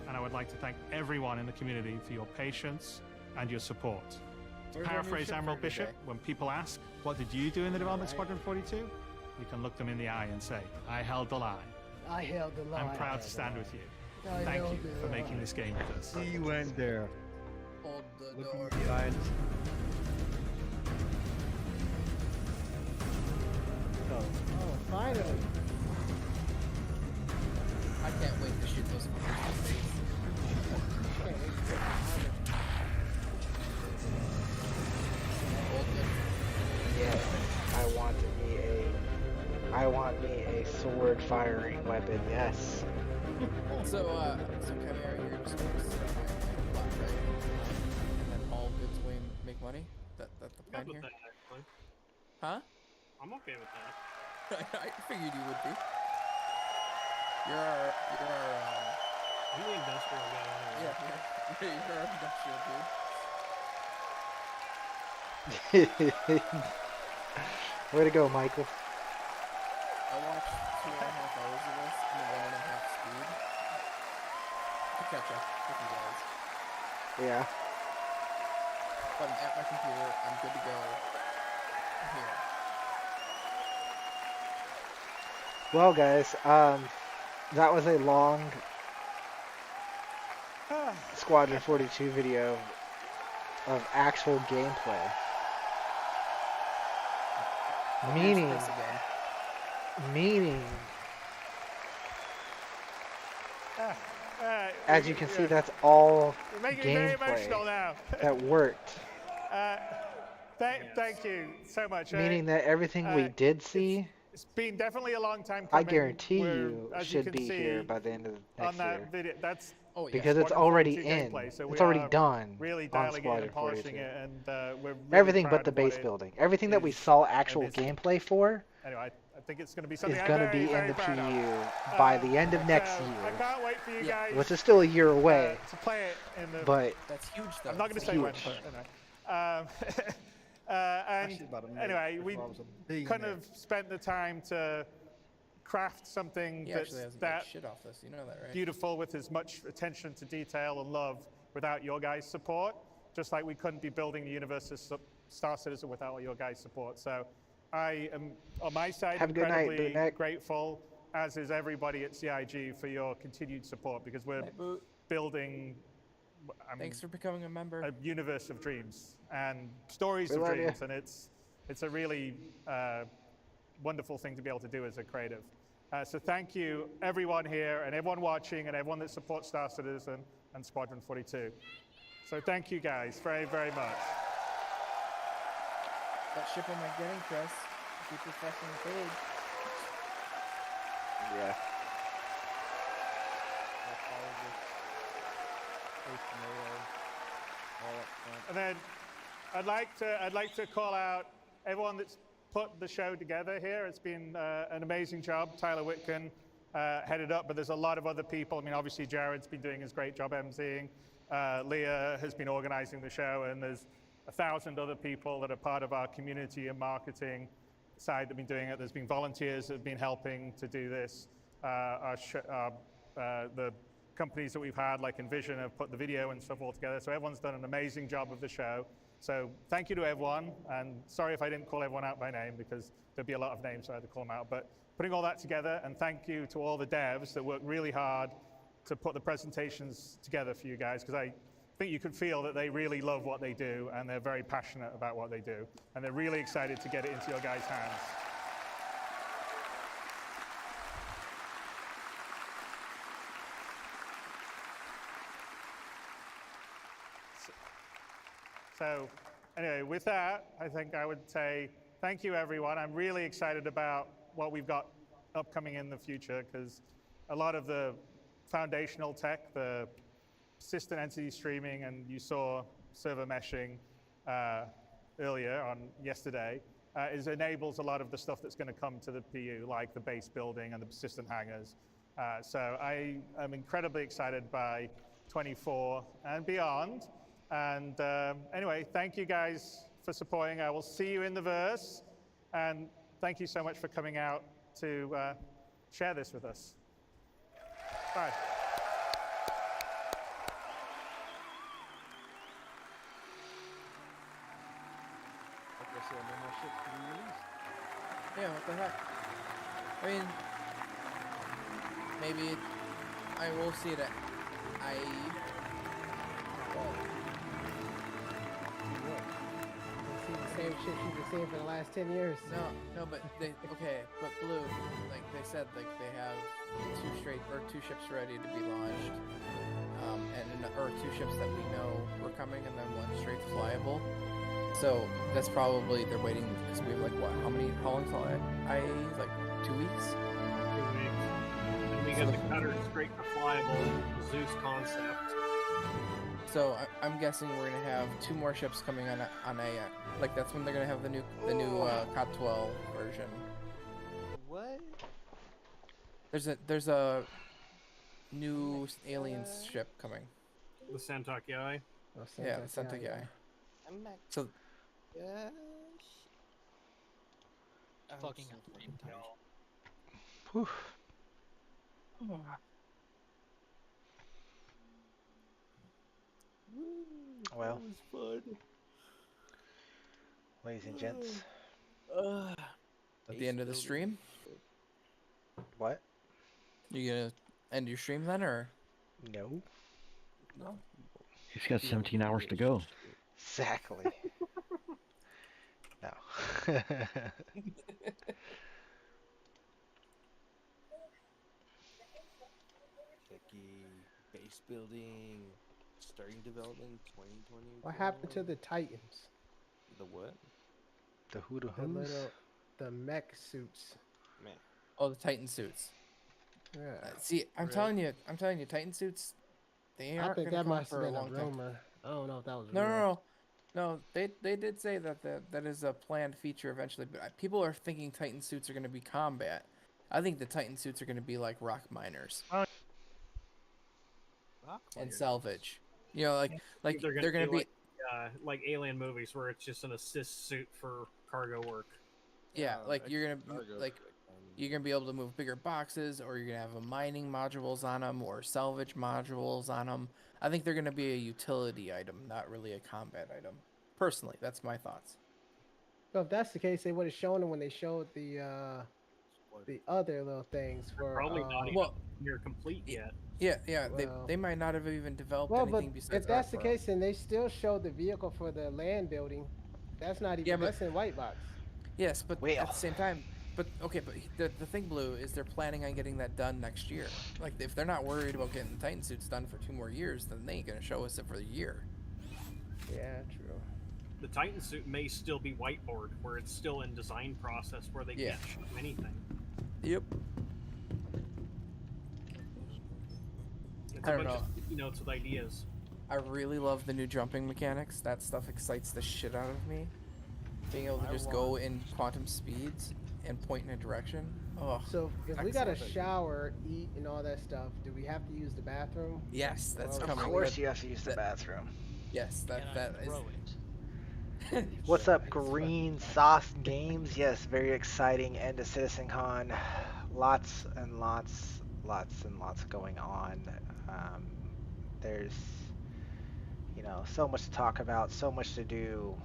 S8: And I would like to thank everyone in the community for your patience and your support. To paraphrase Admiral Bishop, when people ask, what did you do in the development of Squadron 42? You can look them in the eye and say, I held the line.
S9: I held the line.
S8: I'm proud to stand with you.
S9: I
S8: Thank
S9: held
S8: you
S9: the
S8: for
S9: line.
S8: making this game with us.
S16: See you went there.
S7: Hold the
S16: Looking
S7: door.
S16: behind.
S9: Oh, finally.
S7: I can't wait to shoot those fuckers in the face. Hold it.
S2: Yes, I want me a sword firing weapon, yes.
S7: So Chimera, you're just going to sit on my plot, right? And then all goods make money? That's the plan
S15: Good with
S7: here?
S15: that, actually.
S7: Huh?
S15: I'm okay with that.
S7: I figured you would be. You're our
S15: I'm the industrial guy anyway.
S7: you're our industrial dude.
S2: Way to go, Michael.
S7: I watched 2.5 hours of this in 1.5 speed. To catch up with you guys.
S2: Yeah.
S7: But I'm at my computer, I'm good to go here.
S2: Well, guys, that was a long Squadron 42 video of actual gameplay. Meaning, as you can see, that's all
S8: You're making me very emotional
S2: gameplay
S8: now.
S2: that worked.
S8: Thank you so much.
S2: Meaning that everything we did see,
S8: It's been definitely a long time
S2: I
S8: coming.
S2: guarantee
S8: We're,
S2: you
S8: as
S2: should
S8: can
S2: be
S8: see
S2: here by the end of
S8: on
S2: next
S8: that
S2: year.
S8: video. That's
S2: Because it's
S8: Squadron
S2: already
S8: 42
S2: in.
S8: gameplay, so
S2: It's
S8: we
S2: already
S8: are
S2: done
S8: really
S2: on
S8: dialing it
S2: Squadron
S8: and polishing
S2: 42.
S8: it, and we're really
S2: Everything
S8: proud
S2: but the
S8: of what
S2: base
S8: it
S2: building. Everything that we saw actual
S8: is-
S2: gameplay for
S8: Anyway, I think it's going to be something
S2: is
S8: I'm
S2: going to
S8: very,
S2: be
S8: very
S2: in the
S8: proud of.
S2: PU by the end of next
S8: I
S2: year,
S8: can't wait for you guys.
S2: which is still a year away.
S8: To play it in the.
S2: But
S7: that's huge, though.
S8: I'm not going to say when, but anyway. And anyway, we kind of spent the time to craft something
S7: He
S8: that's
S7: actually hasn't
S8: that
S7: got shit off this, you know that, right?
S8: beautiful with as much attention to detail and love without your guys' support. Just like we couldn't be building the universe of Star Citizen without your guys' support. So I am, on my side,
S2: Have a good night,
S8: incredibly
S2: Bootneck.
S8: grateful, as is everybody at CIG, for your continued support, because we're building
S7: Thanks for becoming a member.
S8: a universe of dreams and stories
S2: We
S8: of
S2: love ya.
S8: dreams, and it's a really wonderful thing to be able to do as a creative. So thank you, everyone here, and everyone watching, and everyone that supports Star Citizen and Squadron 42. So thank you guys very, very much.
S7: What ship am I getting, Chris? Keep refreshing the page.
S2: yeah.
S8: And then I'd like to call out everyone that's put the show together here. It's been an amazing job. Tyler Whitcomb headed up, but there's a lot of other people. I mean, obviously Jared's been doing his great job emceeing. Leah has been organizing the show, and there's 1,000 other people that are part of our community and marketing side that have been doing it. There's been volunteers that have been helping to do this. The companies that we've had, like Envision, have put the video and stuff all together. So everyone's done an amazing job of the show. So thank you to everyone, and sorry if I didn't call everyone out by name, because there'd be a lot of names, so I had to call them out. But putting all that together, and thank you to all the devs that worked really hard to put the presentations together for you guys, because I think you can feel that they really love what they do, and they're very passionate about what they do, and they're really excited to get it into your guys' hands. So anyway, with that, I think I would say thank you, everyone. I'm really excited about what we've got upcoming in the future, because a lot of the foundational tech, the persistent entity streaming, and you saw server meshing earlier on yesterday, enables a lot of the stuff that's going to come to the PU, like the base building and the persistent hangars. So I am incredibly excited by 24 and beyond. And anyway, thank you guys for supporting. I will see you in the verse. And thank you so much for coming out to share this with us. Bye.
S7: Yeah, what the heck? I mean, maybe I will see it at IE.
S9: Same shit you've been seeing for the last 10 years.
S7: No, but but Blue, like they said, like they have two ships ready to be launched, or 2 ships that we know were coming, and then 1 straight flyable. So that's probably they're waiting because we have like what? How long till IE? Like 2 weeks.
S15: 2 weeks. And we get the cutter straight to flyable, Zeus concept.
S7: So I'm guessing we're gonna have 2 more ships coming on a like that's when they're gonna have the new COT 12 version.
S2: What?
S7: There's a new alien ship coming.
S15: The Santakyai.
S7: Yeah, the Santakyai. So.
S10: Fucking
S2: Whew. Well, ladies and gents,
S7: At the end of the stream?
S2: What?
S7: You gonna end your stream then, or?
S2: No.
S7: No.
S11: He's got 17 hours to go.
S2: Exactly. No.
S14: Base building, starting development, 2020.
S9: What happened to the Titans?
S14: The what?
S2: The who to
S9: The
S2: who's?
S9: the mech suits.
S14: Man.
S7: Oh, the Titan suits.
S9: Yeah.
S7: See, I'm telling you, Titan suits. They
S9: I
S7: aren't
S9: think
S7: gonna
S9: that
S7: come
S9: must have
S7: for a
S9: been a
S7: long time.
S9: rumor. I don't know if that was
S7: No. They did say that is a planned feature eventually, but people are thinking Titan suits are going to be combat. I think the Titan suits are going to be like rock miners and salvage. You know, like they're going to be
S15: like alien movies where it's just an assist suit for cargo work.
S7: Yeah, like you're gonna be able to move bigger boxes, or you're gonna have a mining modules on them, or salvage modules on them. I think they're gonna be a utility item, not really a combat item. Personally, that's my thoughts.
S9: So if that's the case, they would have shown them when they showed the other little things for.
S15: Probably not even near complete yet.
S7: Yeah.
S9: Well,
S7: they might not have even developed
S9: Well,
S7: anything
S9: but
S7: besides.
S9: if that's the
S7: Referal.
S9: case, then they still showed the vehicle for the land building. That's not even.
S7: Yeah, but-
S9: that's in white box.
S7: Yes, but at the same time, but the thing, Blue, is they're planning on getting that done next year. Like, if they're not worried about getting the Titan suits done for 2 more years, then they ain't gonna show us it for a year.
S9: Yeah, true.
S15: The Titan suit may still be whiteboard, where it's still in design process, where they can't show anything.
S7: Yep.
S15: It's
S7: I
S15: a
S7: don't
S15: bunch
S7: know.
S15: of sticky notes with ideas.
S7: I really love the new jumping mechanics. That stuff excites the shit out of me. Being able to just go in quantum speeds and point in a direction. Oh.
S9: So if we got to shower, eat, and all that stuff, do we have to use the bathroom?
S7: Yes, that's
S9: Well,
S7: coming.
S2: Of course you have to use the bathroom.
S7: Yes, that is.
S2: What's up, Green Sauce Games? Yes, very exciting end to CitizenCon. Lots and lots going on. There's, so much to talk about, so much to do.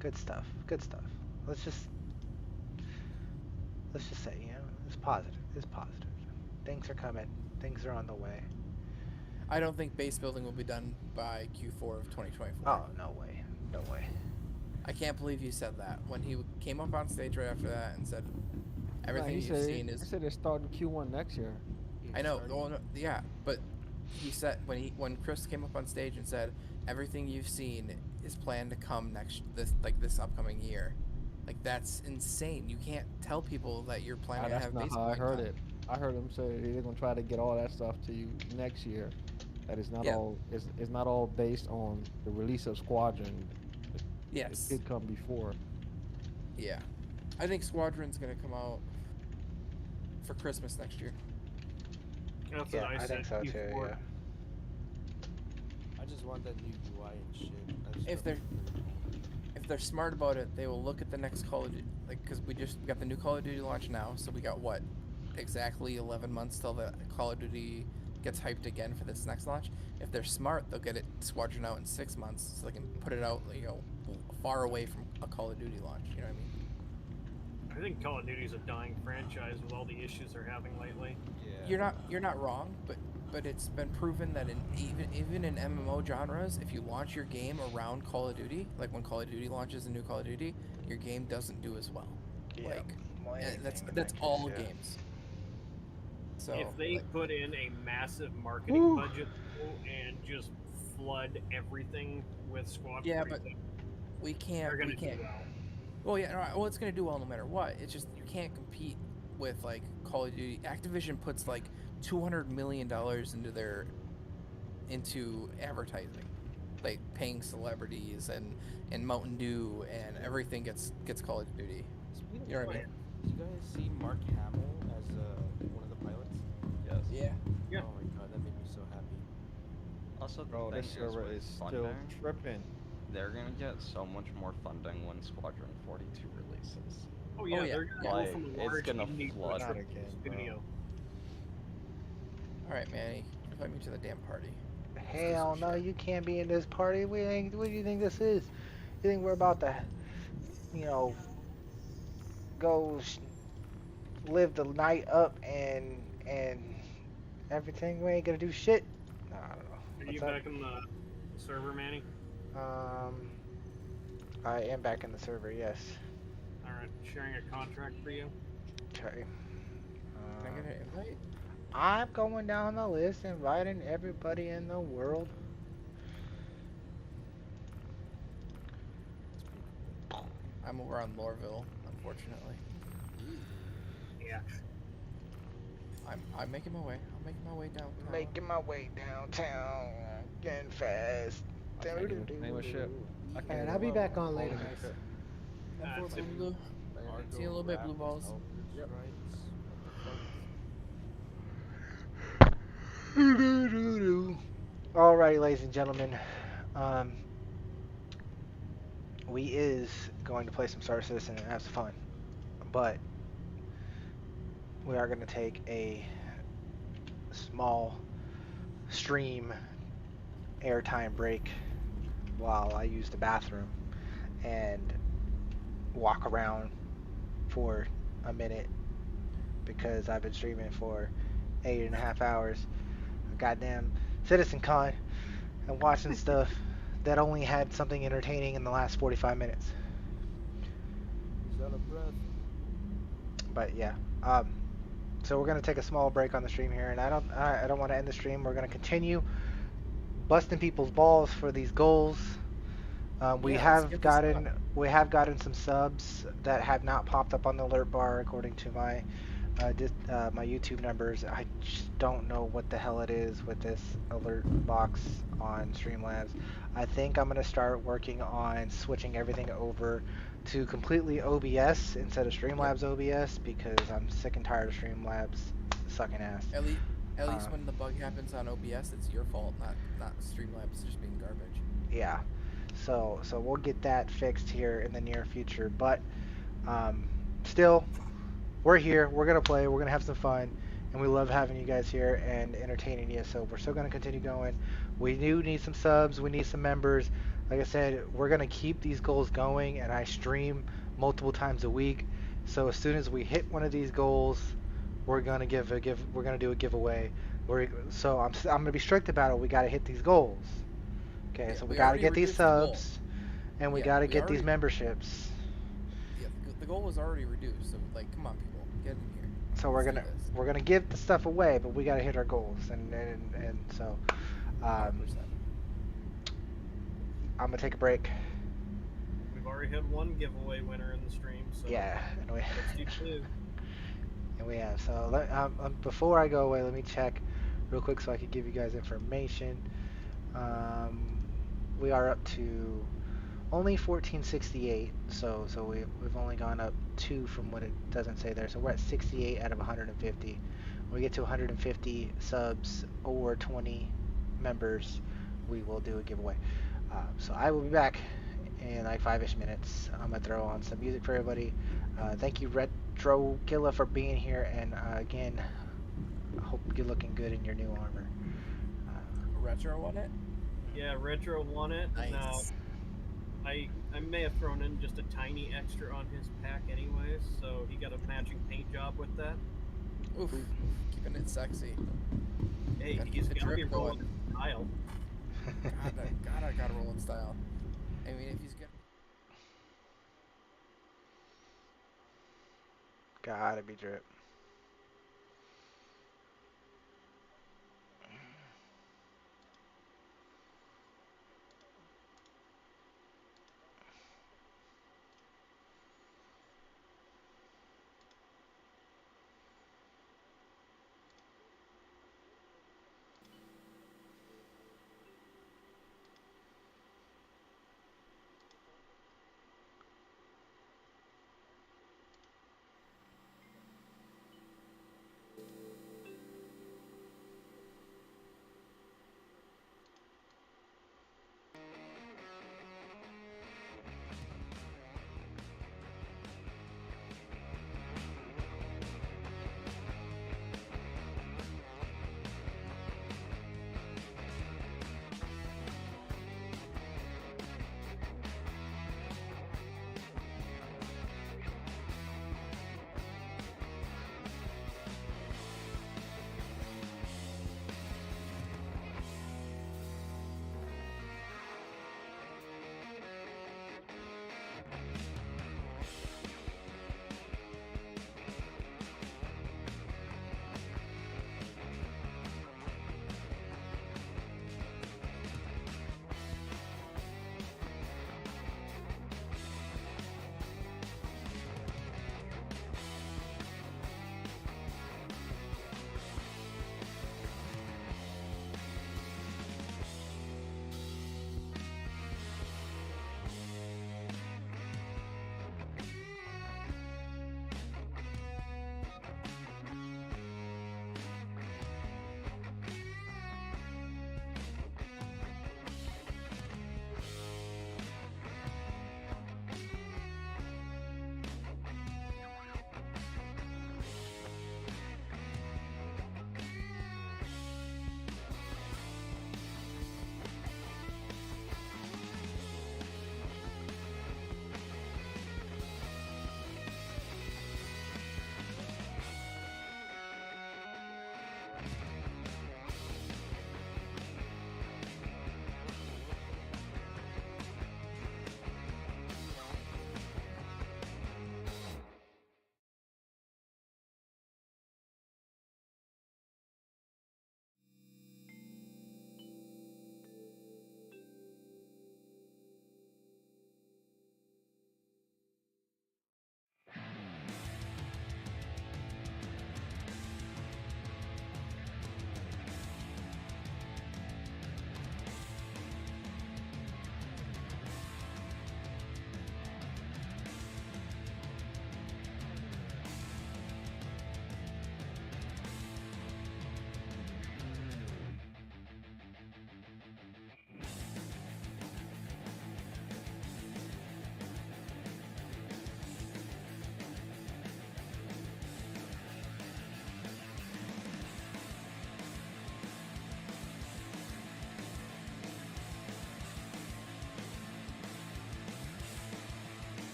S2: Good stuff. Let's just say, it's positive. Things are coming. Things are on the way.
S7: I don't think base building will be done by Q4 of 2024.
S2: Oh, no way.
S7: I can't believe you said that when he came up on stage right after that and said everything you've seen is.
S10: He said they're starting Q1 next year.
S7: I know. Well, no, yeah, but he said when Chris came up on stage and said everything you've seen is planned to come this upcoming year. Like, that's insane. You can't tell people that you're planning to
S16: That's
S7: have
S16: not
S7: base
S16: how I heard
S7: con.
S16: it. I heard him say they're gonna try to get all that stuff to you next year. That is not
S7: Yeah.
S16: all. It's not all based on the release of Squadron. It
S7: Yes.
S16: could come before.
S7: Yeah. I think Squadron's gonna come out for Christmas next year.
S15: That's
S2: Yeah,
S15: what I
S2: I
S15: said.
S2: think so too.
S15: Q4.
S2: Yeah.
S14: I just want that new UI and shit. I just
S7: If
S14: don't
S7: they're
S14: think
S7: if they're smart about it, they will look at the next Call of Duty, because we got the new Call of Duty launch now, so we got what, exactly 11 months till the Call of Duty gets hyped again for this next launch. If they're smart, they'll get it Squadron out in 6 months, so they can put it out, far away from a Call of Duty launch. You know what I mean?
S15: I think Call of Duty's a dying franchise with all the issues they're having lately.
S14: Yeah.
S7: You're not wrong, but it's been proven that even in MMO genres, if you launch your game around Call of Duty, like when Call of Duty launches a new Call of Duty, your game doesn't do as well.
S2: Yeah.
S7: That's all games. So
S15: if they put in a massive marketing budget and just flood everything with Squadron,
S7: yeah, but we can't.
S15: they're gonna
S7: We can't.
S15: do well.
S7: Well, yeah, no, well, it's gonna do well no matter what. It's just you can't compete with like Call of Duty. Activision puts like $200 million into advertising, like paying celebrities and Mountain Dew and everything gets Call of Duty.
S14: Speaking
S7: You know
S14: of
S7: what I mean?
S14: Did you guys see Mark Hamill as one of the pilots?
S1: Yes.
S7: Yeah.
S14: Oh my god, that made me so happy.
S1: Also,
S16: Bro,
S1: the
S16: this
S1: thing
S16: server
S1: with
S16: is still
S1: funding,
S16: tripping.
S1: they're gonna get so much more funding when Squadron 42 releases.
S15: Oh yeah,
S7: Oh, yeah.
S15: they're gonna
S1: Like,
S15: go from a
S1: it's
S15: large
S1: gonna
S15: indie
S1: flood.
S15: to a
S16: Not
S15: AAA
S16: again, bro.
S15: studio.
S7: All right, Manny, invite me to the damn party.
S2: Hell no, you can't be in this party. What do you think this is? You think we're about to, go live the night up and everything? We ain't gonna do shit. No, I don't know.
S15: Are you back in the server, Manny?
S2: I am back in the server. Yes.
S15: All right, sharing a contract for you.
S2: Okay.
S7: Can I get an invite?
S2: I'm going down the list, inviting everybody in the world.
S7: I'm over on Loreville, unfortunately.
S15: Yeah.
S7: I'm making my way. I'm making my way downtown.
S2: Making my way downtown, getting fast.
S16: Name a ship.
S9: Alright, I'll be back on later, guys.
S7: See you in a little bit, Blue Balls.
S14: Yep.
S2: Alrighty, ladies and gentlemen. We is going to play some Star Citizen and have some fun, but we are going to take a small stream airtime break while I use the bathroom and walk around for a minute because I've been streaming for 8.5 hours. Goddamn CitizenCon and watching stuff that only had something entertaining in the last 45 minutes.
S14: He's out of breath.
S2: But yeah, so we're gonna take a small break on the stream here, and I don't want to end the stream. We're gonna continue busting people's balls for these goals. We have gotten some subs that have not popped up on the alert bar according to my my YouTube numbers. I just don't know what the hell it is with this alert box on Streamlabs. I think I'm gonna start working on switching everything over to completely OBS instead of Streamlabs OBS because I'm sick and tired of Streamlabs sucking ass.
S7: At least when the bug happens on OBS, it's your fault, not Streamlabs just being garbage.
S2: Yeah. So we'll get that fixed here in the near future, but still, we're here, we're gonna play, we're gonna have some fun, and we love having you guys here and entertaining you, so we're still gonna continue going. We do need some subs, we need some members. Like I said, we're gonna keep these goals going, and I stream multiple times a week, so as soon as we hit one of these goals, we're gonna do a giveaway. So I'm gonna be strict about it. We gotta hit these goals. Okay, so we gotta get these subs, and we gotta get these memberships.
S7: Yeah, the goal was already reduced. So like, come on, people, get in here.
S2: So we're gonna give the stuff away, but we gotta hit our goals, and so
S7: 100%.
S2: I'm gonna take a break.
S15: We've already had one giveaway winner in the stream, so
S2: yeah, and
S15: let's do two.
S2: And we have. So before I go away, let me check real quick so I can give you guys information. We are up to only 1468, so we've only gone up 2 from what it doesn't say there. So we're at 68 out of 150. When we get to 150 subs or 20 members, we will do a giveaway. So I will be back in like 5-ish minutes. I'm gonna throw on some music for everybody. Thank you, Retro Killa, for being here, and again, I hope you're looking good in your new armor.
S7: Retro won it?
S15: Yeah, Retro won it.
S7: Nice.
S15: I may have thrown in just a tiny extra on his pack anyways, so he got a matching paint job with that.
S7: Oof, keeping it sexy.
S15: Hey, he's gotta be rolling in style.
S7: God, I gotta roll in style. I mean, if he's gonna...
S2: Gotta be drip.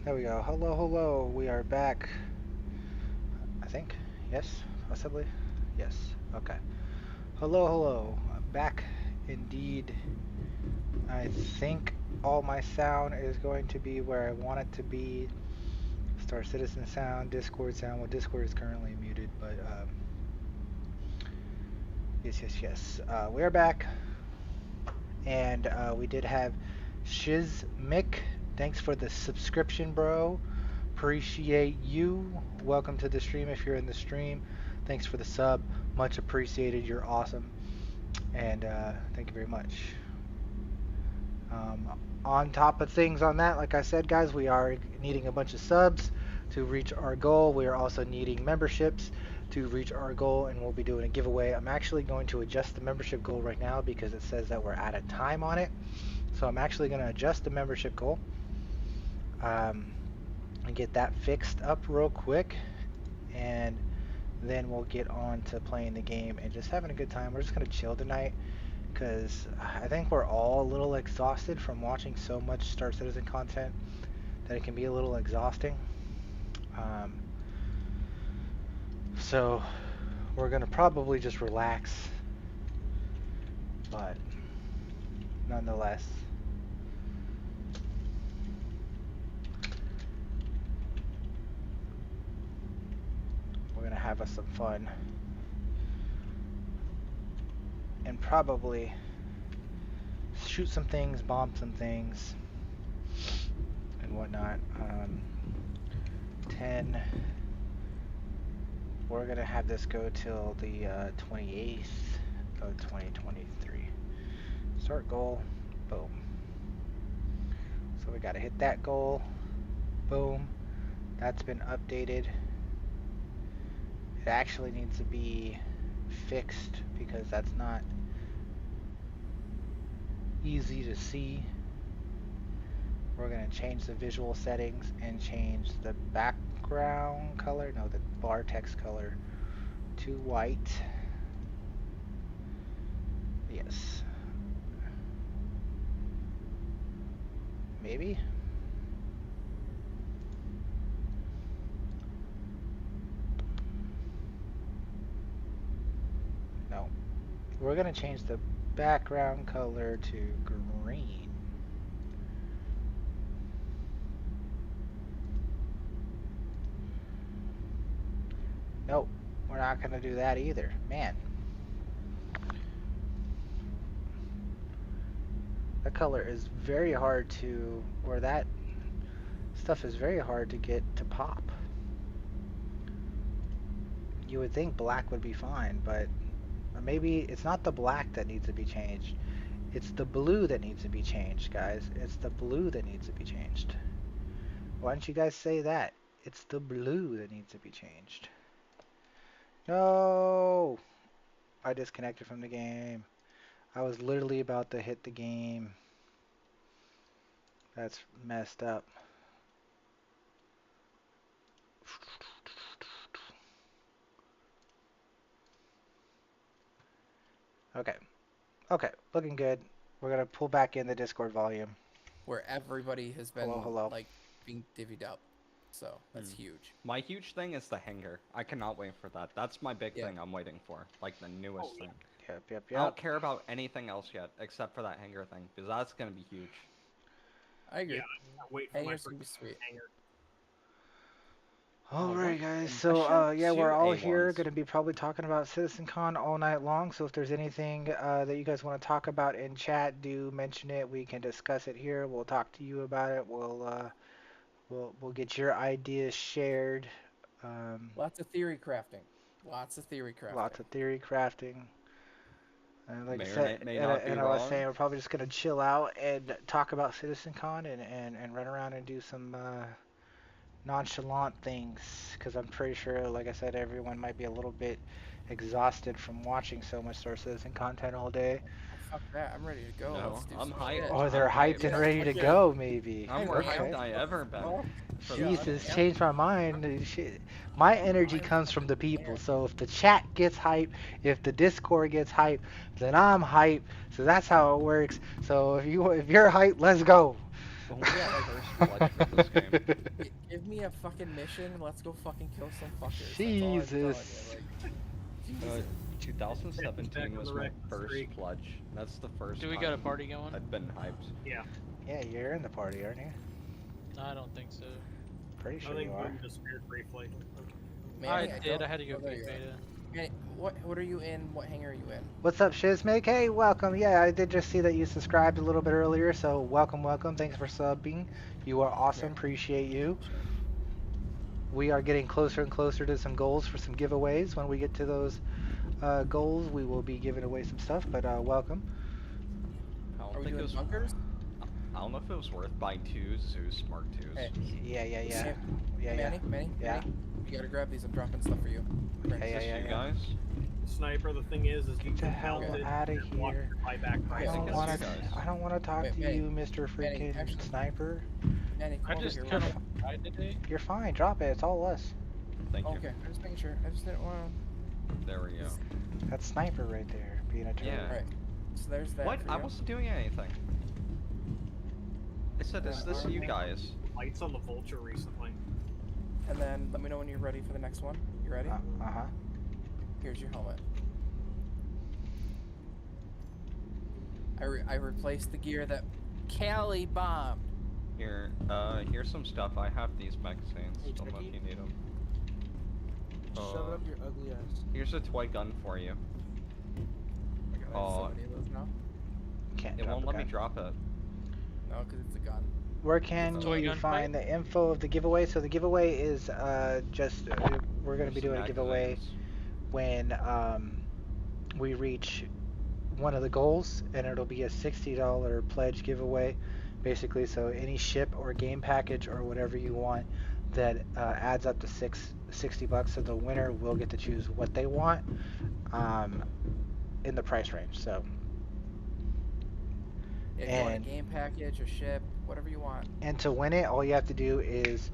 S2: There we go. Hello, hello. We are back. I think. Yes. Possibly. Yes. Okay. Hello, hello. I'm back indeed. I think all my sound is going to be where I want it to be. Star Citizen sound, Discord sound. Well, Discord is currently muted, but yes. We are back, and we did have Shiz Mick. Thanks for the subscription, bro. Appreciate you. Welcome to the stream if you're in the stream. Thanks for the sub. Much appreciated. You're awesome. And thank you very much. On top of things on that, like I said, guys, we are needing a bunch of subs to reach our goal. We are also needing memberships to reach our goal, and we'll be doing a giveaway. I'm actually going to adjust the membership goal right now because it says that we're out of time on it. So I'm actually going to adjust the membership goal and get that fixed up real quick, and then we'll get on to playing the game and just having a good time. We're just going to chill tonight, because I think we're all a little exhausted from watching so much Star Citizen content that it can be a little exhausting. So we're going to probably just relax, but nonetheless, we're going to have us some fun and probably shoot some things, bomb some things, and whatnot. 10. We're gonna have this go till the 28th of 2023. Start goal. Boom. So we gotta hit that goal. Boom. That's been updated. It actually needs to be fixed because that's not easy to see. We're going to change the visual settings and change the background color, no, the bar text color to white. Yes. Maybe? No. We're going to change the background color to green. Nope, we're not going to do that either. Man. That color is very hard to, or that stuff is very hard to get to pop. You would think black would be fine, but maybe it's not the black that needs to be changed. It's the blue that needs to be changed, guys. It's the blue that needs to be changed. Why don't you guys say that? It's the blue that needs to be changed. No! I disconnected from the game. I was literally about to hit the game. That's messed up. Okay. Okay, looking good. We're gonna pull back in the Discord volume.
S7: Where everybody has been
S2: hello.
S7: like being divvied up. So that's huge.
S1: My huge thing is the hangar. I cannot wait for that. That's my big thing I'm waiting for. Like the newest thing.
S2: Yep.
S1: I don't care about anything else yet except for that hangar thing, because that's gonna be huge.
S7: I agree.
S15: Yeah, I can't wait for
S7: Hangar's
S15: my
S7: gonna be sweet.
S15: hangar.
S2: Alright guys, so yeah, we're all here going to be probably talking about CitizenCon all night long, so if there's anything that you guys want to talk about in chat, do mention it. We can discuss it here. We'll talk to you about it. We'll get your ideas shared.
S7: Lots of theory crafting. Lots of theory crafting.
S2: And like I said, and I was saying, we're probably just going to chill out and talk about CitizenCon and run around and do some nonchalant things, because I'm pretty sure, like I said, everyone might be a little bit exhausted from watching so much Star Citizen content all day.
S7: Oh, fuck that, I'm ready to go.
S1: No,
S7: Let's do
S1: I'm
S7: some
S1: hyped.
S7: shit.
S2: Oh, they're hyped and ready to go, maybe.
S1: I'm more hyped than I ever been.
S2: Jesus, changed my mind. Shit. My energy comes from the people, so if the chat gets hyped, if the Discord gets hyped, then I'm hyped. So that's how it works. So if you're hyped, let's go.
S7: Yeah, like
S1: First pledge for this game.
S7: give me a fucking mission. Let's go fucking kill some fuckers.
S2: Jesus.
S7: That's all I'm telling you. Like, Jesus.
S1: 2017 was my first pledge. That's the first
S10: Do we
S1: time
S10: got a party going?
S1: I've been hyped.
S15: Yeah.
S2: Yeah, you're in the party, aren't you?
S10: I don't think so.
S2: Pretty
S15: I
S2: sure
S15: think
S2: you are.
S15: Boom disappeared briefly.
S7: Manny,
S10: I did.
S7: don't-
S10: I had to go
S7: oh, there
S10: big
S7: you are.
S10: beta.
S7: Manny, what are you in? What hangar are you in?
S2: What's up, Shizmig? Hey, welcome. Yeah, I did just see that you subscribed a little bit earlier, so welcome, welcome. Thanks for subbing. You are awesome. Appreciate you. We are getting closer and closer to some goals for some giveaways. When we get to those goals, we will be giving away some stuff, but welcome.
S7: Are we doing bunkers?
S1: I don't know if it was worth buying 2 Zeus Mark IIs.
S2: Yeah.
S7: Manny,
S2: Yeah.
S7: you gotta grab these. I'm dropping stuff for you.
S1: You guys?
S15: Sniper, the thing is you can
S2: hell
S15: melt it
S2: outta
S15: and watch
S2: here.
S15: your buyback price.
S2: I don't want to talk to you, Mr. Freaking Sniper.
S7: Manny,
S10: I just kind of died today.
S2: You're fine. Drop it. It's all us.
S1: Thank you.
S7: Okay, I'm just making sure. I just didn't want to.
S1: There we go.
S2: That's Sniper right there, being a turtle.
S1: Yeah.
S7: Right. So there's that.
S1: What?
S7: For
S1: I
S7: you.
S1: wasn't doing anything. I said, is this you guys?
S15: Lights on the Vulture recently.
S7: And then let me know when you're ready for the next one. You ready?
S2: Uh-huh.
S7: Here's your helmet. I replaced the gear that Callie bombed.
S1: Here, here's some stuff. I have these magazines.
S14: Hey,
S1: Don't know if
S14: Tricky?
S1: you need them.
S14: Shove it up your ugly ass.
S1: Here's a toy gun for you.
S7: I have so many of those now.
S2: Can't
S1: It
S2: drop
S1: won't
S2: a
S1: let me
S2: gun.
S1: drop it.
S7: No, because it's a gun.
S2: Where can
S10: Toy
S2: you
S10: gun
S2: find the info of the giveaway? So the giveaway is just we're going to be
S1: Some
S2: doing a giveaway
S1: magazines.
S2: when we reach one of the goals, and it'll be a $60 pledge giveaway, basically. So any ship or game package or whatever you want that adds up to $60, so the winner will get to choose what they want in the price range. So.
S7: Yeah, if you want a game package, a ship, whatever you want.
S2: And to win it, all you have to do is,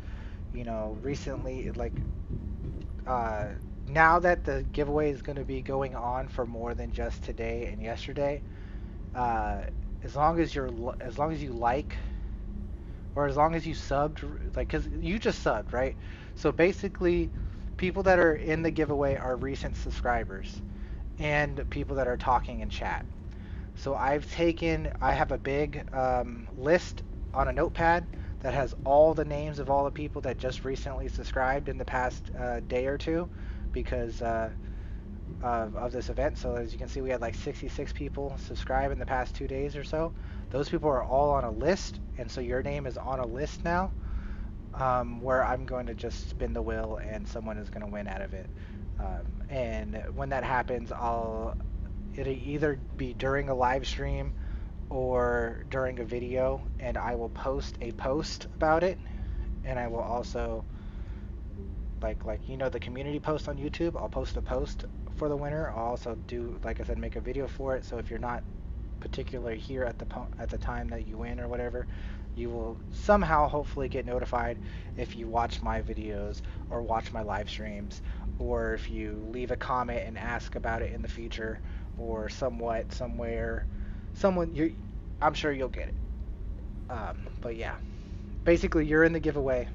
S2: recently, like, now that the giveaway is going to be going on for more than just today and yesterday, as long as you like, or as long as you subbed, like, because you just subbed, right? So basically, people that are in the giveaway are recent subscribers, and people that are talking in chat. So I have a big list on a notepad that has all the names of all the people that just recently subscribed in the past day or two because of this event. So as you can see, we had like 66 people subscribe in the past 2 days or so. Those people are all on a list, and so your name is on a list now where I'm going to just spin the wheel and someone is going to win out of it. And when that happens, it'll either be during a live stream or during a video, and I will post a post about it, and I will also like the community post on YouTube, I'll post a post for the winner. I'll also do, like I said, make a video for it. So if you're not particularly here at the time that you win or whatever, you will somehow hopefully get notified if you watch my videos or watch my live streams, or if you leave a comment and ask about it in the future, or I'm sure you'll get it. But yeah, basically you're in the giveaway,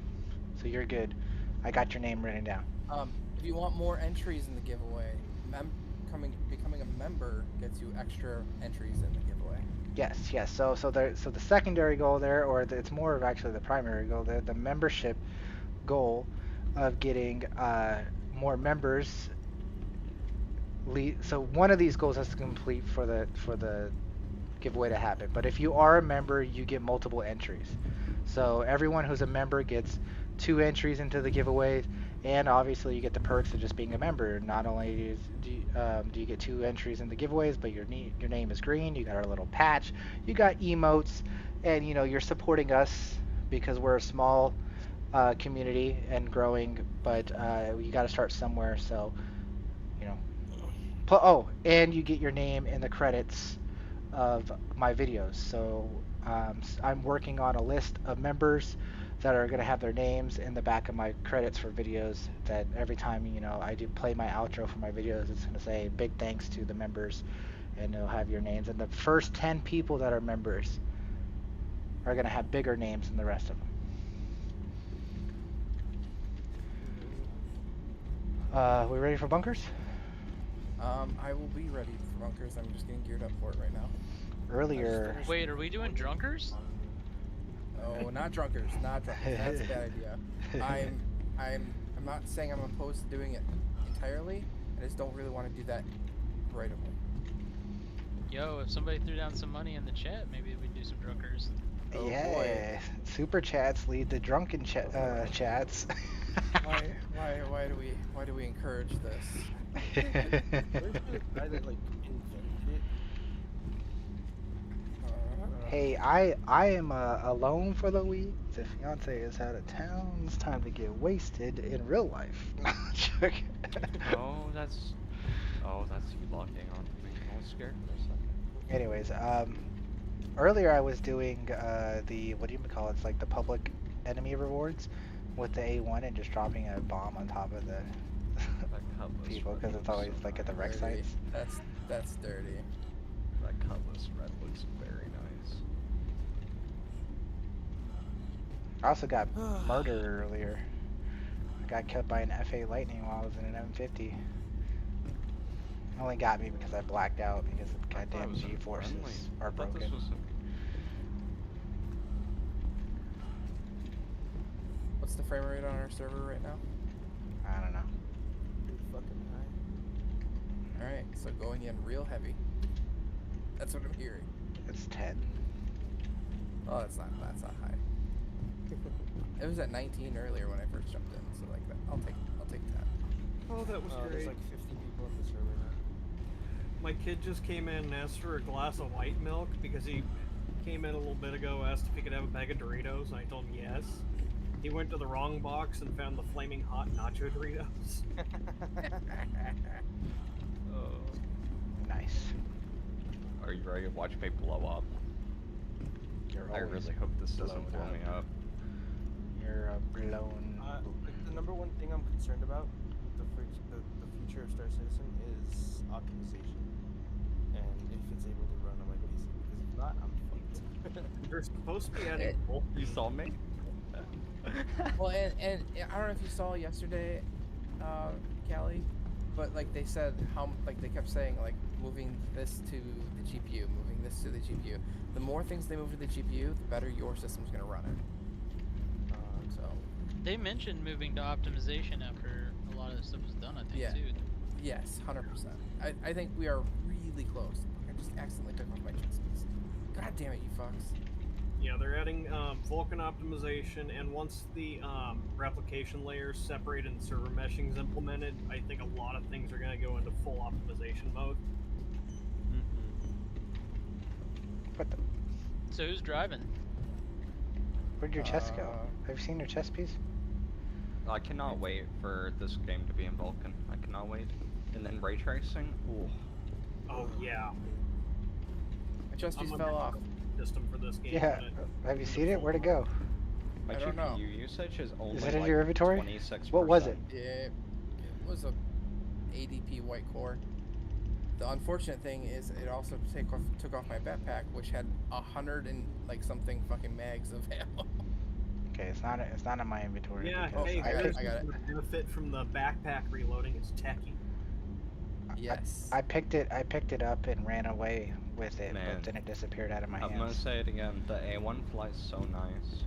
S2: so you're good. I got your name written down.
S7: If you want more entries in the giveaway, becoming a member gets you extra entries in the giveaway.
S2: Yes. So the secondary goal there, or it's more of actually the primary goal, the membership goal of getting more members. So one of these goals has to complete for the giveaway to happen. But if you are a member, you get multiple entries. So everyone who's a member gets 2 entries into the giveaway, and obviously you get the perks of just being a member. Not only do you get 2 entries in the giveaways, but your name is green. You got our little patch. You got emotes, and you're supporting us because we're a small community and growing. But you got to start somewhere. So and you get your name in the credits of my videos. So I'm working on a list of members that are going to have their names in the back of my credits for videos, that every time I do play my outro for my videos, it's going to say big thanks to the members, and it'll have your names. And the first 10 people that are members are gonna have bigger names than the rest of them. We ready for bunkers?
S7: I will be ready for bunkers. I'm just getting geared up for it right now.
S2: Earlier.
S10: Wait, are we doing drunkers?
S7: Oh, not drunkers, not drunkers. That's a bad idea. I'm not saying I'm opposed to doing it entirely. I just don't really want to do that right away.
S10: Yo, if somebody threw down some money in the chat, maybe we'd do some drunkers.
S7: Oh,
S2: yeah,
S7: boy.
S2: super chats lead to drunken chats.
S7: Why do we encourage this?
S2: Hey, I am alone for the week. The fiance is out of town. It's time to get wasted in real life.
S1: Oh, that's you locking on me. I was scared for a second.
S2: Anyways, earlier I was doing the, what do you call it? It's like the public enemy rewards with the A1 and just dropping a bomb on top of the people because it's always like at the wreck sites.
S7: That's dirty.
S1: That cutlass red looks very nice.
S2: I also got murdered earlier. I got killed by an FA Lightning while I was in an M50. It only got me because I blacked out because the goddamn G-forces are broken.
S7: What's the frame rate on our server right now?
S2: I don't know.
S7: Fucking high. Alright, so going in real heavy. That's what I'm hearing.
S2: It's 10.
S7: Oh, that's not high. It was at 19 earlier when I first jumped in, so like that. I'll take that.
S15: Oh, that was great.
S14: There's like 50 people on the server now.
S15: My kid just came in and asked for a glass of white milk because he came in a little bit ago, asked if he could have a bag of Doritos, and I told him yes. He went to the wrong box and found the flaming hot nacho Doritos.
S2: Nice.
S1: Are you ready to watch me blow up? I really hope this doesn't blow me up.
S2: You're blown.
S14: Like the number one thing I'm concerned about with the future of Star Citizen is optimization, and if it's able to run on my PC. Because if not, I'm fucked.
S15: They're supposed to be adding.
S1: You saw me?
S7: Well, and I don't know if you saw yesterday, Callie, but like they said like they kept saying like moving this to the GPU, moving this to the GPU. The more things they move to the GPU, the better your system's gonna run it. So
S10: They mentioned moving to optimization after a lot of this stuff was done, I think, too.
S7: Yes, 100%. I think we are really close. I just accidentally took off my chest piece. God damn it, you fucks.
S15: Yeah, they're adding Vulkan optimization, and once the replication layers separated and server meshing is implemented, I think a lot of things are going to go into full optimization mode.
S2: What the?
S10: So who's driving?
S2: Where'd your chest go? Have you seen your chest piece?
S1: I cannot wait for this game to be in Vulkan. I cannot wait. And then ray tracing? Ooh.
S15: Oh, yeah.
S7: My chest piece fell off.
S15: System for this game.
S2: Yeah. Have you seen it? Where'd it go?
S1: My GPU usage is only
S2: Is it in
S1: like
S2: your inventory?
S1: 26%.
S2: What was it?
S7: It was a ADP white core. The unfortunate thing is it also took off my backpack, which had 100 and like something fucking mags of ammo.
S2: Okay, it's not in my inventory.
S15: Yeah, hey,
S7: I got it.
S15: The benefit from the backpack reloading is techie.
S7: Yes.
S2: I picked it up and ran away with it, but then it disappeared out of my hands.
S1: I'm gonna say it again. The A1 flies so nice.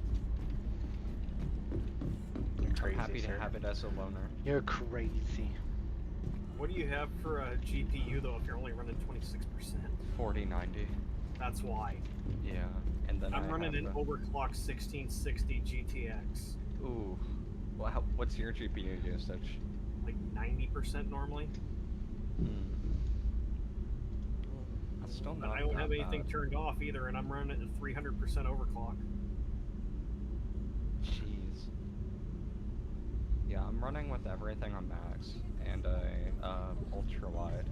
S2: You're crazy,
S1: I'm happy
S2: sir.
S1: to have it as a loner.
S2: You're crazy.
S15: What do you have for a GPU though if you're only running 26%?
S1: 4090.
S15: That's why.
S1: Yeah, and then
S15: I'm running an
S1: have
S15: overclocked 1660 GTX.
S1: Ooh. Well, what's your GPU usage?
S15: Like 90% normally.
S1: That's still
S15: But
S1: not
S15: I don't
S1: that
S15: have anything
S1: bad.
S15: turned off either, and I'm running at 300% overclock.
S1: Jeez. Yeah, I'm running with everything on max and a ultra wide.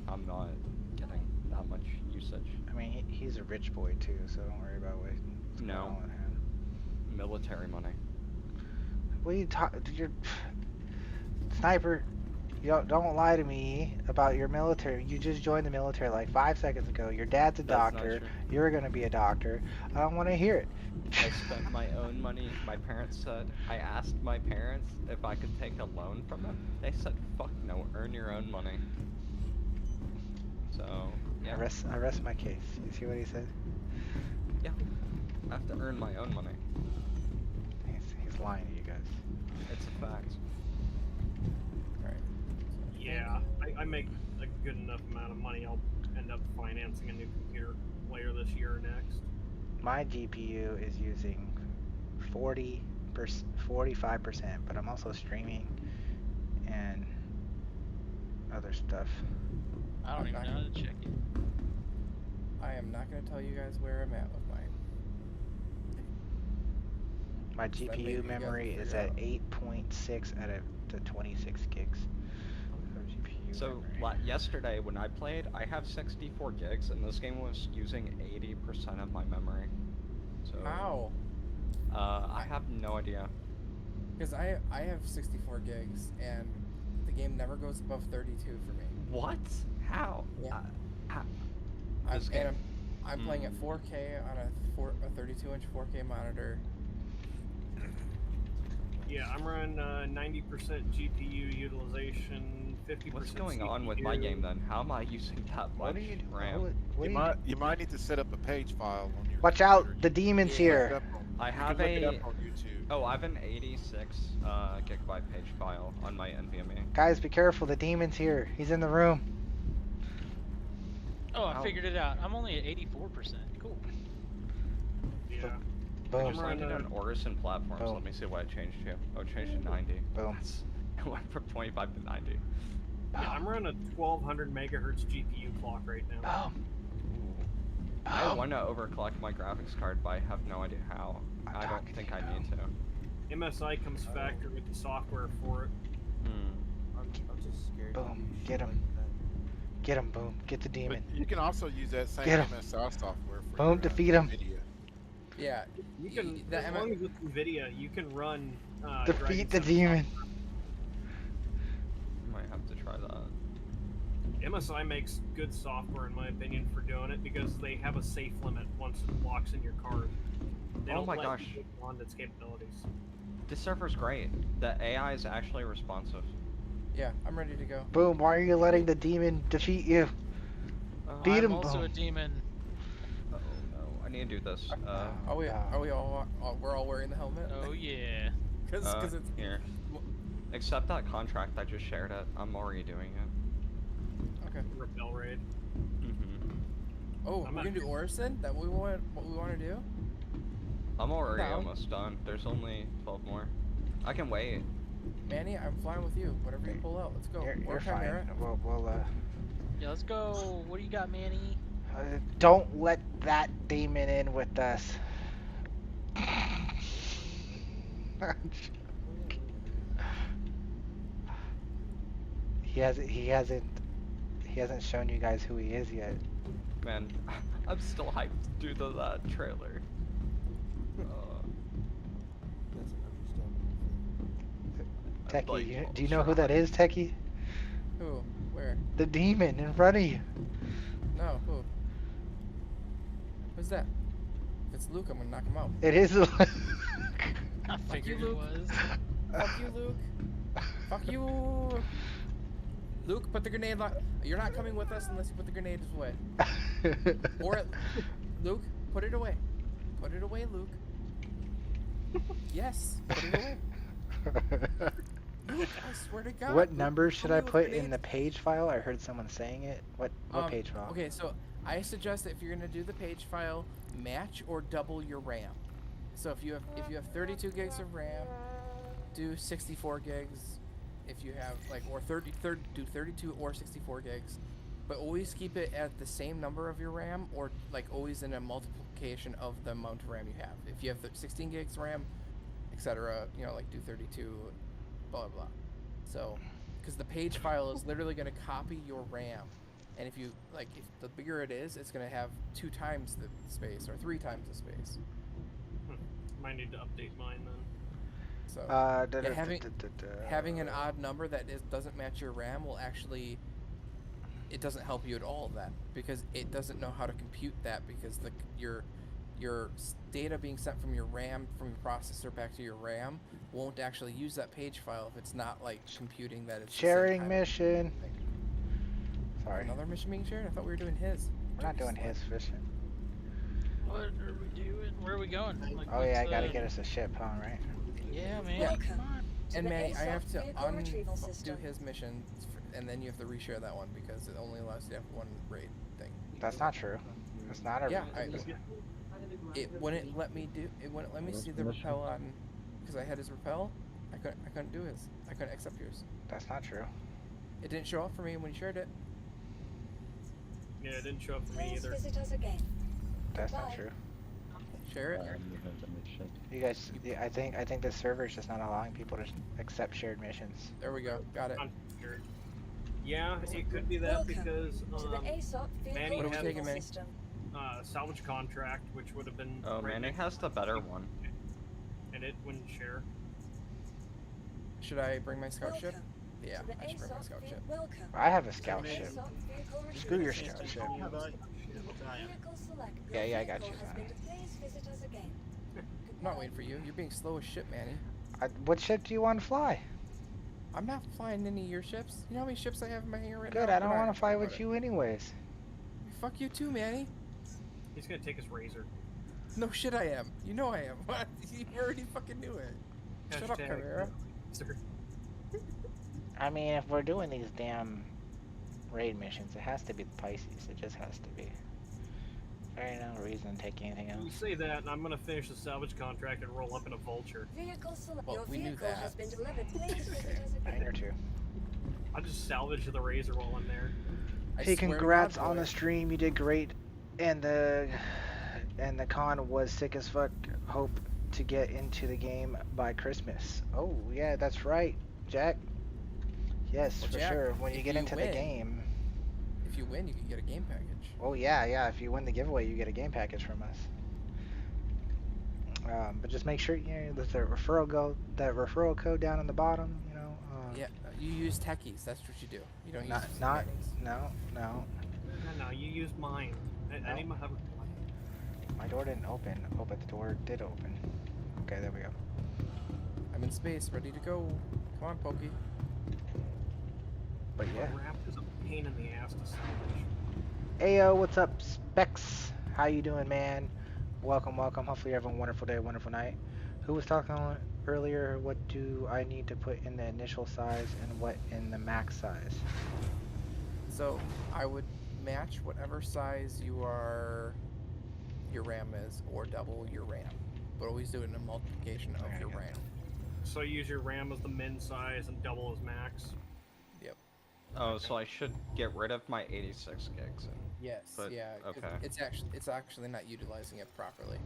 S1: I'm not getting that much usage.
S2: I mean, he's a rich boy too, so don't worry about what's going on with him.
S1: Military money.
S2: What are you talking? Your sniper. Don't lie to me about your military. You just joined the military like 5 seconds ago. Your dad's a
S1: That's not
S2: doctor.
S1: true.
S2: You're gonna be a doctor. I don't want to hear it.
S1: I spent my own money. My parents said, I asked my parents if I could take a loan from them. They said, fuck no, earn your own money. So, yeah.
S2: I rest my case. You see what he said?
S1: Yeah. I have to earn my own money.
S2: He's lying to you guys.
S1: It's a fact.
S15: Yeah, I make a good enough amount of money. I'll end up financing a new computer later this year or next.
S2: My GPU is using 45%, but I'm also streaming and other stuff.
S10: I don't even know how to check it.
S7: I am not going to tell you guys where I'm at with mine.
S2: My GPU memory is at 8.6 out of the 26 gigs.
S1: So, yesterday when I played, I have 64 gigs, and this game was using 80% of my memory. So,
S7: How?
S1: I have no idea.
S7: Because I have 64 gigs, and the game never goes above 32 for me.
S1: What? How?
S7: Yeah.
S1: This game.
S7: I'm playing at 4K on a 32-inch 4K monitor.
S15: Yeah, I'm running 90% GPU utilization, 50%.
S1: What's going
S15: CPU.
S1: on with my game then? How am I using that much RAM?
S3: You might need to set up a page file on your
S2: Watch out, the demon's here.
S1: I have
S3: look it up on YouTube.
S1: Oh, I have an 86 gigabyte page file on my NVMe.
S2: Guys, be careful, the demon's here. He's in the room.
S10: Oh, I figured it out. I'm only at 84%. Cool.
S15: Yeah.
S2: Boom.
S1: I just landed on Orison platforms.
S2: Boom.
S1: Let me see what I changed to. Oh, it changed to 90.
S2: Boom.
S1: It went from 25 to 90.
S15: Yeah, I'm running a 1200 megahertz GPU clock right now.
S1: I want to overclock my graphics card, but I have no idea how. I don't think I need to.
S15: MSI comes factory with the software for it.
S14: I'm just scared.
S2: Boom. Get him. Get him, Boom. Get the demon.
S3: But you can also use that same
S2: Get 'em.
S3: MSI software for
S2: Boom, defeat him.
S3: NVIDIA.
S7: Yeah.
S15: You can, as long as it's NVIDIA, you can run
S2: Defeat the demon.
S1: Might have to try that.
S15: MSI makes good software, in my opinion, for doing it because they have a safe limit once it locks in your card. They
S1: Oh
S15: don't
S1: my
S15: let
S1: gosh.
S15: you go beyond its capabilities.
S1: This server's great. The AI is actually responsive.
S7: Yeah, I'm ready to go.
S2: Boom, why are you letting the demon defeat you? Beat him,
S10: I'm also
S2: Boom.
S10: a demon.
S1: Oh no, I need to do this.
S7: Are we all we're all wearing the helmet?
S10: Oh yeah.
S7: Because it's
S1: here. Accept that contract. I just shared it. I'm already doing it.
S7: Okay.
S15: Rebel raid.
S7: Oh, we're gonna do Orison? That what we want to do?
S1: I'm already
S7: Down.
S1: almost done. There's only 12 more. I can wait.
S7: Manny, I'm flying with you. Whatever you pull out, let's go.
S2: You're fine. We'll
S10: Yeah, let's go. What do you got, Manny?
S2: don't let that demon in with us. He hasn't shown you guys who he is yet.
S1: Man, I'm still hyped due to that trailer.
S2: Techie, do you know who that is, Techie?
S7: Who? Where?
S2: The demon in front of you.
S7: No, who? Who's that? If it's Luke, I'm gonna knock him out.
S2: It is Luke.
S10: I figured it was.
S7: Fuck you, Luke. Fuck you. Luke, put the grenade You're not coming with us unless you put the grenade away. Luke, put it away. Put it away, Luke. Yes, put it away. Luke, I swear to God.
S2: What
S7: Luke,
S2: number should I
S7: with
S2: put in
S7: grenades.
S2: the page file? I heard someone saying it. What page file?
S7: Okay, so I suggest that if you're gonna do the page file, match or double your RAM. So if you have 32 gigs of RAM, do 64 gigs. If you have do 32 or 64 gigs, but always keep it at the same number of your RAM, or like always in a multiplication of the amount of RAM you have. If you have 16 gigs RAM, etc., like do 32, blah blah blah. So, because the page file is literally going to copy your RAM, and if the bigger it is, it's going to have 2 times the space or 3 times the space.
S15: Might need to update mine then.
S7: So
S2: da,
S7: yeah,
S2: da,
S7: having an odd number that doesn't match your RAM will actually, it doesn't help you at all then, because it doesn't know how to compute that, because your data being sent from your RAM, from your processor back to your RAM, won't actually use that page file if it's not like computing that it's
S2: sharing mission. Sorry.
S7: Another mission being shared? I thought we were doing his.
S2: We're not doing his mission.
S10: What are we doing? Where are we going? Like,
S2: Oh yeah, I gotta get us a ship, huh? Right?
S10: Yeah, man.
S7: Yeah.
S10: Come on.
S7: And Manny, I have to do his mission, and then you have to reshare that one because it only allows you to have one raid thing.
S2: That's not true. It's not a.
S7: Yeah, it wouldn't let me do. It wouldn't let me see the rappel on, because I had his rappel. I couldn't do his. I couldn't accept yours.
S2: That's not true.
S7: It didn't show up for me when you shared it.
S15: Yeah, it didn't show up for me either.
S2: That's not true.
S7: Share it.
S2: You guys, I think the server is just not allowing people to accept shared missions.
S7: There we go. Got it.
S15: Yeah, it could be that because Manny
S7: what are we
S15: had
S7: taking, Manny?
S15: salvage contract, which would have been.
S1: Oh, Manny has the better one.
S15: And it wouldn't share.
S7: Should I bring my scout ship? Yeah, I should bring my scout ship.
S2: I have a scout ship. Screw your scout ship. Yeah, I got you.
S7: I'm not waiting for you. You're being slow as shit, Manny.
S2: What ship do you want to fly?
S7: I'm not flying any of your ships. You know how many ships I have in my hangar right now?
S2: Good, I don't want to fly with you anyways.
S7: Fuck you too, Manny.
S15: He's gonna take his razor.
S7: No shit, I am. You know I am. What? You already fucking knew it. Shut up, Carrera.
S2: I mean, if we're doing these damn raid missions, it has to be the Pisces. It just has to be. There ain't no reason to take anything else.
S15: You say that, and I'm gonna finish the salvage contract and roll up in a vulture.
S7: Well, we knew that.
S2: Nine or two.
S15: I'll just salvage the razor while I'm there.
S2: Hey, congrats on the stream. You did great, and the con was sick as fuck. Hope to get into the game by Christmas. Oh yeah, that's right, Jack. Yes,
S7: well,
S2: for
S7: Jack,
S2: sure. When you get into the game.
S7: If you win, you can get a game package.
S2: Oh yeah. If you win the giveaway, you get a game package from us. But just make sure there's a referral code down on the bottom.
S7: Yeah, you use techies. That's what you do. You don't use
S2: No.
S15: No, you use mine. I need my hover.
S2: My door didn't open. Oh, but the door did open. Okay, there we go.
S7: I'm in space, ready to go. Come on, Pokey.
S2: But yeah.
S15: Wrap is a pain in the ass to salvage.
S2: Ayo, what's up, Specs? How you doing, man? Welcome. Hopefully you have a wonderful day, wonderful night. Who was talking earlier? What do I need to put in the initial size and what in the max size?
S7: So I would match whatever size your RAM is, or double your RAM. But always do it in a multiplication of your RAM.
S15: So use your RAM as the min size and double as max.
S7: Yep.
S1: Oh, so I should get rid of my 86 gigs.
S7: Yes.
S1: But,
S7: yeah.
S1: Okay.
S7: It's actually not utilizing it properly.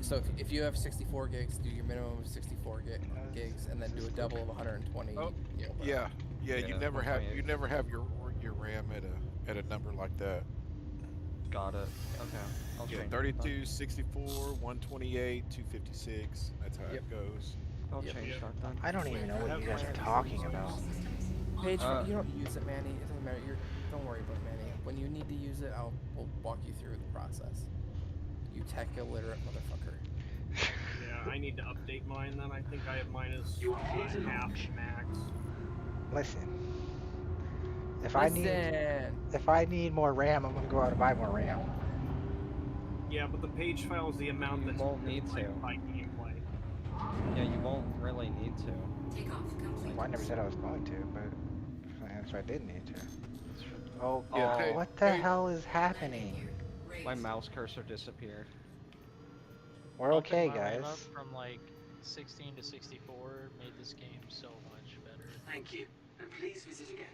S7: So if you have 64 gigs, do your minimum of 64 gigs, and then do a double of 120.
S3: Oh, yeah. You never have your RAM at a number like that.
S1: Got it. Okay. I'll change
S3: 32, 64, 128, 256. That's how it goes.
S1: I'll change that then.
S2: I don't even know what you guys are talking about.
S7: Paige, you don't use it, Manny. It doesn't matter. Don't worry about Manny. When you need to use it, we'll walk you through the process. You tech illiterate motherfucker.
S15: Yeah, I need to update mine then. I think I have mine as half max.
S2: Listen. If I need more RAM, I'm gonna go out and buy more RAM.
S15: Yeah, but the page file is the amount that
S1: won't need to
S15: by gameplay.
S1: Yeah, you won't really need to.
S2: Well, I never said I was going to, but so I did need to. Oh,
S1: yeah.
S2: What the hell is happening?
S1: My mouse cursor disappeared.
S2: We're okay,
S10: Bumping my RAM
S2: guys.
S10: up from like 16 to 64 made this game so much better.
S13: Thank you, and please visit again.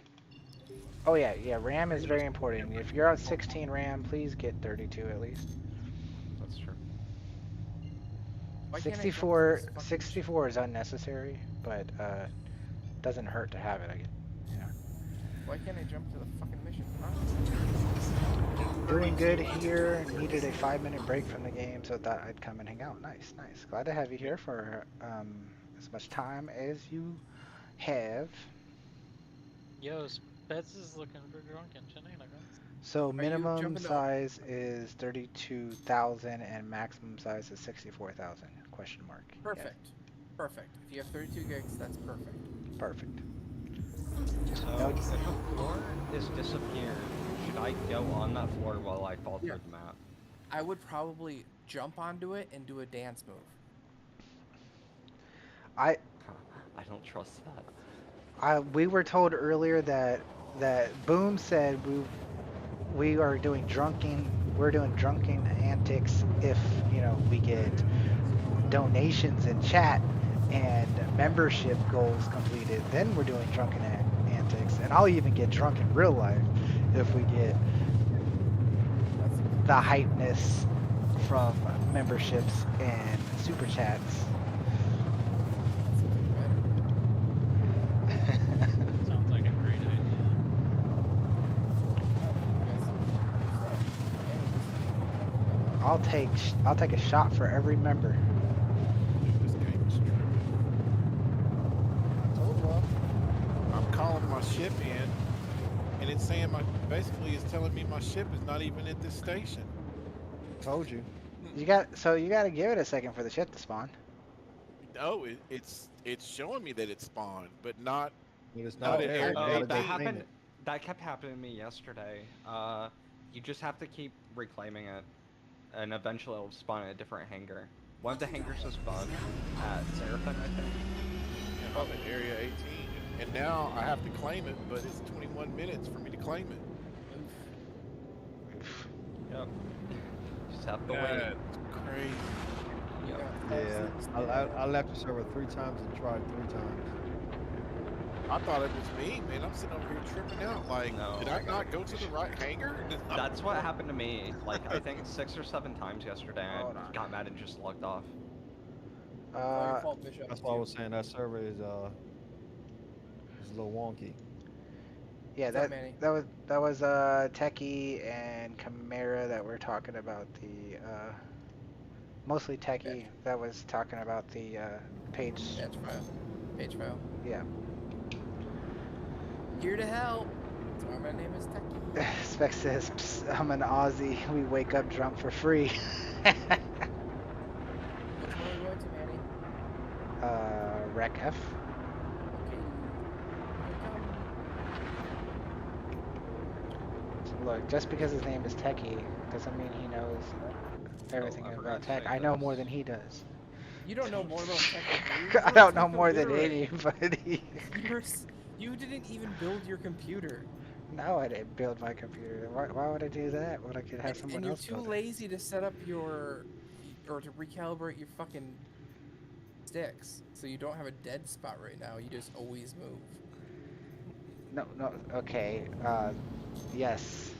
S2: Oh yeah, RAM is very important. If you're on 16 RAM, please get 32 at least.
S1: That's true.
S2: 64 is unnecessary, but doesn't hurt to have it, I guess.
S7: Why can't I jump to the fucking mission?
S2: Doing good here. Needed a 5-minute break from the game, so thought I'd come and hang out. Nice. Glad to have you here for as much time as you have.
S10: Yo, Spets is looking for drunken shenanigans.
S2: So minimum size is 32,000 and maximum size is 64,000? Question mark.
S7: Perfect.
S2: Yes.
S7: Perfect. If you have 32 gigs, that's perfect.
S2: Perfect.
S1: So if a floor is disappeared, should I go on that floor while I fall through the map?
S7: I would probably jump onto it and do a dance move.
S1: I don't trust that.
S2: We were told earlier that Boom said we're doing drunken antics if, you know, we get donations in chat and membership goals completed. Then we're doing drunken antics, and I'll even get drunk in real life if we get the hypeness from memberships and super chats.
S10: Sounds like a great idea.
S2: I'll take a shot for every member.
S3: This game is tripping.
S9: I told you.
S3: I'm calling my ship in, and it's saying basically it's telling me my ship is not even at this station.
S16: Told you.
S2: You got to give it a second for the ship to spawn.
S3: No, it's showing me that it spawned, but not.
S16: It's not there.
S1: That kept happening to me yesterday. You just have to keep reclaiming it, and eventually it'll spawn at a different hangar. One of the hangars is bugged at Seraphim, I think.
S3: I'm in Area 18, and now I have to claim it, but it's 21 minutes for me to claim it.
S1: Yep. Just have to wait.
S3: That's crazy.
S16: Yeah, I left the server 3 times and tried 3 times.
S3: I thought it was me, man. I'm sitting over here tripping out. Like,
S1: No,
S3: did I not go to the right hangar?
S1: That's what happened to me. Like, I think 6 or 7 times yesterday. I got mad and just logged off.
S16: That's why I was saying that server is a little wonky.
S2: Yeah, that was Techie and Chimera that were talking about the mostly Techie that was talking about the page
S7: file.
S2: Yeah.
S7: Here to help. That's why my name is Techie.
S2: Spec says, "Psst, I'm an Aussie. We wake up drunk for free."
S7: Which one are we going to, Manny?
S2: Rec F. Look, just because his name is Techie doesn't mean he knows everything about tech. I know more than he does.
S7: You don't know more about tech than
S2: I don't know more than anybody.
S7: You didn't even build your computer.
S2: No, I didn't build my computer. Why would I do that when I could have someone else build it?
S7: And you're too lazy to set up or to recalibrate your fucking sticks, so you don't have a dead spot right now. You just always move.
S2: No, okay. Yes,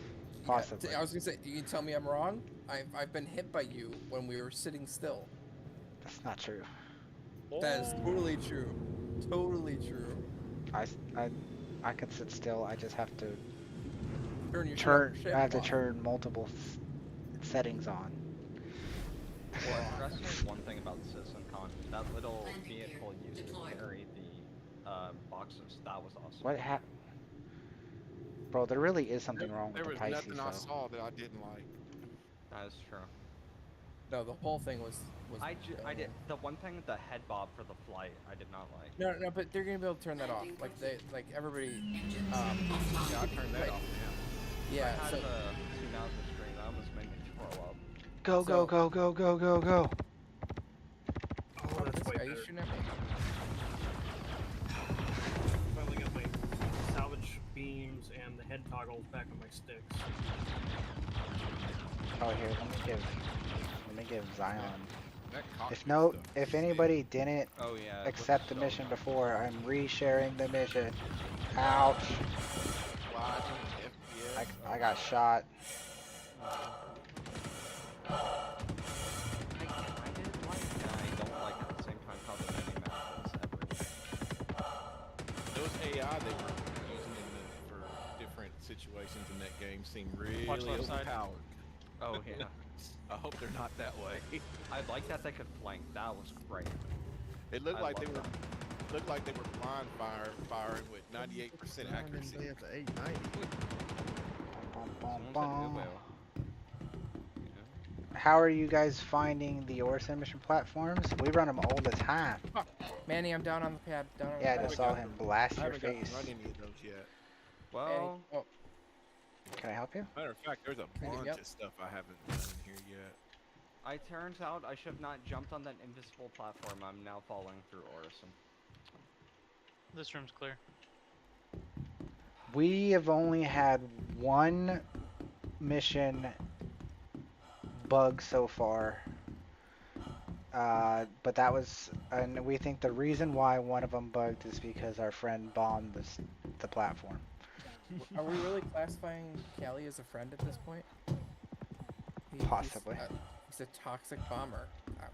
S2: possibly.
S7: I was gonna say, you can tell me I'm wrong. I've been hit by you when we were sitting still.
S2: That's not true.
S7: That is totally true. Totally true.
S2: I can sit still. I just have to
S7: turn.
S2: I have to turn multiple settings on.
S1: Well, impressive one thing about CitizenCon, that little vehicle used to carry the boxes. That was awesome.
S2: What happened? Bro, there really is something wrong with the Pisces,
S3: There was nothing I saw that I didn't like.
S1: That is true.
S7: No, the whole thing was
S1: I did the one thing, the head bob for the flight, I did not like.
S7: No, but they're gonna be able to turn that off. Like everybody.
S3: Yeah, I turned that off.
S7: Yeah.
S1: I had 2 hours of stream. That almost made me throw up.
S2: Go.
S7: Oh, this guy, you shooting at me?
S15: Finally got my salvage beams and the head toggles back on my sticks.
S2: Oh, here, let me give Zion. If anybody didn't accept the mission before, I'm resharing the mission. Ouch. I got shot.
S3: Those AI they were using for different situations in that game seem really overpowered.
S1: Oh yeah.
S3: I hope they're not that way.
S1: I like that they could flank. That was great.
S3: It looked
S1: I
S3: like they
S1: love
S3: were blind firing with 98% accuracy.
S16: They have the 890.
S1: Someone said Ubu.
S2: How are you guys finding the Orson mission platforms? We run them all the time.
S7: Fuck. Manny, I'm down on the pad. Down on
S2: Yeah, I
S7: the pad.
S2: just saw him blast
S3: I
S2: your
S3: haven't got
S2: face.
S3: to run any of those yet.
S1: Well,
S7: Manny. Oh,
S2: Can I help you?
S3: Matter of fact, there's a bunch
S7: Yep.
S3: of stuff I haven't done in here yet.
S1: I turns out I should have not jumped on that invisible platform. I'm now falling through Orison.
S10: This room's clear.
S2: We have only had one mission bug so far. But that was, and we think the reason why one of them bugged is because our friend bombed the platform.
S7: are we really classifying Callie as a friend at this point?
S2: Possibly.
S7: He's a toxic bomber.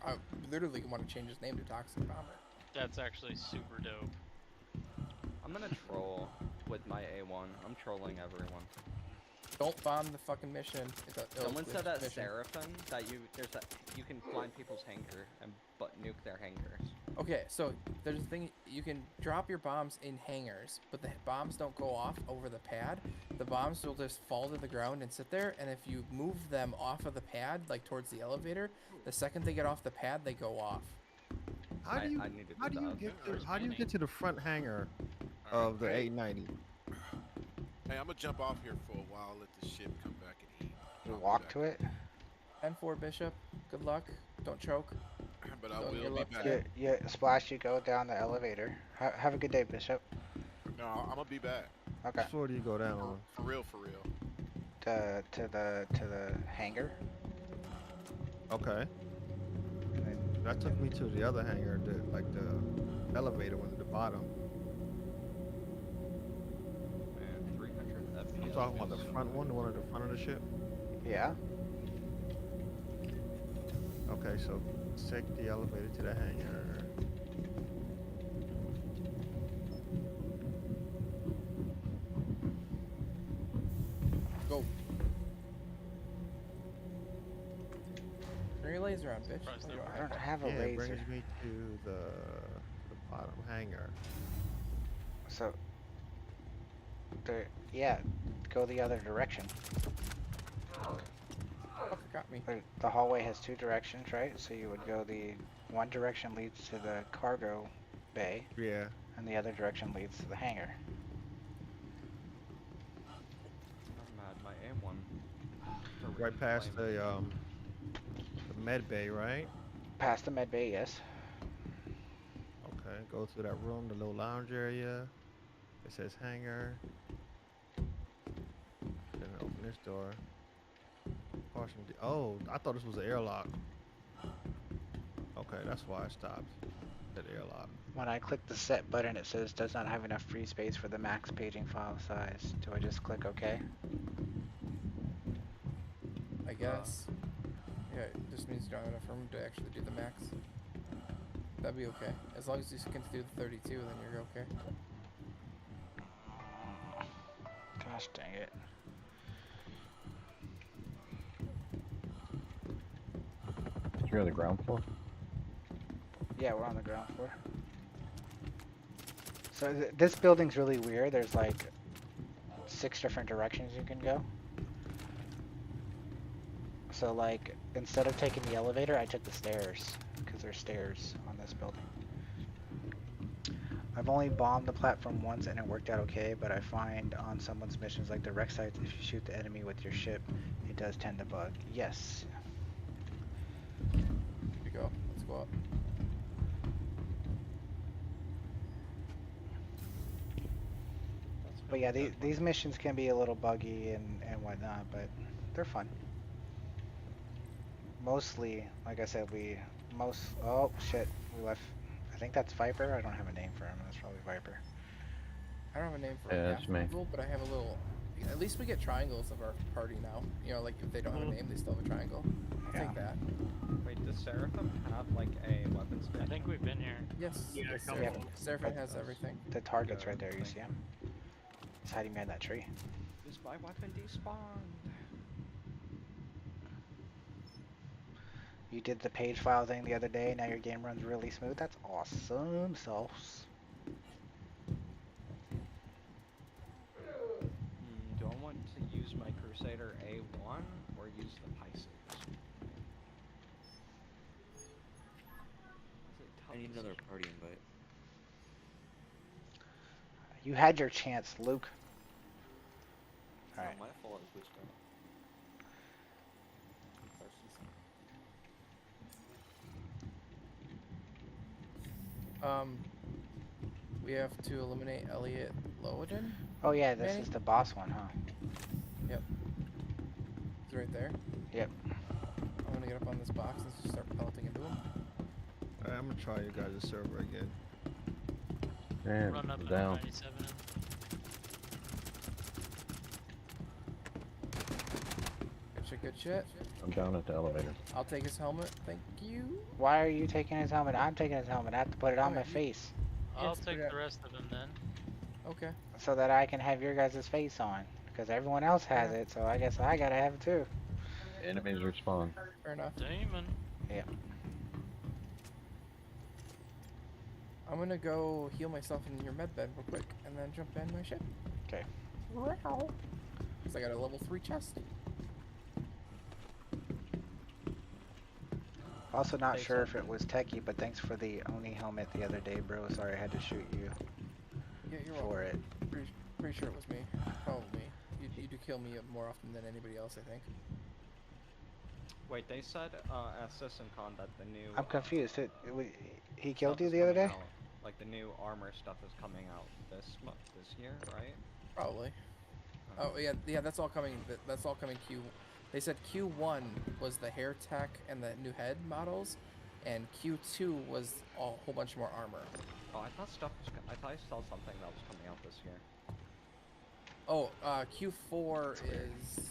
S7: I literally want to change his name to Toxic Bomber.
S10: That's actually super dope.
S1: I'm gonna troll with my A1. I'm trolling everyone.
S7: Don't bomb the fucking mission. It's a
S1: Someone said at
S7: mission.
S1: Seraphim that you can blind people's hangar and nuke their hangars.
S7: Okay, so there's a thing, you can drop your bombs in hangars, but the bombs don't go off over the pad. The bombs will just fall to the ground and sit there, and if you move them off of the pad, like towards the elevator, the second they get off the pad, they go off.
S16: How do you get to the front hangar of the 890?
S3: Hey, I'm gonna jump off here for a while, let the ship come back and eat.
S2: You walk to it?
S7: 10-4 Bishop, good luck. Don't choke.
S3: But I
S7: Go on your
S3: will be
S7: left
S3: back.
S7: side.
S2: Yeah, Splash, you go down the elevator. Have a good day, Bishop.
S3: No, I'm gonna be back.
S2: Okay.
S16: Which floor do you go down on?
S3: For real.
S2: To the hangar.
S16: Okay. That took me to the other hangar, the elevator one at the bottom.
S1: Man, 300 FPS.
S16: I'm talking about the front one, the one at the front of the ship.
S2: Yeah.
S16: Okay, so let's take the elevator to the hangar.
S7: Go. Turn your laser on, bitch.
S2: I don't have a
S16: Yeah, it
S2: laser.
S16: brings me to the bottom hangar.
S2: So, yeah, go the other direction.
S7: Fucker got me.
S2: The hallway has two directions, right? So you would go one direction leads to the cargo bay.
S16: Yeah.
S2: And the other direction leads to the hangar.
S1: I'm mad. My A1.
S16: Right past the med bay, right?
S2: Past the med bay, yes.
S16: Okay, go through that room, the little lounge area. It says hangar. Then open this door. Caution. Oh, I thought this was an airlock. Okay, that's why I stopped. That airlock.
S2: When I click the set button, it says does not have enough free space for the max paging file size. Do I just click OK?
S7: I guess. Yeah, it just means you don't have enough room to actually do the max. That'd be okay. As long as you can do the 32, then you're okay.
S2: Gosh dang it.
S11: You're on the ground floor?
S2: Yeah, we're on the ground floor. So this building's really weird. There's like 6 different directions you can go. So like, instead of taking the elevator, I took the stairs, because there's stairs on this building. I've only bombed the platform once and it worked out okay, but I find on someone's missions like the wreck sites, if you shoot the enemy with your ship, it does tend to bug. Yes.
S7: Here we go. Let's go up.
S2: But yeah, these missions can be a little buggy and whatnot, but they're fun. Mostly, like I said, oh shit, we left. I think that's Viper. I don't have a name for him. That's probably Viper.
S7: I don't have a name for
S11: Yeah,
S7: a
S11: that's me.
S7: triangle, but I have a little. At least we get triangles of our party now. You know, like if they don't have a name, they still have a triangle. I'll take that.
S1: Wait, does Seraphim have like a weapons bin?
S10: I think we've been here.
S7: Yes.
S15: Yeah,
S7: yes,
S15: come
S7: Seraphim.
S15: on.
S7: Seraphim has everything.
S2: The target's right there. You see him? He's hiding behind that tree.
S1: Is my weapon despawned?
S2: You did the page file thing the other day, now your game runs really smooth. That's awesome sauce.
S1: Do I want to use my Crusader A1 or use the Pisces?
S6: I need another party invite.
S2: You had your chance, Luke.
S6: It's
S2: Alright.
S6: not my fault I glitched out.
S7: We have to eliminate Elliot Lowoden.
S2: Oh yeah, this
S7: Manny?
S2: is the boss one, huh?
S7: Yep. He's right there.
S2: Yep.
S7: I'm gonna get up on this box and just start pelleting into him.
S16: Alright, I'm gonna try you guys' server again.
S11: Man,
S10: Run up
S11: down.
S10: 97.
S7: Good shit, good shit.
S11: I'm down at the elevator.
S7: I'll take his helmet. Thank you.
S2: Why are you taking his helmet? I'm taking his helmet. I have to put it on my face.
S10: I'll
S7: Yes,
S10: take
S7: but,
S10: the rest of them then.
S7: Okay.
S2: So that I can have your guys' face on. Because everyone else has it, so I guess I gotta have it too.
S11: Enemies respawn.
S7: Fair enough.
S10: Demon.
S2: Yeah.
S7: I'm gonna go heal myself in your med bed real quick and then jump in my ship.
S2: Okay.
S7: Wow. Cause I got a level 3 chest.
S2: Also not sure if it was techie, but thanks for the Oni helmet the other day, bro. Sorry I had to shoot you
S7: Yeah, you're
S2: for it.
S7: Pretty sure it was me. Probably me. You do kill me more often than anybody else, I think.
S1: Wait, they said at CitizenCon that the new.
S2: I'm confused. He
S1: stuff
S2: killed you
S1: is
S2: the other
S1: coming
S2: day?
S1: out. Like the new armor stuff is coming out this year, right?
S7: Probably. Oh yeah. That's all coming. That's all coming Q. They said Q1 was the hair tech and the new head models, and Q2 was a whole bunch more armor.
S1: Oh, I thought stuff was. I thought I saw something that was coming out this year.
S7: Oh, Q4 is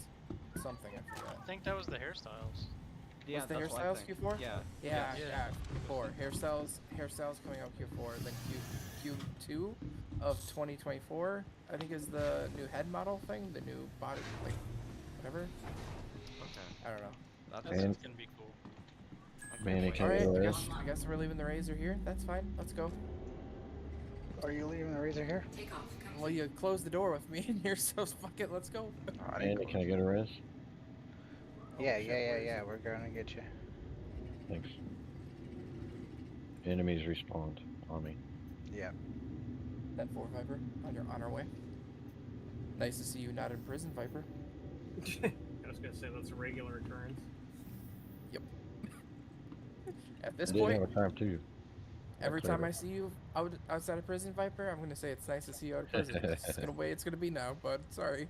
S7: something I forgot.
S10: I think that was the hairstyles.
S1: Yeah,
S7: was the
S1: that's what I
S7: hairstyles
S1: think.
S7: Q4?
S1: Yeah.
S7: Yeah,
S1: Yes.
S7: Q4. Hairstyles coming out Q4. Then Q2 of 2024, I think, is the new head model thing, the new body, like, whatever.
S1: Okay.
S7: I don't know.
S10: That's gonna be cool.
S11: Manny, can
S7: Alright,
S11: you
S7: I guess we're leaving the Razor here. That's fine. Let's go.
S2: Are you leaving the Razor here?
S7: Well, you closed the door with me in here, so fuck it. Let's go.
S11: Manny, can I get a res?
S2: Yeah. We're gonna get you.
S11: Thanks. Enemies respawned on me.
S2: Yeah.
S7: That 4 Viper on our way. Nice to see you not in prison, Viper.
S15: I was gonna say that's a regular occurrence.
S7: Yep. At this
S11: I did
S7: point,
S11: have a time too.
S7: every
S11: That's
S7: time
S11: later.
S7: I see you outside of prison, Viper, I'm gonna say it's nice to see you out of prison. It's just gonna way it's gonna be now, but sorry.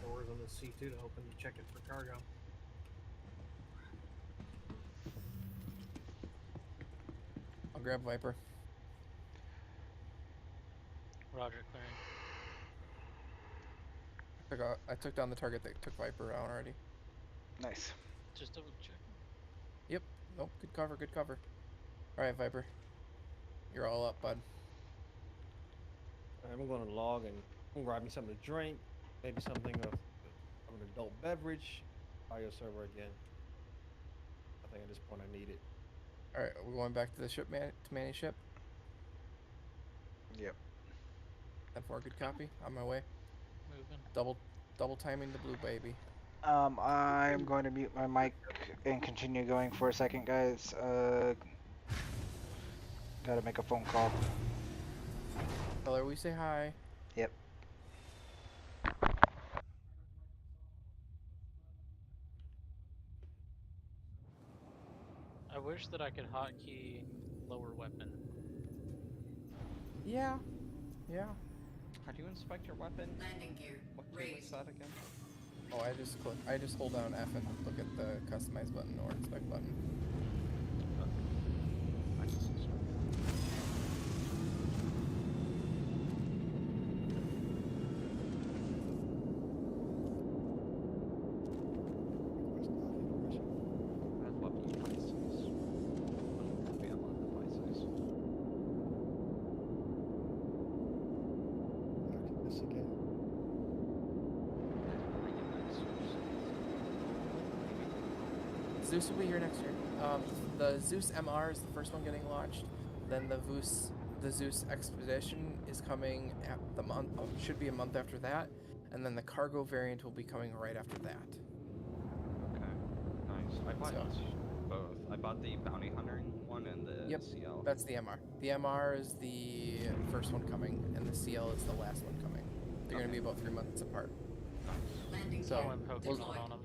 S15: Doors on the C2 to open to check it for cargo.
S7: I'll grab Viper.
S10: Roger, clearing.
S7: I took down the target that took Viper out already.
S2: Nice.
S10: Just double check.
S7: Yep. Nope. Good cover. Good cover. All right, Viper. You're all up, bud.
S16: I'm going to log and I'm grabbing something to drink, maybe something of an adult beverage. Try your server again. I think at this point I need it.
S7: All right, we're going back to the ship, to Manny's ship.
S2: Yep.
S7: 10-4, good copy. On my way.
S10: Moving.
S7: Double timing the blue baby.
S2: I'm going to mute my mic and continue going for a second, guys. Gotta make a phone call.
S7: Tell her we say hi.
S2: Yep.
S10: I wish that I could hotkey lower weapon.
S7: Yeah. Yeah.
S1: How do you inspect your weapon?
S19: Landing gear.
S1: What was that again?
S7: Oh, I just hold down F and look at the customize button or inspect button. Zeus will be here next year. The Zeus MR is the first one getting launched. Then the Zeus Expedition is coming at the month. Should be a month after that, and then the cargo variant will be coming right after that.
S1: Okay, nice. I bought both. I bought the bounty hunter one and the CL.
S7: That's the MR. The MR is the first one coming, and the CL is the last one coming. They're gonna be about 3 months apart.
S10: Nice.
S7: So
S10: I'm focusing on them.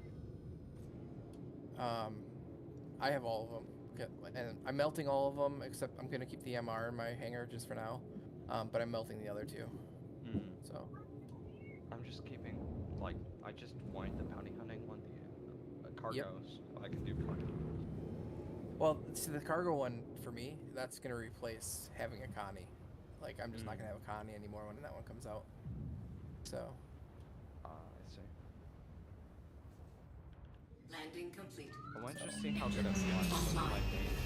S7: I have all of them, and I'm melting all of them except I'm gonna keep the MR in my hangar just for now. But I'm melting the other two. So
S1: I'm just keeping, like, I just wanted the bounty hunting one, the cargos. I can do cargo.
S7: Well, see, the cargo one for me, that's gonna replace having a Connie. Like, I'm just not gonna have a Connie anymore when that one comes out. So.
S1: I see.
S19: Landing complete.
S1: I want to just see how good it flies with my base.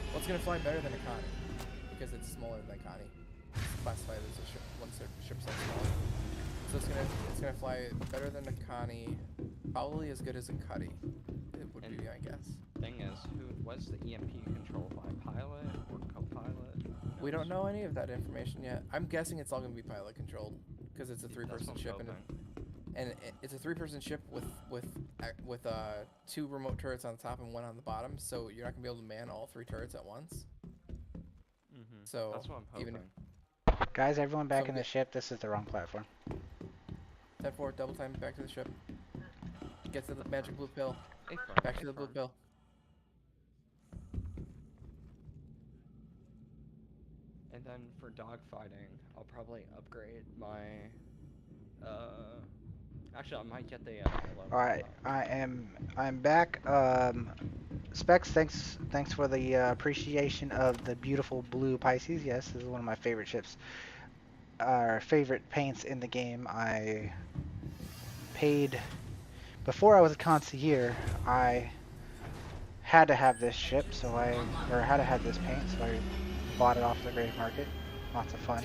S7: Well, it's gonna fly better than a Connie because it's smaller than a Connie. It's classified as a ship once their ship's that small. So it's gonna fly better than a Connie, probably as good as a Cuddy. It would be my guess.
S1: Thing is, who was the EMP controlled by, pilot or co-pilot?
S7: We don't know any of that information yet. I'm guessing it's all gonna be pilot controlled because it's a 3-person ship and it's a 3-person ship with 2 remote turrets on the top and 1 on the bottom. So you're not gonna be able to man all 3 turrets at once. So
S1: that's what I'm hoping.
S2: Guys, everyone back in the ship. This is the wrong platform.
S7: 10-4, double time back to the ship. Get to the magic blue pill. Back to the blue pill.
S1: And then for dogfighting, I'll probably upgrade my. Actually, I might get the.
S2: All right, I'm back. Specs, thanks for the appreciation of the beautiful blue Pisces. Yes, this is one of my favorite ships. Our favorite paints in the game. I paid before I was a concierge. I had to have this ship, so had to have this paint, so I bought it off the gray market. Lots of fun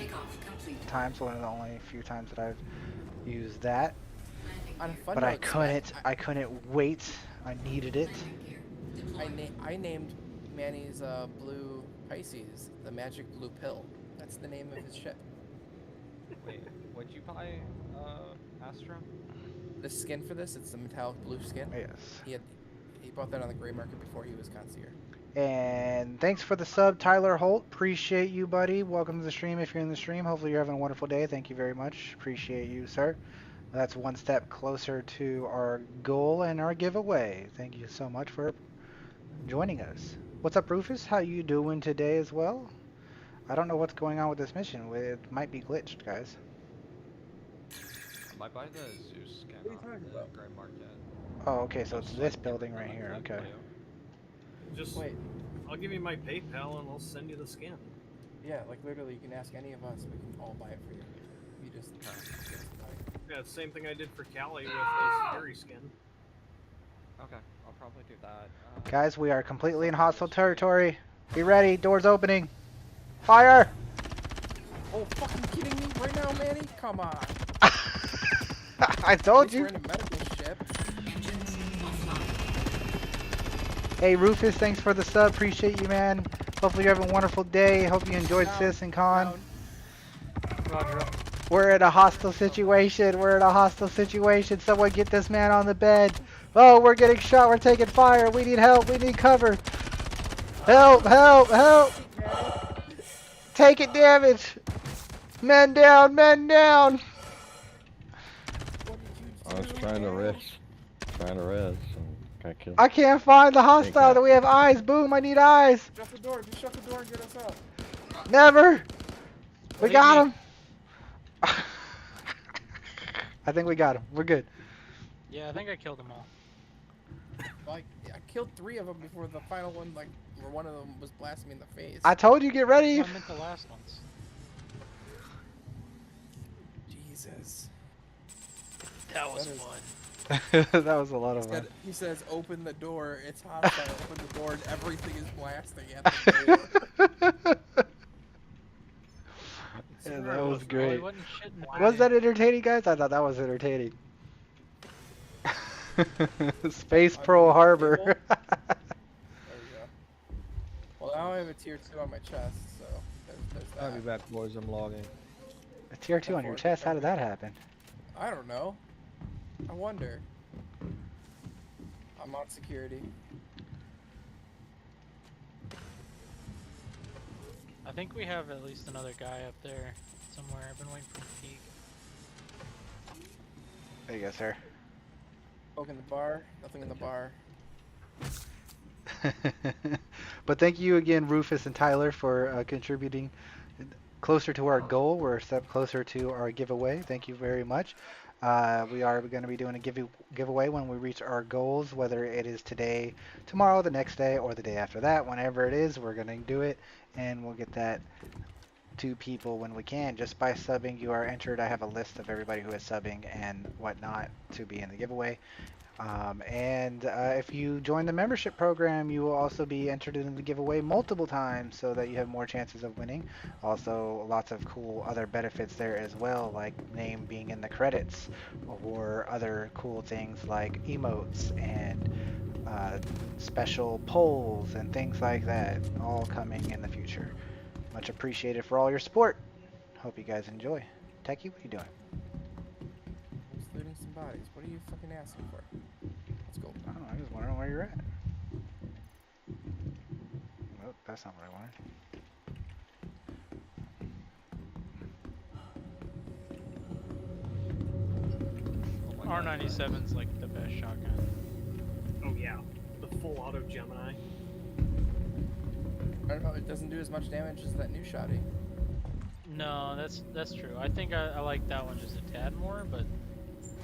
S2: times. One of the only few times that I've used that. But I couldn't wait. I needed it.
S7: I named Manny's blue Pisces the magic blue pill. That's the name of his ship.
S1: Wait, what'd you buy, Astra?
S7: The skin for this, it's the metallic blue skin.
S2: Yes.
S7: He bought that on the gray market before he was concierge.
S2: And thanks for the sub, Tyler Holt. Appreciate you, buddy. Welcome to the stream if you're in the stream. Hopefully you're having a wonderful day. Thank you very much. Appreciate you, sir. That's one step closer to our goal and our giveaway. Thank you so much for joining us. What's up, Rufus? How you doing today as well? I don't know what's going on with this mission. It might be glitched, guys.
S1: I might buy the Zeus skin on the gray market.
S2: Oh, okay, so it's this building right here. Okay.
S15: Just wait. I'll give you my PayPal and I'll send you the skin.
S7: Yeah, like literally, you can ask any of us. We can all buy it for you. You just
S15: yeah, it's the same thing I did for Callie with his Fury skin.
S1: Okay, I'll probably do that.
S2: Guys, we are completely in hostile territory. Be ready. Doors opening. Fire!
S7: Oh, fucking kidding me right now, Manny? Come on.
S2: I told you.
S7: We're in a medical ship.
S2: Hey, Rufus, thanks for the sub. Appreciate you, man. Hopefully you're having a wonderful day. Hope you enjoyed CitizenCon.
S10: Roger.
S2: We're in a hostile situation. We're in a hostile situation. Someone get this man on the bed. Oh, we're getting shot. We're taking fire. We need help. We need cover. Help, help, help. Taking damage. Men down, men down.
S11: I was trying to res.
S2: I can't find the hostile that we have eyes. Boom, I need eyes.
S7: Shut the door. Just shut the door and get us out.
S2: Never. We got him. I think we got him. We're good.
S10: Yeah, I think I killed them all.
S7: Like, I killed 3 of them before the final one, like, where one of them was blasting me in the face.
S2: I told you, get ready.
S10: I meant the last ones.
S7: Jesus.
S10: That was fun.
S2: That was a lot of fun.
S7: He says, open the door. It's hostile. Open the door and everything is blasting at the door.
S2: Yeah, that was great.
S10: Well,
S2: Was that entertaining, guys? I thought that was entertaining. Space Pearl Harbor.
S7: There we go. Well, now I have a tier 2 on my chest, so there's that.
S16: I'll be back, boys. I'm logging.
S2: A tier 2 on your chest? How did that happen?
S7: I don't know. I wonder. I'm on security.
S10: I think we have at least another guy up there somewhere. I've been waiting for him to peek.
S2: There you go, sir.
S7: Poke in the bar. Nothing in the bar.
S2: But thank you again, Rufus and Tyler, for contributing closer to our goal. We're a step closer to our giveaway. Thank you very much. We are going to be doing a giveaway when we reach our goals, whether it is today, tomorrow, the next day, or the day after that. Whenever it is, we're going to do it, and we'll get that to people when we can. Just by subbing, you are entered. I have a list of everybody who is subbing and whatnot to be in the giveaway. If you join the membership program, you will also be entered in the giveaway multiple times so that you have more chances of winning. Also, lots of cool other benefits there as well, like name being in the credits, or other cool things like emotes and special polls and things like that, all coming in the future. Much appreciated for all your support. Hope you guys enjoy. Techie, what are you doing?
S7: I'm just looting some bodies. What are you fucking asking for? Let's go.
S2: I don't know, I was wondering where you're at. Nope, that's not what I wanted.
S10: R97's like the best shotgun.
S15: Oh yeah, the full auto Gemini.
S7: I don't know, it doesn't do as much damage as that new shotty.
S10: No, that's true. I think I like that one just a tad more, but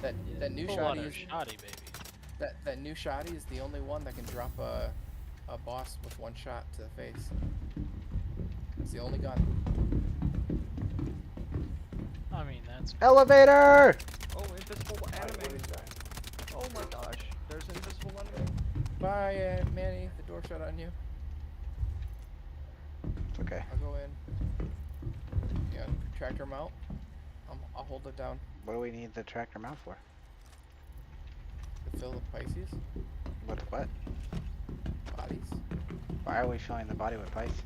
S7: that new
S10: full
S7: shotty
S10: auto
S7: is
S10: shotty, baby.
S7: That new shotty is the only one that can drop a boss with one shot to the face. It's the only gun.
S10: I mean, that's
S2: Elevator!
S1: Oh, invisible enemy. Oh my gosh, there's an invisible enemy.
S7: Bye, Manny. The door shut on you.
S2: It's okay.
S7: I'll go in. Yeah, tractor mount. I'll hold it down.
S2: What do we need the tractor mount for?
S7: To fill the Pisces.
S2: With what?
S7: Bodies.
S2: Why are we filling the body with Pisces?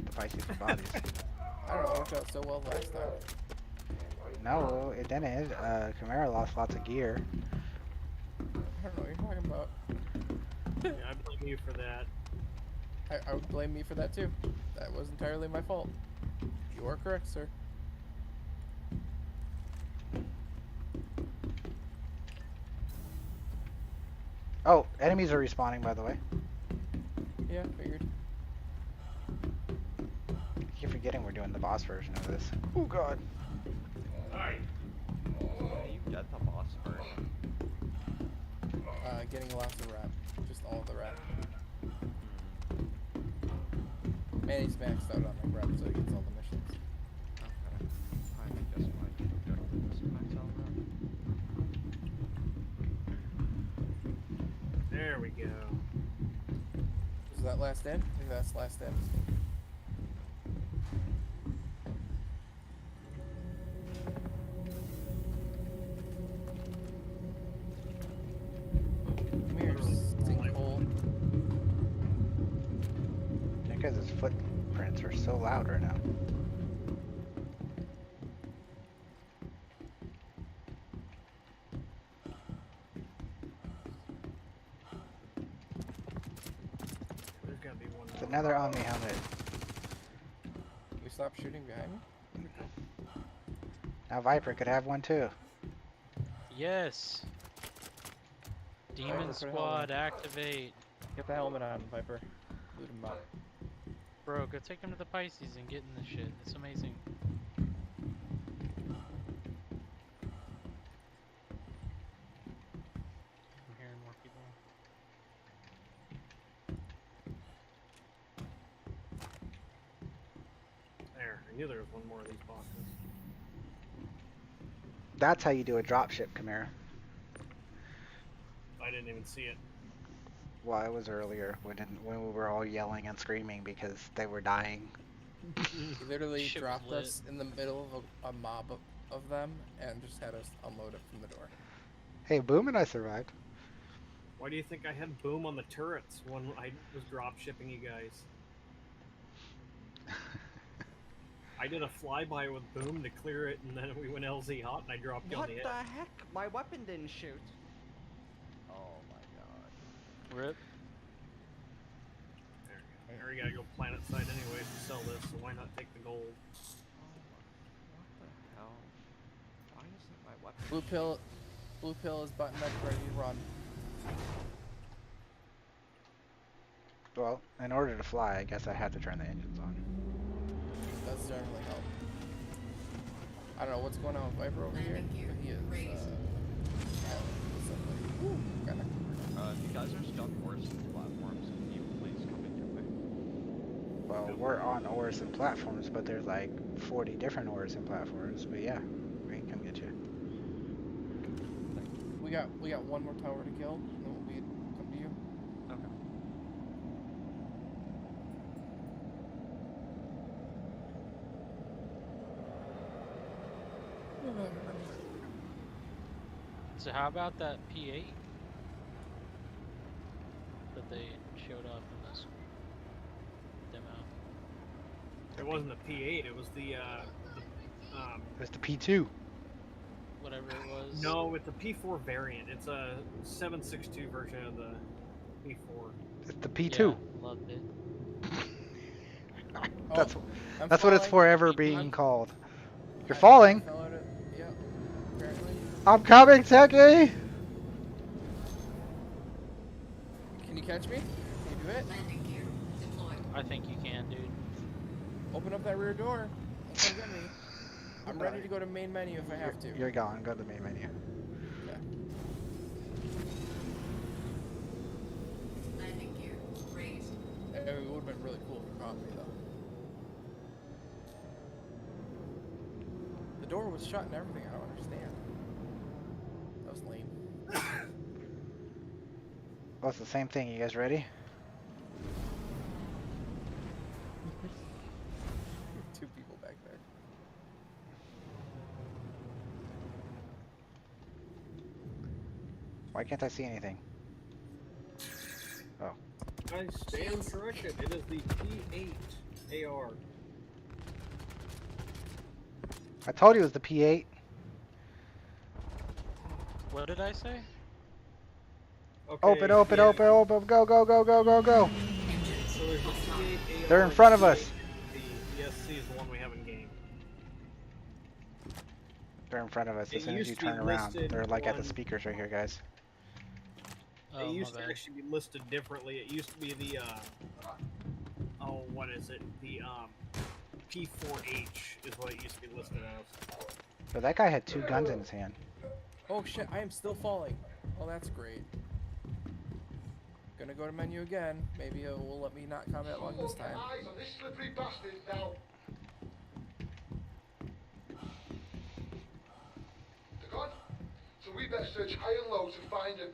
S2: The Pisces with bodies.
S7: I don't know, it worked out so well last time.
S2: No, it didn't. Chimera lost lots of gear.
S7: I don't know what you're talking about.
S15: Yeah, I blame you for that.
S7: I would blame me for that too. That was entirely my fault. You are correct, sir.
S2: Oh, enemies are respawning, by the way.
S7: Yeah, figured.
S2: I keep forgetting we're doing the boss version of this. Oh god.
S1: How do you get the boss version?
S7: Getting lots of rat. Just all of the rat. Manny's maxed out on the rat, so he gets all the missions.
S1: Okay. I guess my objective is to max out that.
S15: There we go.
S7: Is that last in? I think that's last in. Come here, sinkhole.
S2: Because his footprints are so loud right now.
S15: There's gotta be one
S2: It's
S15: more.
S2: another Omni helmet.
S7: Can you stop shooting behind me?
S2: Now Viper could have one too.
S10: Yes. Demon
S7: Viper, put a
S10: Squad,
S7: helmet.
S10: activate.
S7: Get the helmet on, Viper. Loot him up.
S10: Bro, go take him to the Pisces and get in the shit. It's amazing. I'm hearing more people.
S15: There, I knew there was one more of these boxes.
S2: That's how you do a dropship, Chimera.
S15: I didn't even see it.
S2: Well, it was earlier when we were all yelling and screaming because they were dying.
S7: He literally
S10: Shit was
S7: dropped
S10: lit.
S7: us in the middle of a mob of them and just had us unload it from the door.
S2: Hey, Boom and I survived.
S15: Why do you think I had boom on the turrets when I was drop shipping you guys? I did a flyby with boom to clear it, and then we went LZ hot, and I dropped you on
S1: What
S15: the
S1: the
S15: edge.
S1: heck? My weapon didn't shoot. Oh my god.
S10: Rip.
S15: There we gotta go planet side anyways to sell this, so why not take the gold?
S1: What the hell? Why isn't my weapon?
S7: Blue pill is button up, ready to run.
S2: Well, in order to fly, I guess I had to turn the engines on.
S7: That's generally help. I don't know what's going on with Viper over here. But he is.
S1: If you guys are stuck Orson platforms, can you please come and get me?
S2: Well, we're on ores and platforms, but there's like 40 different ores and platforms. But yeah, we can come get you.
S7: We got one more tower to kill, and then we'll come to you.
S1: Okay.
S10: So how about that P8 that they showed off in this demo?
S15: It wasn't the P8, it was the
S2: It's the P2.
S10: Whatever it was.
S15: No, it's the P4 variant. It's a 7.62 version of the P4.
S2: It's the P2.
S10: Yeah, loved it.
S2: That's what it's forever being called. You're falling.
S7: Yeah, apparently.
S2: I'm coming, Techie.
S7: Can you catch me? Can you do it?
S10: I think you can, dude.
S7: Open up that rear door. And come get me. I'm ready to go to main menu if I have to.
S2: You're gone. Go to the main menu.
S7: Okay.
S12: Landing gear raised.
S7: It would have been really cool if you caught me, though. The door was shut and everything. I don't understand. That was lame.
S2: Well, it's the same thing. You guys ready?
S7: Two people back there.
S2: Why can't I see anything? Oh.
S15: I stand corrected. It is the P8 AR.
S2: I told you it was the P8.
S10: What did I say?
S15: Okay,
S2: Open, open, open, open. Go, go, go, go, go, go.
S15: So there's the P8 AR.
S2: They're in front of us.
S15: The ESC is the one we have in game.
S2: They're in front of us
S15: It
S2: as soon as
S15: used
S2: you
S15: to be
S2: turn around.
S15: listed
S2: They're like at the
S15: on-
S2: speakers right here, guys.
S15: It used to actually be listed differently. It used to be the oh, what is it? The P4H is what it used to be listed as.
S2: But that guy had two guns in his hand.
S7: Oh shit, I am still falling. Oh, that's great. Gonna go to menu again. Maybe it will let me not combat log this time.
S12: Eyes on this slippery bastard now. They're gone. So we better search high and low to find them.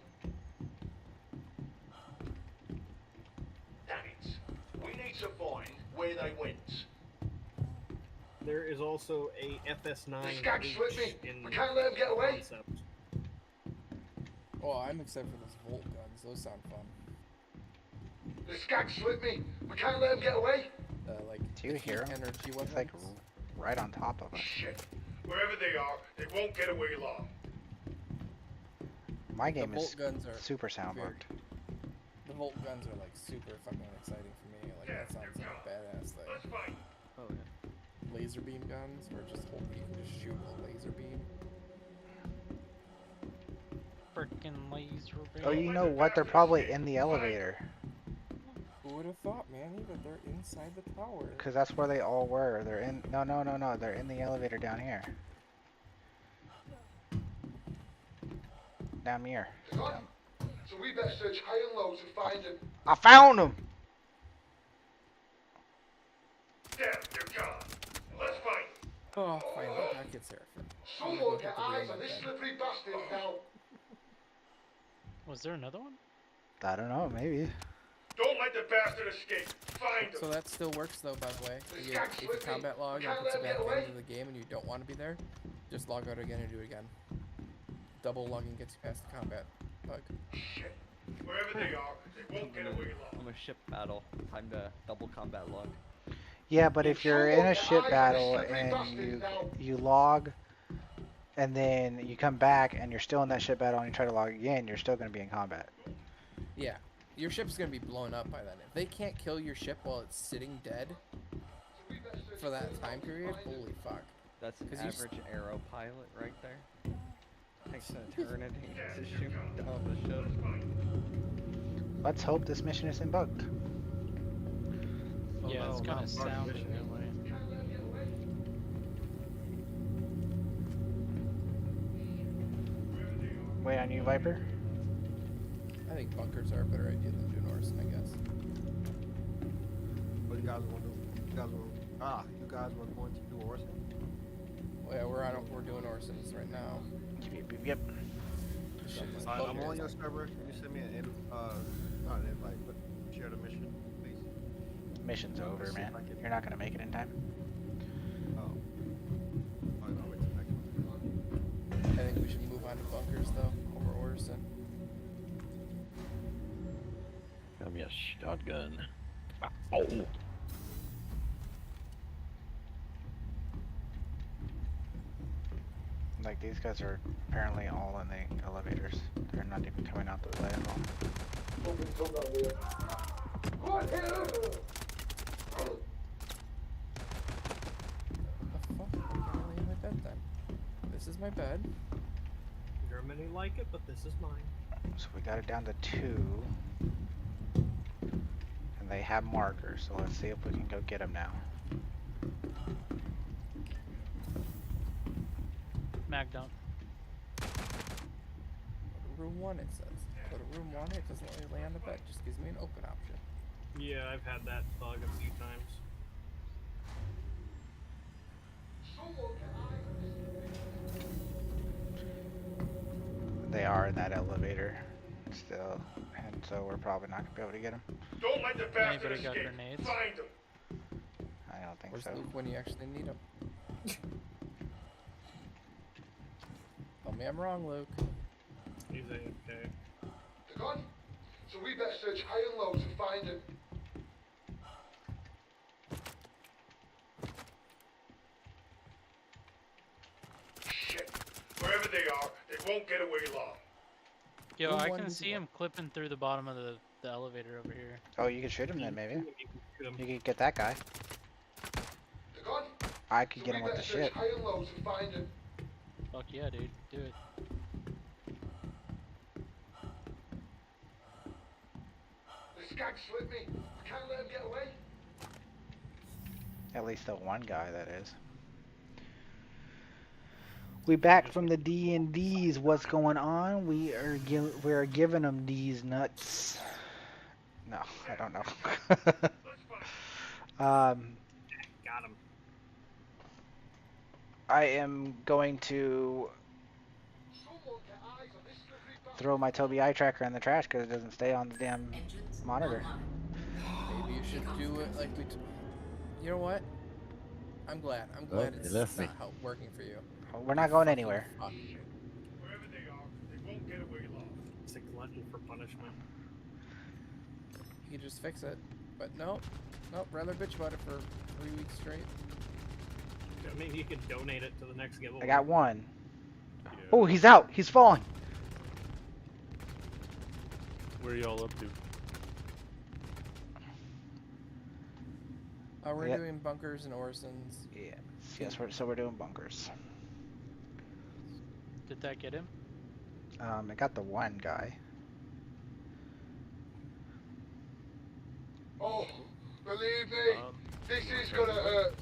S12: Damn it. We need to find where they went.
S15: There is also a FS9
S12: The skag slipped me.
S15: in
S12: I can't let him get away.
S15: concept.
S7: Oh, I'm excited for those Volt guns. Those sound fun.
S12: The skag slipped me. We can't let him get away.
S7: Like
S2: Do you hear him?
S7: energy
S2: It's
S7: weapons.
S2: like right on top of us.
S5: Shit. Wherever they are, they won't get away long.
S2: My
S7: The
S2: game is
S7: bolt guns are
S2: super sound
S7: very-
S2: worked.
S7: The Volt guns are like super fucking exciting for me. Like that sounds like a badass thing.
S1: Oh yeah.
S7: Laser beam guns, or just hold, you can just shoot a laser beam.
S10: Frickin' laser beam.
S2: Oh, you know what? They're probably in the elevator.
S7: Who would have thought, Manny, that they're inside the tower?
S2: Because that's where they all were. They're in... No, no, no, no. They're in the elevator down here. Down here.
S12: They're gone. So we better search high and low to find them.
S2: I found them!
S5: Damn, they're gone. Let's fight.
S7: Oh, finally, that gets Seraphim.
S12: Someone get eyes on this slippery bastard now.
S10: Was there another one?
S2: I don't know, maybe.
S5: Don't let the bastard escape. Find
S7: So
S5: them.
S7: that still works though, by the way. If you combat log and it puts you back into the game and you don't want to be there, just log out again and do it again. Double logging gets you past the combat bug.
S5: Shit.
S12: Wherever they are, they won't get away long.
S1: I'm a ship battle. Time to double combat log.
S2: Yeah, but if you're in a ship
S12: eyes on this
S2: battle
S12: slippery
S2: and
S12: bastard now.
S2: you log, and then you come back and you're still in that ship battle and you try to log again, you're still going to be in combat.
S7: Yeah, your ship's gonna be blown up by then. If they can't kill your ship while it's sitting dead for that time period, holy fuck.
S1: That's an
S7: 'Cause you
S1: average aero pilot right there. Takes an eternity to shoot down the ship.
S2: Let's hope this mission isn't bugged.
S10: Yeah, it's
S16: no,
S10: kind
S16: not
S10: of sounding
S16: mission.
S10: that way.
S2: Wait on you, Viper.
S7: I think bunkers are a better idea than doing Orson, I guess.
S16: What do you guys want to do? You guys were going to do Orson?
S7: Well, yeah, we're doing Orsons right now.
S2: Yep.
S16: I'm on your server. Can you send me not an invite, but share the mission, please?
S2: Mission's over,
S16: see
S2: man.
S16: if I can-
S2: You're not going to make it in time.
S16: Oh. I'll wait till next one.
S7: I think we should move on to bunkers though, over Orson.
S11: Got me a shotgun. Oh.
S2: Like, these guys are apparently all in the elevators. They're not even coming out the platform.
S7: What the fuck? I'm gonna lay in my bed then. This is my bed.
S15: Germany like it, but this is mine.
S2: So we got it down to 2. And they have markers, so let's see if we can go get them now.
S10: Mag dump.
S7: Room 1 it says. Go to room 1, it doesn't let me lay on the bed, just gives me an open option.
S15: Yeah, I've had that bug a few times.
S2: They are in that elevator still, and so we're probably not gonna be able to get them.
S12: Don't let the bastard
S10: Anybody got
S12: escape.
S10: grenades?
S12: Find them.
S2: I don't think
S7: Where's
S2: so.
S7: Luke when you actually need him? Tell me I'm wrong, Luke.
S15: He's AFK.
S12: They're gone. So we better search high and low to find them. Shit. Wherever they are, they won't get away long.
S10: Yo,
S7: Room
S10: I
S7: 1
S10: can
S7: is
S10: see him clipping through the bottom of the elevator over here.
S2: Oh, you can shoot him then, maybe.
S15: Shoot 'em.
S2: You can get that guy.
S12: They're gone.
S2: I could
S12: So
S2: get
S12: we
S2: him with the
S12: better search
S2: ship.
S12: high and low to find them.
S10: Fuck yeah, dude. Do it.
S12: The skag slipped me. I can't let him get away.
S2: At least the one guy, that is. We back from the D&Ds. What's going on? We're giving them these nuts. No, I don't know.
S15: Got him.
S2: I am going to throw my Tobii eye tracker in the trash because it doesn't stay on the damn monitor.
S7: Maybe you should do it like we. You know what? I'm glad. I'm glad
S11: you
S7: it's
S11: left me.
S7: not working for you.
S2: We're not going anywhere.
S7: Fuck.
S12: Wherever they are, they won't get away long.
S15: It's a glutton for punishment.
S7: You could just fix it, but nope. Rather bitch about it for 3 weeks straight.
S15: I mean, you could donate it to the next giveaway.
S2: I got one. Oh, he's out. He's falling.
S17: Where are y'all up to?
S7: We're
S2: Yep.
S7: doing bunkers and Orsons.
S2: Yes, so we're doing bunkers.
S10: Did that get him?
S2: I got the one guy.
S12: Oh, believe me, this is gonna hurt.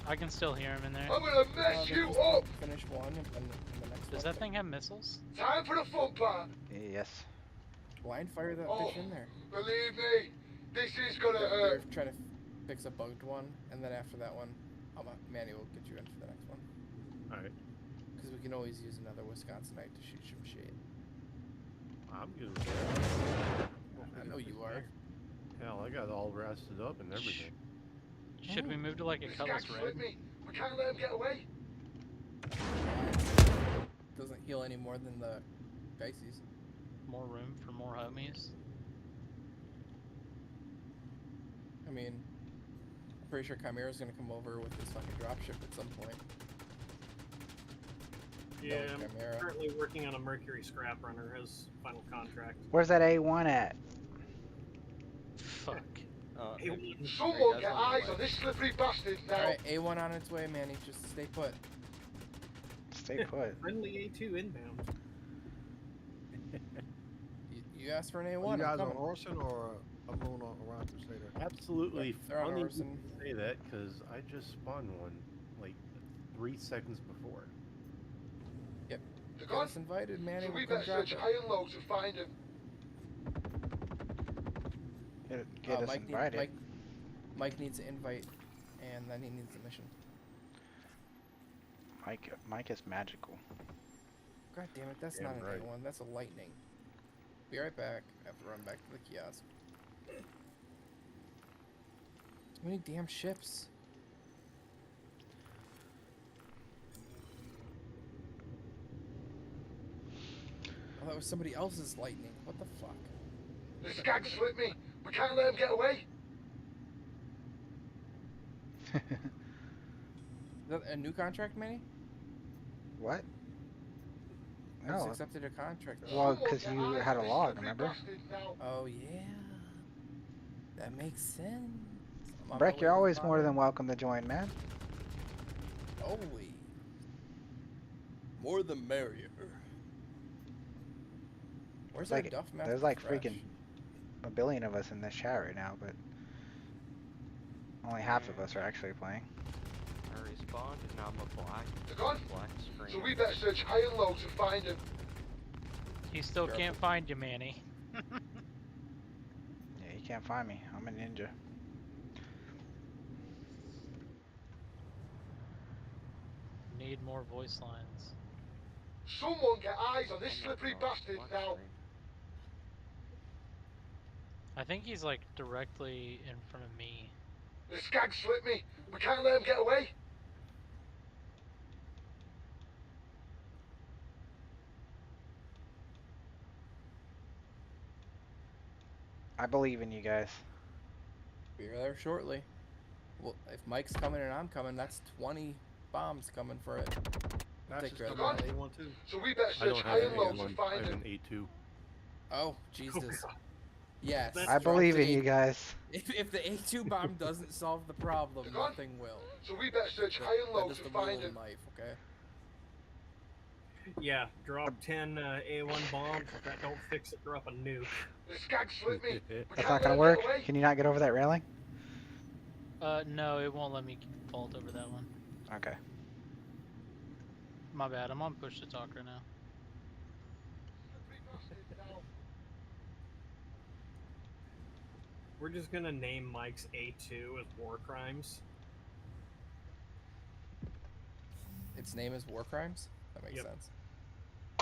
S10: I can still hear him in there.
S12: I'm gonna mess you up.
S7: Finish one and then the next
S10: Does
S7: one.
S10: that thing have missiles?
S12: Time for the fun part.
S2: Yes.
S7: Blind fire that
S12: Oh,
S7: bitch in there.
S12: believe me, this is gonna
S7: They're
S12: hurt.
S7: trying to fix a bugged one, and then after that one, Manny will get you in for the next one.
S17: Alright.
S7: Because we can always use another Wisconsinite to shoot some shit.
S17: I'm good.
S7: I know you are.
S17: Hell, I got all rasted up and everything.
S10: Should we move to like a
S12: The
S10: colorless
S12: skag
S10: red?
S12: slipped me. I can't let him get away.
S7: Doesn't heal any more than the Geisies.
S10: More room for more homies.
S7: I mean, I'm pretty sure Chimera's gonna come over with his fucking dropship at some point.
S15: Yeah,
S7: No,
S15: I'm
S7: Chimera.
S15: currently working on a Mercury scrap runner as final contract.
S2: Where's that A1 at?
S10: Fuck.
S12: Someone get eyes on this slippery bastard now.
S7: Alright, A1 on its way, Manny. Just stay put.
S2: Stay put.
S15: Friendly A2 inbound.
S7: You asked for an A1.
S16: Are you
S7: I'm
S16: guys on
S7: coming.
S16: Orson or a moon around Crusader?
S17: Absolutely
S7: They're on
S17: funny you
S7: Orson.
S17: say that because I just spawned one like 3 seconds before.
S7: Yep. Get us invited, Manny.
S12: So we
S7: We'll come
S12: better
S7: drop
S12: search
S7: it.
S12: high and low to find him.
S2: Get us invited.
S7: Mike needs an invite, and then he needs a mission.
S2: Mike is magical.
S7: God damn it, that's not an A1. That's a lightning. Be right back. I have to run back to the kiosk. Too many damn ships. Oh, that was somebody else's lightning. What the fuck?
S12: The skag slipped me. We can't let him get away.
S7: Is that a new contract, Manny?
S2: What?
S7: I just
S2: No.
S7: accepted a contract.
S2: Well, because you had a log, remember?
S7: Oh, yeah. That makes sense. I'm on my
S2: Breck,
S7: way
S2: you're
S7: to
S2: always
S7: the
S2: more than
S7: bottom.
S2: welcome to join, man.
S7: Always. More the merrier. Where's our Duff map?
S2: There's like freaking a billion of us in this chat right now, but only half of us are actually playing.
S1: I respawned and now I'm a black screen.
S12: So we better search high and low to find him.
S10: He still can't find you, Manny.
S2: Yeah, you can't find me. I'm a ninja.
S10: Need more voice lines.
S12: Someone get eyes on this slippery bastard now.
S10: I think he's like directly in front of me.
S12: The skag slipped me. We can't let him get away.
S2: I believe in you guys.
S7: Be there shortly. Well, if Mike's coming and I'm coming, that's 20 bombs coming for it.
S16: That's
S7: Take
S16: just
S7: care of
S16: the
S7: that.
S16: A1 too.
S12: So we better
S17: I don't
S12: search
S17: have
S12: high
S17: an
S12: and low to
S17: A1, I
S12: find
S17: have
S12: him.
S17: an A2.
S7: Oh, Jesus. Yes.
S2: I believe in you guys.
S7: If the A2 bomb doesn't solve the problem, nothing will.
S12: So we better search high and low
S7: That is
S12: to
S7: the
S12: find
S7: rule in
S12: him.
S7: life, okay?
S15: Yeah, drop 10 A1 bombs. If that don't fix it, drop a nuke.
S12: The skag slipped me.
S2: That's not gonna work. Can you not get over that railing?
S10: No, it won't let me vault over that one.
S2: Okay.
S10: My bad, I'm on push to talk right now.
S15: We're just gonna name Mike's A2 as War Crimes.
S7: Its name is War Crimes? That makes sense.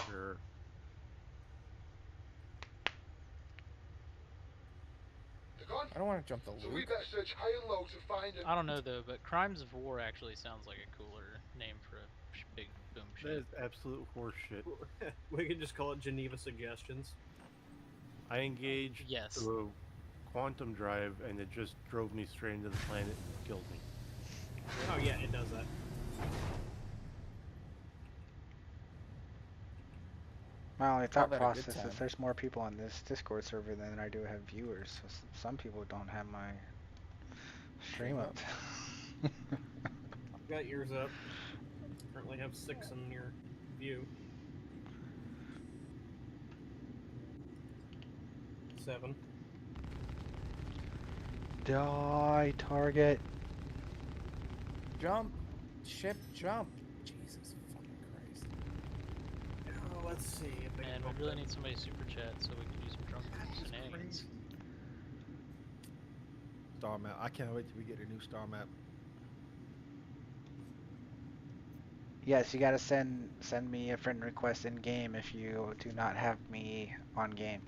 S17: Sure.
S7: I don't want to jump the
S12: So we
S7: loop.
S12: better search high and low to find him.
S10: I don't know though, but Crimes of War actually sounds like a cooler name for a big boom
S17: That
S10: ship.
S17: is absolute horseshit.
S15: We could just call it Geneva Suggestions.
S17: I engaged the quantum drive and it just drove me straight into the planet and killed me.
S15: Oh yeah, it does that.
S2: My only thought
S7: that a good
S2: process
S7: time.
S2: is there's more people on this Discord server than I do have viewers. So some people don't have my stream up.
S15: I've got yours up. Currently have 6 in your view. 7.
S2: Die, target.
S7: Jump. Ship, jump. Jesus fucking Christ.
S15: Oh, let's see. If
S10: Man, we really need somebody super chat so we can do some drunk shenanigans.
S16: Star map. I can't wait till we get a new star map.
S2: Yes, you gotta send me a friend request in game if you do not have me on game.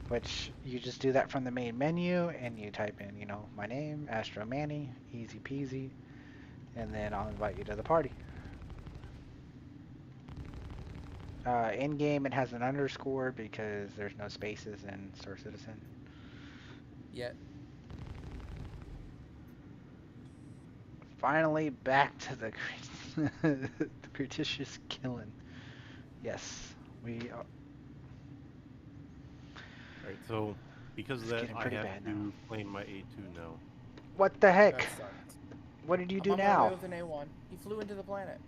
S2: Which you just do that from the main menu and you type in, you know, my name, Astro Manny, easy peasy, and then I'll invite you to the party. In game, it has an underscore because there's no spaces in Star Citizen.
S7: Yet.
S2: Finally, back to the the Cretaceous killing. Yes, we are.
S17: Alright, so because of
S2: It's
S17: that,
S2: getting
S17: I
S2: pretty
S17: have
S2: bad
S17: to
S2: now.
S17: claim my A2 now.
S2: What the heck?
S7: That sucks.
S2: What did you
S7: I'm
S2: do
S7: on my way
S2: now?
S7: with an A1. He flew into the planet.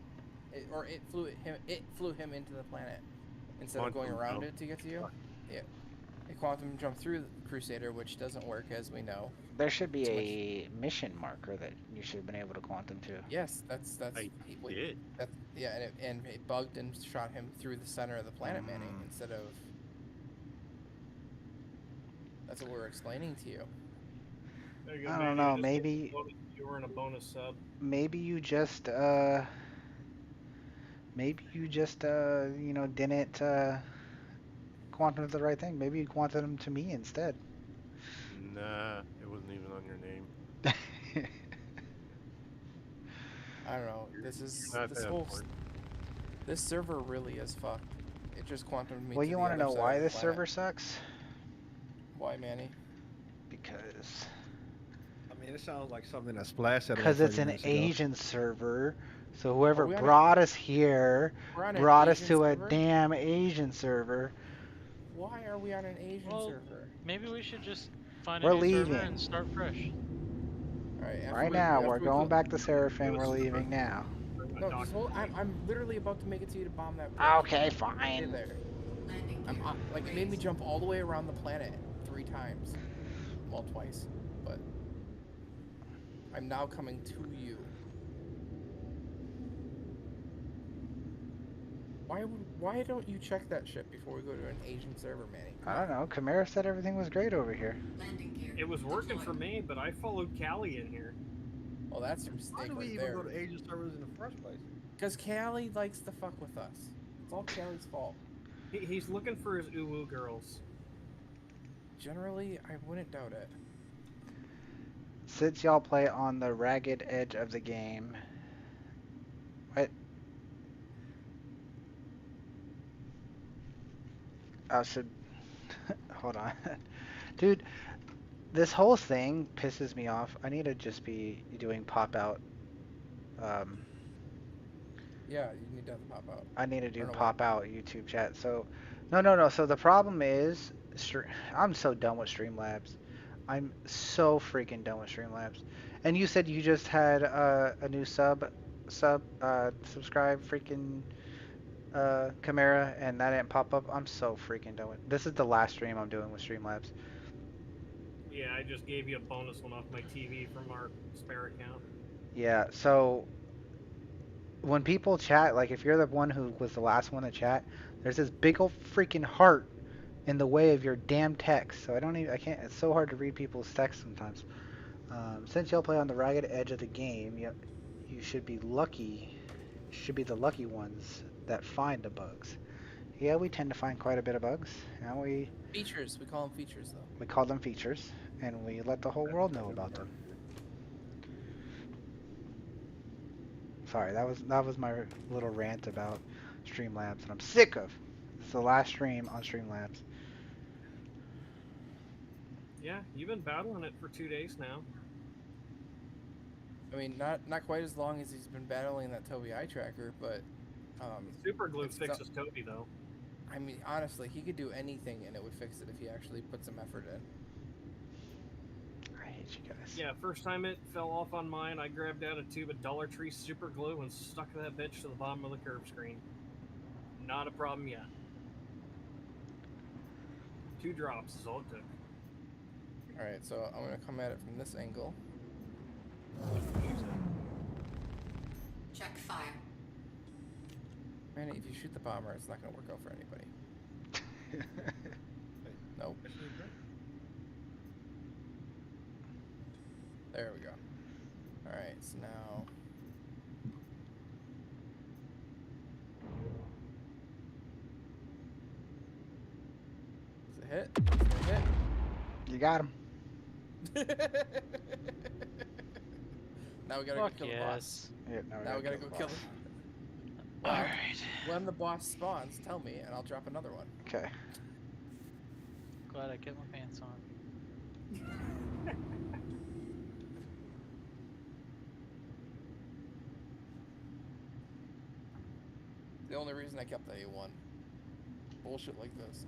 S7: It flew him into the planet instead of going
S17: Quantum
S7: around
S17: jump.
S7: it to get to you. Yeah. It quantum jumped through the Crusader, which doesn't work, as we know.
S2: There should be
S7: So much-
S2: a mission marker that you should have been able to quantum to.
S7: Yes, that's
S17: I did.
S7: yeah, and it bugged and shot him through the center of the planet, Manny, instead of. That's what we're explaining to you.
S15: There you go,
S2: I
S15: Manny.
S2: don't know.
S15: Just
S2: Maybe
S15: you were in a bonus sub.
S2: maybe you just you know, didn't quantum to the right thing. Maybe you quantum to me instead.
S17: Nah, it wasn't even on your name.
S7: I don't know. This
S17: not that
S7: whole
S17: important.
S7: this server really is fucked. It just quantumed me.
S2: Well,
S7: to
S2: you
S7: the
S2: want to
S7: other
S2: know
S7: side
S2: why
S7: of the
S2: this
S7: planet.
S2: server sucks?
S7: Why, Manny?
S2: Because
S16: I mean, it sounds like something that Splash said about
S2: because it's
S16: 30
S2: an
S16: minutes ago.
S2: Asian server. So whoever
S7: Are we on
S2: brought us here
S7: We're on an
S2: brought us
S7: Asian
S2: to a
S7: server?
S2: damn Asian server.
S7: Why are we on an Asian server?
S10: Maybe we should just find
S2: We're
S10: a new server
S2: leaving.
S10: and start fresh.
S7: All right.
S2: Right now, we're going back to Seraphim. We're leaving now.
S7: No, just hold. I'm literally about to make it to you to bomb that bridge.
S2: Okay,
S7: Stay
S2: fine.
S7: there. Like, it made me jump all the way around the planet 3 times. Well, twice. But I'm now coming to you. Why don't you check that shit before we go to an Asian server, Manny?
S2: I don't know. Chimera said everything was great over here.
S15: It was working for me, but I followed Callie in here.
S7: Well, that's your
S16: Why
S7: mistake
S16: do we
S7: right
S16: even
S7: there.
S16: go to Asian servers in the first place?
S7: Because Callie likes to fuck with us. It's all Callie's fault.
S15: He's looking for his uwu girls.
S7: Generally, I wouldn't doubt it.
S2: Since y'all play on the ragged edge of the game, what? I should hold on, dude. This whole thing pisses me off. I need to just be doing pop out.
S7: Yeah, you need to have the pop out.
S2: I need to do
S7: don't know
S2: pop out YouTube chat. So, no. So the problem is, I'm so done with Streamlabs. I'm so freaking done with Streamlabs. And you said you just had a new subscribe freaking Chimera, and that didn't pop up. I'm so freaking done with. This is the last stream I'm doing with Streamlabs.
S15: Yeah, I just gave you a bonus one off my TV from our spare account.
S2: Yeah. So when people chat, like if you're the one who was the last one to chat, there's this big old freaking heart in the way of your damn text. So I can't, it's so hard to read people's text sometimes. Since y'all play on the ragged edge of the game, you should be lucky, should be the lucky ones that find the bugs. Yeah, we tend to find quite a bit of bugs, and
S7: Features. We call them features, though.
S2: we call them features, and we let the whole world know about them. Sorry, that was my little rant about Streamlabs, and I'm sick of. It's the last stream on Streamlabs.
S15: Yeah, you've been battling it for 2 days now.
S7: I mean, not quite as long as he's been battling that Toby eye tracker, but
S15: Super glue fixes Toby though.
S7: I mean, honestly, he could do anything and it would fix it if he actually put some effort in.
S2: I hate you guys.
S15: Yeah, first time it fell off on mine, I grabbed out a tube of Dollar Tree super glue and stuck that bitch to the bottom of the curve screen. Not a problem yet. 2 drops is all it took.
S7: Alright, so I'm gonna come at it from this angle.
S20: Check fire.
S7: Man, if you shoot the bomber, it's not gonna work out for anybody. Nope. There we go. Alright, so now... Is it hit? Is it hit?
S2: You got him.
S7: Now we gotta go kill the boss.
S2: Yeah,
S7: Now we gotta go kill the... But when the boss spawns, tell me, and I'll drop another one.
S2: Okay.
S10: Glad I kept my pants on.
S7: The only reason I kept the A1. Bullshit like this.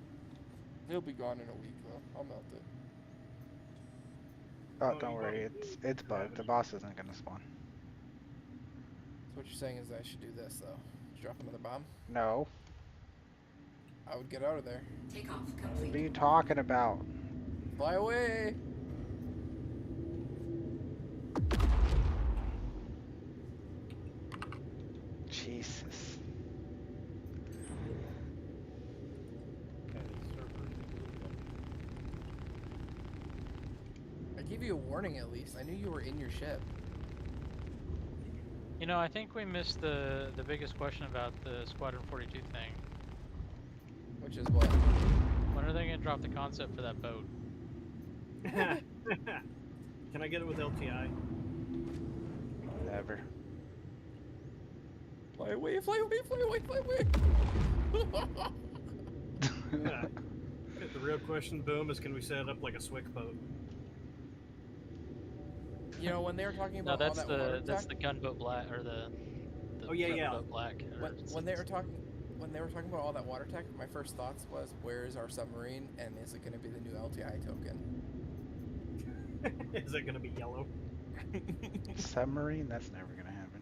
S7: He'll be gone in a week, though. I'll melt it.
S2: Oh, don't worry. It's bugged. The boss isn't gonna spawn.
S7: So what you're saying is I should do this, though. Just drop another bomb?
S2: No.
S7: I would get out of there.
S19: Take off
S2: What are you talking about?
S7: Fly away!
S2: Jesus.
S7: I gave you a warning at least. I knew you were in your ship.
S10: You know, I think we missed the biggest question about the Squadron 42 thing.
S7: Which is what?
S10: When are they going to drop the concept for that boat?
S15: Can I get it with LTI?
S2: Never.
S7: Fly away, fly away, fly away, fly away!
S15: The real question, Boom, is can we set it up like a Swick boat?
S7: You know, when they were talking
S10: No,
S7: about
S10: that's
S7: all that water
S10: that's
S7: tech,
S10: the gunboat black or the
S15: Oh yeah, yeah.
S10: gunboat black. or
S7: when they were talking about all that water tech, my first thoughts was, where is our submarine, and is it going to be the new LTI token?
S15: Is it gonna be yellow?
S2: Submarine? That's never gonna happen.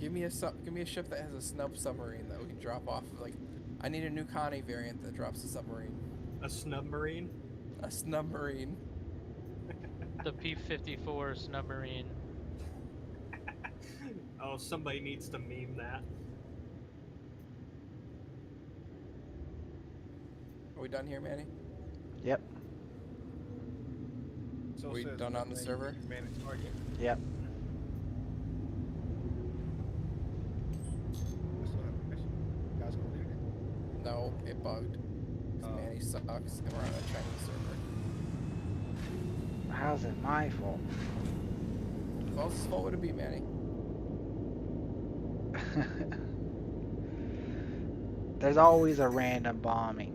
S7: Give me a ship that has a snub submarine that we can drop off of. Like, I need a new Connie variant that drops a submarine.
S15: A snubmarine?
S7: A snubmarine.
S10: The P-54 submarine.
S15: Oh, somebody needs to meme that.
S7: Are we done here, Manny?
S2: Yep.
S3: So
S7: Are we
S3: says
S7: done on the server?
S3: Manage target.
S2: Yep.
S3: Guys gonna leave it?
S7: No, it bugged. 'Cause Manny sucks, and we're on a Chinese server.
S2: How's it my fault?
S7: Well, whose fault would it be, Manny?
S2: There's always a random bombing.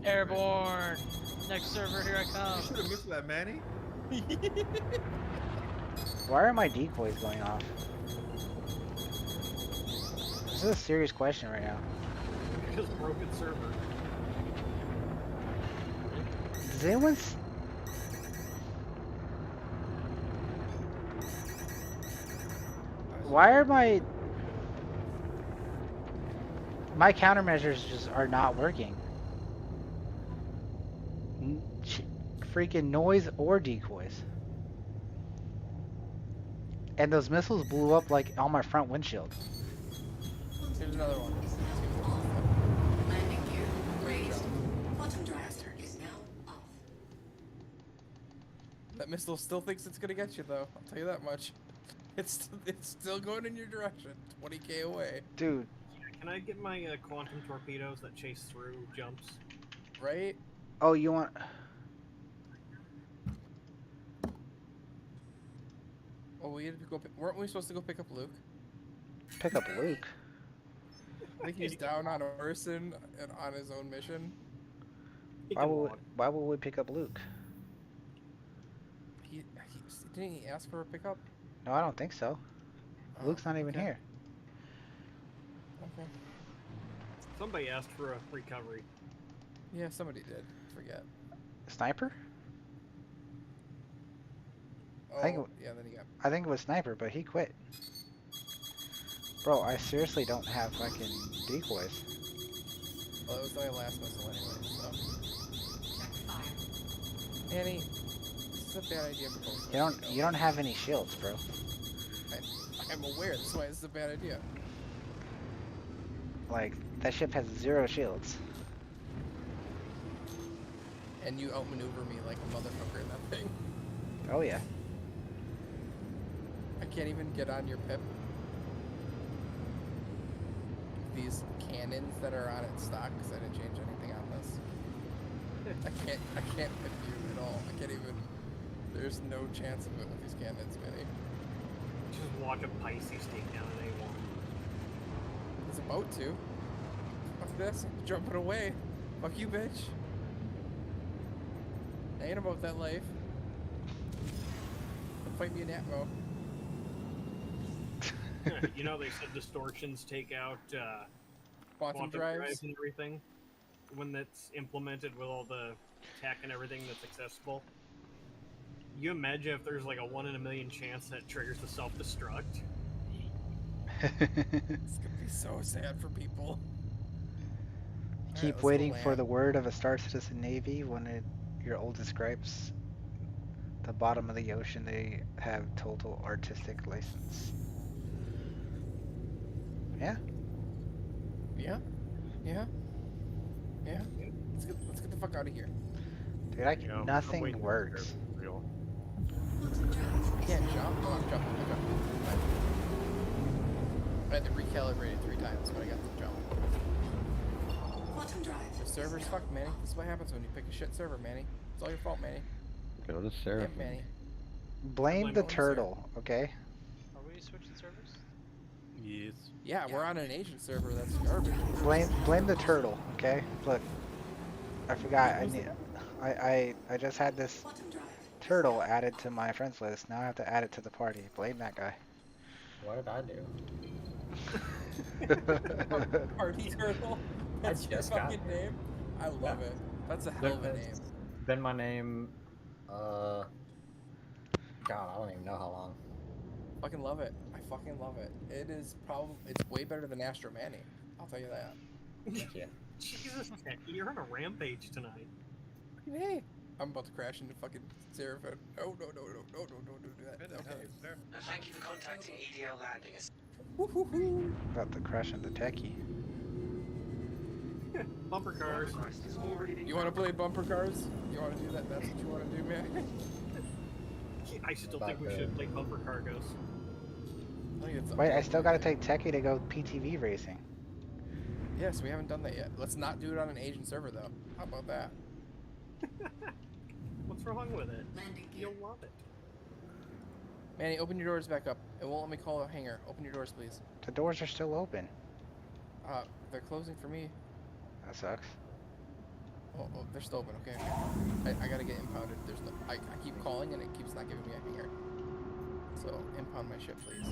S10: Airborne! Next server, here I come.
S3: You should have missed that, Manny.
S2: Why are my decoys going off? This is a serious question right now.
S15: Because broken server.
S2: Does anyone Why are my countermeasures just are not working? Freaking noise or decoys. And those missiles blew up like on my front windshield.
S7: Here's another one.
S19: Landing gear raised. Bottom thruster is now off.
S7: That missile still thinks it's gonna get you, though. I'll tell you that much. It's still going in your direction, 20k away.
S2: Dude.
S15: Can I get my quantum torpedoes that chase through jumps?
S7: Right?
S2: Oh, you want...
S7: Oh, weren't we supposed to go pick up Luke?
S2: Pick up Luke?
S7: I think he's down on Orson and on his own mission.
S2: Why would we pick up Luke?
S7: Didn't he ask for a pickup?
S2: No, I don't think so.
S7: Oh,
S2: Luke's not even here.
S7: Okay.
S15: Somebody asked for a recovery.
S7: Yeah, somebody did. Forget.
S2: Sniper?
S7: Oh, yeah, then he got...
S2: I think it was Sniper, but he quit. Bro, I seriously don't have fucking decoys.
S7: Well, it was my last missile anyway, so... Annie, this is a bad idea for both of us.
S2: You don't have any shields, bro.
S7: I'm aware, that's why it's a bad idea.
S2: Like, that ship has 0 shields.
S7: And you outmaneuver me like a motherfucker in that thing.
S2: Oh yeah.
S7: I can't even get on your pip. These cannons that are on its stock, because I didn't change anything on this. I can't pip you at all. I can't even There's no chance of it with these cannons, Manny.
S15: Just watch a Pisces take down an A1.
S7: It's about to. Fuck this. I'm jumping away. Fuck you, bitch. I ain't about that life. Don't fight me in Atmo.
S15: You know, they said distortions take out
S7: quantum drives
S15: and everything when that's implemented with all the tech and everything that's accessible. You imagine if there's like a 1 in a million chance that triggers the self-destruct.
S7: It's gonna be so sad for people.
S2: Keep
S7: Alright,
S2: waiting for the word of a Star Citizen Navy. One of your oldest gripes. The bottom of the ocean, they have total artistic license. Yeah.
S7: Yeah. Yeah. Yeah. Let's get the fuck out of here.
S2: Dude, nothing works.
S7: I can't jump. Oh, I'm jumping. I had to recalibrate it 3 times, but I got the jump.
S19: Quantum drive.
S7: The server's fucked, Manny. This is what happens when you pick a shit server, Manny. It's all your fault, Manny.
S11: Go to Sarah.
S7: Damn, Manny.
S2: Blame the turtle, okay?
S10: Are we switching servers?
S17: Yes.
S7: Yeah, we're on an Asian server that's garbage.
S2: Blame the turtle, okay? Look, I forgot. I just had this turtle added to my friends list. Now I have to add it to the party. Blame that guy.
S6: What did I do?
S7: Party turtle. That's your fucking name. I love it. That's a hell of a name.
S6: Been my name. God, I don't even know how long.
S7: Fucking love it. I fucking love it. It is probably. It's way better than Astro Manny. I'll tell you that.
S6: Thank you.
S15: Jesus, Techie, you're on a rampage tonight.
S7: Hey, I'm about to crash into fucking Seraphim. No, don't do that. Okay.
S13: Thank you for contacting EDL Landing.
S2: About to crash into Techie.
S15: Bumper cars.
S7: You want to play bumper cars? You want to do that? That's what you want to do, man?
S15: I still think we should play bumper cargoes.
S2: Wait, I still gotta take Techie to go PTV racing.
S7: Yes, we haven't done that yet. Let's not do it on an Asian server, though. How about that?
S15: What's wrong with it? You'll love it.
S7: Manny, open your doors back up. It won't let me call a hangar. Open your doors, please.
S2: The doors are still open.
S7: They're closing for me.
S2: That sucks.
S7: Oh, they're still open. Okay. I gotta get impounded. There's no. I keep calling and it keeps not giving me a hangar. So impound my ship, please.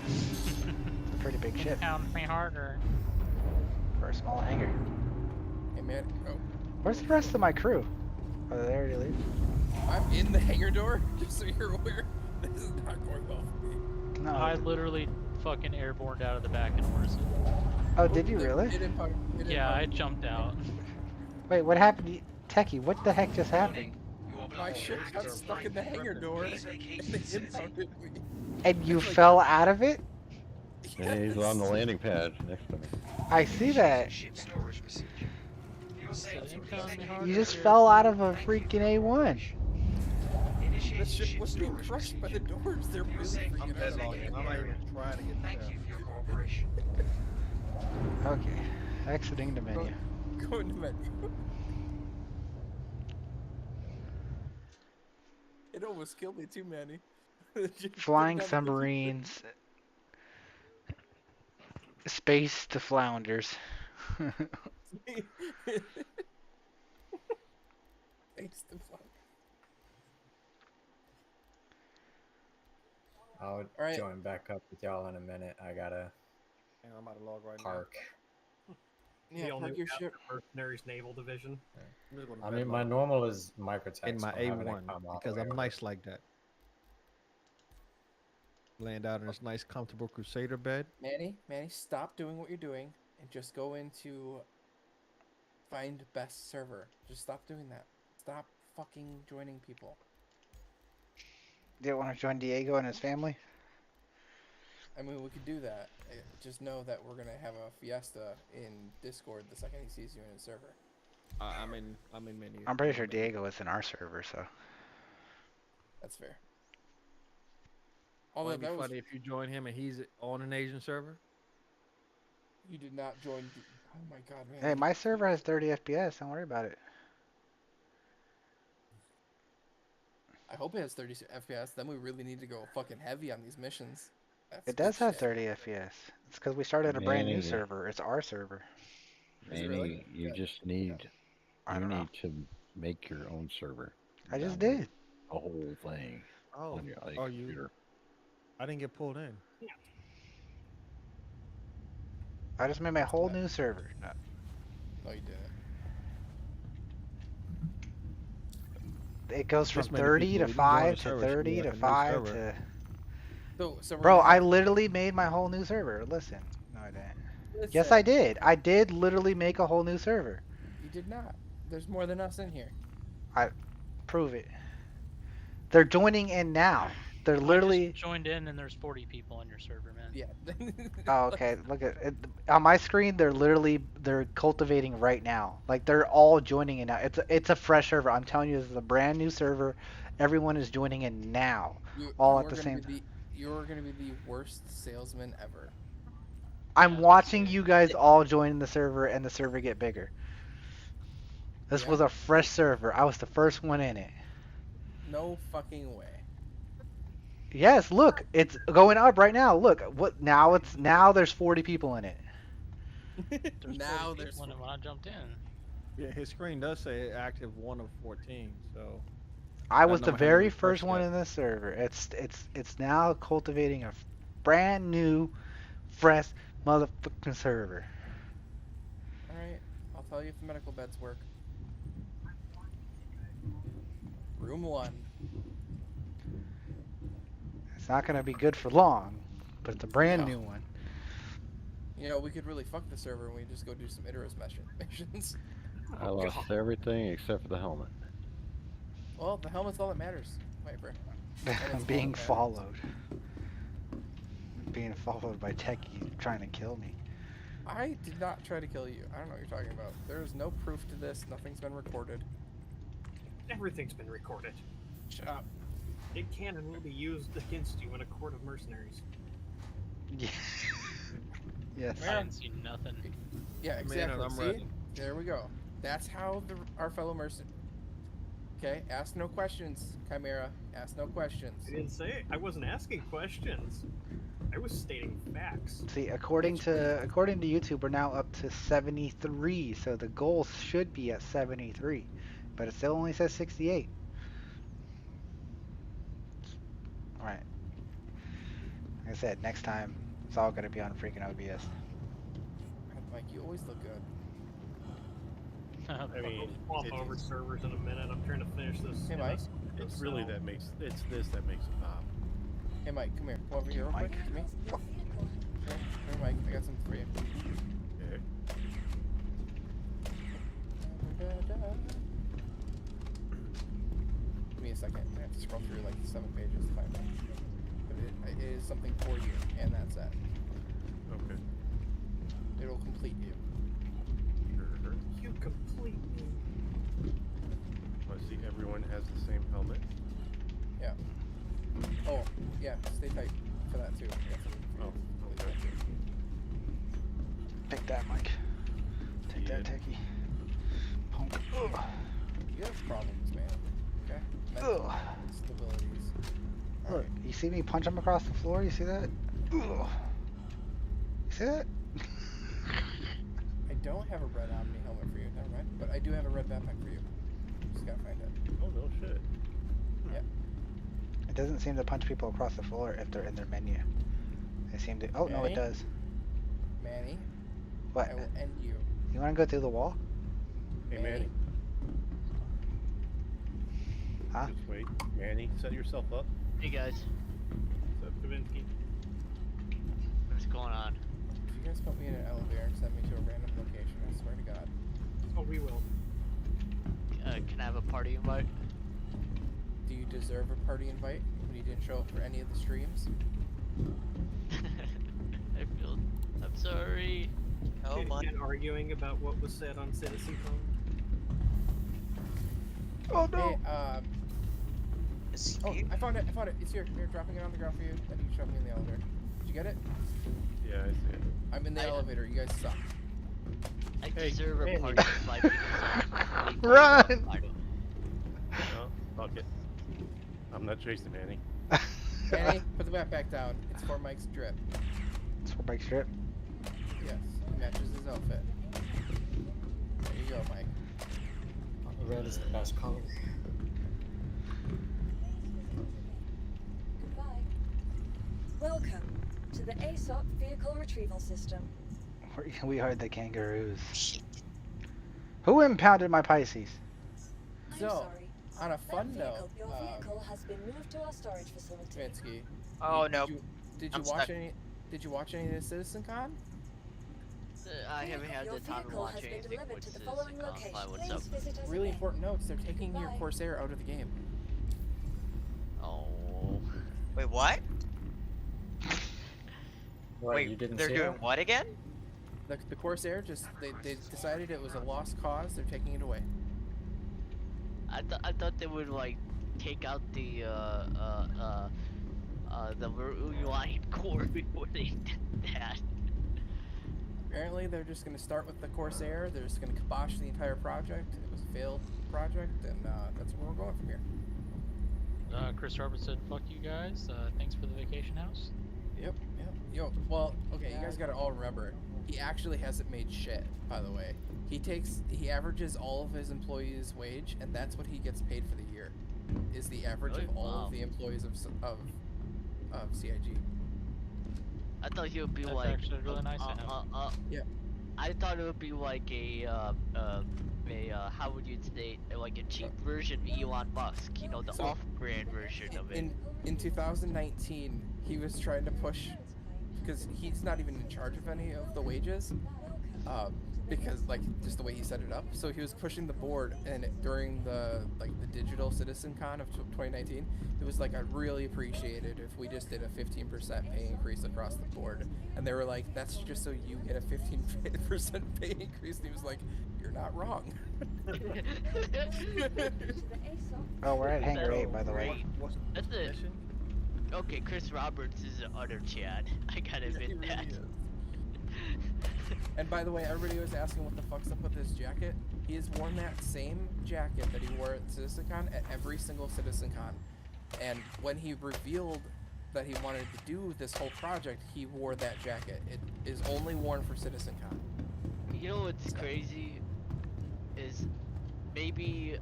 S2: It's a pretty big ship.
S10: Pound me harder.
S2: For a small hangar.
S7: Hey man, oh.
S2: Where's the rest of my crew? Oh, they already leave?
S7: I'm in the hangar door, just so you're aware. This is not going well for me.
S2: No.
S10: I literally fucking airborned out of the back and horizon.
S2: Oh, did you really?
S10: Yeah, I jumped out.
S2: Wait, what happened to you? Techie, what the heck just happened?
S7: My ship got stuck in the hangar door, and they impounded me.
S2: And you fell out of it?
S11: Yeah, he's on the landing pad next to me.
S2: I see that. You just fell out of a freaking A1.
S7: The ship was being crushed by the doors. They're really freaking out.
S16: I'm not even trying to get
S13: Thank you for your cooperation.
S2: Okay, exiting the menu.
S7: Go into menu. It almost killed me too, Manny.
S2: Flying submarines. Space to flounders.
S7: Space to flounders.
S6: I'll join back up with y'all in a minute. I gotta
S16: I'm about to log right
S6: park.
S7: Yeah, park your ship.
S15: Mercenaries Naval Division.
S6: I mean, my normal is microtext.
S16: in my
S6: so I'm having it
S16: A1
S6: come all the
S16: because
S6: way
S16: I'm
S6: over.
S16: nice like that. Land out in this nice, comfortable Crusader bed.
S7: Manny, stop doing what you're doing and just go into find best server. Just stop doing that. Stop fucking joining people.
S2: Do you want to join Diego and his family?
S7: I mean, we could do that. Just know that we're gonna have a fiesta in Discord the second he sees you in his server.
S14: I'm in menu.
S2: I'm pretty sure Diego is in our server, so.
S7: That's fair.
S16: Although
S7: Although
S16: it'd be
S7: that was
S16: funny if you join him and he's on an Asian server.
S7: you did not join. Oh my god, man.
S2: Hey, my server has 30 FPS. Don't worry about it.
S7: I hope it has 30 FPS. Then we really need to go fucking heavy on these missions. That's
S2: It
S7: good
S2: does have
S7: shit.
S2: 30 FPS. It's because we started a brand new
S11: Manny,
S2: server. It's our server.
S7: Is it really?
S11: Manny, you
S7: Good.
S11: just need
S2: I
S11: you
S2: don't know.
S11: need to make your own server.
S2: I just
S11: Download
S2: did.
S11: the whole thing
S16: Oh,
S11: on your
S16: are you?
S11: computer.
S16: I didn't get pulled in.
S2: I just made my whole new server. No.
S7: No, you didn't.
S2: It goes from
S16: This many
S2: 30
S16: people,
S2: to
S16: you join the
S2: 5 to
S16: server, should
S2: 30
S16: be
S2: to
S16: like a new
S2: 5
S16: server.
S2: to...
S7: So we're
S2: Bro,
S7: gonna
S2: I
S7: have-
S2: literally made my whole new server. Listen. No, I didn't. Yes,
S7: Listen.
S2: I did. I did literally make a whole new server.
S7: You did not. There's more than us in here.
S2: Prove it. They're joining in now. They're
S10: I
S2: literally...
S10: just joined in and there's 40 people on your server, man.
S7: Yeah.
S2: Oh, okay. Look at it. On my screen. They're cultivating right now. Like they're all joining in now. It's a fresh server. I'm telling you, this is a brand new server. Everyone is joining in now, all at the same time.
S7: You're gonna be the worst salesman ever.
S2: I'm watching you guys all join the server and the server get bigger. This was a fresh server. I was the first one in it.
S7: No fucking way.
S2: Yes, look, it's going up right now. Look, what now there's 40 people in it.
S7: Now there's
S10: when I jumped in.
S16: Yeah, his screen does say active 1 of 14. So
S2: I was the
S16: number hasn't
S2: very
S16: refreshed
S2: first one
S16: yet.
S2: in this server. It's now cultivating a brand new, fresh motherfucking server.
S7: All right. I'll tell you if the medical beds work. Room 1.
S2: It's not gonna be good for long, but it's a brand
S7: No.
S2: new one.
S7: You know, we could really fuck the server and we just go do some Icarus missions.
S11: I lost everything except for the helmet.
S7: Well, the helmet's all that matters, Viper.
S2: I'm being followed. Being followed by Techie trying to kill me.
S7: I did not try to kill you. I don't know what you're talking about. There is no proof to this. Nothing's been recorded.
S15: Everything's been recorded.
S7: Shut up.
S15: It can and will be used against you in a court of mercenaries.
S2: Yeah. Yes.
S10: I didn't see nothing.
S7: Yeah, exactly.
S16: I'm
S7: See?
S16: ready.
S7: There we go. That's how our fellow mercenary. Okay, ask no questions, Chimera. Ask no questions.
S15: I didn't say I wasn't asking questions. I was stating facts.
S2: See, according to YouTube, we're now up to 73, so the goal should be at 73, but it still only says 68. All right. Like I said, next time it's all gonna be on freaking OBS.
S7: Mike, you always look good.
S15: I mean, I'll swap over servers in a minute. I'm trying to finish this.
S7: Hey, Mike.
S17: It's really that makes it's this that makes it pop.
S7: Hey, Mike, come here. Come over here real quick. Come here. Come here, Mike. I got something for you.
S17: Okay.
S7: Give me a second. I have to scroll through like 7 pages to find it. But it is something for you, and that's it.
S17: Okay.
S7: It'll complete you.
S17: Sure.
S15: You complete me.
S17: I see everyone has the same helmet.
S7: Yeah. Oh, yeah. Stay tight for that too. Yeah.
S17: Oh, okay.
S2: Take that, Mike. Take that, Techie. Punk. Ugh.
S7: You have problems, man. Okay. Mental instabilities.
S2: Look, you see me punch him across the floor? You see that? Ugh. You see that?
S7: I don't have a red Omni helmet for you. Never mind. But I do have a red backpack for you. Just gotta find it.
S17: Oh no shit.
S7: Yeah.
S2: It doesn't seem to punch people across the floor if they're in their menu. They seem to. Oh no, it
S7: Manny?
S2: does.
S7: Manny,
S2: What?
S7: I will end you.
S2: You want to go through the wall?
S17: Hey Manny.
S2: Huh?
S17: Just wait. Manny, set yourself up.
S10: Hey guys,
S17: What's up, Kavinsky?
S10: what's going on?
S7: If you guys put me in an elevator and send me to a random location, I swear to God.
S15: Oh, we will.
S10: Can I have a party invite?
S7: Do you deserve a party invite when you didn't show up for any of the streams?
S10: I'm sorry.
S15: Oh, and arguing about what was said on CitizenCon.
S2: Oh no!
S7: Hey, oh, I found it. I found it. It's here. Here, dropping it on the ground for you. Then you shove me in the elevator. Did you get it?
S17: Yeah, I see it.
S7: I'm in the elevator. You guys suck.
S10: I deserve a party invite because
S2: Run!
S17: No, fuck it. I'm not chasing Manny.
S7: Manny, put the backpack down. It's for Mike's drip.
S2: It's for Mike's drip?
S7: Yes, it matches his outfit. There you go, Mike.
S6: Red is the best color.
S20: Goodbye. Welcome to the ASOP vehicle retrieval system.
S2: We are the kangaroos. Who impounded my Pisces?
S7: So, on a fun note,
S20: Your vehicle has been moved to our storage facility.
S7: Vinsky.
S21: Oh no.
S7: Did
S21: I'm
S7: you watch
S21: stuck.
S7: any? Did you watch any of the CitizenCon?
S21: I haven't had the time to watch anything with CitizenCon. Why, what's up?
S7: Really important notes. They're taking your Corsair out of the game.
S21: Oh. Wait, what?
S6: What,
S21: Wait,
S6: you didn't
S21: they're
S6: see
S21: doing
S6: that?
S21: what again?
S7: The Corsair they decided it was a lost cause. They're taking it away.
S21: I thought they would like take out the Reliant core before they did that.
S7: Apparently, they're just going to start with the Corsair. They're just going to kibosh the entire project. It was a failed project, and that's where we're going from here.
S10: Chris Roberts said, "Fuck you guys. Thanks for the vacation house."
S7: Yep. Yo, well, okay, you guys got to all remember, he actually hasn't made shit. By the way, he averages all of his employees' wage, and that's what he gets paid for the year. Is the average of all of the employees of CIG.
S21: I thought he would be
S10: That's
S21: like
S10: actually really nice of him.
S7: Yeah.
S21: I thought it would be like a how would you say, like a cheap version of Elon Musk, you know, the
S7: So,
S21: off-brand version of it.
S7: In 2019, he was trying to push, because he's not even in charge of any of the wages, because like just the way he set it up. So he was pushing the board, and during the digital CitizenCon of 2019, it was like, I'd really appreciate it if we just did a 15% pay increase across the board. And they were like, that's just so you get a 15% pay increase. And he was like, you're not wrong.
S2: Oh, we're at Hangar 8, by the way.
S21: That's it. Okay, Chris Roberts is an utter Chad. I gotta admit that.
S7: And by the way, everybody was asking what the fuck's up with his jacket. He has worn that same jacket that he wore at CitizenCon at every single CitizenCon. And when he revealed that he wanted to do this whole project, he wore that jacket. It is only worn for CitizenCon.
S21: You know what's crazy is maybe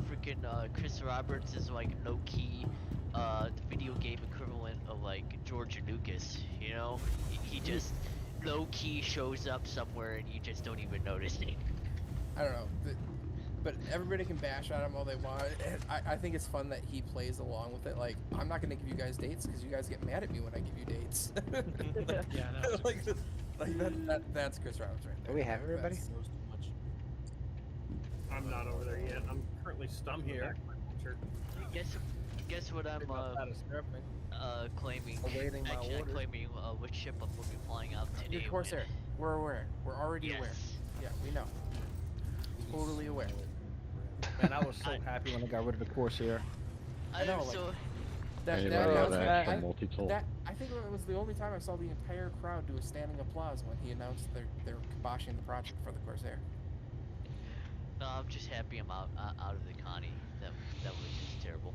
S21: freaking Chris Roberts is like low-key the video game equivalent of like George Lucas, you know? He just low-key shows up somewhere and you just don't even notice it.
S7: I don't know, but everybody can bash on him all they want. And I think it's fun that he plays along with it. Like, I'm not gonna give you guys dates because you guys get mad at me when I give you dates.
S10: Yeah, no,
S7: that's Chris Roberts right there.
S2: Do we have everybody?
S15: I'm not over there yet. I'm currently stuck here.
S21: Guess what I'm claiming?
S7: Awaiting my
S21: Actually, I'm
S7: orders.
S21: claiming which ship I will be flying out today.
S7: Your Corsair. We're aware. We're already aware. Yeah, we know. Totally aware.
S16: Man, I was so happy when I got rid of the Corsair.
S7: I know, like,
S21: so
S7: that
S11: multi-tool.
S7: I think it was the only time I saw the entire crowd do a standing applause when he announced they're kiboshing the project for the Corsair.
S21: no, I'm just happy I'm out of the Connie. That was just terrible.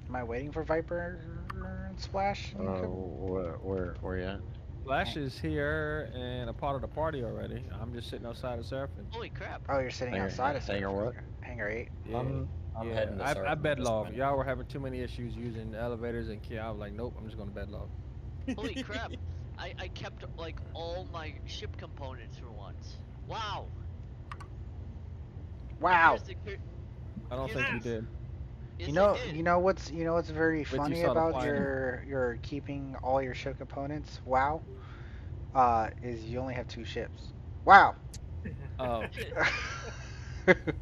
S2: Am I waiting for Viper and Splash?
S11: Where you at?
S16: Flash is here and a part of the party already. I'm just sitting outside of Seraphim.
S21: Holy crap!
S2: Oh, you're sitting outside of
S11: Hangar what?
S2: Hangar 8.
S16: Yeah.
S6: I'm heading to
S16: I
S6: Seraphim
S16: bed
S6: this
S16: logged.
S6: time.
S16: Y'all were having too many issues using the elevators and I was like, nope, I'm just going to bed log.
S21: Holy crap! I kept like all my ship components for once. Wow!
S2: Wow.
S21: Here's the
S16: I don't think you did.
S21: Yes,
S2: You know what's very
S16: But you
S2: funny
S16: saw the
S2: about
S16: flyer.
S2: your keeping all your ship components? Wow. Is you only have 2 ships. Wow.
S16: Oh.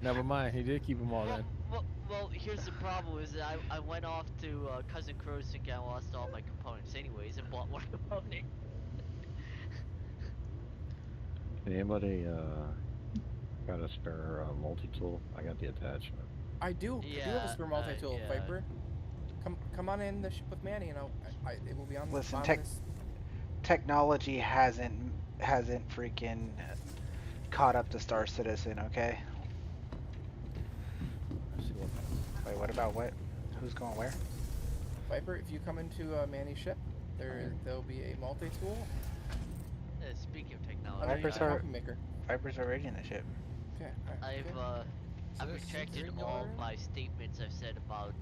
S16: Never mind. He did keep them all then.
S21: Well, here's the problem: is that I went off to Cousin Crow's and I lost all my components anyways, and bought one component.
S11: Anybody got a spare multi-tool? I got the attachment.
S7: I do. I do have a spare multi-tool,
S21: yeah.
S7: Viper. Come on in the ship with Manny, and it will be on the
S2: Listen,
S7: bottom of this.
S2: technology hasn't freaking caught up to Star Citizen, okay? Wait, what about what? Who's going where?
S7: Viper, if you come into Manny's ship, there'll be a multi-tool.
S21: Speaking of technology,
S2: Viper's already in the ship.
S7: Okay. Right,
S21: I've retracted all my statements I've said about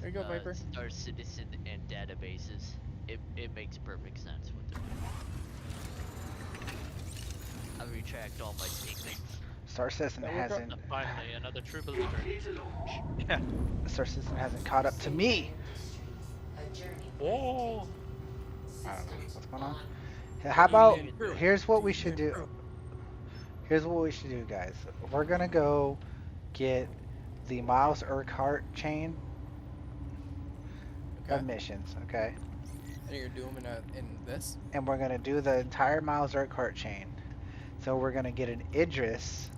S7: there you go, Viper.
S21: Star Citizen and databases. It makes perfect sense what they're doing. I retract all my statements.
S2: Star Citizen hasn't.
S10: Finally, another true believer.
S2: Yeah. Star Citizen hasn't caught up to me.
S10: Oh.
S2: I don't know what's going on. How about here's what we should do. Here's what we should do, guys. We're gonna go get the Miles Urquhart chain of missions, okay?
S7: And you're doing them in this?
S2: And we're gonna do the entire Miles Urquhart chain. So we're gonna get an Idris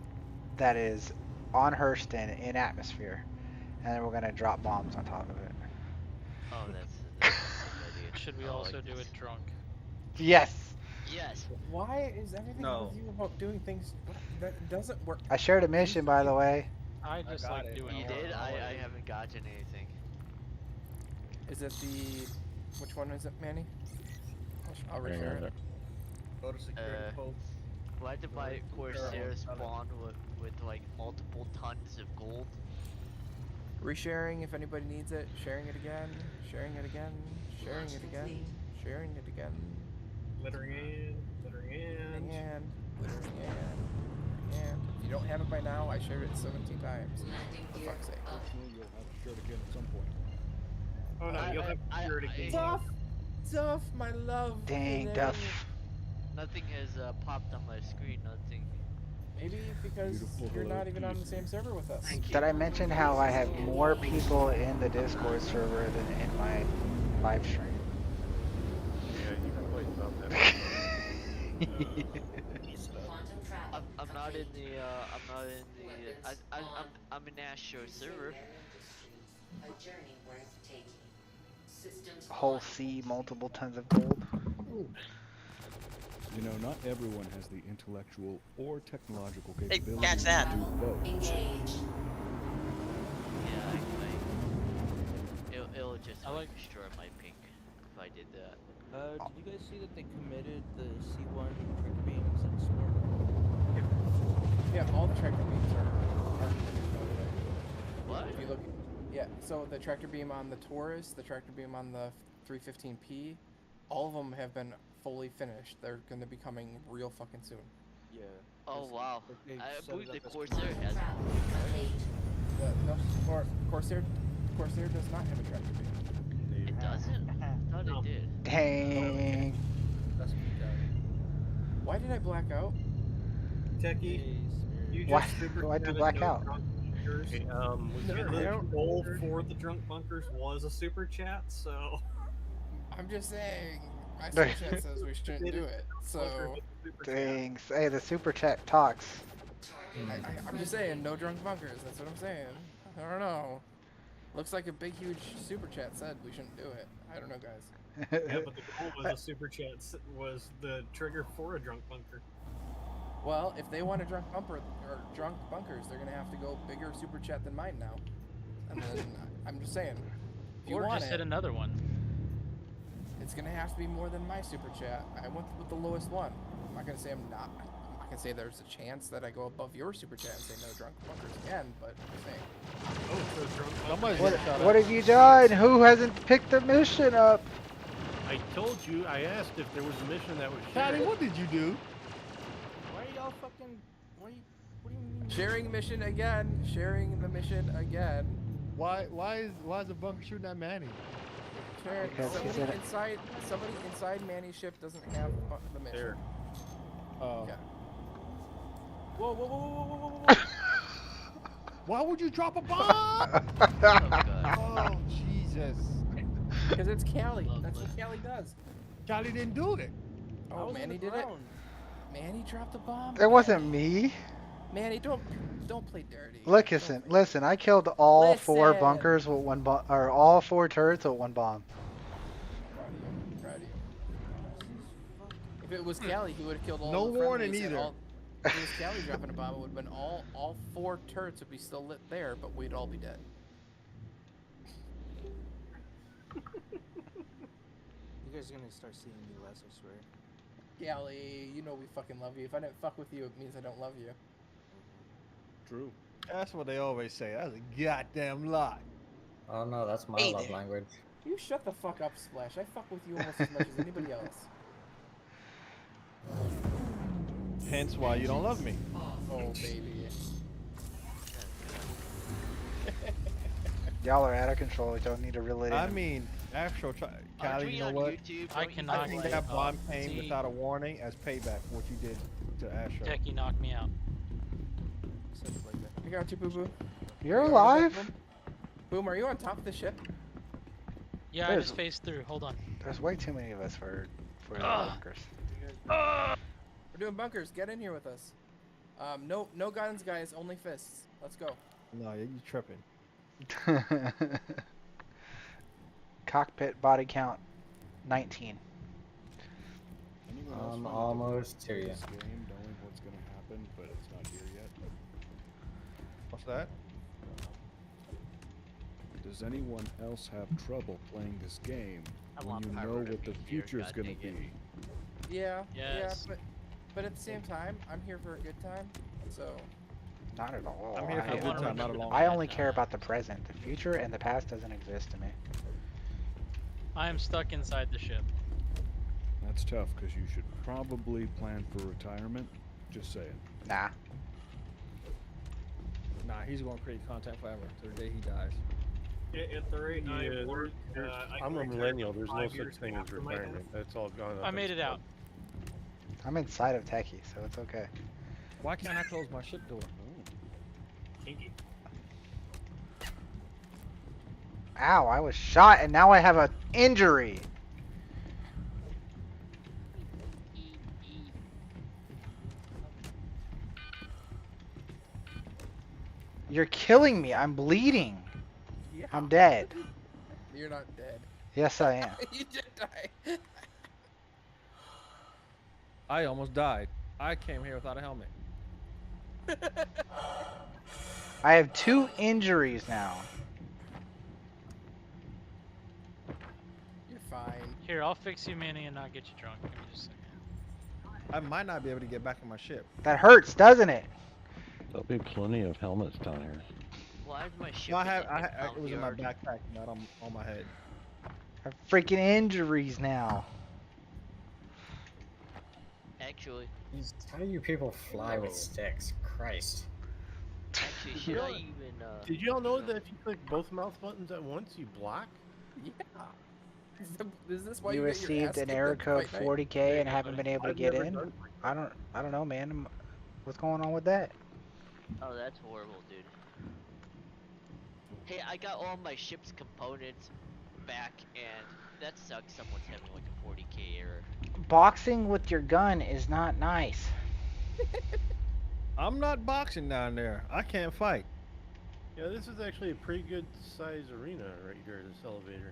S2: that is on Hurston in atmosphere, and then we're gonna drop bombs on top of it.
S21: Oh, that's a good idea.
S10: Should we also do it drunk?
S2: Yes.
S21: Yes.
S7: Why is everything with you about doing things that doesn't work?
S2: I shared a mission, by the way.
S10: I just like doing it.
S21: You did? I haven't gotten anything.
S7: Is it the... Which one is it, Manny? I'll reshare it.
S14: Go to security post.
S21: Why did my Corsair spawn with like multiple tons of gold?
S7: Resharing if anybody needs it. Sharing it again. Sharing it again. Sharing it again. Sharing it again.
S15: Littering in.
S7: And if you don't have it by now, I shared it 17 times. For fuck's sake.
S16: You'll have to share it again at some point.
S15: Oh no, you'll have to share it again.
S7: Duff, my love.
S2: Dang, Duff.
S21: Nothing has popped on my screen. Nothing.
S7: Maybe because you're not even on the same server with us.
S2: Did I mention how I have more people in the Discord server than in my live stream?
S17: Yeah, you can play about that.
S21: I'm not in the. I'm in Astro's server.
S18: A journey worth taking. Systems
S2: Whole sea, multiple tons of gold.
S22: You know, not everyone has the intellectual or technological
S18: Hey,
S22: capability
S18: catch that.
S22: to do both.
S18: engage.
S21: Yeah, it'll just destroy my ping if I did that.
S14: Did you guys see that they committed the C1 trigger beams and Storm?
S7: Yeah, all the tractor beams are committed, by the way.
S21: What?
S7: If you look, yeah, so the tractor beam on the Taurus, the tractor beam on the 315P, all of them have been fully finished. They're going to be coming real fucking soon.
S14: Yeah.
S21: Oh wow! I believe the Corsair has.
S7: No, Corsair does not have a tractor beam.
S21: It doesn't? I thought it did.
S2: Dang.
S7: Why did I black out?
S15: Techie, you just
S2: Why'd you black out?
S15: Okay, the goal for the drunk bunkers was a super chat, so
S7: I'm just saying, my super chat says we shouldn't do it. So,
S2: Dang. Hey, the super chat talks.
S7: I'm just saying, no drunk bunkers. That's what I'm saying. I don't know. Looks like a big, huge super chat said we shouldn't do it. I don't know, guys.
S15: yeah, but the goal was a super chat was the trigger for a drunk bunker.
S7: Well, if they want a drunk bumper or drunk bunkers, they're gonna have to go bigger super chat than mine now. And then I'm just saying, if you
S10: Or
S7: want
S10: just
S7: it,
S10: hit another one.
S7: it's gonna have to be more than my super chat. I went with the lowest one. I'm not gonna say I'm not. I'm not gonna say there's a chance that I go above your super chat and say no drunk bunkers again. But I'm just saying.
S15: Oh, so drunk
S2: What have you done? Who hasn't picked the mission up?
S17: I told you, I asked if there was a mission that was
S16: Patty,
S17: shared.
S16: what did you do?
S14: Why are y'all fucking? What do you mean?
S7: Sharing mission again. Sharing the mission again.
S16: Why is the bunker shooting at Manny?
S7: Sharing,
S2: Because he's
S7: somebody inside Manny's ship doesn't have the mission.
S17: There.
S16: Oh.
S7: Yeah. Whoa, whoa, whoa, whoa, whoa, whoa, whoa.
S16: Why would you drop a bomb? Oh, Jesus.
S7: Because it's Callie. That's what Callie does.
S16: Callie didn't do it.
S7: Oh, Manny did it. Manny dropped a bomb.
S2: It wasn't me.
S7: Manny, don't play dirty.
S2: Listen. I killed all four
S7: Listen.
S2: bunkers with one bomb, or all four turrets with one bomb.
S7: Proud of you. If it was Callie, he would have killed all.
S16: No
S7: the
S16: warning
S7: friendlies and
S16: either.
S7: all- If it was Callie dropping a bomb, it would have been all four turrets would be still lit there, but we'd all be dead.
S14: guys are gonna start seeing me less, I swear.
S7: Gally, you know we fucking love you. If I didn't fuck with you, it means I don't love you.
S16: True. That's what they always say. That's a goddamn lie.
S6: Oh no, that's my love language.
S7: You shut the fuck up, Splash. I fuck with you almost as much as anybody else.
S16: Hence why you don't love me.
S7: Oh, baby.
S2: Y'all are out of control. We don't need to reel it in.
S16: I mean, actual Callie, you know what?
S10: I cannot.
S16: I think that bomb came without a warning as payback for what you did to Astro.
S10: Techie knocked me out.
S7: I got you, Boo Boo.
S2: You're alive?
S7: Boom, are you on top of the ship?
S10: Yeah, I just phased through. Hold on.
S2: There's way too many of us for the bunkers.
S7: We're doing bunkers. Get in here with us. No guns, guys. Only fists. Let's go.
S16: No, you tripping.
S2: Cockpit body count 19.
S6: I'm almost to you.
S22: This game, knowing what's gonna happen, but it's not here yet.
S16: What's that?
S22: Does anyone else have trouble playing this game
S21: I
S22: when
S21: want
S22: you know
S21: Pyro to
S22: what the
S21: be here,
S22: future's
S21: God
S22: gonna
S21: dang it.
S22: be?
S7: Yeah.
S10: Yes.
S7: Yeah, but at the same time, I'm here for a good time. So.
S2: Not at all.
S16: I'm here for a good time, not a long
S2: I
S16: time.
S2: only care about the present. The future and the past doesn't exist to me.
S10: I am stuck inside the ship.
S22: That's tough, because you should probably plan for retirement. Just saying.
S2: Nah.
S16: Nah, he's gonna create content forever till the day he dies.
S15: At the rate I work,
S17: I'm a millennial. There's no such thing as
S15: after my death.
S17: retirement. That's all gone up.
S10: I made it out.
S2: I'm inside of Techie, so it's okay.
S16: Why can't I close my ship door?
S15: Kinky.
S2: Ow, I was shot and now I have an injury. You're killing me. I'm bleeding.
S7: Yeah.
S2: I'm dead.
S7: You're not dead.
S2: Yes, I am.
S7: You did die.
S16: I almost died. I came here without a helmet.
S2: I have 2 injuries now.
S7: You're fine.
S10: Here, I'll fix you, Manny, and not get you drunk. Give me just a second.
S16: I might not be able to get back on my ship.
S2: That hurts, doesn't it?
S11: There'll be plenty of helmets down here.
S21: Why is my ship?
S16: No,
S21: in, like, a
S16: it was in my
S21: yard?
S16: backpack, not on my head.
S2: I have freaking injuries now.
S21: Actually,
S6: How do you people fly with sticks? Christ.
S21: actually, should I even?
S17: Did you all know that if you click both mouse buttons at once, you block?
S7: Yeah. Is this why
S2: You
S7: you get your
S2: received
S7: ass
S2: an
S7: kicked
S2: error
S7: at
S2: code
S7: Fight Night?
S2: 40K and haven't been able to
S17: I've
S2: get
S17: never
S2: in.
S17: done
S2: I don't know, man. What's going on with that?
S21: Oh, that's horrible, dude. Hey, I got all my ship's components back, and that sucks. Someone's having like a 40K error.
S2: Boxing with your gun is not nice.
S16: I'm not boxing down there. I can't fight.
S17: Yeah, this is actually a pretty good size arena right here, this elevator.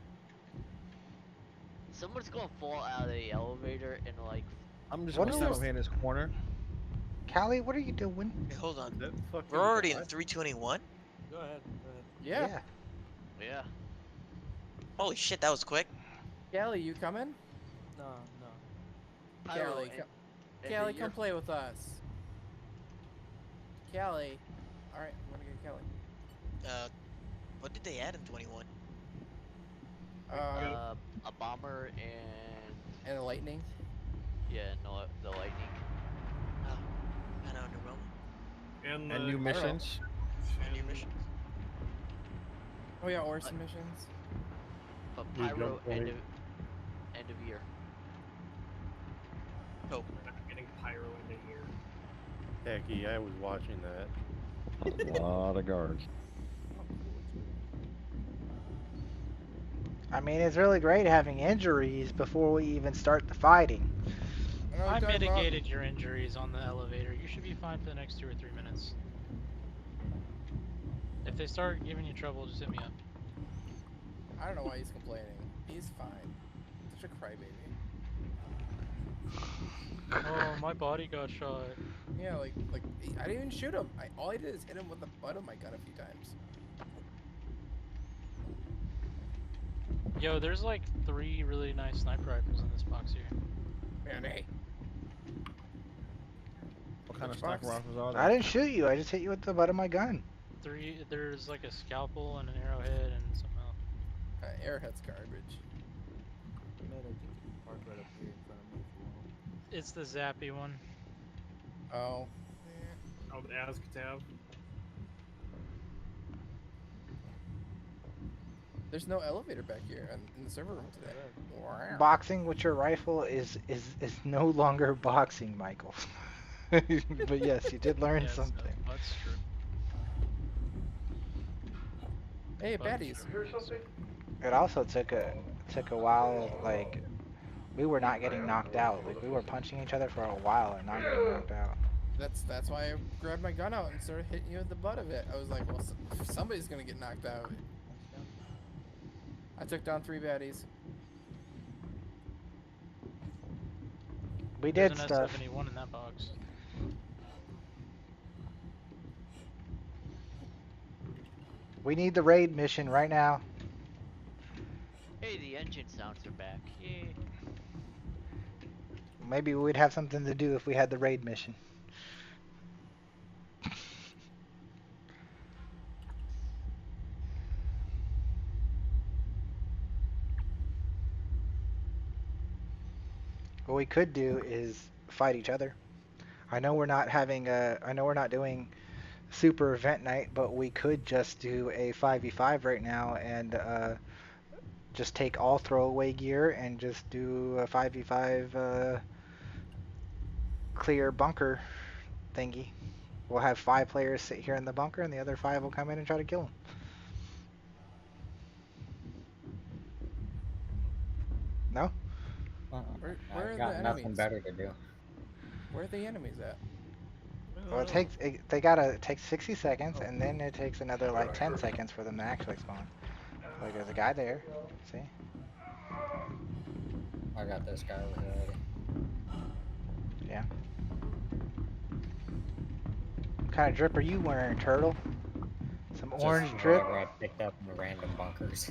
S21: Someone's gonna fall out of the elevator and like.
S16: I'm just
S2: What
S16: gonna
S2: is
S16: stand
S2: this?
S16: over here in this corner.
S2: Callie, what are you doing?
S4: Hey, hold on.
S17: That fucking
S4: We're already in
S17: guy-
S4: 321?
S17: Go ahead.
S7: Yeah.
S21: Yeah.
S4: Holy shit, that was quick.
S7: Callie, you coming?
S14: No.
S21: Pyro,
S7: Callie,
S21: and
S7: Callie,
S21: then
S7: come play with us. Callie. Alright, I'm gonna get Callie.
S4: What did they add in 21?
S21: A bomber and
S7: a lightning.
S21: Yeah, no, the lightning.
S4: Oh, kind of underwhelming.
S15: And
S16: new missions.
S4: And new missions.
S7: Oh yeah, or some missions.
S21: But
S17: New
S21: Pyro
S17: jump point.
S21: end of year.
S4: Oh.
S15: Getting Pyro into here.
S17: Hecky, I was watching that.
S11: A lot of guards.
S2: I mean, it's really great having injuries before we even start the fighting.
S10: I mitigated your injuries on the elevator. You should be fine for the next 2 or 3 minutes. If they start giving you trouble, just hit me up.
S7: I don't know why he's complaining. He's fine. Such a crybaby.
S10: Oh, my body got shot.
S7: Yeah, like I didn't even shoot him. All I did is hit him with the butt of my gun a few times.
S10: Yo, there's like 3 really nice sniper rifles in this box here.
S7: Man, hey.
S16: What kind
S7: Which
S16: of sniper
S7: box?
S16: rifles are
S2: I
S16: they?
S2: didn't shoot you. I just hit you with the butt of my gun.
S10: 3, there's like a scalpel and an arrowhead and something else.
S7: Airhead's garbage.
S14: Man, I think you can park right up here in front of me if you want.
S10: It's the zappy one.
S7: Oh.
S15: Oh, the Azkatab.
S7: There's no elevator back here in the server room today. Wow.
S2: Boxing with your rifle is no longer boxing, Michael. But yes, you did learn something.
S10: That's true.
S7: Hey, baddies.
S2: It also took a while. Like, we were not getting knocked out. Like, we were punching each other for a while and not getting knocked out.
S7: That's why I grabbed my gun out and started hitting you with the butt of it. I was like, well, somebody's gonna get knocked out. I took down 3 baddies.
S2: We
S10: There's
S2: did
S10: an
S2: stuff.
S10: S71 in that box.
S2: We need the raid mission right now.
S21: Hey, the engine sounds are back. Yay.
S2: Maybe we'd have something to do if we had the raid mission. What we could do is fight each other. I know we're not having a. I know we're not doing super event night, but we could just do a 5v5 right now and just take all throwaway gear and just do a 5v5 clear bunker thingy. We'll have 5 players sit here in the bunker, and the other 5 will come in and try to kill them. No?
S7: Where
S6: I
S7: are
S6: got
S7: the
S6: nothing
S7: enemies?
S6: better to do.
S7: Where are the enemies at?
S2: Well, it takes 60 seconds, and then it takes another like 10 seconds for them to actually spawn. Like, there's a guy there. See?
S6: I got this guy already.
S2: Yeah. What kind of drip are you wearing, Turtle? Some orange
S6: Just
S2: drip?
S6: whatever I picked up in the random bunkers.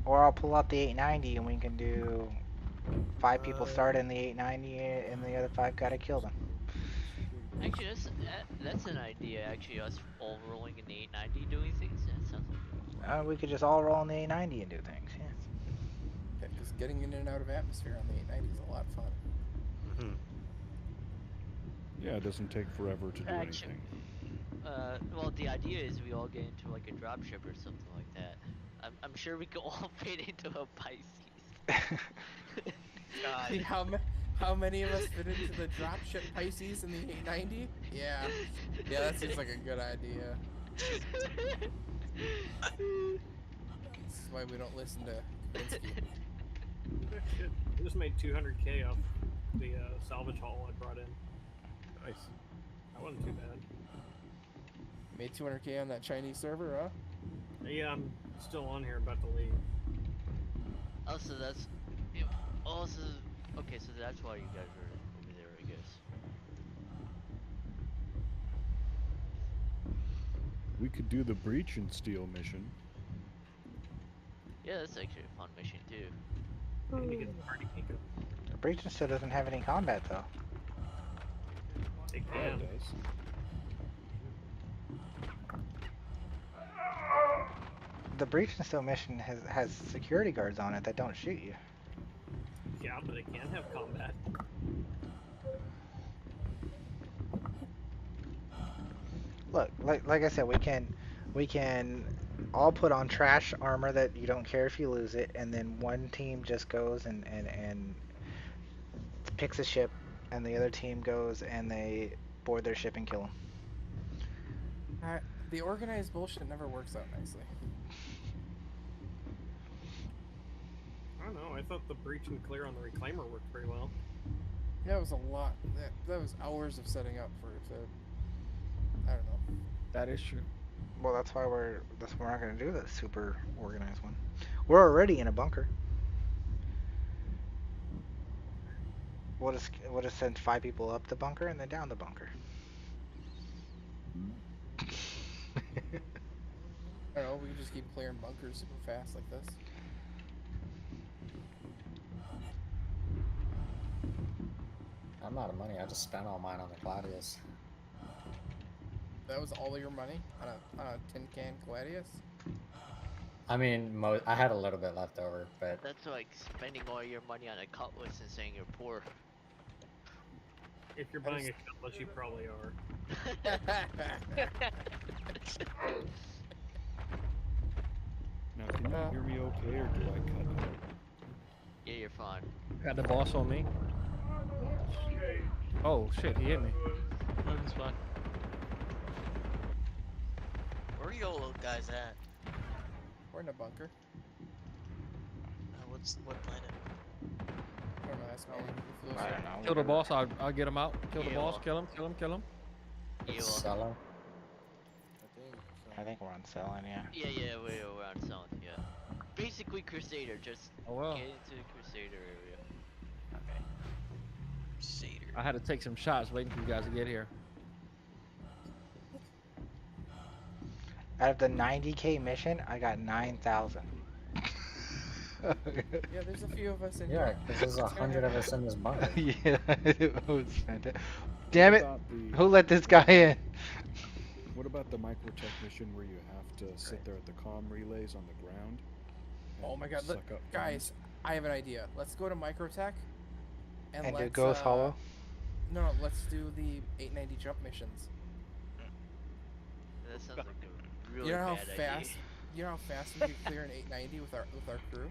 S2: Or I'll pull out the 890 and we can do 5 people start in the 890 and the other 5 gotta kill them.
S21: Actually, that's an idea. Actually, us all rolling in the 890 doing things. That sounds like
S2: We could just all roll in the 890 and do things, yeah.
S7: Yeah, because getting in and out of atmosphere on the 890 is a lot of fun.
S22: Yeah, it doesn't take forever to do
S21: Actually,
S22: anything.
S21: well, the idea is we all get into like a dropship or something like that. I'm sure we could all fit into a Pisces.
S7: Dude, how many of us fit into the dropship Pisces in the 890? Yeah. Yeah, that seems like a good idea. This is why we don't listen to Kavinsky.
S15: I just made 200k off the salvage haul I brought in.
S16: Nice.
S15: That wasn't too bad.
S7: Made 200k on that Chinese server, huh?
S15: Yeah, I'm still on here, about to leave.
S21: Oh, so that's... Oh, so... Okay, so that's why you guys are over there, I guess.
S22: We could do the breach and steal mission.
S21: Yeah, that's actually a fun mission, too.
S15: And you get the party cake.
S2: The breach still doesn't have any combat though.
S15: It
S22: Yeah,
S15: can.
S22: it does.
S2: The breach and still mission has security guards on it that don't shoot you.
S15: Yeah, but it can have combat.
S2: Look, like I said, we can all put on trash armor that you don't care if you lose it, and then one team just goes and picks a ship, and the other team goes and they board their ship and kill them.
S7: The organized bullshit never works out nicely.
S15: I don't know, I thought the breach and clear on the reclaimer worked pretty well.
S7: Yeah, it was a lot. That was hours of setting up for it to... I don't know.
S16: That is true.
S2: Well, that's why we're not going to do the super organized one. We're already in a bunker. We'll just send 5 people up the bunker and then down the bunker.
S7: I don't know, we can just keep clearing bunkers super fast like this.
S6: I'm out of money. I just spent all mine on the Gladius.
S7: That was all of your money on a tin can Gladius?
S6: I mean, I had a little bit left over, but
S21: That's like spending all your money on a cutlass and saying you're poor.
S15: If you're buying a cutlass, you probably are.
S22: Now, can you hear me okay, or do I cut out?
S21: Yeah, you're fine.
S16: Got the boss on me. Oh shit, he hit me.
S10: Moving spot.
S4: Where are you little guys at?
S7: We're in a bunker.
S4: What planet?
S7: I don't know, that's me.
S2: I don't know.
S16: Kill the boss. I'll get him out. Kill the boss. Kill him.
S6: Selling.
S2: I think we're on selling, yeah.
S21: Yeah, we're on selling, yeah. Basically Crusader, just get into the Crusader area. Okay.
S4: Crusader.
S16: I had to take some shots waiting for you guys to get here.
S2: Out of the 90K mission, I got 9,000.
S7: Yeah, there's a few of us in
S6: Yeah,
S7: here.
S6: because there's 100 of us in this bunker.
S2: Yeah, it was fantastic. Damn it! Who let this guy in?
S22: What about the microtech mission where you have to sit there at the comm relays on the ground?
S7: Oh my god, look,
S22: suck up
S7: guys, I have an idea. Let's go to Microtech and
S2: And
S7: let's
S2: do Ghost Hollow?
S7: No, let's do the 890 jump missions.
S21: That sounds like a really
S7: You know how
S21: bad
S7: fast
S21: idea.
S7: you know how fast we could clear an 890 with our crew?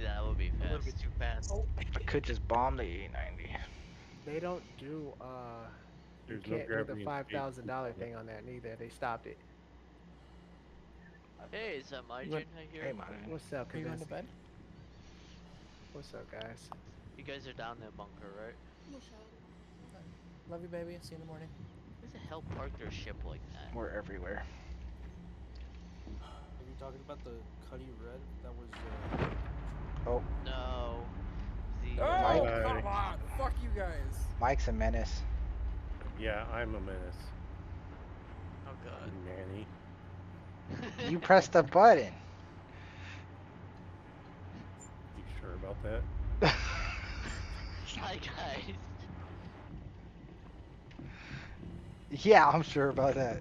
S21: Yeah, that would be fast.
S4: A little bit too fast.
S2: I could just bomb the 890.
S8: They don't do you
S17: There's no
S8: can't do the
S17: gravity in
S8: $5,000 thing on that neither. They stopped it.
S21: Hey, is that my gen I hear?
S2: Hey, Martin.
S8: What's up,
S7: Are you going to
S8: Kavinsky?
S7: bed?
S8: What's up, guys?
S21: You guys are down that bunker, right?
S7: Love you, baby. See you in the morning.
S21: Who the hell parked their ship like that?
S2: We're everywhere.
S14: Are you talking about the Cuddy Red that was?
S2: Oh,
S21: No. The
S7: Oh, come on! Fuck you guys!
S2: Mike's a menace.
S17: Yeah, I'm a menace.
S4: Oh god.
S17: Nanny.
S2: You pressed the button.
S17: You sure about that?
S21: Hi guys.
S2: Yeah, I'm sure about that.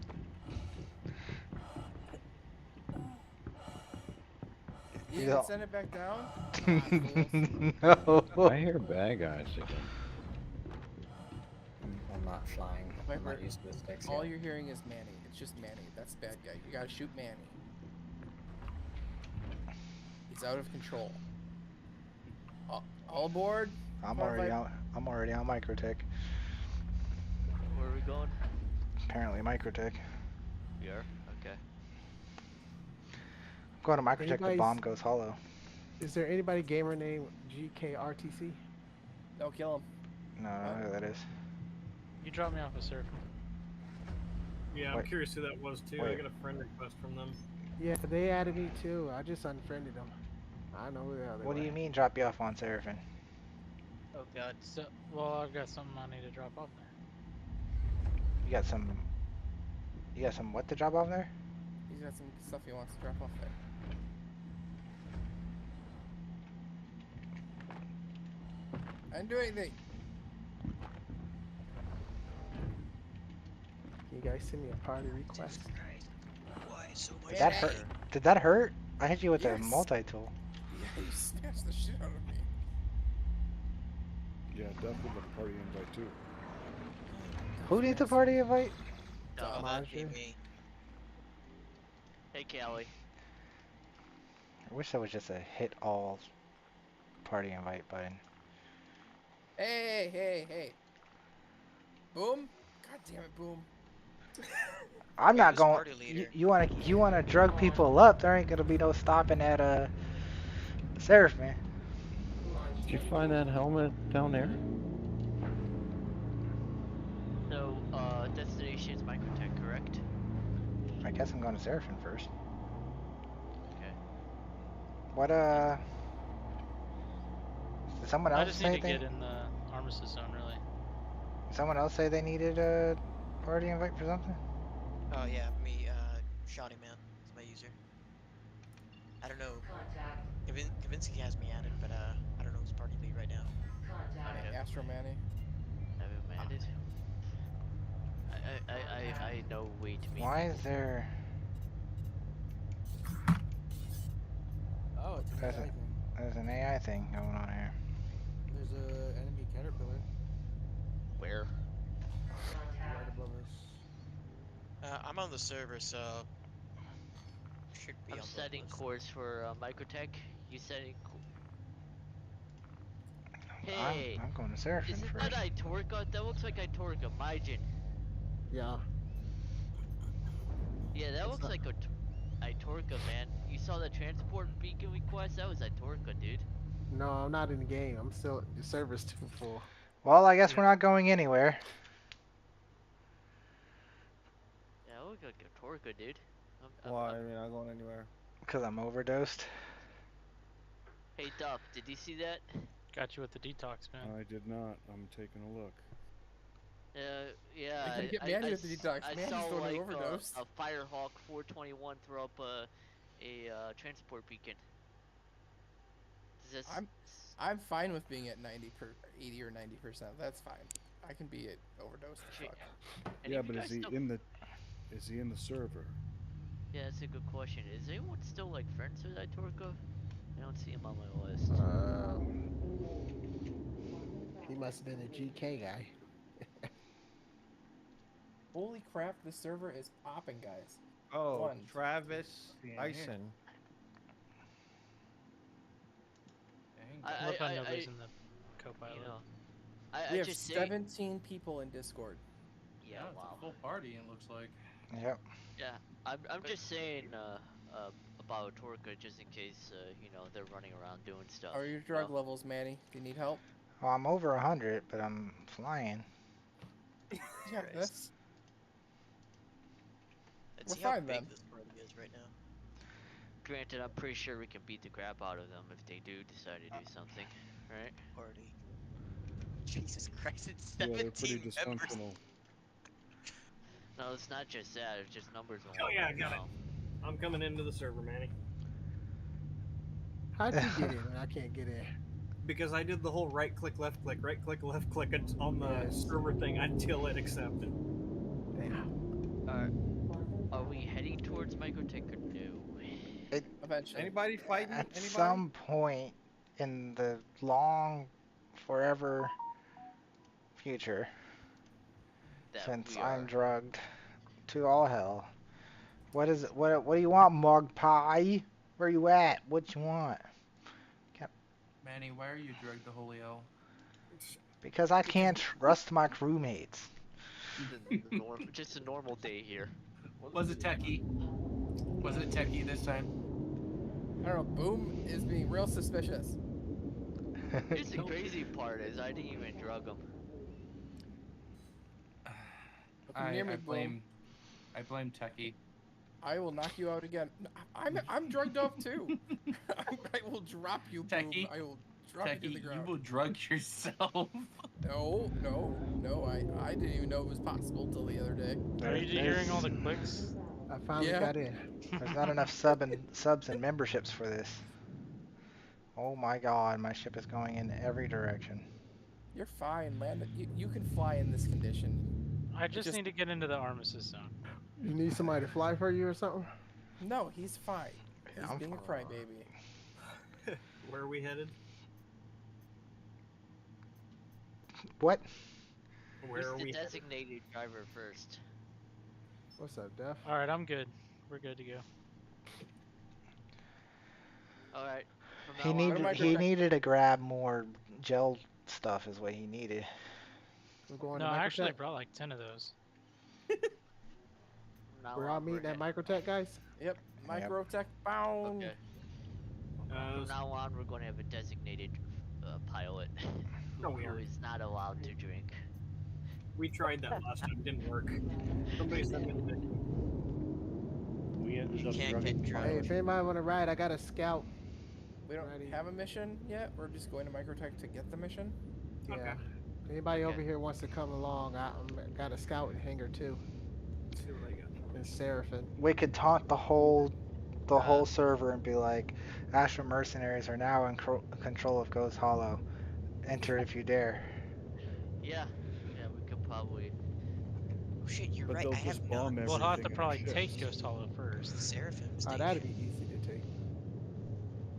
S7: You
S2: Yeah.
S7: can send it back down?
S2: No.
S11: I hear bad guys again.
S6: I'm not flying. I'm not used to the sticks
S7: All
S6: yet.
S7: you're hearing is Manny. It's just Manny. That's the bad guy. You gotta shoot Manny. He's out of control. All aboard?
S2: I'm already on Microtech.
S21: Where are we going?
S2: Apparently Microtech.
S21: We are? Okay.
S2: I'm going to Microtech. The
S8: Anybody's-
S2: bomb goes hollow.
S8: Is there anybody gamer named GKRTC?
S7: No, kill him.
S2: No, I don't know who that is.
S10: You dropped me off a surf.
S15: Yeah, I'm
S2: Wait.
S15: curious who that was too. I
S2: Wait.
S15: got a friend request from them.
S8: Yeah, they added me too. I just unfriended them. I know who the hell they
S2: What do
S8: were.
S2: you mean drop you off on Seraphim?
S10: Oh god. So, well, I've got something I need to drop off there.
S2: You got some what to drop off there?
S7: He's got some stuff he wants to drop off there. I didn't do anything.
S8: Can you guys send me a party request?
S4: Why so much?
S2: Did that hurt? Did that hurt? I hit you with a
S7: Yes.
S2: multi-tool.
S7: Yeah, you snatched the shit out of me.
S22: Yeah, definitely the party invite too.
S2: Who needs a party invite?
S21: No,
S4: that'd be me.
S21: Hey, Callie.
S2: I wish that was just a hit all party invite button.
S7: Hey. Boom? God damn it, Boom.
S2: I'm not
S4: who's
S2: going.
S4: party leader?
S2: You wanna drug people up? There ain't gonna be no stopping at Seraphim.
S11: Did you find that helmet down there?
S21: So, destination is Microtech, correct?
S2: I guess I'm going to Seraphim first.
S21: Okay.
S2: What Did someone
S10: I
S2: else
S10: just
S2: say
S10: need to
S2: they?
S10: get in the armistice zone, really.
S2: Did someone else say they needed a party invite for something?
S4: Oh yeah, me. Shoddy Man is my user. I don't know. Kavinsky has me added, but I don't know who's party lead right now.
S7: Astro Manny.
S21: Have him added. I know way too many
S2: Why
S21: people.
S2: is there?
S14: Oh, it's an AI thing.
S2: There's an AI thing going on here.
S14: There's a enemy caterpillar
S21: Where?
S14: right above us.
S4: I'm on the server, so should be
S21: I'm
S4: on the
S21: setting
S4: list.
S21: course for Microtech. You setting? Hey,
S2: I'm going to Seraphim
S21: isn't
S2: first.
S21: that Itorca? That looks like Itorca. Myjin.
S8: Yeah.
S21: Yeah, that looks like Itorca, man. You saw the transport beacon request? That was Itorca, dude.
S8: No, I'm not in the game. I'm still. The server's too full.
S2: Well, I guess we're not going anywhere.
S21: Yeah, that looks like Itorca, dude.
S14: Why are we not going anywhere?
S2: Because I'm overdosed.
S21: Hey, Duff, did you see that?
S10: Got you with the detox, man.
S22: I did not. I'm taking a look.
S21: Yeah.
S7: I couldn't get Manny with the detox.
S21: I
S7: Manny's
S21: saw
S7: going
S21: like
S7: to overdose.
S21: a Firehawk 421 throw up a transport beacon. Does this...
S7: I'm fine with being at 80 or 90%. That's fine. I can be at overdose.
S22: Yeah, but is he in the? Is he in the server?
S21: Yeah, that's a good question. Is anyone still like friends with Itorca? I don't see him on my list.
S8: He must have been a GK guy.
S7: Holy crap! This server is popping, guys.
S16: Oh,
S7: One,
S16: Travis
S7: yeah.
S16: Ison.
S10: I love how nobody's in the co-pilot.
S21: You know,
S7: we have 17 people in Discord.
S21: Yeah,
S5: it's
S21: wow.
S5: a full party. It looks like.
S2: Yep.
S21: Yeah, I'm just saying about Torca just in case you know they're running around doing stuff.
S7: How are your drug levels, Manny? Do you need help?
S2: Well, I'm over 100, but I'm flying.
S7: Yeah, that's.
S4: Let's
S7: We're
S4: see how
S7: fine
S4: big
S7: then.
S4: this party is right now.
S21: Granted, I'm pretty sure we can beat the crap out of them if they do decide to do something, right?
S4: Party. Jesus Christ, it's
S22: Yeah,
S4: 17
S22: they're pretty
S4: members.
S22: dysfunctional.
S21: No, it's not just that. It's just numbers alone.
S15: Oh yeah, I got it. I'm coming into the server, Manny.
S8: How'd you get in and I can't get in?
S15: Because I did the whole right click, left click on the server thing until it accepted.
S21: Are we heading towards Microtech or no?
S7: Eventually.
S16: Anybody fighting?
S2: At
S16: Anybody?
S2: some point in the long, forever future, since I'm drugged to all hell. What is it? What do you want, Mog Pie? Where you at? What you want?
S5: Manny, why are you drugged to Holy Hell?
S2: Because I can't trust my crewmates.
S21: Just a normal day here.
S5: Was it techie? Was it techie this time?
S7: I don't know. Boom is being real suspicious.
S21: Here's the crazy part is I didn't even drug him.
S7: Near me, Boom.
S5: I blame techie.
S7: I will knock you out again. I'm drugged up too. I will drop you,
S5: Techie.
S7: Boom. I will drop you to the ground.
S5: You will drug yourself.
S7: No. I didn't even know it was possible till the other day.
S10: Are you hearing all the clicks?
S8: I finally got in.
S2: There's not enough subs and memberships for this. Oh my god, my ship is going in every direction.
S7: You're fine, man. You can fly in this condition.
S10: I just need to get into the armistice zone.
S8: You need somebody to fly for you or something?
S7: No, he's fine. He's being a crybaby.
S15: Where are we headed?
S2: What?
S15: Where are
S21: Who's the
S15: we headed?
S21: designated driver first?
S8: What's up, Def?
S10: Alright, I'm good. We're good to go.
S21: Alright.
S2: He needed to grab more gel stuff is what he needed.
S8: We're going
S10: No,
S8: to
S10: I
S8: Microtech?
S10: actually brought like 10 of those.
S8: We're all meeting at Microtech, guys?
S7: Yep. Microtech bound.
S21: Okay. From now on, we're going to have a designated pilot
S15: No, we
S21: who
S15: aren't.
S21: is not allowed to drink.
S15: We tried that last time. It didn't work. Somebody sent me the video.
S17: We ended up
S4: Can't
S17: drugging
S4: get drunk.
S8: Hey, if anybody want to ride, I got a scout.
S7: We don't have a mission yet. We're just going to Microtech to get the mission.
S8: Yeah.
S15: Okay.
S8: If anybody over here wants to come along, I got a scout in hangar too.
S15: Let's see what I got.
S8: It's Seraphim.
S2: We could taunt the whole server and be like, Astral mercenaries are now in control of Ghost Hollow. Enter if you dare.
S21: Yeah, yeah, we could probably.
S4: Oh shit, you're
S22: But
S4: right.
S22: they'll
S4: I have
S22: just bomb
S4: none.
S21: We'll have to
S22: everything in the
S21: probably take
S22: ships.
S21: Ghost Hollow first.
S4: Seraphim
S8: Oh,
S4: Station.
S8: that'd be easy to take.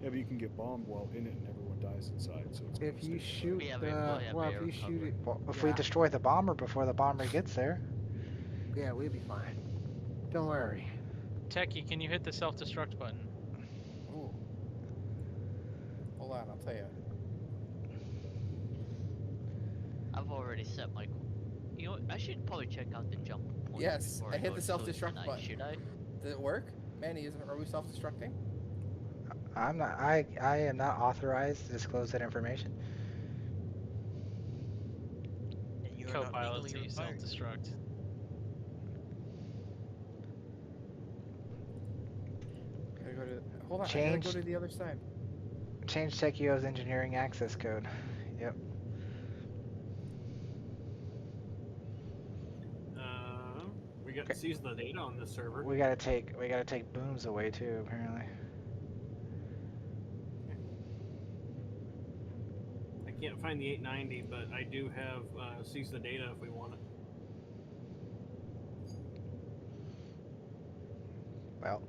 S22: Yeah, but you can get bombed while in it and everyone dies inside, so it's
S8: If you
S22: stay
S8: shoot
S21: Yeah,
S8: the,
S21: we'll have
S8: if
S21: air
S8: you shoot
S21: cover.
S8: it,
S2: Well, if we
S8: yeah,
S2: destroy the bomber before the bomber gets there.
S8: yeah, we'll be fine. Don't worry.
S10: Techie, can you hit the self-destruct button?
S7: Ooh. Hold on, I'll tell you.
S21: I've already set my. You know, I should probably check out the jump points
S7: Yes,
S21: before
S7: I
S21: I
S7: hit
S21: go
S7: the
S21: to sleep
S7: self-destruct
S21: tonight.
S7: button.
S21: Should I?
S7: Did it work? Manny, are we self-destructing?
S2: I'm not. I am not authorized to disclose that information.
S4: And you are not
S10: Co-pilot,
S4: legally
S10: so you
S4: required.
S10: self-destruct.
S7: I gotta go to. Hold on, I
S2: Change.
S7: gotta go to the other side.
S2: Change Tekio's engineering access code. Yep.
S15: We got
S2: Okay.
S15: sees the data on this server.
S2: We gotta take booms away too, apparently.
S15: I can't find the 890, but I do have sees the data if we want it.
S2: Well,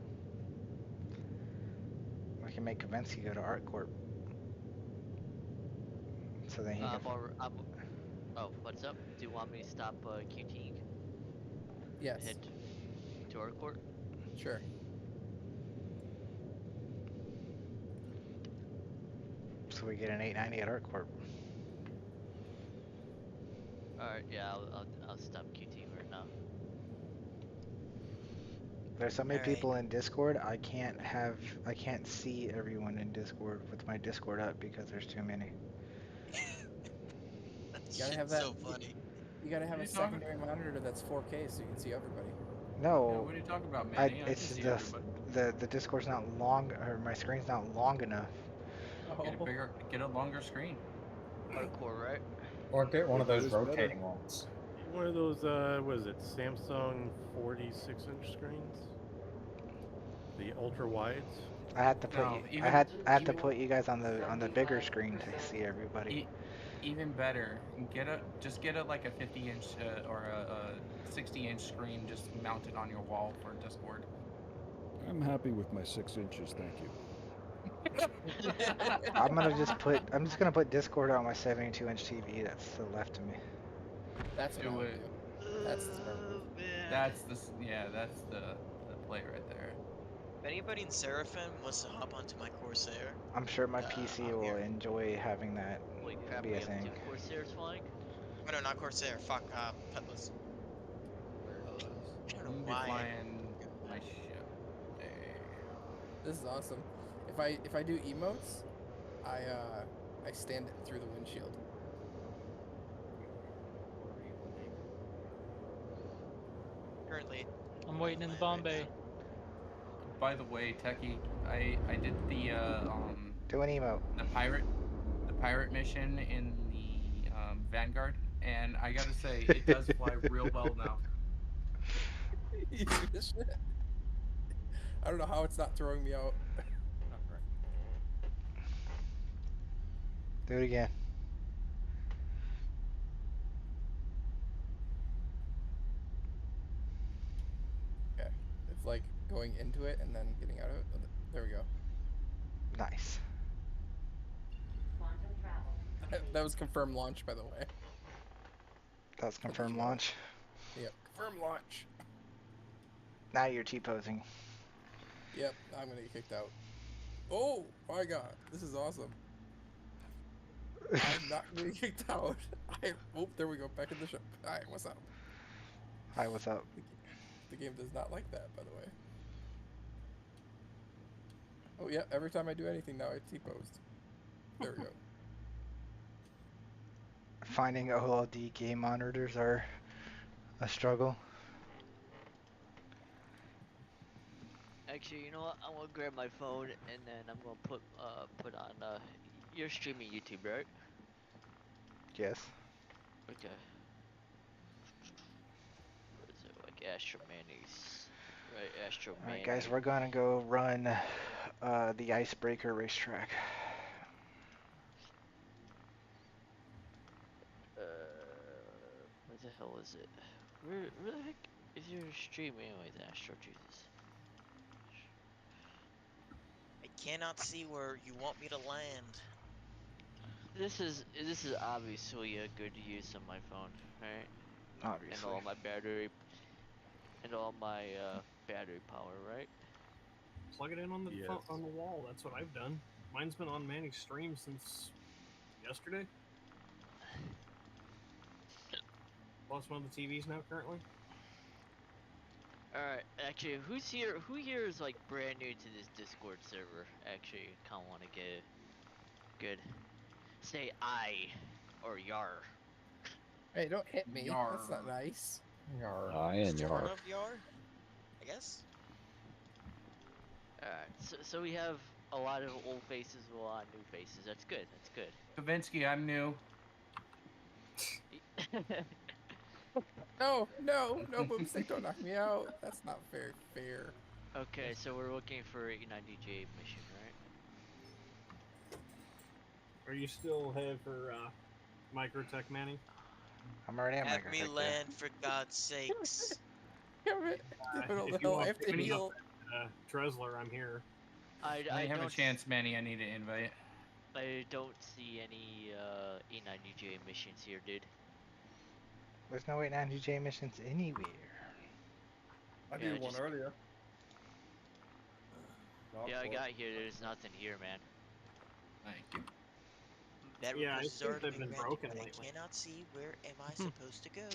S2: we can make Kavensky go to ArtCorp. So then he can.
S21: Oh, what's up? Do you want me to stop QTing?
S7: Yes.
S21: Head to our court?
S7: Sure.
S2: So we get an 890 at ArtCorp.
S21: Alright, yeah, I'll stop QTing right now.
S2: There's so many
S4: All right.
S2: people in Discord. I can't see everyone in Discord with my Discord up because there's too many.
S7: You gotta have that.
S4: So funny.
S7: You gotta have
S1: What are
S7: a
S1: you talking-
S7: secondary monitor that's 4K so you can see everybody.
S2: No.
S1: Yeah, what are you talking about, Manny? I can
S2: It's
S1: see
S2: just
S1: everybody.
S2: the Discord's not long, or my screen's not long enough.
S1: Get a longer screen.
S21: Hardcore, right?
S6: Or get one of those
S17: It's better.
S6: rotating ones.
S17: One of those, what is it, Samsung 46-inch screens? The ultra wides.
S2: I had to put
S1: No,
S2: I had to put you guys on the bigger screen to see everybody.
S1: Even better, just get a like a 50-inch or a 60-inch screen just mounted on your wall for Discord.
S22: I'm happy with my 6 inches, thank you.
S2: I'm just gonna put Discord on my 72-inch TV that's to the left of me.
S7: That's what I would do. That's the smart move.
S1: That's the play right there.
S4: If anybody in Seraphim wants to hop onto my Corsair,
S2: I'm sure my PC
S4: I'm
S2: will
S4: here.
S2: enjoy having that
S21: Holy crap,
S2: be
S21: we
S2: a
S21: have
S2: thing.
S21: 2 Corsairs flying?
S4: Oh no, not Corsair. Fuck, Cutlass. I don't know why.
S1: Flying my ship.
S7: This is awesome. If I do emotes, I stand it through the windshield.
S4: Currently,
S10: I'm waiting in Bombay.
S1: By the way, Techie, I did the
S2: do an emote.
S1: The pirate mission in the Vanguard, and I gotta say it does fly real well now.
S7: You do this shit? I don't know how it's not throwing me out.
S2: Do it again.
S7: Okay. It's like going into it and then getting out of it. There we go.
S2: Nice.
S7: That was confirmed launch, by the way.
S2: That was confirmed launch.
S7: Yep, confirmed launch.
S2: Now you're T-posing.
S7: Yep, I'm gonna get kicked out. Oh my god, this is awesome. I'm not gonna get kicked out. Oh, there we go, back in the ship. Alright, what's up?
S2: Hi, what's up?
S7: The game does not like that, by the way. Oh yeah, every time I do anything now I T-posed. There we go.
S2: Finding OLED game monitors are a struggle.
S21: Actually, you know what? I'm gonna grab my phone and then I'm gonna put on you're streaming YouTube, right?
S2: Yes.
S21: Okay. Where is it? Like Astro Mayonnaise. Astro
S2: All right,
S21: Man.
S2: guys, we're gonna go run the icebreaker racetrack.
S21: Where the hell is it? Where the heck is your stream anyways, Astro? Jesus.
S4: I cannot see where you want me to land.
S21: This is obviously a good use of my phone, right?
S2: Obviously.
S21: And all my battery power, right?
S15: Plug it in on the on the wall. That's what I've done. Mine's been on Manny's stream since yesterday. Plus one of the TVs now currently.
S21: Alright, actually, who here is like brand new to this Discord server? Actually, kinda wanna get it. Good. Say I or yar.
S7: Hey, don't hit me.
S1: Yar.
S7: That's not nice.
S11: I and
S4: Sort
S11: yar.
S4: of yar, I guess.
S21: Alright, so we have a lot of old faces, a lot of new faces. That's good. That's good.
S1: Kavinsky, I'm new.
S7: No, Boomstick, don't knock me out. That's not very fair.
S21: Okay, so we're looking for a 90J mission, right?
S15: Are you still headed for Microtech, Manny?
S2: I'm already at
S4: Have me
S2: Microtech.
S4: land for God's sakes.
S7: Damn it.
S15: If you want to pick me up at Tresler, I'm here.
S21: I
S1: have a
S21: don't
S1: chance, Manny. I need an invite.
S21: I don't see any A90J missions here, dude.
S2: There's no 890J missions anywhere.
S9: I did one earlier.
S21: Yeah, I got here. There's nothing here, man.
S1: Thank you.
S4: That
S15: Yeah, I
S4: request has
S15: think
S4: already
S15: they've been
S4: granted,
S15: broken
S4: but
S15: lately.
S4: I cannot see where am I supposed to go.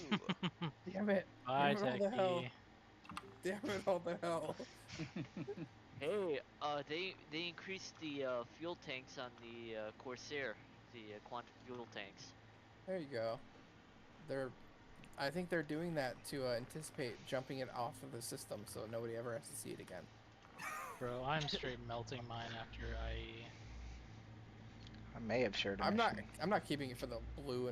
S7: Damn it.
S10: Bye,
S7: Damn it all the hell.
S10: Techie.
S7: Damn it all the hell.
S21: Hey, they increased the fuel tanks on the Corsair, the quantum fuel tanks.
S7: There you go. I think they're doing that to anticipate jumping it off of the system so nobody ever has to see it again.
S10: Bro, I'm straight melting mine after
S2: I may have shared a
S7: I'm
S2: mission.
S7: not keeping it for the blue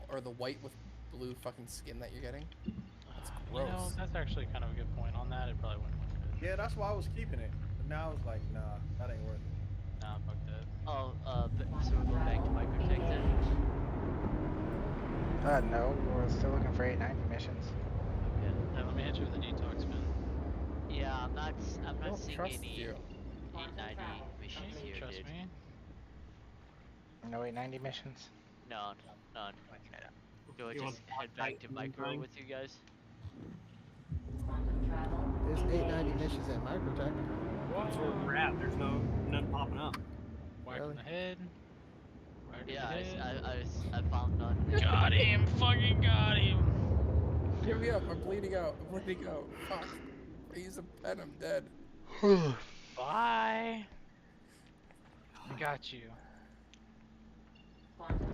S7: or the white with blue fucking skin that you're getting. That's gross.
S10: You know, that's actually kind of a good point. On that, it probably wouldn't look good.
S9: Yeah, that's why I was keeping it. But now it's like, nah, that ain't worth it.
S10: Nah, fuck that.
S21: Oh, so we're going back to Microtech then?
S2: No, we're still looking for 890 missions.
S21: Okay.
S10: Hey, let me hit you with a detox, man.
S21: Yeah, I'm not seeing
S7: trust
S21: any
S7: you.
S21: 890 missions here,
S10: Trust
S21: dude.
S10: me.
S2: No 890 missions?
S21: None. Do I
S15: You
S21: just head back to Micro with you guys?
S8: There's 890 missions at Microtech.
S15: That's where we're at. There's none popping up.
S10: Whack in the head. Whack in
S21: Yeah,
S10: the head.
S21: I found none.
S10: Got him! Fucking got him!
S7: Give me up. I'm bleeding out. Fuck. Use a pen. I'm dead.
S10: Bye! I got you.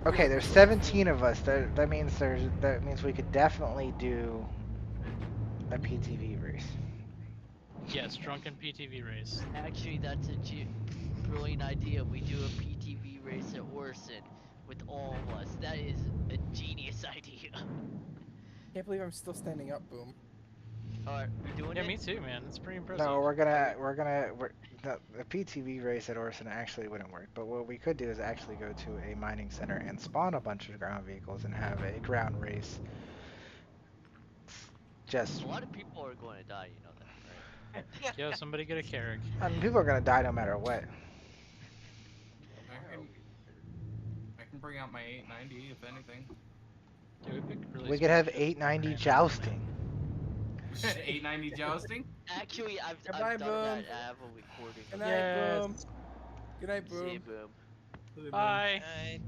S2: Okay, there's 17 of us. That means we could definitely do a PTV race.
S10: Yes, drunken PTV race.
S21: Actually, that's a brilliant idea. We do a PTV race at Orson with all of us. That is a genius idea.
S7: Can't believe I'm still standing up, Boom.
S21: Alright, we're doing it?
S10: Yeah, me too, man. It's pretty impressive.
S2: No, the PTV race at Orson actually wouldn't work. But what we could do is actually go to a mining center and spawn a bunch of ground vehicles and have a ground race. Just.
S21: A lot of people are going to die, you know that, right?
S10: Yo, somebody get a Carrick.
S2: I mean, people are gonna die no matter what.
S1: I can bring out my 890 if anything.
S10: Dude,
S2: We could have 890 jousting.
S1: 890 jousting?
S21: Actually, I've
S7: Good
S21: done
S7: night,
S21: that.
S7: Boom.
S21: I have a recording.
S7: Good night, Boom. Good night,
S21: See you,
S7: Boom.
S21: Boom.
S10: Bye.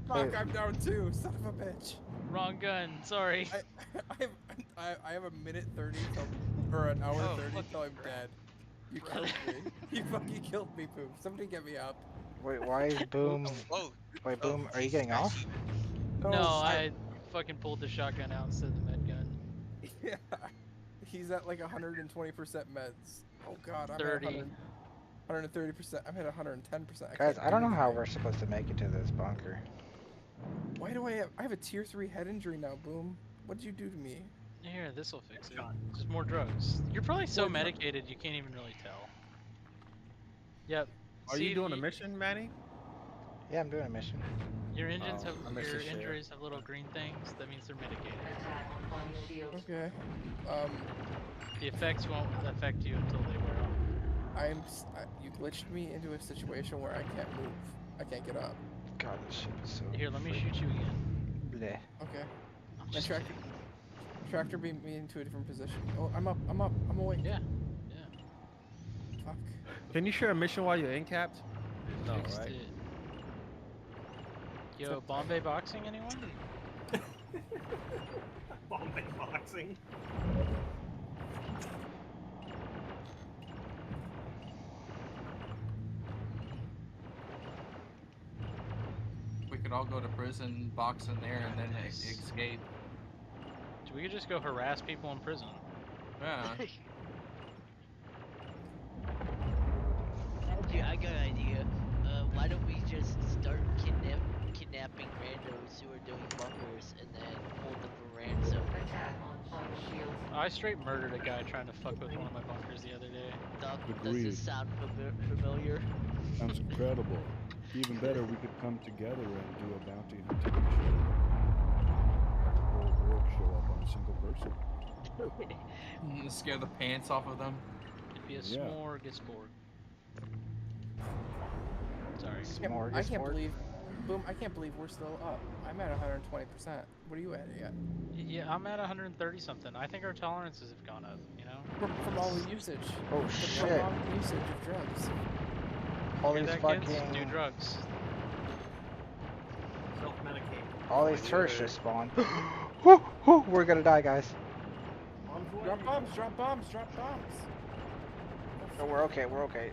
S7: Fuck, I'm down too. Son of a bitch.
S10: Wrong gun. Sorry.
S7: I have a minute 30 or an hour 30 till I'm dead. You killed me. You fucking killed me, Boom. Somebody get me up.
S2: Wait, why is Boom? Wait, Boom, are you getting off?
S10: No, I fucking pulled the shotgun out instead of the med gun.
S7: Yeah. He's at like 120% meds. Oh god, I'm
S10: 30.
S7: at 130%. I'm at 110%.
S2: Guys, I don't know how we're supposed to make it to this bunker.
S7: Why do I have a tier 3 head injury now, Boom? What did you do to me?
S10: Here, this'll fix it. Just more drugs. You're probably so medicated you can't even really tell. Yep.
S16: Are you doing a mission, Manny?
S2: Yeah, I'm doing a mission.
S10: Your engines
S16: Oh, I missed
S10: your
S16: the share.
S10: injuries have little green things. That means they're medicated.
S7: Okay.
S10: The effects won't affect you until they wear off.
S7: You glitched me into a situation where I can't move. I can't get up.
S2: God, this shit is so.
S10: Here, let me shoot you again.
S2: Bleh.
S7: Okay. And tractor beamed me into a different position. Oh, I'm up. I'm awake.
S10: Yeah.
S7: Fuck.
S16: Can you share a mission while you're in capped? No,
S10: Fixed
S16: right?
S10: it. Yo, Bombay boxing, anyone?
S15: Bombay boxing.
S1: We could all go to prison, box in there, and then escape.
S10: We could just go harass people in prison.
S1: Yeah.
S21: Dude, I got an idea. Why don't we just start kidnapping randos who are doing bunkers and then hold them for ransom?
S10: I straight murdered a guy trying to fuck with one of my bunkers the other day.
S21: Does
S22: Agreed.
S21: this sound familiar?
S22: Sounds incredible. Even better, we could come together and do a bounty hunting mission. Whole org show up on a single person.
S1: Scare the pants off of them.
S10: It'd be a
S22: Yeah.
S10: smorgasbord. Sorry.
S7: I can't believe, Boom, I can't believe we're still up. I'm at 120%. What are you at yet?
S10: Yeah, I'm at 130 something. I think our tolerances have gone up, you know?
S7: From all the usage.
S2: Oh
S7: From
S2: shit.
S7: all the usage of drugs.
S2: All
S10: Hear
S2: these
S10: that,
S2: fucking.
S10: kids? Do drugs.
S15: Self-medicate.
S2: All these turrets just spawned. Whoo, whoo, we're gonna die, guys.
S7: Drop bombs, drop bombs, drop bombs.
S2: No, we're okay, we're okay.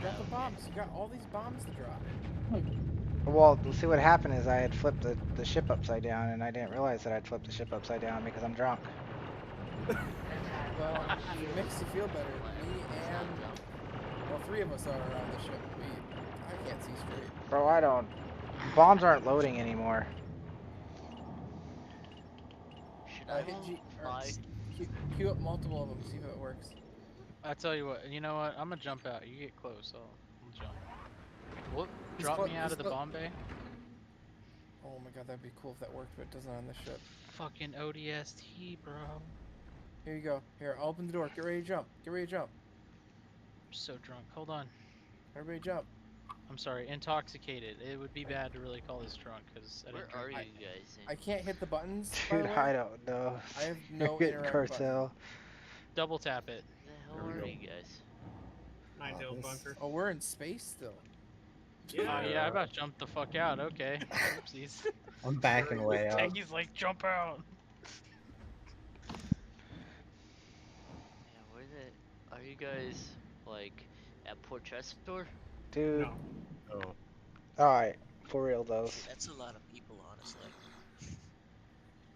S7: Drop the bombs. You got all these bombs to drop.
S2: Well, see what happened is I had flipped the ship upside down, and I didn't realize that I'd flipped the ship upside down because I'm drunk.
S7: Well, if it makes you feel better, me and, well, 3 of us are around the ship. I can't see straight.
S2: Bro, I don't. Bombs aren't loading anymore.
S21: Should I
S7: Queue up multiple of them, see if it works.
S10: I tell you what, you know what? I'm gonna jump out. You get close, I'll jump. Whoop,
S7: He's
S10: drop
S7: clo-
S10: me out
S7: he's
S10: of the
S7: clo-
S10: bomb bay.
S7: Oh my god, that'd be cool if that worked, but it doesn't on this ship.
S10: Fucking ODST, bro.
S7: Here you go. Here, I'll open the door. Get ready to jump. Get ready to jump.
S10: I'm so drunk. Hold on.
S7: Everybody jump.
S10: I'm sorry, intoxicated. It would be bad to really call this drunk, because I
S21: Where
S10: didn't
S21: are
S10: drink.
S21: you guys?
S7: I can't hit the buttons, by
S2: Dude,
S7: the way.
S2: I don't know.
S7: I have no
S2: Getting
S7: interact
S2: cartel.
S7: button.
S10: Double tap it.
S21: Where the hell are you guys?
S15: Nine-tailed bunker.
S7: Oh, we're in space still.
S10: Yeah. Yeah, I about jumped the fuck out. Okay. Oopsies.
S6: I'm backing away up.
S10: Techie's like, jump out.
S21: Yeah, where the... Are you guys, like, at Port Trestor?
S2: Dude.
S17: Oh.
S2: Alright, for real though.
S4: That's a lot of people, honestly.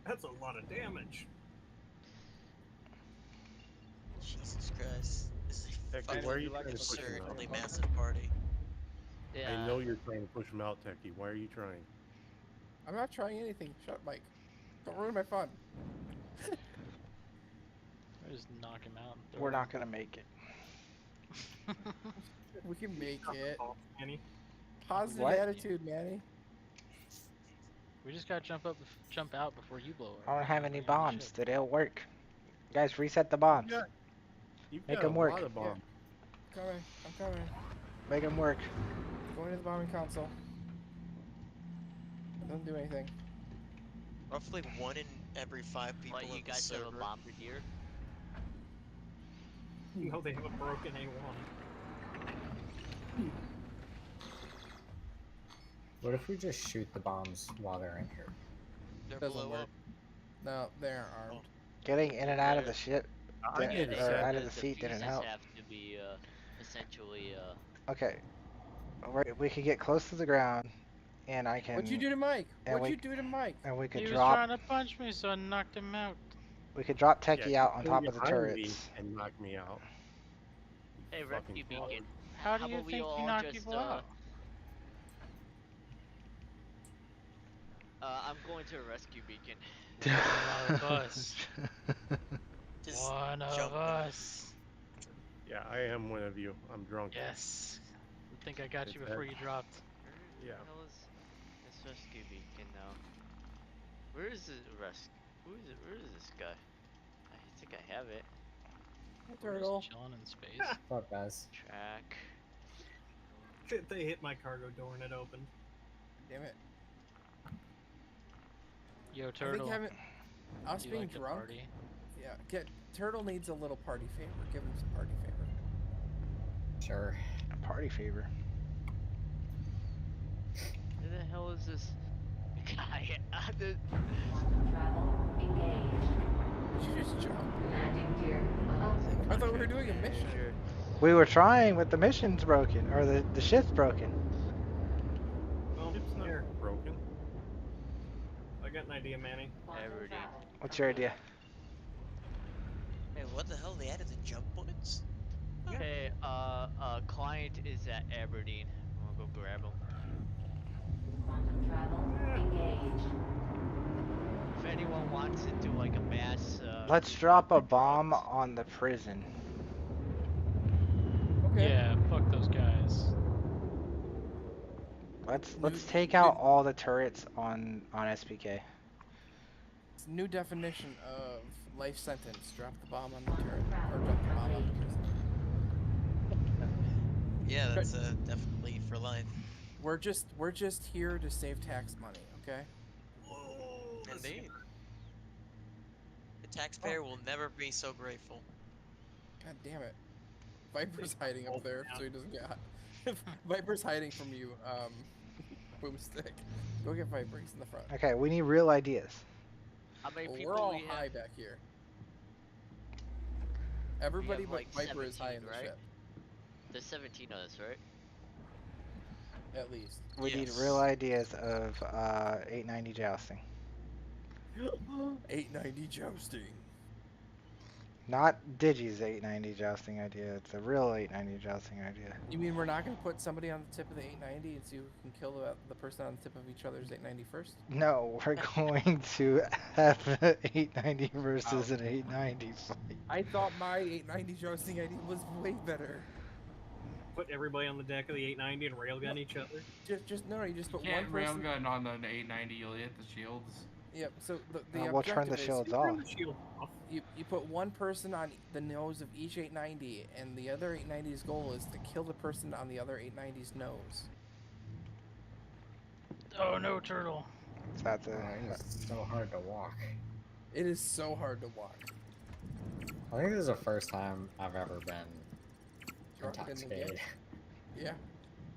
S15: That's a lot of damage.
S4: Jesus Christ. This is a
S17: Techie,
S4: fucking
S17: why are you trying to push him out?
S4: absurdly massive party.
S21: Yeah.
S17: I know you're trying to push him out, Techie. Why are you trying?
S7: I'm not trying anything. Shut up, Mike. Don't ruin my fun.
S10: I just knock him out.
S2: We're not gonna make it.
S7: We can make it.
S15: Manny.
S7: Positive
S2: What?
S7: attitude, Manny.
S10: We just gotta jump out before you blow it.
S2: I don't have any bombs. They'll work. Guys, reset the bombs.
S17: You've
S2: Make
S17: got
S2: them
S17: a
S2: work.
S17: lot of bombs.
S7: Coming. I'm coming.
S2: Make them work.
S7: Going to the bombing console. It doesn't do anything.
S4: Roughly 1 in every 5 people
S21: What, you
S4: in the
S21: guys have a
S4: server.
S21: bombardier?
S15: No, they have a broken A1.
S6: What if we just shoot the bombs while they're in here?
S4: They're
S7: Doesn't
S4: blow
S7: work.
S4: up.
S7: No, they aren't armed.
S2: Getting in and out of the ship,
S17: I get
S2: or
S17: that.
S2: out of the seat didn't
S21: fuses
S2: help.
S21: have to be, essentially,
S2: Okay. We could get close to the ground, and I can.
S7: What'd you do to Mike?
S2: and
S7: What'd
S2: we-
S7: you do to Mike?
S2: And we could
S10: He was
S2: drop.
S10: trying to punch me, so I knocked him out.
S2: We could drop Techie
S17: Yeah,
S2: out on
S17: you
S2: top
S17: go
S2: of the
S17: behind me
S2: turrets.
S17: and knock me out.
S21: hey,
S17: Fucking
S21: rescue
S17: coward.
S21: beacon.
S10: How do you
S21: about we
S10: think
S21: all
S10: you knock
S21: just,
S10: people out?
S21: I'm going to a rescue beacon.
S10: One of us.
S4: Just
S10: One of
S4: jump.
S10: us.
S17: Yeah, I am one of you. I'm drunk.
S10: Yes. I think I got you
S17: It's
S10: before
S17: that-
S10: you dropped.
S21: Where
S17: Yeah.
S21: the hell is this rescue beacon now? Where is the rescue? Who is it? Where is this guy? I think I have it.
S10: We're just chilling in space.
S6: What's up, guys?
S21: Track.
S15: They hit my cargo door and it opened.
S7: Damn it.
S10: Yo,
S7: I
S10: Turtle.
S7: think having us
S10: you
S7: being
S10: like to
S7: drunk.
S10: party?
S7: Yeah, Turtle needs a little party favor. Give him some party favor.
S6: Sure.
S2: A party favor.
S21: Where the hell is this guy?
S18: Travel engaged.
S7: Did you just jump?
S18: Landing gear.
S7: I thought we were doing a mission.
S2: We were trying, but the mission's broken, or the ship's broken.
S15: Well,
S17: It's not
S15: here.
S17: broken.
S15: I got an idea, Manny.
S21: Everything.
S2: What's your idea?
S4: Hey, what the hell? They added the jump bullets?
S21: Hey, client is at Aberdeen. I'm gonna go grab him.
S18: Quantum travel engaged.
S21: If anyone wants to do like a mass,
S2: Let's drop a bomb on the prison.
S7: Okay.
S10: Yeah, fuck those guys.
S2: Let's take out all the turrets on SPK.
S7: It's a new definition of life sentence. Drop the bomb on the turret. Or drop the bomb on the prison.
S4: Yeah, that's definitely for life.
S7: We're just here to save tax money, okay?
S4: Indeed. The taxpayer will never be so grateful.
S7: God damn it. Viper's hiding up there, so he doesn't get hot. Viper's hiding from you, Boomstick. Go get Viper, he's in the front.
S2: Okay, we need real ideas.
S21: how many
S7: Well,
S21: people
S7: we're all
S21: we have?
S7: high back here. Everybody
S21: have,
S7: but
S21: like,
S7: Viper is high in
S21: 17,
S7: the
S21: right?
S7: ship.
S21: There's 17 of us, right?
S7: At least.
S2: We need real ideas of 890 jousting.
S7: 890 jousting.
S2: Not Digi's 890 jousting idea. It's a real 890 jousting idea.
S7: You mean we're not going to put somebody on the tip of the 890 and see who can kill the person on the tip of each other's 890 first?
S2: No, we're going to have 890 versus an 890 fight.
S7: I thought my 890 jousting idea was way better.
S15: Put everybody on the deck of the 890 and railgun each other.
S7: You just put
S1: You
S7: one
S1: can't
S7: person.
S1: railgun on the 890. You'll hit the shields.
S7: Yep. So the
S2: We'll turn the
S7: objective is
S2: shields off.
S7: you put one person on the nose of each 890, and the other 890's goal is to kill the person on the other 890's nose.
S10: Oh no, Turtle.
S2: That's
S6: It's so hard to walk.
S7: It is so hard to walk.
S6: I think this is the first time I've ever been
S7: Drunk in the game.
S6: intoxicated.
S7: Yeah,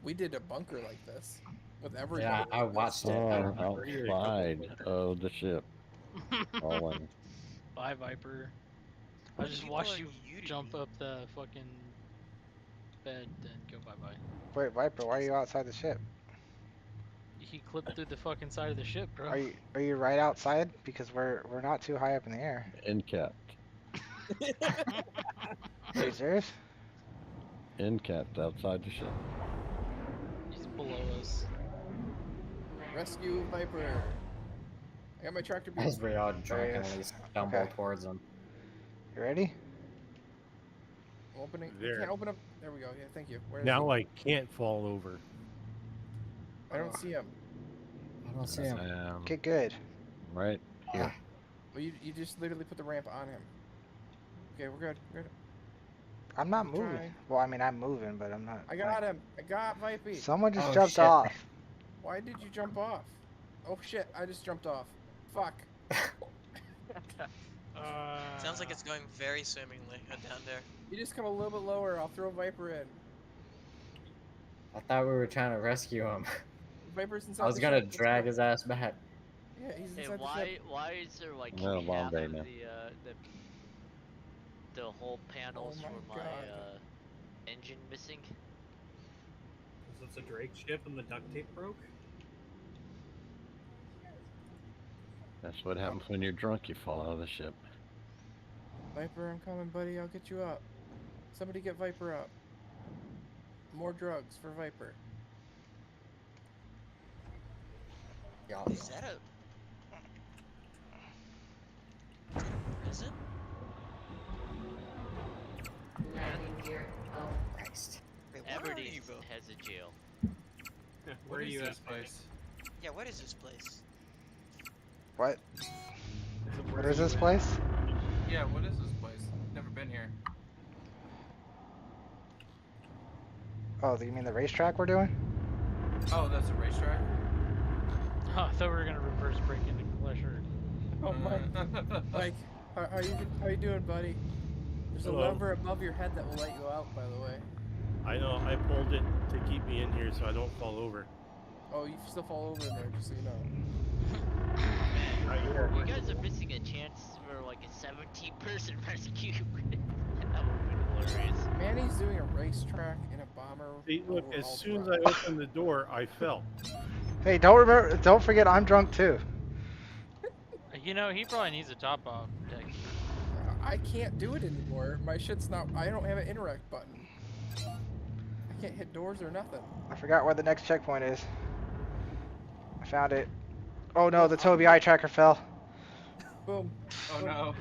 S7: we did a bunker like this with everybody.
S6: Yeah, I watched it.
S11: Outside of the ship. Falling.
S10: Bye, Viper. I just
S4: People
S10: watched
S4: are
S10: you jump up the fucking bed and go bye-bye.
S2: Wait, Viper, why are you outside the ship?
S10: He clipped through the fucking side of the ship, bro.
S2: Are you right outside? Because we're not too high up in the air.
S11: End capped.
S2: Are you serious?
S11: End capped outside the ship.
S10: He's below us.
S7: Rescue Viper. I got my tractor beam.
S6: As we all drunkenly stumble
S2: Okay.
S6: towards them.
S2: You ready?
S7: Opening.
S17: There.
S7: You can't open up. There we go. Yeah, thank you. Where is
S17: Now
S7: he?
S17: I can't fall over.
S7: I don't see him.
S6: I don't see him.
S2: Get good.
S11: Right here.
S7: Well, you just literally put the ramp on him. Okay, we're good. We're good.
S2: I'm not
S7: I'm
S2: moving.
S7: trying.
S2: Well, I mean, I'm moving, but I'm not.
S7: I got him. I got Vipey.
S2: Someone just
S6: Oh,
S2: jumped
S6: shit.
S2: off.
S7: Why did you jump off? Oh shit! I just jumped off. Fuck.
S4: Sounds like it's going very swimmingly down there.
S7: You just come a little bit lower. I'll throw Viper in.
S6: I thought we were trying to rescue him.
S7: Viper's inside.
S6: I was
S7: the
S6: gonna
S7: ship. Let's
S6: drag
S7: go.
S6: his ass back.
S7: Yeah, he's
S21: Hey,
S7: inside the
S21: why
S7: ship.
S21: is there like
S11: No, long
S21: half
S11: day
S21: of
S11: now.
S21: the whole panels
S7: Oh my
S21: for my
S7: God.
S21: engine missing?
S15: It's a Drake ship and the duct tape broke.
S11: That's what happens when you're drunk. You fall out of the ship.
S7: Viper, I'm coming, buddy. I'll get you up. Somebody get Viper up. More drugs for Viper.
S6: Y'all.
S4: Is that a... Is it?
S18: Landing gear out.
S4: Christ. Wait, where are
S21: Aberdeen
S4: you, bro?
S21: has a jail.
S1: Where are you
S4: this
S1: at, place?
S4: Yeah, what is this place?
S2: What?
S1: Where
S2: What
S1: are
S2: is
S1: you
S2: this
S1: at?
S2: place?
S1: Yeah, what is this place? Never been here.
S2: Oh, you mean the racetrack we're doing?
S1: Oh, that's a racetrack?
S10: Oh, I thought we were gonna reverse break into Pleasure.
S7: Oh Mike, how you doing, buddy? There's a
S17: Hello.
S7: lever above your head that will let you out, by the way.
S17: I know. I pulled it to keep me in here so I don't fall over.
S7: Oh, you still fall over in there, just so you know.
S21: You guys are missing a chance for like a 17-person rescue. That would be hilarious.
S7: Manny's doing a racetrack in a bomber.
S17: See, look, as
S7: overhaul
S17: soon as
S7: truck.
S17: I opened the door, I fell.
S2: Hey, don't forget I'm drunk too.
S10: You know, he probably needs a top off, Techie.
S7: I can't do it anymore. My shit's not. I don't have an interact button. I can't hit doors or nothing.
S2: I forgot where the next checkpoint is. I found it. Oh no, the Toby eye tracker fell.
S7: Boom.
S1: Oh
S7: Boom.
S1: no.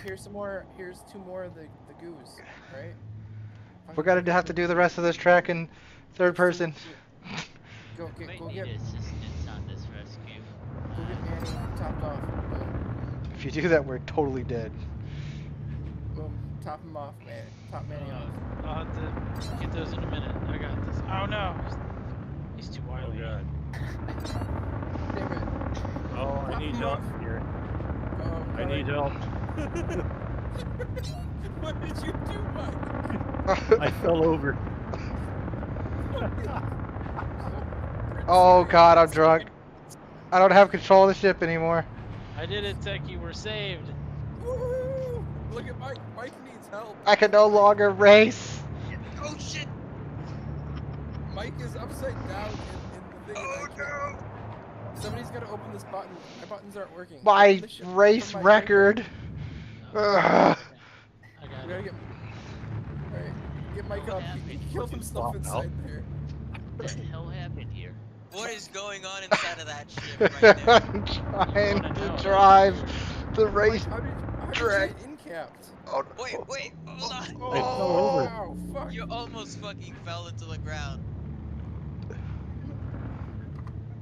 S7: Here's some more. Here's 2 more of the goos. Right.
S2: We're gonna have to do the rest of this track in third person.
S7: Go
S21: Might
S7: get
S21: need assistance on this rescue.
S7: Manny topped off. Boom.
S2: If you do that, we're totally dead.
S7: Boom. Top him off, man. Top Manny off.
S10: I'll have to get those in a minute. I got this. Oh no! He's too wily.
S17: Oh god.
S7: Damn it.
S17: Oh, I need help here.
S7: Oh,
S17: I need help.
S7: What did you do, Mike?
S17: I fell over.
S2: Oh god, I'm drunk. I don't have control of the ship anymore.
S10: I did it, Techie. We're saved.
S7: Woo! Look at Mike. Mike needs help.
S2: I can no longer race.
S4: Oh shit!
S7: Mike is upside down in the thing. Oh no! Somebody's gotta open this button. My buttons aren't working.
S2: My
S7: Open the ship.
S2: race
S7: Open my
S2: record. Ugh.
S10: I got
S7: We gotta
S10: it.
S7: Alright, get Mike up. He killed himself inside there.
S21: What the hell happened here?
S4: What is going on inside of that ship right now?
S2: I'm trying to drive the race
S7: How did
S2: track.
S7: you get incapped?
S2: Oh,
S4: Wait, hold on.
S17: I fell over.
S7: Wow, fuck.
S4: You almost fucking fell into the ground.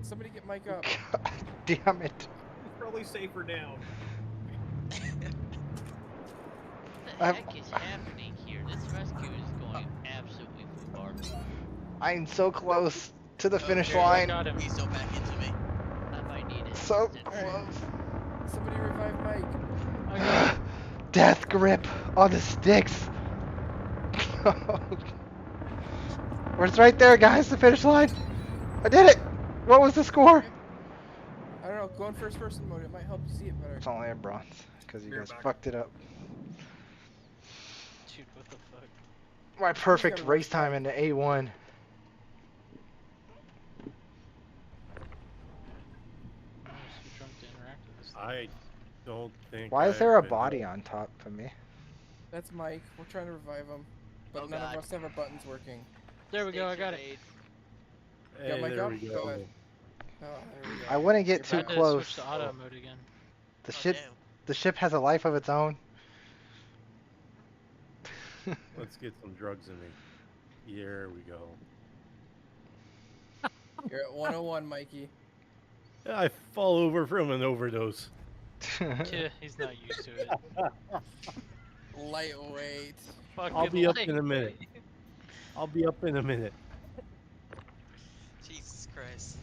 S7: Somebody get Mike up.
S2: God damn it.
S15: It's probably safer down.
S21: What the heck is happening here? This rescue is going absolutely far.
S2: I'm so close to the finish
S4: here,
S2: line.
S4: Please don't back into me.
S21: I might need it.
S2: So close.
S7: Somebody revive Mike.
S2: Death grip on the sticks. It's right there, guys, the finish line. I did it. What was the score?
S7: I don't know, go in first person mode. It might help you see it better.
S2: It's only a bronze, because you
S15: Beer
S2: guys
S15: back.
S2: fucked it up.
S10: Dude, what the fuck?
S2: My perfect
S7: gotta
S2: race
S7: rush
S2: time in the A1.
S10: I was too drunk to interact with this thing.
S17: I don't think.
S2: Why is there a
S17: I've been
S2: body
S17: helped.
S2: on top of me?
S7: That's Mike. We're trying to revive him. But
S21: Oh,
S7: none
S21: God.
S7: of us have our buttons working.
S10: There we go. I got it.
S17: Hey,
S7: Got my
S17: there
S7: gun?
S17: we
S7: Go
S17: go.
S7: ahead. Oh, there we go.
S2: I wouldn't get
S10: You're
S2: too
S10: about to
S2: close.
S10: switch to auto mode again.
S2: The
S4: Oh,
S2: ship,
S4: damn.
S2: the ship has a life of its own.
S17: Let's get some drugs in me. Here we go.
S7: You're at 101, Mikey.
S17: I fall over from an overdose.
S10: Yeah, he's not used to it.
S7: Lightweight.
S17: I'll be up in a minute. I'll be up in a minute.
S4: Jesus Christ.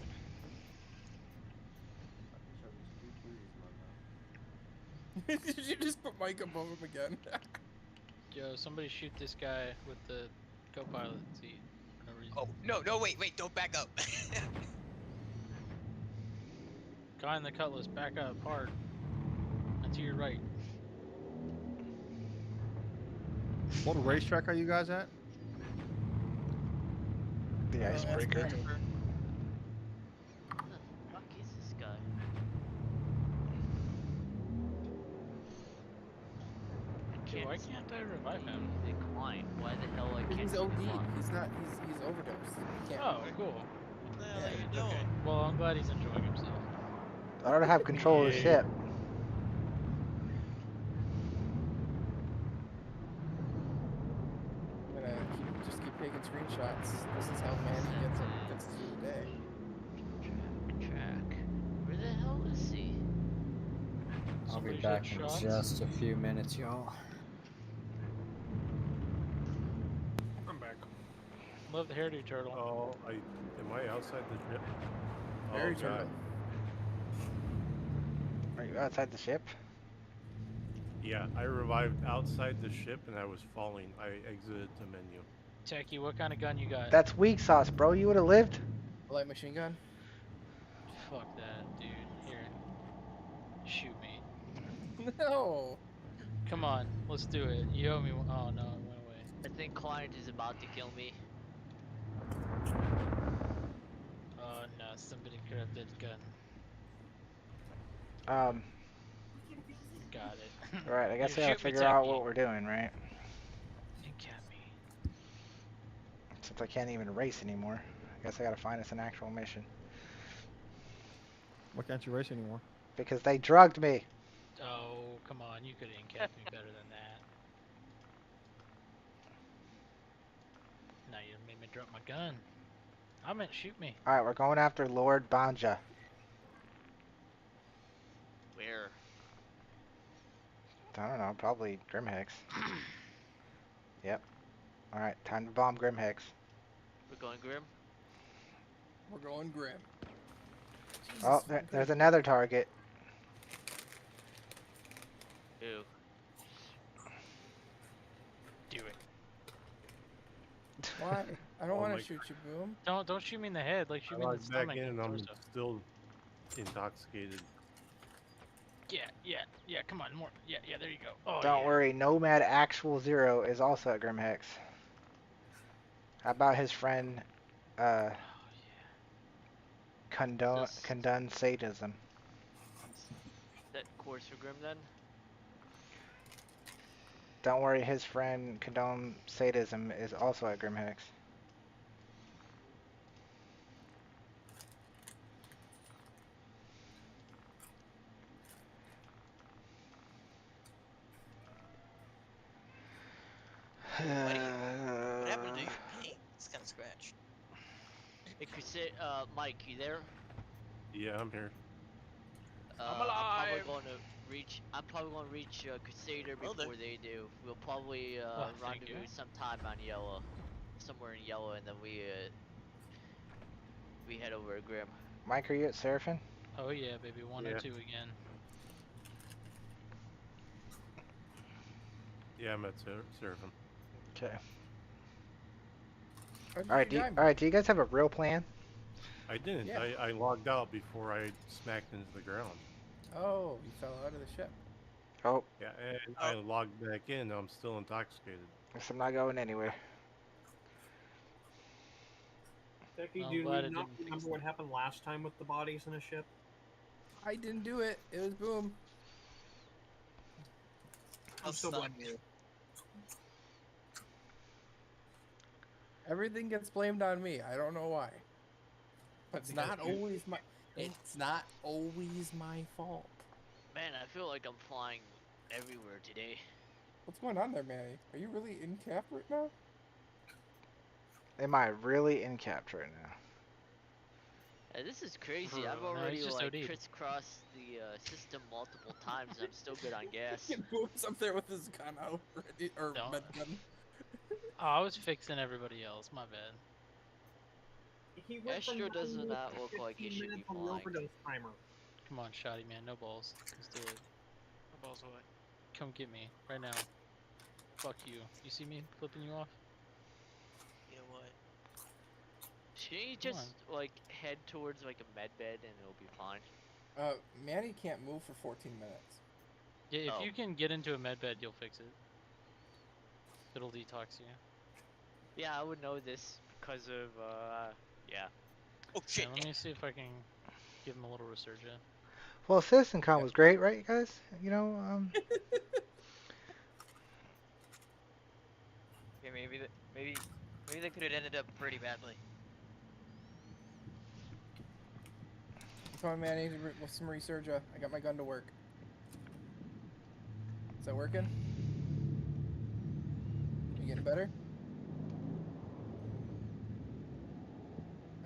S7: Did you just put Mike above him again?
S10: Yo, somebody shoot this guy with the co-pilot seat for no reason.
S4: Oh, no, wait, don't back up.
S10: Guy in the cutlass, back up hard. And to your right.
S16: What racetrack are you guys at?
S2: The icebreaker.
S21: Who the fuck is this guy?
S10: Dude, why can't I revive him?
S21: Decline. Why the hell I can't
S7: He's
S21: see
S7: OD.
S21: decline?
S7: He's not. He's overdosed. He can't.
S10: Oh, cool.
S4: What the hell are you doing?
S10: Okay. Well, I'm glad he's enjoying himself.
S2: I don't have control of the ship.
S7: taking screenshots. This is how Manny gets through the day.
S21: Track. Where the hell is he?
S6: I'll be
S10: Somebody's
S6: back in
S10: shots?
S6: just a few minutes, y'all.
S15: I'm back.
S10: Love the hairdo turtle.
S17: Oh, am I outside the ship?
S7: Very
S17: Oh,
S7: turtle.
S17: God.
S2: Are you outside the ship?
S17: Yeah, I revived outside the ship and I was falling. I exited the menu.
S10: Techie, what kind of gun you got?
S2: That's weak sauce, bro. You would have lived.
S7: A light machine gun.
S10: Fuck that, dude. Here. Shoot me.
S7: No.
S10: Come on, let's do it. You owe me one. Oh no, it went away.
S21: I think client is about to kill me.
S10: Oh no, somebody grabbed that gun. Got it.
S2: Right, I guess we
S10: Here,
S2: gotta
S10: shoot me,
S2: figure out
S10: Techie.
S2: what we're doing, right?
S10: Incap me.
S2: Since I can't even race anymore, I guess I gotta find us an actual mission.
S16: Why can't you race anymore?
S2: Because they drugged me.
S10: Oh, come on, you could incap me better than that. Now you made me drop my gun. I meant shoot me.
S2: Alright, we're going after Lord Banja.
S21: Where?
S2: I don't know, probably Grimhex. Yep. Alright, time to bomb Grimhex.
S21: We're going Grim?
S7: We're going Grim.
S2: Oh, there's another target.
S21: Ew.
S10: Do it.
S7: Why? I don't
S17: Oh
S7: want
S17: my
S7: to shoot you, Boom.
S10: Don't shoot me in the head. Like shoot
S17: I
S10: me in the
S17: logged back
S10: stomach
S17: in
S10: and
S17: and I'm
S10: torso.
S17: still intoxicated.
S10: Yeah. Come on, more. Yeah. There you go. Oh
S2: Don't
S10: yeah.
S2: worry, Nomad Actual Zero is also at Grimhex. How about his friend, Condone Sadism?
S21: That course for Grim then?
S2: Don't worry, his friend Condone Sadism is also at Grimhex.
S4: What happened to your paint? It's kind of scratched.
S21: Hey, Mike, you there?
S17: Yeah, I'm here.
S10: I'm alive.
S21: I'm probably going to reach Crusader before they do. We'll probably rendezvous sometime on Yellow, somewhere in Yellow, and then we head over to Grim.
S2: Mike, are you at Seraphim?
S10: Oh yeah, baby, 102 again.
S17: Yeah, I'm at Seraphim.
S2: Okay. Alright, do you guys have a real plan?
S17: I didn't.
S7: Yeah.
S17: I logged out before I smacked into the ground.
S7: Oh, you fell out of the ship.
S2: Oh.
S17: Yeah, and I logged back in and I'm still intoxicated.
S2: Guess I'm not going anywhere.
S15: Becky, do you not remember what happened last time with the bodies in a ship?
S7: I didn't do it. It was Boom.
S15: I'm still blaming you.
S7: Everything gets blamed on me. I don't know why. But it's not always my. It's not always my fault.
S21: Man, I feel like I'm flying everywhere today.
S7: What's going on there, Manny? Are you really in cap right now?
S2: Am I really in capped right now?
S21: Hey, this is crazy. I've already crisscrossed the system multiple times and I'm still good on gas.
S7: Boom's up there with his gun out, ready, or med gun.
S10: Oh, I was fixing everybody else. My bad.
S21: That sure does not look like it should be flying.
S10: Come on, Shoddy man, no balls. Let's do it.
S4: No balls what?
S10: Come get me right now. Fuck you. You see me flipping you off?
S4: You know what?
S21: Shouldn't you just like head towards like a med bed and it'll be fine?
S7: Manny can't move for 14 minutes.
S10: Yeah, if you can get into a med bed, you'll fix it. It'll detox you.
S21: Yeah, I would know this because of yeah.
S4: Oh shit!
S10: Yeah, let me see if I can give him a little resurgent.
S2: Well, CitizenCon was great, right, you guys? You know,
S4: Yeah, maybe they could have ended up pretty badly.
S7: Come on, Manny, with some resurga. I got my gun to work. Is that working? You getting better?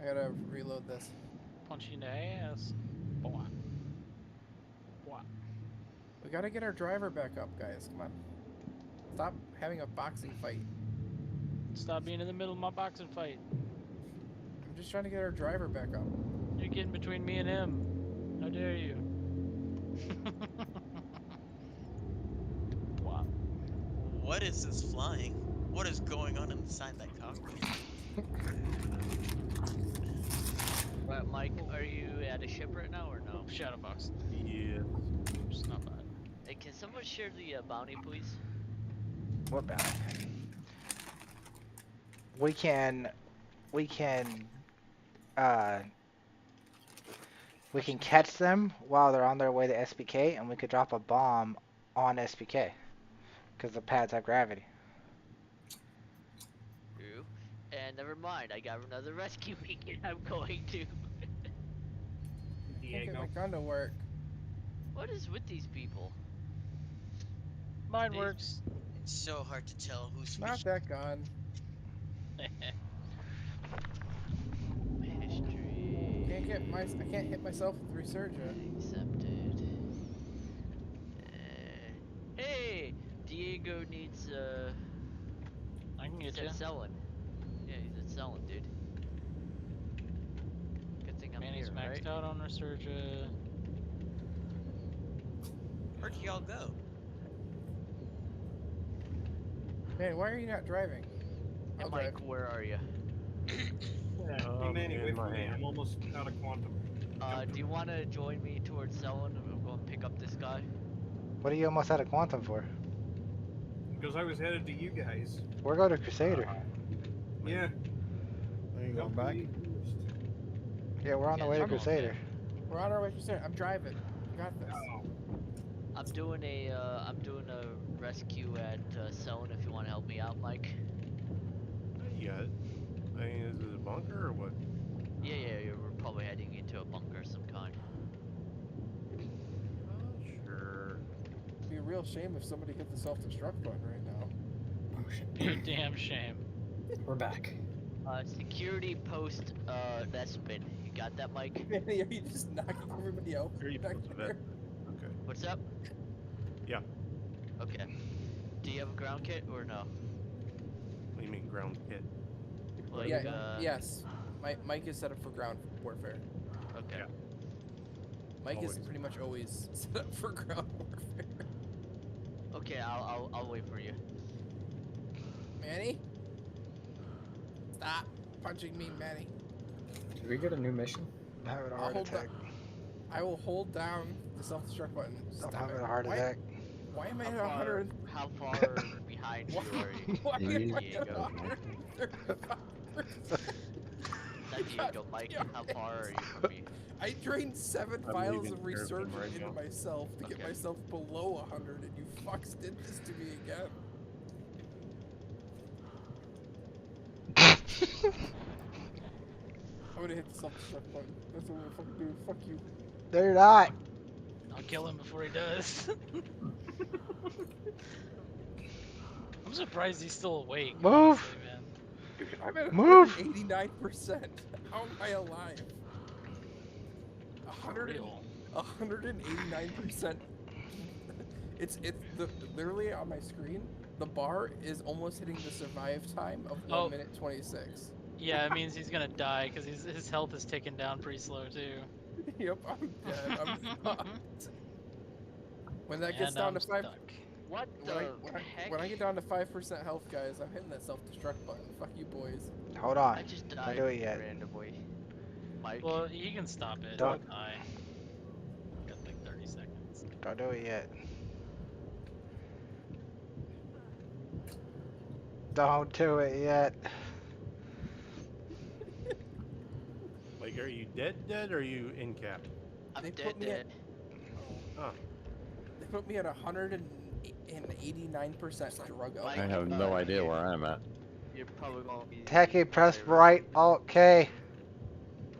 S7: gotta reload this.
S10: Punch you in the ass. Boy. Boy.
S7: We gotta get our driver back up, guys. Come on. Stop having a boxing fight.
S10: Stop being in the middle of my boxing fight.
S7: I'm just trying to get our driver back up.
S10: You're getting between me and him. How dare you? Wow.
S4: What is this flying? What is going on inside that cockpit?
S21: Right, Mike, are you at a ship right now or no?
S10: Shadowbox.
S17: Yeah.
S10: It's not bad.
S21: Hey, can someone share the bounty, please?
S2: What bounty? We can catch them while they're on their way to SPK, and we could drop a bomb on SPK because the pads have gravity.
S21: True. And never mind, I got another rescue weekend I'm going to.
S7: Can't get my gun to work.
S21: What is with these people?
S10: Mine works.
S4: It's so hard to tell who's
S7: Not that gun.
S21: History.
S7: I can't hit myself with Resurgent.
S21: Accepted. Hey, Diego needs
S10: I can get
S21: he's
S10: you.
S21: at selling. Yeah, he's at selling, dude. Good thing I'm
S10: Manny's
S21: here,
S10: maxed
S21: right?
S10: out on Resurgent.
S4: Where'd y'all go?
S7: Man, why are you not driving?
S21: Hey, Mike, where are you?
S15: Hey, Manny, wait for me. I'm almost out of quantum.
S21: Do you want to join me towards selling? I'm going to pick up this guy.
S2: What are you almost out of quantum for?
S15: Because I was headed to you guys.
S2: We're going to Crusader.
S15: Yeah.
S16: Are you going back?
S2: Yeah, we're on the way to Crusader.
S7: We're on our way to Crusader. I'm driving. I got this.
S21: I'm doing a rescue at selling. If you want to help me out, Mike.
S17: Yeah. I mean, is it a bunker or what?
S21: Yeah, we're probably heading into a bunker of some kind.
S17: Sure.
S7: It'd be a real shame if somebody hit the self-destruct button right now.
S5: Oh shit.
S10: Be a damn shame.
S5: We're back.
S21: Security post Vespin. You got that, Mike?
S7: Are you just knocking everybody out? Back there?
S17: Okay.
S21: What's up?
S17: Yeah.
S21: Okay. Do you have a ground kit or no?
S17: What do you mean ground kit?
S21: Like,
S7: yeah, yes. Mike is set up for ground warfare.
S21: Okay.
S17: Yeah.
S7: Mike is pretty much always set up for ground warfare.
S21: Okay, I'll wait for you.
S7: Manny? Stop punching me, Manny.
S5: Did we get a new mission?
S2: I'm having a heart attack.
S7: I will hold down the self-destruct button.
S2: I'm having a heart attack.
S7: Why am I at 100?
S21: How far behind you are you?
S7: Why am I
S21: Diego.
S7: at 135%?
S21: Not Diego, Mike. How far are you from me?
S7: I drained 7
S17: I'm
S7: vials
S17: leaving
S7: of
S17: Airplane
S7: resurgent
S17: right
S7: into
S17: now.
S7: myself to get myself below 100, and you fucks did this to me again. I'm gonna hit the self-destruct button. That's what I'm gonna fucking do. Fuck you.
S2: They're not.
S10: I'll kill him before he does. I'm surprised he's still awake.
S2: Move.
S10: Honestly, man.
S7: Dude, I'm at
S2: Move.
S7: 189%. How am I alive? 189%. It's literally on my screen. The bar is almost hitting the survive time of 1 minute 26.
S10: Yeah, it means he's gonna die because his health is ticking down pretty slow too.
S7: Yep, I'm dead. I'm fucked. When that gets
S10: And
S7: down
S10: I'm
S7: to 5,
S10: stuck.
S21: What
S7: when I get down to 5% health, guys, I'm hitting that self-destruct button. Fuck you, boys.
S2: Hold on.
S21: I just
S2: Don't
S21: died
S2: do it yet.
S21: randomly. Mike.
S10: Well, you can stop it.
S2: Don't.
S10: Die. Got like 30 seconds.
S2: Don't do it yet. Don't do it yet.
S17: Like, are you dead, or are you in cap?
S21: I'm
S7: They
S21: dead.
S7: put me at-
S17: Oh.
S7: They put me at 189% drug out.
S11: I have no idea where I'm at.
S21: You're probably gonna be.
S2: Techie, press right Alt K.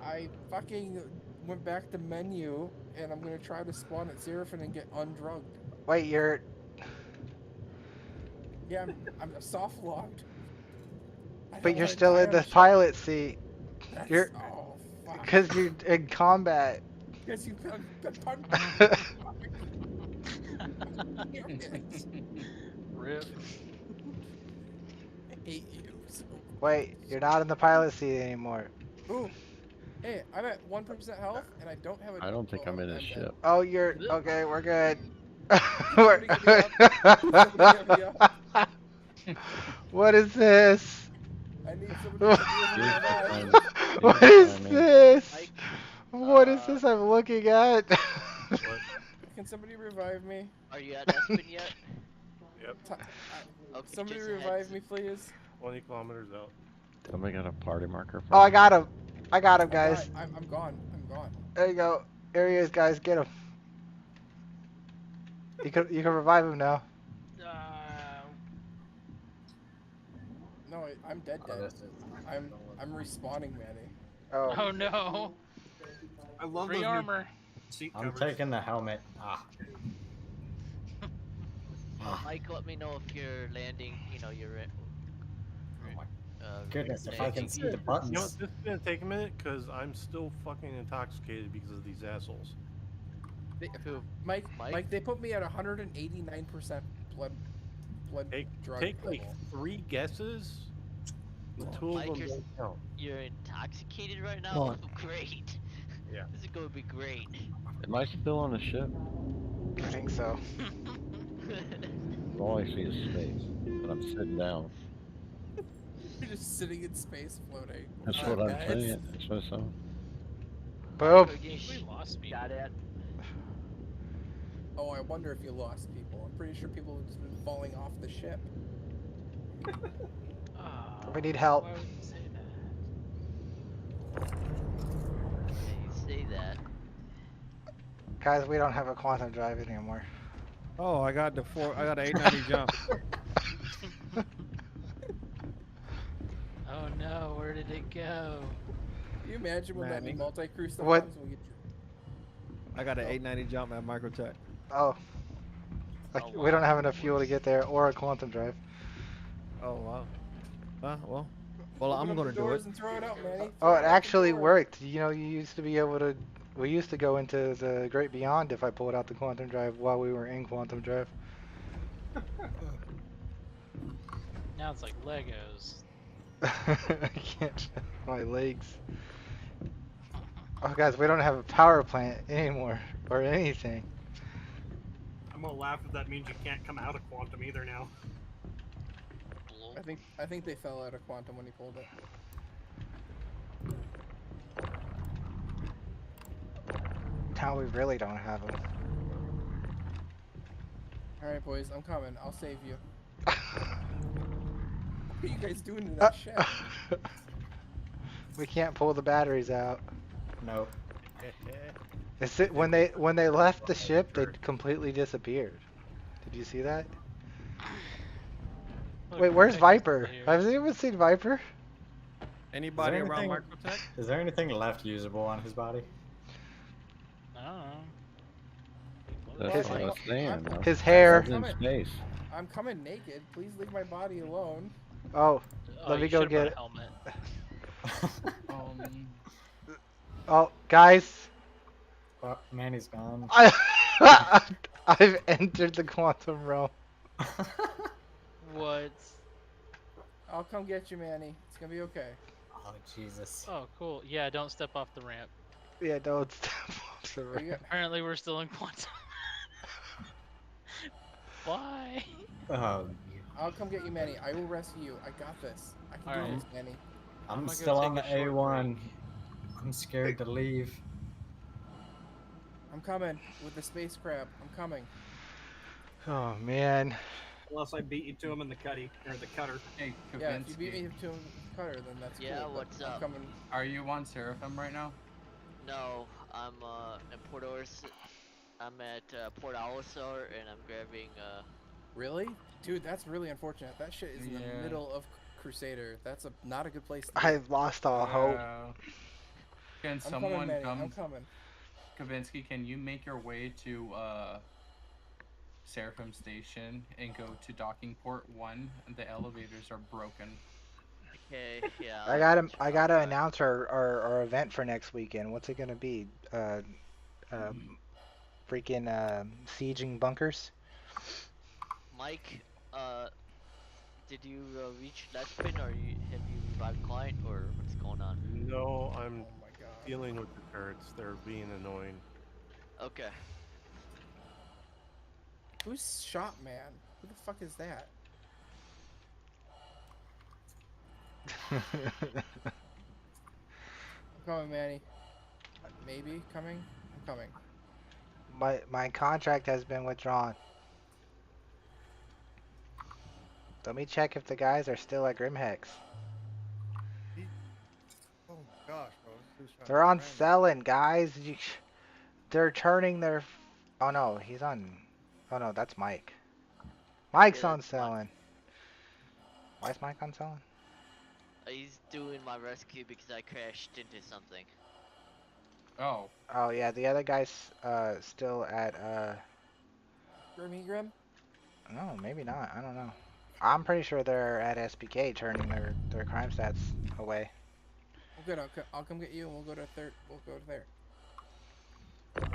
S7: I fucking went back to menu, and I'm gonna try to spawn at Seraphim and get undrugged.
S2: Wait, you're.
S7: Yeah, I'm soft logged.
S2: But you're still in the pilot seat. You're.
S7: Oh.
S2: Because you're in combat.
S7: Yes, you got
S10: Rip.
S7: I hate you so.
S2: Wait, you're not in the pilot seat anymore.
S7: Ooh. Hey, I'm at 1% health, and I don't have a.
S11: I don't think I'm in a ship.
S2: Oh, you're okay. We're good.
S7: Somebody get me up. Somebody get me up.
S2: What is this?
S7: I need somebody to get me revived.
S2: What is this? What is this I'm looking at?
S7: Can somebody revive me?
S21: Are you at Espen yet?
S17: Yep.
S21: Okay,
S7: Somebody
S21: just
S7: revive me, please.
S17: 20 kilometers out.
S11: Somebody got a party marker for
S2: Oh, I
S11: me?
S2: got him. I got him, guys.
S7: I'm gone. I'm gone.
S2: There you go. There he is, guys. Get him. You can revive him now.
S7: No, I'm dead. I'm respawning, Manny.
S10: Oh no.
S15: I love
S10: Free
S15: those new
S10: armor.
S15: seat
S6: I'm
S15: covers.
S6: taking the helmet.
S21: Mike, let me know if you're landing. You know, you're.
S6: Goodness, if I can see the buttons.
S17: You know, this is gonna take a minute because I'm still fucking intoxicated because of these assholes.
S7: Mike, they put me at 189% blood drug
S17: Take like
S7: level.
S17: 3 guesses. The two of
S21: Mike,
S17: them don't count.
S21: you're intoxicated right now.
S11: Oh.
S21: Oh, great.
S17: Yeah.
S21: This is gonna be great.
S11: Am I still on the ship?
S2: I think so.
S11: All I see is space, but I'm sitting down.
S7: You're just sitting in space floating.
S11: That's what I'm saying. That's what I'm saying.
S2: Boom.
S10: We lost people.
S21: Got it.
S7: Oh, I wonder if you lost people. I'm pretty sure people have just been falling off the ship.
S2: We need help.
S10: Why would you say that?
S21: Yeah, you say that.
S2: Guys, we don't have a quantum drive anymore.
S16: Oh, I got the 890 jump.
S10: Oh no, where did it go?
S7: Can you imagine when that
S16: Manny.
S7: multi-crew stuff
S2: What?
S7: comes? When we get
S16: I got an 890 jump at Microtech.
S2: Oh. Like, we don't have enough fuel to get there or a quantum drive.
S16: Oh wow. Well, I'm
S7: Open up
S16: gonna
S7: the
S16: do it.
S7: doors and throw it out, Manny.
S2: Oh,
S7: Throw
S2: it
S7: out the
S2: actually
S7: door.
S2: worked. You know, you used to be able to. We used to go into the Great Beyond if I pulled out the quantum drive while we were in quantum drive.
S10: Now it's like Legos.
S2: I can't show my legs. Oh, guys, we don't have a power plant anymore or anything.
S15: I'm gonna laugh if that means you can't come out of quantum either now.
S7: I think they fell out of quantum when he pulled it.
S2: Now we really don't have them.
S7: All right, boys, I'm coming. I'll save you. What are you guys doing to that ship?
S2: We can't pull the batteries out.
S6: No.
S2: It's it, when they left the ship, they completely disappeared. Did you see that? Wait, where's Viper? Has anyone seen Viper?
S16: Anybody around Microtech?
S6: Is there anything left usable on his body?
S10: No.
S11: That's what I was saying.
S2: His hair.
S11: I was in space.
S7: I'm coming naked. Please leave my body alone.
S2: Oh,
S10: Oh,
S2: let me
S10: you
S2: go
S10: should've
S2: get
S10: brought
S2: it.
S10: a helmet.
S2: Oh, guys.
S6: Manny's gone.
S2: I've entered the quantum realm.
S10: What?
S7: I'll come get you, Manny. It's gonna be okay.
S6: Oh, Jesus.
S10: Oh, cool. Yeah, don't step off the ramp.
S2: Yeah, don't step off the ramp.
S10: Apparently, we're still in quantum. Why?
S7: I'll come get you, Manny. I will rescue you. I got this. I can do
S10: Alright.
S7: this, Manny.
S6: I'm
S10: gonna
S6: still
S10: go
S6: on the
S10: take a short
S6: A1. I'm scared to leave.
S7: I'm coming with the space crab. I'm coming.
S2: Oh man.
S15: Unless I beat you to him in the cutter.
S1: Hey,
S7: Yeah, if you
S1: Kavinsky,
S7: beat me to a cutter, then that's
S21: Yeah,
S7: cool. but
S21: what's
S7: I'm
S21: up?
S7: coming.
S1: are you on Seraphim right now?
S21: No, I'm in Port Oris. I'm at Port Olisar, and I'm grabbing
S7: Really? Dude, that's really unfortunate. That shit is in the
S1: Yeah.
S7: middle of Crusader. That's not a good place to be.
S2: I've lost all hope.
S1: Can
S7: I'm
S1: someone
S7: coming, Manny.
S1: come?
S7: I'm coming.
S1: Kavinsky, can you make your way to Seraphim Station and go to docking port 1? The elevators are broken.
S21: Okay, yeah.
S2: I gotta announce our event for next weekend. What's it gonna be? Freaking sieging bunkers.
S21: Mike, did you reach Lespin, or have you revived client, or what's going on?
S17: No, I'm
S7: Oh my god.
S17: dealing with the turrets. They're being annoying.
S21: Okay.
S7: Who's Shot Man? Who the fuck is that? I'm coming, Manny. Maybe coming? I'm coming.
S2: My contract has been withdrawn. Let me check if the guys are still at Grimhex.
S16: Oh my gosh, bro. This dude's trying
S2: They're
S16: to
S2: on
S16: spam me.
S2: selling, guys. They're turning their. Oh no, he's on. Oh no, that's Mike. Mike's
S21: Yeah,
S2: on
S21: that's Mike.
S2: selling. Why is Mike on selling?
S21: He's doing my rescue because I crashed into something.
S1: Oh.
S2: Oh yeah, the other guy's still at
S7: Grim?
S2: No, maybe not. I don't know. I'm pretty sure they're at SPK turning their crime stats away.
S7: Well, good. I'll come get you, and we'll go to third. We'll go to there.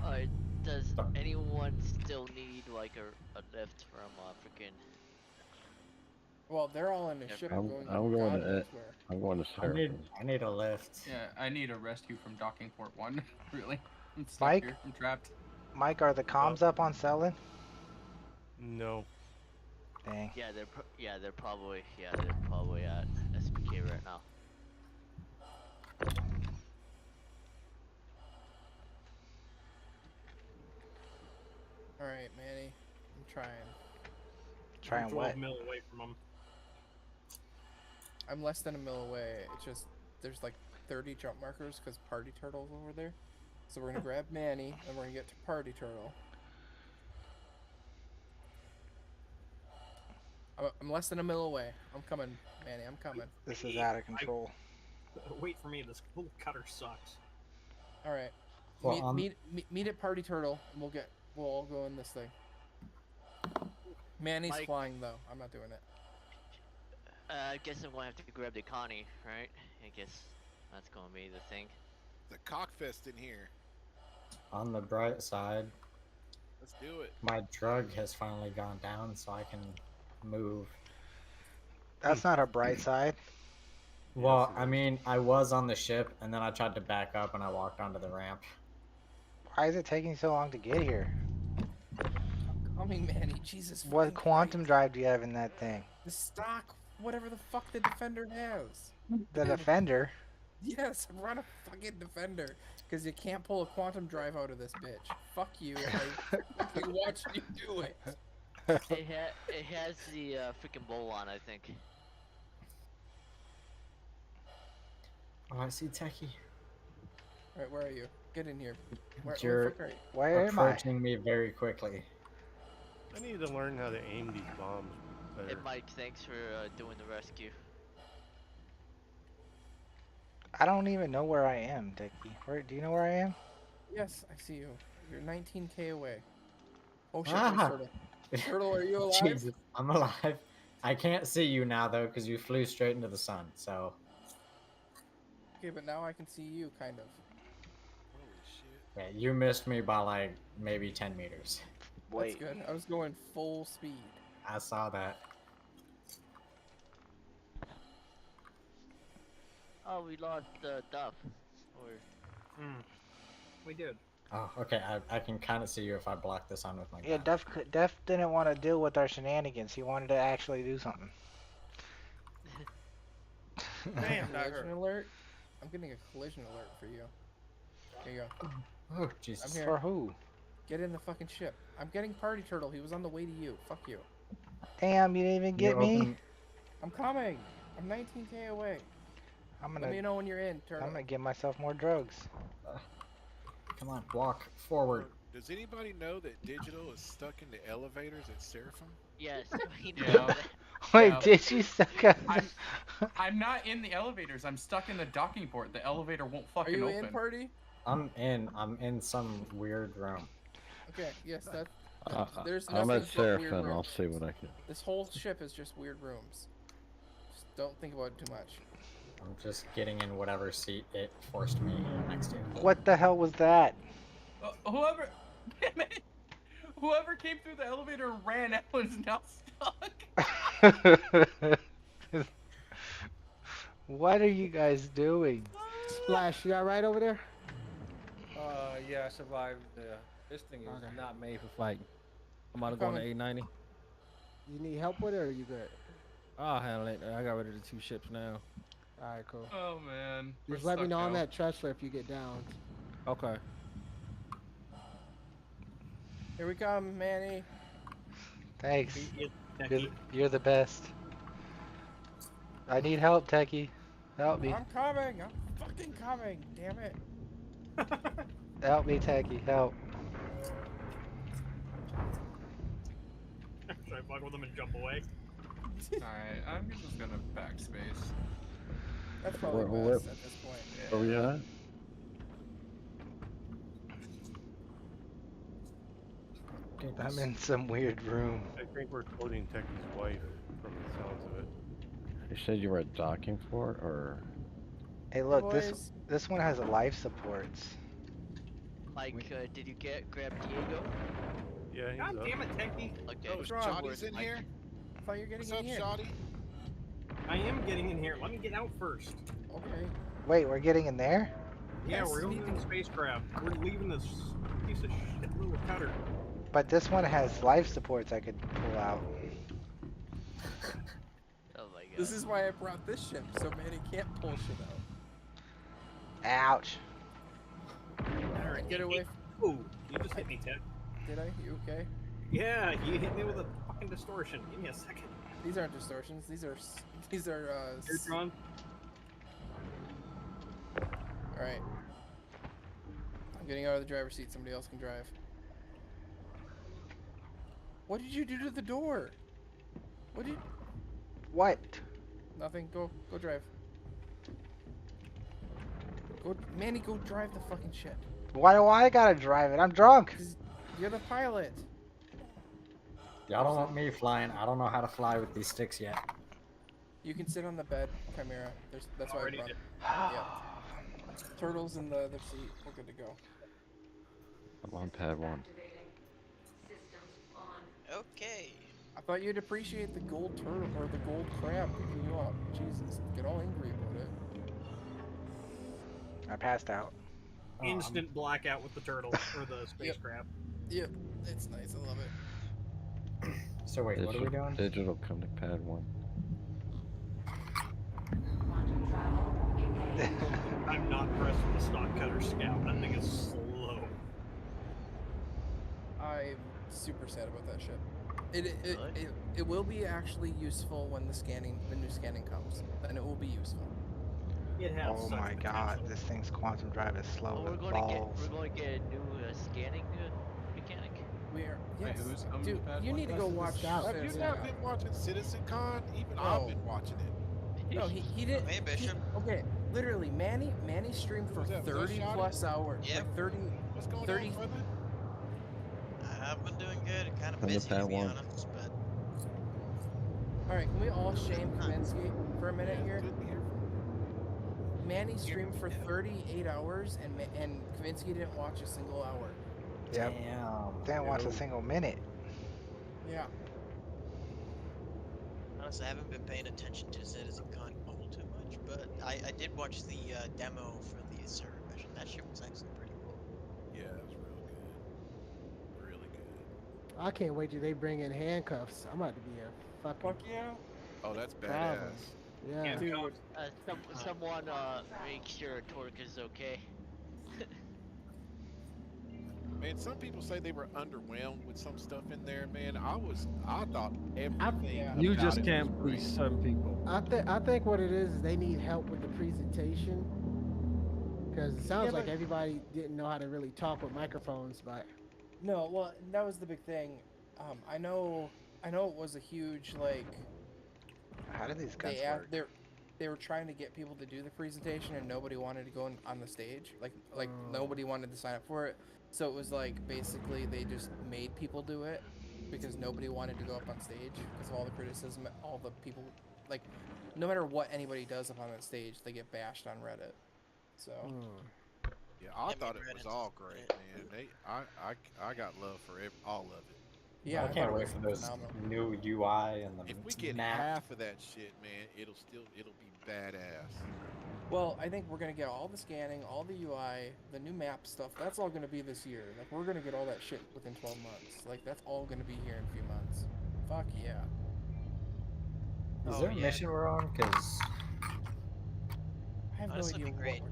S21: Alright, does anyone still need like a lift from freaking?
S7: Well, they're all in a ship
S11: I'm
S7: going
S11: going
S7: God
S11: to
S7: knows where.
S11: I'm going to
S5: I need a lift.
S1: Yeah, I need a rescue from docking port 1. Really. I'm stuck
S2: Mike?
S1: here. I'm trapped.
S2: Mike, are the comms up on selling?
S17: No.
S2: Dang.
S21: Yeah, they're probably at SPK right now.
S7: All right, Manny. I'm trying.
S2: Trying
S15: I'm 12
S2: what?
S15: mil away from them.
S7: I'm less than a mil away. It's just there's like 30 jump markers because Party Turtle's over there. So we're gonna grab Manny and we're gonna get to Party Turtle. I'm less than a mil away. I'm coming, Manny. I'm coming.
S2: This is out of control.
S15: Wait for me. This little cutter sucks.
S7: All right.
S5: Well,
S7: Meet at Party Turtle, and we'll all go in this thing. Manny's
S21: Mike.
S7: flying though. I'm not doing it.
S21: I guess I'm gonna have to grab the Connie, right? I guess that's gonna be the thing.
S3: The cockfest in here.
S5: on the bright side,
S3: Let's do it.
S5: my drug has finally gone down, so I can move.
S2: That's not a bright side.
S5: Well, I mean, I was on the ship, and then I tried to back up, and I walked onto the ramp.
S2: Why is it taking so long to get here?
S7: Coming, Manny. Jesus.
S2: What quantum drive do you have in that thing?
S7: The stock, whatever the fuck the Defender has.
S2: The Defender?
S7: Yes, run a fucking Defender. Because you can't pull a quantum drive out of this bitch. Fuck you. I fucking watched you do it.
S21: It has the freaking bowl on, I think.
S5: Oh, I see Techie.
S7: Alright, where are you? Get in here. Where
S5: You're
S7: the fuck are you?
S2: Where am I?
S5: approaching me very quickly.
S17: I need to learn how to aim these bombs better.
S21: Hey Mike, thanks for doing the rescue.
S2: I don't even know where I am, Dickie. Do you know where I am?
S7: Yes, I see you. You're 19k away. Oh shit,
S5: Ah!
S7: Turtle. Turtle, are you alive?
S5: Jesus, I'm alive. I can't see you now, though, because you flew straight into the sun, so...
S7: Okay, but now I can see you, kind of.
S5: Yeah, you missed me by, like, maybe 10 meters.
S7: That's good. I was going full speed.
S5: I saw that.
S21: Oh, we lost Duff. Or...
S15: We did.
S5: Oh, okay, I can kind of see you if I block the sun with my
S2: Yeah,
S5: gun.
S2: Def didn't want to deal with our shenanigans. He wanted to actually do something.
S7: Damn, collision alert. I'm getting a collision alert for you. Here you go.
S5: Oh, Jesus.
S7: I'm here.
S2: For who?
S7: Get in the fucking ship. I'm getting Party Turtle. He was on the way to you. Fuck you.
S2: Damn, you didn't even get me?
S7: I'm coming. I'm 19k away. Let me know when you're in, Turtle.
S2: I'm gonna give myself more drugs.
S5: Come on, walk forward.
S3: Does anybody know that Digital is stuck in the elevators at Seraphim?
S21: Yes, we
S1: Yeah.
S21: know.
S2: Wait,
S1: Yeah.
S2: did you suck up?
S1: I'm not in the elevators. I'm stuck in the docking port. The elevator won't
S7: Are
S1: fucking
S7: you
S1: open.
S7: in, Party?
S5: I'm in some weird room.
S7: Okay, yes, that. There's
S11: I'm
S7: nothing
S11: at
S7: but weird
S11: Seraphim. I'll
S7: rooms.
S11: see what I can.
S7: This whole ship is just weird rooms. Just don't think about it too much.
S5: I'm just getting in whatever seat it forced me next to.
S2: What the hell was that?
S1: Whoever, damn it, whoever came through the elevator and ran out is now stuck.
S2: What are you guys doing?
S8: Splash, you all right over there?
S9: Yeah, I survived. This thing is
S8: Okay.
S9: not made for fighting. I'm about to
S8: I'm
S9: go on the
S8: coming.
S9: 890.
S8: You need help with it, or are you good?
S9: I'll handle it. I got rid of the 2 ships now.
S8: All right, cool.
S1: Oh man.
S8: Just let me know on that Tressler if you get down.
S9: Okay.
S7: Here we come, Manny.
S2: Thanks. You're the best. I need help, Techie. Help me.
S7: I'm coming. I'm fucking coming. Damn it.
S2: Help me, Techie. Help.
S15: Should I fuck with them and jump away?
S1: Alright, I'm just gonna backspace.
S7: That's probably best at this point.
S11: Where we at?
S2: I'm in some weird room.
S17: I think we're quoting Techie's wife from the sounds of it.
S11: You said you were at docking for it, or?
S2: Hey, look, this one has a life supports.
S21: Like, did you grab Diego?
S17: Yeah, he's
S15: God
S17: up.
S15: damn it, Techie.
S21: Okay.
S15: Oh,
S21: Shotty's
S15: in here?
S7: I thought you were getting
S15: What's
S7: in here.
S15: up, Shotty? I am getting in here. Let me get out first.
S7: Okay.
S2: Wait, we're getting in there?
S15: Yeah, we're going in the spacecraft. We're leaving this piece of shit little cutter.
S2: But this one has life supports I could pull out.
S21: Oh my god.
S7: This is why I brought this ship, so Manny can't pull shit out.
S2: Ouch.
S7: Alright, get away.
S15: Ooh, you just hit me, Ted.
S7: Did I? You okay?
S15: Yeah, you hit me with a fucking distortion. Give me a second.
S7: These aren't distortions. These are.
S15: Eardrum.
S7: Alright. I'm getting out of the driver's seat. Somebody else can drive. What did you do to the door? What did?
S2: What?
S7: Nothing. Go drive. Go, Manny. Go drive the fucking shit.
S2: Why do I gotta drive it? I'm drunk.
S7: You're the pilot.
S5: Y'all don't want me flying. I don't know how to fly with these sticks yet.
S7: You can sit on the bed, Chimera. That's why I brought it. Yeah. Turtles in the other seat. We're good to go.
S11: I'm on pad 1.
S4: Okay.
S7: I thought you'd appreciate the gold turtle or the gold crab picking you up. Jesus, get all angry about it.
S2: I passed out.
S15: Instant blackout with the turtle or the spacecraft.
S7: Yep, it's nice. I love it.
S5: So wait, what are we doing?
S11: Digital come to pad 1.
S15: I'm not impressed with the stock cutter scout. That thing is slow.
S7: I'm super sad about that ship. It will be actually useful when the new scanning comes. Then it will be useful.
S15: It has
S2: Oh
S15: such
S2: my god, this thing's quantum drive is slow
S21: Oh, we're
S2: as
S21: going
S2: balls.
S21: to get a new scanning mechanic.
S7: We are.
S1: Wait,
S7: Yes.
S1: who's coming
S7: Dude,
S1: to pad
S7: you
S1: one?
S7: need to go watch.
S9: Have you not been watching CitizenCon? Even I've been watching it.
S7: No, he did.
S4: Hey, Bishop.
S7: Okay, literally, Manny streamed for
S9: Was that
S7: 30
S9: Shotty?
S7: plus hours.
S4: Yep.
S7: Like 30.
S9: What's going
S7: 30.
S9: on, brother?
S4: I've been doing good. Kind of
S11: On the
S4: busy, to
S11: pad
S4: be
S11: 1.
S4: honest, but
S7: All right, can we all shame Kaminsky for a minute here?
S9: Good to hear from
S7: Manny streamed for 38 hours, and Kaminsky didn't watch a single hour.
S2: Yep.
S5: Damn.
S2: Didn't watch a single minute.
S7: Yeah.
S4: honestly, I haven't been paying attention to CitizenCon all too much. But I did watch the demo for the server mission. That shit was actually pretty cool.
S9: Yeah, it was real good. Really good.
S8: I can't wait till they bring in handcuffs. I'm about to be a fucking.
S7: Fuck yeah.
S9: Oh, that's
S8: problem.
S9: badass.
S8: Yeah.
S7: Dude.
S21: Someone make sure Torque is okay.
S9: Man, some people say they were underwhelmed with some stuff in there. Man, I thought everything.
S16: You
S9: about
S16: just
S9: it
S16: can't
S9: was
S16: please
S9: great.
S16: some people.
S8: I think what it is they need help with the presentation. Because it sounds
S7: Yeah,
S8: like
S7: but-
S8: everybody didn't know how to really talk with microphones, but
S7: No, well, that was the big thing. I know it was a huge like.
S2: How do these guns work?
S7: They were trying to get people to do the presentation, and nobody wanted to go on the stage. Like nobody wanted to sign up for it. So it was like basically they just made people do it because nobody wanted to go up on stage because of all the criticism, all the people like no matter what anybody does up on that stage, they get bashed on Reddit. So.
S9: Yeah, I thought it was all great, man. I got love for all of it.
S7: Yeah,
S5: I
S7: I
S5: can't
S7: thought it
S5: wait
S7: was
S5: for those
S7: phenomenal.
S5: new UI and the
S9: If we get
S5: map.
S9: half of that shit, man, it'll be badass.
S7: Well, I think we're gonna get all the scanning, all the UI, the new map stuff. That's all gonna be this year. Like we're gonna get all that shit within 12 months. Like that's all gonna be here in a few months. Fuck yeah.
S5: Is there a mission we're on? Because
S7: I have no idea what we're doing.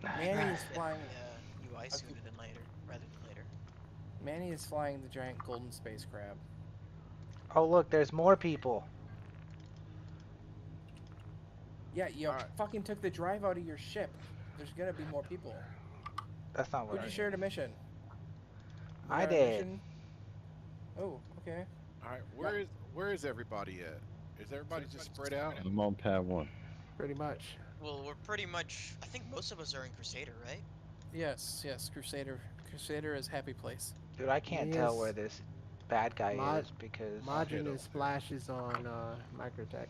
S7: Manny is flying.
S4: UI sooner than later, rather than later.
S7: Manny is flying the giant golden space crab.
S2: Oh look, there's more people.
S7: Yeah, you fucking took the drive out of your ship. There's gonna be more people.
S2: That's not what
S7: Who'd
S2: I
S7: you share the mission? We
S2: I
S7: got a
S2: did.
S7: mission. Oh, okay.
S9: All right, where is everybody at? Is everybody just spread out?
S11: I'm on pad 1.
S8: Pretty much.
S4: Well, we're pretty much. I think most of us are in Crusader, right?
S7: Yes, Crusader. Crusader is happy place.
S2: Dude, I can't tell where this bad guy is because
S8: Margin and Splash is on Microtech.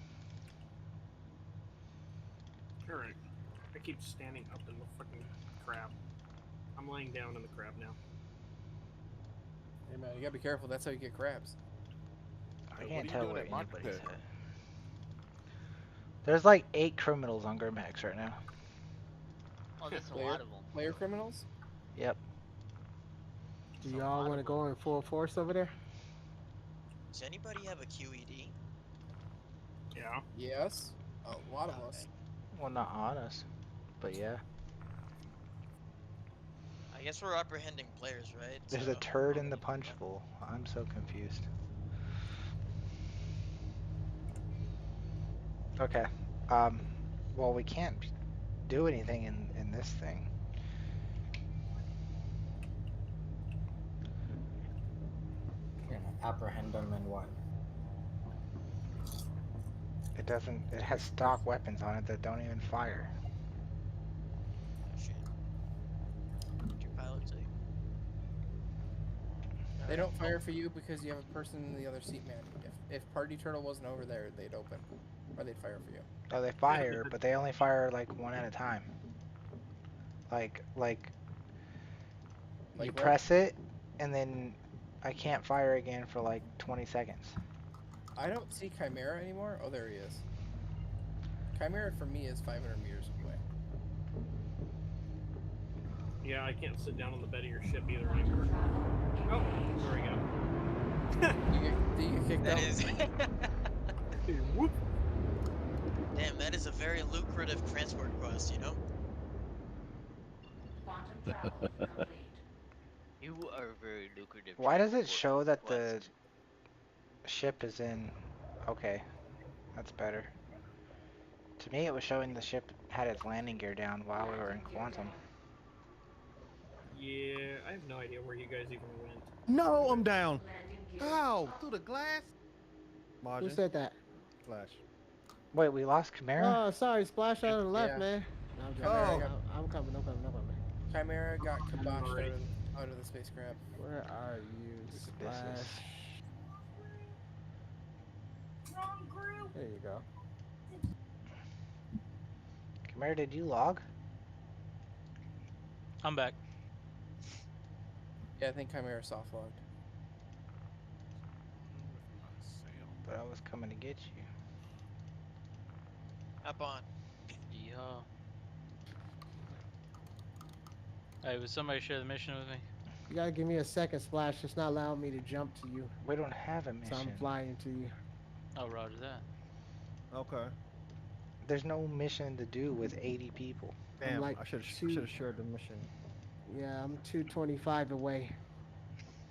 S15: Alright. I keep standing up in the freaking crab. I'm laying down in the crab now.
S7: Hey man, you gotta be careful. That's how you get crabs.
S2: I can't tell where anybody's at. There's like 8 criminals on Grimhex right now.
S21: Oh, that's a lot of them.
S7: Player criminals?
S2: Yep.
S8: Do y'all want to go in full force over there?
S4: Does anybody have a QED?
S15: Yeah.
S7: Yes. A lot of us.
S2: Well, not on us, but yeah.
S4: I guess we're apprehending players, right?
S2: There's a turd in the punch bowl. I'm so confused. Okay. Well, we can't do anything in this thing.
S5: You're gonna apprehend them and what?
S2: It doesn't. It has stock weapons on it that don't even fire.
S4: Shit. What's your pilot say?
S7: They don't fire for you because you have a person in the other seat, man. If Party Turtle wasn't over there, they'd open. Or they'd fire for you.
S2: Oh, they fire, but they only fire like one at a time. Like you
S7: what?
S2: press it, and then I can't fire again for like 20 seconds.
S7: I don't see Chimera anymore. Oh, there he is. Chimera for me is 500 meters away.
S15: Yeah, I can't sit down on the bed of your ship either anymore. Oh, there we go.
S7: Do you get kicked out?
S4: Is.
S15: Whoop.
S4: Damn, that is a very lucrative transport quest, you know?
S21: You are very lucrative.
S2: Why does it show that the ship is in? Okay, that's better. To me, it was showing the ship had its landing gear down while we were in Quantum.
S15: Yeah, I have no idea where you guys even went.
S16: No, I'm down. How? Through the glass?
S8: Who said that?
S16: Flash.
S2: Wait, we lost Chimera?
S8: Oh, sorry, Splash out of the left,
S7: Yeah.
S8: man. No, I'm, I'm coming.
S7: Chimera got kiboshed out of the space crab.
S8: Where are you, Splash? There you go.
S2: Chimera, did you log?
S10: I'm back.
S7: Yeah, I think Chimera soft logged.
S2: But I was coming to get you.
S4: Up on.
S10: Yeah. Hey, would somebody share the mission with me?
S8: You gotta give me a second, Splash. It's not allowing me to jump to you.
S2: We don't have a mission.
S8: So I'm flying to you.
S10: Oh, roger that.
S16: Okay.
S2: There's no mission to do with 80 people.
S16: Damn,
S8: like
S16: I should have shared the mission.
S8: Yeah, I'm 225 away.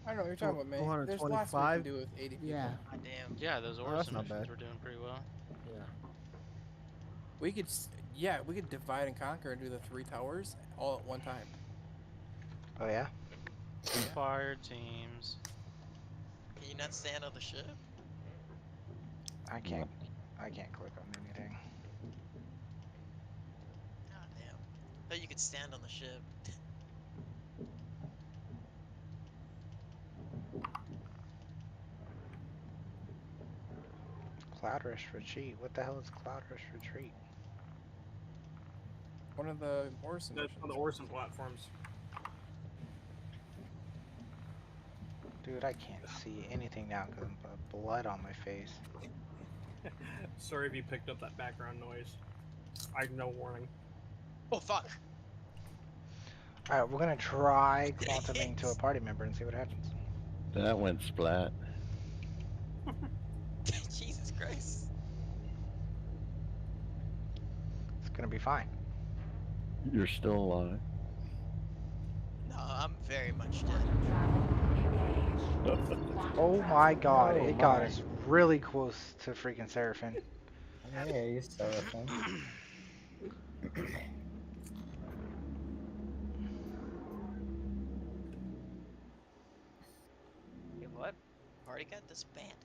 S7: I don't know what you're talking about, man. There's lots we can do with 80 people.
S8: Yeah.
S4: Damn.
S10: Yeah, those
S16: that's
S10: Orson
S16: not
S10: missions
S16: bad.
S10: were doing pretty well.
S8: Yeah.
S7: We could divide and conquer and do the 3 towers all at one time.
S2: Oh yeah?
S10: Fire teams.
S4: Can you not stand on the ship?
S2: I can't click on anything.
S4: God damn. I thought you could stand on the ship.
S2: Cloud Rush Retreat. What the hell is Cloud Rush Retreat?
S7: One of the Orson
S15: That's
S7: missions.
S15: on the Orson platforms.
S2: Dude, I can't see anything now because I'm blood on my face.
S15: Sorry if you picked up that background noise. I had no warning.
S4: Oh fuck!
S2: Alright, we're gonna try quantuming to a party member and see what happens.
S11: That went splat.
S4: Jesus Christ.
S2: It's gonna be fine.
S11: You're still alive.
S4: No, I'm very much dead.
S2: Oh my god,
S5: Oh
S2: it got
S5: my.
S2: us really close to freaking Seraphim.
S5: Hey, Seraphim.
S4: Wait, what? Party got disbanded?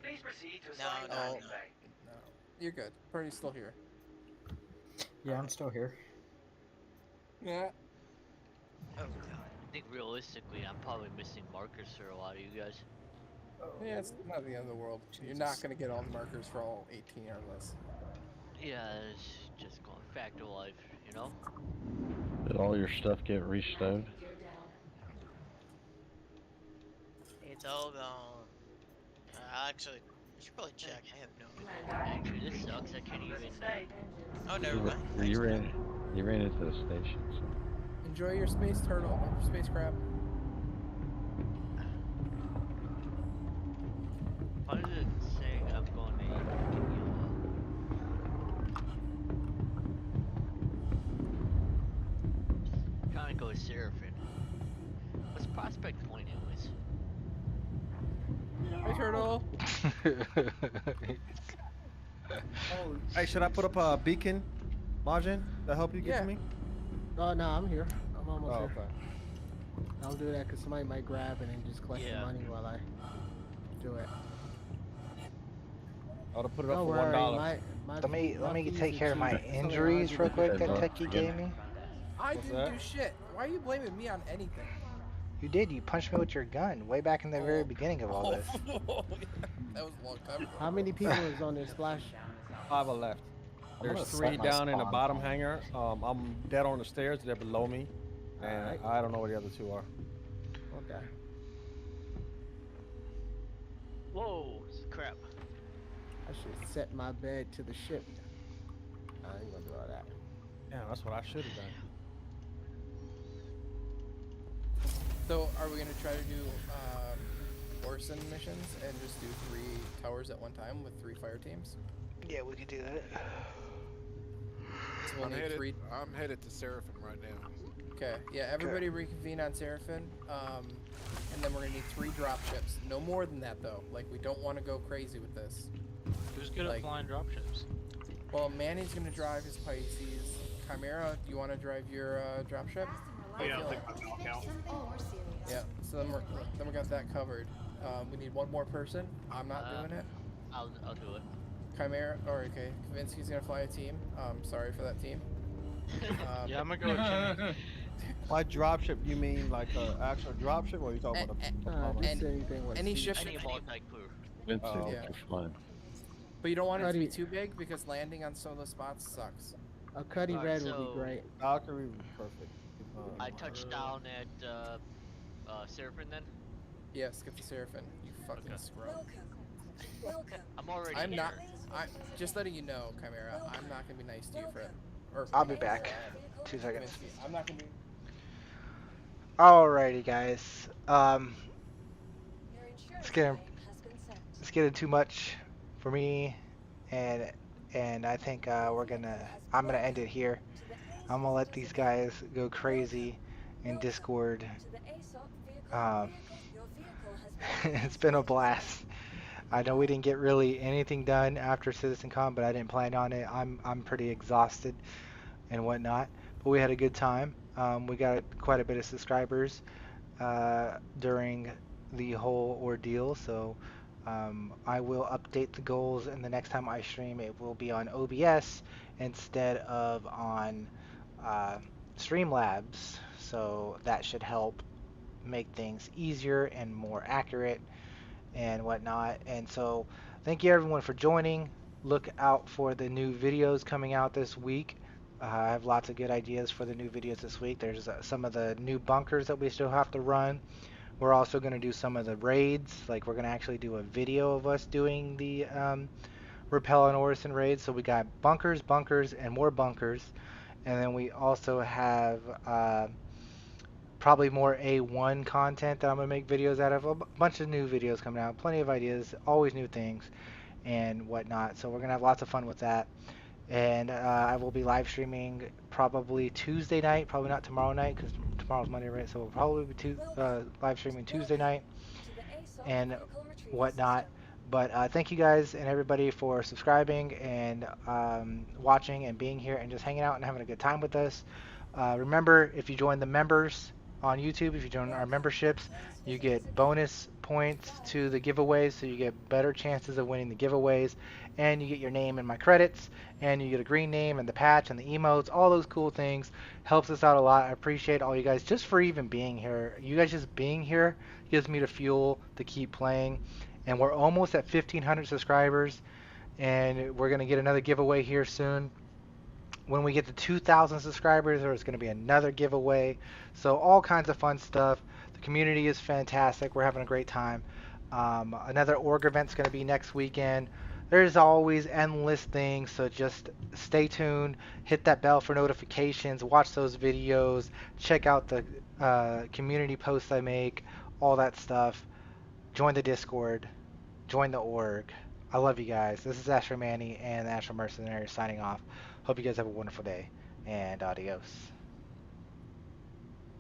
S13: Please proceed to
S4: No,
S13: assigned
S4: no,
S13: landing
S4: no.
S13: bay.
S7: No, you're good. Party's still here.
S5: Yeah, I'm still here.
S7: Yeah.
S4: Oh god.
S21: I think realistically, I'm probably missing markers for a lot of you guys.
S7: Yeah, it's not the end of the world. You're not gonna get all the markers for all 18 or less.
S21: Yeah, it's just going fact of life, you know?
S11: Did all your stuff get restowed?
S4: It's all gone. Actually, I should probably check. I have no idea.
S21: Actually, this sucks. I can't even.
S4: Oh, never mind.
S11: You ran into the station. So.
S7: Enjoy your space turtle, or space crab.
S21: Why is it saying I'm going to trying to go to Seraphim? What's Prospect Point, anyways?
S7: Hi, turtle.
S16: Oh, hey, should I put up a beacon, Majin, to help you get to me?
S8: Oh no, I'm here. I'm almost here.
S16: Okay.
S8: I'll do that because somebody might grab it and just collect the money while I do it.
S16: I'll put it up
S8: Don't
S16: for
S8: worry,
S16: $1.
S2: Let me
S8: fees
S2: take
S8: are
S2: care of my
S8: cheap. It's only
S2: injuries real quick that
S8: 100.
S2: Techie gave me.
S7: I
S16: What's
S7: didn't
S16: that?
S7: do shit. Why are you blaming me on anything?
S2: You did. You punched me with your gun way back in the very beginning of all this.
S7: That was a long time ago.
S8: How many people is on this splash?
S16: 5 are left.
S5: I'm gonna
S16: There's
S5: set
S16: 3
S5: my
S16: down in the
S5: spawn
S16: bottom
S5: point.
S16: hangar. I'm dead on the stairs. They're below me, and
S8: Alright.
S16: I don't know where the other 2 are.
S8: Okay.
S21: Whoa, crap.
S8: I should set my bed to the ship. I ain't gonna do all that.
S16: Yeah, that's what I should have done.
S7: So, are we gonna try to do Orson missions and just do 3 towers at one time with 3 fire teams?
S2: Yeah, we could do that.
S7: So we'll
S9: I'm
S7: need
S9: headed,
S7: 3.
S9: I'm headed to Seraphim right now.
S7: Okay, yeah, everybody reconvene on Seraphim, and then we're gonna need 3 drop ships. No more than that, though. Like, we don't want to go crazy with this.
S10: Who's good at flying dropships?
S7: Well, Manny's gonna drive his Pisces. Chimera, do you want to drive your dropship?
S15: Oh, yeah, I'll take my knockout.
S7: Yeah, so then we got that covered. We need 1 more person. I'm not doing it.
S21: I'll do it.
S7: Chimera, or okay, Kavinsky's gonna fly a team. Sorry for that team.
S10: Yeah, I'm gonna go with Jimmy.
S16: By dropship, you mean like an actual dropship, or are you talking about a
S8: Just anything with
S7: any
S8: seats.
S7: ship.
S21: Any multi-crew.
S11: Vincent,
S7: Yeah.
S11: just fine.
S7: But you don't want it to be too big because landing on some of those spots sucks.
S8: A Cuddy
S21: Alright,
S8: Red would
S21: so-
S8: be great.
S16: Valkyrie would be perfect.
S21: I touched down at Seraphim then?
S7: Yes, get the Seraphim. You fucking scrub.
S21: I'm already
S7: I'm
S21: here.
S7: not. I'm just letting you know, Chimera. I'm not gonna be nice to you for it. Or
S2: I'll be back. 2 seconds.
S7: Kavinsky. I'm not gonna be.
S2: Alrighty, guys. It's getting too much for me, and I think I'm gonna end it here. I'm gonna let these guys go crazy in Discord. It's been a blast. I know we didn't get really anything done after CitizenCon, but I didn't plan on it. I'm pretty exhausted and whatnot, but we had a good time. We got quite a bit of subscribers during the whole ordeal, so I will update the goals, and the next time I stream it will be on OBS instead of on Streamlabs, so that should help make things easier and more accurate and whatnot. And so Thank you everyone for joining. Look out for the new videos coming out this week. I have lots of good ideas for the new videos this week. There's some of the new bunkers that we still have to run. We're also going to do some of the raids. Like we're going to actually do a video of us doing the Repel and Orison raids. So we got bunkers, bunkers, and more bunkers. And then we also have probably more A1 content that I'm going to make videos out of. A bunch of new videos coming out. Plenty of ideas. Always new things and whatnot. So we're going to have lots of fun with that. And I will be live streaming probably Tuesday night. Probably not tomorrow night because tomorrow's Monday, right? So we'll probably be live streaming Tuesday night and whatnot. But thank you guys and everybody for subscribing and watching and being here and just hanging out and having a good time with us. Remember, if you join the members on YouTube, if you join our memberships, you get bonus points to the giveaways, so you get better chances of winning the giveaways, and you get your name in my credits, and you get a green name and the patch and the emotes, all those cool things. Helps us out a lot. I appreciate all you guys just for even being here. You guys just being here gives me the fuel to keep playing, and we're almost at 1,500 subscribers, and we're going to get another giveaway here soon. When we get to 2,000 subscribers, there's going to be another giveaway. So all kinds of fun stuff. The community is fantastic. We're having a great time. Another org event's going to be next weekend. There's always endless things, so just stay tuned. Hit that bell for notifications. Watch those videos. Check out the community posts I make. All that stuff. Join the Discord. Join the org. I love you guys. This is Astro Manny and the Astro Mercenary signing off. Hope you guys have a wonderful day, and adios.